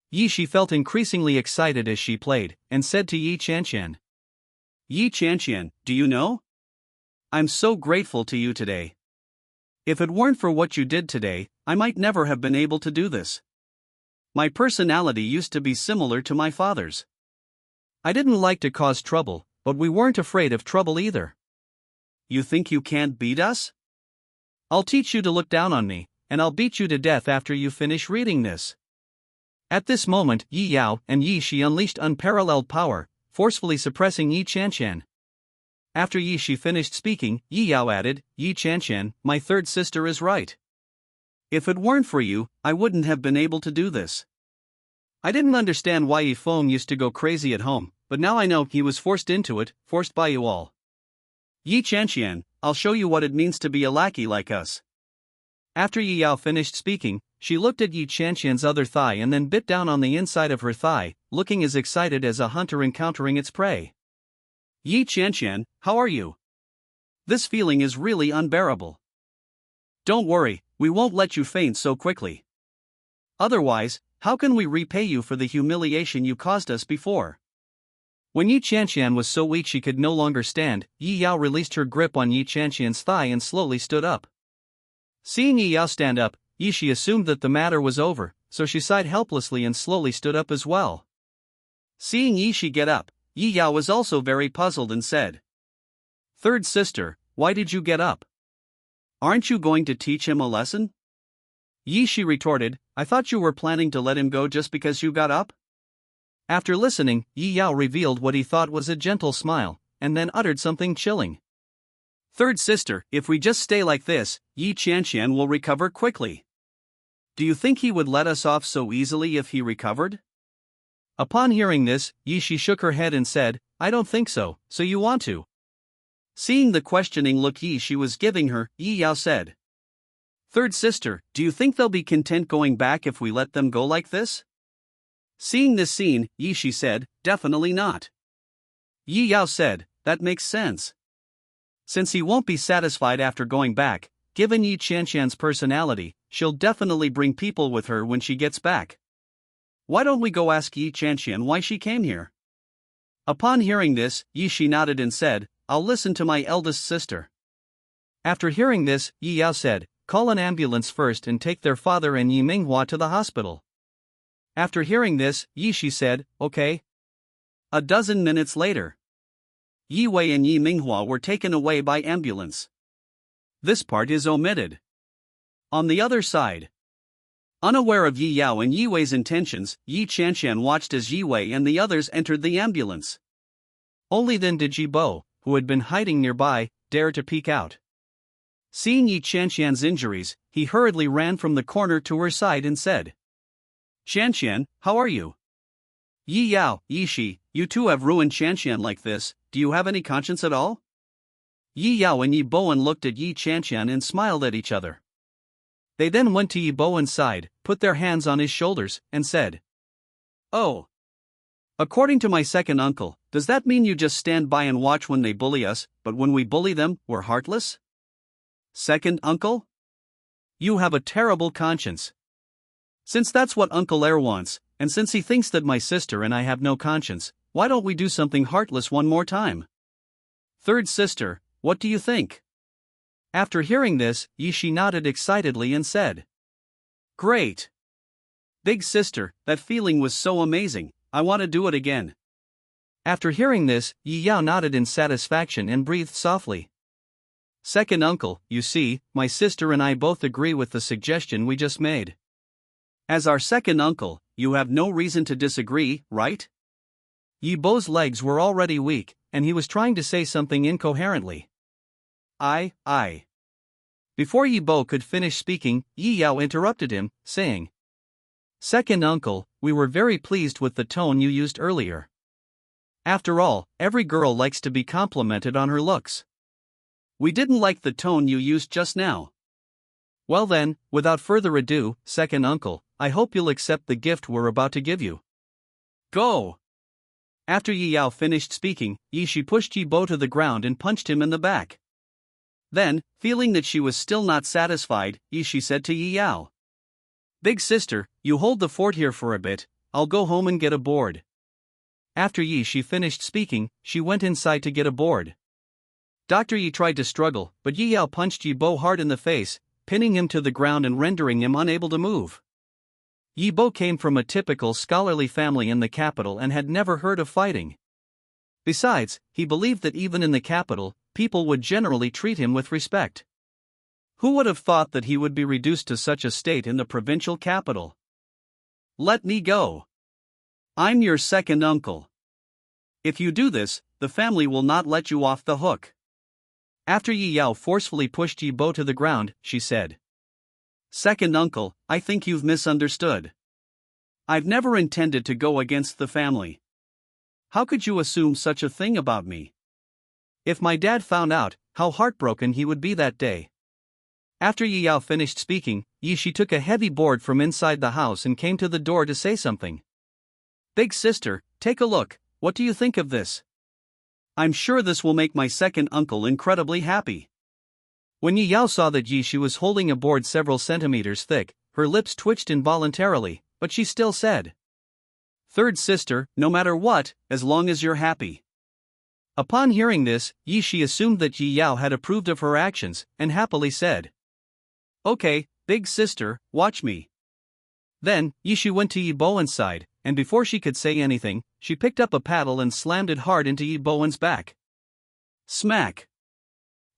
Yi Shi felt increasingly excited as she played, and said to Yi Qianqian, "Yi Qianqian, do you know? I'm so grateful to you today. If it weren't for what you did today, I might never have been able to do this. My personality used to be similar to my father's. I didn't like to cause trouble, but we weren't afraid of trouble either. You think you can't beat us? I'll teach you to look down on me, and I'll beat you to death after you finish reading this." At this moment, Yi Yao and Yi Shi unleashed unparalleled power, forcefully suppressing Yi Qianqian. After Yi Shi finished speaking, Yi Yao added, "Yi Qianqian, my third sister is right. If it weren't for you, I wouldn't have been able to do this. I didn't understand why Yi Feng used to go crazy at home, but now I know he was forced into it, forced by you all. Yi Qianqian, I'll show you what it means to be a lackey like us." After Yi Yao finished speaking, she looked at Yi Qianqian's other thigh and then bit down on the inside of her thigh, looking as excited as a hunter encountering its prey. "Yi Qianqian, how are you? This feeling is really unbearable. Don't worry, we won't let you faint so quickly. Otherwise, how can we repay you for the humiliation you caused us before?" When Yi Qianqian was so weak she could no longer stand, Yi Yao released her grip on Yi Qianqian's thigh and slowly stood up. Seeing Yi Yao stand up, Yi Shi assumed that the matter was over, so she sighed helplessly and slowly stood up as well. Seeing Yi Shi get up, Yi Yao was also very puzzled and said, "Third sister, why did you get up? Aren't you going to teach him a lesson?" Yi Shi retorted, "I thought you were planning to let him go just because you got up?" After listening, Yi Yao revealed what he thought was a gentle smile, and then uttered something chilling. "Third sister, if we just stay like this, Yi Qianqian will recover quickly. Do you think he would let us off so easily if he recovered?" Upon hearing this, Yi Shi shook her head and said, "I don't think so, so you want to?" Seeing the questioning look Yi Shi was giving her, Yi Yao said, "Third sister, do you think they'll be content going back if we let them go like this?" Seeing this scene, Yi Shi said, "Definitely not." Yi Yao said, "That makes sense. Since he won't be satisfied after going back, given Yi Qianqian's personality, she'll definitely bring people with her when she gets back. Why don't we go ask Yi Qianqian why she came here?" Upon hearing this, Yi Shi nodded and said, "I'll listen to my eldest sister." After hearing this, Yi Yao said, "Call an ambulance first and take their father and Yi Minghua to the hospital." After hearing this, Yi Shi said, "Okay." A dozen minutes later, Yi Wei and Yi Minghua were taken away by ambulance. This part is omitted. On the other side, unaware of Yi Yao and Yi Wei's intentions, Yi Qianqian watched as Yi Wei and the others entered the ambulance. Only then did Ji Bo, who had been hiding nearby, dare to peek out. Seeing Yi Qianqian's injuries, he hurriedly ran from the corner to her side and said, "Qianqian, how are you?" "Yi Yao, Yi Shi, you two have ruined Qianqian like this, do you have any conscience at all?" Yi Yao and Yi Bowen looked at Yi Qianqian and smiled at each other. They then went to Yi Bowen's side, put their hands on his shoulders, and said, "Oh. According to my second uncle, does that mean you just stand by and watch when they bully us, but when we bully them, we're heartless?" "Second uncle? You have a terrible conscience. Since that's what Uncle Air wants, and since he thinks that my sister and I have no conscience, why don't we do something heartless one more time? Third sister, what do you think?" After hearing this, Yi Shi nodded excitedly and said, "Great. Big sister, that feeling was so amazing, I want to do it again." After hearing this, Yi Yao nodded in satisfaction and breathed softly. "Second uncle, you see, my sister and I both agree with the suggestion we just made. As our second uncle, you have no reason to disagree, right?" Yi Bo's legs were already weak, and he was trying to say something incoherently. I. Before Yi Bo could finish speaking, Yi Yao interrupted him, saying, "Second uncle, we were very pleased with the tone you used earlier. After all, every girl likes to be complimented on her looks. We didn't like the tone you used just now. Well then, without further ado, second uncle, I hope you'll accept the gift we're about to give you. Go!" After Yi Yao finished speaking, Yi Shi pushed Yi Bo to the ground and punched him in the back. Then, feeling that she was still not satisfied, Yi Shi said to Yi Yao, "Big sister, you hold the fort here for a bit, I'll go home and get a board." After Yi Shi finished speaking, she went inside to get a board. Dr. Yi tried to struggle, but Yi Yao punched Yi Bo hard in the face, pinning him to the ground and rendering him unable to move. Yi Bo came from a typical scholarly family in the capital and had never heard of fighting. Besides, he believed that even in the capital, people would generally treat him with respect. Who would have thought that he would be reduced to such a state in the provincial capital? "Let me go. I'm your second uncle. If you do this, the family will not let you off the hook." After Yi Yao forcefully pushed Yi Bo to the ground, she said, "Second uncle, I think you've misunderstood. I've never intended to go against the family. How could you assume such a thing about me? If my dad found out, how heartbroken he would be that day." After Yi Yao finished speaking, Yi Shi took a heavy board from inside the house and came to the door to say something. "Big sister, take a look, what do you think of this? I'm sure this will make my second uncle incredibly happy." When Yi Yao saw that Yi Shi was holding a board several centimeters thick, her lips twitched involuntarily, but she still said, "Third sister, no matter what, as long as you're happy." Upon hearing this, Yi Shi assumed that Yi Yao had approved of her actions, and happily said, "Okay, big sister, watch me." Then, Yi Shi went to Yi Bowen's side, and before she could say anything, she picked up a paddle and slammed it hard into Yi Bowen's back. Smack!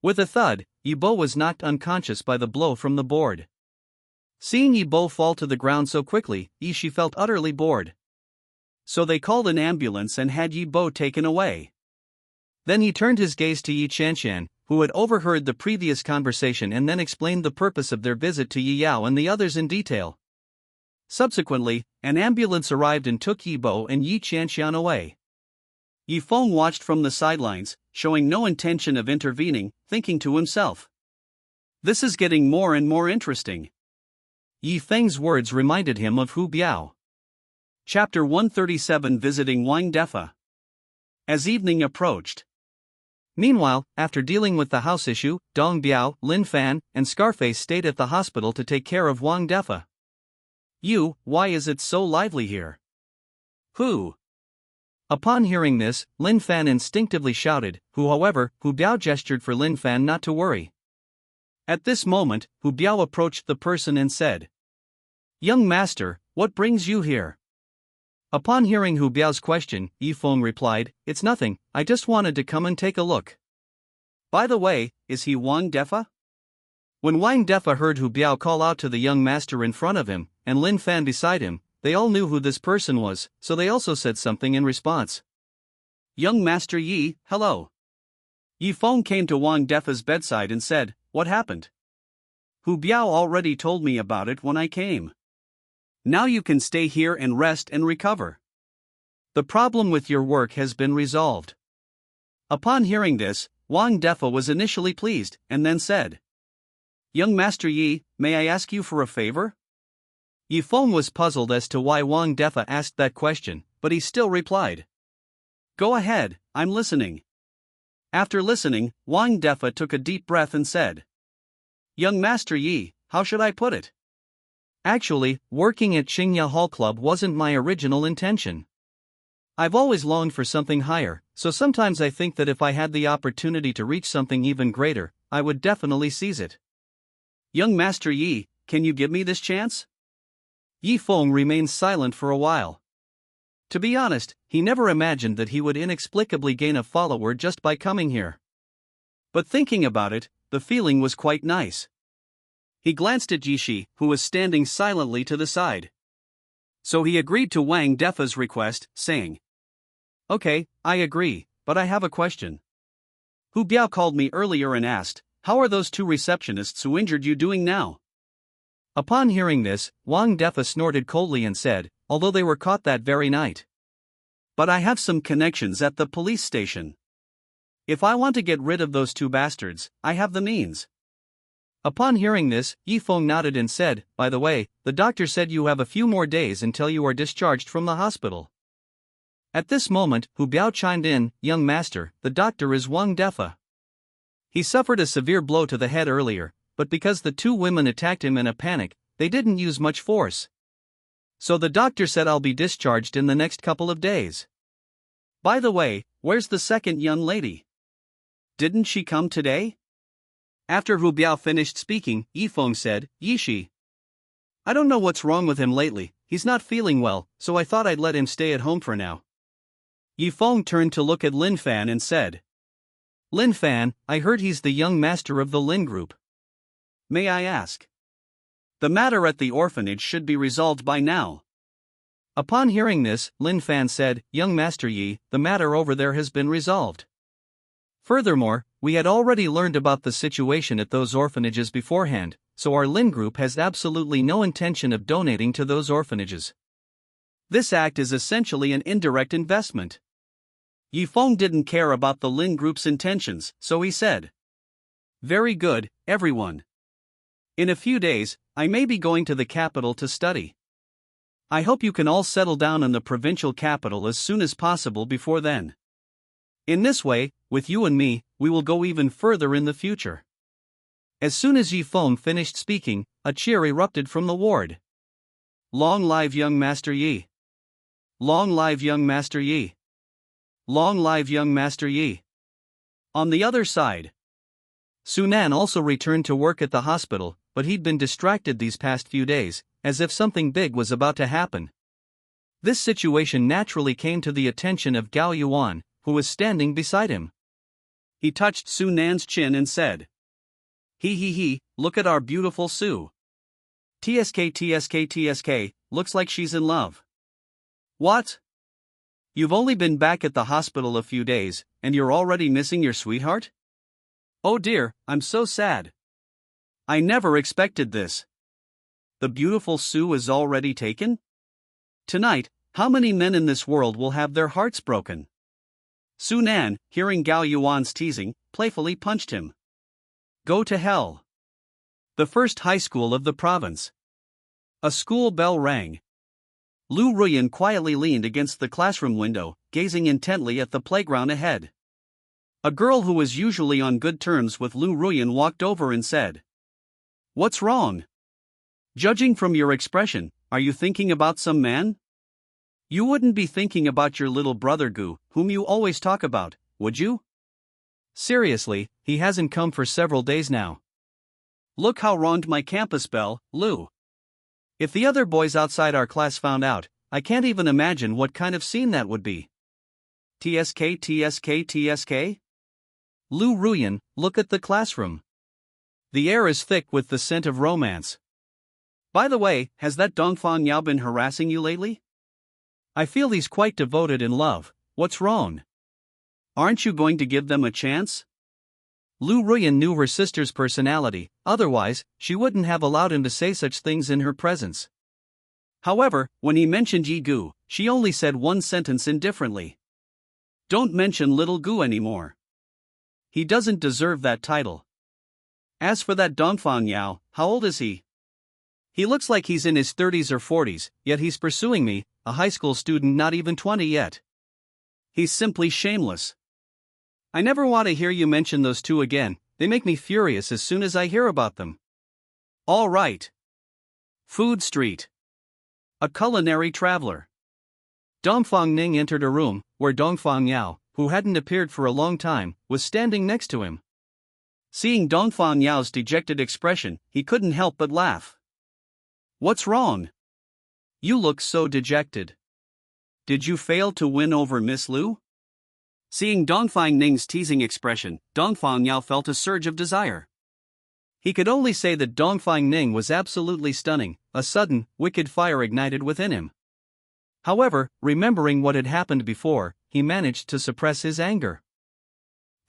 With a thud, Yi Bo was knocked unconscious by the blow from the board. Seeing Yi Bo fall to the ground so quickly, Yi Shi felt utterly bored. So they called an ambulance and had Yi Bo taken away. Then he turned his gaze to Yi Qianqian, who had overheard the previous conversation, and then explained the purpose of their visit to Yi Yao and the others in detail. Subsequently, an ambulance arrived and took Yi Bo and Yi Qianqian away. Yi Feng watched from the sidelines, showing no intention of intervening, thinking to himself, "This is getting more and more interesting." Yi Feng's words reminded him of Hu Biao. Chapter 137, Visiting Wang Defa. As evening approached. Meanwhile, after dealing with the house issue, Dong Biao, Lin Fan, and Scarface stayed at the hospital to take care of Wang Defa. Why is it so lively here? Who? Upon hearing this, Lin Fan instinctively shouted, Hu Biao gestured for Lin Fan not to worry. At this moment, Hu Biao approached the person and said, "Young master, what brings you here?" Upon hearing Hu Biao's question, Yi Feng replied, "It's nothing, I just wanted to come and take a look." By the way, is he Wang Defa? When Wang Defa heard Hu Biao call out to the young master in front of him, and Lin Fan beside him, they all knew who this person was, so they also said something in response. "Young Master Yi, hello." Yi Feng came to Wang Defa's bedside and said, "What happened?" "Hu Biao already told me about it when I came. Now you can stay here and rest and recover. The problem with your work has been resolved." Upon hearing this, Wang Defa was initially pleased, and then said, "Young Master Yi, may I ask you for a favor?" Yi Feng was puzzled as to why Wang Defa asked that question, but he still replied, "Go ahead, I'm listening." After listening, Wang Defa took a deep breath and said, "Young Master Yi, how should I put it? Actually, working at Qingya Hall Club wasn't my original intention. I've always longed for something higher, so sometimes I think that if I had the opportunity to reach something even greater, I would definitely seize it. Young Master Yi, can you give me this chance?" Yi Feng remained silent for a while. To be honest, he never imagined that he would inexplicably gain a follower just by coming here. But thinking about it, the feeling was quite nice. He glanced at Jishi, who was standing silently to the side. So he agreed to Wang Defa's request, saying, "Okay, I agree, but I have a question. Hu Biao called me earlier and asked, how are those two receptionists who injured you doing now?" Upon hearing this, Wang Defa snorted coldly and said, "Although they were caught that very night. But I have some connections at the police station. If I want to get rid of those two bastards, I have the means." Upon hearing this, Yi Feng nodded and said, "By the way, the doctor said you have a few more days until you are discharged from the hospital." At this moment, Hu Biao chimed in, "Young master, the doctor is Wang Defa. He suffered a severe blow to the head earlier, but because the two women attacked him in a panic, they didn't use much force. So the doctor said I'll be discharged in the next couple of days. By the way, where's the second young lady? Didn't she come today?" After Hu Biao finished speaking, Yi Feng said, "Yishi. I don't know what's wrong with him lately, he's not feeling well, so I thought I'd let him stay at home for now." Yi Feng turned to look at Lin Fan and said, "Lin Fan, I heard he's the young master of the Lin group. May I ask? The matter at the orphanage should be resolved by now." Upon hearing this, Lin Fan said, "Young Master Yi, the matter over there has been resolved. Furthermore, we had already learned about the situation at those orphanages beforehand, so our Lin group has absolutely no intention of donating to those orphanages. This act is essentially an indirect investment." Yi Feng didn't care about the Lin group's intentions, so he said, "Very good, everyone. In a few days, I may be going to the capital to study. I hope you can all settle down in the provincial capital as soon as possible before then. In this way, with you and me, we will go even further in the future." As soon as Yi Feng finished speaking, a cheer erupted from the ward. "Long live young Master Yi! Long live young Master Yi! Long live young Master Yi!" On the other side, Sunan also returned to work at the hospital, but he'd been distracted these past few days, as if something big was about to happen. This situation naturally came to the attention of Gao Yuan, who was standing beside him. He touched Sunan's chin and said, He, look at our beautiful Su. TSK, looks like she's in love." "What? You've only been back at the hospital a few days, and you're already missing your sweetheart? Oh dear, I'm so sad. I never expected this. The beautiful Su is already taken? Tonight, how many men in this world will have their hearts broken?" Sunan, hearing Gao Yuan's teasing, playfully punched him. "Go to hell." The first high school of the province. A school bell rang. Lu Ruyan quietly leaned against the classroom window, gazing intently at the playground ahead. A girl who was usually on good terms with Lu Ruyan walked over and said, "What's wrong? Judging from your expression, are you thinking about some man? You wouldn't be thinking about your little brother Gu, whom you always talk about, would you? Seriously, he hasn't come for several days now." Look how wronged my campus bell, Lou. If the other boys outside our class found out, I can't even imagine what kind of scene that would be. TSK TSK TSK? Lou Ruyan, look at the classroom. The air is thick with the scent of romance. By the way, has that Dongfang Yao been harassing you lately? I feel he's quite devoted in love. What's wrong? Aren't you going to give them a chance? Lou Ruyan knew her sister's personality, otherwise, she wouldn't have allowed him to say such things in her presence. However, when he mentioned Yi Gu, she only said one sentence indifferently. Don't mention little Gu anymore. He doesn't deserve that title. As for that Dongfang Yao, how old is he? He looks like he's in his 30s or 40s, yet he's pursuing me, a high school student not even 20 yet. He's simply shameless. I never want to hear you mention those two again, they make me furious as soon as I hear about them. All right. Food Street. A culinary traveler. Dongfang Ning entered a room, where Dongfang Yao, who hadn't appeared for a long time, was standing next to him. Seeing Dongfang Yao's dejected expression, he couldn't help but laugh. What's wrong? You look so dejected. Did you fail to win over Miss Liu? Seeing Dongfang Ning's teasing expression, Dongfang Yao felt a surge of desire. He could only say that Dongfang Ning was absolutely stunning, a sudden, wicked fire ignited within him. However, remembering what had happened before, he managed to suppress his anger.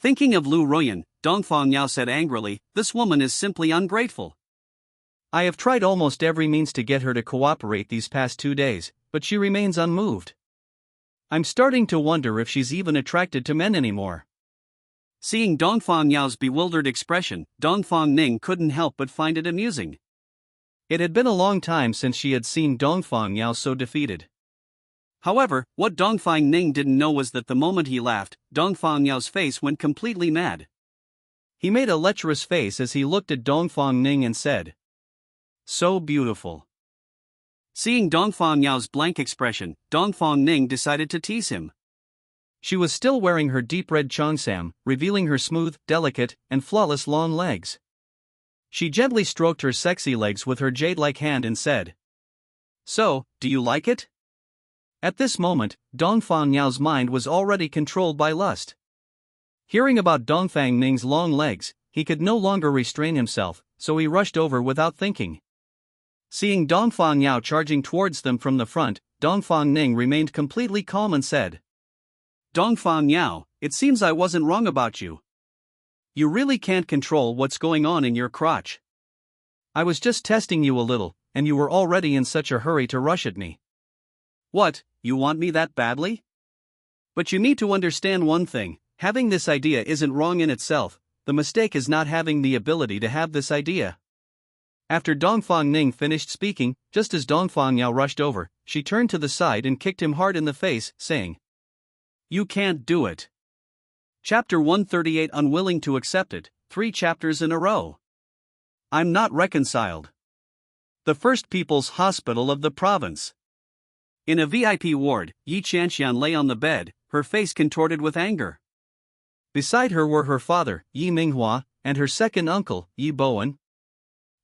Thinking of Lou Ruyan, Dongfang Yao said angrily, "This woman is simply ungrateful. I have tried almost every means to get her to cooperate these past 2 days, but she remains unmoved. I'm starting to wonder if she's even attracted to men anymore." Seeing Dongfang Yao's bewildered expression, Dongfang Ning couldn't help but find it amusing. It had been a long time since she had seen Dongfang Yao so defeated. However, what Dongfang Ning didn't know was that the moment he laughed, Dongfang Yao's face went completely mad. He made a lecherous face as he looked at Dongfang Ning and said, "So beautiful." Seeing Dongfang Yao's blank expression, Dongfang Ning decided to tease him. She was still wearing her deep red cheongsam, revealing her smooth, delicate, and flawless long legs. She gently stroked her sexy legs with her jade-like hand and said, "So, do you like it?" At this moment, Dongfang Yao's mind was already controlled by lust. Hearing about Dongfang Ning's long legs, he could no longer restrain himself, so he rushed over without thinking. Seeing Dongfang Yao charging towards them from the front, Dongfang Ning remained completely calm and said, "Dongfang Yao, it seems I wasn't wrong about you. You really can't control what's going on in your crotch. I was just testing you a little, and you were already in such a hurry to rush at me. What, you want me that badly? But you need to understand one thing, having this idea isn't wrong in itself, the mistake is not having the ability to have this idea." After Dongfang Ning finished speaking, just as Dongfang Yao rushed over, she turned to the side and kicked him hard in the face, saying, "You can't do it." Chapter 138 Unwilling to accept it, 3 chapters in a row. I'm not reconciled. The First People's Hospital of the province. In a VIP ward, Yi Qianxian lay on the bed, her face contorted with anger. Beside her were her father, Yi Minghua, and her second uncle, Yi Bowen.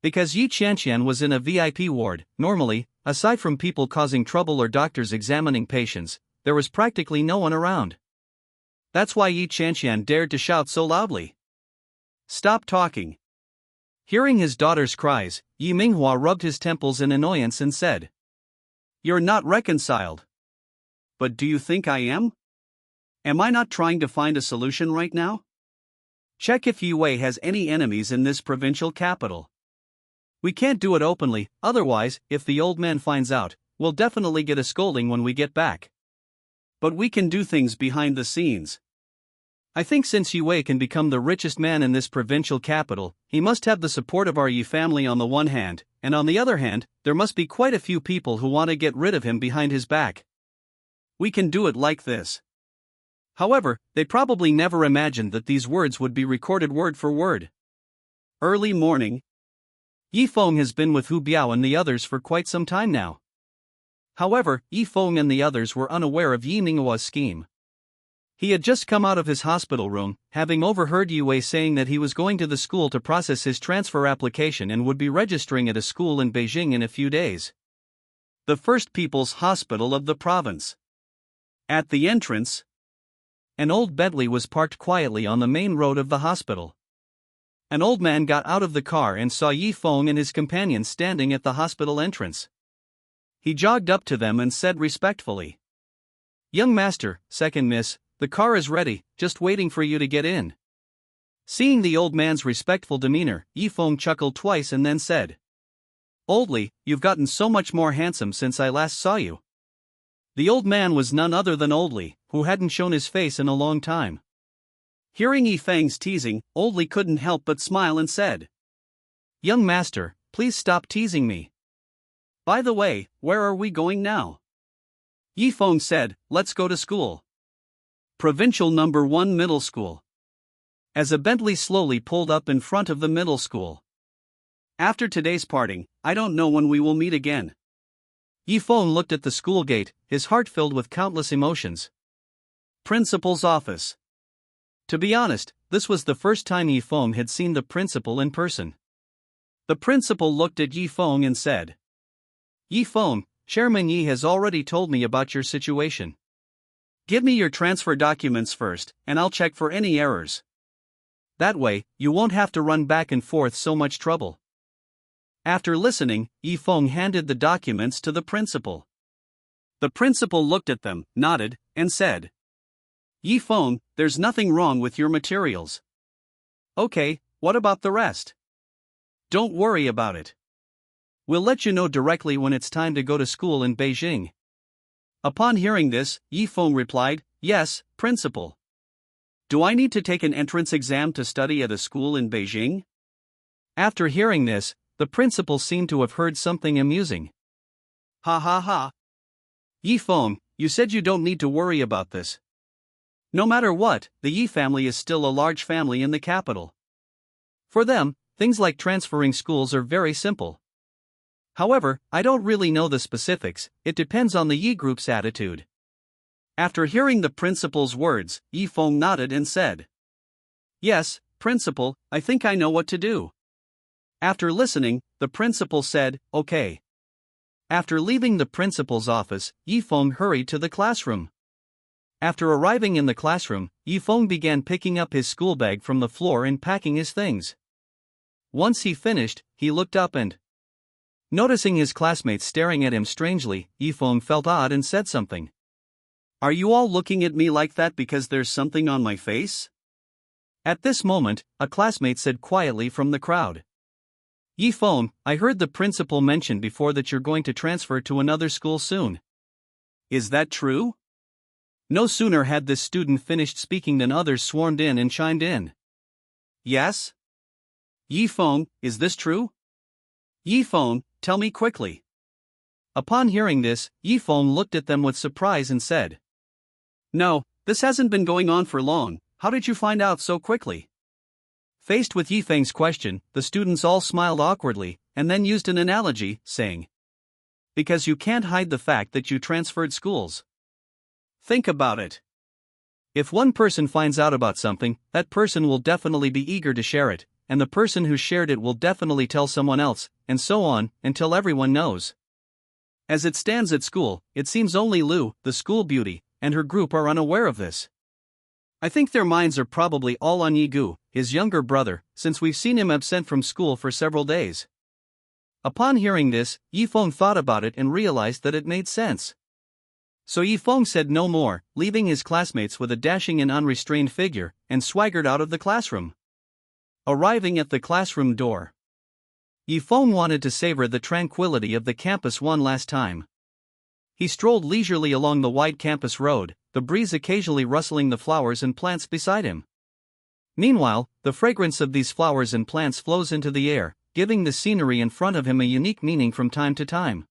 Because Yi Qianxian was in a VIP ward, normally, aside from people causing trouble or doctors examining patients, there was practically no one around. That's why Yi Qianxian dared to shout so loudly. "Stop talking." Hearing his daughter's cries, Yi Minghua rubbed his temples in annoyance and said, "You're not reconciled." "But do you think I am? Am I not trying to find a solution right now? Check if Yue has any enemies in this provincial capital. We can't do it openly, otherwise, if the old man finds out, we'll definitely get a scolding when we get back. But we can do things behind the scenes. I think since Yue can become the richest man in this provincial capital, he must have the support of our Yi family on the one hand, and on the other hand, there must be quite a few people who want to get rid of him behind his back. We can do it like this." However, they probably never imagined that these words would be recorded word for word. Early morning. Yi Feng has been with Hu Biao and the others for quite some time now. However, Yi Feng and the others were unaware of Yi Minghua's scheme. He had just come out of his hospital room, having overheard Yue saying that he was going to the school to process his transfer application and would be registering at a school in Beijing in a few days. The First People's Hospital of the province. At the entrance, an old Bentley was parked quietly on the main road of the hospital. An old man got out of the car and saw Yi Feng and his companion standing at the hospital entrance. He jogged up to them and said respectfully, "Young master, second miss, the car is ready, just waiting for you to get in." Seeing the old man's respectful demeanor, Yi Feng chuckled twice and then said, "Oldly, you've gotten so much more handsome since I last saw you." The old man was none other than Oldly, who hadn't shown his face in a long time. Hearing Yi Feng's teasing, Oldly couldn't help but smile and said, "Young master, please stop teasing me. By the way, where are we going now?" Yi Feng said, "Let's go to school. Provincial number 1 middle school." As a Bentley slowly pulled up in front of the middle school. "After today's parting, I don't know when we will meet again." Yi Feng looked at the school gate, his heart filled with countless emotions. Principal's office. To be honest, this was the first time Yi Feng had seen the principal in person. The principal looked at Yi Feng and said, "Yi Feng, Chairman Yi has already told me about your situation. Give me your transfer documents first, and I'll check for any errors. That way, you won't have to run back and forth so much trouble." After listening, Yi Feng handed the documents to the principal. The principal looked at them, nodded, and said, "Yi Feng, there's nothing wrong with your materials. Okay, what about the rest? Don't worry about it. We'll let you know directly when it's time to go to school in Beijing." Upon hearing this, Yi Feng replied, "Yes, principal. Do I need to take an entrance exam to study at a school in Beijing?" After hearing this, the principal seemed to have heard something amusing. "Ha ha ha. Yi Feng, you said you don't need to worry about this. No matter what, the Yi family is still a large family in the capital. For them, things like transferring schools are very simple. However, I don't really know the specifics, it depends on the Yi group's attitude." After hearing the principal's words, Yi Feng nodded and said, "Yes, principal, I think I know what to do." After listening, the principal said, "Okay." After leaving the principal's office, Yi Feng hurried to the classroom. After arriving in the classroom, Yi Feng began picking up his school bag from the floor and packing his things. Once he finished, he looked up and, noticing his classmates staring at him strangely, Yi Feng felt odd and said something. "Are you all looking at me like that because there's something on my face?" At this moment, a classmate said quietly from the crowd, "Yi Feng, I heard the principal mention before that you're going to transfer to another school soon. Is that true?" No sooner had this student finished speaking than others swarmed in and chimed in. "Yes? Yi Feng, is this true? Yi Feng, tell me quickly." Upon hearing this, Yi Feng looked at them with surprise and said, "No, this hasn't been going on for long, how did you find out so quickly?" Faced with Yi Feng's question, the students all smiled awkwardly, and then used an analogy, saying, "Because you can't hide the fact that you transferred schools. Think about it. If one person finds out about something, that person will definitely be eager to share it, and the person who shared it will definitely tell someone else, and so on, until everyone knows. As it stands at school, it seems only Lu, the school beauty, and her group are unaware of this. I think their minds are probably all on Yigu, his younger brother, since we've seen him absent from school for several days." Upon hearing this, Yi Feng thought about it and realized that it made sense. So Yi Feng said no more, leaving his classmates with a dashing and unrestrained figure, and swaggered out of the classroom. Arriving at the classroom door, Yi Feng wanted to savor the tranquility of the campus one last time. He strolled leisurely along the wide campus road, the breeze occasionally rustling the flowers and plants beside him. Meanwhile, the fragrance of these flowers and plants flows into the air, giving the scenery in front of him a unique meaning from time to time.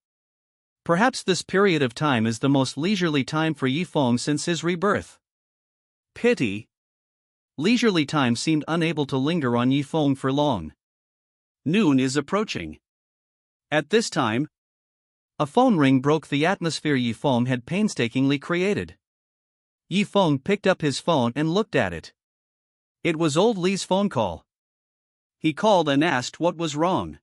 Perhaps this period of time is the most leisurely time for Yi Feng since his rebirth. Pity. Leisurely time seemed unable to linger on Yi Feng for long. Noon is approaching. At this time, a phone ring broke the atmosphere Yi Feng had painstakingly created. Yi Feng picked up his phone and looked at it. It was old Li's phone call. He called and asked what was wrong.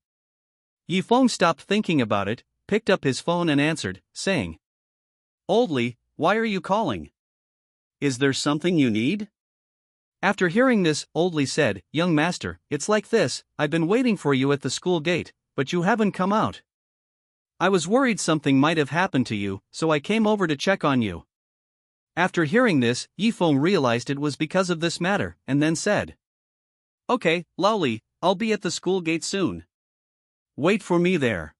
Yi Feng stopped thinking about it, picked up his phone and answered, saying, "Old Li, why are you calling? Is there something you need?" After hearing this, Old Li said, "Young master, it's like this, I've been waiting for you at the school gate, but you haven't come out. I was worried something might have happened to you, so I came over to check on you." After hearing this, Yi Feng realized it was because of this matter, and then said, "Okay, Lao Li, I'll be at the school gate soon. Wait for me there."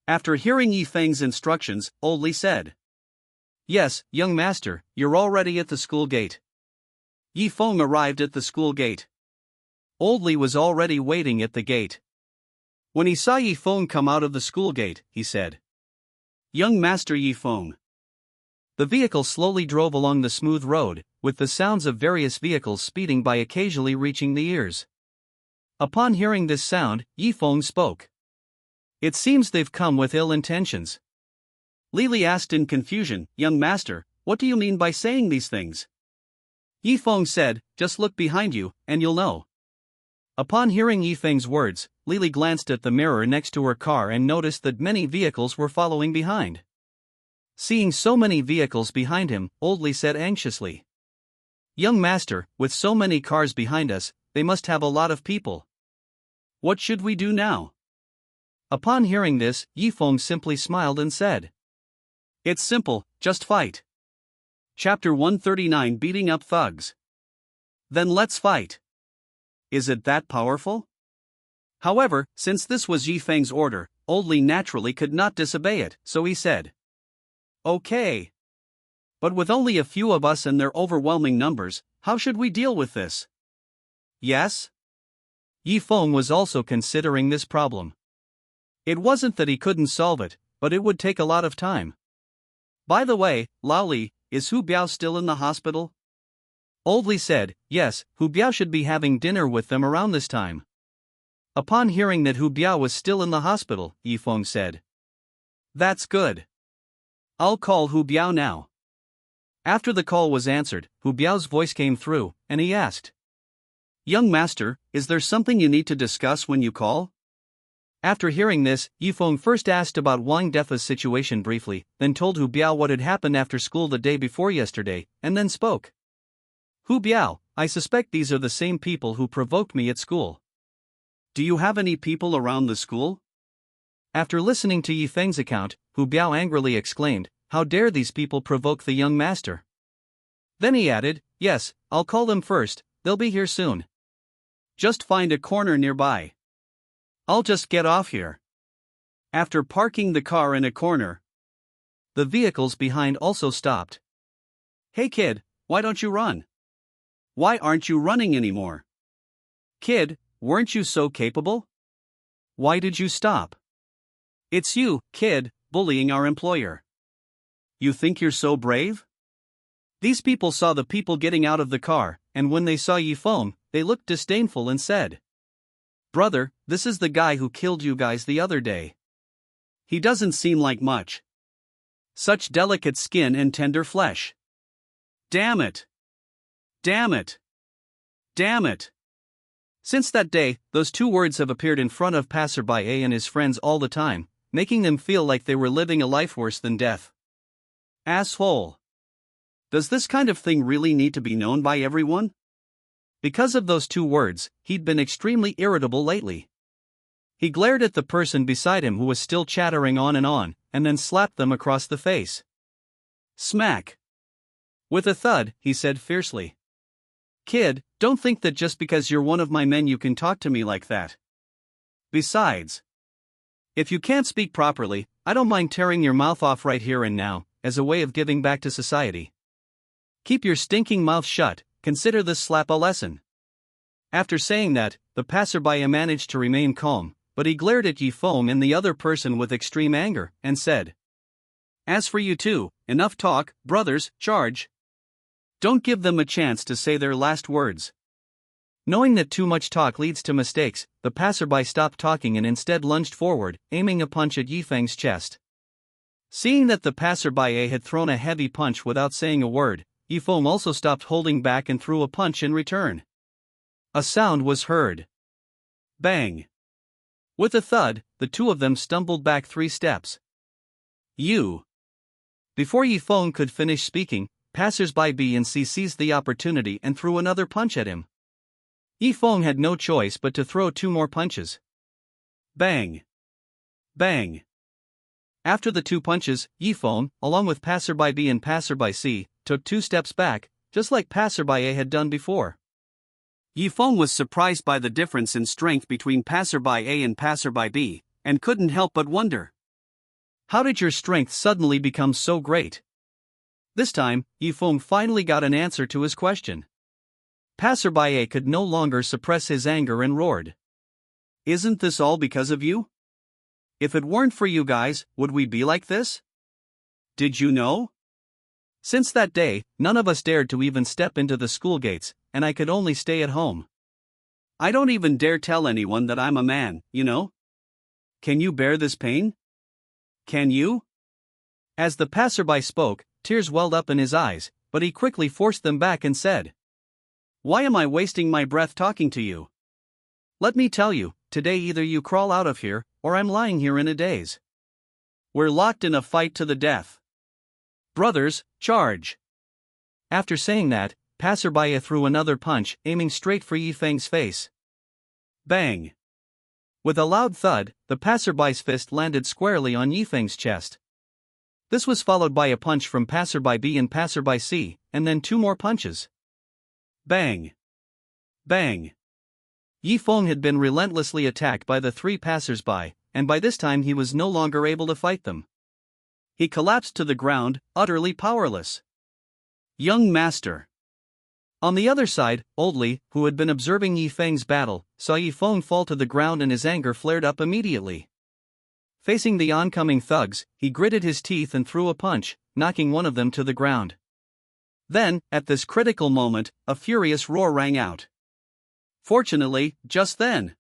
After hearing Yi Feng's instructions, Old Li said, "Yes, young master, you're already at the school gate." Yi Feng arrived at the school gate. Old Li was already waiting at the gate. When he saw Yi Feng come out of the school gate, he said, "Young master Yi Feng." The vehicle slowly drove along the smooth road, with the sounds of various vehicles speeding by occasionally reaching the ears. Upon hearing this sound, Yi Feng spoke. "It seems they've come with ill intentions." Li asked in confusion, "Young master, what do you mean by saying these things?" Yi Feng said, "Just look behind you, and you'll know." Upon hearing Yi Feng's words, Li glanced at the mirror next to her car and noticed that many vehicles were following behind. Seeing so many vehicles behind him, Old Li said anxiously, "Young master, with so many cars behind us, they must have a lot of people. What should we do now?" Upon hearing this, Yi Feng simply smiled and said, "It's simple, just fight." Chapter 139, Beating Up Thugs. Then let's fight. Is it that powerful? However, since this was Yi Feng's order, Old Li naturally could not disobey it, so he said, "Okay. But with only a few of us and their overwhelming numbers, how should we deal with this?" "Yes?" Yi Feng was also considering this problem. It wasn't that he couldn't solve it, but it would take a lot of time. "By the way, Lao Li, is Hu Biao still in the hospital?" Old Li said, "Yes, Hu Biao should be having dinner with them around this time." Upon hearing that Hu Biao was still in the hospital, Yi Feng said, "That's good. I'll call Hu Biao now." After the call was answered, Hu Biao's voice came through, and he asked, "Young master, is there something you need to discuss when you call?" After hearing this, Yi Feng first asked about Wang Defa's situation briefly, then told Hu Biao what had happened after school the day before yesterday, and then spoke. "Hu Biao, I suspect these are the same people who provoked me at school. Do you have any people around the school?" After listening to Yi Feng's account, Hu Biao angrily exclaimed, "How dare these people provoke the young master?" Then he added, "Yes, I'll call them first, they'll be here soon. Just find a corner nearby. I'll just get off here." After parking the car in a corner, the vehicles behind also stopped. "Hey kid, why don't you run? Why aren't you running anymore? Kid, weren't you so capable? Why did you stop? It's you, kid, bullying our employer. You think you're so brave?" These people saw the people getting out of the car, and when they saw Yi Feng, they looked disdainful and said, "Brother, this is the guy who killed you guys the other day. He doesn't seem like much. Such delicate skin and tender flesh. Damn it! Damn it! Damn it!" Since that day, those two words have appeared in front of passerby A and his friends all the time, making them feel like they were living a life worse than death. Asshole. Does this kind of thing really need to be known by everyone? Because of those two words, he'd been extremely irritable lately. He glared at the person beside him who was still chattering on, and then slapped them across the face. Smack. With a thud, he said fiercely, "Kid, don't think that just because you're one of my men you can talk to me like that. Besides, if you can't speak properly, I don't mind tearing your mouth off right here and now, as a way of giving back to society. Keep your stinking mouth shut, consider this slap a lesson." After saying that, the passerby managed to remain calm, but he glared at Yi Feng and the other person with extreme anger, and said, "As for you two, enough talk, brothers, charge. Don't give them a chance to say their last words." Knowing that too much talk leads to mistakes, the passerby stopped talking and instead lunged forward, aiming a punch at Yi Feng's chest. Seeing that the passerby had thrown a heavy punch without saying a word, Yifeng also stopped holding back and threw a punch in return. A sound was heard. Bang! With a thud, the two of them stumbled back 3 steps. You! Before Yifeng could finish speaking, passers-by B and C seized the opportunity and threw another punch at him. Yifeng had no choice but to throw 2 more punches. Bang! Bang! After the 2 punches, Yifeng, along with passerby B and passerby C, took 2 steps back, just like passerby A had done before. Yifeng was surprised by the difference in strength between passerby A and passerby B, and couldn't help but wonder. How did your strength suddenly become so great? This time, Yifeng finally got an answer to his question. Passerby A could no longer suppress his anger and roared. Isn't this all because of you? If it weren't for you guys, would we be like this? Did you know? Since that day, none of us dared to even step into the school gates, and I could only stay at home. I don't even dare tell anyone that I'm a man, you know? Can you bear this pain? Can you? As the passerby spoke, tears welled up in his eyes, but he quickly forced them back and said, Why am I wasting my breath talking to you? Let me tell you, today either you crawl out of here, or I'm lying here in a daze. We're locked in a fight to the death. Brothers, charge! After saying that, passerby A threw another punch, aiming straight for Yifeng's face. Bang! With a loud thud, the passerby's fist landed squarely on Yifeng's chest. This was followed by a punch from passerby B and passerby C, and then 2 more punches. Bang! Bang! Yifeng had been relentlessly attacked by the 3 passers-by, and by this time he was no longer able to fight them. He collapsed to the ground, utterly powerless. Young master. On the other side, Old Li, who had been observing Yifeng's battle, saw Yifeng fall to the ground and his anger flared up immediately. Facing the oncoming thugs, he gritted his teeth and threw a punch, knocking one of them to the ground. Then, at this critical moment, a furious roar rang out. Fortunately, just then,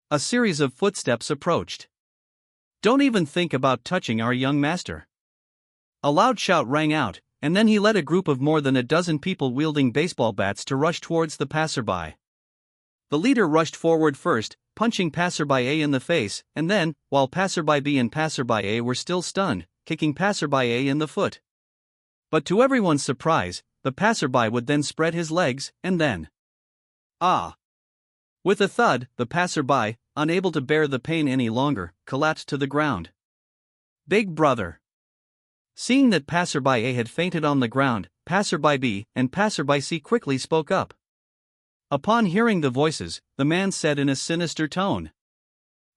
a series of footsteps approached. Don't even think about touching our young master. A loud shout rang out, and then he led a group of more than a dozen people wielding baseball bats to rush towards the passerby. The leader rushed forward first, punching passerby A in the face, and then, while passerby B and passerby A were still stunned, kicking passerby A in the foot. But to everyone's surprise, the passerby would then spread his legs, and then... Ah! With a thud, the passerby, unable to bear the pain any longer, collapsed to the ground. Big brother! Seeing that passerby A had fainted on the ground, passerby B and passerby C quickly spoke up. Upon hearing the voices, the man said in a sinister tone,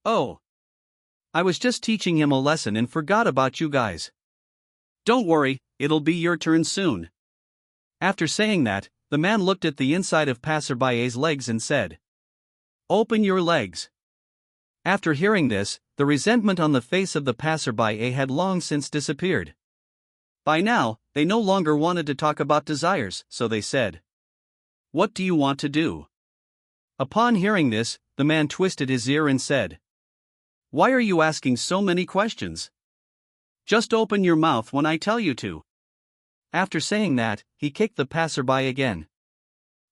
Oh! I was just teaching him a lesson and forgot about you guys. Don't worry, it'll be your turn soon. After saying that, the man looked at the inside of passerby A's legs and said, Open your legs. After hearing this, the resentment on the face of the passerby A had long since disappeared. By now, they no longer wanted to talk about desires, so they said, What do you want to do? Upon hearing this, the man twisted his ear and said, Why are you asking so many questions? Just open your mouth when I tell you to. After saying that, he kicked the passerby again.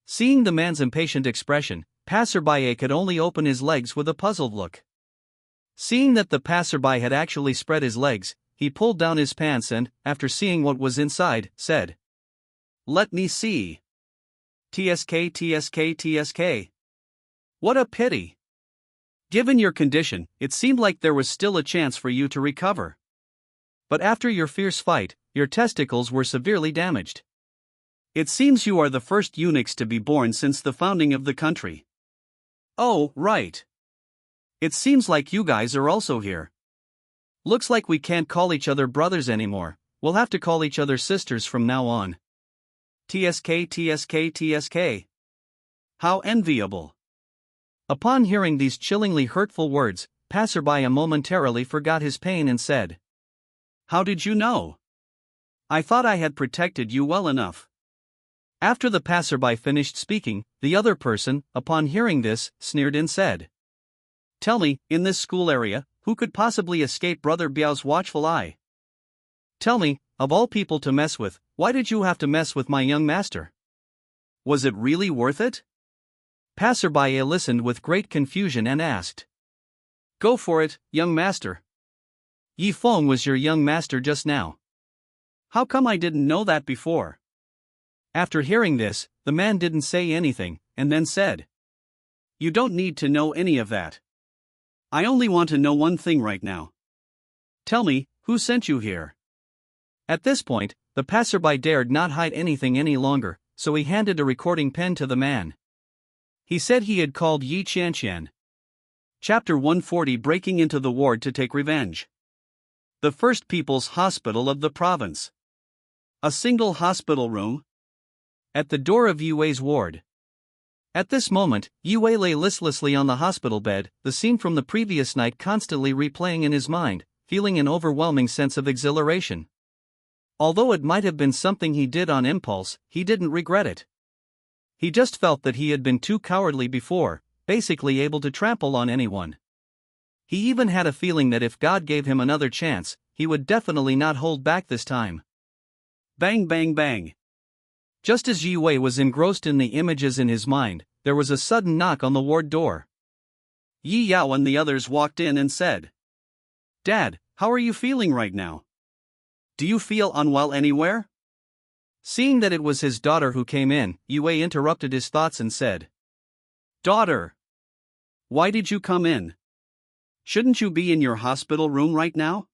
Seeing the man's impatient expression, passerby A could only open his legs with a puzzled look. Seeing that the passerby had actually spread his legs, he pulled down his pants and, after seeing what was inside, said, Let me see. TSK TSK TSK. What a pity. Given your condition, it seemed like there was still a chance for you to recover. But after your fierce fight, your testicles were severely damaged. It seems you are the first eunuchs to be born since the founding of the country. Oh, right. It seems like you guys are also here. Looks like we can't call each other brothers anymore, we'll have to call each other sisters from now on. TSK TSK TSK. How enviable. Upon hearing these chillingly hurtful words, passerby A momentarily forgot his pain and said, How did you know? I thought I had protected you well enough. After the passerby finished speaking, the other person, upon hearing this, sneered and said, Tell me, in this school area, who could possibly escape Brother Biao's watchful eye? Tell me, of all people to mess with, why did you have to mess with my young master? Was it really worth it? Passerby listened with great confusion and asked. Go for it, young master. Yi Feng was your young master just now. How come I didn't know that before? After hearing this, the man didn't say anything, and then said. You don't need to know any of that. I only want to know one thing right now. Tell me, who sent you here? At this point, the passerby dared not hide anything any longer, so he handed a recording pen to the man. He said he had called Yi Qianqian. Chapter 140 Breaking into the ward to take revenge. The First People's Hospital of the province. A single hospital room. At the door of Yue's ward. At this moment, Yue lay listlessly on the hospital bed, the scene from the previous night constantly replaying in his mind, feeling an overwhelming sense of exhilaration. Although it might have been something he did on impulse, he didn't regret it. He just felt that he had been too cowardly before, basically able to trample on anyone. He even had a feeling that if God gave him another chance, he would definitely not hold back this time. Bang bang bang. Just as Yue was engrossed in the images in his mind, there was a sudden knock on the ward door. Yi Yao and the others walked in and said, Dad, how are you feeling right now? Do you feel unwell anywhere? Seeing that it was his daughter who came in, Yue interrupted his thoughts and said, Daughter! Why did you come in? Shouldn't you be in your hospital room right now?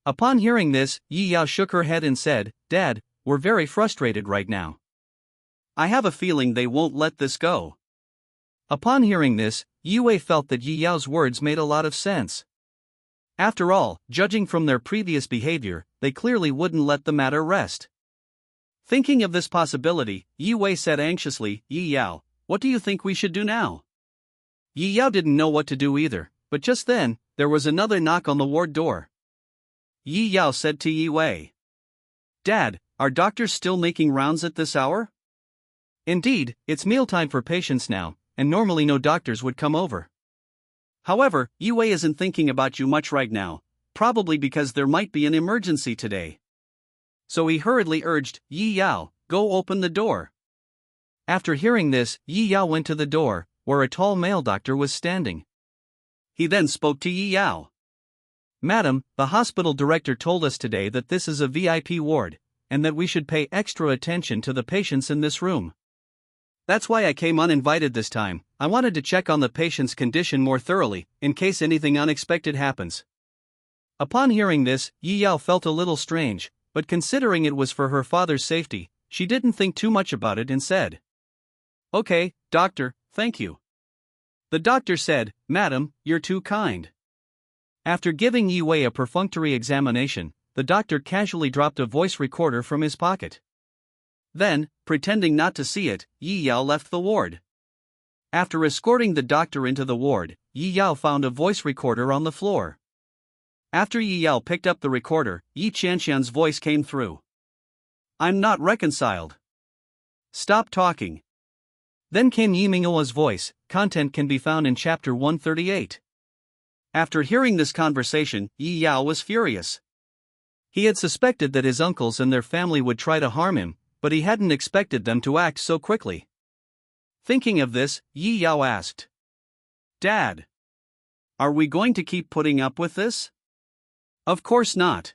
Upon hearing this, Yi Yao shook her head and said, Dad, we're very frustrated right now. I have a feeling they won't let this go. Upon hearing this, Yue felt that Yi Yao's words made a lot of sense. After all, judging from their previous behavior, they clearly wouldn't let the matter rest. Thinking of this possibility, Yue said anxiously, Yi Yao, what do you think we should do now? Yi Yao didn't know what to do either, but just then, there was another knock on the ward door. Yi Yao said to Yue, Dad, are doctors still making rounds at this hour? Indeed, it's mealtime for patients now, and normally no doctors would come over. However, Yue isn't thinking about you much right now, probably because there might be an emergency today. So he hurriedly urged, Yi Yao, go open the door. After hearing this, Yi Yao went to the door, where a tall male doctor was standing. He then spoke to Yi Yao. Madam, the hospital director told us today that this is a VIP ward, and that we should pay extra attention to the patients in this room. That's why I came uninvited this time. I wanted to check on the patient's condition more thoroughly, in case anything unexpected happens. Upon hearing this, Yi Yao felt a little strange, but considering it was for her father's safety, she didn't think too much about it and said, Okay, doctor, thank you. The doctor said, Madam, you're too kind. After giving Yue a perfunctory examination, the doctor casually dropped a voice recorder from his pocket. Then, pretending not to see it, Yi Yao left the ward. After escorting the doctor into the ward, Yi Yao found a voice recorder on the floor. After Yi Yao picked up the recorder, Yi Qianqian's voice came through. I'm not reconciled. Stop talking. Then came Yi Minghua's voice. Content can be found in chapter 138. After hearing this conversation, Yi Yao was furious. He had suspected that his uncles and their family would try to harm him, but he hadn't expected them to act so quickly. Thinking of this, Yi Yao asked, Dad, are we going to keep putting up with this? Of course not.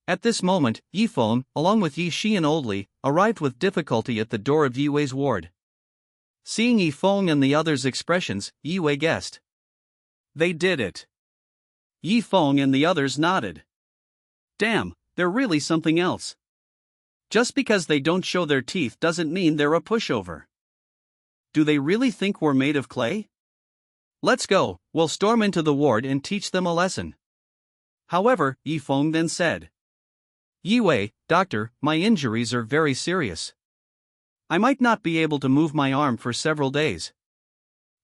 At this moment, Yi Feng, along with Yi Shi and Old Li, arrived with difficulty at the door of Yue's ward. Seeing Yi Feng and the others' expressions, Yue guessed. They did it. Yi Feng and the others nodded. Damn, they're really something else. Just because they don't show their teeth doesn't mean they're a pushover. Do they really think we're made of clay? Let's go, we'll storm into the ward and teach them a lesson. However, Yi Feng then said, Yue, doctor, my injuries are very serious. I might not be able to move my arm for several days.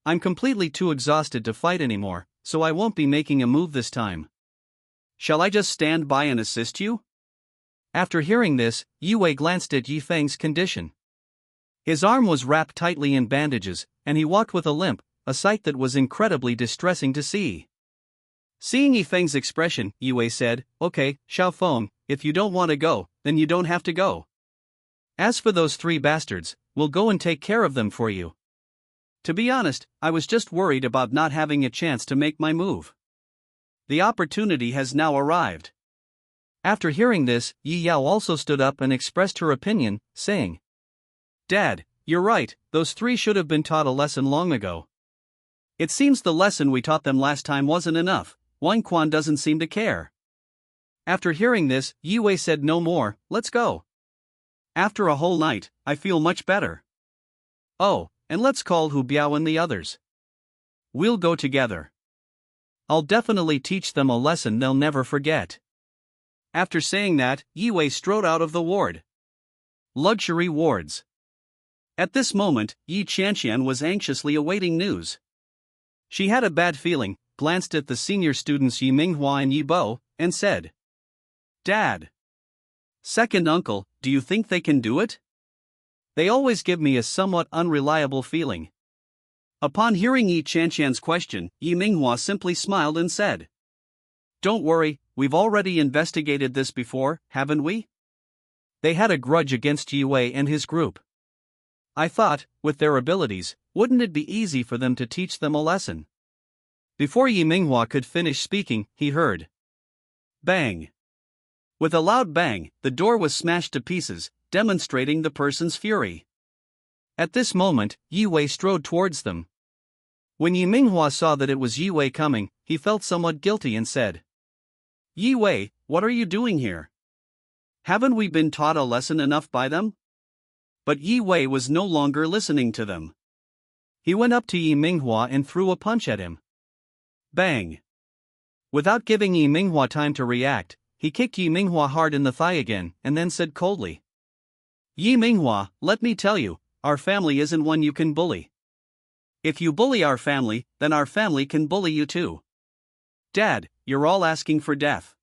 I'm completely too exhausted to fight anymore, so I won't be making a move this time. Shall I just stand by and assist you? After hearing this, Yue glanced at Yi Feng's condition. His arm was wrapped tightly in bandages, and he walked with a limp, a sight that was incredibly distressing to see. Seeing Yi Feng's expression, Yue said, Okay, Xiao Feng, if you don't want to go, then you don't have to go. As for those 3 bastards, we'll go and take care of them for you. To be honest, I was just worried about not having a chance to make my move. The opportunity has now arrived." After hearing this, Yi Yao also stood up and expressed her opinion, saying, "Dad, you're right, those 3 should have been taught a lesson long ago. It seems the lesson we taught them last time wasn't enough. Wang Quan doesn't seem to care." After hearing this, Yi Wei said no more, "Let's go. After a whole night, I feel much better. Oh, and let's call Hu Biao and the others. We'll go together. I'll definitely teach them a lesson they'll never forget." After saying that, Yi Wei strode out of the ward. Luxury wards. At this moment, Yi Qianqian was anxiously awaiting news. She had a bad feeling, glanced at the senior students Yi Minghua and Yi Bo, and said, "Dad. Second uncle, do you think they can do it? They always give me a somewhat unreliable feeling." Upon hearing Yi Qianqian's question, Yi Minghua simply smiled and said, "Don't worry, we've already investigated this before, haven't we?" They had a grudge against Yi Wei and his group. I thought, with their abilities, wouldn't it be easy for them to teach them a lesson? Before Yi Minghua could finish speaking, he heard bang. With a loud bang, the door was smashed to pieces, demonstrating the person's fury. At this moment, Yi Wei strode towards them. When Yi Minghua saw that it was Yi Wei coming, he felt somewhat guilty and said, "Yi Wei, what are you doing here? Haven't we been taught a lesson enough by them?" But Yi Wei was no longer listening to them. He went up to Yi Minghua and threw a punch at him. Bang! Without giving Yi Minghua time to react, he kicked Yi Minghua hard in the thigh again, and then said coldly, "Yi Minghua, let me tell you, our family isn't one you can bully. If you bully our family, then our family can bully you too. Dad, you're all asking for death."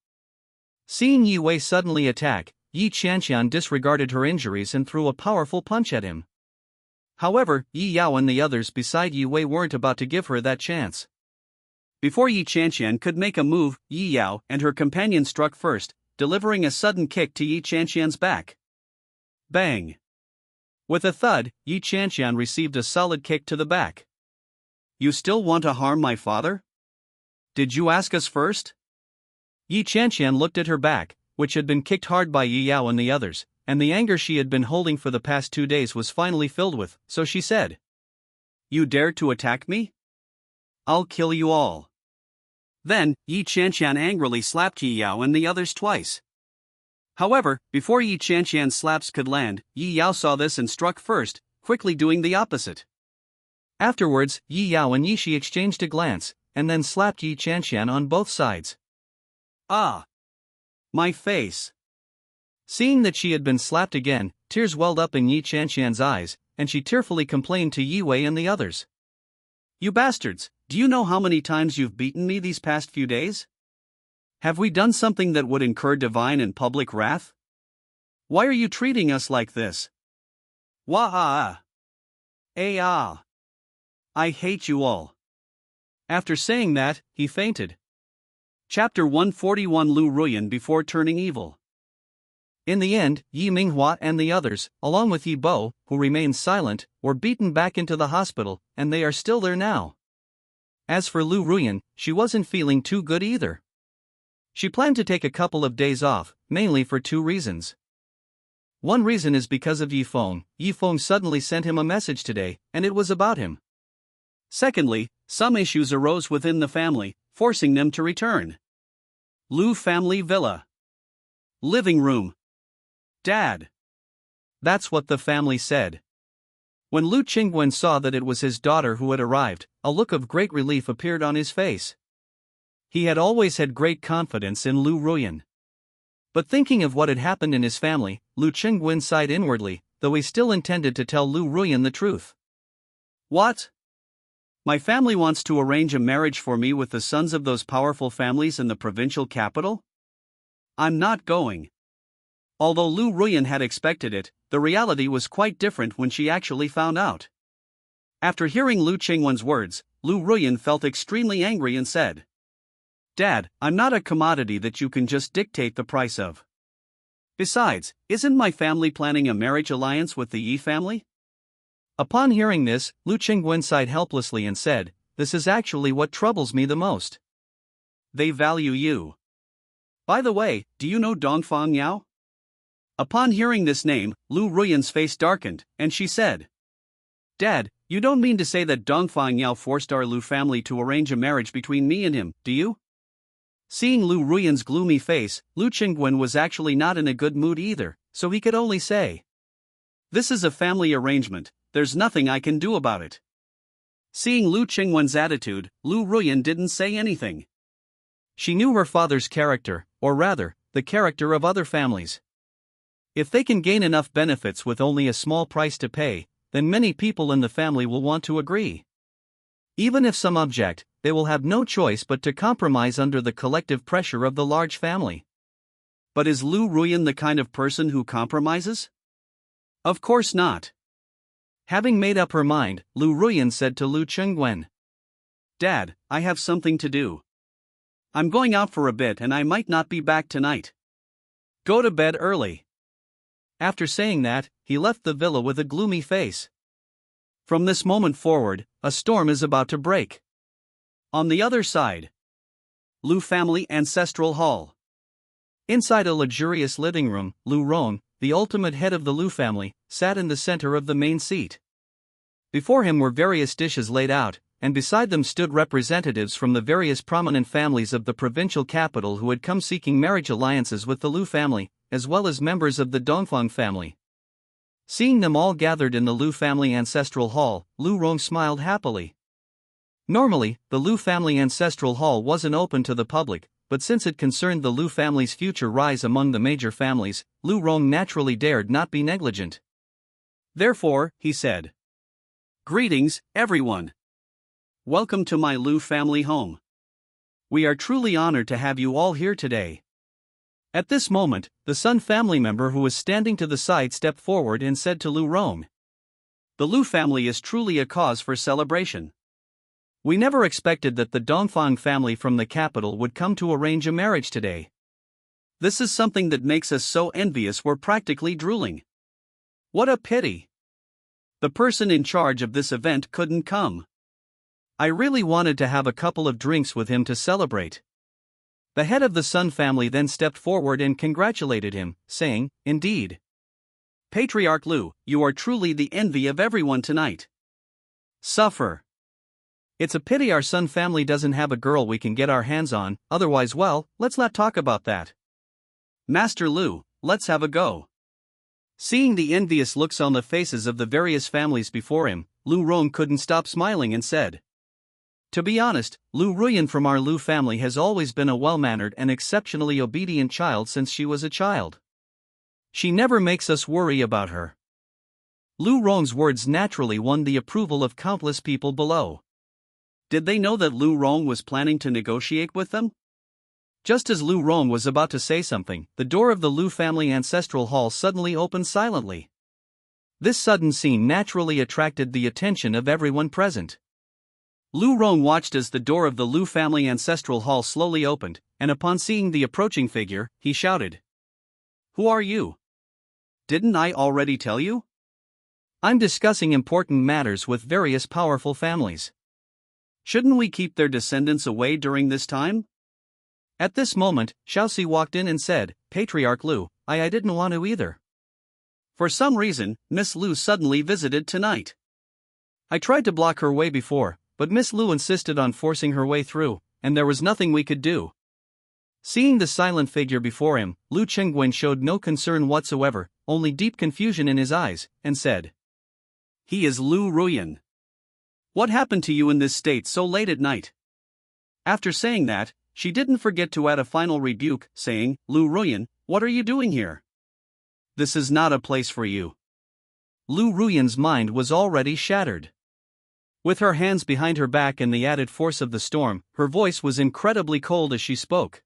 Seeing Yi Wei suddenly attack, Yi Qianqian disregarded her injuries and threw a powerful punch at him. However, Yi Yao and the others beside Yi Wei weren't about to give her that chance. Before Yi Qianqian could make a move, Yi Yao and her companion struck first, delivering a sudden kick to Yi Qianqian's back. Bang! With a thud, Yi Qianqian received a solid kick to the back. "You still want to harm my father? Did you ask us first?" Yi Qianqian looked at her back, which had been kicked hard by Yi Yao and the others, and the anger she had been holding for the past 2 days was finally filled with, so she said, "You dare to attack me? I'll kill you all." Then, Yi Qianqian angrily slapped Yi Yao and the others twice. However, before Yi Qianqian's slaps could land, Yi Yao saw this and struck first, quickly doing the opposite. Afterwards, Yi Yao and Yi Shi exchanged a glance, and then slapped Yi Qianqian on both sides. "Ah! My face!" Seeing that she had been slapped again, tears welled up in Yi Qianqian's eyes, and she tearfully complained to Yi Wei and the others. "You bastards, do you know how many times you've beaten me these past few days? Have we done something that would incur divine and public wrath? Why are you treating us like this? Wah-ah! Ah! I hate you all." After saying that, he fainted. Chapter 141 Lu Ruyan before turning evil. In the end, Yi Minghua and the others, along with Yi Bo, who remained silent, were beaten back into the hospital, and they are still there now. As for Lu Ruyan, she wasn't feeling too good either. She planned to take a couple of days off, mainly for 2 reasons. One reason is because of Yi Feng. Yi Feng suddenly sent him a message today, and it was about him. Secondly, some issues arose within the family, forcing them to return. Lu family villa. Living room. Dad. That's what the family said. When Lu Qingwen saw that it was his daughter who had arrived, a look of great relief appeared on his face. He had always had great confidence in Lu Ruyan. But thinking of what had happened in his family, Lu Qingwen sighed inwardly, though he still intended to tell Lu Ruyan the truth. "What? My family wants to arrange a marriage for me with the sons of those powerful families in the provincial capital? I'm not going." Although Lu Ruyan had expected it, the reality was quite different when she actually found out. After hearing Lu Qingwen's words, Lu Ruyan felt extremely angry and said, "Dad, I'm not a commodity that you can just dictate the price of. Besides, isn't my family planning a marriage alliance with the Yi family? Upon hearing this, Lu Qingwen sighed helplessly and said, "This is actually what troubles me the most. They value you. By the way, do you know Dongfang Yao?" Upon hearing this name, Lu Ruyan's face darkened, and she said, "Dad, you don't mean to say that Dongfang Yao forced our Lu family to arrange a marriage between me and him, do you?" Seeing Lu Ruyan's gloomy face, Lu Qingwen was actually not in a good mood either, so he could only say, "This is a family arrangement, there's nothing I can do about it." Seeing Lu Qingwen's attitude, Lu Ruyan didn't say anything. She knew her father's character, or rather, the character of other families. If they can gain enough benefits with only a small price to pay, then many people in the family will want to agree. Even if some object, they will have no choice but to compromise under the collective pressure of the large family. But is Lu Ruyan the kind of person who compromises? Of course not. Having made up her mind, Lu Ruyan said to Lu Qingwen, "Dad, I have something to do. I'm going out for a bit and I might not be back tonight. Go to bed early." After saying that, he left the villa with a gloomy face. From this moment forward, a storm is about to break. On the other side, Lu family ancestral hall. Inside a luxurious living room, Lu Rong, the ultimate head of the Lu family, sat in the center of the main seat. Before him were various dishes laid out, and beside them stood representatives from the various prominent families of the provincial capital who had come seeking marriage alliances with the Lu family, as well as members of the Dongfang family. Seeing them all gathered in the Lu family ancestral hall, Lu Rong smiled happily. Normally, the Lu family ancestral hall wasn't open to the public, but since it concerned the Lu family's future rise among the major families, Lu Rong naturally dared not be negligent. Therefore, he said, "Greetings, everyone. Welcome to my Lu family home. We are truly honored to have you all here today." At this moment, the Sun family member who was standing to the side stepped forward and said to Lu Rong, "The Lu family is truly a cause for celebration. We never expected that the Dongfang family from the capital would come to arrange a marriage today. This is something that makes us so envious we're practically drooling. What a pity. The person in charge of this event couldn't come. I really wanted to have a couple of drinks with him to celebrate." The head of the Sun family then stepped forward and congratulated him, saying, "Indeed. Patriarch Lu, you are truly the envy of everyone tonight. Suffer. It's a pity our Sun family doesn't have a girl we can get our hands on, otherwise, well, let's not talk about that. Master Lu, let's have a go." Seeing the envious looks on the faces of the various families before him, Lu Rong couldn't stop smiling and said, "To be honest, Lu Ruyan from our Lu family has always been a well-mannered and exceptionally obedient child since she was a child. She never makes us worry about her." Lu Rong's words naturally won the approval of countless people below. Did they know that Lu Rong was planning to negotiate with them? Just as Lu Rong was about to say something, the door of the Lu family ancestral hall suddenly opened silently. This sudden scene naturally attracted the attention of everyone present. Lu Rong watched as the door of the Lu family ancestral hall slowly opened, and upon seeing the approaching figure, he shouted, "Who are you? Didn't I already tell you? I'm discussing important matters with various powerful families. Shouldn't we keep their descendants away during this time?" At this moment, Xiaoxi walked in and said, "Patriarch Lu, I didn't want to either. For some reason, Miss Lu suddenly visited tonight. I tried to block her way before, but Miss Lu insisted on forcing her way through, and there was nothing we could do." Seeing the silent figure before him, Lu Qingwen showed no concern whatsoever, only deep confusion in his eyes, and said, "He is Lu Ruyan. What happened to you in this state so late at night?" After saying that, she didn't forget to add a final rebuke, saying, "Lu Ruyan, what are you doing here? This is not a place for you." Lu Ruyan's mind was already shattered. With her hands behind her back and the added force of the storm, her voice was incredibly cold as she spoke.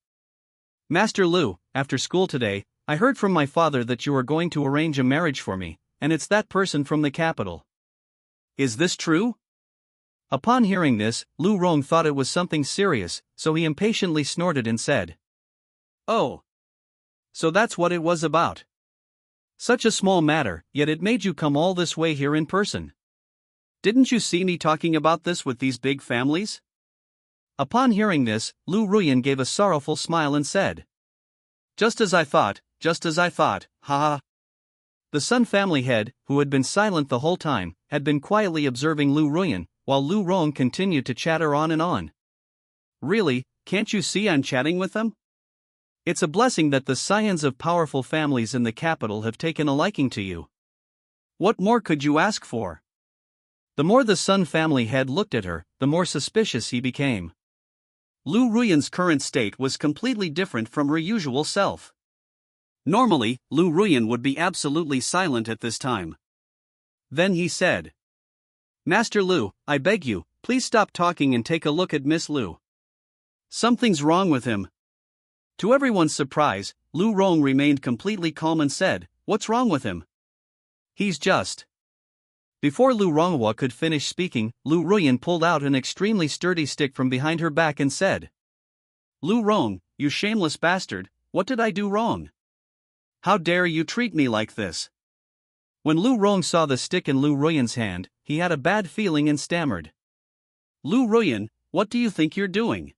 "Master Lu, after school today, I heard from my father that you are going to arrange a marriage for me, and it's that person from the capital. Is this true?" Upon hearing this, Lu Rong thought it was something serious, so he impatiently snorted and said, "Oh. So that's what it was about. Such a small matter, yet it made you come all this way here in person. Didn't you see me talking about this with these big families? Upon hearing this, Lu Ruyan gave a sorrowful smile and said, just as I thought, haha. The Sun family head, who had been silent the whole time, had been quietly observing Lu Ruyan, while Lu Rong continued to chatter on and on. Really, can't you see I'm chatting with them? It's a blessing that the scions of powerful families in the capital have taken a liking to you. What more could you ask for? The more the Sun family head looked at her, the more suspicious he became. Lu Ruyan's current state was completely different from her usual self. Normally, Lu Ruyan would be absolutely silent at this time. Then he said, Master Lu, I beg you, please stop talking and take a look at Miss Lu. Something's wrong with him. To everyone's surprise, Lu Rong remained completely calm and said, what's wrong with him? He's just. Before Lu Ronghua could finish speaking, Lu Ruyan pulled out an extremely sturdy stick from behind her back and said, Lu Rong, you shameless bastard, what did I do wrong? How dare you treat me like this? When Lu Rong saw the stick in Lu Ruyan's hand, he had a bad feeling and stammered. Lu Ruyan, what do you think you're doing?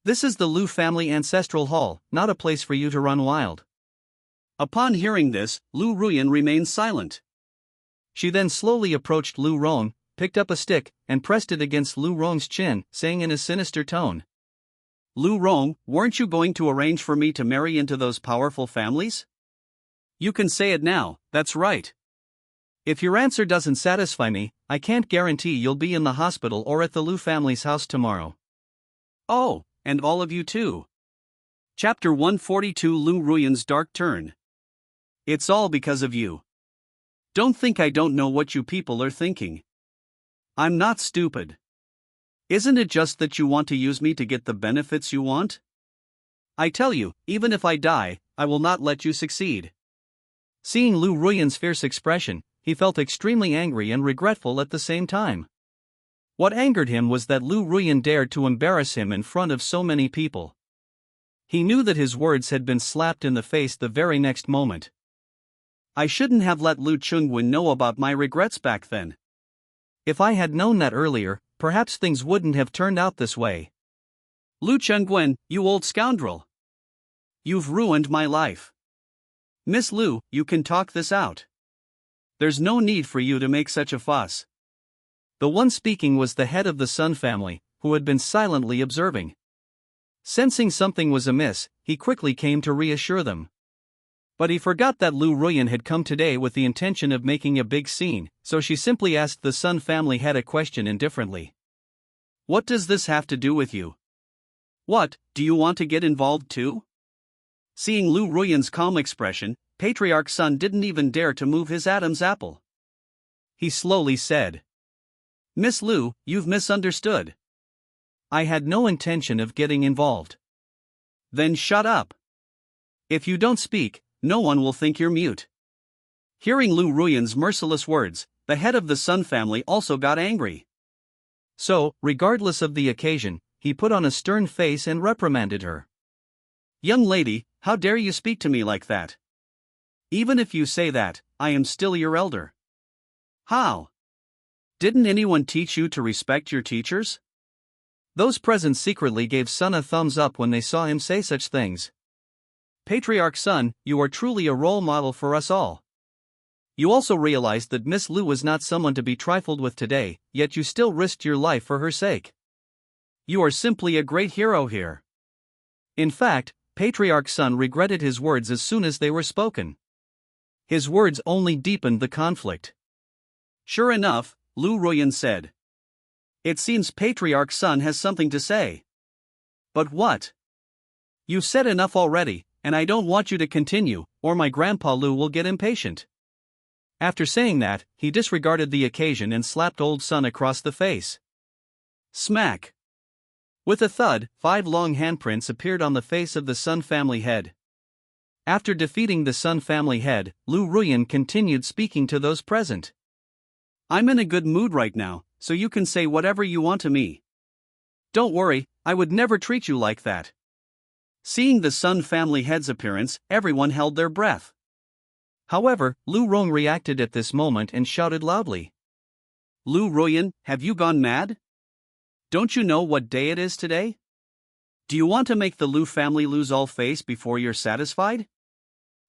This is the Lu family ancestral hall, not a place for you to run wild. Upon hearing this, Lu Ruyan remained silent. She then slowly approached Lu Rong, picked up a stick, and pressed it against Lu Rong's chin, saying in a sinister tone, Lu Rong, weren't you going to arrange for me to marry into those powerful families? You can say it now, that's right. If your answer doesn't satisfy me, I can't guarantee you'll be in the hospital or at the Lu family's house tomorrow. Oh, and all of you too. Chapter 142 Lu Ruyan's Dark Turn. It's all because of you. Don't think I don't know what you people are thinking. I'm not stupid. Isn't it just that you want to use me to get the benefits you want? I tell you, even if I die, I will not let you succeed. Seeing Lu Ruyan's fierce expression, he felt extremely angry and regretful at the same time. What angered him was that Lu Ruyan dared to embarrass him in front of so many people. He knew that his words had been slapped in the face the very next moment. I shouldn't have let Lu Chunguin know about my regrets back then. If I had known that earlier, perhaps things wouldn't have turned out this way. Lu Chunguin, you old scoundrel! You've ruined my life. Miss Lu, you can talk this out. There's no need for you to make such a fuss. The one speaking was the head of the Sun family, who had been silently observing. Sensing something was amiss, he quickly came to reassure them. But he forgot that Lu Ruyan had come today with the intention of making a big scene, so she simply asked the Sun family head a question indifferently. What does this have to do with you? What, do you want to get involved too? Seeing Lu Ruyan's calm expression, Patriarch Sun didn't even dare to move his Adam's apple. He slowly said, Miss Lu, you've misunderstood. I had no intention of getting involved. Then shut up. If you don't speak, no one will think you're mute. Hearing Lu Ruyan's merciless words, the head of the Sun family also got angry. So, regardless of the occasion, he put on a stern face and reprimanded her. Young lady, how dare you speak to me like that? Even if you say that, I am still your elder. How? Didn't anyone teach you to respect your teachers? Those present secretly gave Sun a thumbs up when they saw him say such things. Patriarch Sun, you are truly a role model for us all. You also realized that Miss Lu was not someone to be trifled with today, yet you still risked your life for her sake. You are simply a great hero here. In fact, Patriarch Sun regretted his words as soon as they were spoken. His words only deepened the conflict. Sure enough, Lu Ruyan said. It seems Patriarch Sun has something to say. But what? You've said enough already, and I don't want you to continue, or my Grandpa Lu will get impatient. After saying that, he disregarded the occasion and slapped old Sun across the face. Smack! With a thud, 5 long handprints appeared on the face of the Sun family head. After defeating the Sun family head, Lu Ruyan continued speaking to those present. I'm in a good mood right now, so you can say whatever you want to me. Don't worry, I would never treat you like that. Seeing the Sun family head's appearance, everyone held their breath. However, Lu Rong reacted at this moment and shouted loudly. Lu Ruyan, have you gone mad? Don't you know what day it is today? Do you want to make the Lu family lose all face before you're satisfied?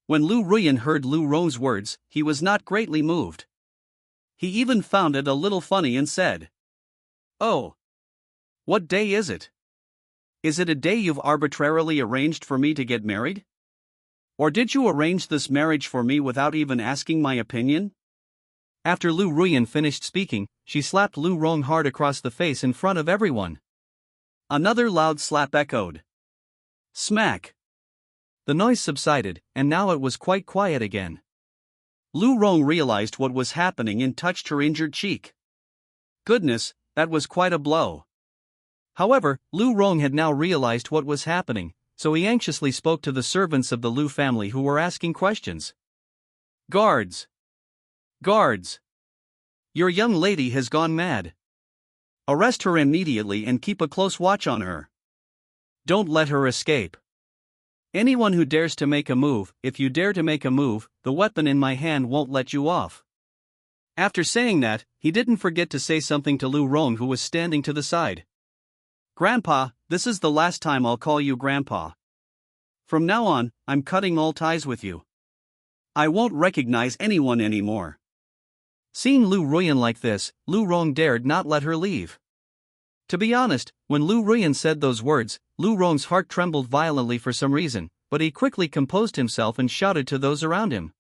When Lu Ruyan heard Lu Rong's words, he was not greatly moved. He even found it a little funny and said, Oh. What day is it? Is it a day you've arbitrarily arranged for me to get married? Or did you arrange this marriage for me without even asking my opinion? After Lu Ruyan finished speaking, she slapped Lu Rong hard across the face in front of everyone. Another loud slap echoed. Smack! The noise subsided, and now it was quite quiet again. Lu Rong realized what was happening and touched her injured cheek. Goodness, that was quite a blow. However, Lu Rong had now realized what was happening, so he anxiously spoke to the servants of the Lu family who were asking questions. Guards! Guards! Your young lady has gone mad. Arrest her immediately and keep a close watch on her. Don't let her escape. Anyone who dares to make a move, if you dare to make a move, the weapon in my hand won't let you off. After saying that, he didn't forget to say something to Lu Rong, who was standing to the side. Grandpa, this is the last time I'll call you Grandpa. From now on, I'm cutting all ties with you. I won't recognize anyone anymore. Seeing Lu Ruyan like this, Lu Rong dared not let her leave. To be honest, when Lu Ruyan said those words, Lu Rong's heart trembled violently for some reason, but he quickly composed himself and shouted to those around him.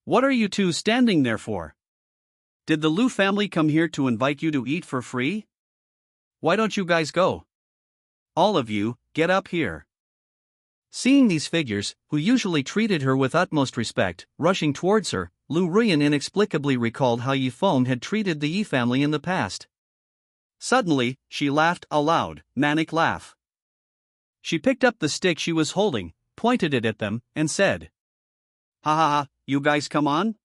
What are you two standing there for? Did the Lu family come here to invite you to eat for free? Why don't you guys go? All of you, get up here. Seeing these figures, who usually treated her with utmost respect, rushing towards her, Lu Ruyan inexplicably recalled how Yi Feng had treated the Yi family in the past. Suddenly, she laughed a loud, manic laugh. She picked up the stick she was holding, pointed it at them, and said, Ha ha ha, you guys come on?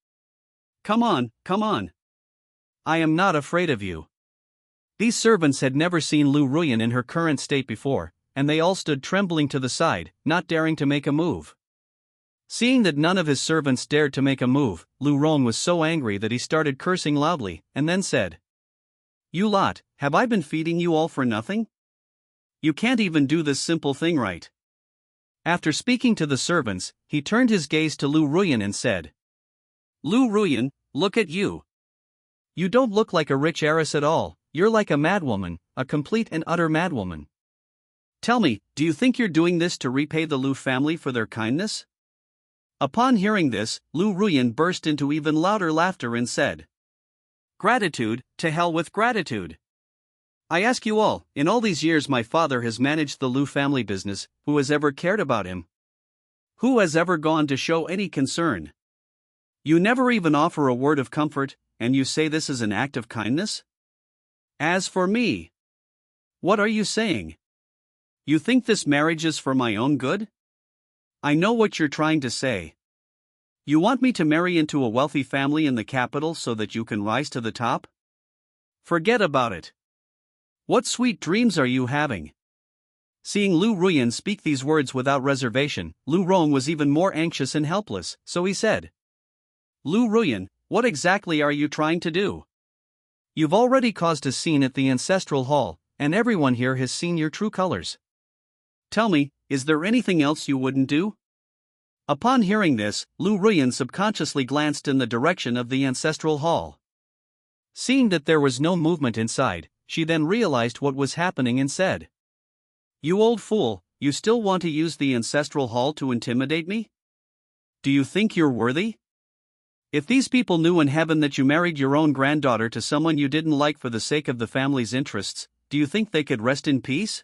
Come on, come on. I am not afraid of you. These servants had never seen Lu Ruyan in her current state before, and they all stood trembling to the side, not daring to make a move. Seeing that none of his servants dared to make a move, Lu Rong was so angry that he started cursing loudly, and then said, You lot, have I been feeding you all for nothing? You can't even do this simple thing right. After speaking to the servants, he turned his gaze to Lu Ruyan and said, Lu Ruyan, look at you. You don't look like a rich heiress at all, you're like a madwoman, a complete and utter madwoman. Tell me, do you think you're doing this to repay the Lu family for their kindness? Upon hearing this, Lu Ruyan burst into even louder laughter and said, Gratitude, to hell with gratitude. I ask you all, in all these years my father has managed the Lu family business, who has ever cared about him? Who has ever gone to show any concern? You never even offer a word of comfort, and you say this is an act of kindness? As for me, what are you saying? You think this marriage is for my own good? I know what you're trying to say. You want me to marry into a wealthy family in the capital so that you can rise to the top? Forget about it. What sweet dreams are you having? Seeing Lu Ruyan speak these words without reservation, Lu Rong was even more anxious and helpless, so he said, Lu Ruyan, what exactly are you trying to do? You've already caused a scene at the ancestral hall, and everyone here has seen your true colors. Tell me, is there anything else you wouldn't do? Upon hearing this, Lu Ruyan subconsciously glanced in the direction of the ancestral hall. Seeing that there was no movement inside, she then realized what was happening and said, You old fool, you still want to use the ancestral hall to intimidate me? Do you think you're worthy? If these people knew in heaven that you married your own granddaughter to someone you didn't like for the sake of the family's interests, do you think they could rest in peace?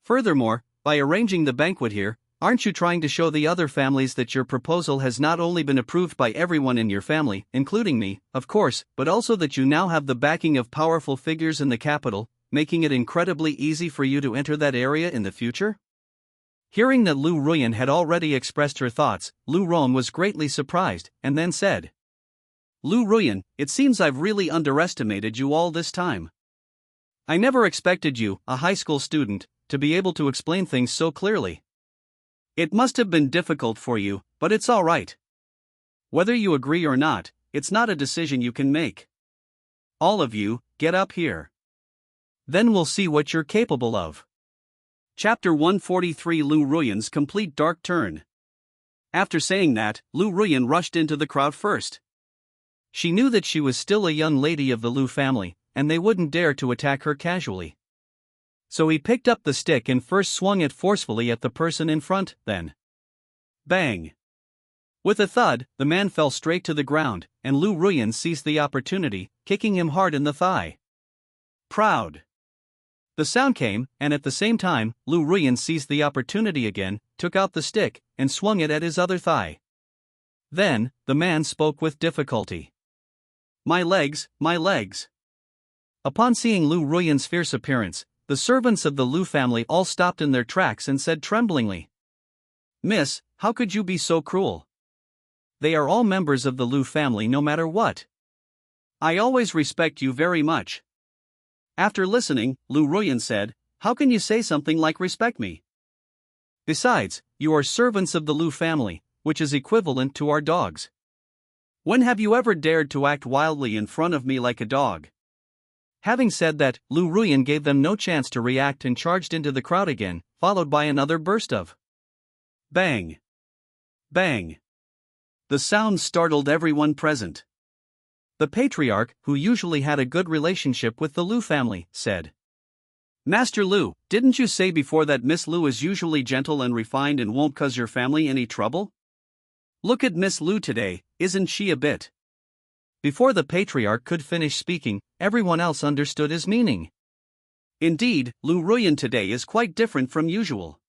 Furthermore, by arranging the banquet here, aren't you trying to show the other families that your proposal has not only been approved by everyone in your family, including me, of course, but also that you now have the backing of powerful figures in the capital, making it incredibly easy for you to enter that area in the future? Hearing that Lu Ruyan had already expressed her thoughts, Lu Rong was greatly surprised, and then said, Lu Ruyan, it seems I've really underestimated you all this time. I never expected you, a high school student, to be able to explain things so clearly. It must have been difficult for you, but it's alright. Whether you agree or not, it's not a decision you can make. All of you, get up here. Then we'll see what you're capable of. Chapter 143 Lu Ruyan's complete dark turn. After saying that, Lu Ruyan rushed into the crowd first. She knew that she was still a young lady of the Lu family, and they wouldn't dare to attack her casually. So he picked up the stick and first swung it forcefully at the person in front, then bang! With a thud, the man fell straight to the ground, and Lu Ruyan seized the opportunity, kicking him hard in the thigh. Proud! The sound came, and at the same time, Lu Ruyan seized the opportunity again, took out the stick, and swung it at his other thigh. Then, the man spoke with difficulty. My legs, my legs. Upon seeing Lu Ruyan's fierce appearance, the servants of the Lu family all stopped in their tracks and said tremblingly, Miss, how could you be so cruel? They are all members of the Lu family no matter what. I always respect you very much. After listening, Lu Ruyan said, How can you say something like respect me? Besides, you are servants of the Lu family, which is equivalent to our dogs. When have you ever dared to act wildly in front of me like a dog? Having said that, Lu Ruyan gave them no chance to react and charged into the crowd again, followed by another burst of bang! Bang! The sound startled everyone present. The patriarch, who usually had a good relationship with the Lu family, said, Master Lu, didn't you say before that Miss Lu is usually gentle and refined and won't cause your family any trouble? Look at Miss Lu today, isn't she a bit? Before the patriarch could finish speaking, everyone else understood his meaning. Indeed, Lu Ruyan today is quite different from usual.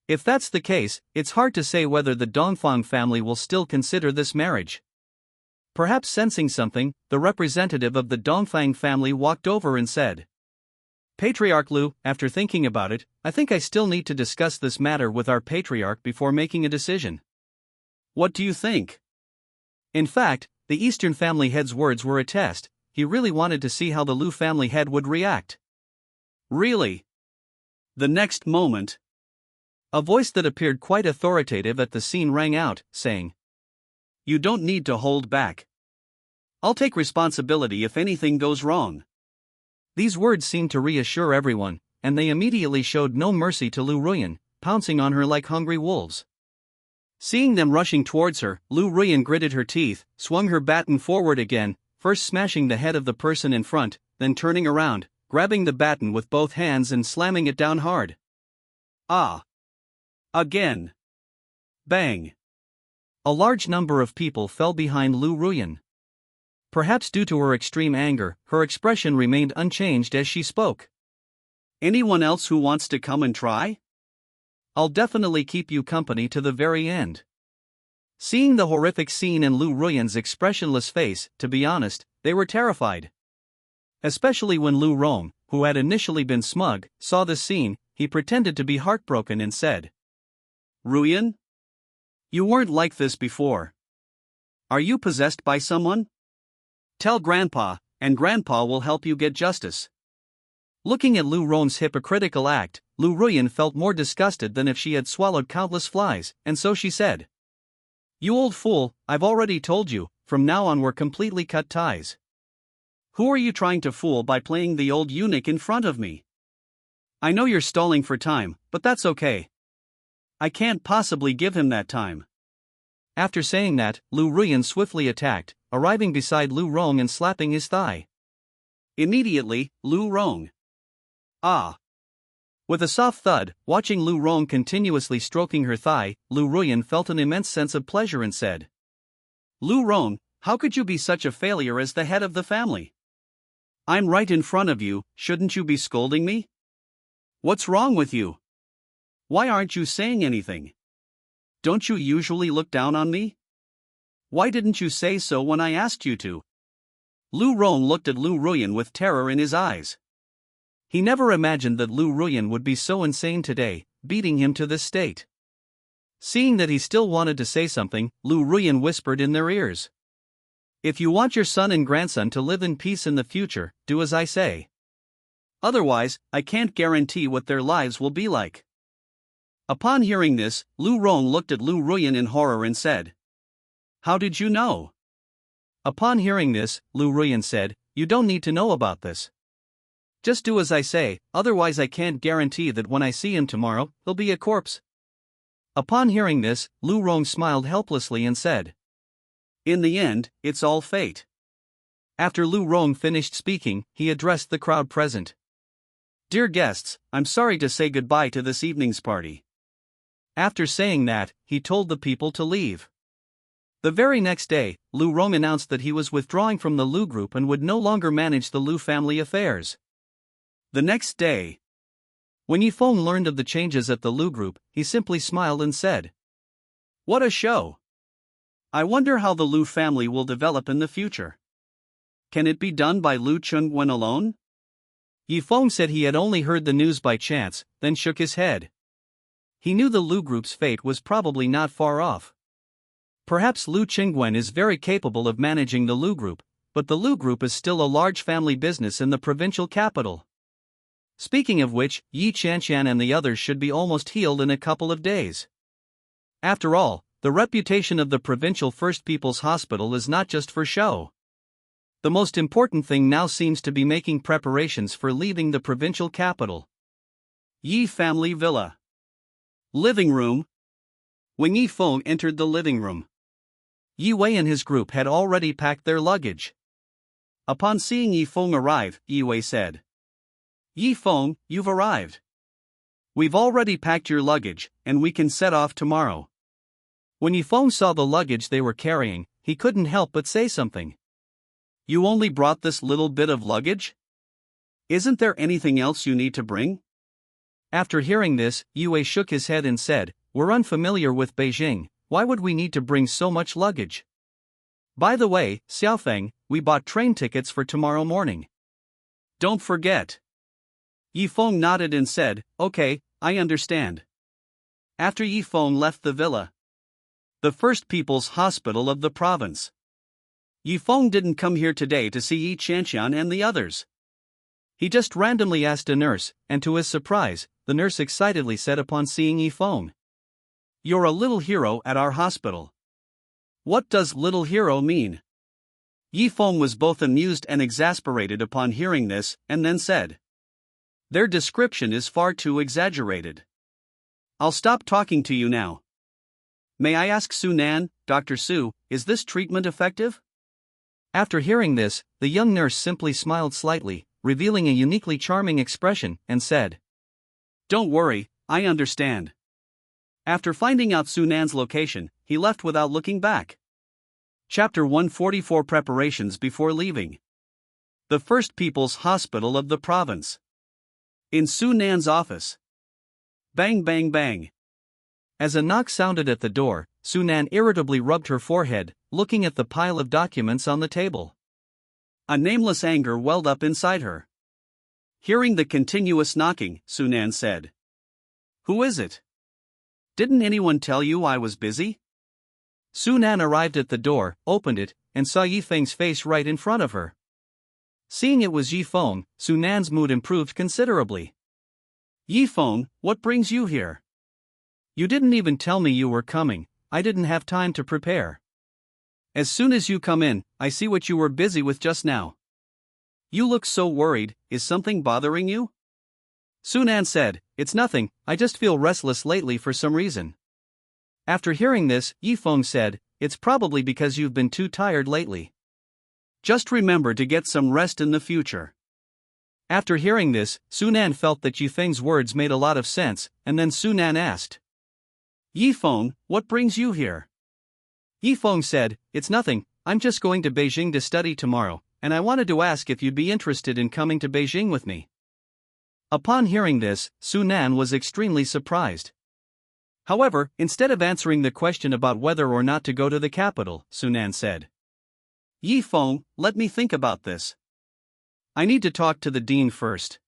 If that's the case, it's hard to say whether the Dongfang family will still consider this marriage. Perhaps sensing something, the representative of the Dongfang family walked over and said, Patriarch Lu, after thinking about it, I think I still need to discuss this matter with our patriarch before making a decision. What do you think? In fact, the Eastern family head's words were a test. He really wanted to see how the Lu family head would react. Really? The next moment, a voice that appeared quite authoritative at the scene rang out, saying, You don't need to hold back. I'll take responsibility if anything goes wrong. These words seemed to reassure everyone, and they immediately showed no mercy to Lu Ruyan, pouncing on her like hungry wolves. Seeing them rushing towards her, Lu Ruyan gritted her teeth, swung her baton forward again, first smashing the head of the person in front, then turning around, grabbing the baton with both hands and slamming it down hard. Ah! Again! Bang! A large number of people fell behind Lu Ruyan. Perhaps due to her extreme anger, her expression remained unchanged as she spoke. Anyone else who wants to come and try? I'll definitely keep you company to the very end. Seeing the horrific scene and Lu Ruyan's expressionless face, to be honest, they were terrified. Especially when Lu Rong, who had initially been smug, saw the scene, he pretended to be heartbroken and said, Ruyan? You weren't like this before. Are you possessed by someone? Tell Grandpa, and Grandpa will help you get justice. Looking at Lu Rong's hypocritical act, Lu Ruyan felt more disgusted than if she had swallowed countless flies, and so she said, You old fool, I've already told you, from now on we're completely cut ties. Who are you trying to fool by playing the old eunuch in front of me? I know you're stalling for time, but that's okay. I can't possibly give him that time. After saying that, Lu Ruyan swiftly attacked, arriving beside Lu Rong and slapping his thigh. Immediately, Lu Rong. Ah! With a soft thud, watching Lu Rong continuously stroking her thigh, Lu Ruyan felt an immense sense of pleasure and said, Lu Rong, how could you be such a failure as the head of the family? I'm right in front of you, shouldn't you be scolding me? What's wrong with you? Why aren't you saying anything? Don't you usually look down on me? Why didn't you say so when I asked you to? Lu Rong looked at Lu Ruyan with terror in his eyes. He never imagined that Lu Ruyan would be so insane today, beating him to this state. Seeing that he still wanted to say something, Lu Ruyan whispered in their ears. If you want your son and grandson to live in peace in the future, do as I say. Otherwise, I can't guarantee what their lives will be like. Upon hearing this, Lu Rong looked at Lu Ruyan in horror and said, "How did you know?" Upon hearing this, Lu Ruyan said, "You don't need to know about this. Just do as I say, otherwise I can't guarantee that when I see him tomorrow, he'll be a corpse." Upon hearing this, Lu Rong smiled helplessly and said, "In the end, it's all fate." After Lu Rong finished speaking, he addressed the crowd present. "Dear guests, I'm sorry to say goodbye to this evening's party." After saying that, he told the people to leave. The very next day, Lu Rong announced that he was withdrawing from the Lu group and would no longer manage the Lu family affairs. The next day, when Yifeng learned of the changes at the Lu group, he simply smiled and said, "What a show! I wonder how the Lu family will develop in the future. Can it be done by Lu Chunwen alone?" Yifeng said he had only heard the news by chance, then shook his head. He knew the Lu group's fate was probably not far off. Perhaps Lu Qingwen is very capable of managing the Lu group, but the Lu group is still a large family business in the provincial capital. Speaking of which, Yi Qianqian and the others should be almost healed in a couple of days. After all, the reputation of the provincial First People's Hospital is not just for show. The most important thing now seems to be making preparations for leaving the provincial capital. Yi Family Villa. Living room. When Yifeng entered the living room, Yi Wei and his group had already packed their luggage. Upon seeing Yifeng arrive, Yi Wei said, "Yifeng, you've arrived. We've already packed your luggage, and we can set off tomorrow." When Yifeng saw the luggage they were carrying, he couldn't help but say something. "You only brought this little bit of luggage? Isn't there anything else you need to bring?" After hearing this, Yi Wei shook his head and said, "We're unfamiliar with Beijing, why would we need to bring so much luggage? By the way, Xiaofeng, we bought train tickets for tomorrow morning. Don't forget." Yifeng nodded and said, "Okay, I understand." After Yifeng left the villa, the First People's Hospital of the province, Yifeng didn't come here today to see Yi Qianqian and the others. He just randomly asked a nurse, and to his surprise, the nurse excitedly said upon seeing Yifeng, "You're a little hero at our hospital." What does little hero mean? Yifeng was both amused and exasperated upon hearing this, and then said, "Their description is far too exaggerated. I'll stop talking to you now. May I ask Su Nan, Dr. Su, is this treatment effective?" After hearing this, the young nurse simply smiled slightly, revealing a uniquely charming expression, and said, "Don't worry, I understand." After finding out Su Nan's location, he left without looking back. Chapter 144 Preparations before leaving. The First People's Hospital of the province. In Su Nan's office. Bang bang bang. As a knock sounded at the door, Su Nan irritably rubbed her forehead, looking at the pile of documents on the table. A nameless anger welled up inside her. Hearing the continuous knocking, Su Nan said, "Who is it? Didn't anyone tell you I was busy?" Su Nan arrived at the door, opened it, and saw Yifeng's face right in front of her. Seeing it was Yifeng, Su Nan's mood improved considerably. "Yifeng, what brings you here? You didn't even tell me you were coming, I didn't have time to prepare. As soon as you come in, I see what you were busy with just now. You look so worried, is something bothering you?" Su Nan said, "It's nothing, I just feel restless lately for some reason." After hearing this, Yifeng said, "It's probably because you've been too tired lately. Just remember to get some rest in the future." After hearing this, Su Nan felt that Yifeng's words made a lot of sense, and then Su Nan asked, "Yifeng, what brings you here?" Yifeng said, "It's nothing, I'm just going to Beijing to study tomorrow, and I wanted to ask if you'd be interested in coming to Beijing with me." Upon hearing this, Su Nan was extremely surprised. However, instead of answering the question about whether or not to go to the capital, Su Nan said, "Yifeng, let me think about this. I need to talk to the dean first."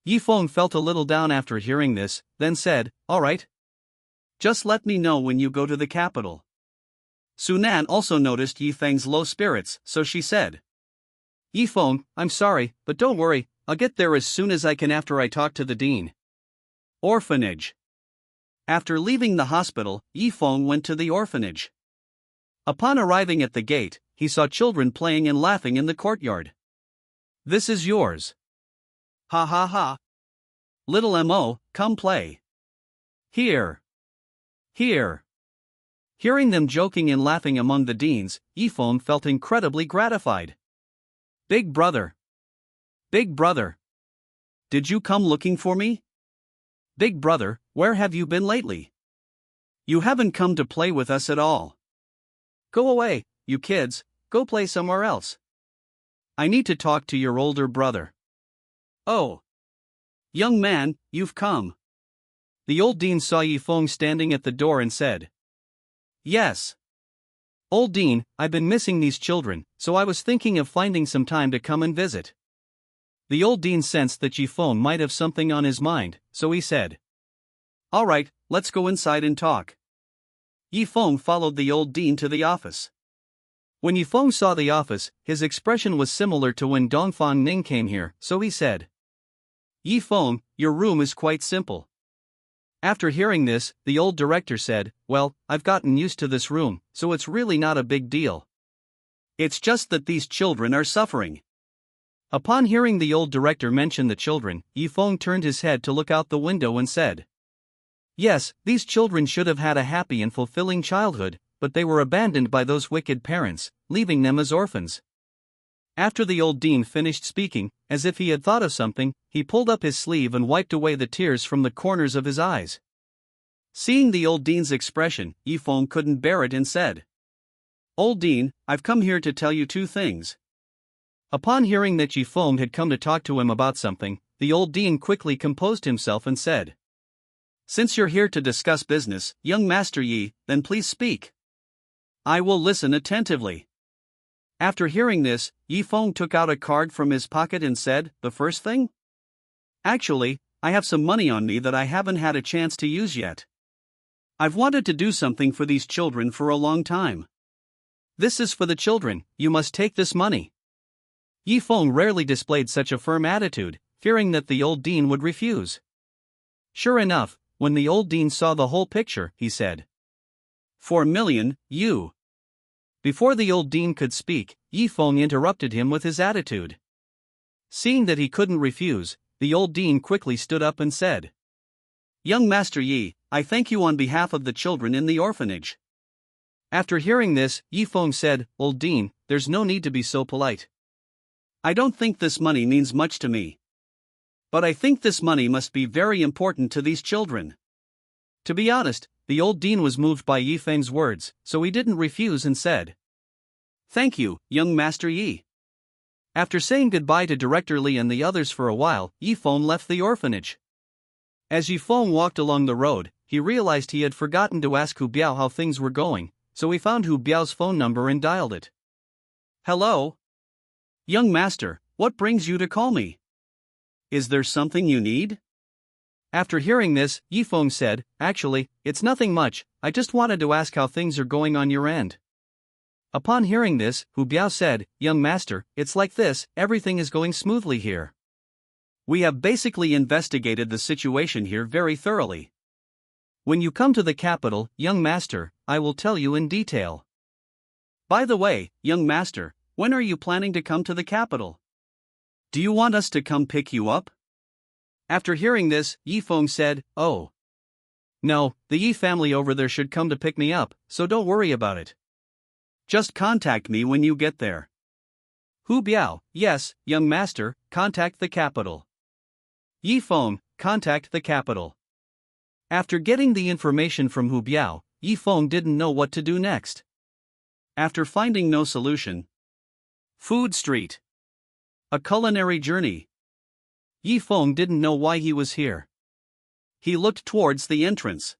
Yifeng felt a little down after hearing this, then said, "All right. Just let me know when you go to the capital." Su Nan also noticed Yifeng's low spirits, so she said, "Yifeng, I'm sorry, but don't worry, I'll get there as soon as I can after I talk to the dean." Orphanage. After leaving the hospital, Yifeng went to the orphanage. Upon arriving at the gate, he saw children playing and laughing in the courtyard. "This is yours. Ha ha ha. Little Mo, come play. Here. Here." Hearing them joking and laughing among the deans, Yifeng felt incredibly gratified. "Big brother. Big brother. Did you come looking for me? Big brother, where have you been lately? You haven't come to play with us at all. Go away, you kids, go play somewhere else. I need to talk to your older brother." "Oh. Young man, you've come." The old dean saw Yifeng standing at the door and said, "Yes. Old dean, I've been missing these children, so I was thinking of finding some time to come and visit." The old dean sensed that Yifeng might have something on his mind, so he said, "All right, let's go inside and talk." Yifeng followed the old dean to the office. When Yifeng saw the office, his expression was similar to when Dongfang Ning came here, so he said, "Yifeng, your room is quite simple." After hearing this, the old director said, "Well, I've gotten used to this room, so it's really not a big deal. It's just that these children are suffering." Upon hearing the old director mention the children, Yifeng turned his head to look out the window and said, "Yes, these children should have had a happy and fulfilling childhood, but they were abandoned by those wicked parents, leaving them as orphans." After the old dean finished speaking, as if he had thought of something, he pulled up his sleeve and wiped away the tears from the corners of his eyes. Seeing the old dean's expression, Yifeng couldn't bear it and said, "Old dean, I've come here to tell you two things." Upon hearing that Yifeng had come to talk to him about something, the old dean quickly composed himself and said, "Since you're here to discuss business, young Master Yi, then please speak. I will listen attentively." After hearing this, Yifeng took out a card from his pocket and said, "The first thing? Actually, I have some money on me that I haven't had a chance to use yet. I've wanted to do something for these children for a long time. This is for the children, you must take this money." Yifeng rarely displayed such a firm attitude, fearing that the old dean would refuse. Sure enough, when the old dean saw the whole picture, he said, 4 million, you. Before the old dean could speak, Yifeng interrupted him with his attitude. Seeing that he couldn't refuse, the old dean quickly stood up and said, "Young Master Yi, I thank you on behalf of the children in the orphanage." After hearing this, Yifeng said, "Old dean, there's no need to be so polite. I don't think this money means much to me. But I think this money must be very important to these children." To be honest, the old dean was moved by Yifeng's words, so he didn't refuse and said, "Thank you, young Master Yi." After saying goodbye to Director Li and the others for a while, Yifeng left the orphanage. As Yifeng walked along the road, he realized he had forgotten to ask Hu Biao how things were going, so he found Hu Biao's phone number and dialed it. "Hello? Young master, what brings you to call me? Is there something you need?" After hearing this, Yifeng said, "Actually, it's nothing much, I just wanted to ask how things are going on your end." Upon hearing this, Hu Biao said, "Young master, it's like this, everything is going smoothly here. We have basically investigated the situation here very thoroughly. When you come to the capital, young master, I will tell you in detail. By the way, young master, when are you planning to come to the capital? Do you want us to come pick you up?" After hearing this, Yifeng said, "Oh. No, the Yi family over there should come to pick me up, so don't worry about it. Just contact me when you get there." Hu Biao, "Yes, young master, contact the capital." Yifeng, "Contact the capital." After getting the information from Hu Biao, Yifeng didn't know what to do next. After finding no solution. Food Street. A culinary journey. Yifeng didn't know why he was here. He looked towards the entrance.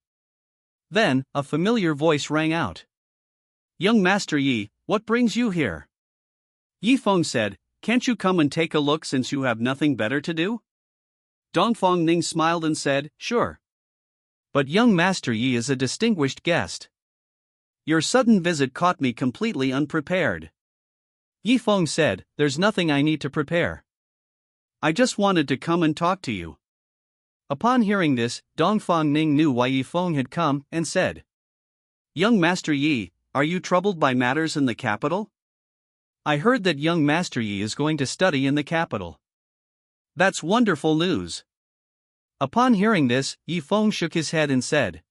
Then, a familiar voice rang out. "Young Master Yi, what brings you here?" Yifeng said, "Can't you come and take a look since you have nothing better to do?" Dongfang Ning smiled and said, "Sure. But young Master Yi is a distinguished guest. Your sudden visit caught me completely unprepared." Yifeng said, "There's nothing I need to prepare. I just wanted to come and talk to you." Upon hearing this, Dongfang Ning knew why Yi Feng had come and said, "Young Master Yi, are you troubled by matters in the capital? I heard that young Master Yi is going to study in the capital. That's wonderful news." Upon hearing this, Yi Feng shook his head and said,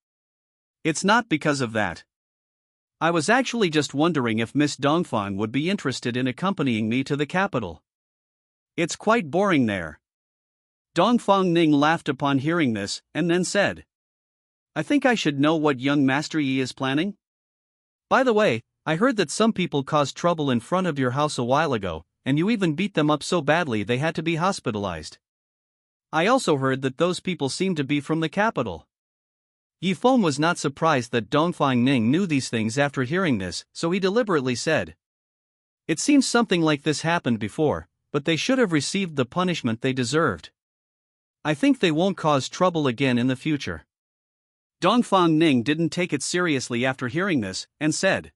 "It's not because of that. I was actually just wondering if Miss Dongfang would be interested in accompanying me to the capital. It's quite boring there." Dongfang Ning laughed upon hearing this, and then said, "I think I should know what young Master Yi is planning. By the way, I heard that some people caused trouble in front of your house a while ago, and you even beat them up so badly they had to be hospitalized. I also heard that those people seem to be from the capital." Yi Feng was not surprised that Dongfang Ning knew these things after hearing this, so he deliberately said, "It seems something like this happened before, but they should have received the punishment they deserved. I think they won't cause trouble again in the future." Dongfang Ning didn't take it seriously after hearing this, and said,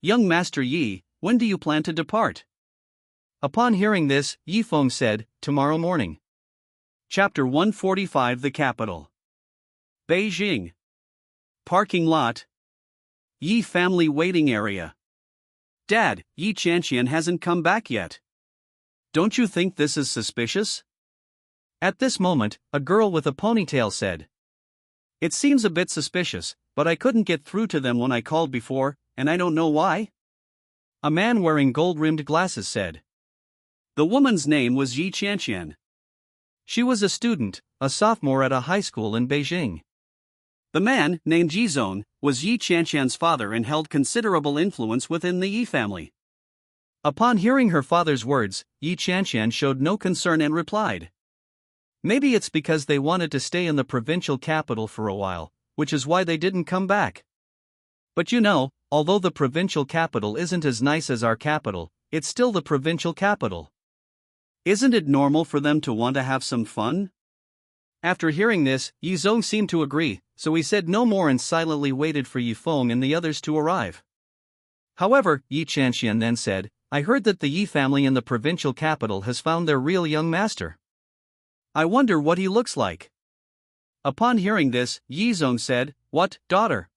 "Young Master Yi, when do you plan to depart?" Upon hearing this, Yi Feng said, "Tomorrow morning." Chapter 145 The Capital. Beijing. Parking lot. Yi family waiting area. "Dad, Yi Chanqian hasn't come back yet. Don't you think this is suspicious?" At this moment, a girl with a ponytail said, "It seems a bit suspicious, but I couldn't get through to them when I called before, and I don't know why." A man wearing gold-rimmed glasses said, "The woman's name was Yi Chanqian. She was a student, a sophomore at a high school in Beijing." The man, named Jizong, was Yi Chanqian's father and held considerable influence within the Yi family. Upon hearing her father's words, Yi Chanqian showed no concern and replied, "Maybe it's because they wanted to stay in the provincial capital for a while, which is why they didn't come back. But you know, although the provincial capital isn't as nice as our capital, it's still the provincial capital. Isn't it normal for them to want to have some fun?" After hearing this, Yi Zong seemed to agree, so he said no more and silently waited for Yi Feng and the others to arrive. However, Yi Chanqian then said, "I heard that the Yi family in the provincial capital has found their real young master. I wonder what he looks like." Upon hearing this, Yi Zong said, "What, daughter?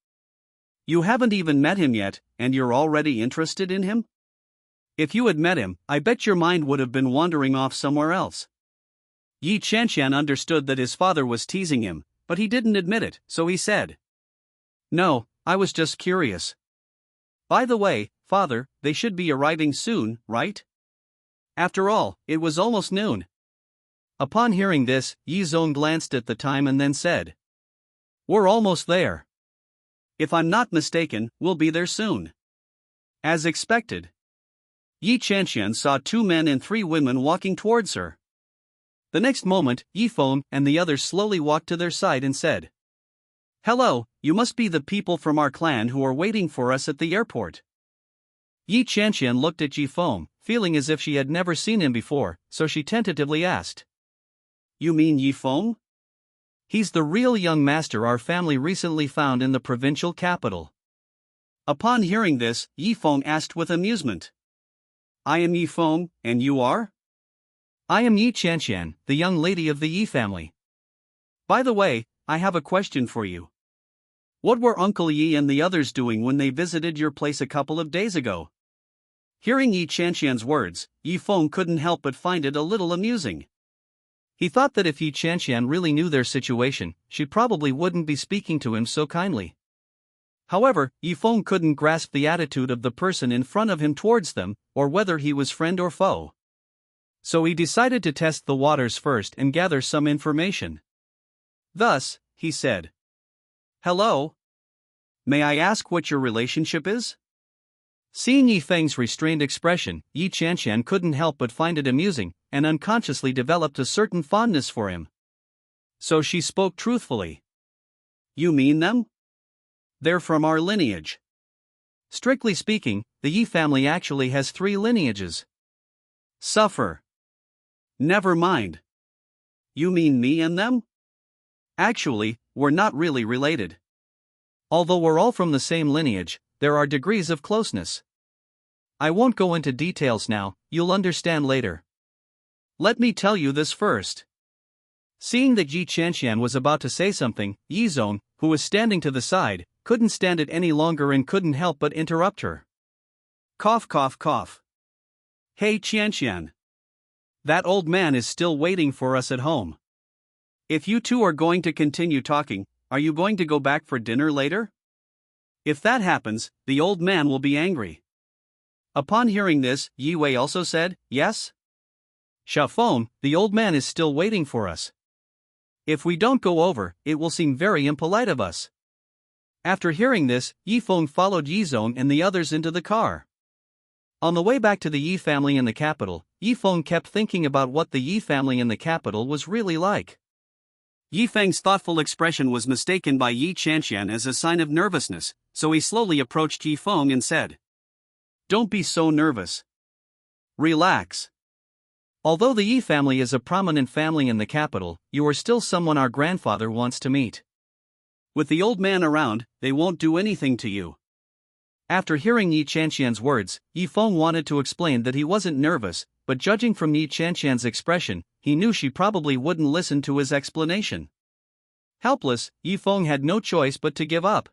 You haven't even met him yet, and you're already interested in him? If you had met him, I bet your mind would have been wandering off somewhere else." Yi Chanqian understood that his father was teasing him, but he didn't admit it, so he said, "No, I was just curious. By the way, father, they should be arriving soon, right? After all, it was almost noon." Upon hearing this, Yi Zong glanced at the time and then said, "We're almost there. If I'm not mistaken, we'll be there soon." As expected, Yi Chanqian saw 2 men and 3 women walking towards her. The next moment, Yi Feng and the others slowly walked to their side and said, "Hello, you must be the people from our clan who are waiting for us at the airport." Yi Chanqian looked at Yi Feng, feeling as if she had never seen him before, so she tentatively asked, "You mean Yi Feng? He's the real young master our family recently found in the provincial capital." Upon hearing this, Yi Feng asked with amusement, "I am Yi Feng, and you are?" "I am Yi Chanqian, the young lady of the Yi family. By the way, I have a question for you. What were Uncle Yi and the others doing when they visited your place a couple of days ago?" Hearing Yi Chanqian's words, Yi Feng couldn't help but find it a little amusing. He thought that if Yi Chanqian really knew their situation, she probably wouldn't be speaking to him so kindly. However, Yi Feng couldn't grasp the attitude of the person in front of him towards them, or whether he was friend or foe. So he decided to test the waters first and gather some information. Thus, he said, "Hello? May I ask what your relationship is?" Seeing Yi Feng's restrained expression, Yi Chanqian couldn't help but find it amusing, and unconsciously developed a certain fondness for him. So she spoke truthfully. "You mean them? They're from our lineage." Strictly speaking, the Yi family actually has 3 lineages. Suffer. Never mind. You mean me and them? Actually, we're not really related. Although we're all from the same lineage, there are degrees of closeness. I won't go into details now, you'll understand later. Let me tell you this first. Seeing that Yi Chanxian was about to say something, Yi Zong, who was standing to the side, couldn't stand it any longer and couldn't help but interrupt her. Cough cough cough. Hey Qianqian. That old man is still waiting for us at home. If you two are going to continue talking, are you going to go back for dinner later? If that happens, the old man will be angry. Upon hearing this, Yi Wei also said, yes? Xiaofeng, the old man is still waiting for us. If we don't go over, it will seem very impolite of us. After hearing this, Yi Feng followed Yi Zong and the others into the car. On the way back to the Yi family in the capital, Yi Feng kept thinking about what the Yi family in the capital was really like. Yi Feng's thoughtful expression was mistaken by Yi Chanxian as a sign of nervousness, so he slowly approached Yi Feng and said, "Don't be so nervous. Relax. Although the Yi family is a prominent family in the capital, you are still someone our grandfather wants to meet. With the old man around, they won't do anything to you." After hearing Yi Chanxian's words, Yi Feng wanted to explain that he wasn't nervous, but judging from Yi Chanxian's expression, he knew she probably wouldn't listen to his explanation. Helpless, Yi Feng had no choice but to give up.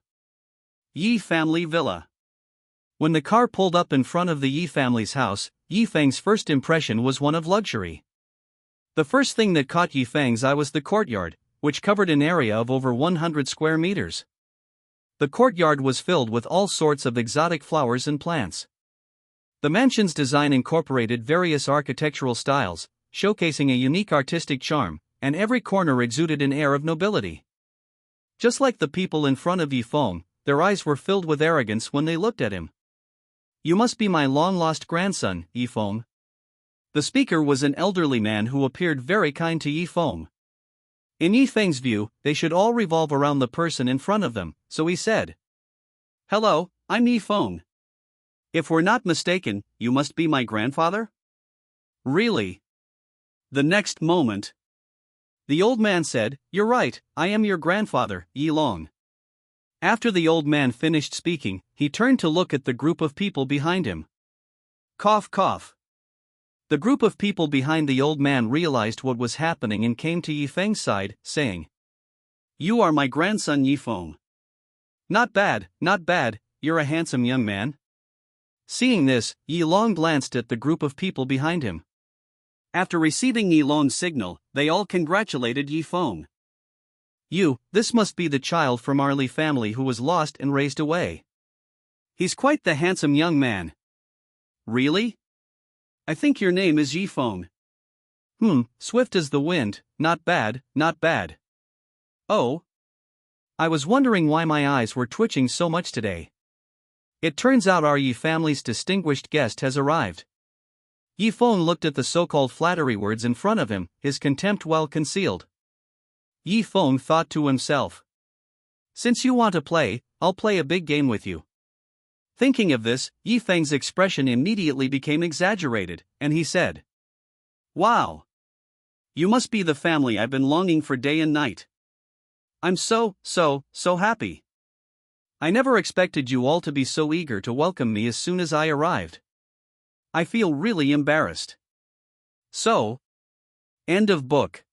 Yi family villa. When the car pulled up in front of the Yi family's house, Yi Feng's first impression was one of luxury. The first thing that caught Yi Feng's eye was the courtyard, which covered an area of over 100 square meters. The courtyard was filled with all sorts of exotic flowers and plants. The mansion's design incorporated various architectural styles, showcasing a unique artistic charm, and every corner exuded an air of nobility. Just like the people in front of Yi Feng, their eyes were filled with arrogance when they looked at him. "You must be my long-lost grandson, Yi Feng." The speaker was an elderly man who appeared very kind to Yi Feng. In Yi Feng's view, they should all revolve around the person in front of them, so he said, "Hello, I'm Yi Feng. If we're not mistaken, you must be my grandfather?" "Really?" The next moment, the old man said, "You're right, I am your grandfather, Yi Long." After the old man finished speaking, he turned to look at the group of people behind him. Cough cough. The group of people behind the old man realized what was happening and came to Yi Feng's side, saying, "You are my grandson Yi Feng. Not bad, you're a handsome young man." Seeing this, Yi Long glanced at the group of people behind him. After receiving Yi Long's signal, they all congratulated Yi Feng. This must be the child from our Li family who was lost and raised away. He's quite the handsome young man." "Really? I think your name is Yi Feng." Swift as the wind, not bad. Oh? I was wondering why my eyes were twitching so much today. It turns out our Yi family's distinguished guest has arrived. Yi Feng looked at the so-called flattery words in front of him, his contempt well concealed. Yi Feng thought to himself, "Since you want to play, I'll play a big game with you." Thinking of this, Yi Feng's expression immediately became exaggerated, and he said, "Wow! You must be the family I've been longing for day and night. I'm so happy. I never expected you all to be so eager to welcome me as soon as I arrived. I feel really embarrassed." So, end of book.